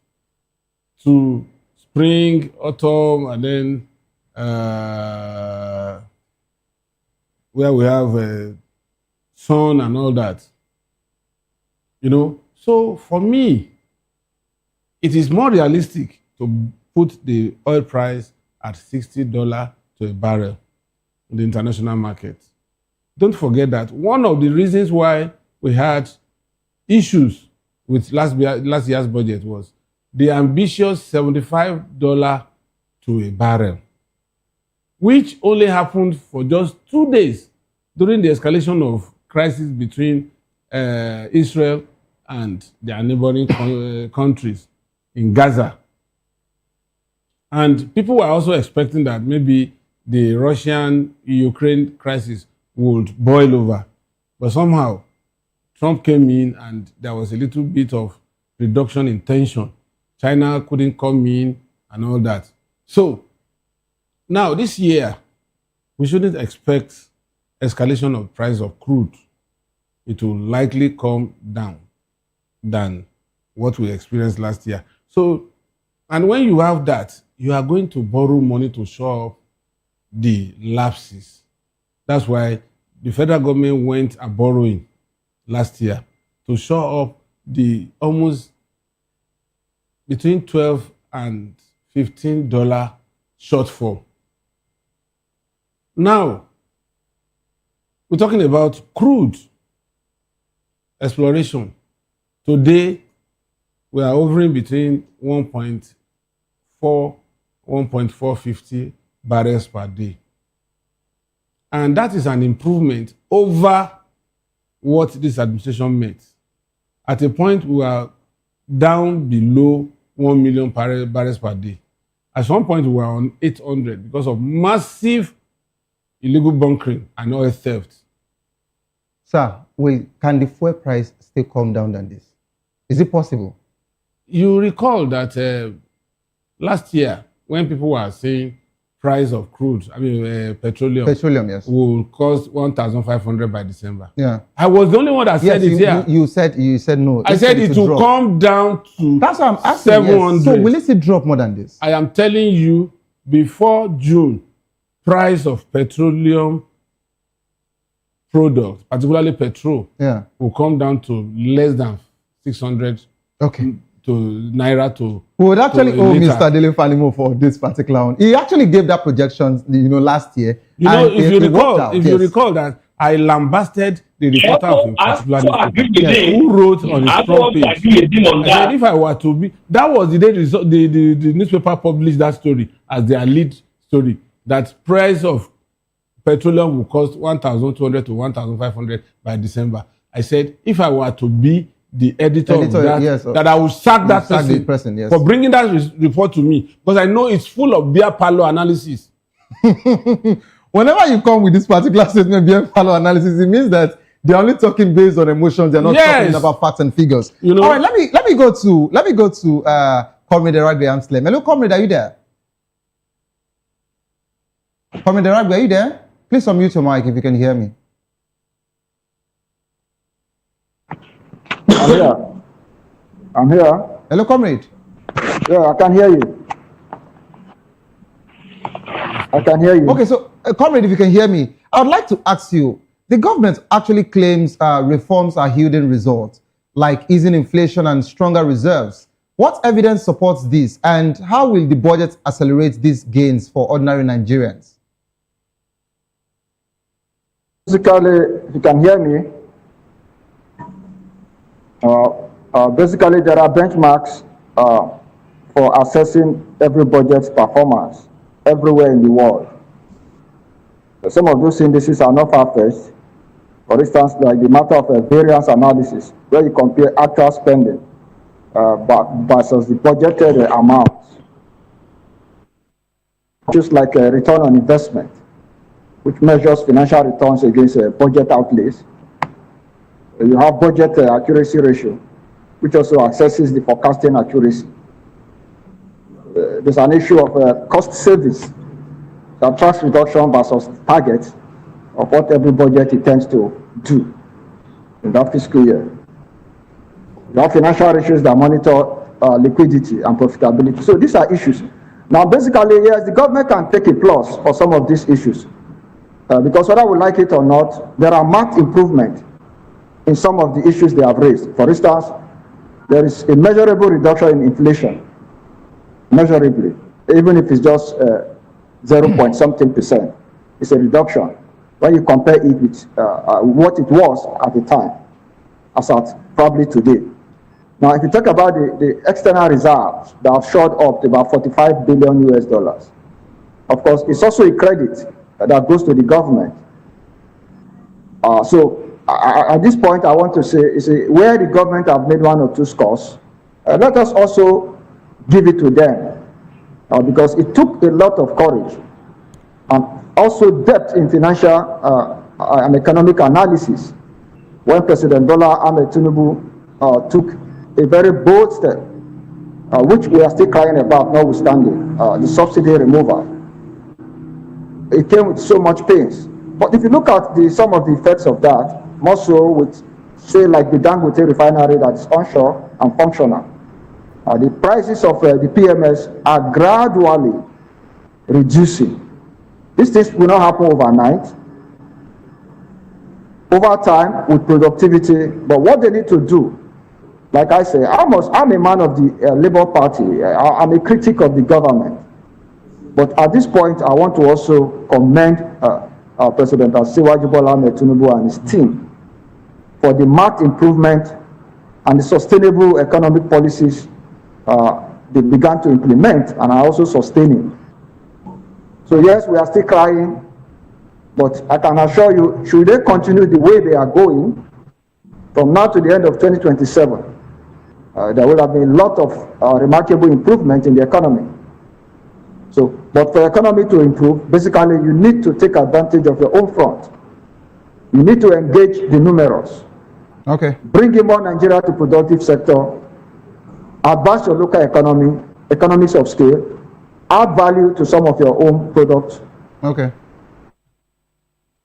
to spring, autumn, and then where we have sun and all that. So for me, it is more realistic to put the oil price at $60 to a barrel in the international market. Don't forget that one of the reasons why we had issues with last year's budget was the ambitious $75 to a barrel, which only happened for just 2 days during the escalation of crisis between Israel and their neighboring countries in Gaza. And people were also expecting that maybe the Russian-Ukraine crisis would boil over. But somehow, Trump came in and there was a little bit of reduction in tension. China couldn't come in and all that. So, now this year, we shouldn't expect escalation of price of crude. It will likely come down than what we experienced last year. So, and when you have that, you are going to borrow money to shore up the lapses. That's why the federal government went a borrowing last year to shore up the almost between $12 and $15 shortfall. Now, we're talking about crude exploration. Today, we are hovering between 1.4, 1.450 barrels per day. And that is an improvement over what this administration made. At a point, we are down below 1 million barrels per day. At one point, we were on 800 because of massive illegal bunkering and oil theft. Sir, can the fuel price still come down than this? Is it possible? You recall that last year, when people were saying price of crude, petroleum yes, will cost 1,500 by December. Yeah, I was the only one that said it here. You said no. I said it will come down to That's what I'm asking. 700. Yes. So will it still drop more than this? I am telling you, before June, price of petroleum products, particularly petrol, will come down to less than 600. Okay. To naira to. We would actually owe Mr. Dele Fanimo for this particular one. He actually gave that projection, last year. If you recall that I lambasted the reporter of a particular newspaper who wrote on his front page. I said if I were to be, that was the day the newspaper published that story as their lead story, that price of petroleum will cost 1,200 to 1,500 by December. I said if I were to be the editor of that, yes, that I will sack that person yes, for bringing that report to me, because I know it's full of beer parlor analysis. Whenever you come with this particular statement, beer parlor analysis, it means that they're only talking based on emotions. They're not talking about facts and figures. All right, let me go to Comrade Eragbe Amslem. Hello, Comrade, are you there? Comrade Eragbe, are you there? Please unmute your mic if you can hear me. I'm here. Hello, comrade. Yeah, I can hear you. Okay, so, comrade, if you can hear me, I would like to ask you, the government actually claims reforms are yielding results, like easing inflation and stronger reserves. What evidence supports this, and how will the budget accelerate these gains for ordinary Nigerians? Basically, if you can hear me, basically, there are benchmarks for assessing every budget's performance everywhere in the world. Some of those indices are not far-fetched. For instance, like the matter of variance analysis, where you compare actual spending versus the budgeted amounts. Just like a return on investment, which measures financial returns against budget outlays. You have budget accuracy ratio, which also assesses the forecasting accuracy. There's an issue of cost savings that tracks reduction versus targets of what every budget intends to do in that fiscal year. You have financial ratios that monitor liquidity and profitability. So these are issues. Now, basically, yes, the government can take a plus for some of these issues. Because whether we like it or not, there are marked improvement in some of the issues they have raised. For instance, there is a measurable reduction in inflation, measurably, even if it's just 0 point something percent. It's a reduction when you compare it with what it was at the time, as at probably today. Now, if you talk about the external reserves that have shot up to about 45 billion US dollars, of course, it's also a credit that goes to the government. At this point, I want to say, where the government have made 1 or 2 scores, let us also give it to them, because it took a lot of courage and also depth in financial and economic analysis when President Bola Ahmed Tinubu took a very bold step, which we are still crying about, notwithstanding the subsidy removal. It came with so much pains. But if you look at some of the effects of that, more so with, say, like the Dangote refinery that is onshore and functional, the prices of the PMS are gradually reducing. These things will not happen overnight. Over time, with productivity, but what they need to do, like I say, I'm a man of the Labour Party. I'm a critic of the government. But at this point, I want to also commend President Asiwaju Bola Ahmed Tinubu and his team for the marked improvement and the sustainable economic policies they began to implement and are also sustaining. So yes, we are still crying, but I can assure you, should they continue the way they are going, from now to the end of 2027, there will have been a lot of remarkable improvement in the economy. So, but for the economy to improve, basically you need to take advantage of your own front. You need to engage the numerous. Okay. Bring in more Nigeria to productive sector, advance your local economy, economics of scale, add value to some of your own products. Okay.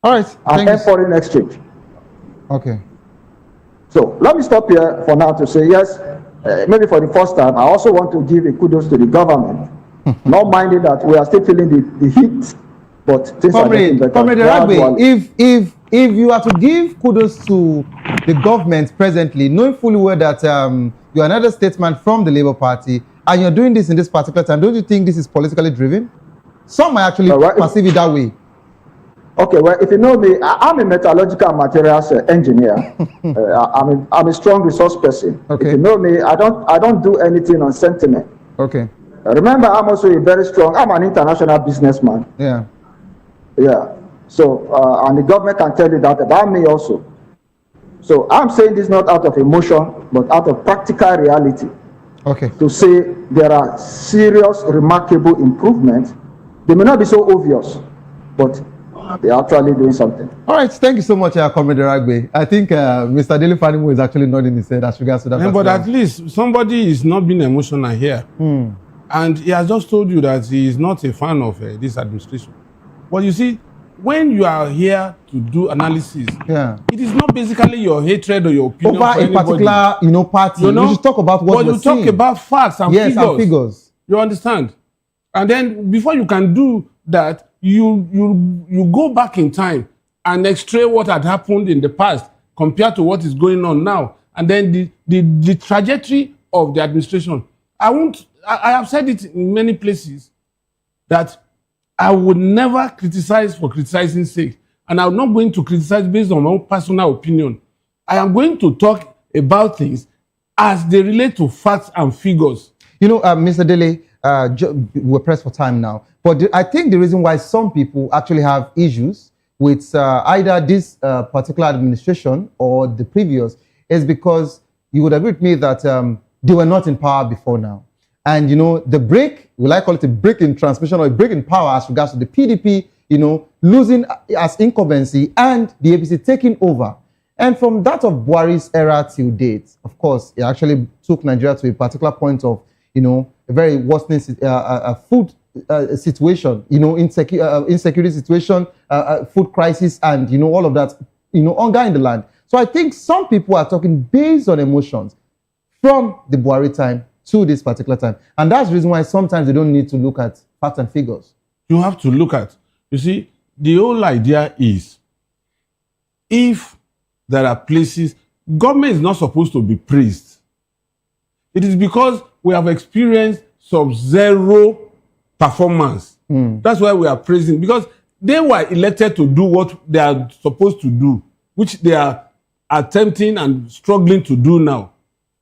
All right. And foreign exchange. Okay. So let me stop here for now to say, yes, maybe for the first time, I also want to give a kudos to the government. Not minding that we are still feeling the heat, but things are getting better. Comrade Ragbe, if you are to give kudos to the government presently, knowing fully well that you are another statesman from the Labour Party, and you're doing this in this particular time, don't you think this is politically driven? Some might actually perceive it that way. Okay, well, if you know me, I'm a metallurgical materials engineer. I'm a strong resource person. Okay. If you know me, I don't do anything on sentiment. Okay. Remember, I'm also I'm an international businessman. Yeah. Yeah. So, and the government can tell you that about me also. So I'm saying this not out of emotion, but out of practical reality. Okay. To say there are serious, remarkable improvements. They may not be so obvious, but they're actually doing something. All right, thank you so much, Comrade Ragbe. I think Mr. Dele Fanimo is actually nodding his head as regards to that. Yeah, but at least somebody is not being emotional here. And he has just told you that he is not a fan of this administration. But you see, when you are here to do analysis, it is not basically your hatred or your opinion over a particular, party. You should talk about what you talk about facts and figures. And figures. You understand? And then before you can do that, you go back in time and x-ray what had happened in the past compared to what is going on now, and then the trajectory of the administration. I have said it in many places that I would never criticize for criticizing sake, and I'm not going to criticize based on my own personal opinion. I am going to talk about things as they relate to facts and figures. You know, Mr. Dele, we're pressed for time now, but I think the reason why some people actually have issues with either this particular administration or the previous is because you would agree with me that they were not in power before now. And, the break, will I call it a break in transmission or a break in power as regards to the PDP, losing as incumbency and the APC taking over. And from that of Buhari's era till date, of course, it actually took Nigeria to a particular point of, a very worsening food situation, insecurity situation, food crisis, and, all of that, hunger in the land. So I think some people are talking based on emotions from the Buhari time to this particular time. And that's the reason why sometimes they don't need to look at facts and figures. You have to look at, you see, the whole idea is, if there are places, government is not supposed to be praised. It is because we have experienced sub-zero performance. That's why we are praising, because they were elected to do what they are supposed to do, which they are attempting and struggling to do now.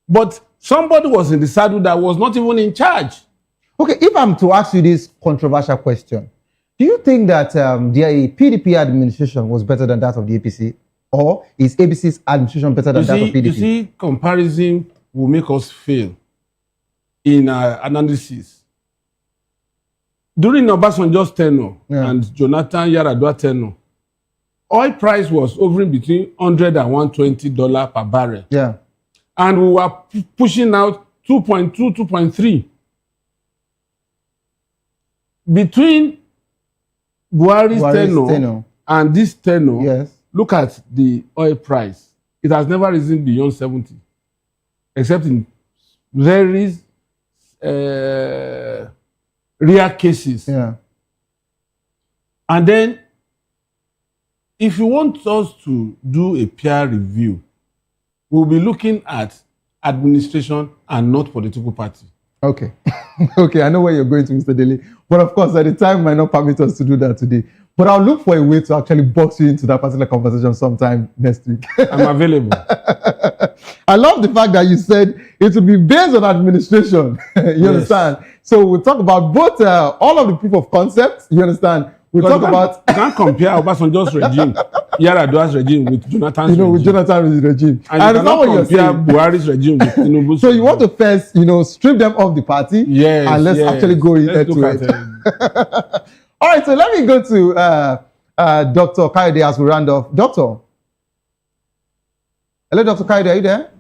But somebody was in the saddle that was not even in charge. Okay, if I'm to ask you this controversial question, do you think that the PDP administration was better than that of the APC? Or is APC's administration better than that of PDP? You see, comparison will make us fail in our analysis. During Obasanjo's tenure and Jonathan Yar'Adua tenure, oil price was hovering between $100 and $120 per barrel. Yeah. And we were pushing out 2.2, 2.3. Between Buhari's tenure and this tenure, look at the oil price. It has never risen beyond 70, except in very rare cases. Yeah. And then, if you want us to do a peer review, we'll be looking at administration and not political party. Okay. Okay, I know where you're going to, Mr. Dele. But of course, at the time might not permit us to do that today. But I'll look for a way to actually box you into that particular conversation sometime next week. I'm available. I love the fact that you said it will be based on administration. You understand? So we'll talk about both all of the proof of concept. You understand? We'll talk about. You can't compare Obasanjo's regime, Yar'Adua's regime with Jonathan's regime. With Jonathan's regime. And you cannot compare Buhari's regime with Tinubu's So you want to first, strip them off the party? Yes. And let's actually go in to it. All right, so let me go to Dr. Kayode as we round off. Doctor. Hello, Dr. Kayode, are you there?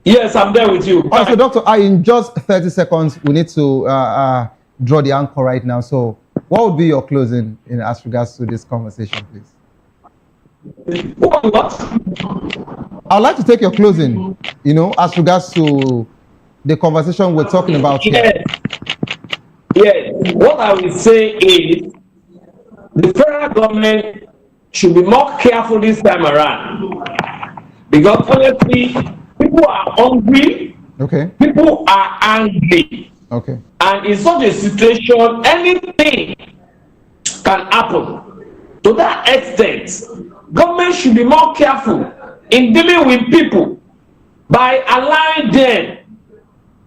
Yes, I'm there with you. All right, so Doctor, in just 30 seconds, we need to draw the anchor right now. So what would be your closing as regards to this conversation, please? What? I'd like to take your closing, as regards to the conversation we're talking about here. Yes. What I will say is the federal government should be more careful this time around. Because honestly, people are hungry. Okay. People are angry. Okay. And in such a situation, anything can happen. To that extent, government should be more careful in dealing with people by allowing them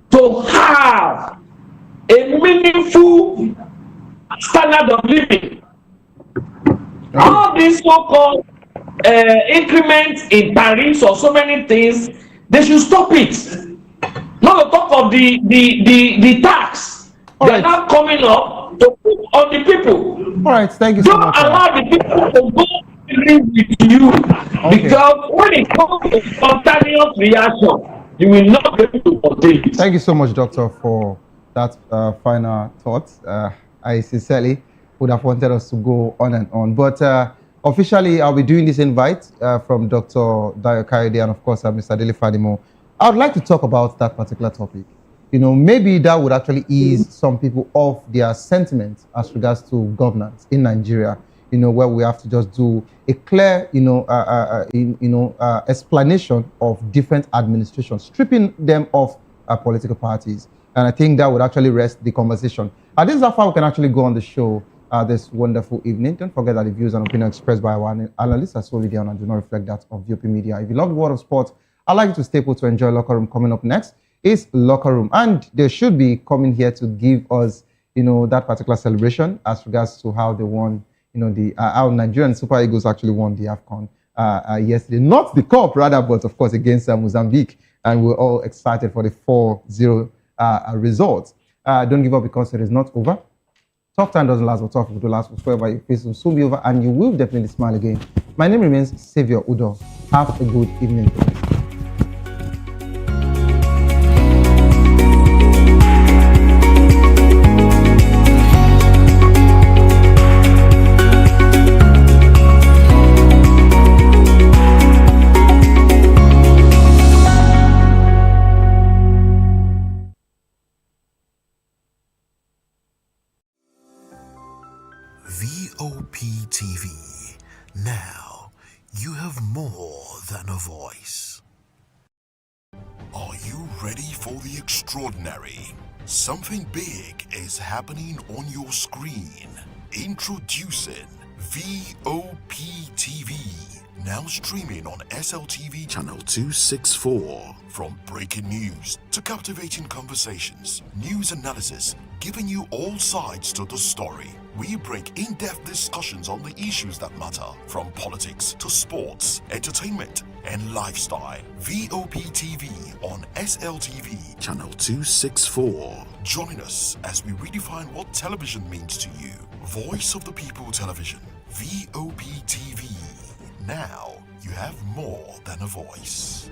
to have a meaningful standard of living. All these so-called increments in tariffs or so many things, they should stop it. Not to talk of the tax. They're not coming up to put on the people. All right, thank you so much. Don't allow the people to go live with you. Because when it comes to spontaneous reaction, you will not be able to contain it. Thank you so much, Doctor, for that final thought. I sincerely would have wanted us to go on and on. But officially, I'll be doing this invite from Dr. Dayo Kayode and, of course, Mr. Dele Fadimo. I would like to talk about that particular topic. Maybe that would actually ease some people of their sentiments as regards to governance in Nigeria, where we have to just do a clear, explanation of different administrations, stripping them of political parties. And I think that would actually rest the conversation. This is how far we can actually go on the show this wonderful evening. Don't forget that the views and opinions expressed by our analysts are solely their own and do not reflect that of VOP Media. If you love the world of sports, I'd like you to stay put to enjoy Locker Room. Coming up next is Locker Room. And they should be coming here to give us, that particular celebration as regards to how they won, how Nigerian Super Eagles actually won the AFCON yesterday. Not the cup, rather, but of course against Mozambique. And we're all excited for the 4-0 results. Don't give up because it is not over. Tough time doesn't last, but tough will last forever. Your face will soon be over and you will definitely smile again. My name remains Savior Udo. Have a good evening. VOP TV. Now you have more than a voice. Are you ready for the extraordinary? Something big is happening on your screen. Introducing VOP TV. Now streaming on SLTV channel 264. From breaking news to captivating conversations, news analysis, giving you all sides to the story. We break in-depth discussions on the issues that matter, from politics to sports, entertainment, and lifestyle. VOP TV on SLTV channel 264. Join us as we redefine what television means to you. Voice of the People Television, VOP TV. Now you have more than a voice.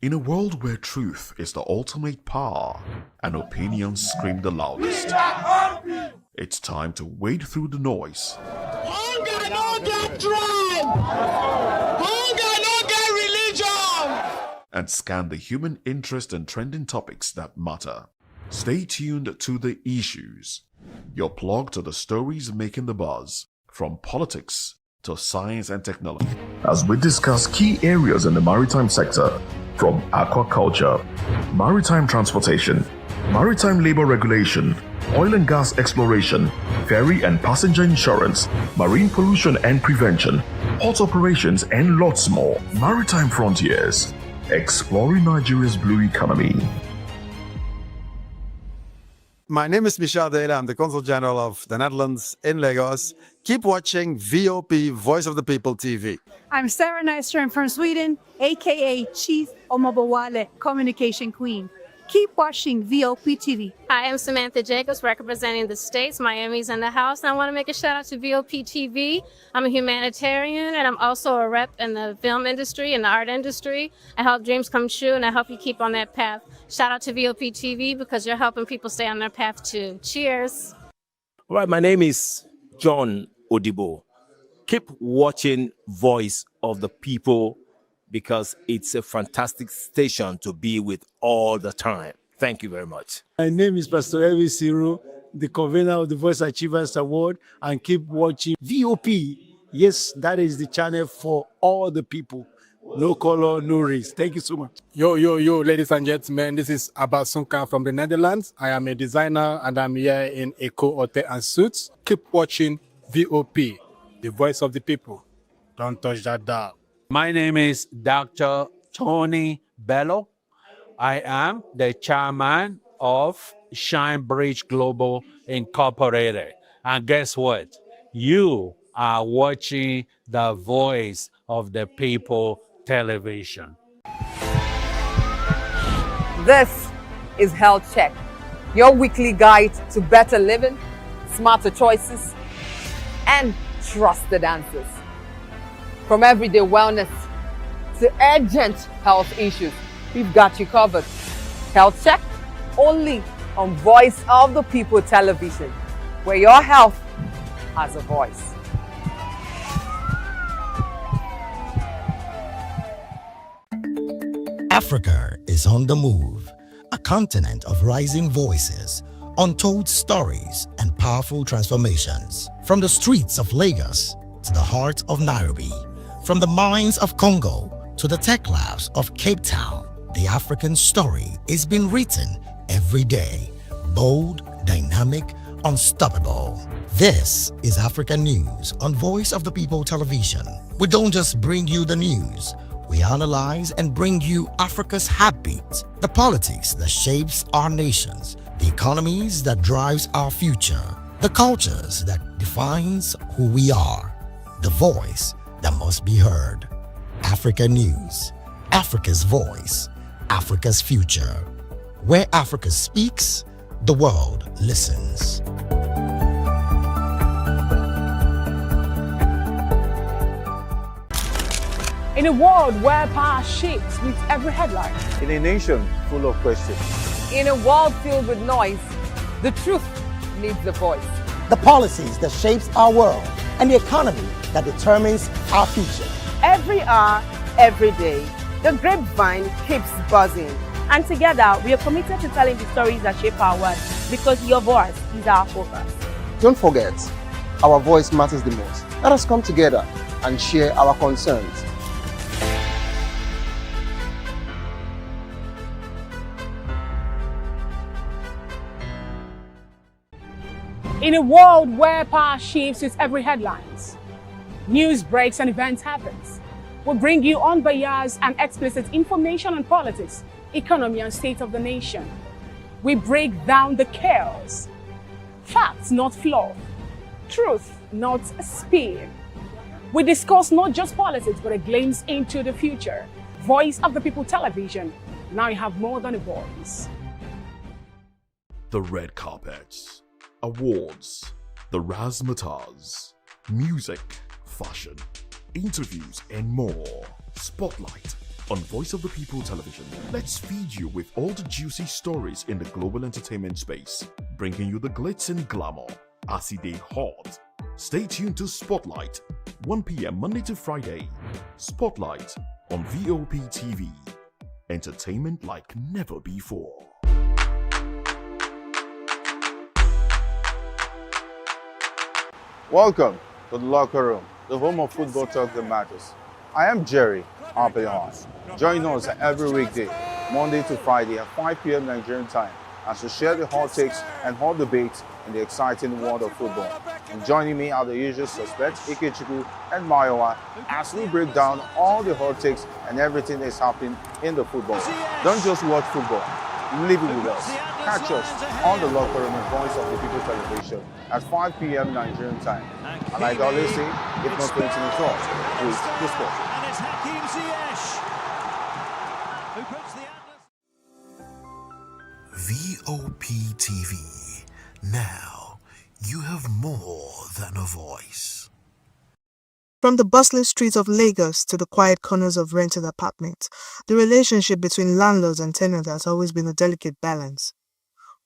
In a world where truth is the ultimate power and opinions scream the loudest, it's time to wade through the noise. Hunger no get drum! Hunger no get religion! And scan the human interest and trending topics that matter. Stay tuned to The Issues, your plug to the stories making the buzz, from politics to science and technology, as we discuss key areas in the maritime sector, from aquaculture, maritime transportation, maritime labor regulation, oil and gas exploration, ferry and passenger insurance, marine pollution and prevention, port operations, and lots more. Maritime Frontiers, exploring Nigeria's blue economy. My name is Michel Dele. I'm the Consul General of the Netherlands in Lagos. Keep watching VOP, Voice of the People TV. I'm Sarah Nystrom from Sweden, aka Chief Omobawale, Communication Queen. Keep watching VOP TV. Hi, I'm Samantha Jacobs, representing the States. Miami's in the house, and I want to make a shout out to VOP TV. I'm a humanitarian, and I'm also a rep in the film industry and the art industry. I help dreams come true, and I help you keep on that path. Shout out to VOP TV because you're helping people stay on their path too. Cheers. All right, my name is John Odibo. Keep watching Voice of the People because it's a fantastic station to be with all the time. Thank you very much. My name is Pastor Elvis Siru, the convener of the Voice Achievers Award, and keep watching VOP. Yes, that is the channel for all the people. No color, no race. Thank you so much. Yo, ladies and gentlemen, this is Abbas Sunkan from the Netherlands. I am a designer and I'm here in Eco Hotel and Suits. Keep watching VOP, the voice of the people. Don't touch that dial. My name is Dr. Tony Bello. I am the chairman of Shine Bridge Global Incorporated. And guess what? You are watching the Voice of the People television. This is Health Check, your weekly guide to better living, smarter choices, and trusted answers. From everyday wellness to urgent health issues, we've got you covered. Health Check, only on Voice of the People television, where your health has a voice. Africa is on the move, a continent of rising voices, untold stories, and powerful transformations. From the streets of Lagos to the heart of Nairobi, from the mines of Congo to the tech labs of Cape Town, the African story is being written every day. Bold, dynamic, unstoppable. This is African News on Voice of the People television. We don't just bring you the news. We analyze and bring you Africa's heartbeat, the politics that shapes our nations, the economies that drives our future, the cultures that defines who we are, the voice that must be heard. Africa News, Africa's voice, Africa's future. Where Africa speaks, the world listens. In a world where power shapes with every headline, In a nation full of questions, in a world filled with noise, the truth needs a voice. The policies that shapes our world and the economy that determines our future. Every hour, every day, the grapevine keeps buzzing And together, we are committed to telling the stories that shape our world because your voice is our focus. Don't forget, our voice matters the most. Let us come together and share our concerns. In a world where power shifts with every headlines, news breaks and events happens, we bring you unbiased and explicit information on politics, economy and state of the nation. We break down the chaos. Facts, not fluff. Truth, not spin. We discuss not just politics, but a glimpse into the future. Voice of the People Television. Now you have more than a voice. The red carpets, awards, the razzmatazz, music, fashion, interviews, and more. Spotlight on Voice of the People Television. Let's feed you with all the juicy stories in the global entertainment space, bringing you the glitz and glamour as it is hot. Stay tuned to Spotlight, 1 p.m. Monday to Friday. Spotlight on VOP TV. Entertainment like never before. Welcome to the locker room, the home of football talk that matters. I am Jerry Arpillon. Join us every weekday, Monday to Friday at 5 p.m. Nigerian time, as we share the hot takes and hot debates in the exciting world of football. And joining me are the usual suspects, Ikechukwu and Mayowa, as we break down all the hot takes and everything that's happening in the football. Don't just watch football, live it with us. Catch us on the locker room and Voice of the People Television at 5 p.m. Nigerian time. And like I always say, if not 20 minutes off, with the sport. And it's Hakim Ziyech who puts the VOP TV. Now you have more than a voice. From the bustling streets of Lagos to the quiet corners of rented apartments, the relationship between landlords and tenants has always been a delicate balance.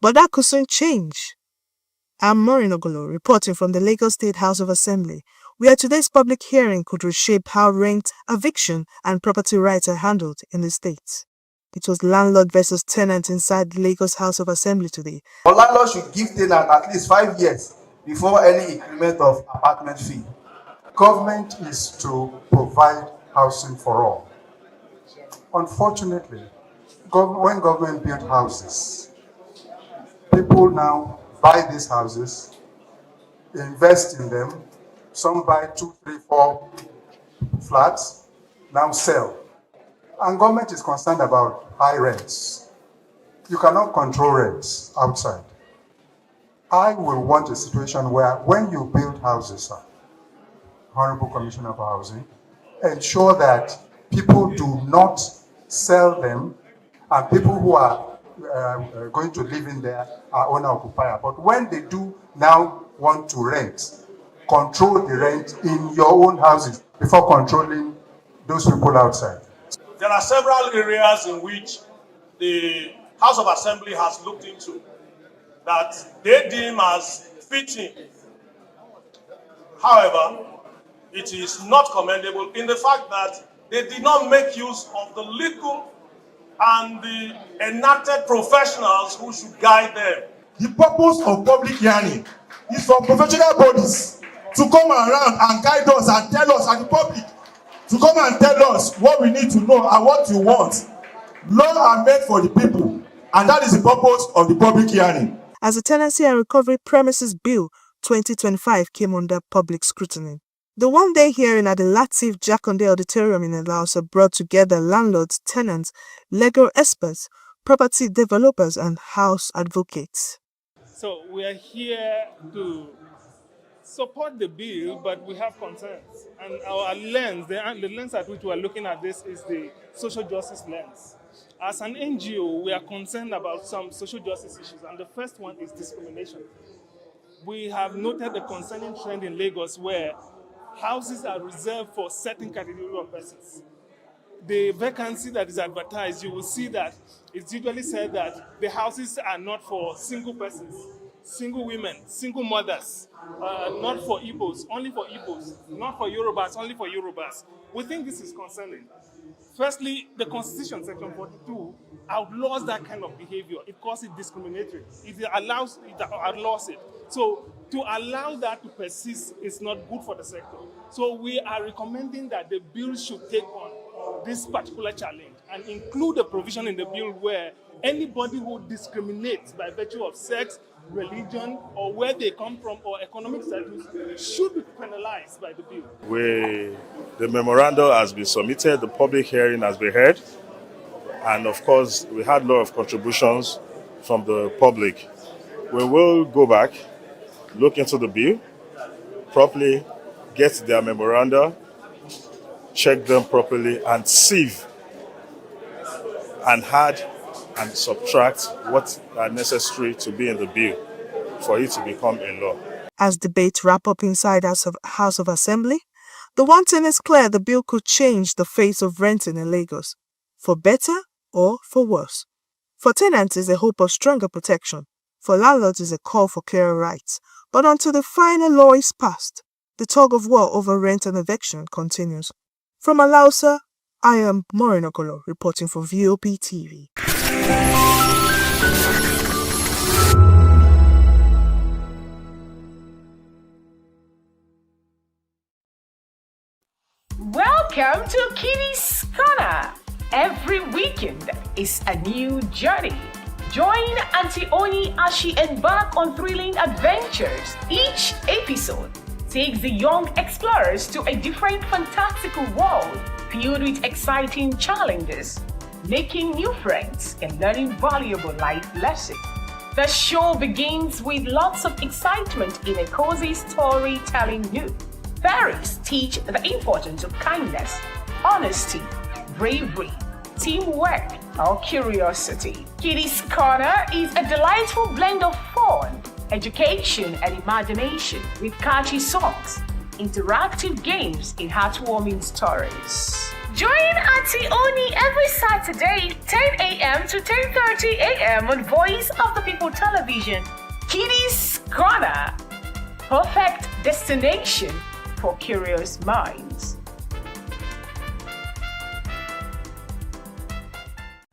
But that could soon change. I'm Maureen Ogolo, reporting from the Lagos State House of Assembly, where today's public hearing could reshape how rent, eviction, and property rights are handled in the state. It was landlord versus tenant inside the Lagos House of Assembly today. But landlord should give tenant at least 5 years before any increment of apartment fee. Government is to provide housing for all. Unfortunately, when government build houses, people now buy these houses, invest in them, some buy 2, 3, 4 flats, now sell. And government is concerned about high rents. You cannot control rents outside. I will want a situation where when you build houses, sir, Honorable Commissioner for Housing, ensure that people do not sell them and people who are going to live in there are owner-occupier. But when they do now want to rent, control the rent in your own houses before controlling those people outside. There are several areas in which the House of Assembly has looked into that they deem as fitting. However, it is not commendable in the fact that they did not make use of the legal and the enacted professionals who should guide them. The purpose of public hearing is for professional bodies to come around and guide us and tell us and the public to come and tell us what we need to know and what we want. Laws are made for the people, and that is the purpose of the public hearing. As the Tenancy and Recovery Premises Bill 2025 came under public scrutiny, the one-day hearing at the Latif Jakonde Auditorium in Elausa brought together landlords, tenants, legal experts, property developers, and house advocates. So we are here to support the bill, but we have concerns. And our lens, the lens at which we are looking at this is the social justice lens. As an NGO, we are concerned about some social justice issues, and the first one is discrimination. We have noted a concerning trend in Lagos where houses are reserved for certain category of persons. The vacancy that is advertised, you will see that it's usually said that the houses are not for single persons, single women, single mothers, not for Igbos, only for Igbos, not for Yorubas, only for Yorubas. We think this is concerning. Firstly, the Constitution, Section 42, outlaws that kind of behavior. It calls it discriminatory. It outlaws it. So to allow that to persist is not good for the sector. So we are recommending that the bill should take on this particular challenge and include a provision in the bill where anybody who discriminates by virtue of sex, religion, or where they come from, or economic status should be penalized by the bill. The memorandum has been submitted, the public hearing has been heard, and of course, we had a lot of contributions from the public. We will go back, look into the bill, properly get their memoranda, check them properly, and sieve and add and subtract what are necessary to be in the bill for it to become a law. As debates wrap up inside House of Assembly, the one thing is clear: the bill could change the face of renting in Lagos, for better or for worse. For tenants, is a hope of stronger protection. For landlords, is a call for clearer rights. But until the final law is passed, the tug of war over rent and eviction continues. From Alausa, I am Maureen Okolo, reporting for VOP TV. Welcome to Kitty's Corner. Every weekend is a new journey. Join Auntie Oni as she embarks on thrilling adventures. Each episode takes the young explorers to a different fantastical world filled with exciting challenges, making new friends and learning valuable life lessons. The show begins with lots of excitement in a cozy storytelling mood. Fairies teach the importance of kindness, honesty, bravery, teamwork, or curiosity. Kitty's Corner is a delightful blend of fun, education, and imagination with catchy songs, interactive games, and heartwarming stories. Join Auntie Oni every Saturday, 10 a.m. to 10:30 a.m. on Voice of the People Television. Kitty's Corner, perfect destination for curious minds.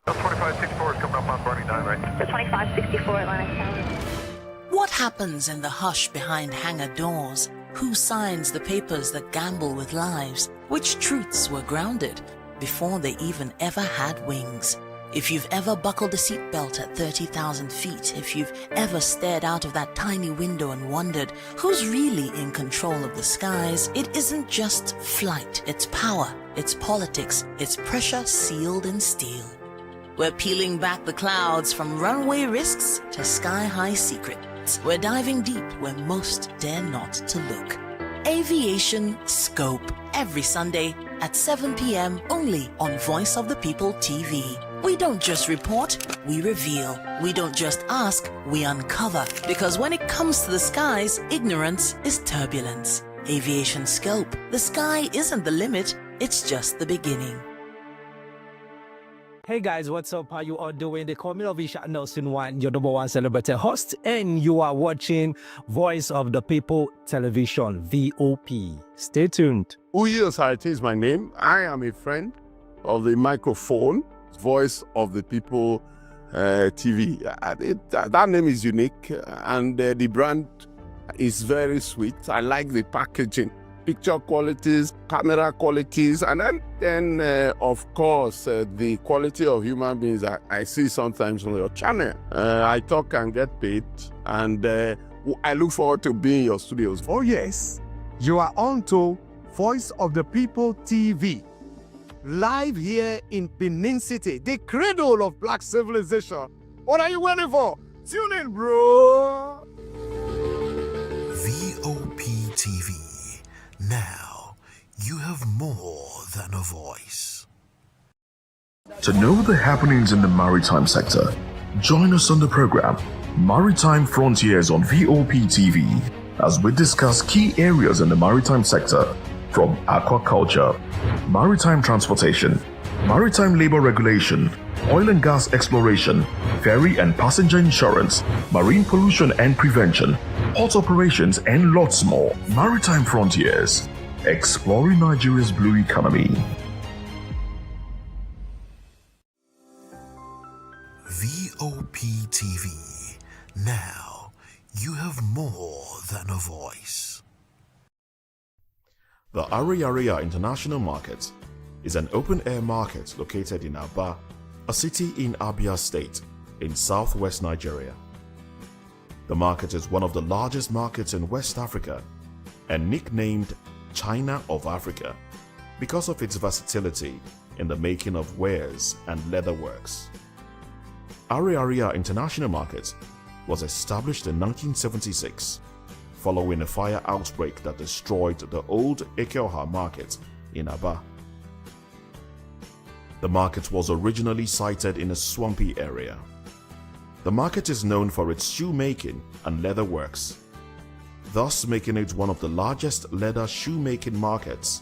2564 is coming up on Bernie 9, right? The 2564 Atlantic Tower. What happens in the hush behind hangar doors? Who signs the papers that gamble with lives? Which truths were grounded before they even ever had wings? If you've ever buckled a seatbelt at 30,000 feet, if you've ever stared out of that tiny window and wondered who's really in control of the skies, it isn't just flight, it's power, it's politics, it's pressure sealed in steel. We're peeling back the clouds from runway risks to sky-high secrets. We're diving deep where most dare not to look. Aviation Scope, every Sunday at 7 p.m. only on Voice of the People TV. We don't just report, we reveal. We don't just ask, we uncover. Because when it comes to the skies, ignorance is turbulence. Aviation Scope, the sky isn't the limit, it's just the beginning. Hey guys, what's up? How you all doing? They call me Lovisha Nelson One, your number one celebrity host, and you are watching Voice of the People Television, VOP. Stay tuned. Uyi Osarite is my name. I am a friend of the microphone, Voice of the People TV. That name is unique, and the brand is very sweet. I like the packaging. Picture qualities, camera qualities, and then of course, the quality of human beings that I see sometimes on your channel. I talk and get paid, and I look forward to being in your studios. Oh yes, you are on to Voice of the People TV, live here in Benin City, the cradle of black civilization. What are you waiting for? Tune in, bro. VOP TV. Now, you have more than a voice. To know the happenings in the maritime sector, join us on the program Maritime Frontiers on VOP TV as we discuss key areas in the maritime sector, from aquaculture, maritime transportation, maritime labor regulation, oil and gas exploration, ferry and passenger insurance, marine pollution and prevention, port operations, and lots more. Maritime Frontiers, exploring Nigeria's blue economy. TV. Now, you have more than a voice. The Ariaria International Market is an open-air market located in Aba, a city in Abia State in southwest Nigeria. The market is one of the largest markets in West Africa and nicknamed China of Africa because of its versatility in the making of wares and leatherworks. Ariaria International Market was established in 1976 following a fire outbreak that destroyed the old Ekeoha market in Aba. The market was originally sited in a swampy area. The market is known for its shoemaking and leatherworks, thus making it one of the largest leather shoemaking markets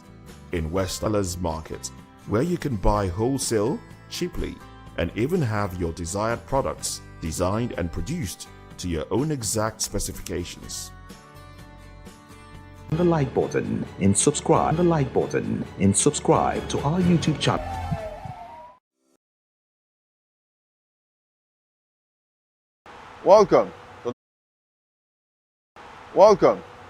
in West Africa's market, where you can buy wholesale cheaply and even have your desired products designed and produced to your own exact specifications. The like button and subscribe. The like button and subscribe to our YouTube channel. Welcome to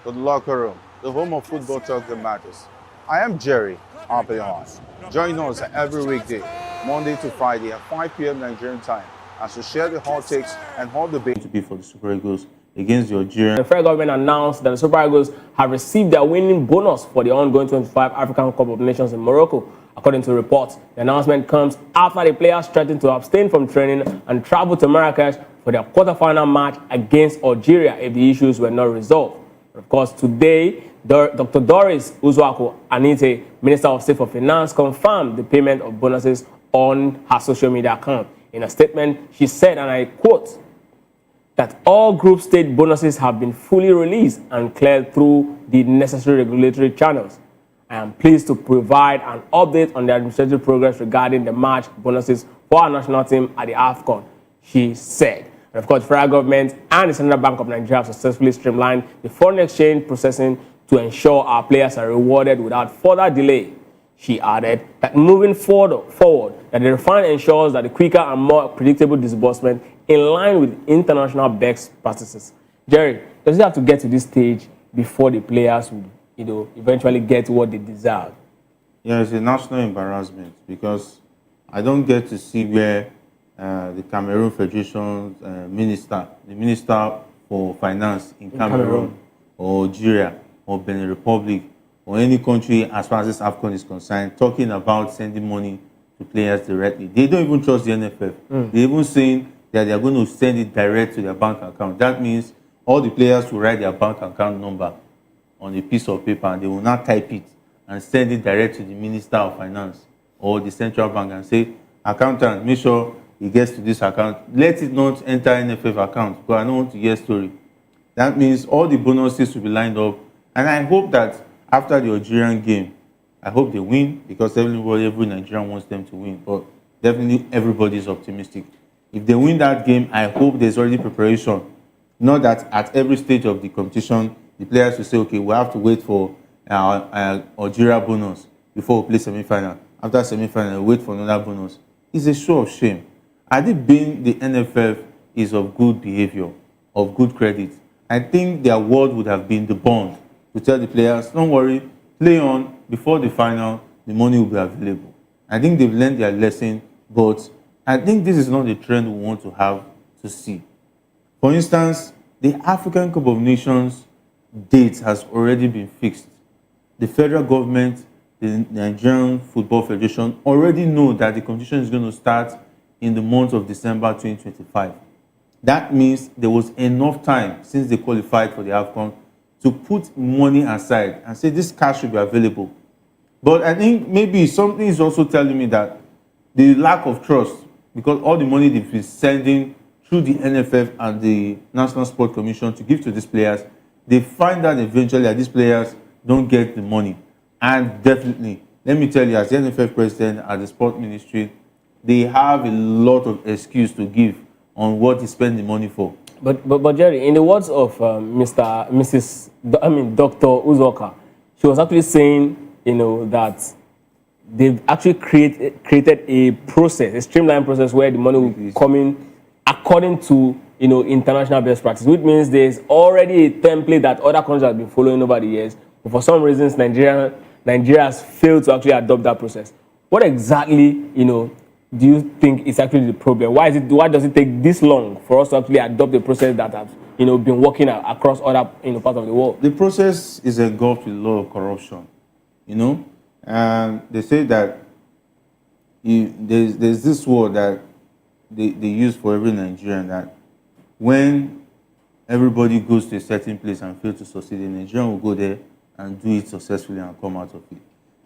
the locker room, the home of football talk that matters. I am Jerry Arpillon. Join us every weekday, Monday to Friday at 5 p.m. Nigerian time, as we share the hot takes and hot debate to be for the Super Eagles against the Algerian. The federal government announced that the Super Eagles have received their winning bonus for the ongoing 25 African Cup of Nations in Morocco. According to reports, the announcement comes after the players threatened to abstain from training and travel to Marrakesh for their quarterfinal match against Algeria if the issues were not resolved. Of course, today, Dr. Doris Uzoako Anite, Minister of State for Finance, confirmed the payment of bonuses on her social media account. In a statement, she said, and I quote, that all group state bonuses have been fully released and cleared through the necessary regulatory channels. I am pleased to provide an update on the administrative progress regarding the March bonuses for our national team at the AFCON, she said. And of course, the federal government and the Central Bank of Nigeria have successfully streamlined the foreign exchange processing to ensure our players are rewarded without further delay. She added that moving forward, that the refund ensures that the quicker and more predictable disbursement in line with international best practices. Jerry, does it have to get to this stage before the players will, eventually get what they deserve? Yeah, it's a national embarrassment because I don't get to see where the Cameroon Federation minister, the Minister for Finance in Cameroon or Algeria or Benin Republic or any country as far as this AFCON is concerned, talking about sending money to players directly. They don't even trust the NFF. They're even saying that they're going to send it direct to their bank account. That means all the players will write their bank account number on a piece of paper and they will not type it and send it direct to the Minister of Finance or the central bank and say, accountant, make sure it gets to this account. Let it not enter NFF account because I don't want to hear story. That means all the bonuses will be lined up. And I hope that after the Algerian game, I hope they win because every Nigerian wants them to win. But definitely everybody is optimistic. If they win that game, I hope there's already preparation. Not that at every stage of the competition, the players will say, okay, we have to wait for our Algeria bonus before we play semi-final. After semi-final, we wait for another bonus. It's a show of shame. Had it been the NFF is of good behavior, of good credit, I think their word would have been the bond to tell the players, don't worry, play on, before the final, the money will be available. I think they've learned their lesson, but I think this is not the trend we want to have to see. For instance, the African Cup of Nations date has already been fixed. The federal government, the Nigerian Football Federation already know that the competition is going to start in the month of December 2025. That means there was enough time since they qualified for the AFCON to put money aside and say this cash should be available. But I think maybe something is also telling me that the lack of trust, because all the money they've been sending through the NFF and the National Sport Commission to give to these players, they find that eventually that these players don't get the money. And definitely, let me tell you, as the NFF president, as the Sport Ministry, they have a lot of excuse to give on what they spend the money for. But Jerry, in the words of Dr. Uzoka, she was actually saying, that they've actually created a process, a streamlined process where the money will come in according to international best practice, which means there's already a template that other countries have been following over the years. But for some reasons, Nigeria has failed to actually adopt that process. What exactly, do you think is actually the problem? Why does it take this long for us to actually adopt the process that has, been working across other, parts of the world? The process is engulfed with a lot of corruption, and they say that there's this word that they use for every Nigerian, that when everybody goes to a certain place and fails to succeed, the Nigerian will go there and do it successfully and come out of it.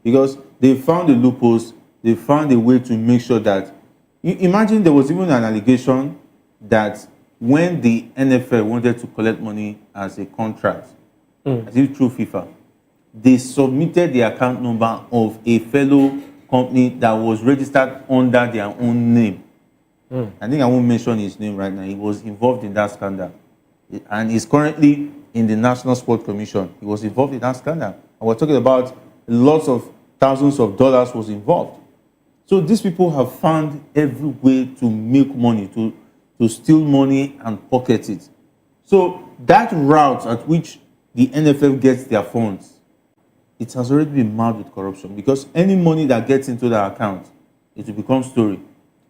Because they found the loopholes, they found a way to make sure that, imagine there was even an allegation that when the NFL wanted to collect money as a contract, as if through FIFA, they submitted the account number of a fellow company that was registered under their own name. I think I won't mention his name right now. He was involved in that scandal. And he's currently in the National Sports Commission. He was involved in that scandal. And we're talking about lots of thousands of dollars was involved. So these people have found every way to make money, to steal money and pocket it. So that route at which the NFL gets their funds, it has already been marred with corruption, because any money that gets into that account, it will become story.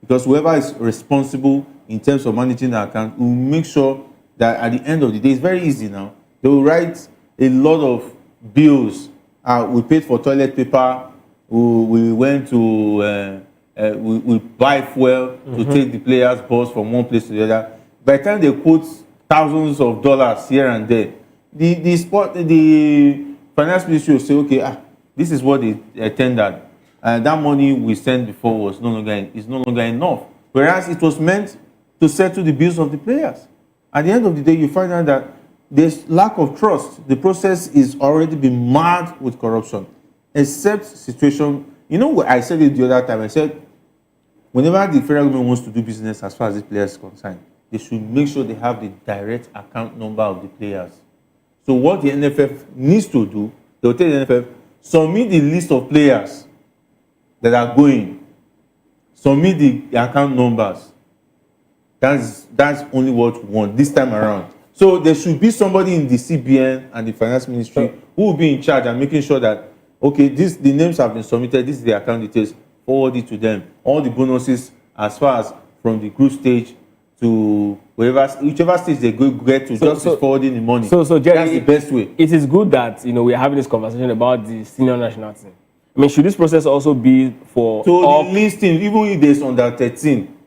Because whoever is responsible in terms of managing the account will make sure that at the end of the day, it's very easy now. They will write a lot of bills. We paid for toilet paper. We went to we buy fuel to take the players' bus from one place to the other. By the time they put thousands of dollars here and there, the finance ministry will say, okay, this is what they tendered. That money we sent before was no longer enough. Whereas it was meant to settle the bills of the players. At the end of the day, you find out that there's lack of trust. The process is already been marred with corruption. Except situation, what I said it the other time, I said, whenever the federal government wants to do business as far as the players are concerned, they should make sure they have the direct account number of the players. So what the NFF needs to do, they'll tell the NFF, submit the list of players that are going, submit the account numbers. That's only what we want this time around. So there should be somebody in the CBN and the finance ministry who will be in charge and making sure that, okay, the names have been submitted, this is the account details, forward it to them. All the bonuses as far as from the group stage to whichever stage they get to, just forwarding the money. So Jerry, that's the best way. It is good that we're having this conversation about the senior national team. I mean, should this process also be for the least team, even if there's under 13,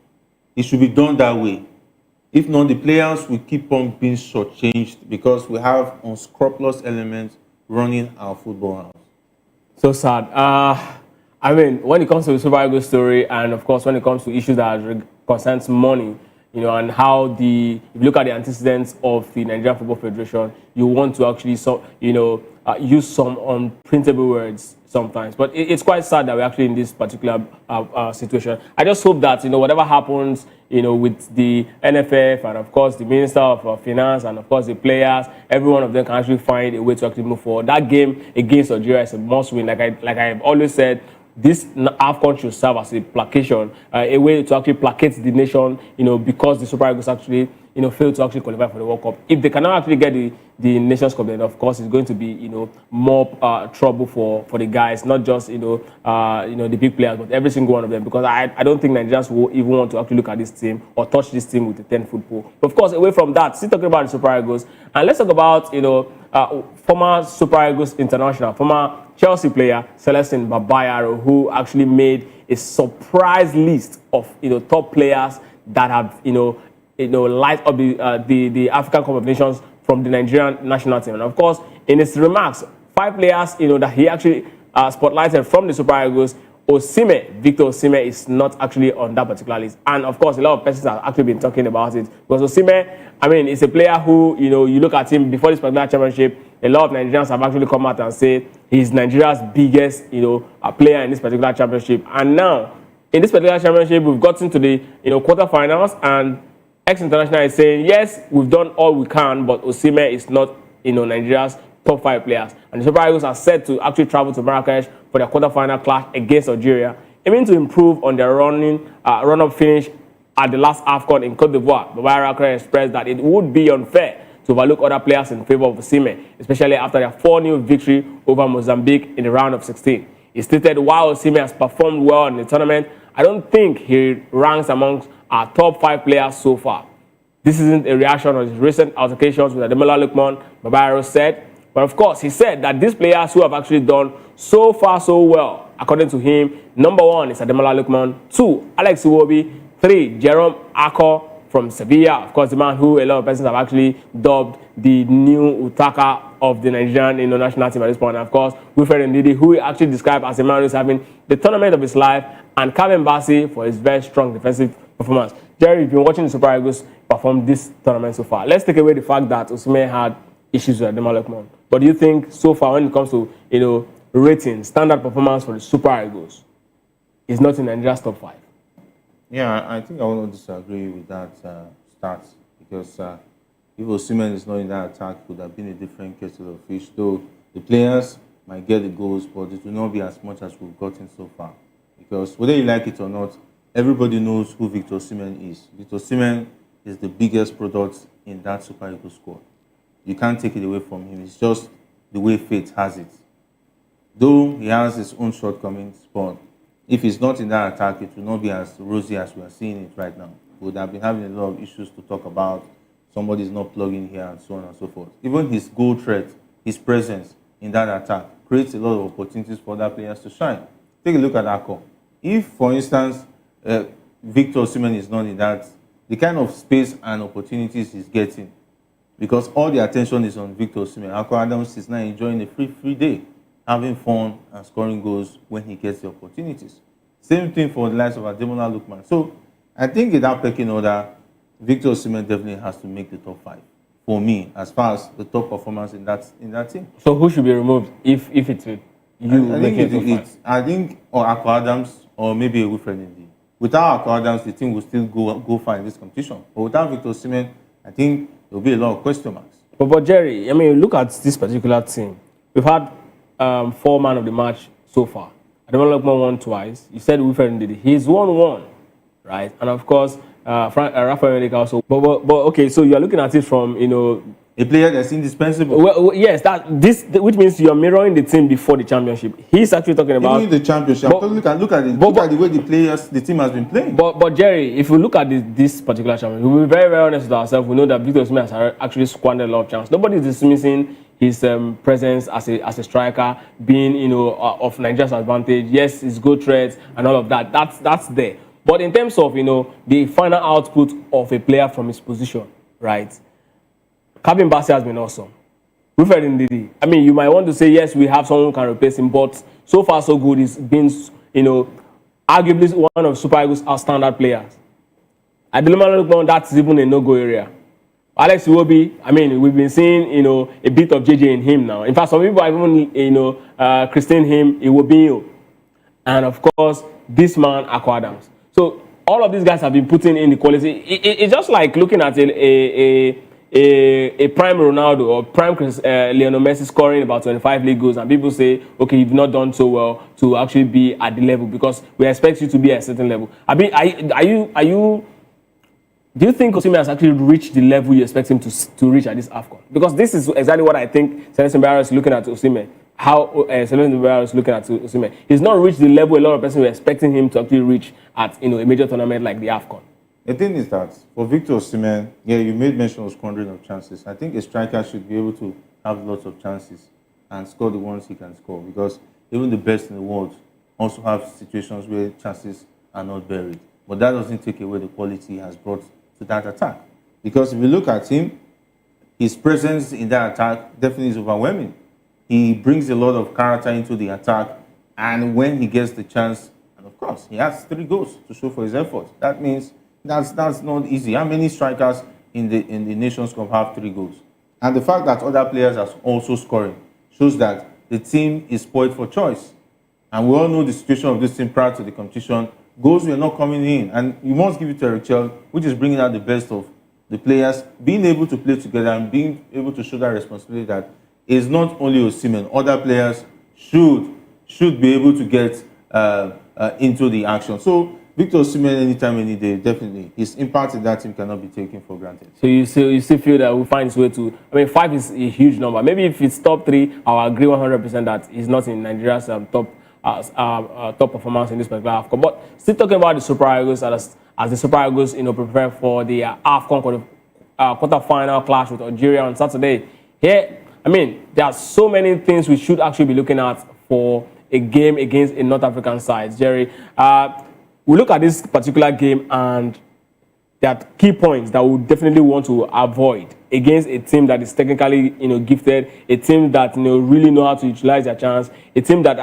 it should be done that way. If not, the players will keep on being shortchanged because we have unscrupulous elements running our football house. So sad. I mean, when it comes to the Super Eagles story, and of course, when it comes to issues that concerns money, and how if you look at the antecedents of the Nigerian Football Federation, you want to actually, use some unprintable words sometimes. But it's quite sad that we're actually in this particular situation. I just hope that, whatever happens, with the NFF and, of course, the Minister of Finance and, of course, the players, every one of them can actually find a way to actually move forward. That game against Algeria is a must-win. Like I've always said, this AFCON should serve as a placation, a way to actually placate the nation, because the Super Eagles actually, failed to actually qualify for the World Cup. If they cannot actually get the Nations Cup, then of course it's going to be, more trouble for the guys, not just, the big players, but every single one of them. Because I don't think Nigerians will even want to actually look at this team or touch this team with the 10 football. But of course, away from that, still talking about the Super Eagles, and let's talk about, former Super Eagles international, former Chelsea player Celestine Babayaro, who actually made a surprise list of top players that have light up the African Cup of Nations from the Nigerian national team. And of course, in his remarks, 5 players that he actually spotlighted from the Super Eagles, Victor Osimhen is not actually on that particular list. And of course, a lot of persons have actually been talking about it, because Osimhen, I mean, is a player who, you look at him before this particular championship, a lot of Nigerians have actually come out and said he's Nigeria's biggest, player in this particular championship. And now, in this particular championship, we've gotten to the, quarterfinals, and ex-international is saying, yes, we've done all we can, but Osimhen is not, Nigeria's top 5 players. And the Super Eagles are set to actually travel to Marrakesh for their quarterfinal clash against Algeria, aiming to improve on their run-up finish at the last AFCON in Cote d'Ivoire, Fubara'S expressed that it would be unfair to overlook other players in favor of Osimhen, especially after their 4-0 victory over Mozambique in the round of 16. He stated, while Osimhen has performed well in the tournament, I don't think he ranks amongst our top 5 players so far. This isn't a reaction on his recent altercations with Ademola Lookman, Fubara'S said. But of course, he said that these players who have actually done so far so well, according to him, number 1 is Ademola Lookman, 2, Alex Iwobi, 3, Jerome Akor from Sevilla, of course, the man who a lot of persons have actually dubbed the new Utaka of the Nigerian national team at this point. And of course, Wilfred Ndidi, who he actually described as a man who's having the tournament of his life, and Kevin Bassey for his very strong defensive performance. Jerry, you've been watching the Super Eagles perform this tournament so far. Let's take away the fact that Osimhen had issues with Ademola Lookman. But do you think so far, when it comes to rating, standard performance for the Super Eagles, is not in Nigeria's top 5? Yeah, I think I will not disagree with that start, because if Osimhen is not in that attack, it would have been a different kettle of fish. Though the players might get the goals, but it will not be as much as we've gotten so far. Because whether you like it or not, everybody knows who Victor Osimhen is. Victor Osimhen is the biggest product in that Super Eagles squad. You can't take it away from him. It's just the way fate has it. Though he has his own shortcomings, but if he's not in that attack, it will not be as rosy as we are seeing it right now. We would have been having a lot of issues to talk about. Somebody's not plugging here and so on and so forth. Even his goal threat, his presence in that attack creates a lot of opportunities for other players to shine. Take a look at Akor. If, for instance, Victor Osimhen is not in that, the kind of space and opportunities he's getting, because all the attention is on Victor Osimhen, Akor Adams is now enjoying a free day, having fun and scoring goals when he gets the opportunities. Same thing for the likes of Ademola Lookman. So I think in that pecking order, Victor Osimhen definitely has to make the top 5 for me, as far as the top performance in that team. So who should be removed if it's you making it top 5? I think or Akor Adams or maybe a Wilfred Ndidi. Without Akor Adams, the team will still go far in this competition. But without Victor Osimhen, I think there will be a lot of question marks. But Jerry, I mean, look at this particular team. We've had 4 man of the match so far. Ademola Lookman won twice. You said Wilfred Ndidi. He's won 1, right? And of course, Rafael Ndidi also. But okay, so you are looking at it from a player that's indispensable. Well, yes, which means you are mirroring the team before the championship. He's actually talking about even the championship. Look at the way the team has been playing. But Jerry, if we look at this particular championship, we'll be very, very honest with ourselves. We know that Victor Osimhen has actually squandered a lot of chances. Nobody is dismissing his presence as a striker being of Nigeria's advantage. Yes, his goal threats and all of that. That's there. But in terms of the final output of a player from his position, right? Kevin Bassey has been awesome. Wilfred Ndidi. I mean, you might want to say yes, we have someone who can replace him, but so far so good. He's been arguably one of Super Eagles' outstanding players. Ademola Lookman, that's even a no-go area. Alex Iwobi, I mean, we've been seeing, a bit of JJ in him now. In fact, some people have even, christened him Iwobinho. And of course, this man, Akor Adams. So all of these guys have been putting in the quality. It's just like looking at a prime Ronaldo or prime Lionel Messi scoring about 25 league goals, and people say, okay, you've not done so well to actually be at the level because we expect you to be at a certain level. I mean, do you think Osimhen has actually reached the level you expect him to reach at this AFCON? Because this is exactly what I think Celestine Barrow is looking at Osimhen. How Celestine Barrow is looking at Osimhen. He's not reached the level a lot of persons were expecting him to actually reach at a major tournament like the AFCON. The thing is that for Victor Osimhen, yeah, you made mention of squandering of chances. I think a striker should be able to have lots of chances and score the ones he can score, because even the best in the world also have situations where chances are not buried. But that doesn't take away the quality he has brought to that attack. Because if you look at him, his presence in that attack definitely is overwhelming. He brings a lot of character into the attack, and when he gets the chance, and of course, he has 3 goals to show for his effort. That means that's not easy. How many strikers in the Nations Cup have 3 goals? And the fact that other players are also scoring shows that the team is spoiled for choice. And we all know the situation of this team prior to the competition. Goals were not coming in, and you must give it to Eric Chell, which is bringing out the best of the players, being able to play together and being able to show that responsibility that is not only Osimhen. Other players should be able to get into the action. So Victor Osimhen, anytime, any day, definitely. His impact in that team cannot be taken for granted. So you still feel that we find his way to. I mean, 5 is a huge number. Maybe if it's top 3, I'll agree 100% that he's not in Nigeria's top performance in this particular AFCON. But still talking about the Super Eagles as the Super Eagles, prepare for the AFCON quarter-final clash with Algeria on Saturday. Here, I mean, there are so many things we should actually be looking at for a game against a North African side. Jerry, we look at this particular game and there are key points that we definitely want to avoid against a team that is technically, gifted, a team that, really know how to utilize their chance, a team that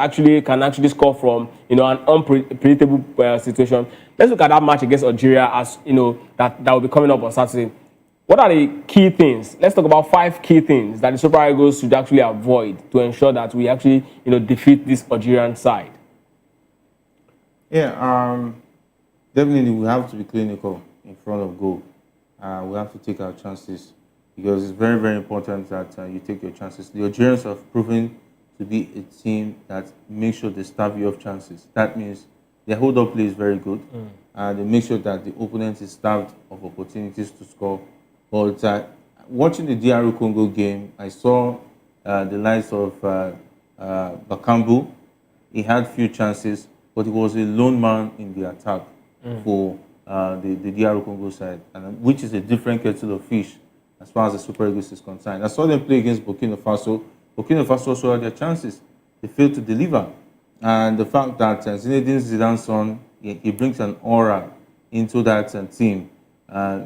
can score from, an unpredictable situation. Let's look at that match against Algeria as, that will be coming up on Saturday. What are the key things? Let's talk about 5 key things that the Super Eagles should actually avoid to ensure that we actually, defeat this Algerian side. Yeah, definitely we have to be clinical in front of goal. We have to take our chances because it's very, very important that you take your chances. The Algerians have proven to be a team that makes sure they starve you of chances. That means their hold-up play is very good. They make sure that the opponent is starved of opportunities to score. But watching the DR Congo game, I saw the likes of Bakambu. He had few chances, but he was a lone man in the attack for the DR Congo side, which is a different kettle of fish as far as the Super Eagles is concerned. I saw them play against Burkina Faso. Burkina Faso also had their chances. They failed to deliver. And the fact that Zinedine Zidane's son, he brings an aura into that team,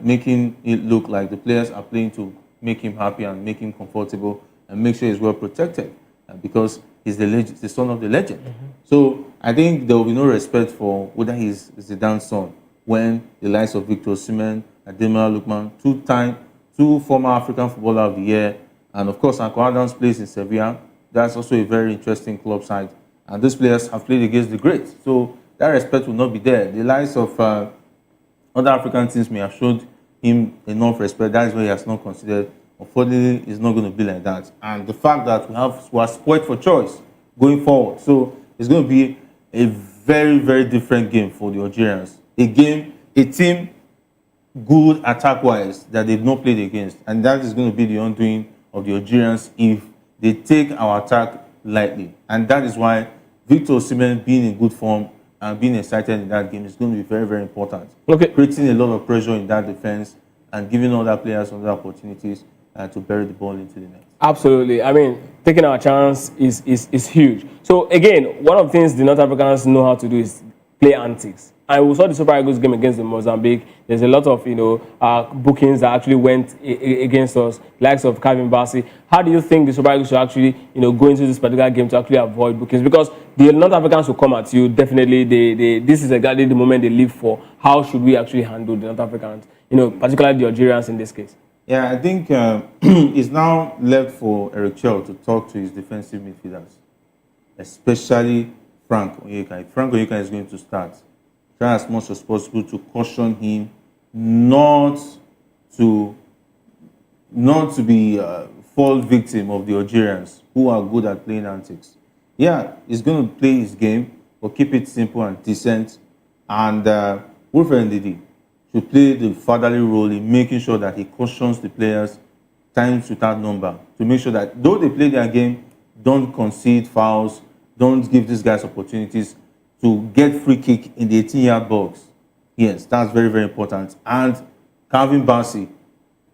making it look like the players are playing to make him happy and make him comfortable and make sure he's well protected because he's the son of the legend. So I think there will be no respect for whether he's Zidane's son when the likes of Victor Osimhen, Ademola Lookman, two former African Footballer of the Year, and of course Anko Adams plays in Sevilla. That's also a very interesting club side. And these players have played against the greats. So that respect will not be there. The likes of other African teams may have showed him enough respect. That is why he has not considered. Unfortunately, it's not going to be like that. And the fact that we are spoiled for choice going forward. So it's going to be a very, very different game for the Algerians. A team good attack-wise that they've not played against. And that is going to be the undoing of the Algerians if they take our attack lightly. And that is why Victor Osimhen being in good form and being excited in that game is going to be very, very important. Okay. Creating a lot of pressure in that defense and giving other players other opportunities to bury the ball into the net. Absolutely. I mean, taking our chance is huge. So again, one of the things the North Africans know how to do is play antics. And we saw the Super Eagles game against the Mozambique. There's a lot of bookings that actually went against us, likes of Calvin Bassey. How do you think the Super Eagles should actually go into this particular game to actually avoid bookings? Because the North Africans will come at you. Definitely, this is exactly the moment they live for. How should we actually handle the North Africans? Particularly the Algerians in this case. Yeah, I think it's now left for Eric Chell to talk to his defensive midfielders, especially Frank Onyeka. Frank Onyeka is going to start. Try as much as possible to caution him not to be fall victim of the Algerians who are good at playing antics. Yeah, he's going to play his game, but keep it simple and decent. And Wilfred Ndidi should play the fatherly role in making sure that he cautions the players times without number to make sure that though they play their game, don't concede fouls, don't give these guys opportunities to get free kick in the 18-yard box. Yes, that's very, very important. And Calvin Bassey,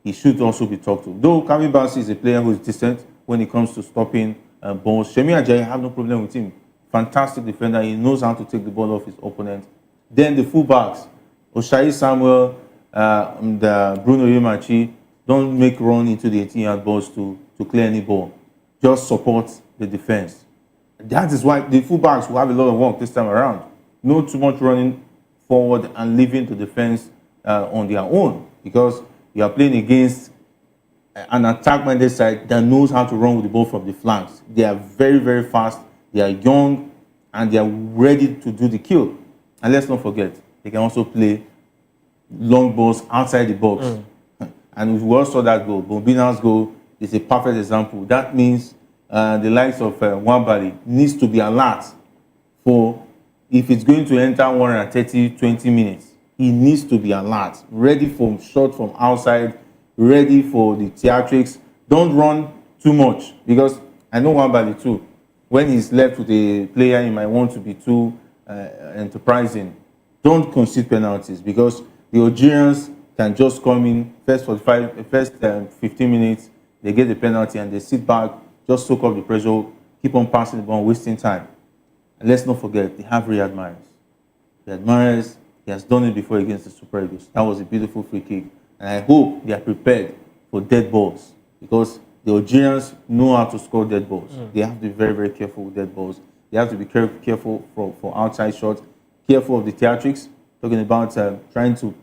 he should also be talked to. Though Calvin Bassey is a player who is decent when it comes to stopping balls. Shemi Ajayi, I have no problem with him. Fantastic defender. He knows how to take the ball off his opponent. Then the fullbacks, Oshai Samuel and Bruno Yemachi, don't make run into the 18-yard box to clear any ball. Just support the defense. That is why the fullbacks will have a lot of work this time around. Not too much running forward and leaving the defense on their own, because you are playing against an attack-minded side that knows how to run with the ball from the flanks. They are very, very fast. They are young, and they are ready to do the kill. And let's not forget, they can also play long balls outside the box. And we all saw that goal. Bombina's goal is a perfect example. That means the likes of Wambali needs to be alert for if it's going to enter 130, 20 minutes, he needs to be alert, ready for shot from outside, ready for the theatrics. Don't run too much, because I know one by the two. When he's left with a player, he might want to be too enterprising. Don't concede penalties, because the Algerians can just come in first 15 minutes, they get the penalty and they sit back, just soak up the pressure, keep on passing the ball, wasting time. And let's not forget, they have Riyad Mahrez. Riyad Mahrez, he has done it before against the Super Eagles. That was a beautiful free kick. And I hope they are prepared for dead balls, because the Algerians know how to score dead balls. They have to be very, very careful with dead balls. They have to be careful for outside shots, careful of the theatrics, talking about trying to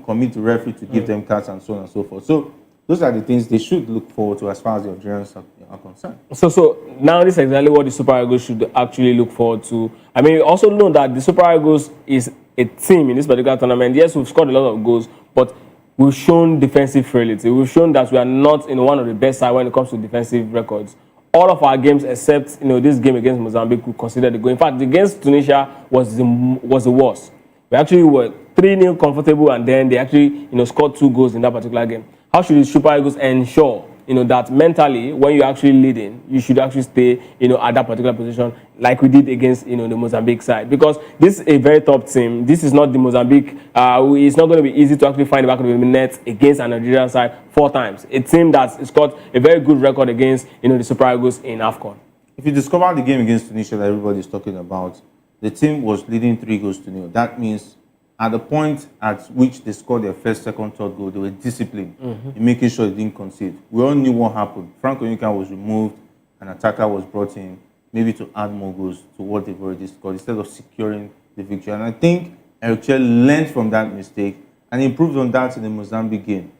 commit the referee to give them cards and so on and so forth. So those are the things they should look forward to as far as the Algerians are concerned. So now this is exactly what the Super Eagles should actually look forward to. I mean, we also know that the Super Eagles is a team in this particular tournament. Yes, we've scored a lot of goals, but we've shown defensive frailty. We've shown that we are not in one of the best side when it comes to defensive records. All of our games, except this game against Mozambique, we considered the goal. In fact, against Tunisia was the worst. We actually were 3-0 comfortable, and then they actually scored 2 goals in that particular game. How should the Super Eagles ensure that mentally, when you're actually leading, you should actually stay at that particular position, like we did against the Mozambique side? Because this is a very top team. This is not the Mozambique. It's not going to be easy to actually find the back of the net against an Nigerian side 4 times. A team that's got a very good record against the Super Eagles in AFCON. If you discover the game against Tunisia that everybody's talking about, the team was leading 3-0. That means at the point at which they scored their first, second, third goal, they were disciplined in making sure they didn't concede. We all knew what happened. Frank Onyeka was removed, an attacker was brought in, maybe to add more goals to what they've already scored, instead of securing the victory. And I think Eric Chell learned from that mistake and improved on that in the Mozambique game.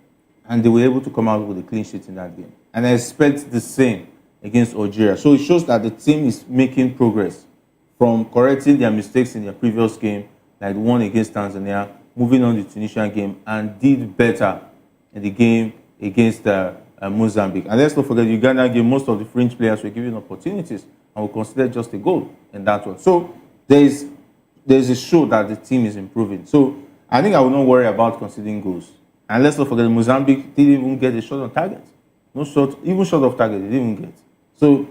And they were able to come out with a clean sheet in that game. And I expect the same against Algeria. So it shows that the team is making progress from correcting their mistakes in their previous game, like the one against Tanzania, moving on to the Tunisian game, and did better in the game against Mozambique. And let's not forget, the Uganda game, most of the fringe players were given opportunities and were considered just a goal in that one. So there's a show that the team is improving. So I think I will not worry about conceding goals. And let's not forget, Mozambique didn't even get a shot on target. No shot, even shot of target, they didn't even get. So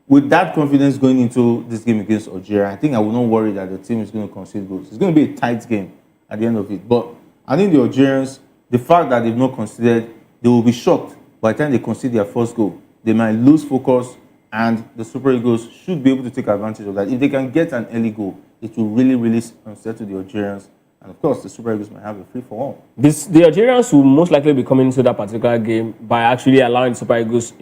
with that confidence going into this game against Algeria, I think I will not worry that the team is going to concede goals. It's going to be a tight game at the end of it. But I think the Algerians, the fact that they've not conceded, they will be shocked by the time they concede their first goal. They might lose focus, and the Super Eagles should be able to take advantage of that. If they can get an early goal, it will really, really unsettle the Algerians. And of course, the Super Eagles might have a free-for-all. The Algerians will most likely be coming into that particular game by actually allowing the Super Eagles,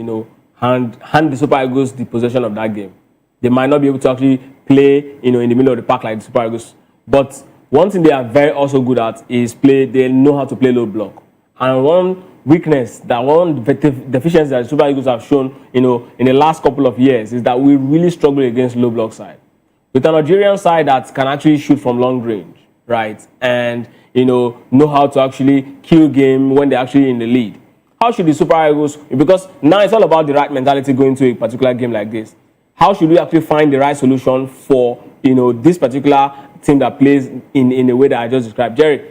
hand the Super Eagles the possession of that game. They might not be able to actually play, in the middle of the park like the Super Eagles. But one thing they are very also good at is they know how to play low block. And one weakness, one deficiency that the Super Eagles have shown, in the last couple of years is that we really struggle against low block side. With an Algerian side that can actually shoot from long range, right? And, know how to actually kill game when they're actually in the lead. How should the Super Eagles, because now it's all about the right mentality going to a particular game like this. How should we actually find the right solution for, this particular team that plays in the way that I just described? Jerry,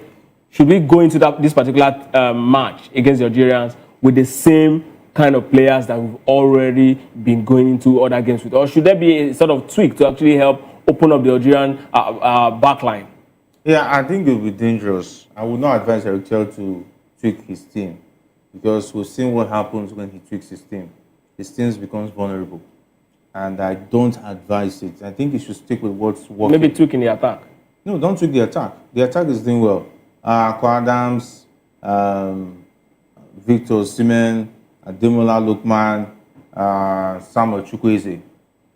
should we go into this particular match against the Algerians with the same kind of players that we've already been going into other games with? Or should there be a sort of tweak to actually help open up the Algerian backline? Yeah, I think it would be dangerous. I would not advise Eric Chell to tweak his team, because we've seen what happens when he tweaks his team. His team becomes vulnerable. And I don't advise it. I think he should stick with what's working. Maybe tweak in the attack. No, don't tweak the attack. The attack is doing well. Adams, Victor Osimhen, Ademola Lookman, Samuel Chukwueze.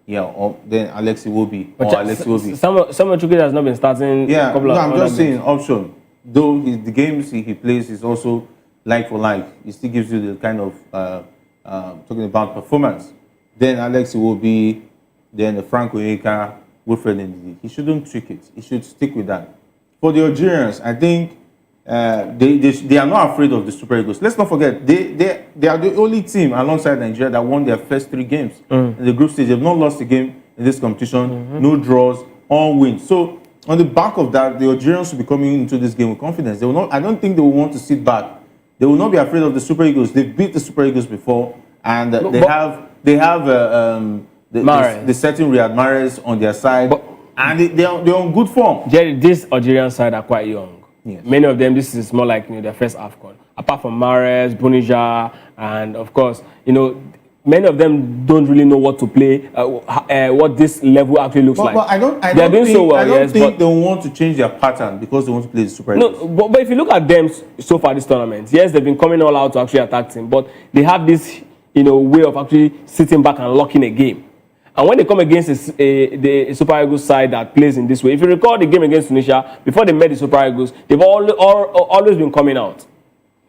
Yeah, or then Alexi Iwobi. Samuel Chukwueze has not been starting. Yeah, I'm just saying games. Option. Though the games he plays is also like for like. It still gives you the kind of talking about performance. Then Alexi Iwobi, then Frank Onyeka, Wilfred Ndidi. He shouldn't trick it. He should stick with that. For the Algerians, I think they are not afraid of the Super Eagles. Let's not forget, they are the only team alongside Nigeria that won their first 3 games in the group stage. They've not lost a game in this competition. No draws, all win. So on the back of that, the Algerians will be coming into this game with confidence. They will not. I don't think they will want to sit back. They will not be afraid of the Super Eagles. They've beat the Super Eagles before, and they have the certain Riyad Mahrez on their side, and they're on good form. Jerry, this Algerian side are quite young. Yes. Many of them, this is more like their first AFCON. Apart from Mahrez, Bonija, and of course, many of them don't really know what to play, what this level actually looks like. But I don't think they want to change their pattern because they want to play the Super Eagles. No, but if you look at them so far this tournament, yes, they've been coming all out to actually attack team, but they have this way of actually sitting back and locking a game. And when they come against the Super Eagles side that plays in this way, if you recall the game against Tunisia, before they met the Super Eagles, they've always been coming out.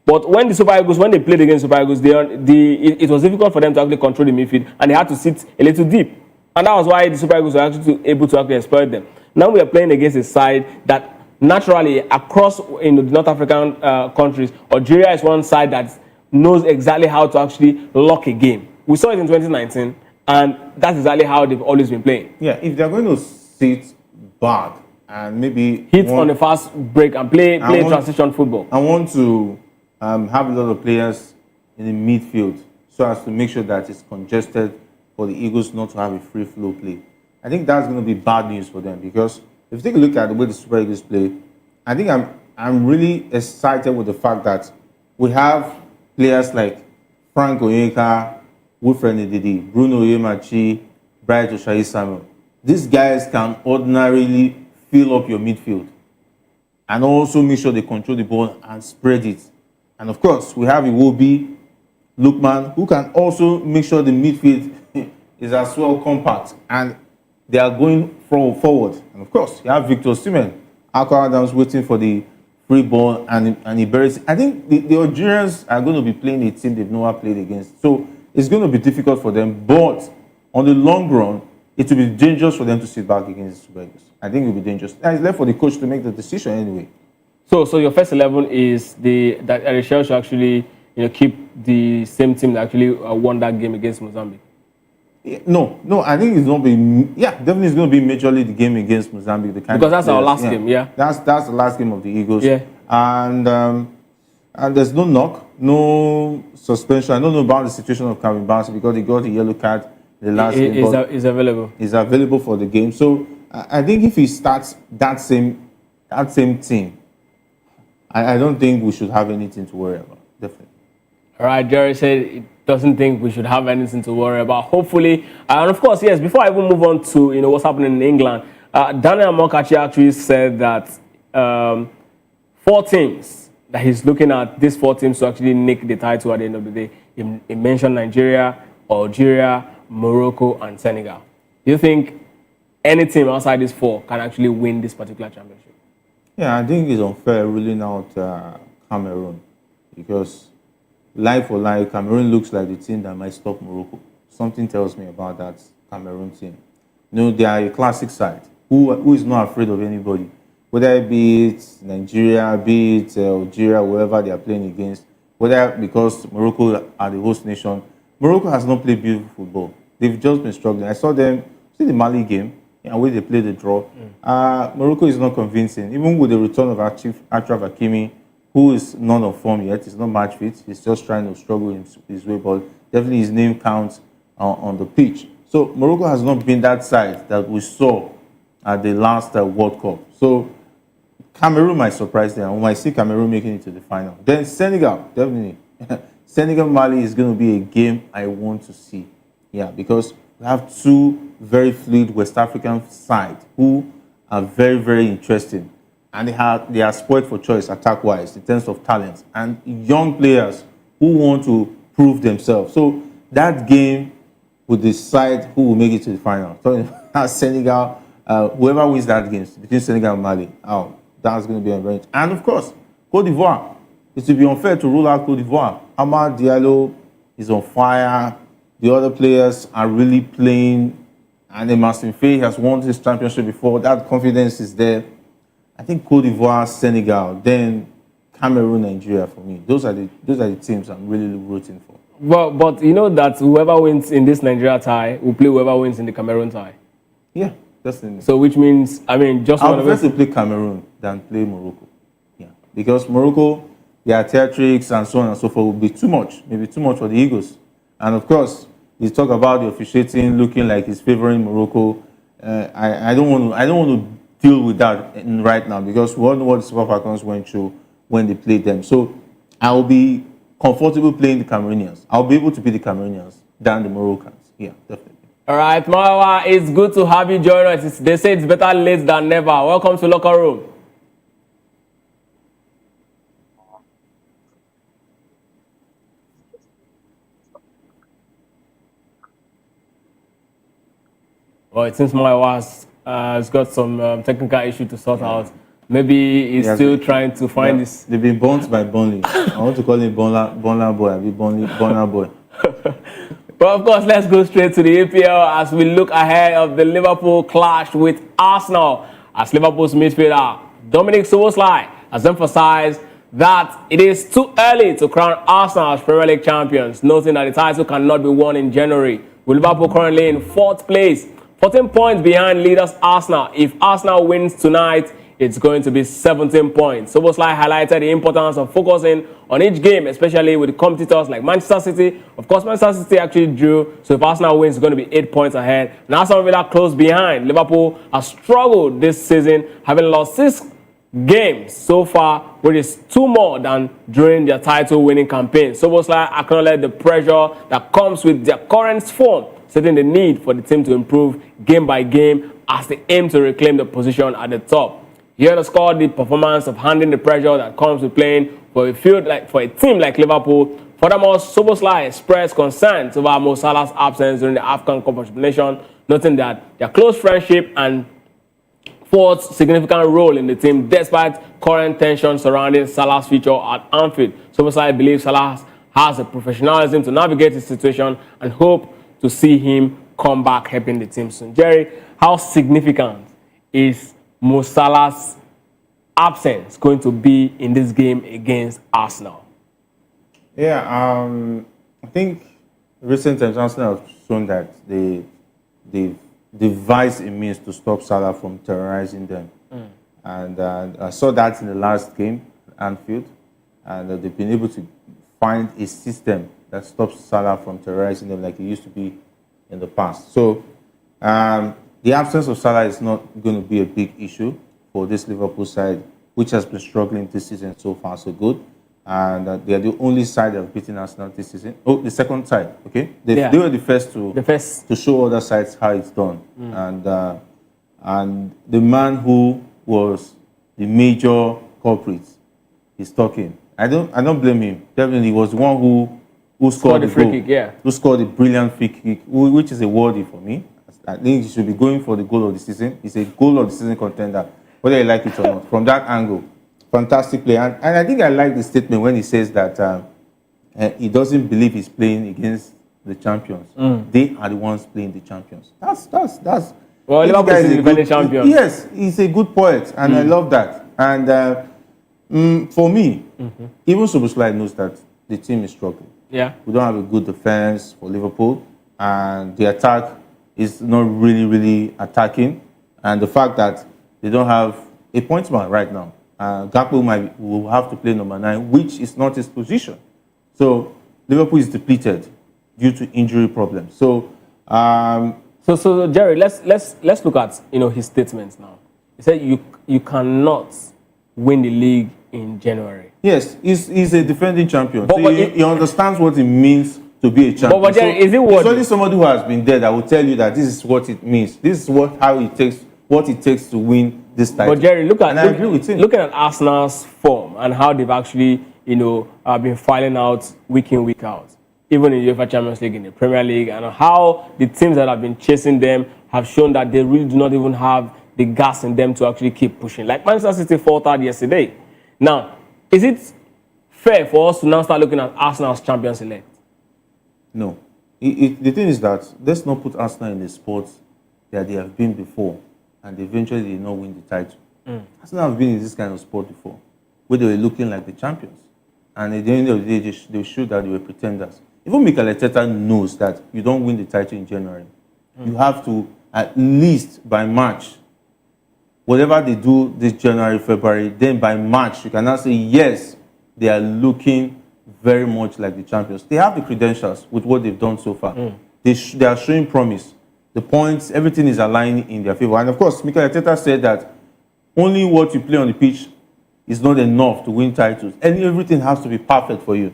But when the Super Eagles, when they played against Super Eagles, it was difficult for them to actually control the midfield, and they had to sit a little deep. And that was why the Super Eagles were actually able to actually exploit them. Now we are playing against a side that naturally, across the North African countries, Algeria is one side that knows exactly how to actually lock a game. We saw it in 2019, and that's exactly how they've always been playing. Yeah, if they're going to sit back and maybe hit on a fast break and play transition football. I want to have a lot of players in the midfield so as to make sure that it's congested for the Eagles not to have a free flow play. I think that's going to be bad news for them, because if you take a look at the way the Super Eagles play, I think I'm really excited with the fact that we have players like Frank Onyeka, Wilfred Ndidi, Bruno Yemachi, Bright Oshayi Samuel. These guys can ordinarily fill up your midfield and also make sure they control the ball and spread it. And of course, we have Iwobi, Lookman, who can also make sure the midfield is as well compact and they are going forward. And of course, you have Victor Osimhen, Akwa Adams waiting for the free ball, and Iberis. I think the Algerians are going to be playing a team they've never played against. So it's going to be difficult for them, but on the long run, it will be dangerous for them to sit back against the Super Eagles. I think it will be dangerous. And it's left for the coach to make the decision anyway. So your first 11 is that Eritrea should actually keep the same team that actually won that game against Mozambique. Yeah, no, I think it's going to be definitely it's going to be majorly the game against Mozambique. Because that's our last game, yeah. That's the last game of the Eagles. Yeah. And there's no knock, no suspension. I don't know about the situation of Calvin Barnes because he got a yellow card the last game. Is available. Is available for the game. So I think if he starts that same team, I don't think we should have anything to worry about. Definitely. All right, Jerry said it doesn't think we should have anything to worry about. Hopefully, and of course, yes. Before I even move on to what's happening in England, Daniel Mokachi actually said that 4 teams that he's looking at, these 4 teams to actually nick the title at the end of the day. He mentioned Nigeria, Algeria, Morocco, and Senegal. Do you think any team outside these 4 can actually win this particular championship? Yeah, I think it's unfair ruling out Cameroon, because life for life, Cameroon looks like the team that might stop Morocco. Something tells me about that Cameroon team. They are a classic side who is not afraid of anybody, whether it be it Nigeria, be it Algeria, wherever they are playing against, whether because Morocco are the host nation. Morocco has not played beautiful football. They've just been struggling. I saw them, see the Mali game, and where they played the draw. Morocco is not convincing. Even with the return of Achraf Hakimi, who is not on form yet, he's not match fit. He's just trying to struggle his way, but definitely his name counts on the pitch. So Morocco has not been that side that we saw at the last World Cup. So Cameroon might surprise them. We might see Cameroon making it to the final. Then Senegal, definitely. Senegal-Mali is going to be a game I want to see. Yeah, because we have 2 very fluid West African sides who are very, very interesting. And they are spoiled for choice attack-wise in terms of talent. And young players who want to prove themselves. So that game will decide who will make it to the final. So Senegal, whoever wins that game between Senegal and Mali, that's going to be a very... And of course, Cote d'Ivoire. It would be unfair to rule out Cote d'Ivoire. Amad Diallo is on fire. The other players are really playing. And then Martin Faye has won this championship before. That confidence is there. I think Cote d'Ivoire, Senegal, then Cameroon, Nigeria for me. Those are the teams I'm really rooting for. But you know that whoever wins in this Nigeria tie will play whoever wins in the Cameroon tie. Yeah, Definitely. So which means, I mean, just I one would of prefer to play Cameroon than play Morocco. Yeah, because Morocco, their theatrics and so on and so forth will be too much, maybe too much for the Eagles. And of course, you talk about the officiating looking like he's favoring Morocco. I don't want to deal with that right now because we all know what the Super Falcons went through when they played them. So I will be comfortable playing the Cameroonians. I'll be able to beat the Cameroonians than the Moroccans. Yeah, definitely. All right, Mawa, it's good to have you join us. They say it's better late than never. Welcome to Locker Room. Well, it seems Mawa has got some technical issue to sort out. Maybe he's still trying to find this. They've been burnt by Burnley. I want to call him Bonla Boy. I'll be Bonla Boy. But of course, let's go straight to the EPL as we look ahead of the Liverpool clash with Arsenal. As Liverpool's midfielder Dominic Szoboszlai has emphasized that it is too early to crown Arsenal as Premier League champions, noting that the title cannot be won in January. With Liverpool currently in 4th place, 14 points behind leaders Arsenal. If Arsenal wins tonight, it's going to be 17 points. Szoboszlai highlighted the importance of focusing on each game, especially with competitors like Manchester City. Of course, Manchester City actually drew, so if Arsenal wins, it's going to be 8 points ahead. And Aston Villa close behind. Liverpool has struggled this season, having lost 6 games so far, which is 2 more than during their title-winning campaign. Szoboszlai acknowledged the pressure that comes with their current form, stating the need for the team to improve game by game as they aim to reclaim the position at the top. He underscored the performance of handling the pressure that comes with playing for a team like Liverpool. Furthermore, Szoboszlai expressed concerns over Mo Salah's absence during the AFCON Cup of Nations, noting that their close friendship and Ford's significant role in the team despite current tension surrounding Salah's future at Anfield. Szoboszlai believes Salah has the professionalism to navigate the situation and hope to see him come back helping the team soon. Jerry, how significant is Mo Salah's absence going to be in this game against Arsenal? Yeah, I think recent times Arsenal have shown that they've devised a means to stop Salah from terrorizing them. And I saw that in the last game, Anfield, and they've been able to find a system that stops Salah from terrorizing them like it used to be in the past. So the absence of Salah is not going to be a big issue for this Liverpool side, which has been struggling this season so far so good. And they are the only side that have beaten Arsenal this season. Oh, the second side, okay? They were the first to show other sides how it's done. And the man who was the major culprit is talking. I don't blame him. Definitely, he was the one who scored the free kick, who scored the brilliant free kick, which is a worthy for me. I think he should be going for the goal of the season. He's a goal of the season contender, whether you like it or not. From that angle, fantastic play. And I think I like the statement when he says that he doesn't believe he's playing against the champions. They are the ones playing the champions. That's well, Liverpool is the defending champion. Yes, he's a good poet, and I love that. And for me, even Szoboszlai knows that the team is struggling. Yeah, we don't have a good defense for Liverpool, and the attack is not really attacking. And the fact that they don't have a point man right now, Gakpo will have to play number 9, which is not his position. So Liverpool is depleted due to injury problems. So, so Jerry, let's look at his statements now. He said you cannot win the league in January. Yes, he's a defending champion. So he understands what it means to be a champion. But Jerry, is it worth? It's only somebody who has been there that will tell you that this is what it means. This is what it takes to win this title. But Jerry, I agree with him. Looking at Arsenal's form and how they've actually, been filing out week in, week out, even in the UEFA Champions League, in the Premier League, and how the teams that have been chasing them have shown that they really do not even have the gas in them to actually keep pushing. Like Manchester City faltered yesterday. Now, is it fair for us to now start looking at Arsenal as champions elect? No. The thing is that let's not put Arsenal in the sport that they have been before, and eventually they did not win the title. Arsenal have been in this kind of sport before, where they were looking like the champions. And at the end of the day, they showed that they were pretenders. Even Mikel Arteta knows that you don't win the title in January. You have to at least by March, whatever they do this January, February, then by March, you can now say, yes, they are looking very much like the champions. They have the credentials with what they've done so far. They are showing promise. The points, everything is aligning in their favor. And of course, Mikel Arteta said that only what you play on the pitch is not enough to win titles. And everything has to be perfect for you.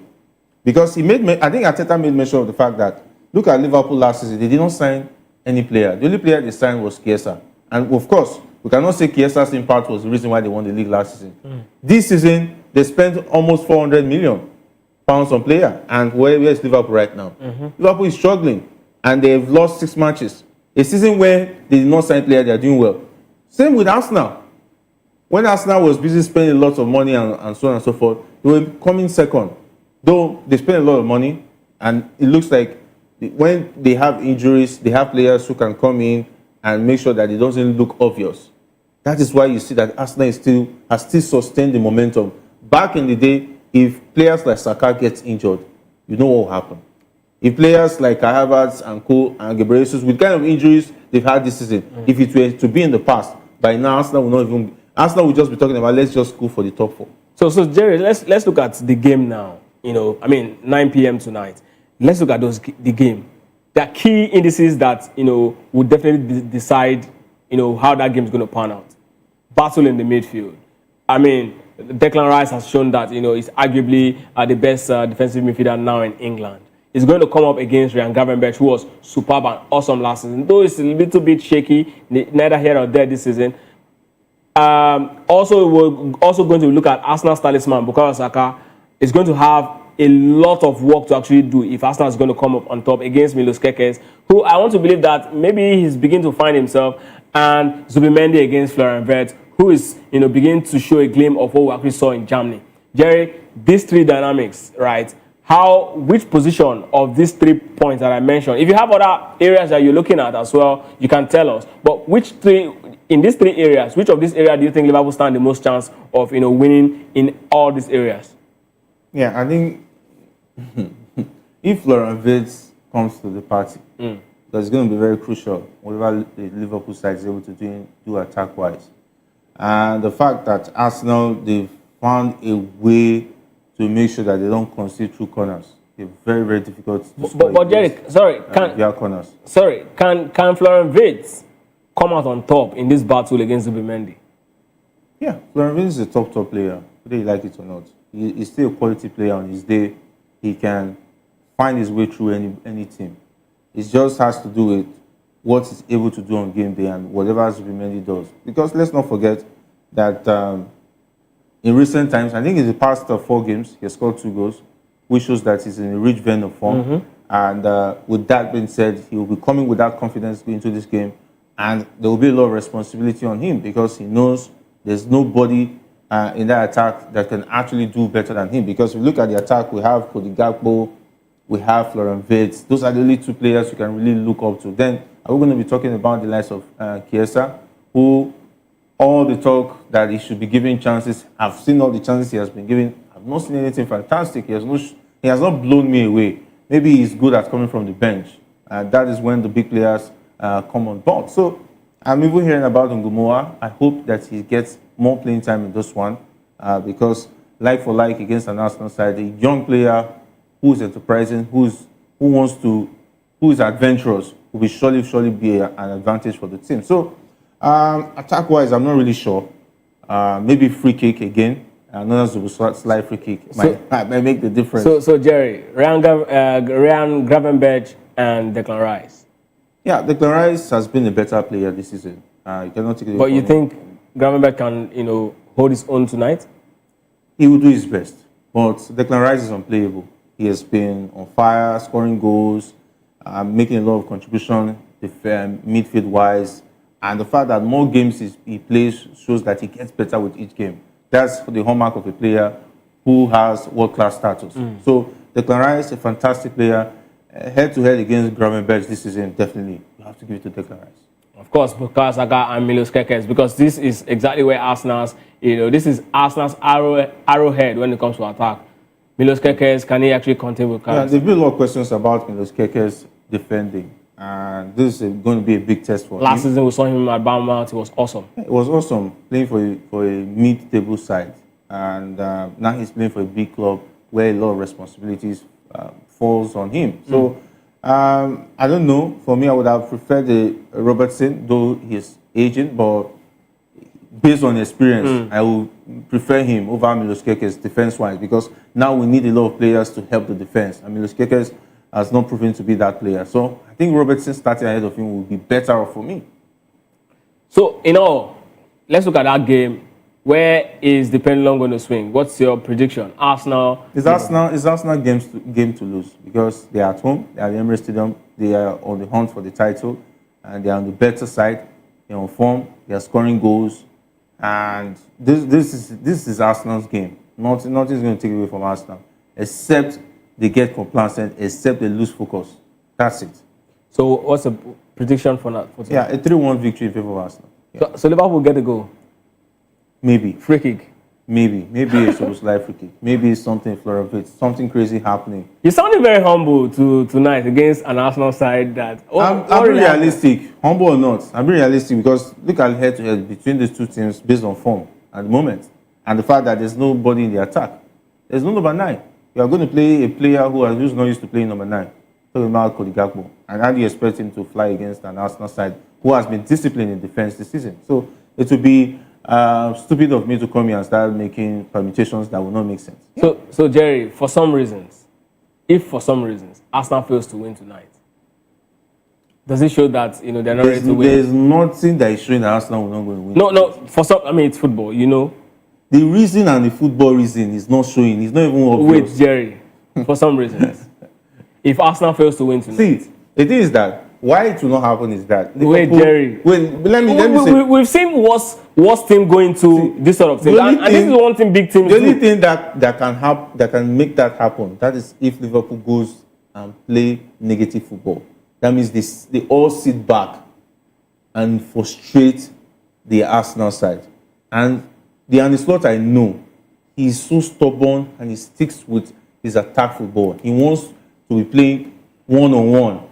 Because I think Arteta made mention of the fact that, look at Liverpool last season, they did not sign any player. The only player they signed was Chiesa. And of course, we cannot say Chiesa's impact was the reason why they won the league last season. This season, they spent almost 400 million pounds on player. And where is Liverpool right now? Liverpool is struggling. And they've lost 6 matches. A season where they did not sign player, they are doing well. Same with Arsenal. When Arsenal was busy spending lots of money and so on and so forth, they were coming second. Though they spend a lot of money, and it looks like when they have injuries, they have players who can come in and make sure that it doesn't look obvious. That is why you see that Arsenal has still sustained the momentum. Back in the day, if players like Saka gets injured, you know what will happen. If players like Havertz and Co and Gabriel Jesus, with kind of injuries they've had this season, if it were to be in the past, by now Arsenal will just be talking about, let's just go for the top 4. So Jerry, let's look at the game now. 9 p.m. tonight. Let's look at the game. There are key indices that would definitely decide how that game is going to pan out. Battle in the midfield. Declan Rice has shown that he's arguably the best defensive midfielder now in England. He's going to come up against Ryan Gravenberch, who was superb and awesome last season, though it's a little bit shaky, neither here or there this season. Also, we're also going to look at Arsenal's talisman, Bukayo Saka. Is going to have a lot of work to actually do if Arsenal is going to come up on top against Milos Kekes, who I want to believe that maybe he's beginning to find himself, and Zubimendi against Florian Wirtz, who is beginning to show a glimpse of what we actually saw in Germany. Jerry, these three dynamics, right? Which position of these 3 points that I mentioned, if you have other areas that you're looking at as well, you can tell us. But in these 3 areas, which of these areas do you think Liverpool stand the most chance of winning in all these areas? Yeah, I think if Florian Wirtz comes to the party, that's going to be very crucial, whatever the Liverpool side is able to do attack-wise. And the fact that Arsenal, they've found a way to make sure that they don't concede through corners. They're very, very difficult to score. But Jerry, corners. Can Florian Wirtz come out on top in this battle against Zubimendi? Yeah, Florian Wirtz is a top player, whether you like it or not. He's still a quality player on his day. He can find his way through any team. It just has to do with what he's able to do on game day and whatever Zubimendi does. Because let's not forget that in recent times, I think in the past 4 games, he has scored 2 goals, which shows that he's in a rich vein of form. And with that being said, he will be coming with that confidence into this game. And there will be a lot of responsibility on him because he knows there's nobody in that attack that can actually do better than him. Because if you look at the attack, we have Cody Gakpo, we have Florian Wirtz. Those are the only 2 players you can really look up to. Then are we going to be talking about the likes of Chiesa, who all the talk that he should be giving chances, I've seen all the chances he has been given. I've not seen anything fantastic. He has not blown me away. Maybe he's good at coming from the bench. That is when the big players come on board. So I'm even hearing about Ngumoa. I hope that he gets more playing time in this one because like for like against an Arsenal side, a young player who is enterprising, who is adventurous, will surely be an advantage for the team. So attack-wise, I'm not really sure. Maybe free kick again. Another slight free kick might make the difference. So Jerry, Ryan Gravenberch and Declan Rice. Yeah, Declan Rice has been a better player this season. You cannot take it. But you think Gravenberch can, hold his own tonight? He will do his best. But Declan Rice is unplayable. He has been on fire, scoring goals, making a lot of contribution midfield-wise. And the fact that more games he plays shows that he gets better with each game. That's the hallmark of a player who has world-class status. So Declan Rice, a fantastic player. Head-to-head against Gravenberch this season, definitely. You have to give it to Declan Rice. Of course, Bukayo Saka and Milos Kekes, because this is exactly where Arsenal's, this is Arsenal's arrowhead when it comes to attack. Milos Kekes, can he actually contain Bukayo? Yeah, there've been a lot of questions about Milos Kekes defending. and this is going to be a big test for him. Last season we saw him at Bournemouth. It was awesome. It was awesome playing for a mid-table side, and now he's playing for a big club where a lot of responsibilities falls on him. So I don't know. For me, I would have preferred Robertson, though he's aging, but based on experience, I would prefer him over Milos Kekes defense-wise, because now we need a lot of players to help the defense, and Milos Kekes has not proven to be that player. So I think Robertson starting ahead of him would be better off for me. So, in all, let's look at that game. Where is the pendulum going to swing? What's your prediction? Arsenal? Is Arsenal game to lose, because they are at home, they are at the Emirates Stadium, they are on the hunt for the title, and they are on the better side. They're on form, they are scoring goals, and this is Arsenal's game. Nothing's going to take away from Arsenal, except they get complacent, except they lose focus. That's it. So what's the prediction for that? Yeah, a 3-1 victory in favor of Arsenal. Yeah. So Liverpool will get a goal? Maybe. Free kick? Maybe it's supposed to like free kick. Maybe it's something Florent, something crazy happening. You sounded very humble tonight against an Arsenal side that... I'm being realistic, humble or not. I'm being realistic because look at head-to-head between these two teams based on form at the moment. And the fact that there's nobody in the attack. There's no number 9. You are going to play a player who's not used to playing number 9. Talking about Cody Gakpo. And how do you expect him to fly against an Arsenal side who has been disciplined in defense this season? So it would be stupid of me to come here and start making permutations that will not make sense. So Jerry, if for some reasons, Arsenal fails to win tonight, does it show that they're not ready to win? There's nothing that is showing that Arsenal will not going to win. No. It's football. The reason and the football reason is not showing. It's not even obvious. Wait, Jerry. For some reasons, if Arsenal fails to win tonight, see, the thing is that why it will not happen is that Liverpool, Jerry. Let me say, we've seen worse team going to this sort of thing, and this is one thing big teams. The only thing that can make that happen, that is if Liverpool goes and play negative football. That means they all sit back and frustrate the Arsenal side. And the Arne Slot, I know, he's so stubborn and he sticks with his attack football. He wants to be playing one-on-one.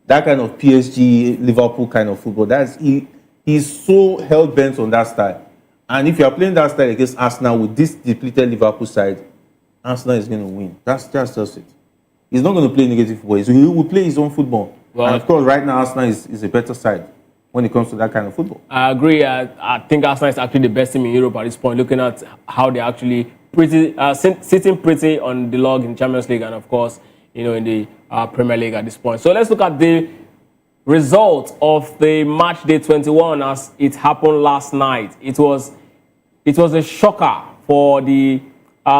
That kind of PSG, Liverpool kind of football. He's so hell-bent on that style. And if you are playing that style against Arsenal with this depleted Liverpool side, Arsenal is going to win. That's just it. He's not going to play negative football. He will play his own football. Well, and of course, right now, Arsenal is a better side when it comes to that kind of football. I agree. I think Arsenal is actually the best team in Europe at this point, looking at how they're actually sitting pretty on the log in Champions League and, of course, in the Premier League at this point. So let's look at the result of the match day 21 as it happened last night. It was a shocker for the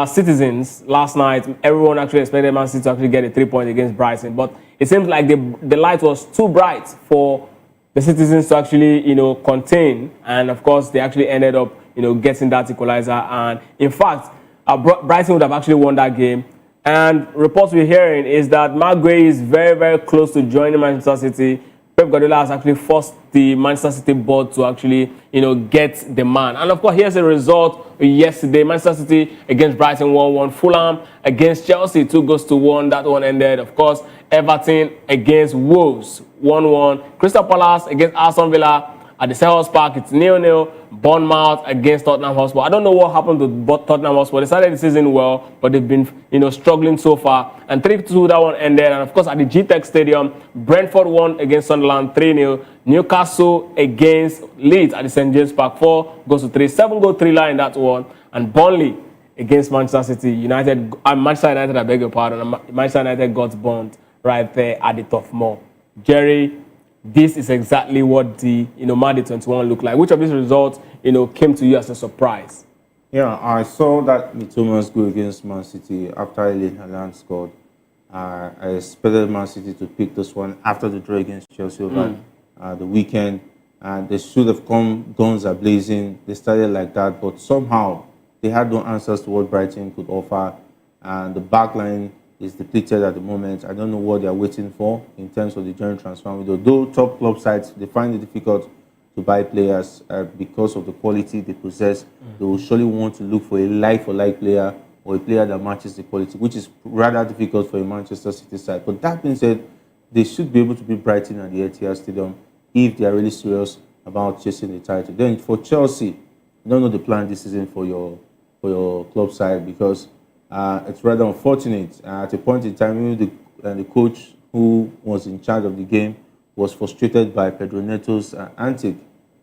citizens last night. Everyone actually expected Man City to actually get a 3 point against Brighton, but it seems like the light was too bright for the citizens to actually, contain, and of course they actually ended up, getting that equalizer. And in fact, Brighton would have actually won that game. And reports we're hearing is that Maguire is very, very close to joining Manchester City. Pep Guardiola has actually forced the Manchester City board to actually, get the man. And of course, here's the result yesterday. Manchester City against Brighton 1-1. Fulham against Chelsea 2-1. That one ended. Of course, Everton against Wolves 1-1. Crystal Palace against Aston Villa at the Selhurst Park. It's 0-0. Bournemouth against Tottenham Hotspur. I don't know what happened to Tottenham Hotspur. They started the season well, but they've been, struggling so far. And 3-2, that one ended. And of course, at the GTEC Stadium, Brentford won against Sunderland 3-0. Newcastle against Leeds at the St. James Park 4-3. 7-goal thriller in that one. And Burnley against Manchester City United. Manchester United, I beg your pardon. Manchester United got burnt right there at the Turf Moor. Jerry, this is exactly what the Monday 21 looked like. Which of these results came to you as a surprise? Yeah, I saw that Thomas goal against Man City after Erling Haaland scored. I expected Man City to pick this one after the draw against Chelsea over the weekend. And they should have come guns a blazing. They started like that, but somehow they had no answers to what Brighton could offer. And the back line is depleted at the moment. I don't know what they are waiting for in terms of the January transfer window. Though top club sides, they find it difficult to buy players because of the quality they possess. They will surely want to look for a like-for-like player or a player that matches the quality, which is rather difficult for a Manchester City side. But that being said, they should be able to beat Brighton at the Etihad Stadium if they are really serious about chasing the title. Then for Chelsea, I don't know the plan this season for your club side, because it's rather unfortunate. At a point in time, the coach who was in charge of the game was frustrated by Pedro Neto's antic.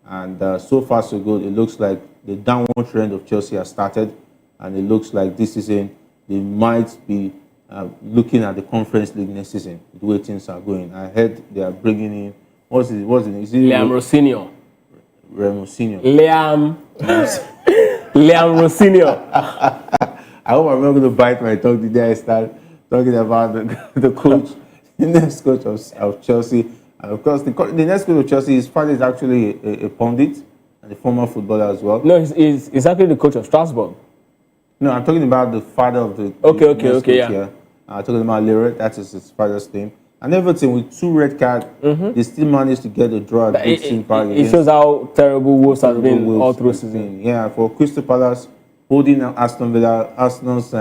And so far, so good. It looks like the downward trend of Chelsea has started. And it looks like this season, they might be looking at the Conference League next season, the way things are going. I heard they are bringing in, what's it? Is it Liam Rosinho. Liam Rosinho. I hope I'm not going to bite my tongue the day I start talking about the coach, the next coach of Chelsea. And of course, the next coach of Chelsea, his father is actually a pundit and a former footballer as well. No, he's actually the coach of Strasbourg. No, I'm talking about the father of the Okay, yeah. I'm talking about Leret, that is his father's name. And Everton, with 2 red cards, they still managed to get a draw at Dixon Park. It shows how terrible Wolves have been all through the season. Yeah, for Crystal Palace, holding Aston Villa, Arsenal's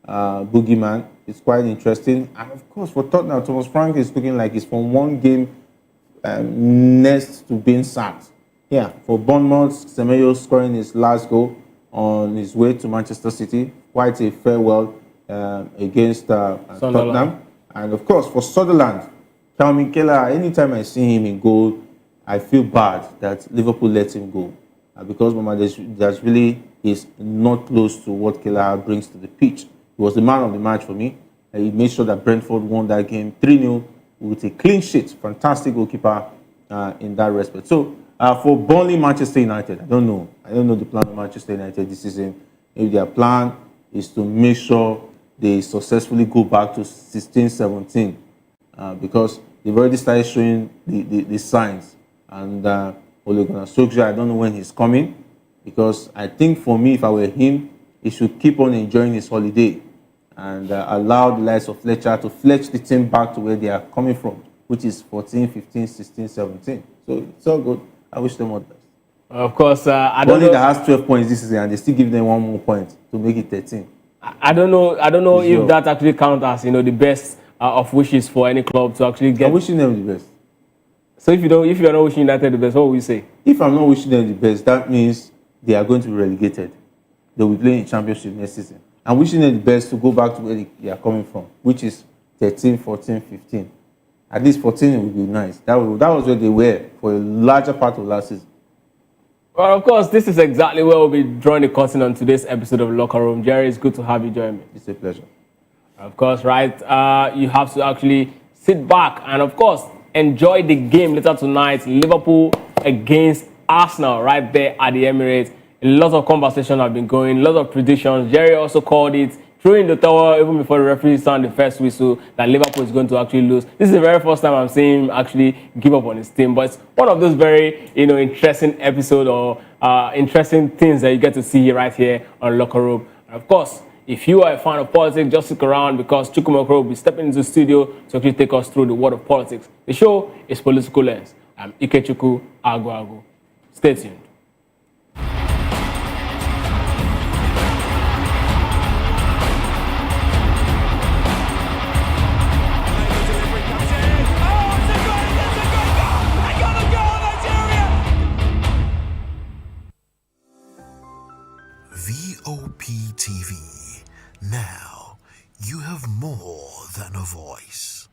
boogeyman, it's quite interesting. And of course, for Tottenham, Thomas Frank is looking like he's from one game next to being sacked. Yeah, for Bournemouth, Semenyo scoring his last goal on his way to Manchester City. Quite a farewell against Tottenham. And of course, for Sunderland, Calvin Keller, anytime I see him in goal, I feel bad that Liverpool let him go. Because Mama really is not close to what Keller brings to the pitch. He was the man of the match for me. He made sure that Brentford won that game 3-0 with a clean sheet. Fantastic goalkeeper in that respect. So for Burnley, Manchester United, I don't know the plan of Manchester United this season. If their plan is to make sure they successfully go back to 16-17, because they've already started showing the signs. And Ole Gunnar Solskjaer, I don't know when he's coming, because I think for me, if I were him, he should keep on enjoying his holiday and allow the likes of Fletcher to fletch the team back to where they are coming from, which is 14, 15, 16, 17. So it's all good. I wish them all the best. Of course, I don't know. Only that has 12 points this season, and they still give them one more point to make it 13. I don't know if that actually counts as the best of wishes for any club to actually get. I'm wishing them the best. So if you're not wishing United the best, what will you say? If I'm not wishing them the best, that means they are going to be relegated. They will be playing in Championship next season. I'm wishing them the best to go back to where they are coming from, which is 13, 14, 15. At least 14 would be nice. That was where they were for a larger part of last season. Well, of course, this is exactly where we'll be drawing the curtain on today's episode of Locker Room. Jerry, it's good to have you join me. It's a pleasure. Of course, right? You have to actually sit back and, of course, enjoy the game later tonight. Liverpool against Arsenal right there at the Emirates. A lot of conversation have been going, a lot of predictions. Jerry also called it, threw in the towel even before the referee sounded the first whistle, that Liverpool is going to actually lose. This is the very first time I'm seeing him actually give up on his team. But it's one of those very, interesting episodes or interesting things that you get to see right here on Locker Room. And of course, if you are a fan of politics, just stick around, because Chukwumeko will be stepping into the studio to actually take us through the world of politics. The show is Political Lens. I'm Ikechukwu Agu. Stay tuned. VOP TV. Now you have more than a voice.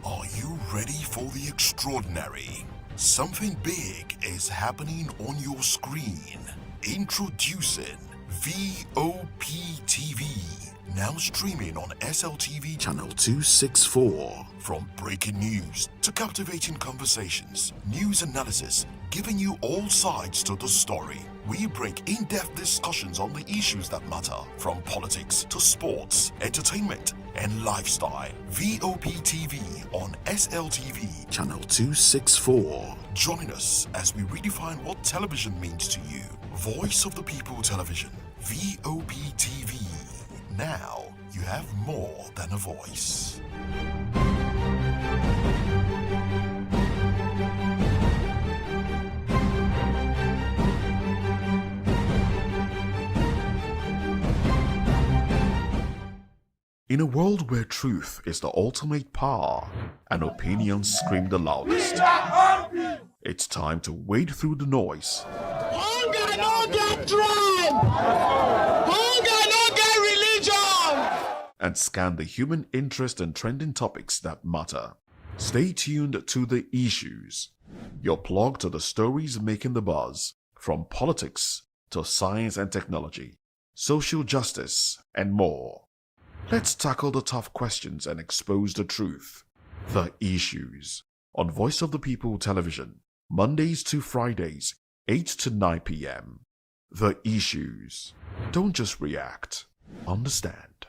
Are you ready for the extraordinary? Something big is happening on your screen. Introducing VOP TV. Now streaming on SLTV channel 264. From breaking news to captivating conversations, news analysis, giving you all sides to the story. We break in-depth discussions on the issues that matter, from politics to sports, entertainment, and lifestyle. VOP TV on SLTV channel 264. Join us as we redefine what television means to you. Voice of the People Television. VOP TV. Now you have more than a voice. In a world where truth is the ultimate power and opinions scream the loudest, it's time to wade through the noise. Hunger no get drum! Hunger no get religion! And scan the human interest and trending topics that matter. Stay tuned to The Issues, your plug to the stories making the buzz, from politics to science and technology, social justice, and more. Let's tackle the tough questions and expose the truth. The Issues, on Voice of the People Television, Mondays to Fridays, 8 to 9 p.m. The Issues. Don't just react, understand.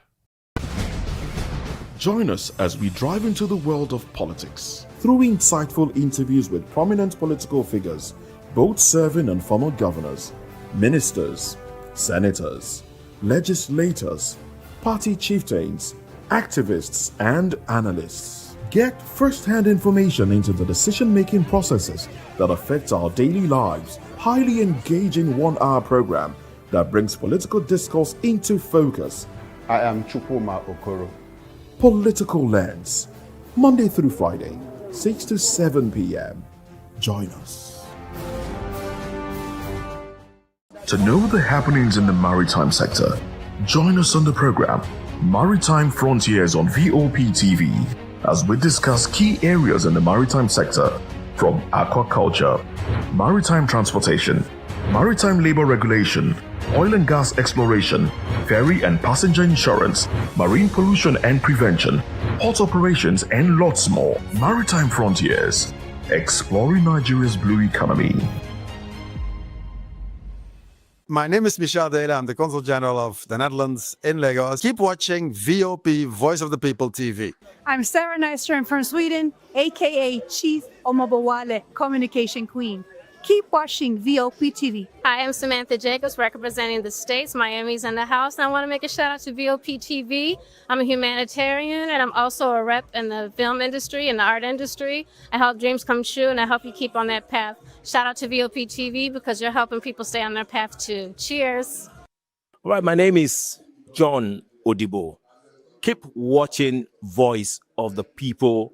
Join us as we drive into the world of politics through insightful interviews with prominent political figures, both serving and former governors, ministers, senators, legislators, party chieftains, activists, and analysts. Get first-hand information into the decision-making processes that affect our daily lives. Highly engaging one-hour program that brings political discourse into focus. I am Chukwuma Okoro. Political Lens, Monday through Friday, 6 to 7 p.m. Join us. To know the happenings in the maritime sector, join us on the program Maritime Frontiers on VOP TV as we discuss key areas in the maritime sector, from aquaculture, maritime transportation, maritime labor regulation, oil and gas exploration, ferry and passenger insurance, marine pollution and prevention, port operations, and lots more. Maritime Frontiers, exploring Nigeria's blue economy. My name is Michel Dela. I'm the Consul General of the Netherlands in Lagos. Keep watching VOP, Voice of the People TV. I'm Sarah Nystrom from Sweden, aka Chief Omobowale, Communication Queen. Keep watching VOP TV. Hi, I'm Samantha Jacobs, representing the States. Miami's in the house, and I want to make a shout out to VOP TV. I'm a humanitarian, and I'm also a rep in the film industry and the art industry. I help dreams come true, and I help you keep on that path. Shout out to VOP TV because you're helping people stay on their path too. Cheers. All right, my name is John Odibo. Keep watching Voice of the People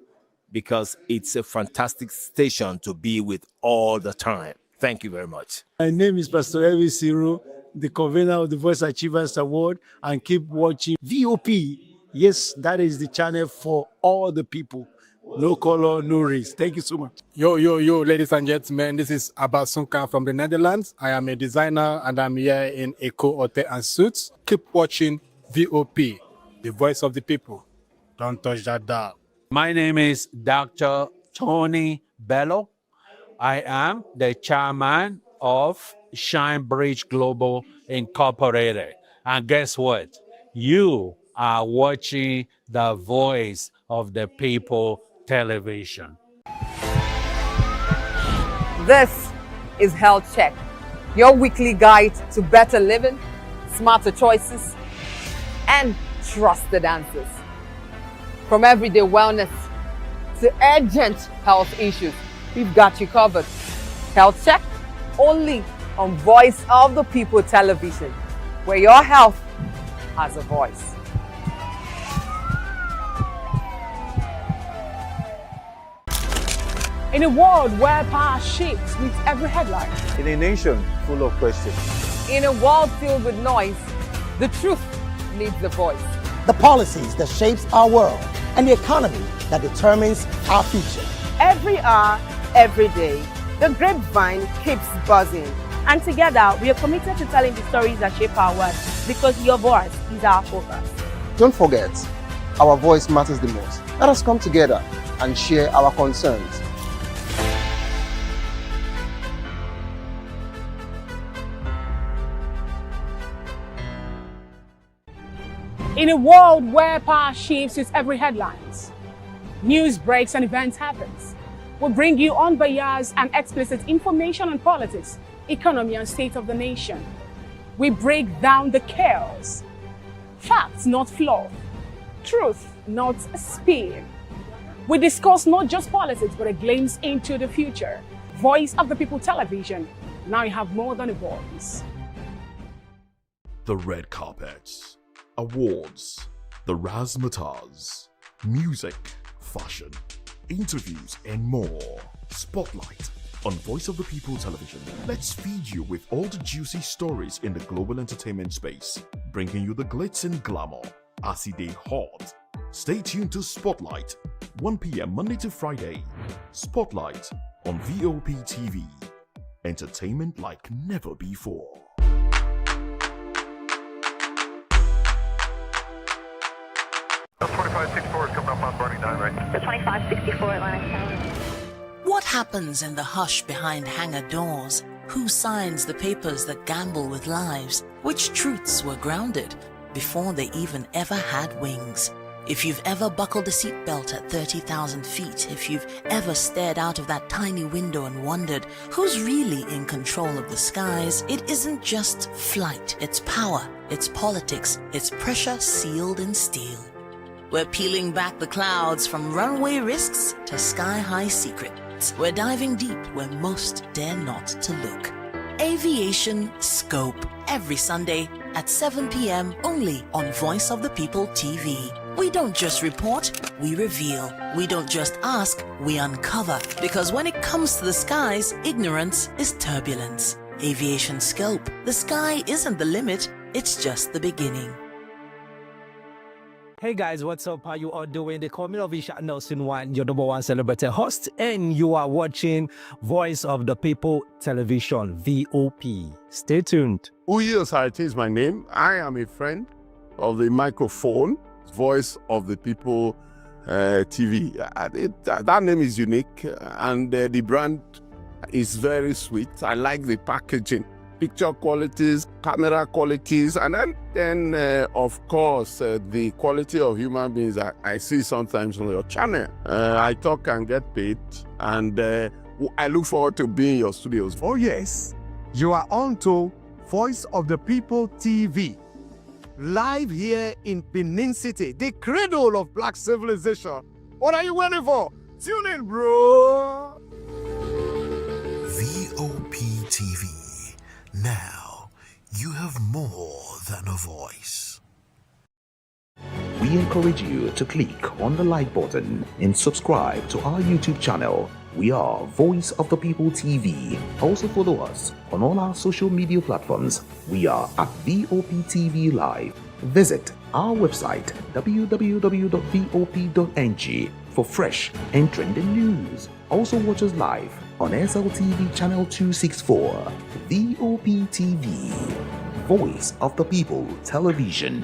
because it's a fantastic station to be with all the time. Thank you very much. My name is Pastor Elvis Siru, the convener of the Voice Achievers Award, and keep watching VOP. Yes, that is the channel for all the people. No color, no race. Thank you so much. Yo, ladies and gentlemen, this is Abbas Sunkan from the Netherlands. I am a designer and I'm here in Eco Hotel and Suits. Keep watching VOP, the Voice of the People. Don't touch that dial. My name is Dr. Tony Bello. I am the chairman of Shine Bridge Global Incorporated. And guess what? You are watching the Voice of the People television. This is Health Check, your weekly guide to better living, smarter choices, and trusted answers. From everyday wellness to urgent health issues, we've got you covered. Health Check, only on Voice of the People television, where your health has a voice. In a world where power shifts with every headline. In a nation full of questions. In a world filled with noise, the truth needs a voice. The policies that shapes our world and the economy that determines our future. Every hour, every day, the grapevine keeps buzzing. And together, we are committed to telling the stories that shape our world because your voice is our focus. Don't forget, our voice matters the most. Let us come together and share our concerns. In a world where power shifts with every headlines, news breaks and events happens, we bring you unbiased and explicit information on politics, economy, and state of the nation. We break down the chaos. Facts, not fluff. Truth, not spin. We discuss not just politics, but a glimpse into the future. Voice of the People television. Now you have more than a voice. The red carpets, awards, the razzmatazz, music, fashion, interviews, and more. Spotlight on Voice of the People Television. Let's feed you with all the juicy stories in the global entertainment space, bringing you the glitz and glamour as it is hot. Stay tuned to Spotlight, 1 p.m. Monday to Friday. Spotlight on VOP TV. Entertainment like never before. The 2564 is coming up on Burning 9, right? The 2564 Atlantic Tower. What happens in the hush behind hangar doors? Who signs the papers that gamble with lives? Which truths were grounded before they even ever had wings? If you've ever buckled a seatbelt at 30,000 feet, if you've ever stared out of that tiny window and wondered who's really in control of the skies, it isn't just flight, it's power, it's politics, it's pressure sealed in steel. We're peeling back the clouds from runway risks to sky-high secrets. We're diving deep where most dare not to look. Aviation Scope, every Sunday at 7 p.m. only on Voice of the People TV. We don't just report, we reveal. We don't just ask, we uncover. Because when it comes to the skies, ignorance is turbulence. Aviation Scope, the sky isn't the limit, it's just the beginning. Hey guys, what's up? How you all doing? They call me Lovisha Nelson One, your number one celebrity host, and you are watching Voice of the People Television, VOP. Stay tuned. Uyos is my name. I am a friend of the microphone, Voice of the People TV. That name is unique, and the brand is very sweet. I like the packaging. Picture qualities, camera qualities, and then of course, the quality of human beings that I see sometimes on your channel. I talk and get paid, and I look forward to being in your studios. Oh yes, you are on to Voice of the People TV. Live here in Benin City, the cradle of black civilization. What are you waiting for? Tune in, bro. VOP TV. Now, you have more than a voice. We encourage you to click on the like button and subscribe to our YouTube channel. We are Voice of the People TV. Also follow us on all our social media platforms. We are at VOP TV Live. Visit our website www.vop.ng for fresh and trending news. Also watch us live on SLTV channel 264, VOP TV, Voice of the People Television.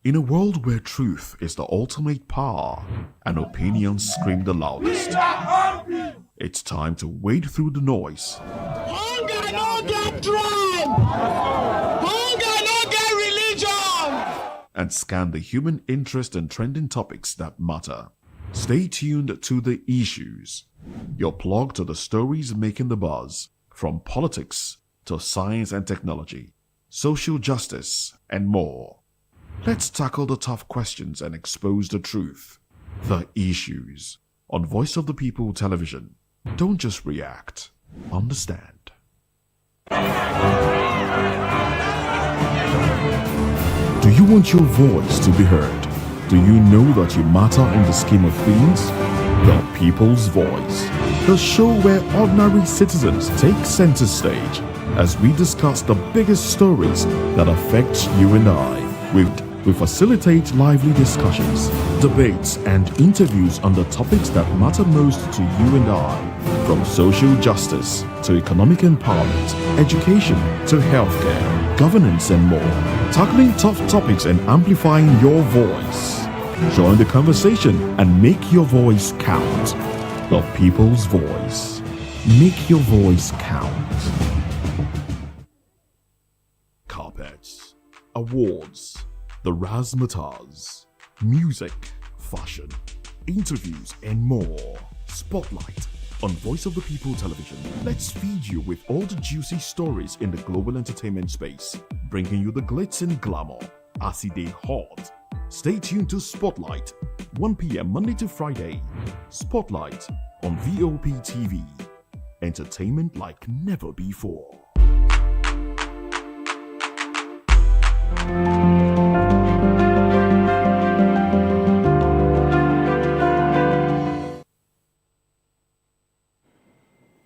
In a world where truth is the ultimate power and opinions scream the loudest, it's time to wade through the noise. Hunger no get tribe. Hunger no get religion. And scan the human interest and trending topics that matter. Stay tuned to The Issues, your plug to the stories making the buzz, from politics to science and technology, social justice, and more. Let's tackle the tough questions and expose the truth. The Issues on Voice of the People Television. Don't just react, understand. Do you want your voice to be heard? Do you know that you matter in the scheme of things? The People's Voice, the show where ordinary citizens take center stage as we discuss the biggest stories that affect you and I, with We facilitate lively discussions, debates, and interviews on the topics that matter most to you and I, from social justice to economic empowerment, education to healthcare, governance, and more, tackling tough topics and amplifying your voice. Join the conversation and make your voice count. The people's voice. Make your voice count. Carpets, awards, the razzmatazz, music, fashion, interviews, and more. Spotlight on Voice of the People Television. Let's feed you with all the juicy stories in the global entertainment space, bringing you the glitz and glamour as it is hot. Stay tuned to Spotlight, 1 p.m. Monday to Friday. Spotlight on VOP TV. Entertainment like never before.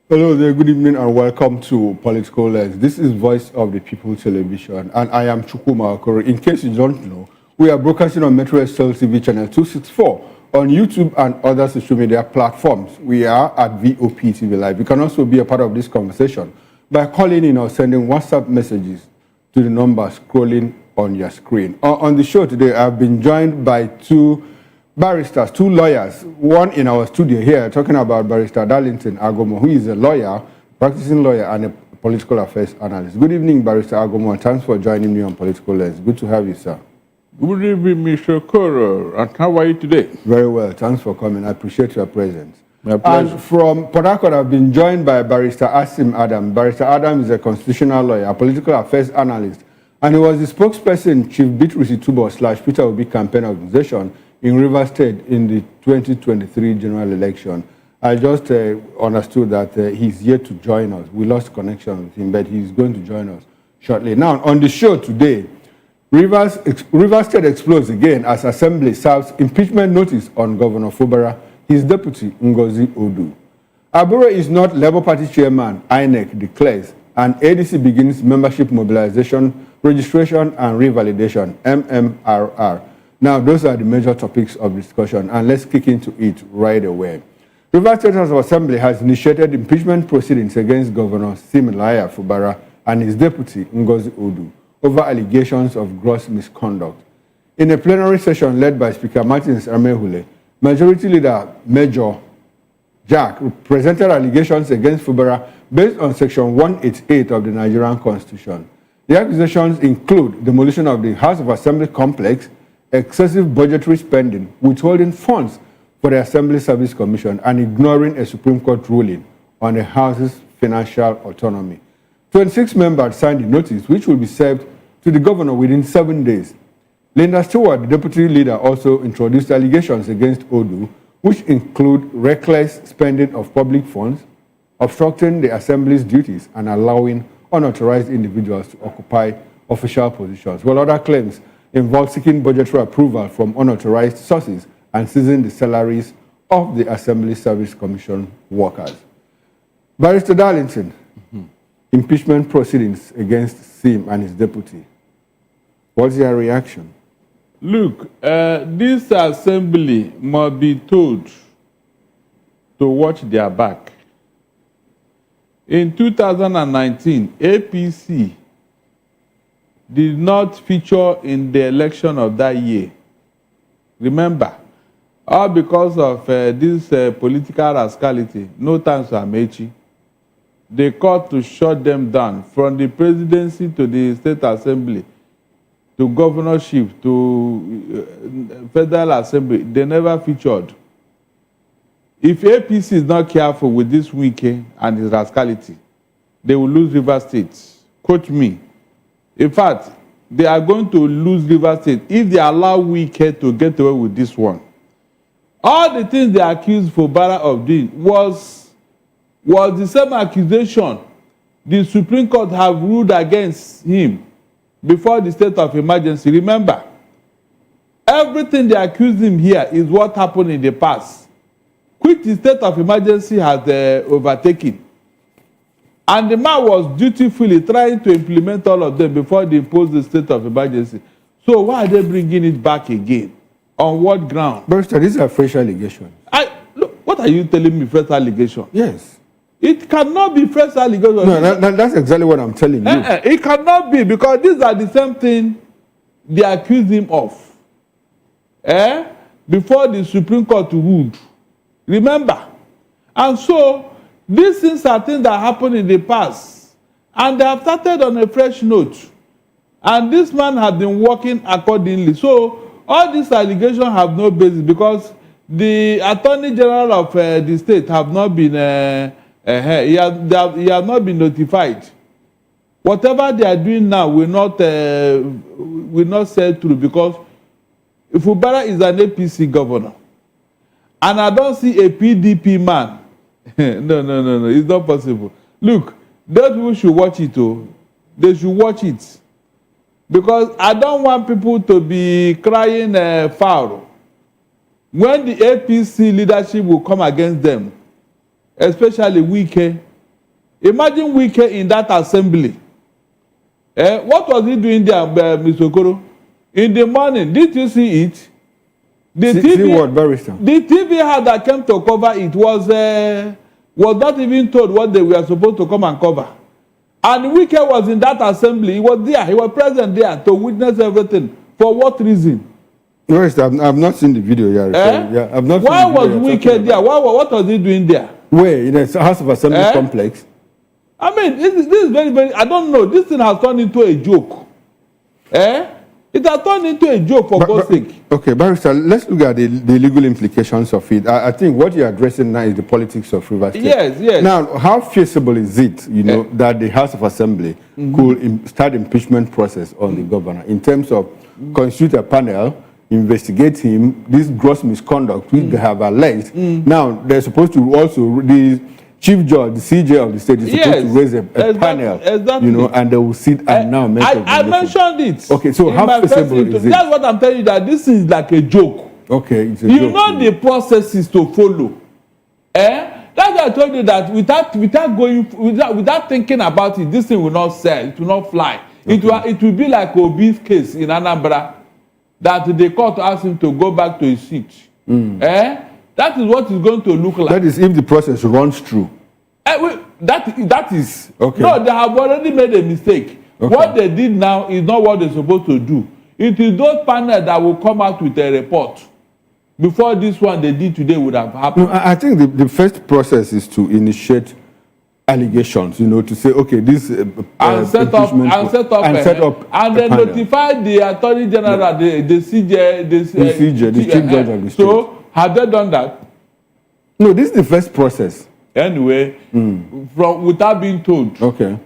Hello there, good evening and welcome to Political Lens. This is Voice of the People Television and I am Chukwuma Okoro. In case you don't know, we are broadcasting on Metro SL TV channel 264 on YouTube and other social media platforms. We are at VOP TV Live. You can also be a part of this conversation by calling in or sending WhatsApp messages to the number scrolling on your screen. On the show today, I've been joined by two barristers, two lawyers, one in our studio here, talking about Barrister Darlington Agomo, who is a lawyer, practicing lawyer and a political affairs analyst. Good evening, Barrister Agomo, and thanks for joining me on Political Lens. Good to have you, sir. Good evening, Mr. Koro, and how are you today? Very well, thanks for coming. I appreciate your presence. My pleasure. And from Port Harcourt, I've been joined by Barrister Asim Adam. Barrister Adam is a constitutional lawyer, a political affairs analyst, and he was the spokesperson, Chief Beatrice Itubo / Peter Obi campaign organization in Rivers State in the 2023 general election. I just understood that he's yet to join us. We lost connection with him, but he's going to join us shortly. Now, on the show today, Rivers State explodes again as Assembly serves impeachment notice on Governor Fubara'S, his deputy Ngozi Odu. Abure is not Labour Party chairman, INEC declares, and ADC begins membership mobilization, registration and revalidation, MMRR. Now, those are the major topics of discussion, and let's kick into it right away. Rivers State House of Assembly has initiated impeachment proceedings against Governor Siminalayi Fubara'S and his deputy, Ngozi Odu, over allegations of gross misconduct. In a plenary session led by Speaker Martins Amehule, Majority Leader Major Jack presented allegations against Fubara'S based on Section 188 of the Nigerian Constitution. The accusations include demolition of the House of Assembly complex, excessive budgetary spending, withholding funds for the Assembly Service Commission, and ignoring a Supreme Court ruling on the House's financial autonomy. 26 members signed the notice, which will be served to the governor within 7 days. Linda Stewart, the deputy leader, also introduced allegations against Odu, which include reckless spending of public funds, obstructing the Assembly's duties, and allowing unauthorized individuals to occupy official positions, while other claims involve seeking budgetary approval from unauthorized sources and seizing the salaries of the Assembly Service Commission workers. Barrister Darlington, impeachment proceedings against Sim and his deputy. What's your reaction? Look, this assembly must be told to watch their back. In 2019, APC did not feature in the election of that year. Remember, all because of this political rascality, no thanks to Amechi, they called to shut them down from the presidency to the state assembly to governorship to federal assembly. They never featured. If APC is not careful with this Wike and his rascality, they will lose Rivers State. Quote me. In fact, they are going to lose Rivers State if they allow Wike to get away with this one. All the things they accused Fubara'S of doing was the same accusation the Supreme Court have ruled against him before the state of emergency. Remember, everything they accuse him here is what happened in the past, which the state of emergency has overtaken. And the man was dutifully trying to implement all of them before they imposed the state of emergency. So why are they bringing it back again? On what ground? Barrister, these are fresh allegations. Look, what are you telling me, fresh allegation? Yes. It cannot be fresh allegation. No, that's exactly what I'm telling you. It cannot be, because these are the same thing they accuse him of. Before the Supreme Court ruled. Remember? And so, these things are things that happened in the past. And they have started on a fresh note. And this man has been working accordingly. So, all these allegations have no basis, because the Attorney General of the state have not been, he has not been notified. Whatever they are doing now will not sell through, because Fubara'S is an APC governor. And I don't see a PDP man. No, it's not possible. Look, those people should watch it, oh. They should watch it. Because I don't want people to be crying foul. When the APC leadership will come against them, especially Wike. Imagine Wike in that assembly. What was he doing there, Mr. Okoro? In the morning, did you see it? See what, Barrister? The TV head that came to cover it was not even told what they were supposed to come and cover. And Wike was in that assembly. He was there. He was present there to witness everything. For what reason? Barrister, I've not seen the video yet. Yeah, I've not. Why was Wike there? What was he doing there? Where? In the House of Assembly complex? I mean, this is very, very, I don't know. This thing has turned into a joke. It has turned into a joke, for God's sake. Okay, Barrister, let's look at the legal implications of it. I think what you're addressing now is the politics of Rivers State. Yes. Now, how feasible is it, that the House of Assembly could start impeachment process on the governor in terms of constitute a panel, investigate him, this gross misconduct which they have alleged. Now, they're supposed to also, the Chief Judge, the CJ of the state is supposed to raise a panel, and they will sit and now make I mentioned it. Okay, so how feasible is it? That's what I'm telling you, that this is like a joke. Okay, it's a joke. You know the processes to follow. That's why I told you that without thinking about it, this thing will not sell, it will not fly. Okay. It will be like Obi's case in Anambra, that the court asked him to go back to his seat. That is what it's going to look like. That is if the process runs through. That is. Okay. No, they have already made a mistake. Okay. What they did now is not what they're supposed to do. It is those panels that will come out with a report before this one they did today would have happened. No, I think the first process is to initiate allegations, to say, okay, this and set up and then notify the Attorney General, the CJ, the Chief Judge of the state. So, have they done that? No, this is the first process. Anyway, without being told. Okay.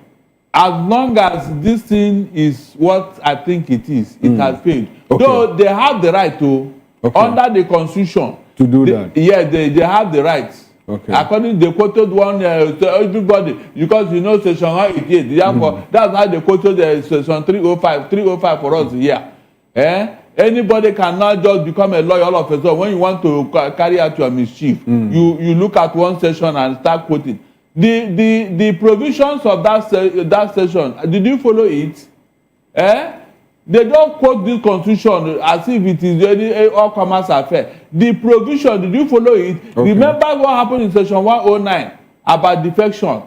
As long as this thing is what I think it is, it has failed. Okay. Though they have the right to, under the Constitution, to do that. Yeah, they have the right. Okay. According to the quoted one, to everybody, because Section 188, therefore, that's how they quoted Section 305 for us here. Anybody cannot just become a lawyer all of a sudden. When you want to carry out your mischief, you look at one section and start quoting. The provisions of that section, did you follow it? They don't quote this constitution as if it is any all-commerce affair. The provision, did you follow it? Okay. Remember what happened in section 109 about defection.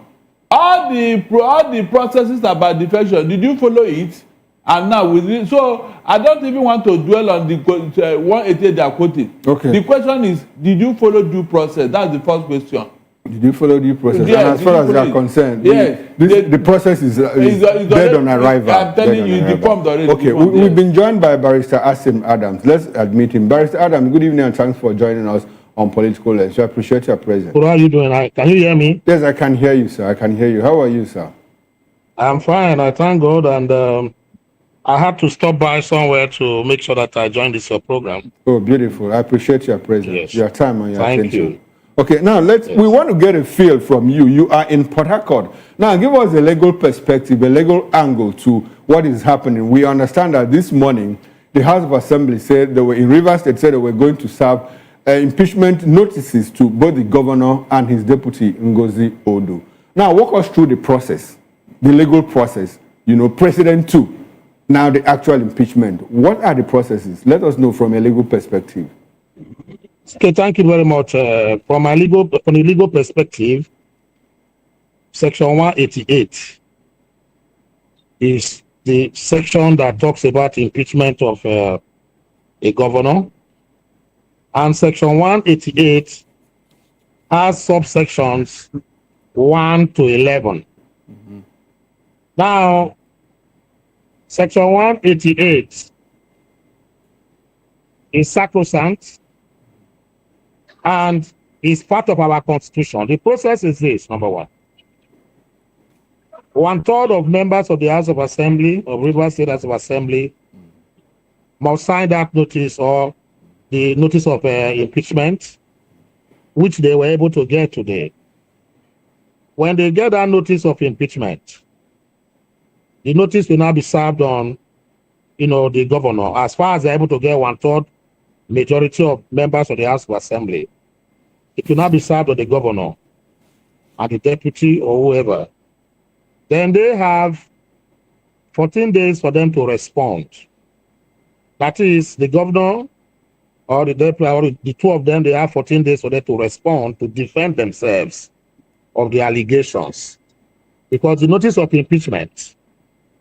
All the processes about defection, did you follow it? And now with it, so I don't even want to dwell on the 188 they are quoting. Okay. The question is, did you follow due process? That's the first question. Did you follow due process? Yes, and as far as they are concerned, the process is dead on arrival. I'm telling you, the form already. Okay, we've been joined by Barrister Asim Adams. Let's admit him. Barrister Adams, good evening and thanks for joining us on Political Lens. So I appreciate your presence. How are you doing? Can you hear me? Yes, I can hear you, sir. I can hear you. How are you, sir? I'm fine. I thank God. And I had to stop by somewhere to make sure that I join this program. Oh, beautiful. I appreciate your presence, your time and your attention. Thank you. Okay, now we want to get a feel from you. You are in Port Harcourt. Now, give us a legal perspective, a legal angle to what is happening. We understand that this morning, the House of Assembly said they were in Rivers State, said they were going to serve impeachment notices to both the governor and his deputy, Ngozi Odo. Now, walk us through the process, the legal process. President 2 Now, the actual impeachment. What are the processes? Let us know from a legal perspective. Okay, thank you very much. From a legal perspective, Section 188 is the section that talks about impeachment of a governor, and Section 188 has subsections 1 to 11. Now, Section 188 is sacrosanct and is part of our constitution. The process is this: number one, 1/3 of members of the House of Assembly, of Rivers State House of Assembly, must sign that notice, or the notice of impeachment, which they were able to get today. When they get that notice of impeachment, the notice will now be served on, the governor. As far as they're able to get 1/3 majority of members of the House of Assembly, it will now be served on the governor and the deputy or whoever. Then they have 14 days for them to respond. That is, the governor or the deputy, or the two of them, they have 14 days for them to respond, to defend themselves of the allegations. Because the notice of impeachment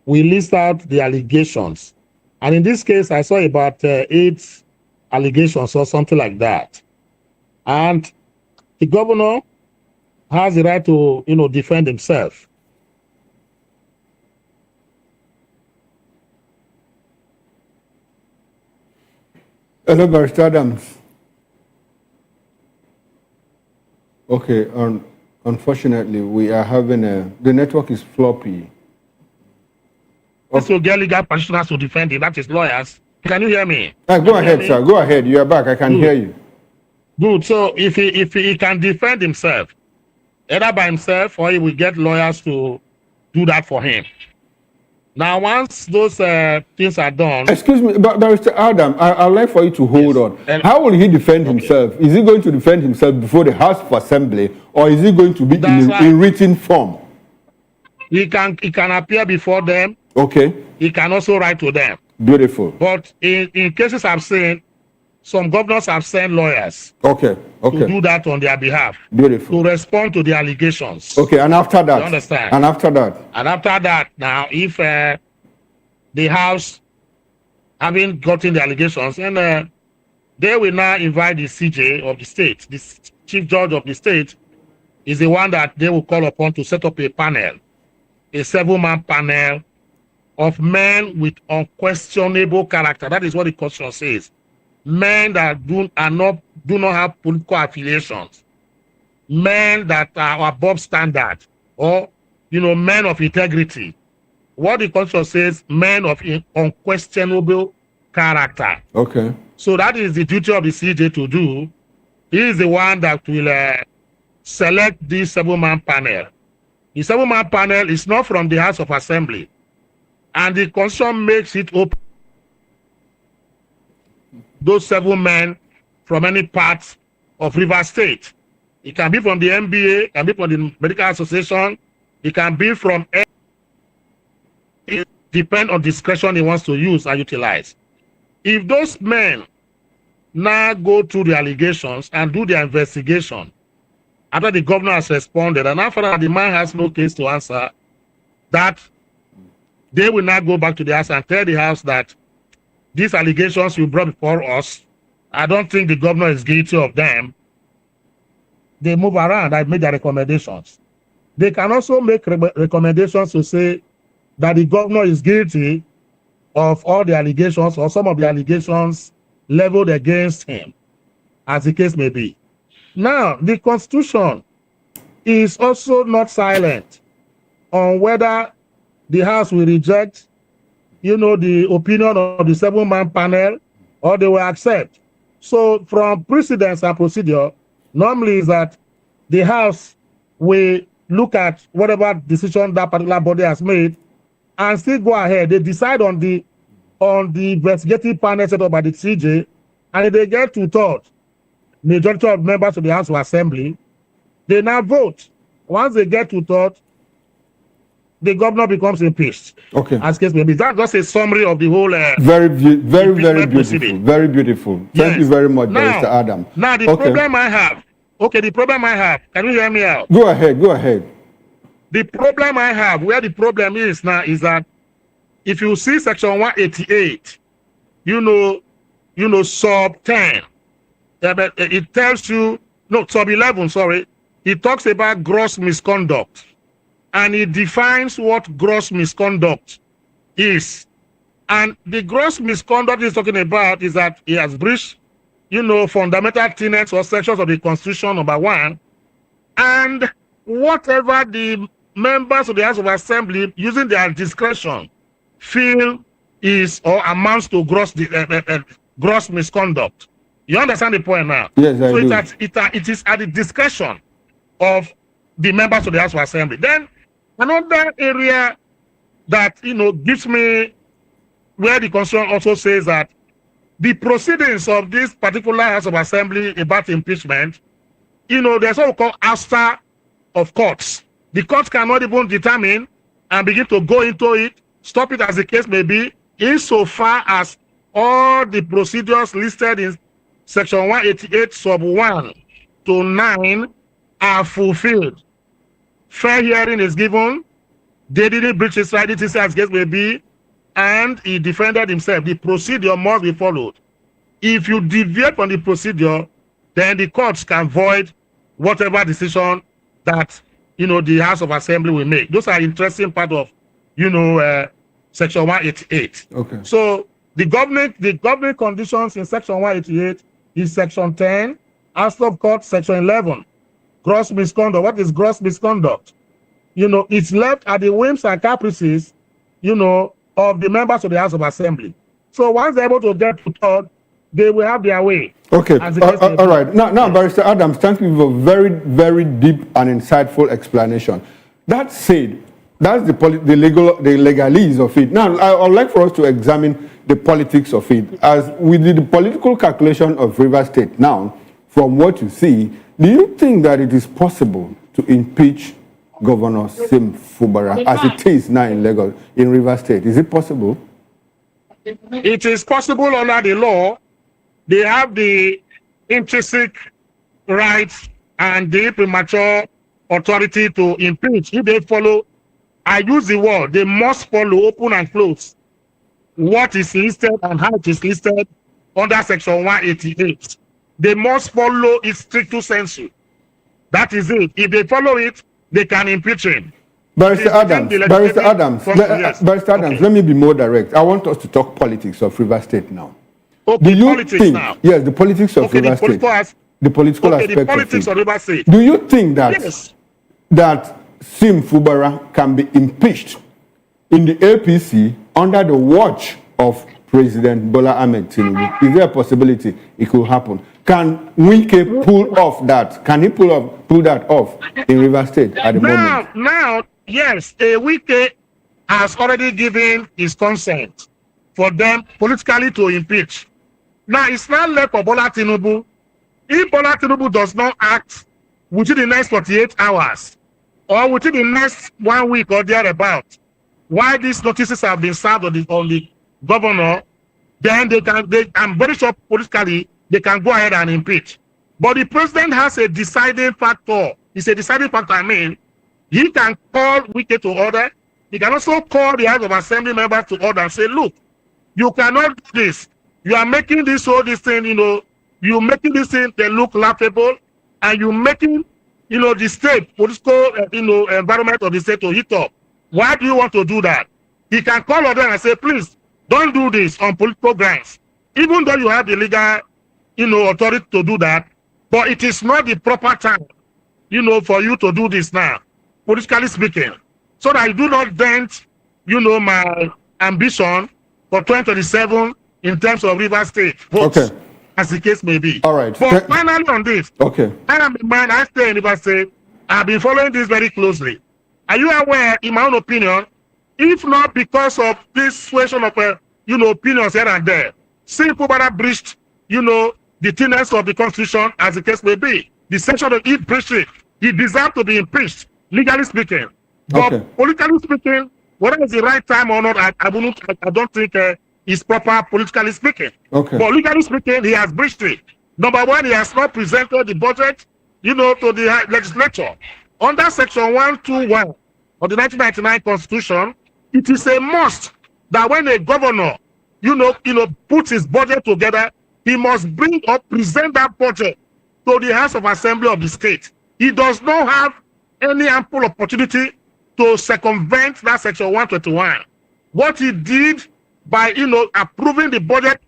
will list out the allegations. And in this case, I saw about 8 allegations or something like that. And the governor has the right to, defend himself. Hello, Barrister Adams. Okay, unfortunately, we are having the network is floppy. Also, get legal practitioners to defend him, that is lawyers. Can you hear me? Go ahead, sir. Go ahead. You are back. I can hear you. Good. So if he can defend himself, either by himself or he will get lawyers to do that for him. Now, once those things are done... Excuse me, Barrister Adam, I'd like for you to hold on. How will he defend himself? Is he going to defend himself before the House of Assembly, or is he going to be in written form? He can appear before them. Okay. He can also write to them. Beautiful. But in cases I've seen, some governors have sent lawyers to do that on their behalf. Beautiful. To respond to the allegations. Okay, and after that? You understand? And after that? And after that, now, if the House, having gotten the allegations, and they will now invite the CJ of the state, the Chief Judge of the state, is the one that they will call upon to set up a panel, a 7-man panel of men with unquestionable character. That is what the Constitution says. Men that do not have political affiliations, men that are above standard, or men of integrity. What the Constitution says, men of unquestionable character. Okay. So that is the duty of the CJ to do. He is the one that will select this 7-man panel. The 7-man panel is not from the House of Assembly, and the Constitution makes it open. Those 7 men from any part of Rivers State. It can be from the NBA, it can be from the Medical Association, it can be from any. It depends on discretion he wants to use and utilize. If those men now go through the allegations and do their investigation, after the governor has responded, and after that the man has no case to answer, that they will now go back to the House and tell the House that these allegations you brought before us, I don't think the governor is guilty of them. They move around. I made their recommendations. They can also make recommendations to say that the governor is guilty of all the allegations or some of the allegations leveled against him, as the case may be. Now, the Constitution is also not silent on whether the House will reject the opinion of the 7-man panel, or they will accept. So from precedence and procedure, normally is that the House will look at whatever decision that particular body has made and still go ahead. They decide on the investigative panel set up by the CJ, and if they get 2/3 majority of members of the House of Assembly, they now vote. Once they get 2/3, the governor becomes impeached. Okay. As case may be. That's just a summary of the whole. Very beautiful. proceeding. Very beautiful. Thank you very much, Barrister Adam. Now the problem I have. Okay, the problem I have. Can you hear me out? Go ahead. The problem I have, where the problem is now, is that if you see section 188, sub 10, it tells you, no, sub 11, sorry, it talks about gross misconduct. And it defines what gross misconduct is. And the gross misconduct he's talking about is that he has breached, fundamental tenets or sections of the Constitution, number 1, and whatever the members of the House of Assembly, using their discretion, feel is or amounts to gross misconduct. You understand the point now? Yes, I do. It is at the discretion of the members of the House of Assembly. Then another area that gives me where the Constitution also says that the proceedings of this particular House of Assembly about impeachment, there's what we call ouster of courts. The courts cannot even determine and begin to go into it, stop it as the case may be, insofar as all the procedures listed in section 188 sub 1 to 9 are fulfilled. Fair hearing is given, they didn't breach his right, as the case may be, and he defended himself. The procedure must be followed. If you deviate from the procedure, then the courts can void whatever decision that the House of Assembly will make. Those are interesting part of section 188. Okay. So the governing conditions in section 188 is section 10, ouster of court, section 11. Gross misconduct. What is gross misconduct? It's left at the whims and caprices, of the members of the House of Assembly. So once they're able to get to third, they will have their way. Okay. All right. Now, Barrister Adams, thank you for a very, very deep and insightful explanation. That said, that's the legalese of it. Now, I would like for us to examine the politics of it. As with the political calculation of Rivers State now, from what you see, do you think that it is possible to impeach Governor Sim Fubara as it is now in Lagos, in Rivers State? Is it possible? It is possible under the law. They have the intrinsic rights and the premature authority to impeach. If they follow, I use the word, they must follow, open and close, what is listed and how it is listed under section 188. They must follow its stricto sensu. That is it. If they follow it, they can impeach him. Barrister Adams, let me be more direct. I want us to talk politics of Rivers State now. Okay, do you politics think, now. Yes, the politics of Rivers State. The political aspect the politics of Rivers State. Do you think that yes, that Sim Fubara can be impeached in the APC under the watch of President Bola Ahmed Tinubu? Is there a possibility it could happen? Can Wike pull off that? Can he pull that off in Rivers State at the moment? Now, yes, Wike has already given his consent for them politically to impeach. Now, it's not left for Bola Tinubu. If Bola Tinubu does not act within the next 48 hours or within the next 1 week or thereabout, while these notices have been served on the governor, then I'm very sure politically they can go ahead and impeach. But the president has a deciding factor. It's a deciding factor. I mean, he can call Wike to order. He can also call the House of Assembly members to order and say, look, you cannot do this. You are making this thing, you're making this thing they look laughable, and you're making, the state, political, environment of the state to heat up. Why do you want to do that? He can call order and say, please, don't do this on political grounds. Even though you have the legal, authority to do that, but it is not the proper time, for you to do this now, politically speaking. So that I do not dent, my ambition for 2027 in terms of Rivers State votes, okay, as the case may be. All right. But finally on this, okay, I stay in Rivers State. I've been following this very closely. Are you aware, in my own opinion, if not because of this situation of, opinions here and there, Sim Fubara breached, the tenets of the Constitution, as the case may be. The section of he breached it. He deserved to be impeached, legally speaking. But politically speaking, whether it's the right time or not, I don't think it's proper politically speaking. Okay. But legally speaking, he has breached it. Number one, he has not presented the budget, to the legislature. Under Section 121 of the 1999 Constitution, it is a must that when a governor, puts his budget together, he must bring or present that budget to the House of Assembly of the state. He does not have any ample opportunity to circumvent that Section 121. What he did by, approving the budget,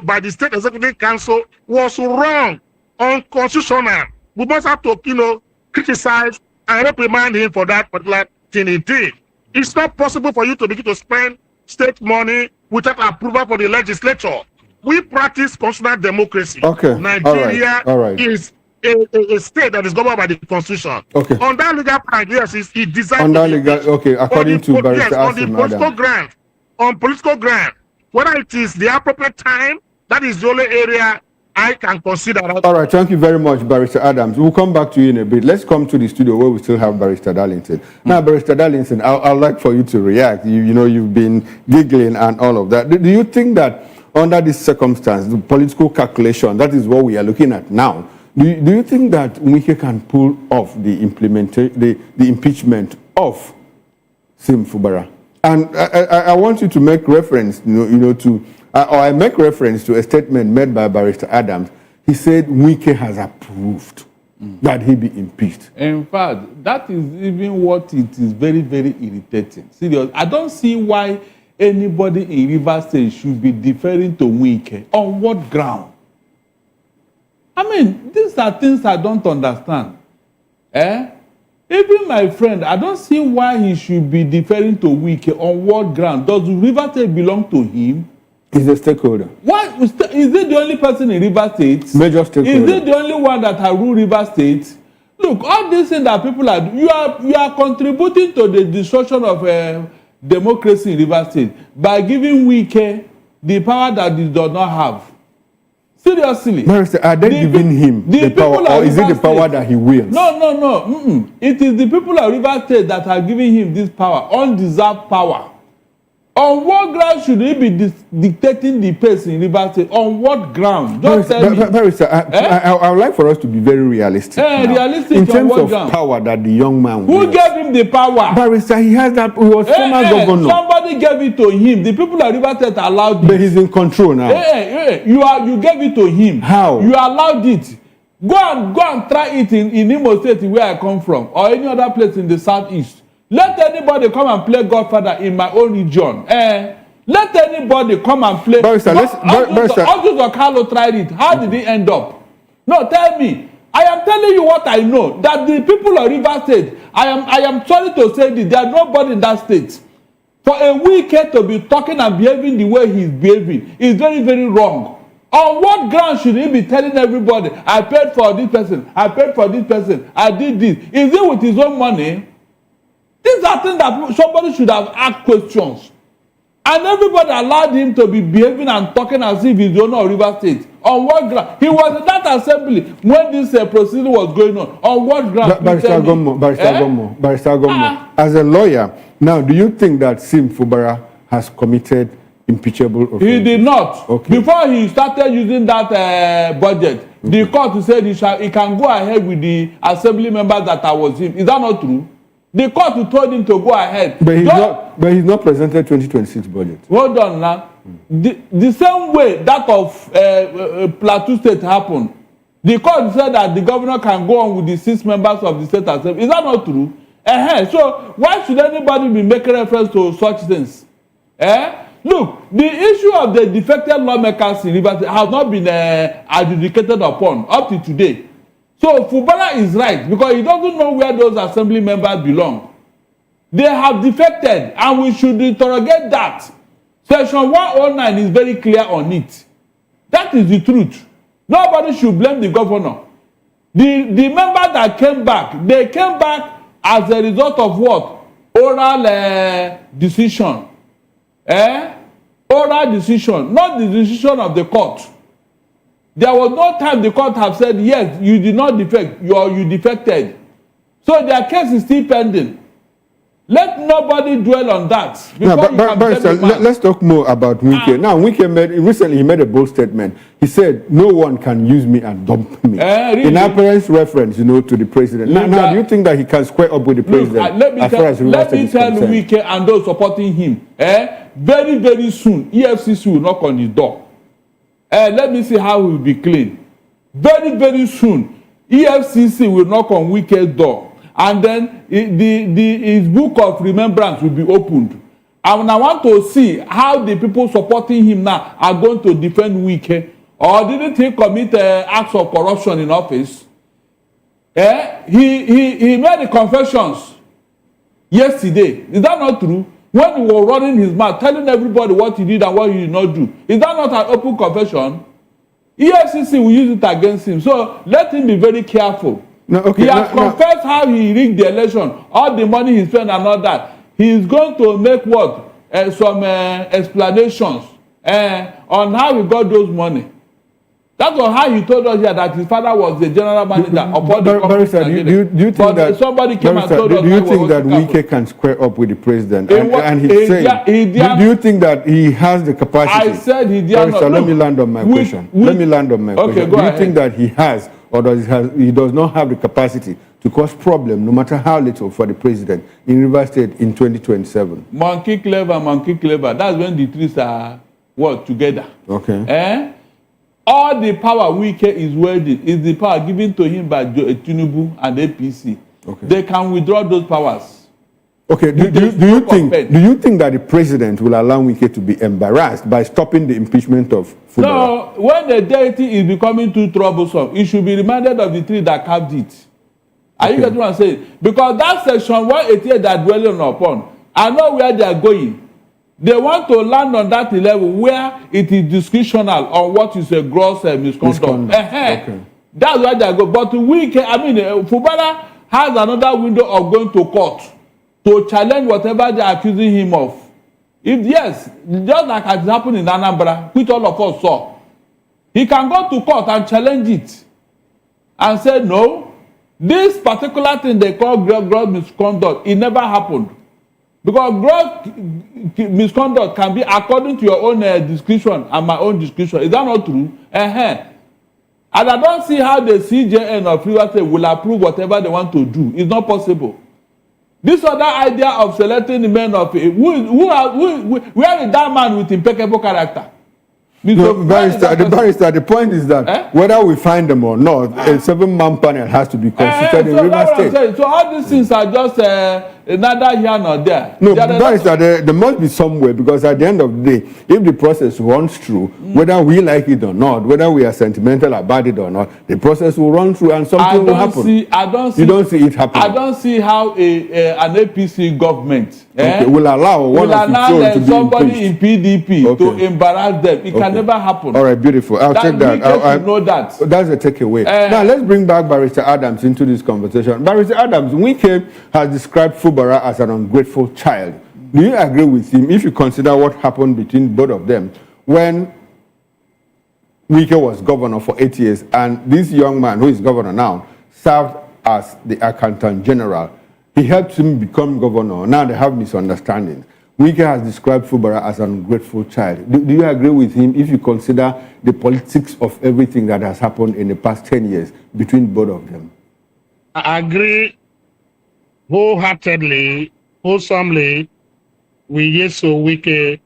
by the State Executive Council was wrong, unconstitutional. We must have to, criticize and reprimand him for that particular thing he did. It's not possible for you to begin to spend state money without approval for the legislature. We practice constitutional democracy. Okay. Nigeria All right. is a state that is governed by the Constitution. Okay. On that legal point, yes, he designed. On that legal, okay, according to Barrister on the Asim political Adam. grant, on political grant, whether it is the appropriate time, that is the only area I can consider. All right, thank you very much, Barrister Adams. We'll come back to you in a bit. Let's come to the studio where we still have Barrister Darlington. Now, Barrister Darlington, I'd like for you to react. You've been giggling and all of that. Do you think that under this circumstance, the political calculation, that is what we are looking at now, do you think that Wike can pull off the impeachment of Sim Fubara? And I want you to make reference, I make reference to a statement made by Barrister Adams. He said Wike has approved that he be impeached. In fact, that is even what it is very, very irritating. Serious. I don't see why anybody in Rivers State should be deferring to Wike. On what ground? I mean, these are things I don't understand. Even my friend, I don't see why he should be deferring to Wike. On what ground? Does Rivers State belong to him? He's a stakeholder. Why is it the only person in Rivers State? Major stakeholder. Is it the only one that has ruled Rivers State? Look, all these things that people are doing, you are contributing to the destruction of democracy in Rivers State by giving Wike the power that he does not have. Seriously. Barrister, are they giving him the power, or is it the power that he wields? No. It is the people of Rivers State that are giving him this power, undeserved power. On what ground should he be dictating the pace in Rivers State? On what ground? Just tell me. Barrister, I would like for us to be very realistic. Realistic in terms of ground? Power that the young man Who wields. gave him the power? Barrister, he has that. He was former governor. Somebody gave it to him. The people of Rivers State allowed it. But he's in control now. You gave it to him. How? You allowed it. Go and try it in Imo State, where I come from, or any other place in the southeast. Let anybody come and play Godfather in my own region. Let anybody come and play. Barrister, Augusto Carlo tried it. How did he end up? No, tell me. I am telling you what I know. That the people of Rivers State, I am sorry to say this, there is nobody in that state. For a Wike to be talking and behaving the way he is behaving is very, very wrong. On what ground should he be telling everybody, I paid for this person, I paid for this person, I did this? Is it with his own money? These are things that somebody should have asked questions. And everybody allowed him to be behaving and talking as if he's the owner of Rivers State. On what ground? He was in that assembly when this procedure was going on. On what ground? Barrister Gomo, as a lawyer, now do you think that Sim Fubara has committed impeachable offense? He did not. Okay. Before he started using that budget, the court said he can go ahead with the assembly members that are with him. Is that not true? The court told him to go ahead. But he's not presented 2026 budget. Hold on now. The same way that of Plateau State happened, the court said that the governor can go on with the 6 members of the state assembly. Is that not true? So why should anybody be making reference to such things? Look, the issue of the defected lawmakers in Rivers has not been adjudicated upon up to today. So Fubara is right because he doesn't know where those assembly members belong. They have defected and we should interrogate that. Section 109 is very clear on it. That is the truth. Nobody should blame the governor. The members that came back, they came back as a result of what? Oral decision. Oral decision, not the decision of the court. There was no time the court have said, yes, you did not defect, you defected. So their case is still pending. Let nobody dwell on that. No, Before you can Barrister, blame a man. let's talk more about Wike. Now, Wike recently made a bold statement. He said, "No one can use me and dump me." Really? In apparent reference, to the president. Now, do you think that he can square up with the president Let me as tell, far as Rivers let State me is tell concerned? Wike and those supporting him, very, very soon, EFCC will knock on his door. Let me see how he will be clean. Very, very soon, EFCC will knock on Wike's door. And then his book of remembrance will be opened. And I want to see how the people supporting him now are going to defend Wike. Or didn't he commit acts of corruption in office? He made the confessions yesterday. Is that not true? When he was running his mouth, telling everybody what he did and what he did not do. Is that not an open confession? EFCC will use it against him. So let him be very careful. No, okay, he has confessed how he rigged the election, all the money he spent and all that. He is going to make what? Some explanations on how he got those money. That was how he told us here that his father was the general manager of all the companies. Do you think that somebody came and told us do you think that Wike can square up with the president? And he's saying, do you think that he has the capacity? I said he did not. Let me land on my question. Let me land on my question. Go do you ahead. think that he has or he does not have the capacity to cause problem, no matter how little, for the president in Rivers State in 2027? Monkey clever. That's when the trees are work together. Okay. All the power Wike is wielding is the power given to him by Tinubu and APC. Okay. They can withdraw those powers. Okay. Do you think that the president will allow Wike to be embarrassed by stopping the impeachment of Fubara? No, when the deity is becoming too troublesome, it should be reminded of the tree that carved it. Are you getting what I'm saying? Because that section 188 they are dwelling upon, I know where they are going. They want to land on that level where it is discretional on what is a gross misconduct. Okay. That's why they go. But Fubara has another window of going to court to challenge whatever they are accusing him of. If yes, just like it happened in Anambra, which all of us saw, he can go to court and challenge it and say, no, this particular thing they call gross misconduct, it never happened. Because gross misconduct can be according to your own discretion and my own discretion. Is that not true? And I don't see how the CJN of Rivers State will approve whatever they want to do. It's not possible. This other idea of selecting the men of where is that man with impeccable character? No, barrister, the point is that whether we find them or not, a 7-man panel has to be constituted in Rivers State. So all these things are just neither here nor there. No, barrister, there must be some way, because at the end of the day, if the process runs through, whether we like it or not, whether we are sentimental about it or not, the process will run through and something will happen. You don't see it happening. I don't see how an APC government will allow one of its own to be somebody in PDP to embarrass them. It can never happen. All right, beautiful. I'll check that. I know that. That's a takeaway. Now, let's bring back Barrister Adams into this conversation. Barrister Adams, Wike has described Fubara'S as an ungrateful child. Do you agree with him if you consider what happened between both of them when Wike was governor for 8 years and this young man who is governor now served as the accountant general? He helped him become governor. Now they have misunderstandings. Wike has described Fubara'S as an ungrateful child. Do you agree with him if you consider the politics of everything that has happened in the past 10 years between both of them? I agree wholeheartedly, wholesomely with Yeso Wike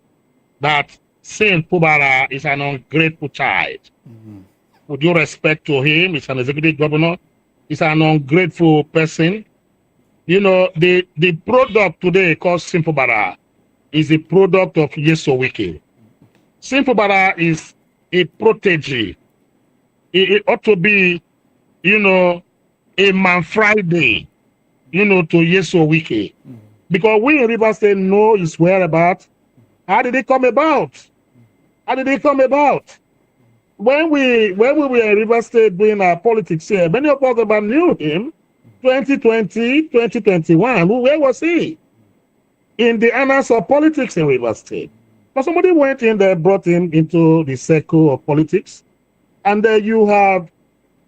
that saying Fubara'S is an ungrateful child. With due respect to him, he's an executive governor, he's an ungrateful person. You know, the product today called Fubara'S is the product of Yeso Wike. Fubara'S is a protege. It ought to be, you know, a Man Friday, you know, to Yeso Wike. Because we in Rivers State know his whereabouts. How did it come about? How did it come about? When we were in Rivers State doing our politics here, many of us about knew him. 2020, 2021, where was he? In the annals of politics in Rivers State. But somebody went in there, brought him into the circle of politics, and then you have,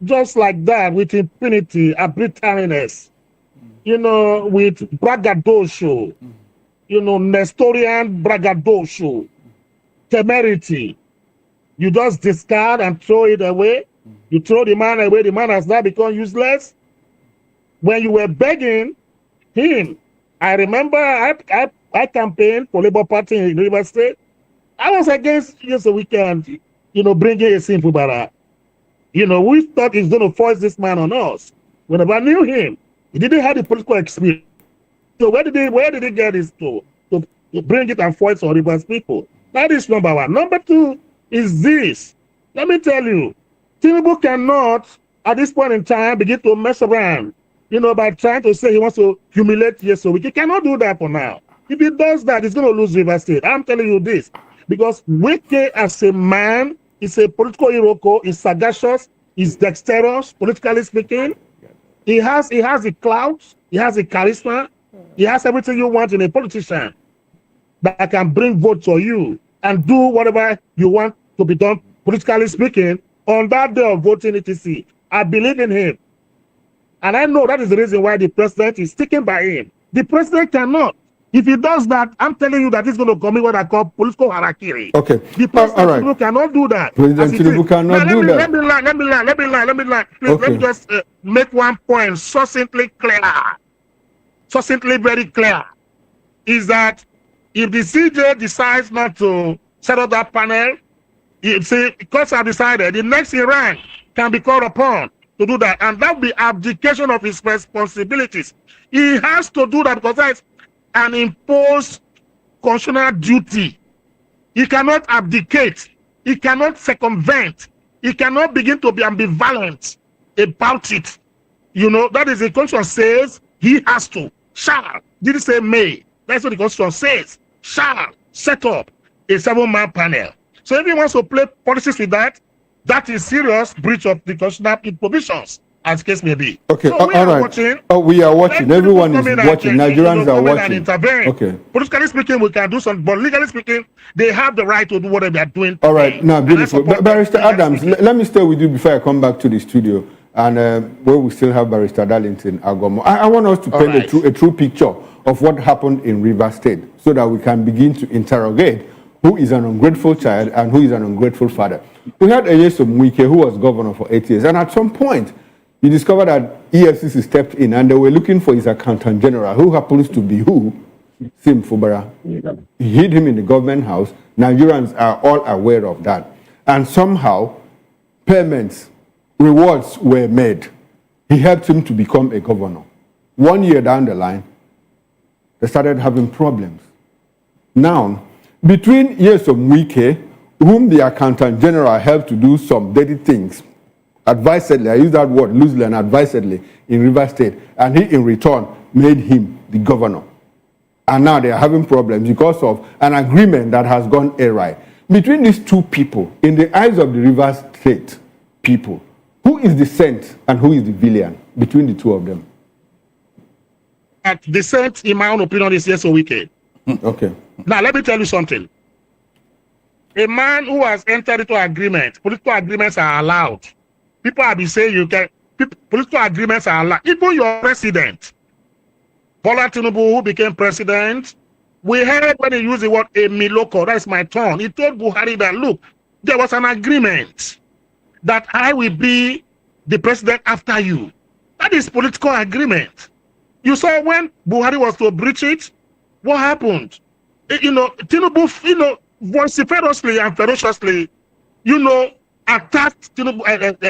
just like that, with impunity, arbitrariness, you know, with braggadocio, you know, Nestorian braggadocio, temerity. You just discard and throw it away. You throw the man away. The man has now become useless. When you were begging him, I remember I campaigned for Labour Party in River State. I was against just so we can, you know, bring in a simple Fubara'S. You know, we thought he's going to force this man on us. We never knew him. He didn't have the political experience. So where did he get this to bring it and force on Rivers people? That is number one. Number two is this. Let me tell you, Tinubu cannot, at this point in time, begin to mess around, you know, by trying to say he wants to humiliate Yeso. He cannot do that for now. If he does that, he's going to lose River State. I'm telling you this. Because Wike, as a man, is a political iroko, is sagacious, is dexterous, politically speaking. He has the clout, he has the charisma, he has everything you want in a politician that can bring votes for you and do whatever you want to be done, politically speaking, on that day of voting etc. I believe in him. And I know that is the reason why the president is sticking by him. The president cannot. If he does that, I'm telling you that he's going to commit what I call political harakiri. Okay. The president cannot do that. President Tinubu cannot do that. Let me lie. Please, okay. Let me just make one point succinctly clear. Succinctly very clear. Is that if the CJ decides not to set up that panel, you see, because I decided the next in rank can be called upon to do that. And that will be abdication of his responsibilities. He has to do that because that's an imposed constitutional duty. He cannot abdicate. He cannot circumvent. He cannot begin to be ambivalent about it. You know, that is the Constitution says he has to, shall, didn't say may. That's what the Constitution says. Shall set up a 7-man panel. So if he wants to play politics with that, that is serious breach of the constitutional provisions, as case may be. Okay, so we all are right. Watching. Oh, we are watching. Everyone is watching. Nigerians are watching. Okay. Politically speaking, we can do something, but legally speaking, they have the right to do whatever they are doing. All right, now beautiful. Barrister Adams, let me stay with you before I come back to the studio, and where we still have Barrister Darlington Agomo. I want us to paint a true picture of what happened in River State, so that we can begin to interrogate who is an ungrateful child and who is an ungrateful father. We had Nyesom Wike, who was governor for 8 years, and at some point, you discovered that EFCC stepped in and they were looking for his accountant general, who happens to be who? Sim Fubara'S. He hid him in the government house. Nigerians are all aware of that. And somehow, payments, rewards were made. He helped him to become a governor. 1 year down the line, they started having problems. Now, between Nyesom Wike, whom the accountant general helped to do some dirty things, advisedly, I use that word loosely and advisedly, in River State, and he in return made him the governor. And now they are having problems because of an agreement that has gone awry. Between these two people, in the eyes of the River State people, who is the saint and who is the villain between the two of them? The saint, in my own opinion, is Nyesom Wike. Okay. Now, let me tell you something. A man who has entered into agreement, political agreements are allowed. People have been saying you can, political agreements are allowed. Even your president, Bola Tinubu, who became president, we heard when he used the word Emiloko, that's my turn. He told Buhari that, look, there was an agreement that I will be the president after you. That is political agreement. You saw when Buhari was to breach it, what happened? You know, Tinubu, you know, vociferously and ferociously, you know, attacked Tinubu,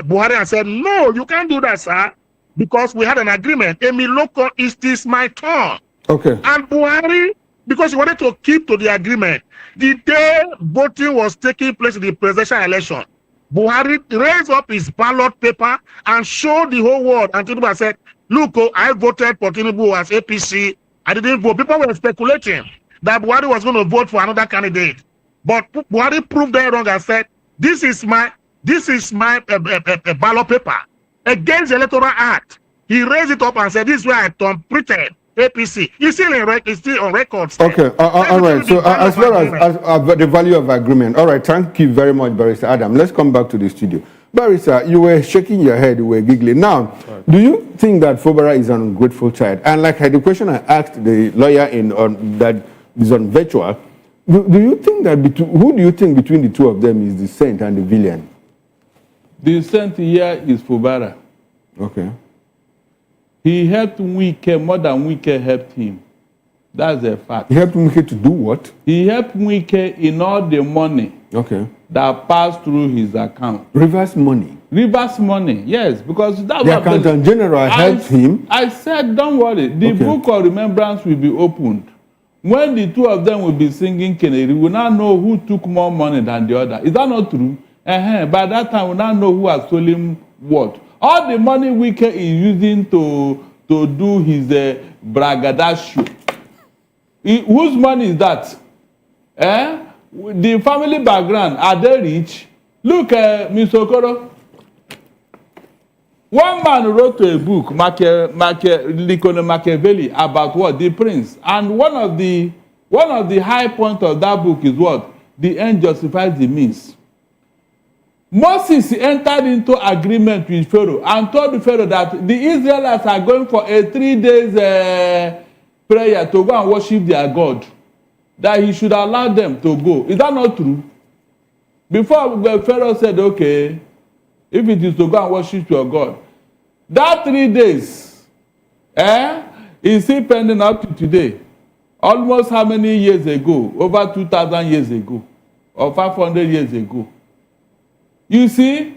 Buhari and said, no, you can't do that, sir, because we had an agreement. Emiloko, is this my turn? Okay. And Buhari, because he wanted to keep to the agreement, the day voting was taking place in the presidential election, Buhari raised up his ballot paper and showed the whole world, and Tinubu said, look, I voted for Tinubu as APC. I didn't vote. People were speculating that Buhari was going to vote for another candidate. But Buhari proved them wrong and said, this is my ballot paper against the Electoral Act. He raised it up and said, this is where I completed APC. It's still on record. Okay, all right. So as far as the value of agreement, all right, thank you very much, Barrister Adam. Let's come back to the studio. Barrister, you were shaking your head, you were giggling. Now, Do you think that Fubara is an ungrateful child? And like the question I asked the lawyer that is on virtual, do you think that who do you think between the two of them is the saint and the villain? The saint here is Fubara. Okay. He helped Wike more than Wike helped him. That's a fact. He helped Wike to do what? He helped Wike in all the money that passed through his account. Reverse money? Reverse money, yes. Because that the accountant general helped him. I said, don't worry. The book of remembrance will be opened. When the two of them will be singing Kennedy, we will now know who took more money than the other. Is that not true? By that time, we now know who has stolen what. All the money Wike is using to do his braggadocio. Whose money is that? The family background, are they rich? Look, Mr. Okoro. One man wrote a book, Machiavelli, about what? The prince. And one of the high points of that book is what? The end justifies the means. Moses entered into agreement with Pharaoh and told the Pharaoh that the Israelites are going for a 3 days prayer to go and worship their God. That he should allow them to go. Is that not true? Before Pharaoh said, okay, if it is to go and worship your God, that 3 days is still pending up to today. Almost how many years ago? Over 2,000 years ago. Or 500 years ago. You see,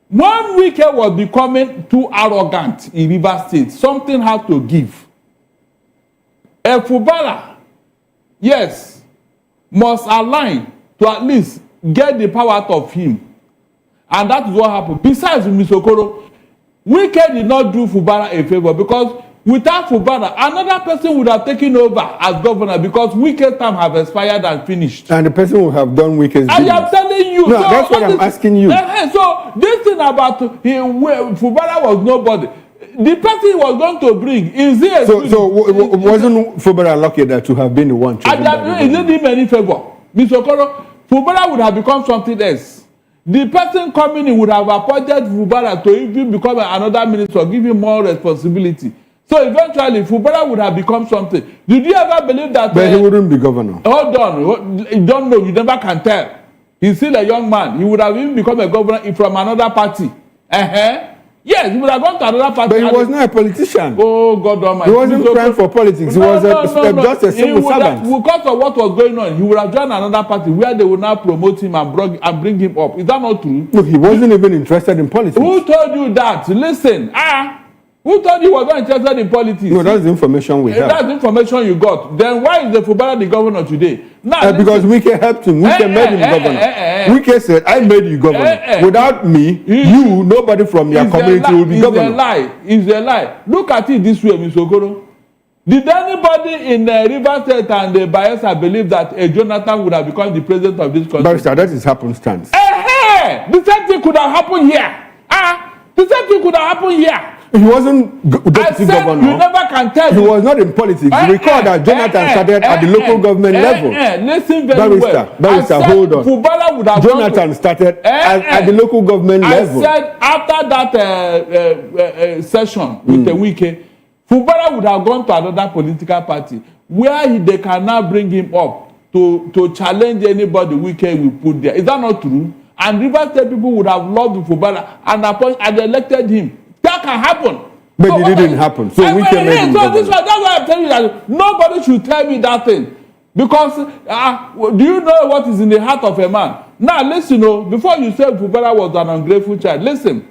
when Wike was becoming too arrogant in Rivers State, something had to give. Fubara, yes, must align to at least get the power out of him. And that is what happened. Besides, Mr. Okoro, Wike did not do Fubara a favor because without Fubara, another person would have taken over as governor because Wike's term have expired and finished. And the person would have done Wike's business. I am telling you. No, so that's what I'm asking you. So this thing about Fubara was nobody. The person he was going to bring is here. So wasn't Fubara lucky that to have been the one chosen? He didn't do him any favor. Mr. Okoro, Fubara would have become something else. The person coming in would have appointed Fubara to even become another minister, give him more responsibility. So eventually, Fubara would have become something. Did you ever believe that? But he wouldn't be governor. Hold on. You don't know. You never can tell. He's still a young man. He would have even become a governor from another party. Yes, he would have gone to another party. But he was not a politician. Oh, God Almighty. He wasn't trying for politics. He was just a civil servant. Because of what was going on, he would have joined another party where they would now promote him and bring him up. Is that not true? No, he wasn't even interested in politics. Who told you that? Listen, who told you he was not interested in politics? No, that's the information we have. If that's the information you got, then why is the Fubara the governor today? Now, because Wike helped him. Wike made him governor. Wike said, I made you governor. Without me, nobody from your community will be governor. It's a lie. Look at it this way, Mr. Okoro. Did anybody in Rivers State and Bayelsa believe that Jonathan would have become the president of this country? Barrister, that is happenstance. The same thing could have happened here. The same thing could have happened here. He wasn't deputy governor. You never can tell. He was not in politics. Recall that Jonathan started at the local government level. Listen very well. Barrister, hold on. Fubara would have Jonathan started at the local government level. I said after that session with the Wike, Fubara would have gone to another political party where they can now bring him up to challenge anybody Wike will put there. Is that not true? And Rivers State people would have loved Fubara and elected him. That can happen. But it didn't happen. So we can make him governor. That's why I'm telling you that nobody should tell me that thing. Because do you know what is in the heart of a man? Now listen, before you say Fubara was an ungrateful child, listen.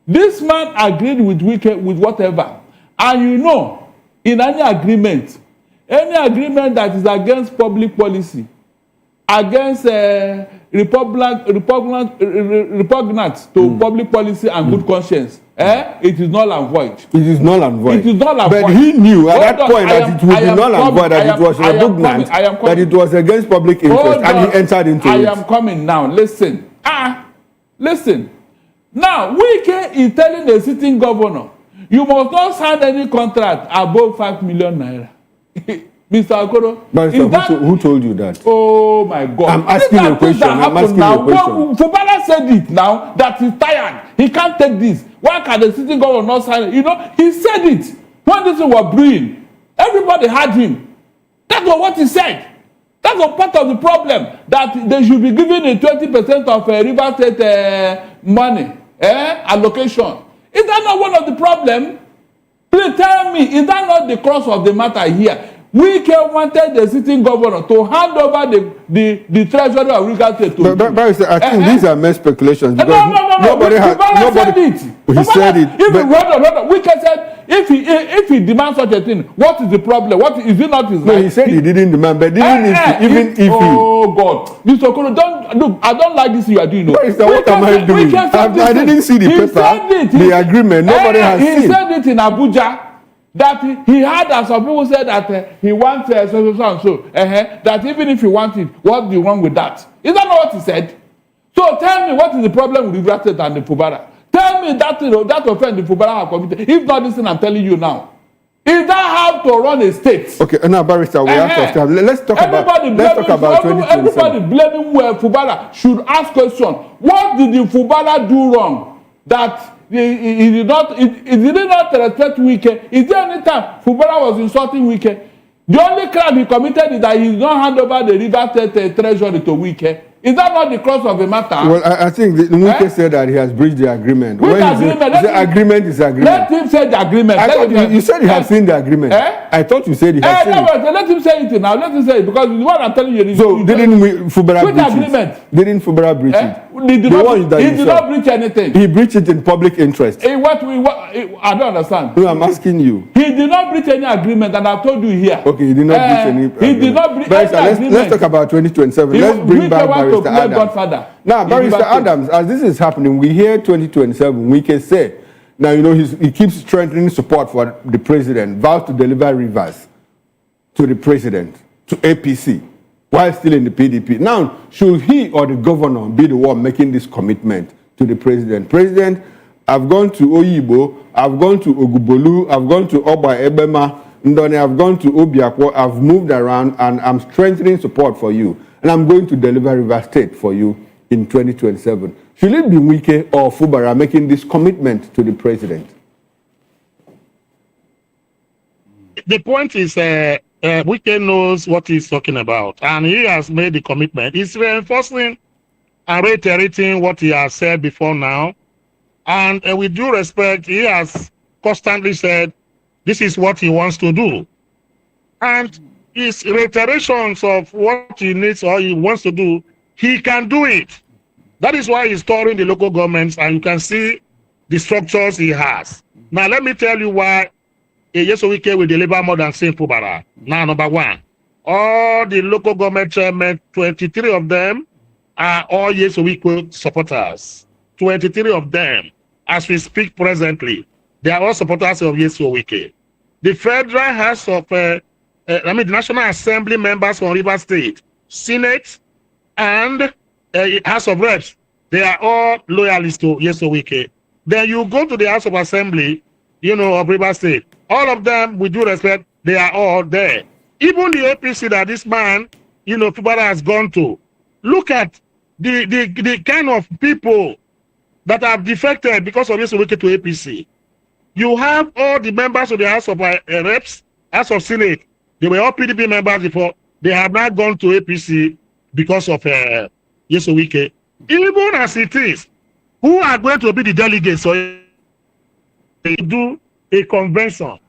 This man agreed with Wike with whatever. And in any agreement that is against public policy, against repugnant to public policy and good conscience, it is null and void. It is null and void. It is null and void. But he knew at that point that it would be null and void, that it was repugnant, that it was against public interest, and he entered into it. I am coming now. Listen. Listen. Now, Wike is telling the sitting governor, you must not sign any contract above 5 million naira. Mr. Okoro, who told you that? Oh my God! I'm asking you a question. Fubara said it now that he's tired. He can't take this. Why can the sitting governor not sign it? You know, he said it when this thing was brewing. Everybody had him. That was what he said. That was part of the problem, that they should be given a 20% of River State money allocation. Is that not one of the problems? Please tell me, is that not the crux of the matter here? We wanted the sitting governor to hand over the treasury of River State to But I think these are mere speculations. Because no. Nobody said it. He said it. Even we can say if he demands such a thing, what is the problem? What is it not his right? No, he said he didn't demand, but even if he. Oh God, Mr. Okoro, don't look. I don't like this you are doing. What am I doing? I didn't see the paper, the agreement. Nobody has seen. He said it in Abuja. That he had, as some people said, that he wants so. That even if he wants it, what's the wrong with that? Is that not what he said? So tell me, what is the problem with River State and the Fubara? Tell me that that offense the Fubara have committed. If not this thing I'm telling you now, is that how to run a state? Okay, now Barrister, we have to have. Let's talk about 2027. Everybody blaming Fubara should ask question. What did the Fubara do wrong that? He did not respect Wike. Is there any time Fubara was insulting Wike? The only crime he committed is that he did not hand over the River State treasury to Wike. Is that not the crux of the matter? Well, I think Wike said that he has breached the agreement. Which agreement? The agreement is agreement. Let him say the agreement. I thought you said you have seen the agreement. I thought you said he has seen it. Let him say it now. Let him say it because what I'm telling you is. So didn't Fubara breach it? Agreement? Didn't Fubara breach it? He did not breach anything. He breached it in public interest. I don't understand. No, I'm asking you. He did not breach any agreement, and I've told you here. Okay, he did not breach any agreement. He did not breach any agreement. Let's talk about 2027. Let's bring back Barrister Adams. Now, Barrister Adams, as this is happening, we hear 2027. We can say, now, you know, he keeps strengthening support for the president, vows to deliver rivers to the president, to APC, while still in the PDP. Now, should he or the governor be the one making this commitment to the president? President, I've gone to Oyibo, I've gone to Ogubolu, I've gone to Oba Ebema, Ndone, I've gone to Obiakwo, I've moved around, and I'm strengthening support for you. And I'm going to deliver River State for you in 2027. Should it be Wike or Fubara making this commitment to the president? The point is, Wike knows what he's talking about, and he has made the commitment. He's reinforcing and reiterating what he has said before now. And with due respect, he has constantly said this is what he wants to do. And his reiterations of what he needs or he wants to do, he can do it. That is why he's touring the local governments, and you can see the structures he has. Now, let me tell you why Wike will deliver more than St. Fubara. Now, number one, all the local government chairmen, 23 of them are all Wike supporters. 23 of them, as we speak presently, they are all supporters of Wike. The Federal House of, the National Assembly members from River State, Senate, and House of Reps, they are all loyalists to Wike. Then you go to the House of Assembly, of River State. All of them, with due respect, they are all there. Even the APC that this man, Fubara has gone to. Look at the kind of people that have defected because of Wike to APC. You have all the members of the House of Reps, House of Senate. They were all PDP members before. They have not gone to APC because of Wike. Even as it is, who are going to be the delegates or do a convention?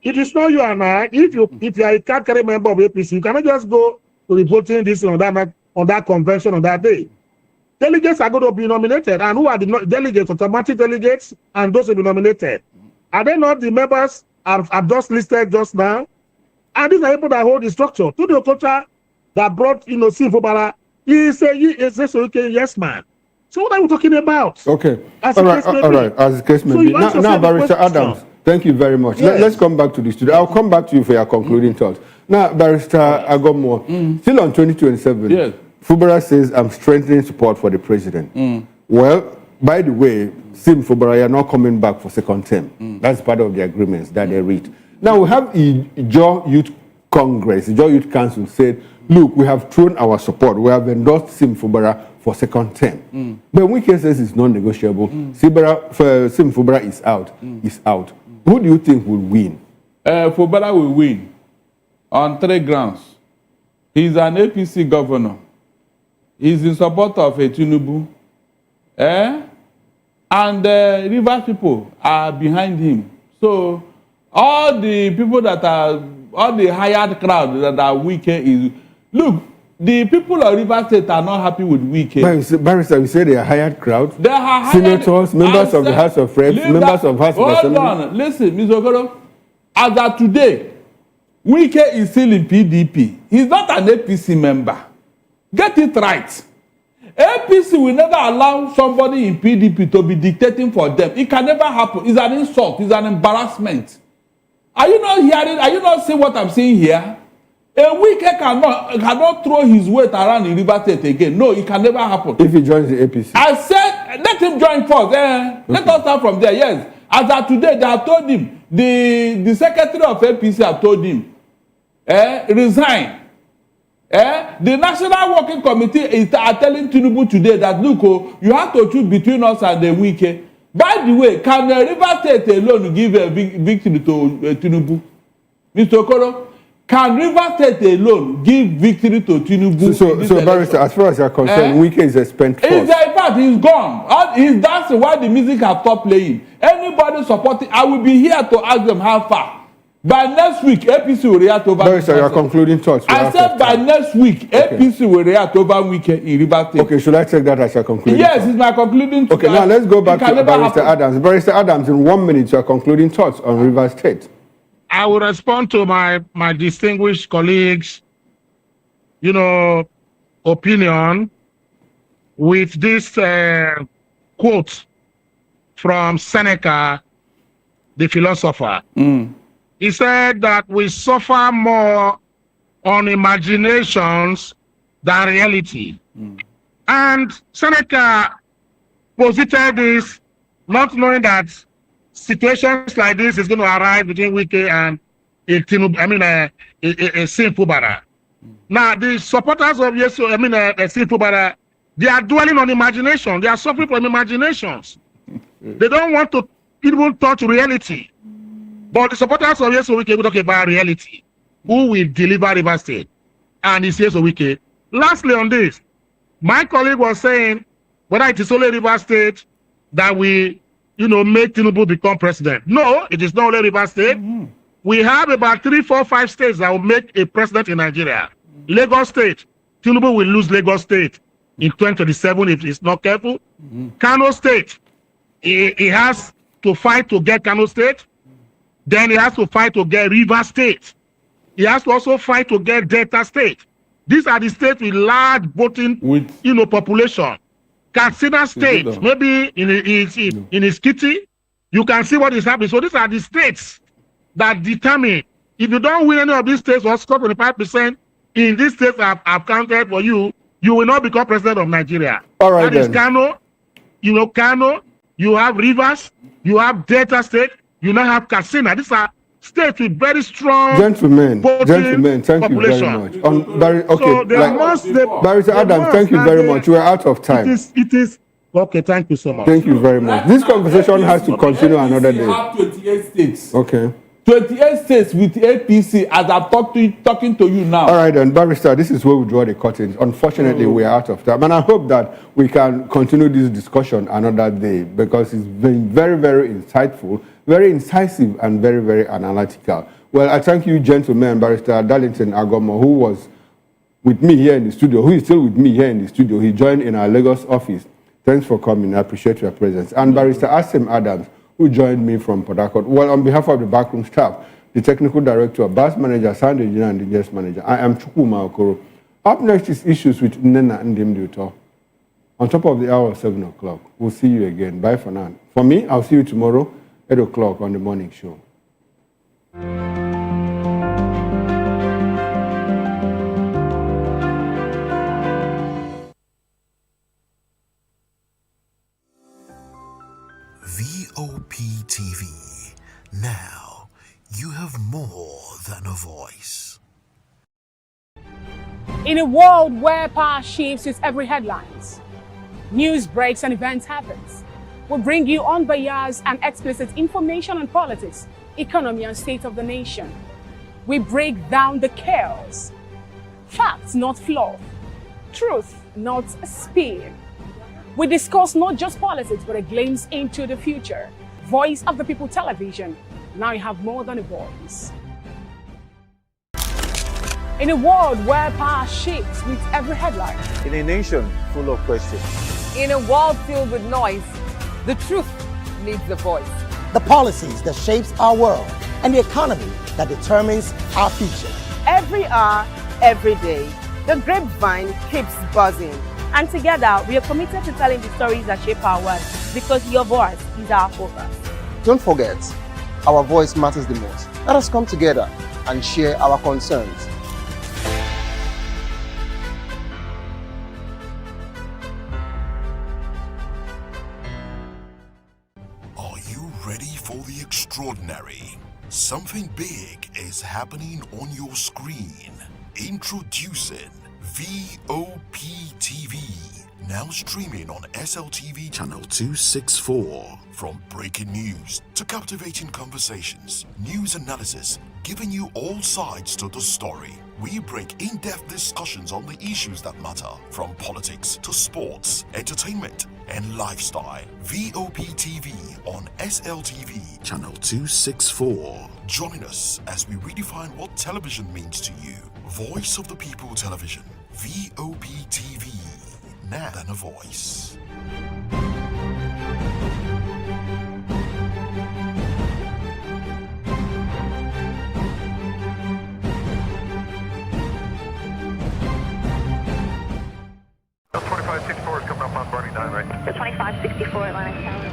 It is not you and I. If you are a category member of APC, you cannot just go to the voting this on that convention on that day. Delegates are going to be nominated, and who are the delegates? Automatic delegates, and those will be nominated. Are they not the members I've just listed just now? And these are people that hold the structure. To the culture that brought Fubara, he said, okay, yes, man. So what are we talking about? Okay. All right. As the case may be. Now, Barrister Adams, thank you very much. Yes. Let's come back to the studio. I'll come back to you for your concluding thoughts. Now, Barrister Agommo, still on 2027. Yes. Fubara says, I'm strengthening support for the president. Well, by the way, Sim Fubara, you're not coming back for second term. That's part of the agreements that they reached. Now, we have Ijaw Youth Congress, Ijaw Youth Council said, look, we have thrown our support. We have endorsed Sim Fubara for second term. But Wike says it's non-negotiable. Fubara is out. Is out. Who do you think will win? Fubara will win on 3 grounds. He's an APC governor. He's in support of Tinubu. And Rivers people are behind him. So all the people that are, all the hired crowd that are Wike is, look, the people of Rivers State are not happy with Wike. Barrister, we say they are hired crowd. They are hired. Senators, members of the House of Reps, members of House of Assembly. Hold on, listen, Mr. Okoro. As of today, Wike is still in PDP. He's not an APC member. Get it right. APC will never allow somebody in PDP to be dictating for them. It can never happen. It's an insult. It's an embarrassment. Are you not hearing? Are you not seeing what I'm saying here? A Wike cannot throw his weight around in River State again. No, it can never happen. If he joins the APC. I said, let him join first. Okay. Let us start from there. Yes. As of today, they have told him, the secretary of APC have told him, resign. The National Working Committee is telling Tinubu today that, look, you have to choose between us and the Wike. By the way, can River State alone give a victory to Tinubu? Mr. Okoro, can River State alone give victory to Tinubu? So Barrister, as far as you're concerned, Wike is a spent force. In fact, he's gone. That's why the music has stopped playing. Anybody supporting, I will be here to ask them how far. By next week, APC will react over. Barrister, your concluding thoughts. I said by next week, APC will react over Wike in River State. Okay, should I take that as your concluding? Yes, it's my concluding thought. Okay, now let's go back to Barrister Adams. Barrister Adams, in 1 minute, your concluding thoughts on River State. I will respond to my distinguished colleagues, opinion with this quote from Seneca, the philosopher. He said that we suffer more on imaginations than reality. And Seneca posited this not knowing that situations like this is going to arise between Wike and a Fubara. Now, the supporters of Fubara, they are dwelling on imagination. They are suffering from imaginations. They don't want to even touch reality. But the supporters of Wike will talk about reality. Who will deliver River State? And he says Wike. Lastly on this, my colleague was saying whether it is only River State that we, make Tinubu become president. No, it is not only River State. We have about 3, 4, 5 states that will make a president in Nigeria. Lagos State, Tinubu will lose Lagos State in 2027 if he's not careful. Kano State, he has to fight to get Kano State. Then he has to fight to get River State. He has to also fight to get Delta State. These are the states with large voting, population. Katsina State, maybe in his kitty, you can see what is happening. So these are the states that determine if you don't win any of these states or score 25% in these states I've counted for you, you will not become president of Nigeria. All right, that is Kano. Kano. You have Rivers. You have Delta State. You now have Katsina. These are states with very strong gentlemen, thank population. You very much. Barrister Adams, thank you very much. We are out of time. It is okay. Thank you so much. Thank you very much. This conversation has to continue another day. We have 28 states. Okay. 28 states with APC as I'm talking to you now. All right, then, Barrister, this is where we draw the curtains. Unfortunately, we are out of time. And I hope that we can continue this discussion another day because it's been very, very insightful, very incisive, and very, very analytical. Well, I thank you, gentlemen, Barrister Darlington Agomo, who was with me here in the studio, who is still with me here in the studio. He joined in our Lagos office. Thanks for coming. I appreciate your presence. And Barrister Asim Adams, who joined me from Port Harcourt. Well, on behalf of the backroom staff, the technical director, bus manager, sound engineer, and the guest manager, I am Chukwuma Okoro. Up next is issues with Nena Ndimduto. On top of the hour of 7 o'clock. We'll see you again. Bye for now. For me, I'll see you tomorrow, 8 o'clock on the morning show. VOP TV. Now, you have more than a voice. In a world where power shifts its every headlines, News breaks and events happens. We bring you unbiased and explicit information on politics, economy, and state of the nation. We break down the chaos. Facts, not fluff. Truth, not spin. We discuss not just politics, but a glimpse into the future. Voice of the People Television. Now you have more than a voice. In a world where power shifts with every headline. In a nation full of questions. In a world filled with noise, the truth needs a voice. The policies that shapes our world and the economy that determines our future. Every hour, every day, the grapevine keeps buzzing. And together, we are committed to telling the stories that shape our world because your voice is our focus. Don't forget, our voice matters the most. Let us come together and share our concerns. Are you ready for the extraordinary? Something big is happening on your screen. Introducing VOP TV, now streaming on SLTV channel 264. From breaking news to captivating conversations, news analysis, giving you all sides to the story. We break in-depth discussions on the issues that matter, from politics to sports, entertainment, and lifestyle. VOP TV on SLTV channel 264. Join us as we redefine what television means to you. Voice of the People Television. VOP TV. Now than a voice. The 2564 is coming up on Barney 9, right? The 2564 Atlantic Tower.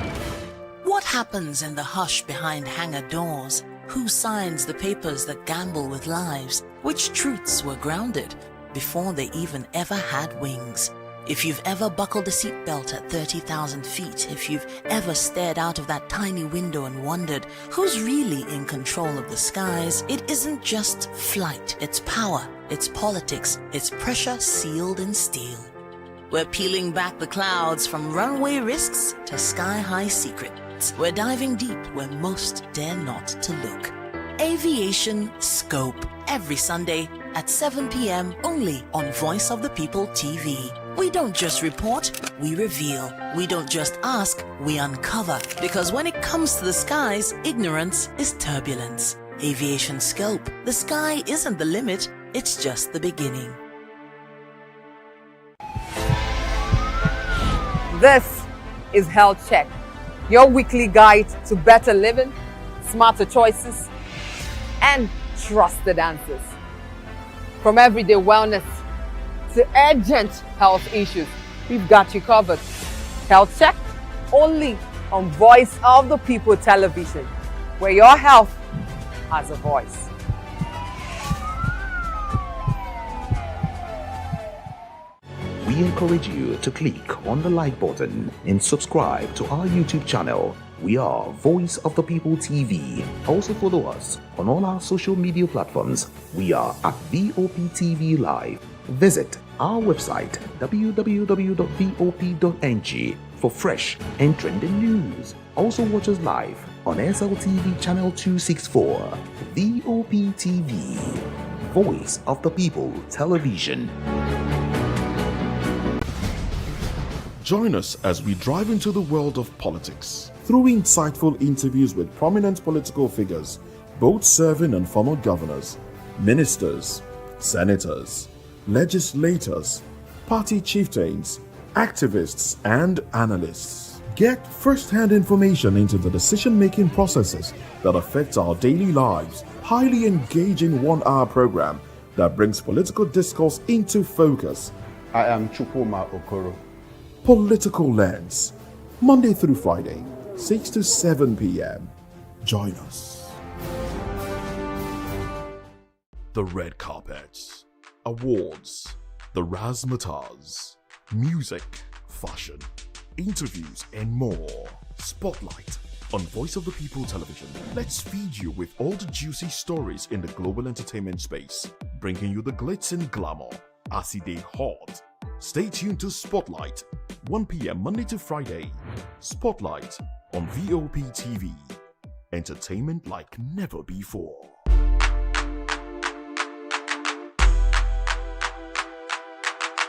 What happens in the hush behind hangar doors? Who signs the papers that gamble with lives? Which truths were grounded before they even ever had wings? If you've ever buckled a seatbelt at 30,000 feet, if you've ever stared out of that tiny window and wondered who's really in control of the skies, it isn't just flight, it's power, it's politics, it's pressure sealed in steel. We're peeling back the clouds from runway risks to sky-high secrets. We're diving deep where most dare not to look. Aviation Scope, every Sunday at 7 p.m. only on Voice of the People TV. We don't just report, we reveal. We don't just ask, we uncover. Because when it comes to the skies, ignorance is turbulence. Aviation Scope, the sky isn't the limit, it's just the beginning. This is Health Check, your weekly guide to better living, smarter choices, and trusted answers. From everyday wellness to urgent health issues, we've got you covered. Health Check, only on Voice of the People Television, where your health has a voice. We encourage you to click on the like button and subscribe to our YouTube channel. We are Voice of the People TV. Also follow us on all our social media platforms. We are at VOP TV Live. Visit our website www.vop.ng for fresh and trending news. Also watch us live on SLTV channel 264. VOP TV, Voice of the People Television. Join us as we drive into the world of politics through insightful interviews with prominent political figures, both serving and former governors, ministers, senators, legislators, party chieftains, activists, and analysts. Get first-hand information into the decision-making processes that affect our daily lives. Highly engaging one-hour program that brings political discourse into focus. I am Chukwuma Okoro. Political Lens, Monday through Friday, 6 to 7 p.m. Join us. The red carpets, awards, the razzmatazz, music, fashion, interviews, and more. Spotlight on Voice of the People Television. Let's feed you with all the juicy stories in the global entertainment space, bringing you the glitz and glamour as it is hot. Stay tuned to Spotlight 1 p.m. Monday to Friday. Spotlight on VOP TV. Entertainment like never before.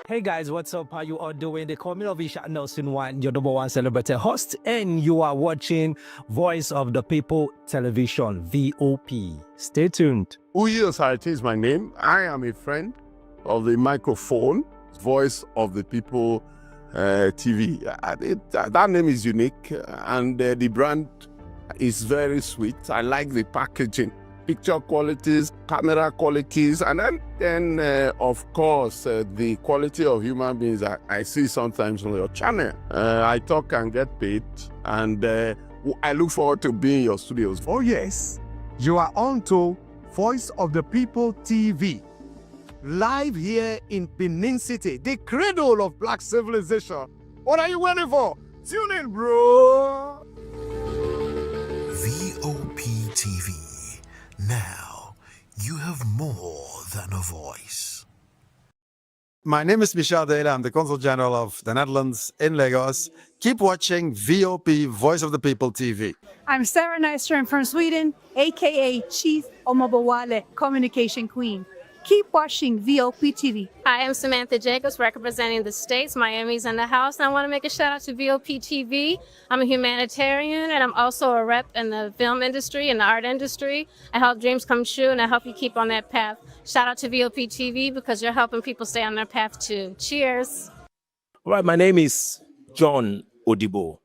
Hey guys, what's up? How you all doing? They call me Lovisha Nelson One, your number one celebrity host, and you are watching Voice of the People Television, VOP. Stay tuned. Uyi Osarite is my name. I am a friend of the microphone, Voice of the People TV. That name is unique, and the brand is very sweet. I like the packaging, picture qualities, camera qualities, and then of course, the quality of human beings that I see sometimes on your channel. I talk and get paid, and I look forward to being in your studios. Oh yes, you are on to Voice of the People TV. Live here in Benin City, the cradle of black civilization. What are you waiting for? Tune in, bro. VOP TV. Now, you have more than a voice. My name is Michel Dela. I'm the Consul General of the Netherlands in Lagos. Keep watching VOP, Voice of the People TV. I'm Sarah Nystrom from Sweden, aka Chief Omobawale, Communication Queen. Keep watching VOP TV. Hi, I'm Samantha Jacobs, representing the States. Miami's in the house, and I want to make a shout out to VOP TV. I'm a humanitarian, and I'm also a rep in the film industry and the art industry. I help dreams come true, and I help you keep on that path. Shout out to VOP TV because you're helping people stay on their path too. Cheers. All right, my name is John Odibo.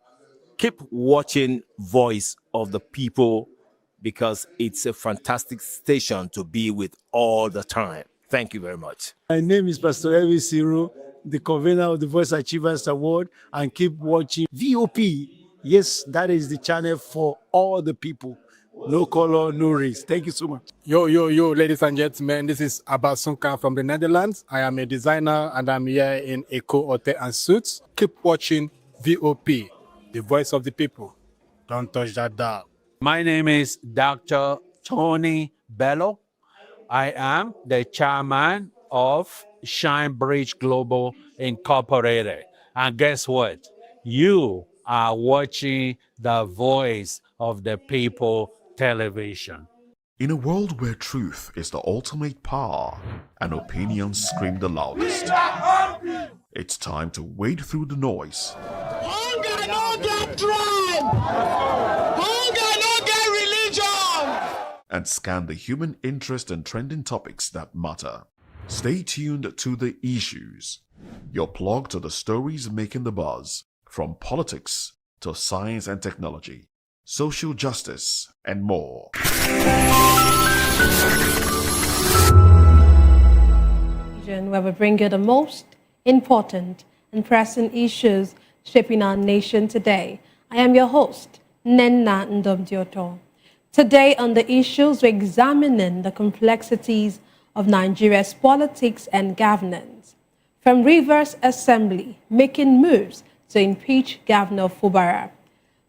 Keep watching Voice of the People because it's a fantastic station to be with all the time. Thank you very much. My name is Pastor Elvis Ciro, the convener of the Voice Achievers Award, and keep watching VOP. Yes, that is the channel for all the people. No color, no race. Thank you so much. Yo, ladies and gentlemen, this is Abbas Sunkan from the Netherlands. I am a designer and I'm here in Eco Hotel and Suits. Keep watching VOP, the voice of the people. Don't touch that dial. My name is Dr. Tony Bello. I am the chairman of Shine Bridge Global Incorporated. And guess what? You are watching the Voice of the People television. In a world where truth is the ultimate power and opinions scream the loudest, it's time to wade through the noise. Hunger no get tribe! Hunger no get religion! And scan the human interest and trending topics that matter. Stay tuned to The Issues, your plug to the stories making the buzz, from politics to science and technology, social justice, and more. Where we bring you the most important and pressing issues shaping our nation today. I am your host, Nenna Ndomdioto. Today on The Issues, we're examining the complexities of Nigeria's politics and governance. From Rivers Assembly making moves to impeach Governor Fubara'S,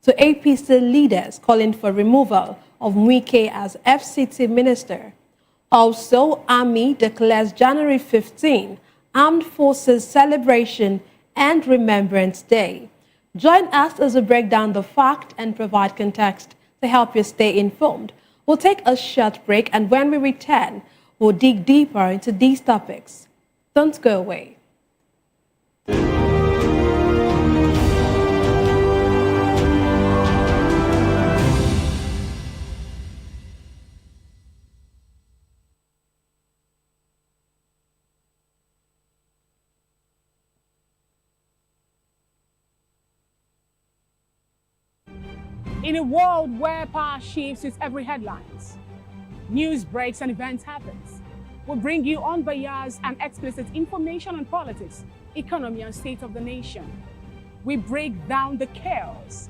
to APC leaders calling for removal of Mwike as FCT minister. Also, Army declares January 15 Armed Forces Celebration and Remembrance Day. Join us as we break down the fact and provide context to help you stay informed. We'll take a short break, and when we return, we'll dig deeper into these topics. Don't go away. In a world where power shifts with every headlines, news breaks and events happens, we bring you unbiased and explicit information on politics, economy, and state of the nation. We break down the chaos.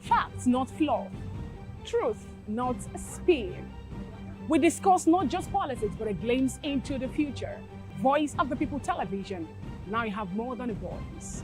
Facts, not fluff. Truth, not spin. We discuss not just politics, but a glimpse into the future. Voice of the People Television. Now you have more than a voice.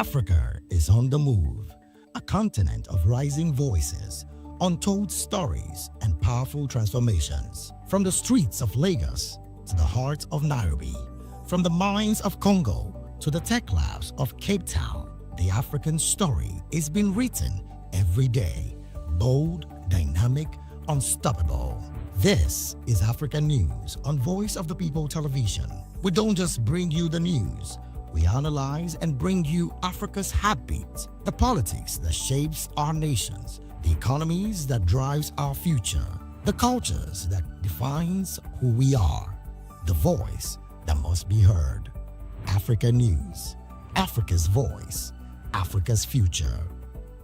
Africa is on the move, a continent of rising voices, untold stories, and powerful transformations. From the streets of Lagos to the heart of Nairobi, from the mines of Congo to the tech labs of Cape Town, the African story is being written every day. Bold, dynamic, unstoppable. This is African News on Voice of the People Television. We don't just bring you the news. We analyze and bring you Africa's heartbeat, the politics that shapes our nations, the economies that drives our future, the cultures that defines who we are, the voice that must be heard. Africa News, Africa's voice, Africa's future.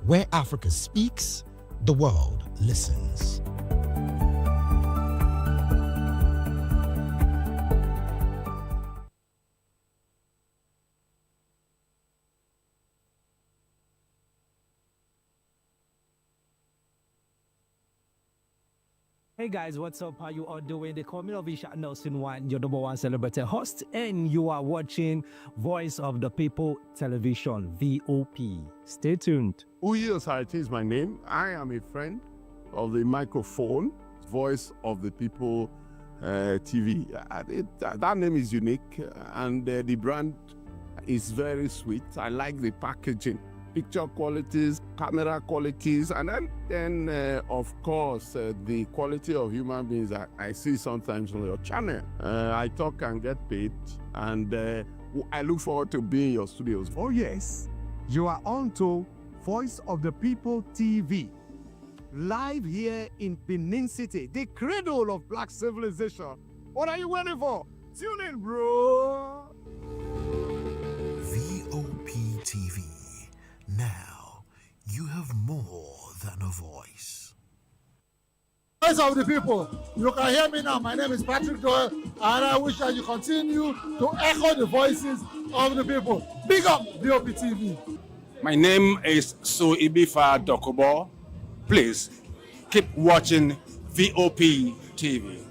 Where Africa speaks, the world listens. Hey guys, what's up? How you all doing? They call me Ovisha Nelson One, your number one celebrity host, and you are watching Voice of the People Television, VOP. Stay tuned. Fubara'S is my name. I am a friend of the microphone, Voice of the People TV. That name is unique, and the brand is very sweet. I like the packaging. Picture qualities, camera qualities, and then of course, the quality of human beings that I see sometimes on your channel. I talk and get paid, and I look forward to being in your studios. Oh yes, you are on to Voice of the People TV. Live here in Benin City, the cradle of black civilization. What are you waiting for? Tune in, bro. VOP TV. Now, you have more than a voice. Voice of the people. You can hear me now. My name is Patrick Doyle, and I wish that you continue to echo the voices of the people. Big up VOP TV. My name is Suibifa Dokubo. Please keep watching VOP TV.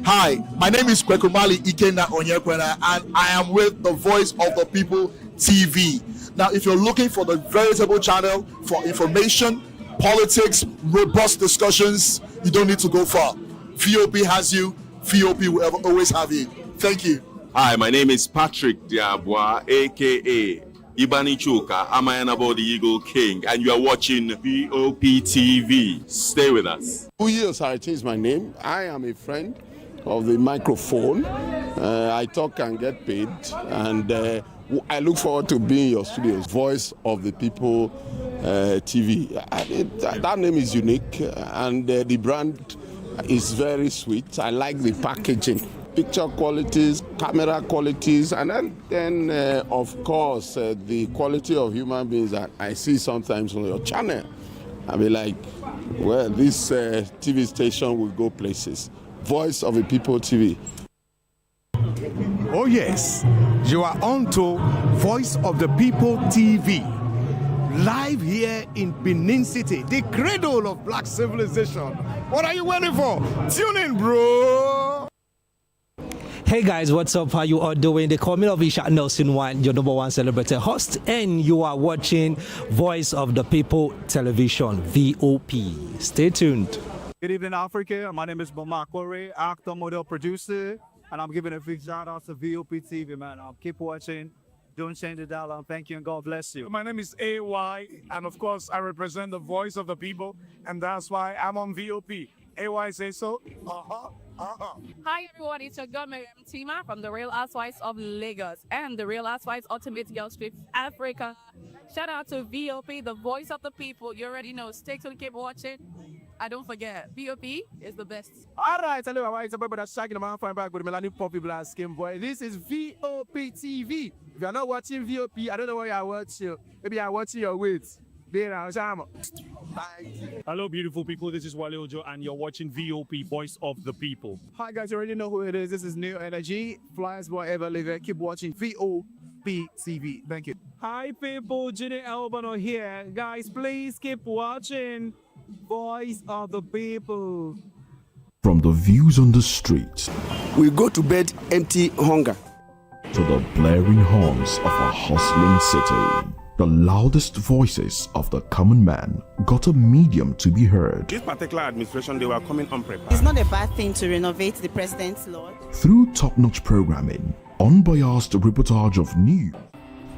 Hi, my name is Kwekumali Ikena Onyekwena, and I am with the Voice of the People TV. Now, if you're looking for the veritable channel for information, politics, robust discussions, you don't need to go far. VOP has you. VOP will always have you. Thank you. Hi, my name is Patrick Diabwa, aka Ibani Chuka, Amayanabo the Eagle King, and you are watching VOP TV. Stay with us. Fubara'S is my name. I am a friend of the microphone. I talk and get paid, and I look forward to being in your studios. Voice of the People TV. That name is unique, and the brand is very sweet. I like the packaging. Picture qualities, camera qualities, and then of course, the quality of human beings that I see sometimes on your channel. I be like, well, this TV station will go places. Voice of the People TV. Oh yes, you are on to Voice of the People TV. Live here in Benin City, the cradle of black civilization. What are you waiting for? Tune in, bro. Hey guys, what's up? How you all doing? They call me Ovisha Nelson One, your number one celebrity host, and you are watching Voice of the People Television, VOP. Stay tuned. Good evening, Africa. My name is Mama Kore, actor, model, producer, and I'm giving a big shout out to VOP TV, man. Keep watching. Don't change the dial. Thank you, and God bless you. My name is AY, and of course, I represent the voice of the people, and that's why I'm on VOP. AY say so. Hi everyone, it's your girl Miriam Tima from the Real Housewives of Lagos and the Real Housewives Ultimate Girls Trip Africa. Shout out to VOP, the voice of the people. You already know. Stay tuned, keep watching. And don't forget, VOP is the best. Alright, hello, it's about that shagging the man fine back with Melanie Poppy Black Skin Boy. This is VOP TV. If you're not watching VOP, I don't know why you're watching. Maybe you're watching your weight. Hello, beautiful people. This is Wale Ojo, and you're watching VOP, Voice of the People. Hi, guys. You already know who it is. This is New Energy. Flyers boy ever live. Keep watching VOP TV. Thank you. Hi, people. Ginny Albano here. Guys, please keep watching Voice of the People. From the views on the streets, we go to bed empty hunger. to the blaring horns of a hustling city. The loudest voices of the common man got a medium to be heard. This particular administration, they were coming unprepared. It's not a bad thing to renovate the president's lodge. Through top-notch programming, unbiased reportage of news,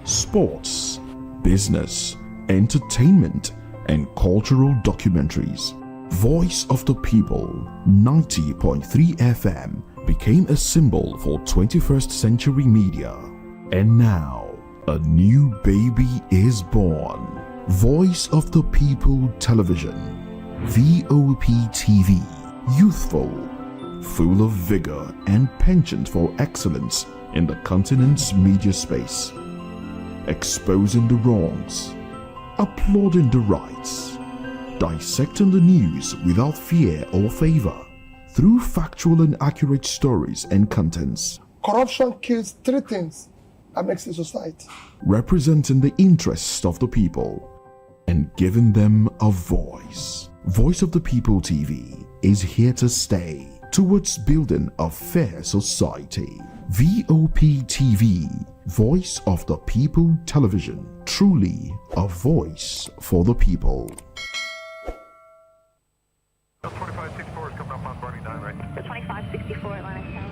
sports, business, entertainment, and cultural documentaries, Voice of the People 90.3 FM became a symbol for 21st century media. And now, a new baby is born. Voice of the People Television, VOP TV, youthful, full of vigor and penchant for excellence in the continent's media space, exposing the wrongs, applauding the rights, dissecting the news without fear or favor, through factual and accurate stories and contents. Corruption kills three things that makes a society. Representing the interests of the people and giving them a voice. Voice of the People TV is here to stay towards building a fair society. VOP TV, Voice of the People Television, truly a voice for the people. The 2564 is coming up on Barney 9, right? The 2564 Atlantic Tower.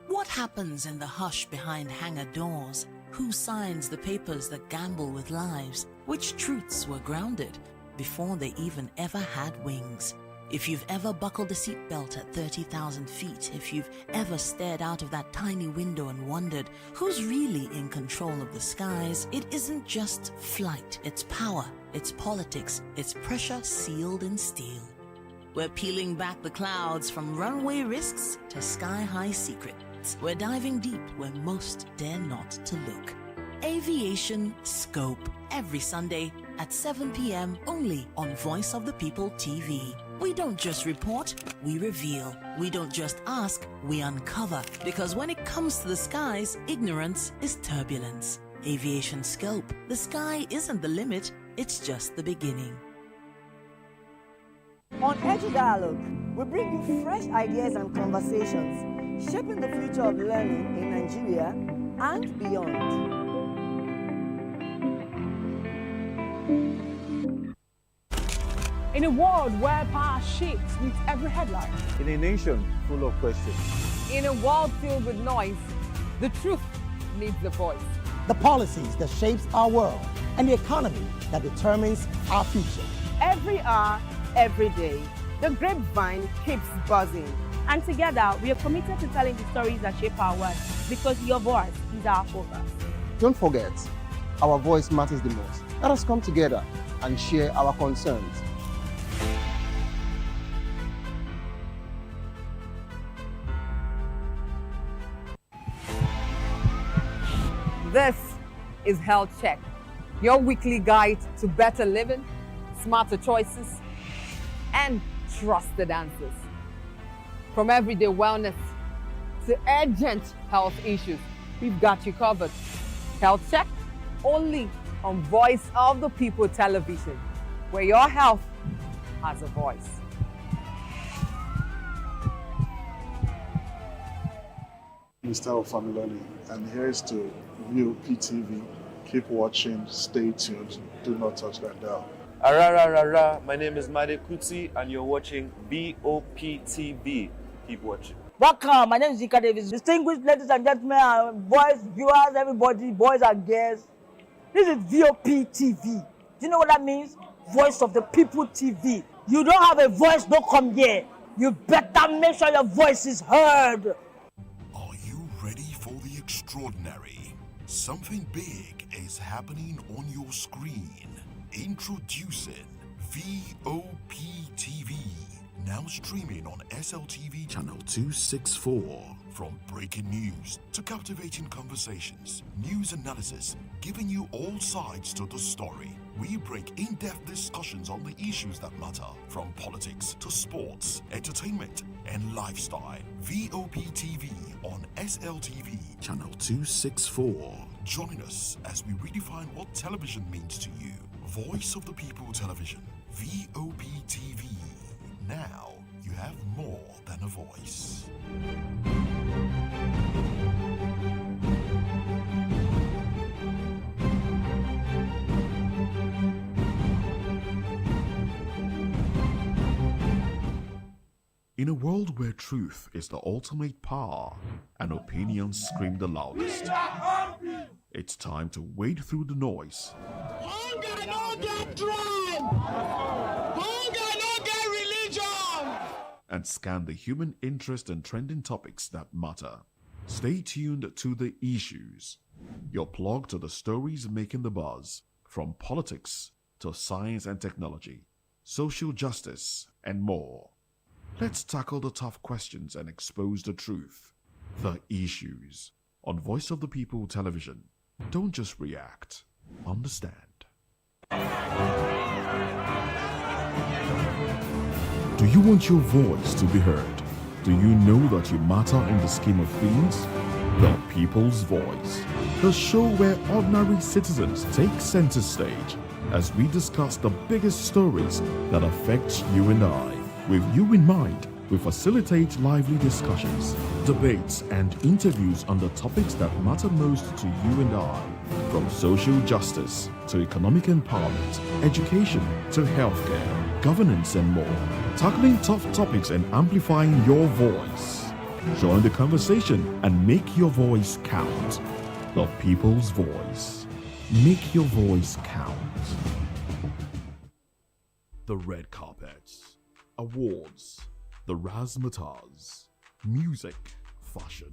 What happens in the hush behind hangar doors? Who signs the papers that gamble with lives? Which truths were grounded before they even ever had wings? If you've ever buckled a seatbelt at 30,000 feet, if you've ever stared out of that tiny window and wondered who's really in control of the skies, it isn't just flight, it's power, it's politics, it's pressure sealed in steel. We're peeling back the clouds from runway risks to sky-high secrets. We're diving deep where most dare not to look. Aviation Scope, every Sunday at 7 p.m. only on Voice of the People TV. We don't just report, we reveal. We don't just ask, we uncover. Because when it comes to the skies, ignorance is turbulence. Aviation Scope, the sky isn't the limit, it's just the beginning. On Edu Dialogue, we bring you fresh ideas and conversations, shaping the future of learning in Nigeria and beyond. In a world where power shifts with every headline. In a nation full of questions. In a world filled with noise, the truth needs a voice. The policies that shapes our world and the economy that determines our future. Every hour, every day, the grapevine keeps buzzing. And together, we are committed to telling the stories that shape our world, because your voice is our focus. Don't forget, our voice matters the most. Let us come together and share our concerns. This is Health Check, your weekly guide to better living, smarter choices, and trusted answers. From everyday wellness to urgent health issues, we've got you covered. Health Check, only on Voice of the People Television, where your health has a voice. Mr. Ofamiloni, and here's to VOP TV. Keep watching, stay tuned, do not touch that dial. Arara, my name is Made Kuti and you're watching VOP TV. Keep watching. Welcome, my name is Zika Davis. Distinguished ladies and gentlemen, boys, viewers, everybody, boys and girls. This is VOP TV. Do you know what that means? Voice of the People TV. You don't have a voice, don't come here. You better make sure your voice is heard. Are you ready for the extraordinary? Something big is happening on your screen. Introducing VOP TV. Now streaming on SLTV channel 264. From breaking news to captivating conversations, news analysis, giving you all sides to the story. We break in-depth discussions on the issues that matter, from politics to sports, entertainment, and lifestyle. VOP TV on SLTV channel 264. Join us as we redefine what television means to you. Voice of the People Television, VOP TV. Now you have more than a voice. In a world where truth is the ultimate power and opinions scream the loudest, it's time to wade through the noise Hunger no get tribe! Hunger no get religion! and scan the human interest and trending topics that matter. Stay tuned to The Issues, your plug to the stories making the buzz, from politics to science and technology, social justice, and more. Let's tackle the tough questions and expose the truth. The Issues on Voice of the People Television. Don't just react, understand. Do you want your voice to be heard? Do you know that you matter in the scheme of things? The People's Voice, the show where ordinary citizens take center stage as we discuss the biggest stories that affect you and I. With you in mind, we facilitate lively discussions, debates, and interviews on the topics that matter most to you and I, from social justice to economic empowerment, education to healthcare, governance, and more, tackling tough topics and amplifying your voice. Join the conversation and make your voice count. The People's Voice. Make your voice count. The red carpets, awards, the razzmatazz, music, fashion,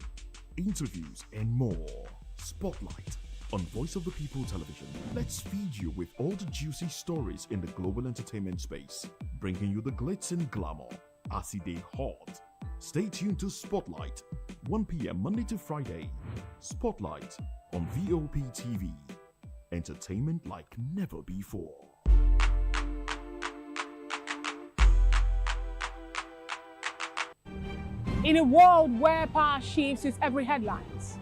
interviews, and more. Spotlight on Voice of the People Television. Let's feed you with all the juicy stories in the global entertainment space, bringing you the glitz and glamour as it is hot. Stay tuned to Spotlight, 1 p.m. Monday to Friday. Spotlight on VOP TV. Entertainment like never before. In a world where power shifts its every headlines,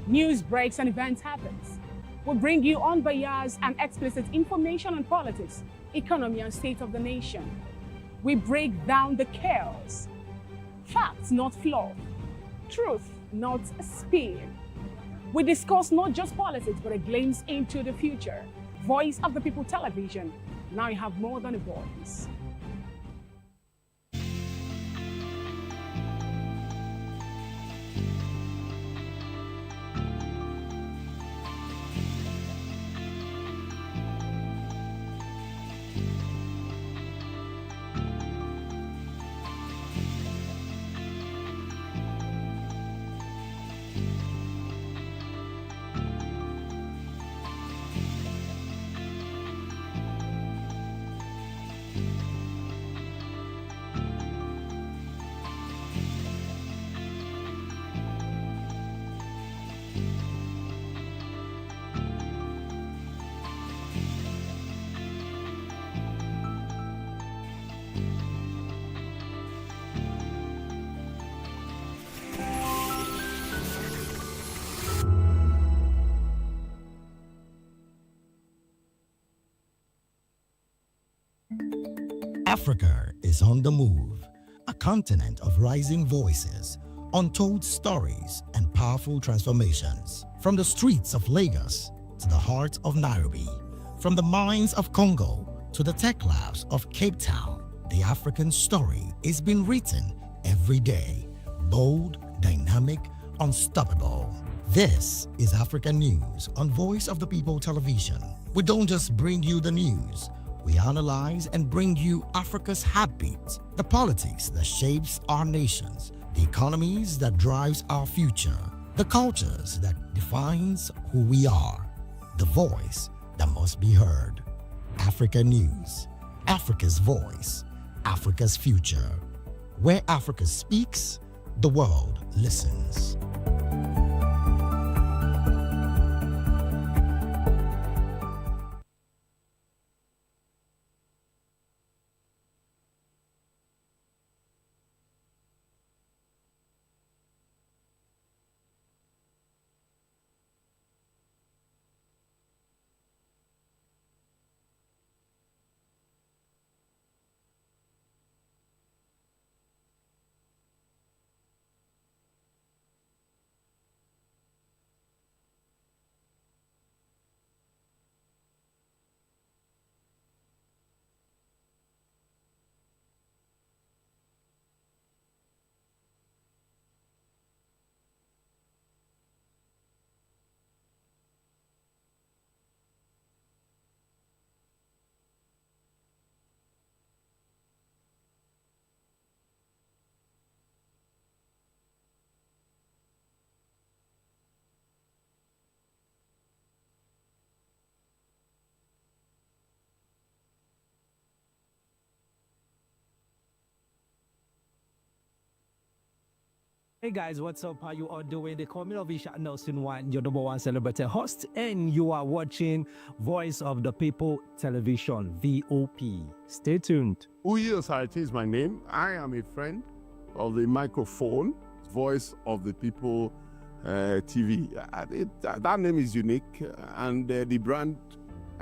news breaks and events happens, we bring you unbiased and explicit information on politics, economy, and state of the nation. We break down the chaos. Facts, not fluff. Truth, not spin. We discuss not just politics, but a glimpse into the future. Voice of the People Television. Now you have more than a voice. Africa is on the move, a continent of rising voices, untold stories, and powerful transformations. From the streets of Lagos to the heart of Nairobi, from the mines of Congo to the tech labs of Cape Town, the African story is being written every day. Bold, dynamic, unstoppable. This is Africa News on Voice of the People Television. We don't just bring you the news. We analyze and bring you Africa's heartbeat, the politics that shapes our nations, the economies that drives our future, the cultures that defines who we are, the voice that must be heard. Africa News, Africa's voice, Africa's future. Where Africa speaks, the world listens. Hey guys, what's up? How you all doing? They call me Ovisha Nelson One, your number one celebrity host, and you are watching Voice of the People Television, VOP. Stay tuned. Fubara'S is my name. I am a friend of the microphone, Voice of the People TV. That name is unique, and the brand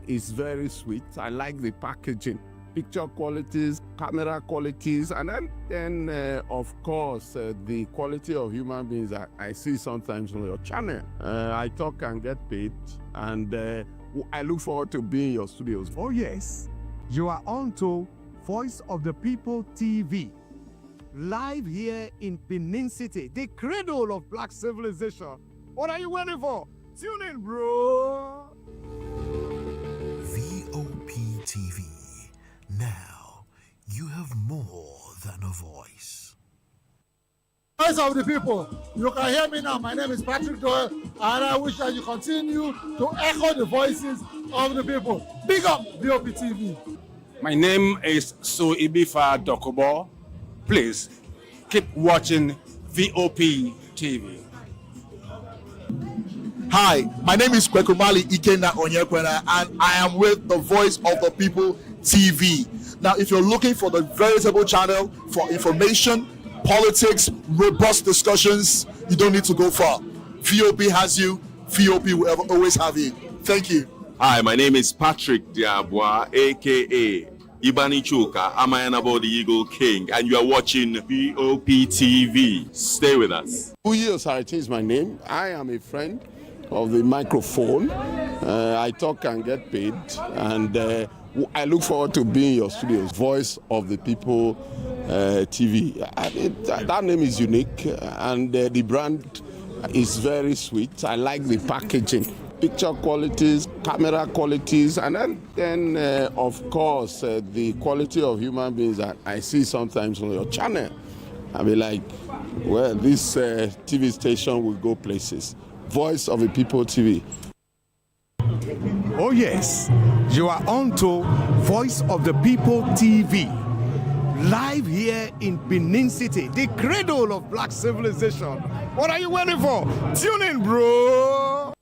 is very sweet. I like the packaging, picture qualities, camera qualities, and then of course, the quality of human beings that I see sometimes on your channel. I talk and get paid, and I look forward to being in your studios. Oh yes, you are on to Voice of the People TV, live here in Benin City, the cradle of black civilization. What are you waiting for? Tune in, bro. VOP TV. Now, you have more than a voice. Voice of the people. You can hear me now. My name is Patrick Doyle, and I wish that you continue to echo the voices of the people. Big up VOP TV. My name is Suibifa Dokobo. Please keep watching VOP TV. Hi, my name is Kwekumali Ikena Onyekwena, and I am with the Voice of the People TV. Now, if you're looking for the veritable channel for information, politics, robust discussions, you don't need to go far. VOP has you. VOP will always have you. Thank you. Hi, my name is Patrick Diabwa, aka Ibani Chuka, Amayanabo the Eagle King, and you are watching VOP TV. Stay with us. Fubara'S is my name. I am a friend of the microphone. I talk and get paid, and I look forward to being in your studios. Voice of the People TV. That name is unique, and the brand is very sweet. I like the packaging, picture qualities, camera qualities, and then of course, the quality of human beings that I see sometimes on your channel. I'll be like, well, this TV station will go places. Voice of the People TV. Oh yes, you are on to Voice of the People TV, live here in Benin City, the cradle of black civilization. What are you waiting for? Tune in, bro.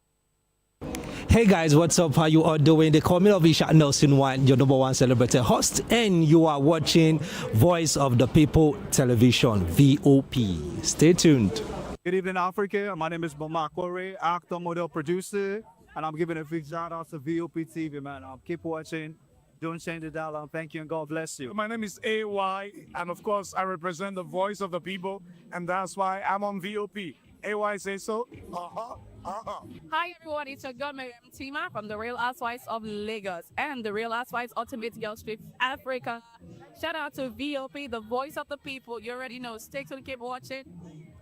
Hey guys, what's up? How you all doing? They call me Ovisha Nelson One, your number one celebrity host, and you are watching Voice of the People Television, VOP. Stay tuned. Good evening, Africa. My name is Fubara'S, actor, model, producer, and I'm giving a big shout out to VOP TV, man. Keep watching. Don't change the dial. Thank you, and God bless you. My name is AY, and of course, I represent the voice of the people, and that's why I'm on VOP. AY say so. Hi everyone, it's your girl Miriam Tima from the Real Housewives of Lagos and the Real Housewives Ultimate Girl Strip Africa. Shout out to VOP, the voice of the people. You already know. Stay tuned, keep watching.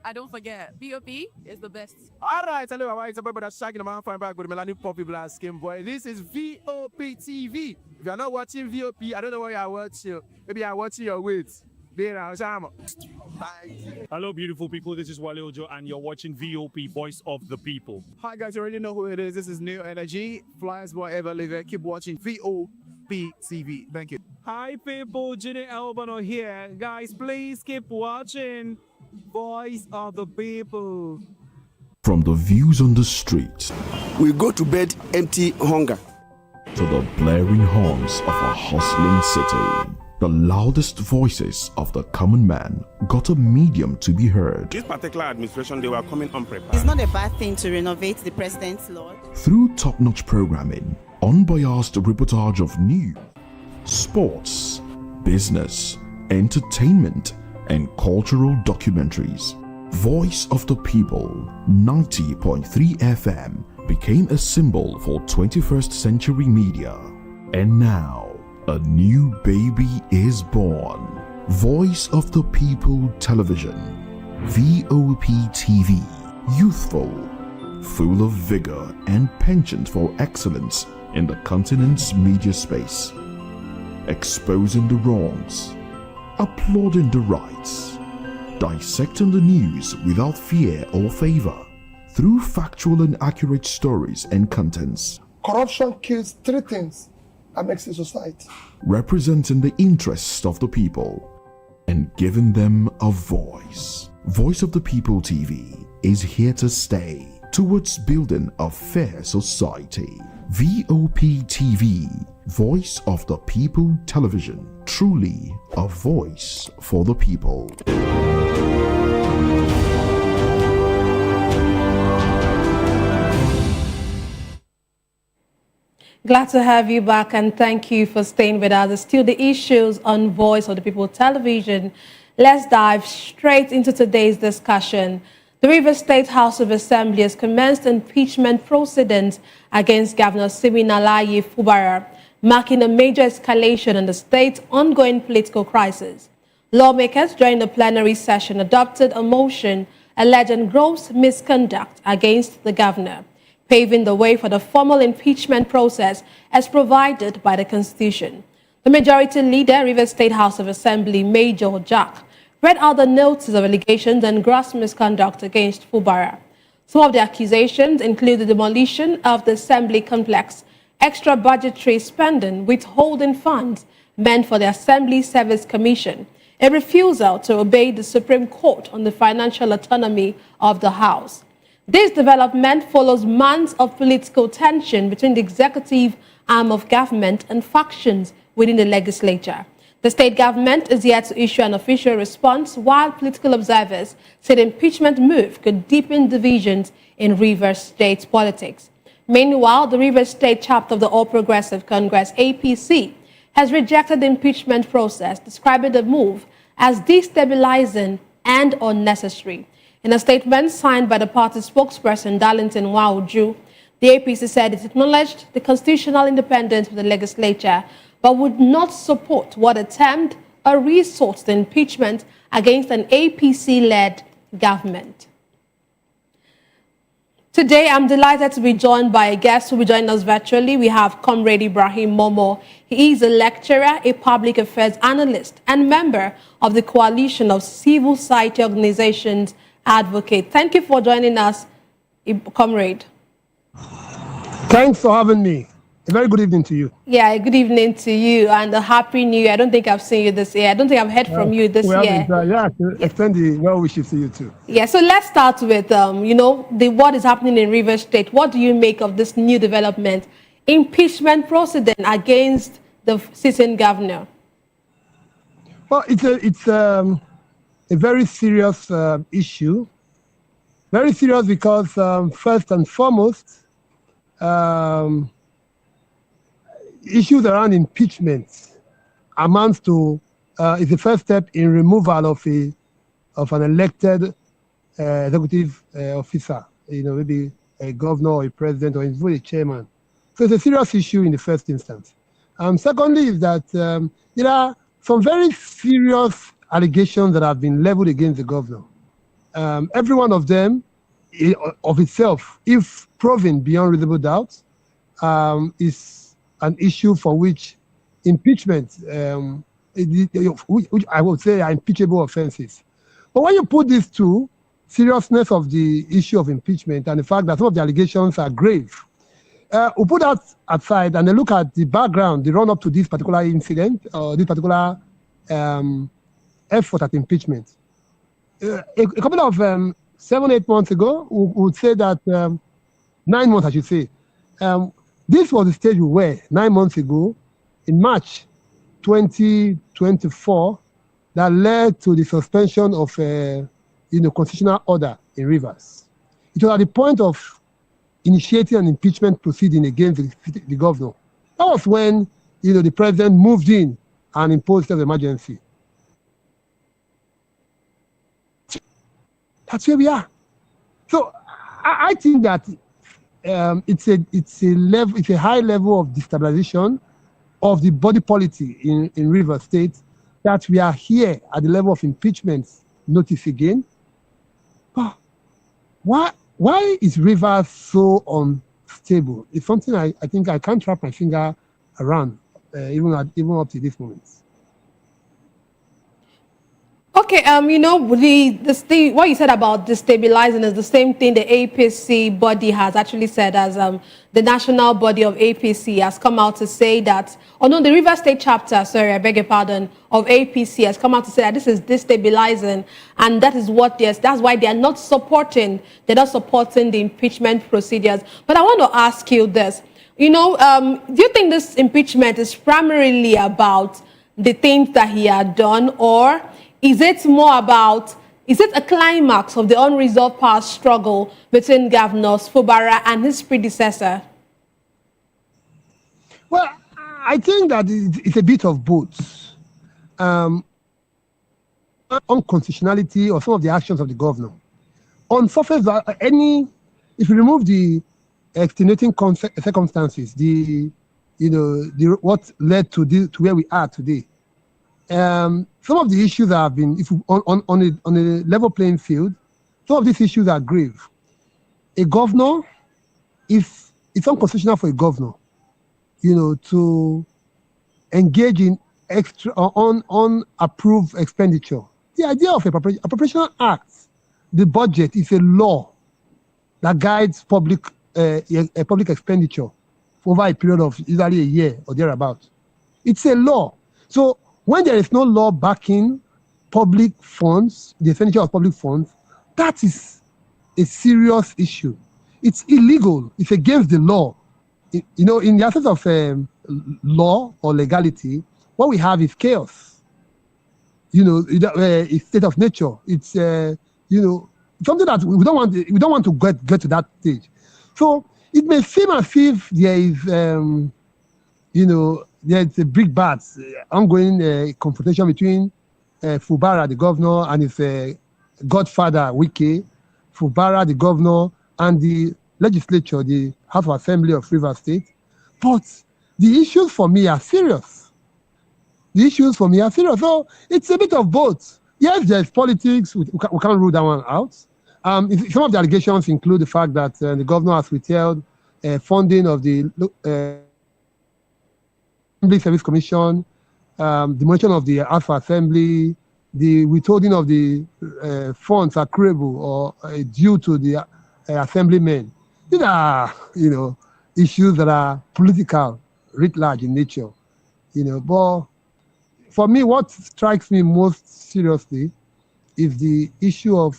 And don't forget, VOP is the best. All right, hello, all right, it's about that shagging the man fine back with Melanie Poppy Blast Skin Boy. This is VOP TV. If you're not watching VOP, I don't know what you're watching. Maybe you're watching your weight. Hello, beautiful people. This is Wale Ojo, and you're watching VOP, Voice of the People. Hi, guys. You already know who it is. This is New Energy. Flyers boy ever live. Keep watching VOP TV. Thank you. Hi, people. Jenny Albano here. Guys, please keep watching Voice of the People. From the views on the street, we go to bed empty hunger, to the blaring horns of a hustling city. The loudest voices of the common man got a medium to be heard. This particular administration, they were coming unprepared. It's not a bad thing to renovate the president's lawn. Through top-notch programming, unbiased reportage of news, sports, business, entertainment, and cultural documentaries, Voice of the People 90.3 FM became a symbol for 21st century media. And now, a new baby is born. Voice of the People Television, VOP TV. Youthful, full of vigor and penchant for excellence in the continent's media space. Exposing the wrongs, applauding the rights, dissecting the news without fear or favor, through factual and accurate stories and contents. Corruption kills three things that makes a society. Representing the interests of the people and giving them a voice. Voice of the People TV is here to stay towards building a fair society. VOP TV, Voice of the People Television, truly a voice for the people. Glad to have you back and thank you for staying with us. It's still the issues on Voice of the People Television. Let's dive straight into today's discussion. The Rivers State House of Assembly has commenced impeachment proceedings against Governor Siminalayi Fubara, marking a major escalation in the state's ongoing political crisis. Lawmakers during the plenary session adopted a motion alleging gross misconduct against the governor, paving the way for the formal impeachment process as provided by the Constitution. The Majority Leader, Rivers State House of Assembly, Major Jack, read out the notices of allegations and gross misconduct against Fubara. Some of the accusations include the demolition of the Assembly complex, extra budgetary spending, withholding funds meant for the Assembly Service Commission, a refusal to obey the Supreme Court on the financial autonomy of the House. This development follows months of political tension between the executive arm of government and factions within the legislature. The state government is yet to issue an official response, while political observers say the impeachment move could deepen divisions in Rivers State politics. Meanwhile, the Rivers State chapter of the All Progressive Congress, APC, has rejected the impeachment process, describing the move as destabilizing and unnecessary. In a statement signed by the party spokesperson, Darlington Wauju, the APC said it acknowledged the constitutional independence of the legislature, but would not support what it termed a resort to impeachment against an APC-led government. Today, I'm delighted to be joined by a guest who will join us virtually. We have Comrade Ibrahim Momo. He is a lecturer, a public affairs analyst, and member of the Coalition of Civil Society Organizations Advocate. Thank you for joining us, Comrade. Thanks for having me. A very good evening to you. Yeah, good evening to you and a happy new year. I don't think I've seen you this year. I don't think I've heard from you this year. Extend the well wishes to you too. Yeah, so let's start with, what is happening in Rivers State. What do you make of this new development, impeachment proceeding against the sitting governor? Well, it's a very serious issue. Very serious because first and foremost, issues around impeachment amounts to is the first step in removal of an elected executive officer. Maybe a governor or a president or even a chairman. So it's a serious issue in the first instance. Secondly, is that there are some very serious allegations that have been leveled against the governor. Every one of them, of itself, if proven beyond reasonable doubt, is an issue for which impeachment, which I would say are impeachable offenses. But when you put these two, seriousness of the issue of impeachment and the fact that some of the allegations are grave, we put that aside and then look at the background, the run-up to this particular incident, or this particular effort at impeachment. A couple of 7-8 months ago, we would say that 9 months, I should say. This was the stage we were 9 months ago, in March 2024, that led to the suspension of constitutional order in Rivers. It was at the point of initiating an impeachment proceeding against the governor. That was when the president moved in and imposed state of emergency. That's where we are. So I think that it's a high level of destabilization of the body politic in Rivers State that we are here at the level of impeachment notice again. But why is Rivers so unstable? It's something I think I can't wrap my finger around, even up to this moment. Okay, what you said about destabilizing is the same thing the APC body has actually said, as the national body of APC has come out to say that, the River State chapter, sorry, I beg your pardon, of APC has come out to say that this is destabilizing, and that is that's why they're not supporting the impeachment procedures. But I want to ask you this, do you think this impeachment is primarily about the things that he had done, or is it a climax of the unresolved power struggle between Governor Fubara'S and his predecessor? Well, I think that it's a bit of both. Unconstitutionality or some of the actions of the governor. On surface, if you remove the extenuating circumstances, what led to where we are today. Some of the issues have been, on a level playing field, some of these issues are grave. A governor, if it's unconstitutional for a governor, to engage in extra or unapproved expenditure. The idea of appropriation act, the budget, is a law that guides public expenditure for over a period of usually a year or thereabout. It's a law. So when there is no law backing public funds, the expenditure of public funds, that is a serious issue. It's illegal. It's against the law. In the absence of law or legality, what we have is chaos. It's state of nature. It's something that we don't want to get to that stage. So it may seem as if there is there's a big bad ongoing confrontation between Fubara'S, the governor, and his godfather, Wike, Fubara'S, the governor, and the legislature, the House of Assembly of Rivers State. But the issues for me are serious. So it's a bit of both. Yes, there's politics. We can't rule that one out. Some of the allegations include the fact that the governor has withheld funding of the Assembly Service Commission, demolition of the House of Assembly, the withholding of the funds accruable or due to the assemblymen. These are, issues that are political, writ large in nature. But for me, what strikes me most seriously is the issue of,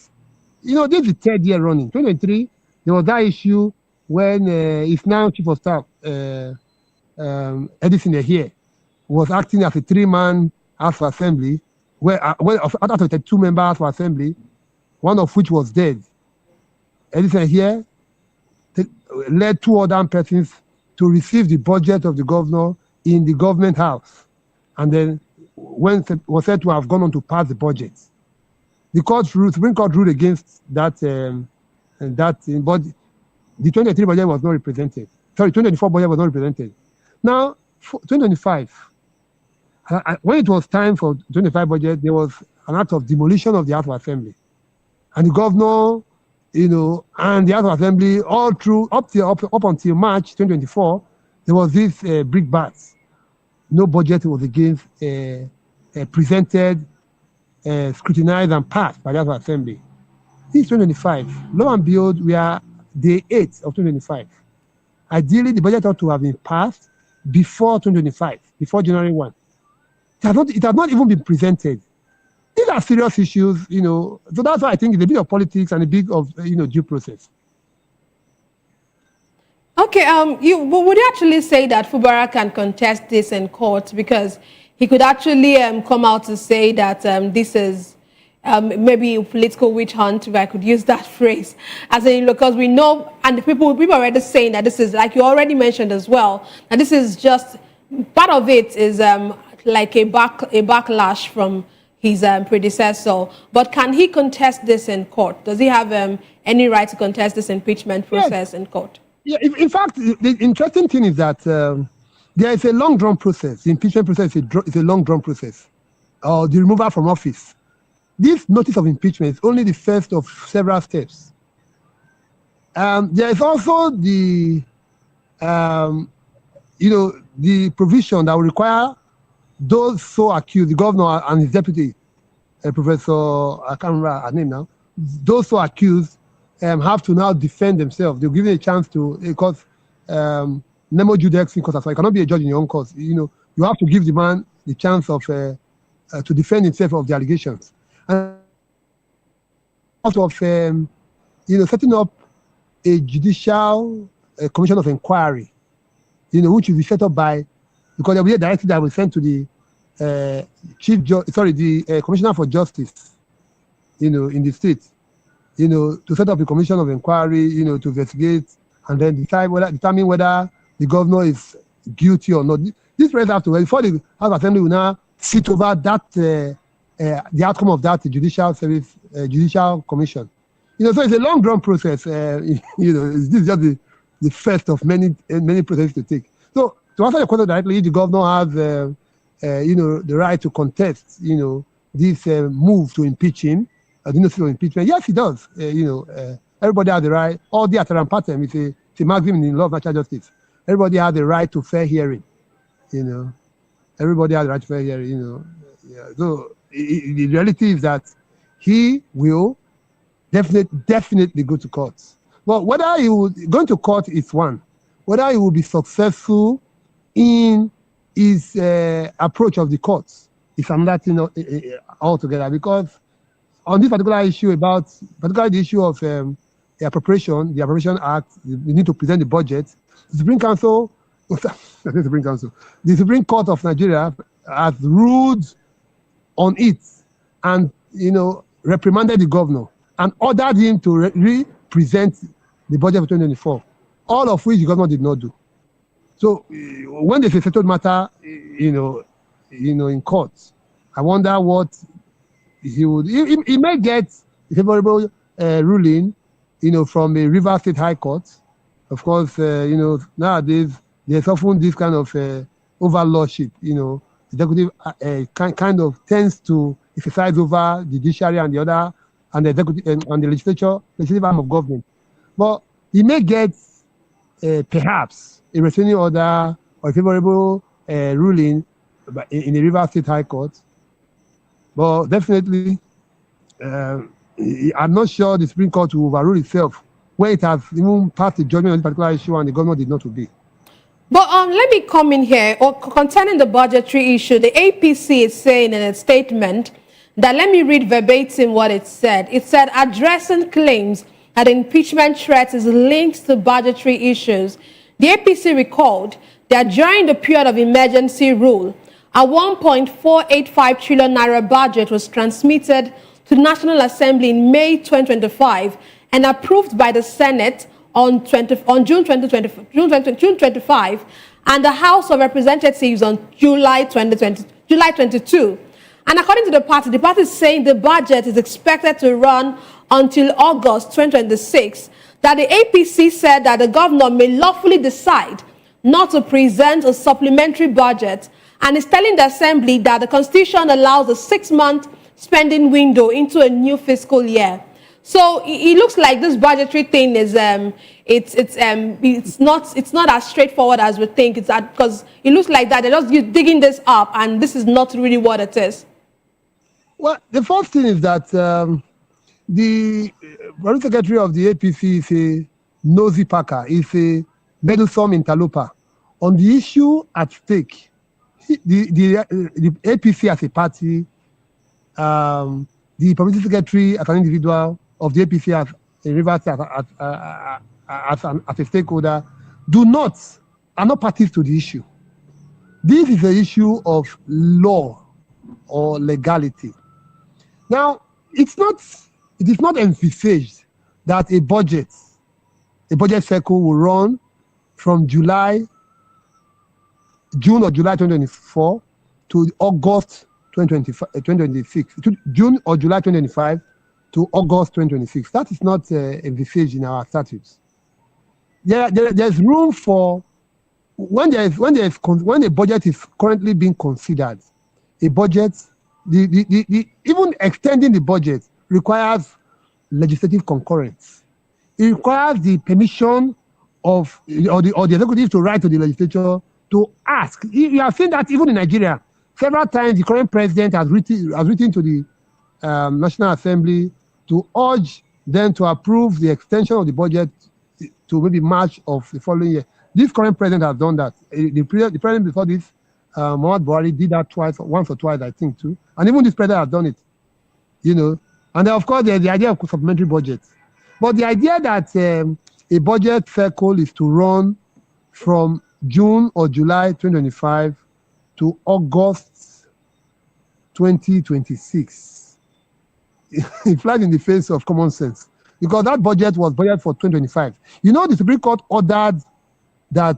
this is the third year running. 2023, there was that issue when it's now Chief of Staff, Edison here, was acting as a three-man House of Assembly, where out of the two members House of Assembly, one of which was dead. Edison here led two other persons to receive the budget of the governor in the government house, and then was said to have gone on to pass the budget. The Supreme Court ruled against that, but the 2023 budget was not represented. Sorry, 2024 budget was not represented. Now, 2025, when it was time for 2025 budget, there was an act of demolition of the House of Assembly. And the governor, and the House of Assembly, all through, up until March 2024, there was this brick bats. No budget was against presented, scrutinized, and passed by the House of Assembly. This is 2025. Lo and behold, we are day 8 of 2025. Ideally, the budget ought to have been passed before 2025, before January 1. It has not even been presented. These are serious issues, so that's why I think it's a bit of politics and a bit of, due process. Okay, would you actually say that Fubara'S can contest this in court, because he could actually come out to say that this is maybe a political witch hunt, if I could use that phrase, because we know, and people are already saying that this is, like you already mentioned as well, that this is just, part of it is like a backlash from his predecessor. But can he contest this in court? Does he have any right to contest this impeachment process in court? Yeah, in fact, the interesting thing is that there is a long-drawn process. The impeachment process is a long-drawn process. The removal from office. This notice of impeachment is only the first of several steps. There is also the, the provision that will require those so accused, the governor and his deputy, Professor, I can't remember her name now, those who are accused have to now defend themselves. They're given a chance to, because Nemo Judex in court, so you cannot be a judge in your own cause. You have to give the man the chance of to defend himself of the allegations. And out of setting up a judicial commission of inquiry, which will be set up by, because there will be a directive that will be sent to the Commissioner for Justice, in the state, to set up a commission of inquiry, to investigate and then determine whether the governor is guilty or not. This president have to, before the House Assembly will now sit over that, the outcome of that judicial service, judicial commission. So it's a long drawn process. This is just the first of many processes to take. So to answer the question directly, the governor has, the right to contest, this move to impeach him, the notice of impeachment. Yes, he does. Everybody has the right. All the Ataran pattern is a maximum in law of natural justice. Everybody has the right to fair hearing. Everybody has the right to fair hearing. So the reality is that he will definitely go to court. But whether he will go to court is one. Whether he will be successful in his approach of the courts is another thing altogether. Because on this particular issue particularly the issue of the Appropriation Act, we need to present the budget. The Supreme Court of Nigeria has ruled on it and, reprimanded the governor and ordered him to re-present the budget for 2024, all of which the governor did not do. So when there's a settled matter, in court, I wonder what he would. He may get a favorable ruling, from a River State High Court. Of course, nowadays there's often this kind of overlordship. Executive kind of tends to exercise over the judiciary and the other, and the executive and the legislative arm of government. But he may get perhaps a restraining order or a favorable ruling in the River State High Court. But definitely, I'm not sure the Supreme Court will overrule itself when it has even passed a judgment on this particular issue and the government did not obey. But let me come in here. Concerning the budgetary issue, the APC is saying in a statement that, let me read verbatim what it said. It said, addressing claims that impeachment threat is linked to budgetary issues. The APC recalled that during the period of emergency rule, a 1.485 trillion naira budget was transmitted to the National Assembly in May 2025 and approved by the Senate on June 25, and the House of Representatives on July 22. And according to the party is saying the budget is expected to run until August 2026. That the APC said that the governor may lawfully decide not to present a supplementary budget, and is telling the Assembly that the Constitution allows a 6-month spending window into a new fiscal year. So it looks like this budgetary thing is it's not as straightforward as we think. It's because it looks like that they're just digging this up, and this is not really what it is. Well, the first thing is that the Foreign Secretary of the APC is a nosy packer, is a meddlesome interloper on the issue at stake. The APC as a party, the Publicity Secretary as an individual of the APC as a Rivers as a stakeholder, are not parties to the issue. This is an issue of law or legality. Now, it is not envisaged that a budget cycle will run from June or July 2024 to August 2026, June or July 2025 to August 2026. That is not envisaged in our statutes. There's room for when a budget is currently being considered. A budget, even extending the budget requires legislative concurrence. It requires the permission of or the executive to write to the legislature to ask. You have seen that even in Nigeria, several times the current president has written to the National Assembly to urge them to approve the extension of the budget to maybe March of the following year. This current president has done that. The president before this, Muhammad Buhari, did that once or twice, I think, too. And even this president has done it, you know. And then, of course, there's the idea of supplementary budgets. But the idea that a budget cycle is to run from June or July 2025 to August 2026, it flies in the face of common sense. Because that budget was budgeted for 2025. You know, the Supreme Court ordered that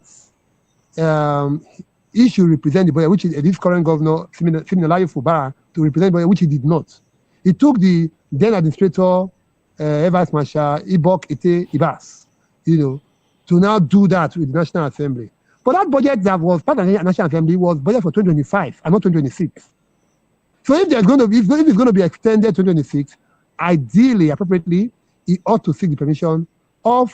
he should represent the budget, which is this current governor, Siminalayi Fubara'S, to represent the budget, which he did not. He took the then administrator, Vice Marshal Ibok Ete Ibas, you know, to now do that with the National Assembly. But that budget that was part of the National Assembly was budget for 2025 and not 2026. So if there's going to be, if it's going to be extended to 2026, ideally, appropriately, it ought to seek the permission of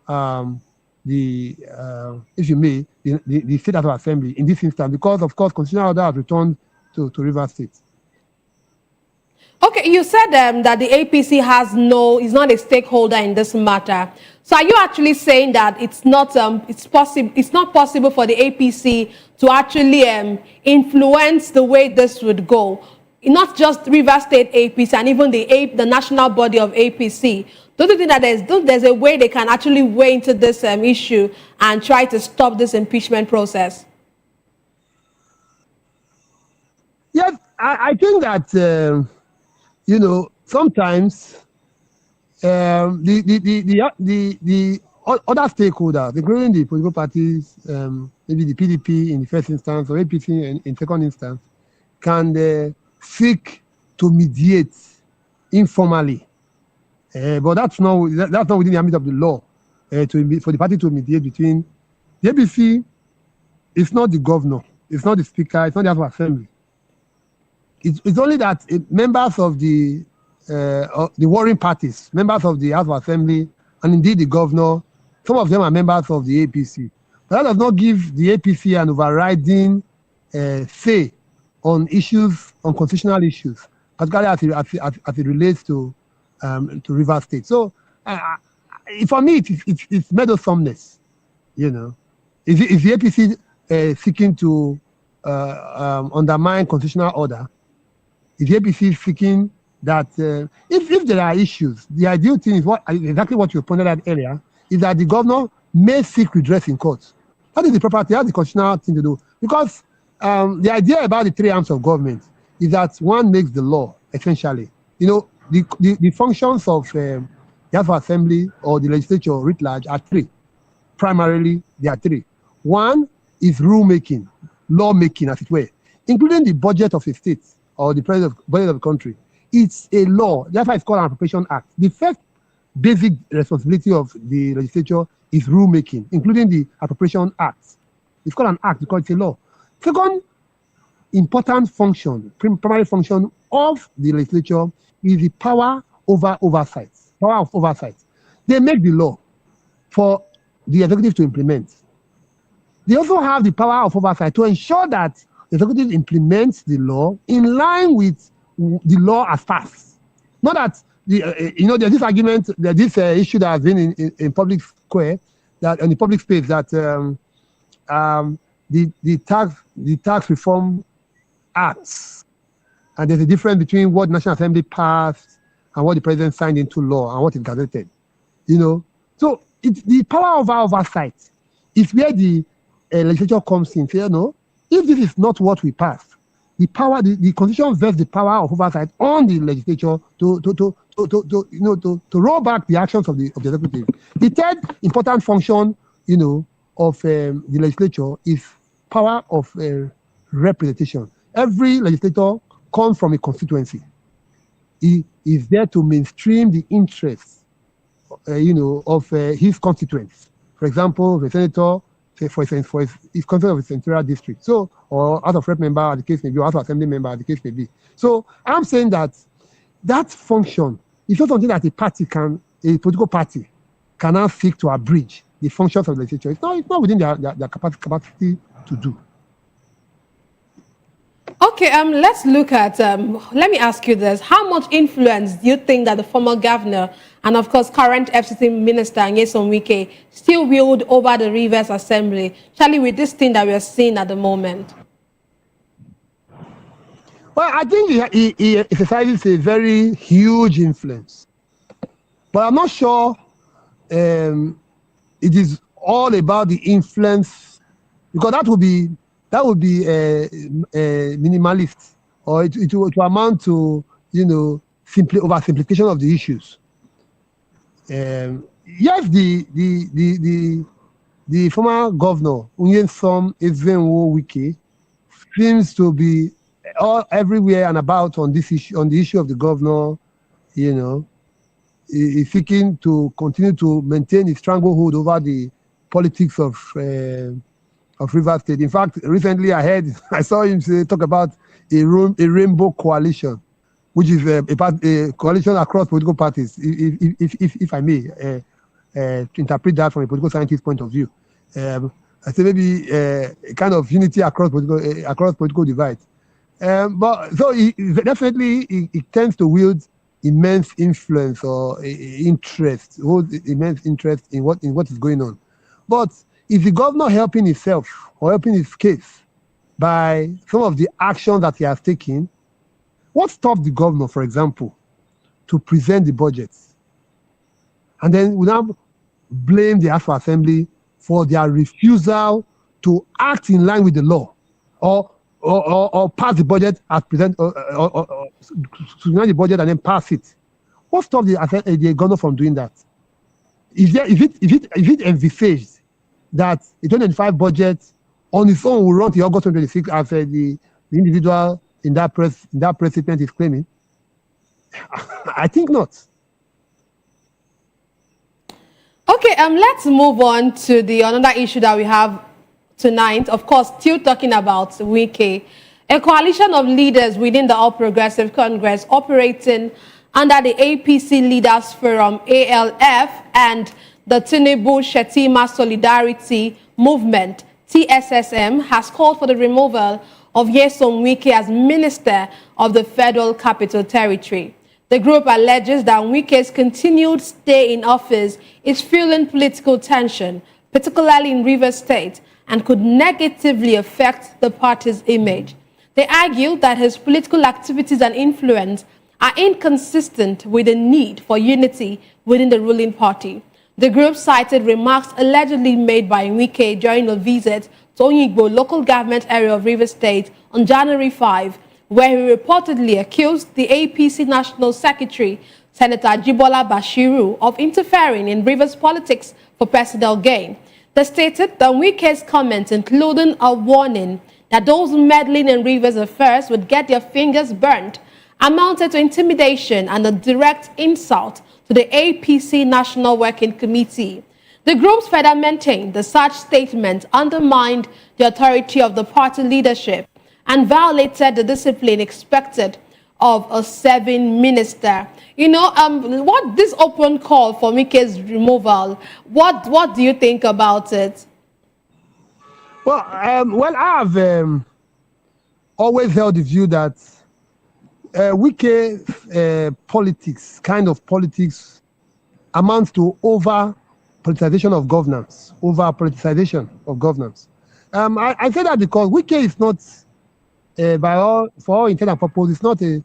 if you may, the State House of Assembly in this instance, because of course, constitutional order has returned to Rivers State. Okay, you said that the APC is not a stakeholder in this matter. So are you actually saying that it's not possible for the APC to actually influence the way this would go? Not just Rivers State APC and even the national body of APC. Don't you think that there's a way they can actually weigh into this issue and try to stop this impeachment process? Yes, I think that you know, sometimes the other stakeholders, including the political parties, maybe the PDP in the first instance or APC in second instance, can seek to mediate informally. But that's not within the ambit of the law for the party to mediate between the APC. It's not the governor, it's not the speaker, it's not the House of Assembly. It's only that members of the warring parties, members of the House of Assembly, and indeed the governor, some of them are members of the APC. But that does not give the APC an overriding say on issues, on constitutional issues, particularly as it relates to Rivers State. So for me, it's meddlesomeness. You know, is the APC seeking to undermine constitutional order? Is the APC seeking that if there are issues, the ideal thing is exactly what you pointed out earlier, is that the governor may seek redress in court. That is the property, that's the constitutional thing to do. Because the idea about the three arms of government is that one makes the law, essentially. You know, the functions of the House of Assembly or the legislature writ large are three. Primarily, there are three. One is rulemaking, lawmaking, as it were, including the budget of a state or the budget of the country. It's a law. That's why it's called an Appropriation Act. The first basic responsibility of the legislature is rulemaking, including the Appropriation Act. It's called an act because it's a law. Second important function, primary function of the legislature is the power over oversight. Power of oversight. They make the law for the executive to implement. They also have the power of oversight to ensure that the executive implements the law in line with the law as passed. Not that there's this argument, there's this issue that has been in public square, that in the public space, that the tax reform acts, and there's a difference between what National Assembly passed and what the president signed into law and what is gazetted. You know, so it's the power of our oversight is where the legislature comes in. Say, no, if this is not what we passed, the constitution vests the power of oversight on the legislature to roll back the actions of the executive. The third important function, of the legislature is power of representation. Every legislator comes from a constituency. He is there to mainstream the interests, of his constituents. For example, the senator, for his constituent of his senatorial district, or House of Rep member, as the case may be, or House of Assembly member, as the case may be. So I'm saying that function is not something that a political party can now seek to abridge the functions of the legislature. It's not within their capacity to do. Okay. Okay, let's look at, let me ask you this. How much influence do you think that the former governor and, of course, current FCT minister, Nyesom Wike, still wield over the Rivers Assembly, Charlie, with this thing that we are seeing at the moment? Well, I think he exercises a very huge influence. But I'm not sure it is all about the influence, because that would be minimalist, or it will amount to, you know, oversimplification of the issues. Yes, the former governor Nyesom Wike seems to be all everywhere and about on this issue, on the issue of the governor. You know, is seeking to continue to maintain his stranglehold over the politics of Rivers State. In fact, recently I saw him talk about a rainbow coalition, which is a coalition across political parties, if I may to interpret that from a political scientist point of view. I say maybe a kind of unity across political divides. But so it tends to wield immense influence or interest, holds immense interest in what is going on. But is the governor helping himself or helping his case by some of the actions that he has taken? What stopped the governor, for example, to present the budget? And then we now blame the House of Assembly for their refusal to act in line with the law, or pass the budget as present, or present the budget and then pass it. What stopped the governor from doing that? Is it envisaged that the 2025 budget on its own will run to August 2026 as the individual in that press statement is claiming? I think not. Okay, let's move on to another issue that we have tonight. Of course, still talking about Wike. A coalition of leaders within the All Progressive Congress operating under the APC Leaders Forum, ALF, and the Tinubu-Shettima Solidarity Movement, TSSM, has called for the removal of Nyesom Wike as Minister of the Federal Capital Territory. The group alleges that Wike's continued stay in office is fueling political tension, particularly in Rivers State, and could negatively affect the party's image. They argue that his political activities and influence are inconsistent with the need for unity within the ruling party. The group cited remarks allegedly made by Wike during a visit to Onyigbo local government area of Rivers State on January 5, where he reportedly accused the APC National Secretary, Senator Jibola Bashiru, of interfering in Rivers politics for personal gain. They stated that Wike's comments, including a warning that those meddling in Rivers affairs would get their fingers burnt, amounted to intimidation and a direct insult to the APC National Working Committee. The groups further maintained that such statements undermined the authority of the party leadership and violated the discipline expected of a serving minister. You know, what this open call for Wike's removal, what do you think about it? Well, I have always held the view that Wike politics amounts to over-politicization of governance, I say that because Wike is not, for all intent and purpose, it's not a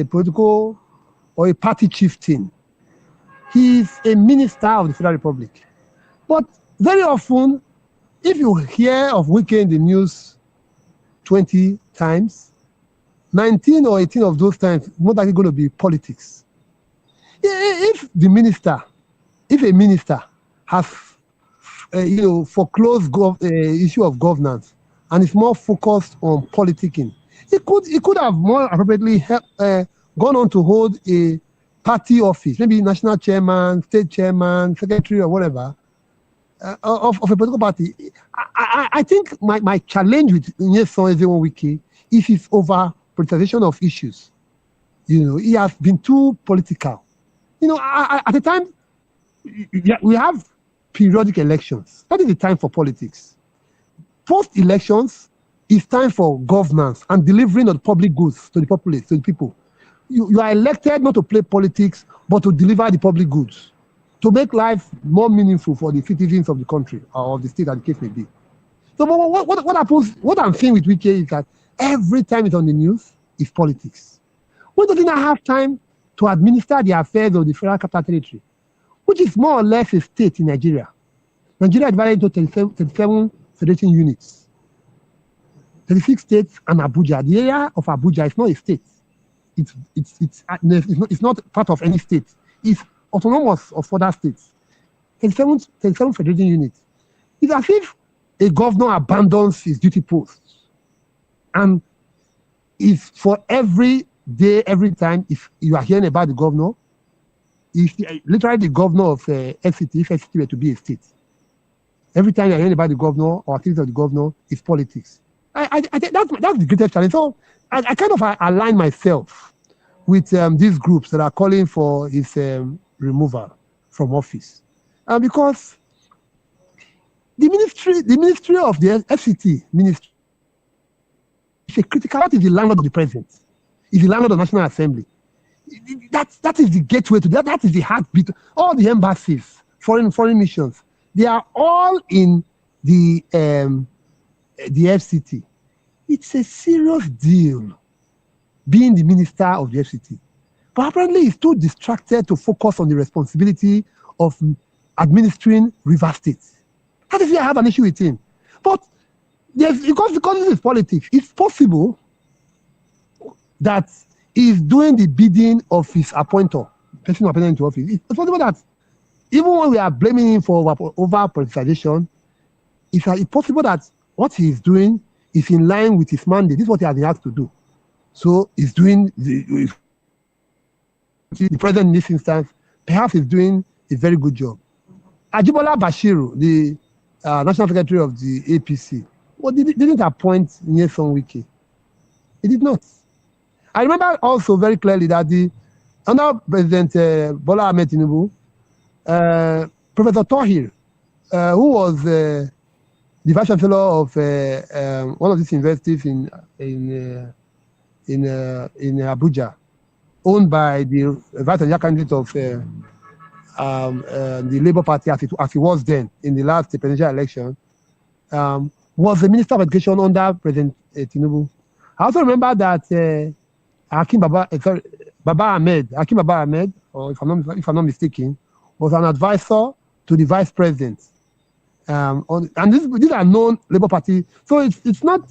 political or a party chieftain. He's a minister of the Federal Republic. But very often, if you hear of Wike in the news 20 times, 19 or 18 of those times, more likely going to be politics. If a minister has, foreclosed issue of governance and is more focused on politicking, he could have more appropriately gone on to hold a party office, maybe national chairman, state chairman, secretary, or whatever, of a political party. I think my challenge with Nyesom Wike is his over-politicization of issues. He has been too political. At the time, we have periodic elections. That is the time for politics. Post-elections, it's time for governance and delivering of public goods to the populace, to the people. You are elected not to play politics, but to deliver the public goods, to make life more meaningful for the citizens of the country or of the state, as the case may be. So what happens, what I'm saying with Wike is that every time it's on the news, it's politics. We don't even have time to administer the affairs of the Federal Capital Territory, which is more or less a state in Nigeria. Nigeria is divided into 37 federation units. 36 states and Abuja. The area of Abuja is not a state. It's not part of any state. It's autonomous of other states. 37 federation units. It's as if a governor abandons his duty posts. And if for every day, every time, if you are hearing about the governor, if literally the governor of FCT, if FCT were to be a state, every time you're hearing about the governor or activities of the governor, it's politics. I think that's the greatest challenge. So I kind of align myself with these groups that are calling for his removal from office. Because the ministry of the FCT ministry is a critical, that is the landlord of the president, is the landlord of the National Assembly. That is the gateway to that is the heartbeat. All the embassies, foreign missions, they are all in the FCT. It's a serious deal being the minister of the FCT. But apparently he's too distracted to focus on the responsibility of administering Rivers State. That is why I have an issue with him. But because this is politics, it's possible that he's doing the bidding of his appointer, person who appointed into office. It's possible that even when we are blaming him for over politicization, it's possible that what he's doing is in line with his mandate. This is what he has been asked to do. So he's doing the president in this instance, perhaps he's doing a very good job. Ajibola Bashiru, the National Secretary of the APC, didn't appoint Nyesom Wike. He did not. I remember also very clearly that under President Bola Ahmed Tinubu, Professor Tohir, who was the vice chancellor of one of these universities in Abuja, owned by the vice presidential candidate of the Labour Party, as he was then in the last presidential election, was the Minister of Education under President Tinubu. I also remember that Hakim Baba Ahmed, or if I'm not mistaken, was an advisor to the vice president. And these are known Labour Party. So it's not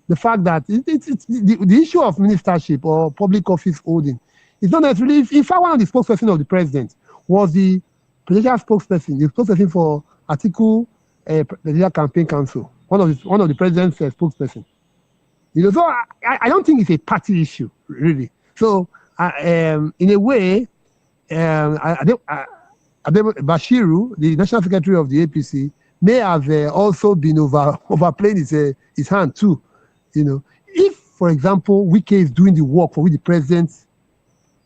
the fact that it's the issue of ministership or public office holding. It's not necessarily, in fact, one of the spokesperson of the president was the presidential spokesperson, the spokesperson for Atiku Presidential Campaign Council, one of the president's spokesperson. So I don't think it's a party issue, really. So in a way, Bashiru, the National Secretary of the APC, may have also been overplaying his hand too. If, for example, Wike is doing the work for which the president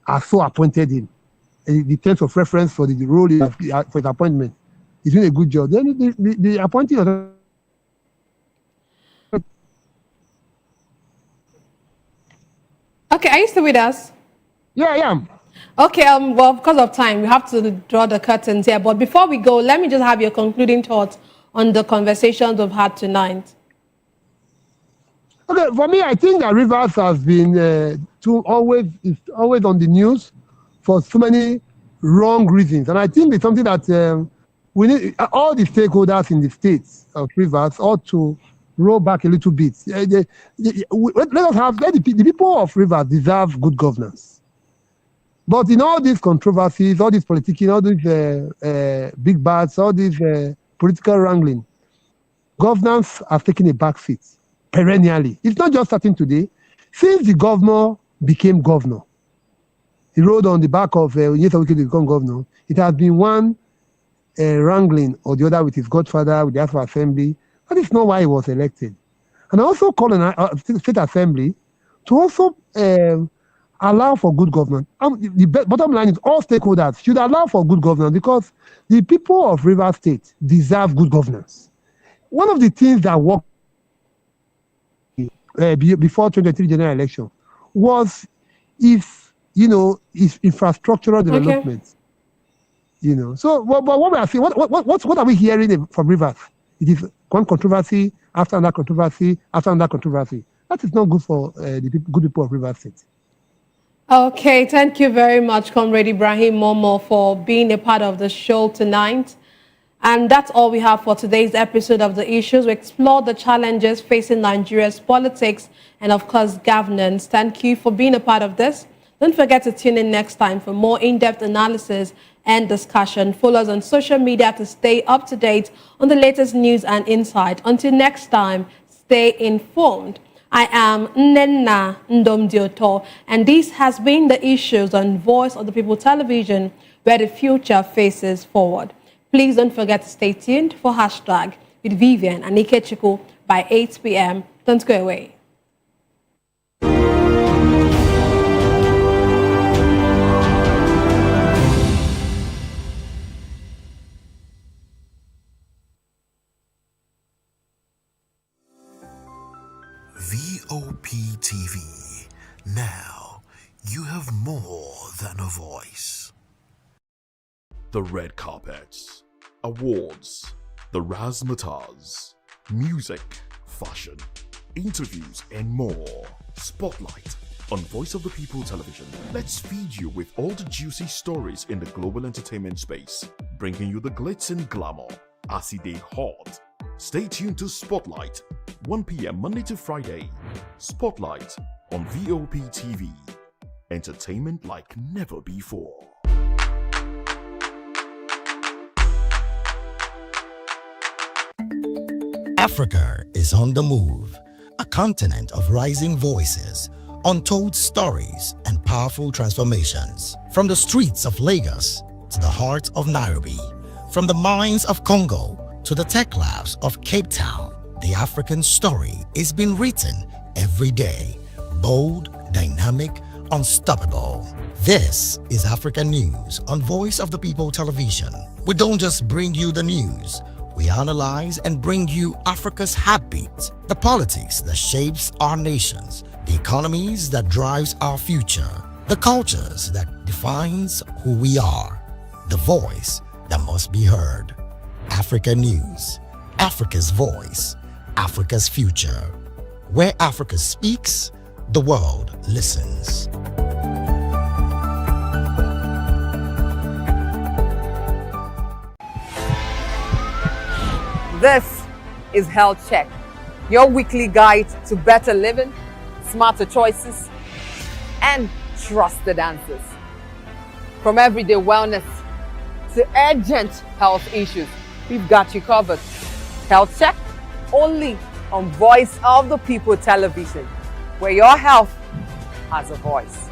has so appointed him, the terms of reference for the role for his appointment, he's doing a good job, then the appointing of Okay, are you still with us? Yeah, I am. Okay, well, because of time, we have to draw the curtains here. But before we go, let me just have your concluding thoughts on the conversations we've had tonight. Okay, for me, I think that Rivers has been always on the news for so many wrong reasons. And I think it's something that we need, all the stakeholders in the states of Rivers ought to roll back a little bit. The people of Rivers deserve good governance. But in all these controversies, all these politicking, all these big bads, all these political wrangling, governance has taken a back seat perennially. It's not just starting today. Since the governor became governor, he rode on the back of Nyesom Wike to become governor. It has been one wrangling or the other with his godfather, with the House of Assembly. That is not why he was elected. And I also call on State Assembly to also allow for good governance. The bottom line is all stakeholders should allow for good governance because the people of Rivers State deserve good governance. One of the things that work before 2023 general election was if infrastructural development. Okay. So what we are seeing, what are we hearing from Rivers? It is one controversy after another controversy after another controversy. That is not good for the good people of Rivers State. Okay, thank you very much, Comrade Ibrahim Momo, for being a part of the show tonight. And that's all we have for today's episode of The Issues. We explore the challenges facing Nigeria's politics and, of course, governance. Thank you for being a part of this. Don't forget to tune in next time for more in-depth analysis and discussion. Follow us on social media to stay up to date on the latest news and insight. Until next time, stay informed. I am Nnenna Ndomdioto, and this has been The Issues on Voice of the People Television, where the future faces forward. Please don't forget to stay tuned for Hashtag with Vivian and Ikechukwu by 8 p.m. Don't go away. VOP TV. Now you have more than a voice. The red carpets, awards, the razzmatazz, music, fashion, interviews, and more. Spotlight on Voice of the People Television. Let's feed you with all the juicy stories in the global entertainment space, bringing you the glitz and glamour as it is hot. Stay tuned to Spotlight, 1 p.m. Monday to Friday. Spotlight on VOP TV. Entertainment like never before. Africa is on the move, a continent of rising voices, untold stories, and powerful transformations. From the streets of Lagos to the heart of Nairobi, from the mines of Congo to the tech labs of Cape Town, the African story is being written every day. Bold, dynamic, unstoppable. This is African News on Voice of the People Television. We don't just bring you the news. We analyze and bring you Africa's heartbeat, the politics that shapes our nations, the economies that drives our future, the cultures that defines who we are, the voice that must be heard. Africa News, Africa's voice, Africa's future. Where Africa speaks, the world listens. This is Health Check, your weekly guide to better living, smarter choices, and trusted answers. From everyday wellness to urgent health issues, we've got you covered. Health Check, only on Voice of the People Television, where your health has a voice.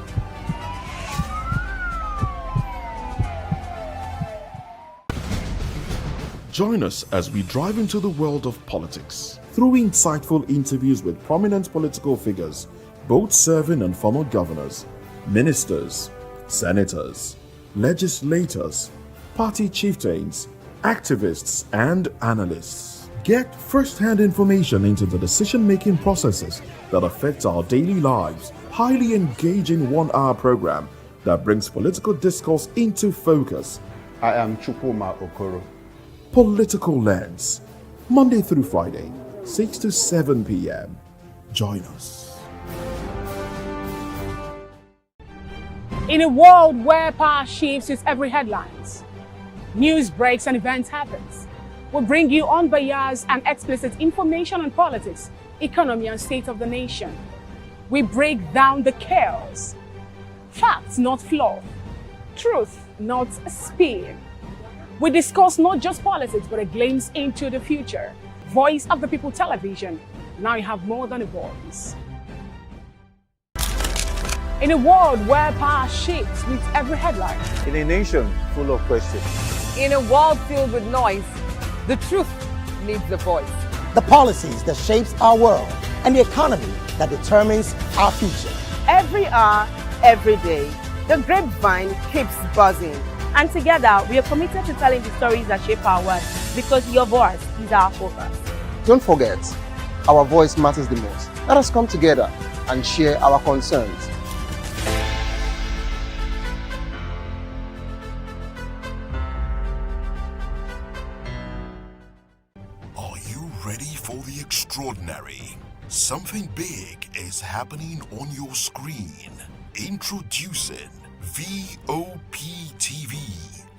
Join us as we drive into the world of politics through insightful interviews with prominent political figures, both serving and former governors, ministers, senators, legislators, party chieftains, activists, and analysts. Get first-hand information into the decision-making processes that affect our daily lives. Highly engaging one-hour program that brings political discourse into focus. I am Chukwuma Okoro. Political Lens, Monday through Friday, 6 to 7 p.m. Join us. In a world where power shifts with every headlines, news breaks and events happens, we bring you unbiased and explicit information on politics, economy, and state of the nation. We break down the chaos. Facts, not fluff. Truth, not spin. We discuss not just politics, but a glimpse into the future. Voice of the People Television. Now you have more than a voice. In a world where power shifts with every headline. In a nation full of questions. In a world filled with noise, the truth needs a voice. The policies that shapes our world and the economy that determines our future. Every hour, every day, the grapevine keeps buzzing. And together, we are committed to telling the stories that shape our world, because your voice is our focus. Don't forget, our voice matters the most. Let us come together and share our concerns. Are you ready for the extraordinary? Something big is happening on your screen. Introducing VOP TV.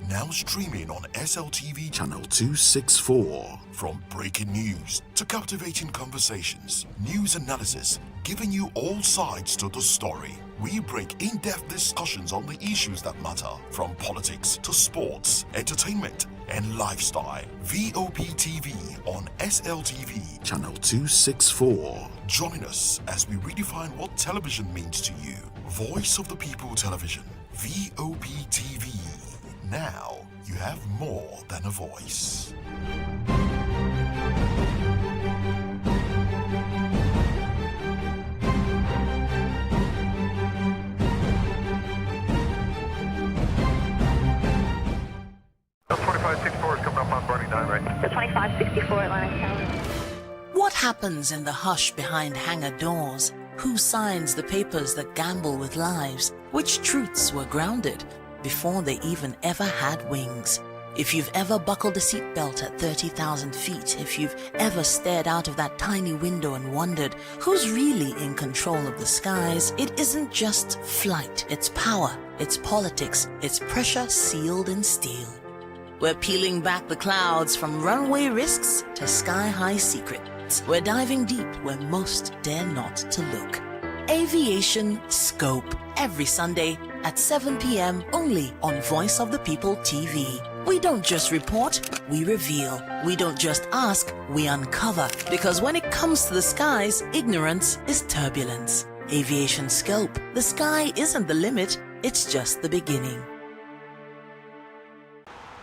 Now streaming on SLTV channel 264. From breaking news to captivating conversations, news analysis, giving you all sides to the story. We break in-depth discussions on the issues that matter, from politics to sports, entertainment, and lifestyle. VOP TV on SLTV channel 264. Join us as we redefine what television means to you. Voice of the People Television, VOP TV. Now you have more than a voice. The 2564 Atlantic Tower. What happens in the hush behind hangar doors? Who signs the papers that gamble with lives? Which truths were grounded before they even ever had wings? If you've ever buckled a seatbelt at 30,000 feet, if you've ever stared out of that tiny window and wondered who's really in control of the skies, it isn't just flight, it's power, it's politics, it's pressure sealed in steel. We're peeling back the clouds from runway risks to sky-high secrets. We're diving deep where most dare not to look. Aviation Scope, every Sunday at 7 p.m. only on Voice of the People TV. We don't just report, we reveal. We don't just ask, we uncover. Because when it comes to the skies, ignorance is turbulence. Aviation Scope, the sky isn't the limit, it's just the beginning.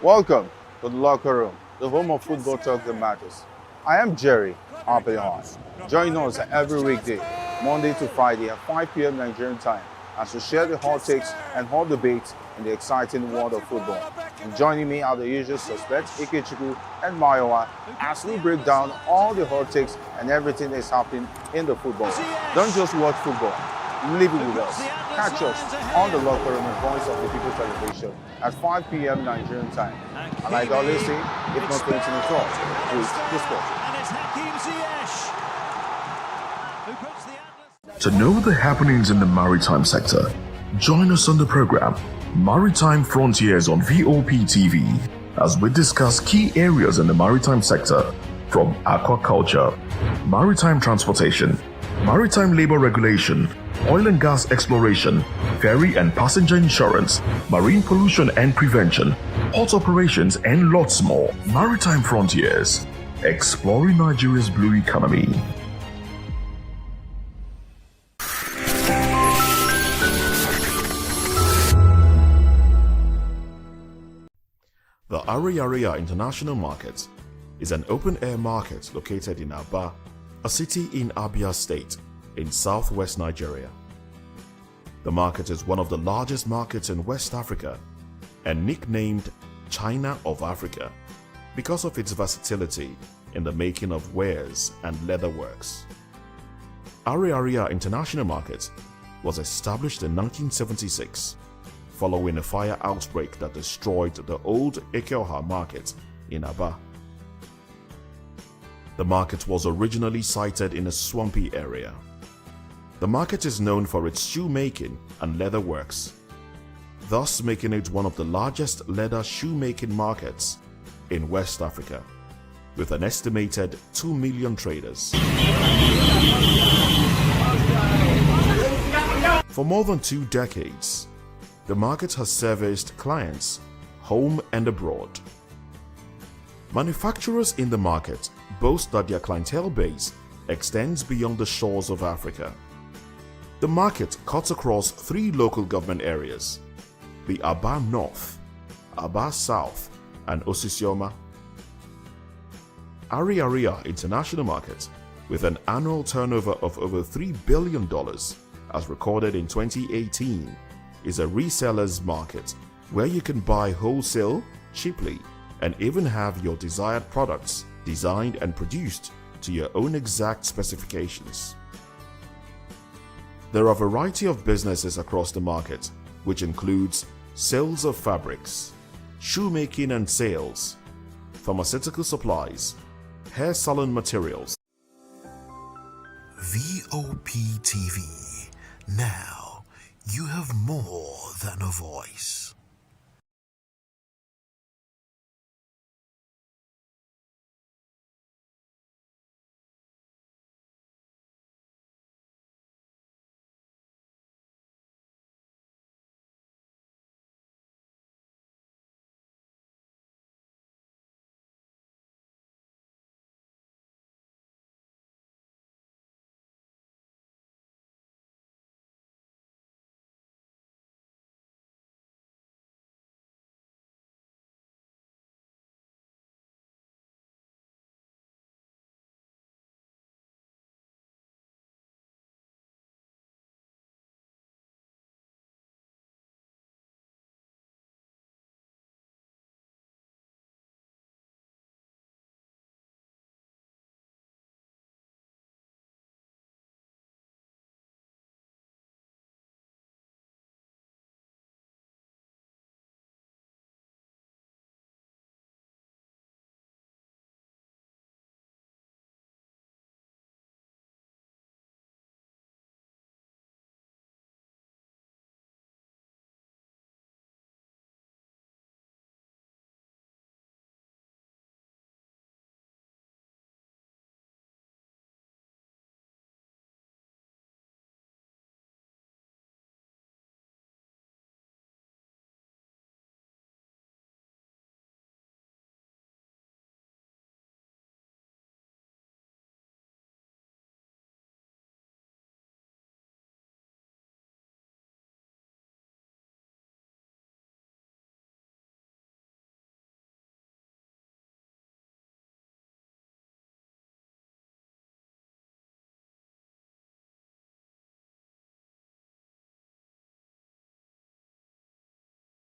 Welcome to the locker room, the home of football talk that matters. I am Jerry Ampelon. Join us every weekday, Monday to Friday at 5 p.m. Nigerian time, as we share the hot takes and hot debates in the exciting world of football. And joining me are the usual suspects, Ikechukwu and Mayowa, as we break down all the hot takes and everything that's happening in the football. Don't just watch football, live it with us. Catch us on the locker room and Voice of the People Television at 5 p.m. Nigerian time. And like I always say, if not anything at all, please discuss. To know the happenings in the maritime sector, join us on the program Maritime Frontiers on VOP TV as we discuss key areas in the maritime sector, from aquaculture, maritime transportation, maritime labor regulation, oil and gas exploration, ferry and passenger insurance, marine pollution and prevention, port operations, and lots more. Maritime Frontiers, exploring Nigeria's blue economy. The Ariaria International Market is an open-air market located in Aba, a city in Abia State, in southwest Nigeria. The market is one of the largest markets in West Africa and nicknamed China of Africa because of its versatility in the making of wares and leatherworks. Ariaria International Market was established in 1976 following a fire outbreak that destroyed the old Ekeoha market in Aba. The market was originally sited in a swampy area. The market is known for its shoemaking and leatherworks, thus making it one of the largest leather shoemaking markets in West Africa, with an estimated 2 million traders. For more than 2 decades, the market has serviced clients home and abroad. Manufacturers in the market boast that their clientele base extends beyond the shores of Africa. The market cuts across 3 local government areas: the Aba North, Aba South, and Osisioma. Ariaria International Market, with an annual turnover of over $3 billion, as recorded in 2018, is a reseller's market where you can buy wholesale cheaply and even have your desired products designed and produced to your own exact specifications. There are a variety of businesses across the market, which includes sales of fabrics, shoemaking and sales, pharmaceutical supplies, hair salon materials. VOP TV. Now you have more than a voice.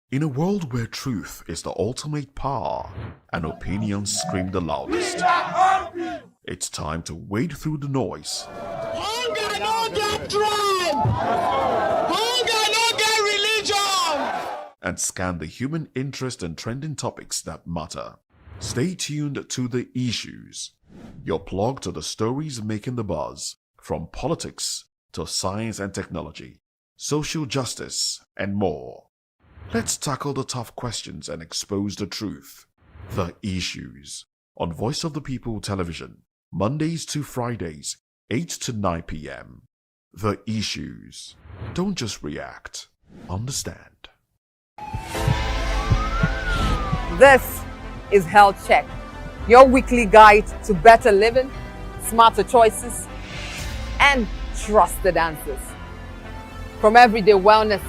In a world where truth is the ultimate power and opinions scream the loudest, it's time to wade through the noise. Hunger no get tribe! Hunger no get religion! And scan the human interest and trending topics that matter. Stay tuned to The Issues, your plug to the stories making the buzz, from politics to science and technology, social justice, and more. Let's tackle the tough questions and expose the truth. The Issues on Voice of the People Television, Mondays to Fridays, 8 to 9 p.m. The Issues. Don't just react. Understand. This is Health Check, your weekly guide to better living, smarter choices, and trusted answers. From everyday wellness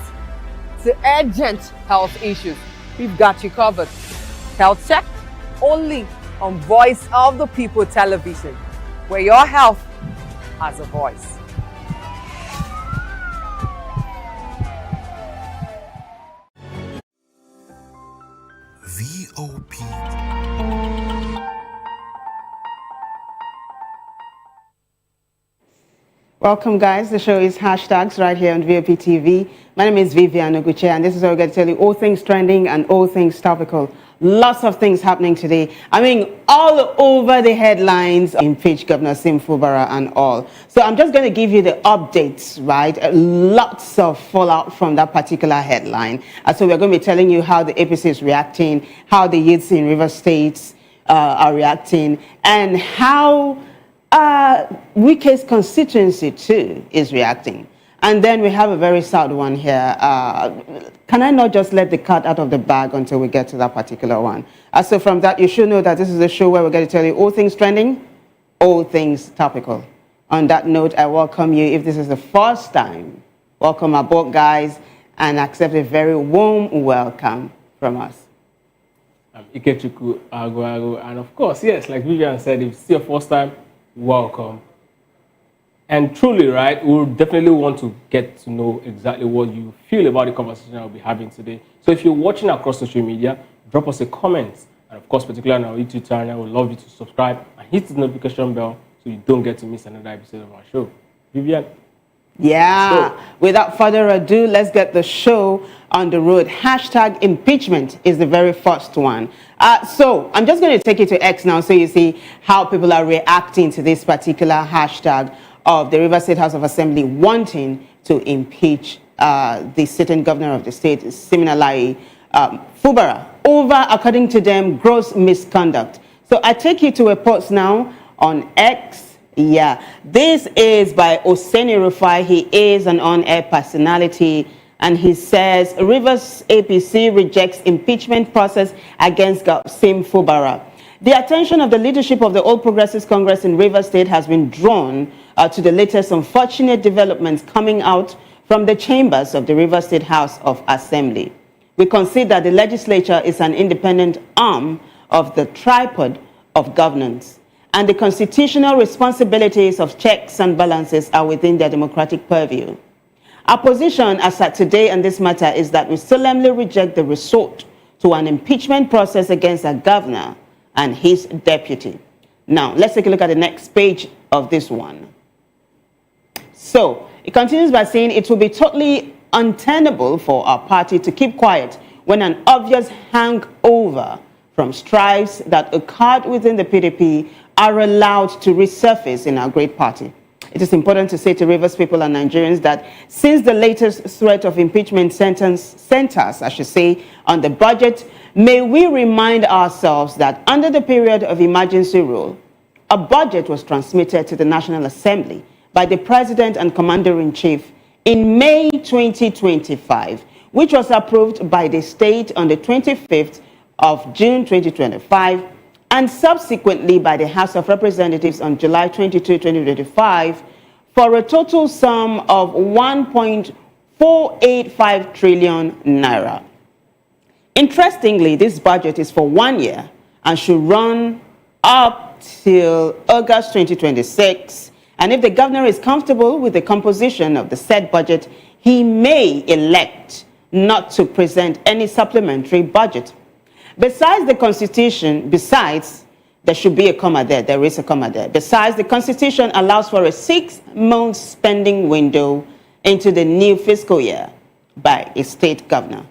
to urgent health issues, we've got you covered. Health Check, only on Voice of the People Television, where your health has a voice. VOP. Welcome, guys. The show is Hashtags right here on VOP TV. My name is Vivian Oguche, and this is where we're going to tell you all things trending and all things topical. Lots of things happening today. I mean, all over the headlines, impeach Governor Sim Fubara and all. So I'm just going to give you the updates, right? Lots of fallout from that particular headline. So we're going to be telling you how the APC is reacting, how the youths in River States are reacting, and how Wike's constituency too is reacting. And then we have a very sad one here. Can I not just let the cat out of the bag until we get to that particular one? So from that, you should know that this is a show where we're going to tell you all things trending, all things topical. On that note, I welcome you. If this is the first time, welcome aboard, guys, and accept a very warm welcome from us. I'm Ikechukwu Aguago, and of course, yes, like Vivian said, if it's your first time, welcome. And truly, right, we'll definitely want to get to know exactly what you feel about the conversation I'll be having today. So if you're watching across social media, drop us a comment. And of course, particularly on our YouTube channel, we'd love you to subscribe and hit the notification bell so so you don't get to miss another episode of our show. Vivian? Yeah. Without further ado, let's get the show on the road. Hashtag impeachment is the very first one. So I'm just going to take you to X now so you see how people are reacting to this particular hashtag of the Rivers State House of Assembly wanting to impeach the sitting governor of the state, Siminalayi Fubara, over, according to them, gross misconduct. So I take you to a post now on X. Yeah, this is by Oseni Rufai. He is an on-air personality, and he says Rivers APC rejects impeachment process against Sim Fubara. The attention of the leadership of the All Progressives Congress in Rivers State has been drawn to the latest unfortunate developments coming out from the chambers of the Rivers State House of Assembly. We consider the legislature is an independent arm of the tripod of governance, and the constitutional responsibilities of checks and balances are within their democratic purview. Our position as at today on this matter is that we solemnly reject the resort to an impeachment process against a governor and his deputy. Now, let's take a look at the next page of this one. So, it continues by saying it will be totally untenable for our party to keep quiet when an obvious hangover from strifes that occurred within the PDP are allowed to resurface in our great party. It is important to say to Rivers people and Nigerians that since the latest threat of impeachment centers, I should say, on the budget, may we remind ourselves that under the period of emergency rule, a budget was transmitted to the National Assembly by the President and Commander-in-Chief in May 2025, which was approved by the state on the 25th of June 2025, and subsequently by the House of Representatives on July 22, 2025, for a total sum of 1.485 trillion naira. Interestingly, this budget is for 1 year and should run up till August 2026. And if the governor is comfortable with the composition of the said budget, he may elect not to present any supplementary budget. Besides the Constitution, there should be a comma there, there is a comma there. Besides, the Constitution allows for a 6-month spending window into the new fiscal year by a state governor.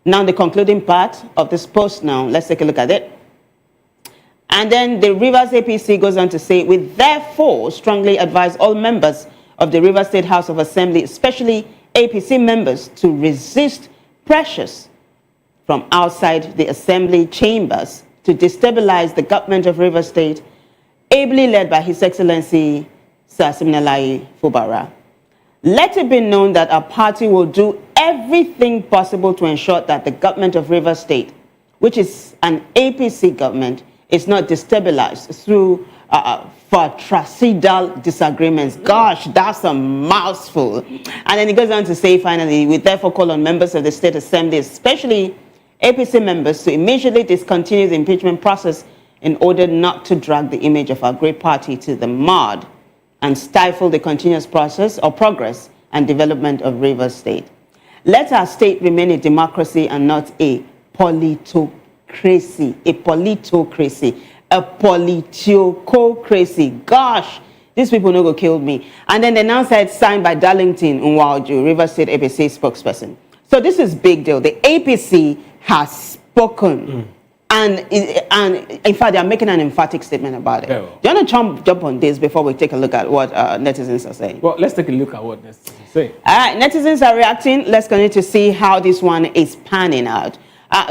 Now, the concluding part of this post now, let's take a look at it. And then the Rivers APC goes on to say, we therefore strongly advise all members of the Rivers State House of Assembly, especially APC members, to resist pressures from outside the Assembly chambers to destabilize the government of Rivers State, ably led by His Excellency Sir Siminalayi Fubara. Let it be known that our party will do everything possible to ensure that the government of Rivers State, which is an APC government, is not destabilized through fratricidal disagreements. Gosh, that's a mouthful. And then he goes on to say, finally, we therefore call on members of the State Assembly, especially APC members, to immediately discontinue the impeachment process in order not to drag the image of our great party to the mud and stifle the continuous process or progress and development of Rivers State. Let our state remain a democracy and not a politocracy, a politiocracy. Gosh, these people no go kill me. And then they now said signed by Darlington Nwauju, Rivers State APC spokesperson. So this is big deal. The APC has spoken. And in fact, they are making an emphatic statement about it. Yeah, well. Do you want to jump on this before we take a look at what netizens are saying? Well, let's take a look at what netizens say. All right, netizens are reacting. Let's continue to see how this one is panning out.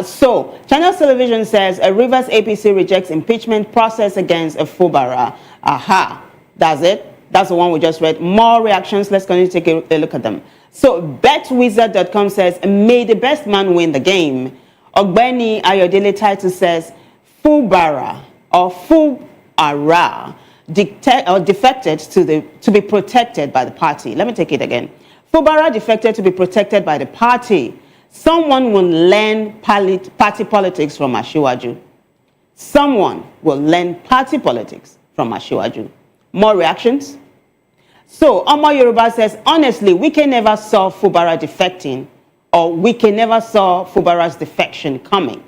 So, Channels Television says a Rivers APC rejects impeachment process against a Fubara. Aha, that's it. That's the one we just read. More reactions. Let's continue to take a look at them. So, betwizard.com says, may the best man win the game. Ogbeni Ayodele title says, Fubara or Fubara defected to be protected by the party. Let me take it again. Fubara defected to be protected by the party. Someone will learn party politics from Asiwaju. Someone will learn party politics from Asiwaju. More reactions? So, Omo Yoruba says, honestly, we can never saw Fubara defecting, or we can never saw Fubara's defection coming.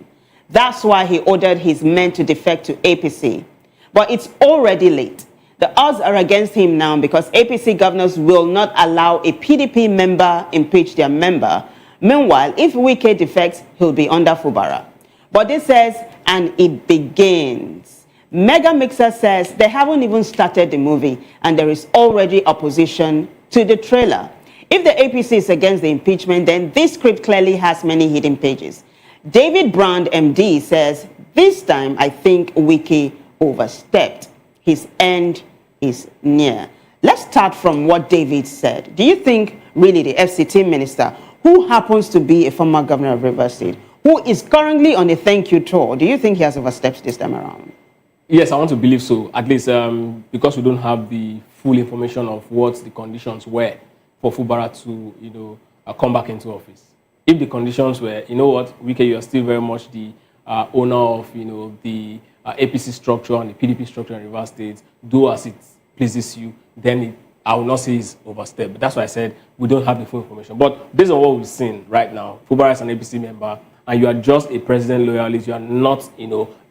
That's why he ordered his men to defect to APC. But it's already late. The odds are against him now because APC governors will not allow a PDP member impeach their member. Meanwhile, if Wike defects, he'll be under Fubara. But this says, and it begins. Mega Mixer says they haven't even started the movie and there is already opposition to the trailer. If the APC is against the impeachment, then this script clearly has many hidden pages. David Brand, MD, says, this time I think Wike overstepped. His end is near. Let's start from what David said. Do you think really the FCT minister, who happens to be a former governor of Rivers State, who is currently on a thank you tour, do you think he has overstepped this time around? Yes, I want to believe so, at least because we don't have the full information of what the conditions were for Fubara to, come back into office. If the conditions were, you know what, Wike, you are still very much the owner of, the APC structure and the PDP structure in Rivers State, do as it pleases you, then I will not say it's overstepped. But that's why I said we don't have the full information. But based on what we've seen right now, Fubara'S is an APC member, and you are just a president loyalist, you are not,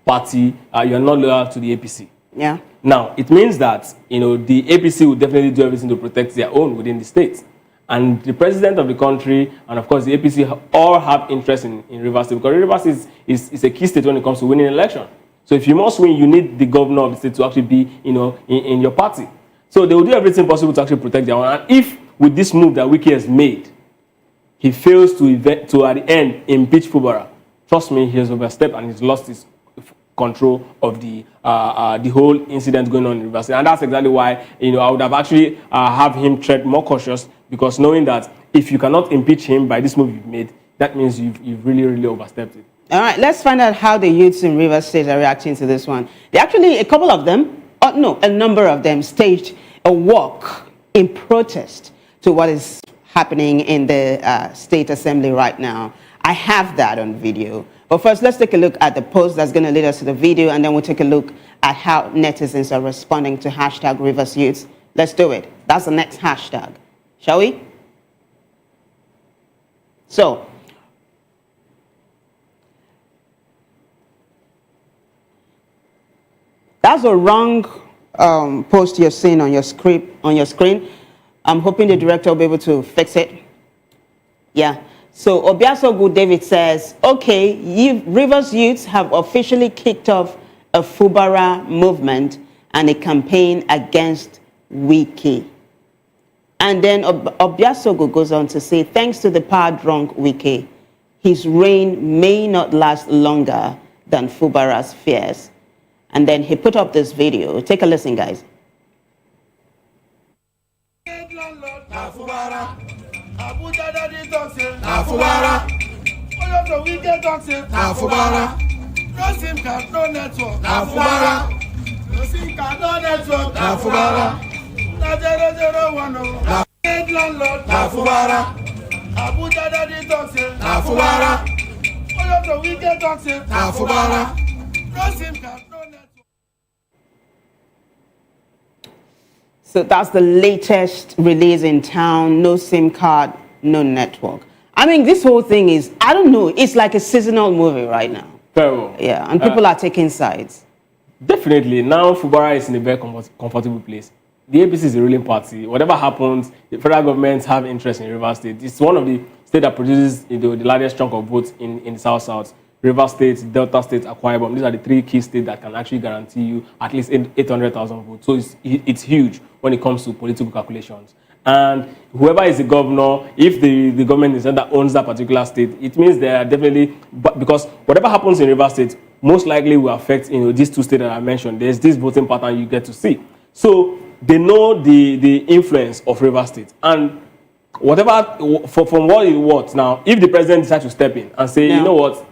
party, you are not loyal to the APC. Yeah. Now, it means that, the APC will definitely do everything to protect their own within the state. And the president of the country, and of course the APC, all have interest in Rivers State, because Rivers is a key state when it comes to winning an election. So if you must win, you need the governor of the state to actually be, in your party. So they will do everything possible to actually protect their own. And if, with this move that Wike has made, he fails to at the end, impeach Fubara, trust me, he has overstepped and he's lost his control of the whole incident going on in Rivers State. And that's exactly why, I would have actually have him tread more cautious, because knowing that if you cannot impeach him by this move you've made, that means you've really, really overstepped it. All right, let's find out how the youths in Rivers State are reacting to this one. They actually, a couple of them, a number of them staged a walk in protest to what is happening in the State Assembly right now. I have that on video. But first, let's take a look at the post that's going to lead us to the video, and then we'll take a look at how netizens are responding to hashtag Rivers Youths. Let's do it. That's the next hashtag. Shall we? So, that's a wrong post you're seeing on your screen. I'm hoping the director will be able to fix it. Yeah. So Obiasogu David says, okay, Rivers youths have officially kicked off a Fubara movement and a campaign against Wike. And then Obiasogu goes on to say, thanks to the power-drunk Wike, his reign may not last longer than Fubara'S fears. And then he put up this video. Take a listen, guys. Abuja daddy talk say na Fubara. All of the Wike talk say na Fubara. No SIM card, no network na Fubara. No SIM card, no network na Fubara. Na 0010 na Wike landlord na Fubara. Abuja daddy talk say na Fubara. All of the Wike talk say na Fubara. No SIM card, no network. So that's the latest release in town. No SIM card, no network. I mean, this whole thing is, I don't know, it's like a seasonal movie right now. Very well. Yeah, and people are taking sides. Definitely. Now Fubara is in a very comfortable place. The APC is a ruling party. Whatever happens, the federal government have interest in Rivers State. It's one of the states that produces the largest chunk of votes in the South-South. Rivers State, Delta State, Akwa Ibom. These are the three key states that can actually guarantee you at least 800,000 votes. So it's huge when it comes to political calculations. And whoever is the governor, if the government is that owns that particular state, it means they are definitely, because whatever happens in Rivers State most likely will affect these two states that I mentioned. There's this voting pattern you get to see. So they know the influence of Rivers State. And whatever, from what now, if the president decides to step in and say, you know what,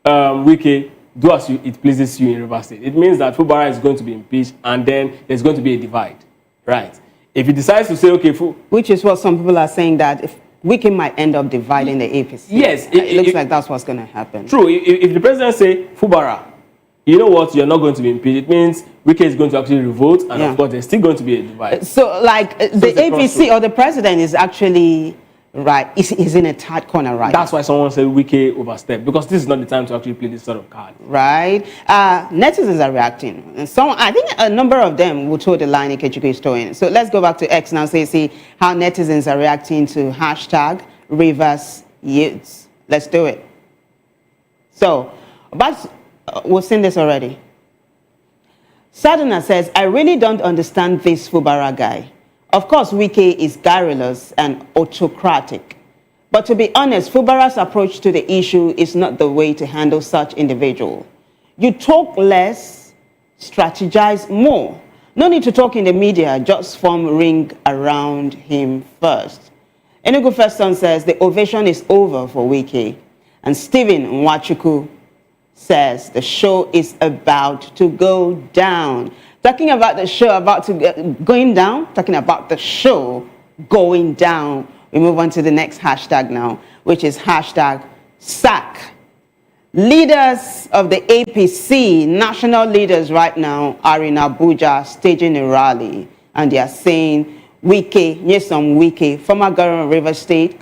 Wike, do as it pleases you in Rivers State, it means that Fubara is going to be impeached, and then there's going to be a divide, right? If he decides to say, okay, which is what some people are saying, that if Wike might end up dividing the APC. Yes, it looks like that's what's going to happen. True. If the president say, Fubara, you know what, you're not going to be impeached, it means Wike is going to actually revolt, and of course there's still going to be a divide. So like the APC or the president is actually right, is in a tight corner right That's why someone said Wike overstepped, because this is not the time to actually play this sort of card. Right. Netizens are reacting. And I think a number of them will toe the line Ikechukwu is towing. So let's go back to X now, see how netizens are reacting to hashtag Rivers Youths. Let's do it. So, we've seen this already. Saduna says, I really don't understand this Fubara guy. Of course, Wike is garrulous and autocratic. But to be honest, Fubara'S approach to the issue is not the way to handle such individual. You talk less, strategize more. No need to talk in the media, just form ring around him first. Enugu First Son says the ovation is over for Wike. And Stephen Nwachukwu says the show is about to go down. Talking about the show going down, talking about the show going down. We move on to the next hashtag now, which is hashtag SAC. Leaders of the APC, national leaders right now, are in Abuja staging a rally. And they are saying, Wike, Nyesom Wike, former governor of Rivers State,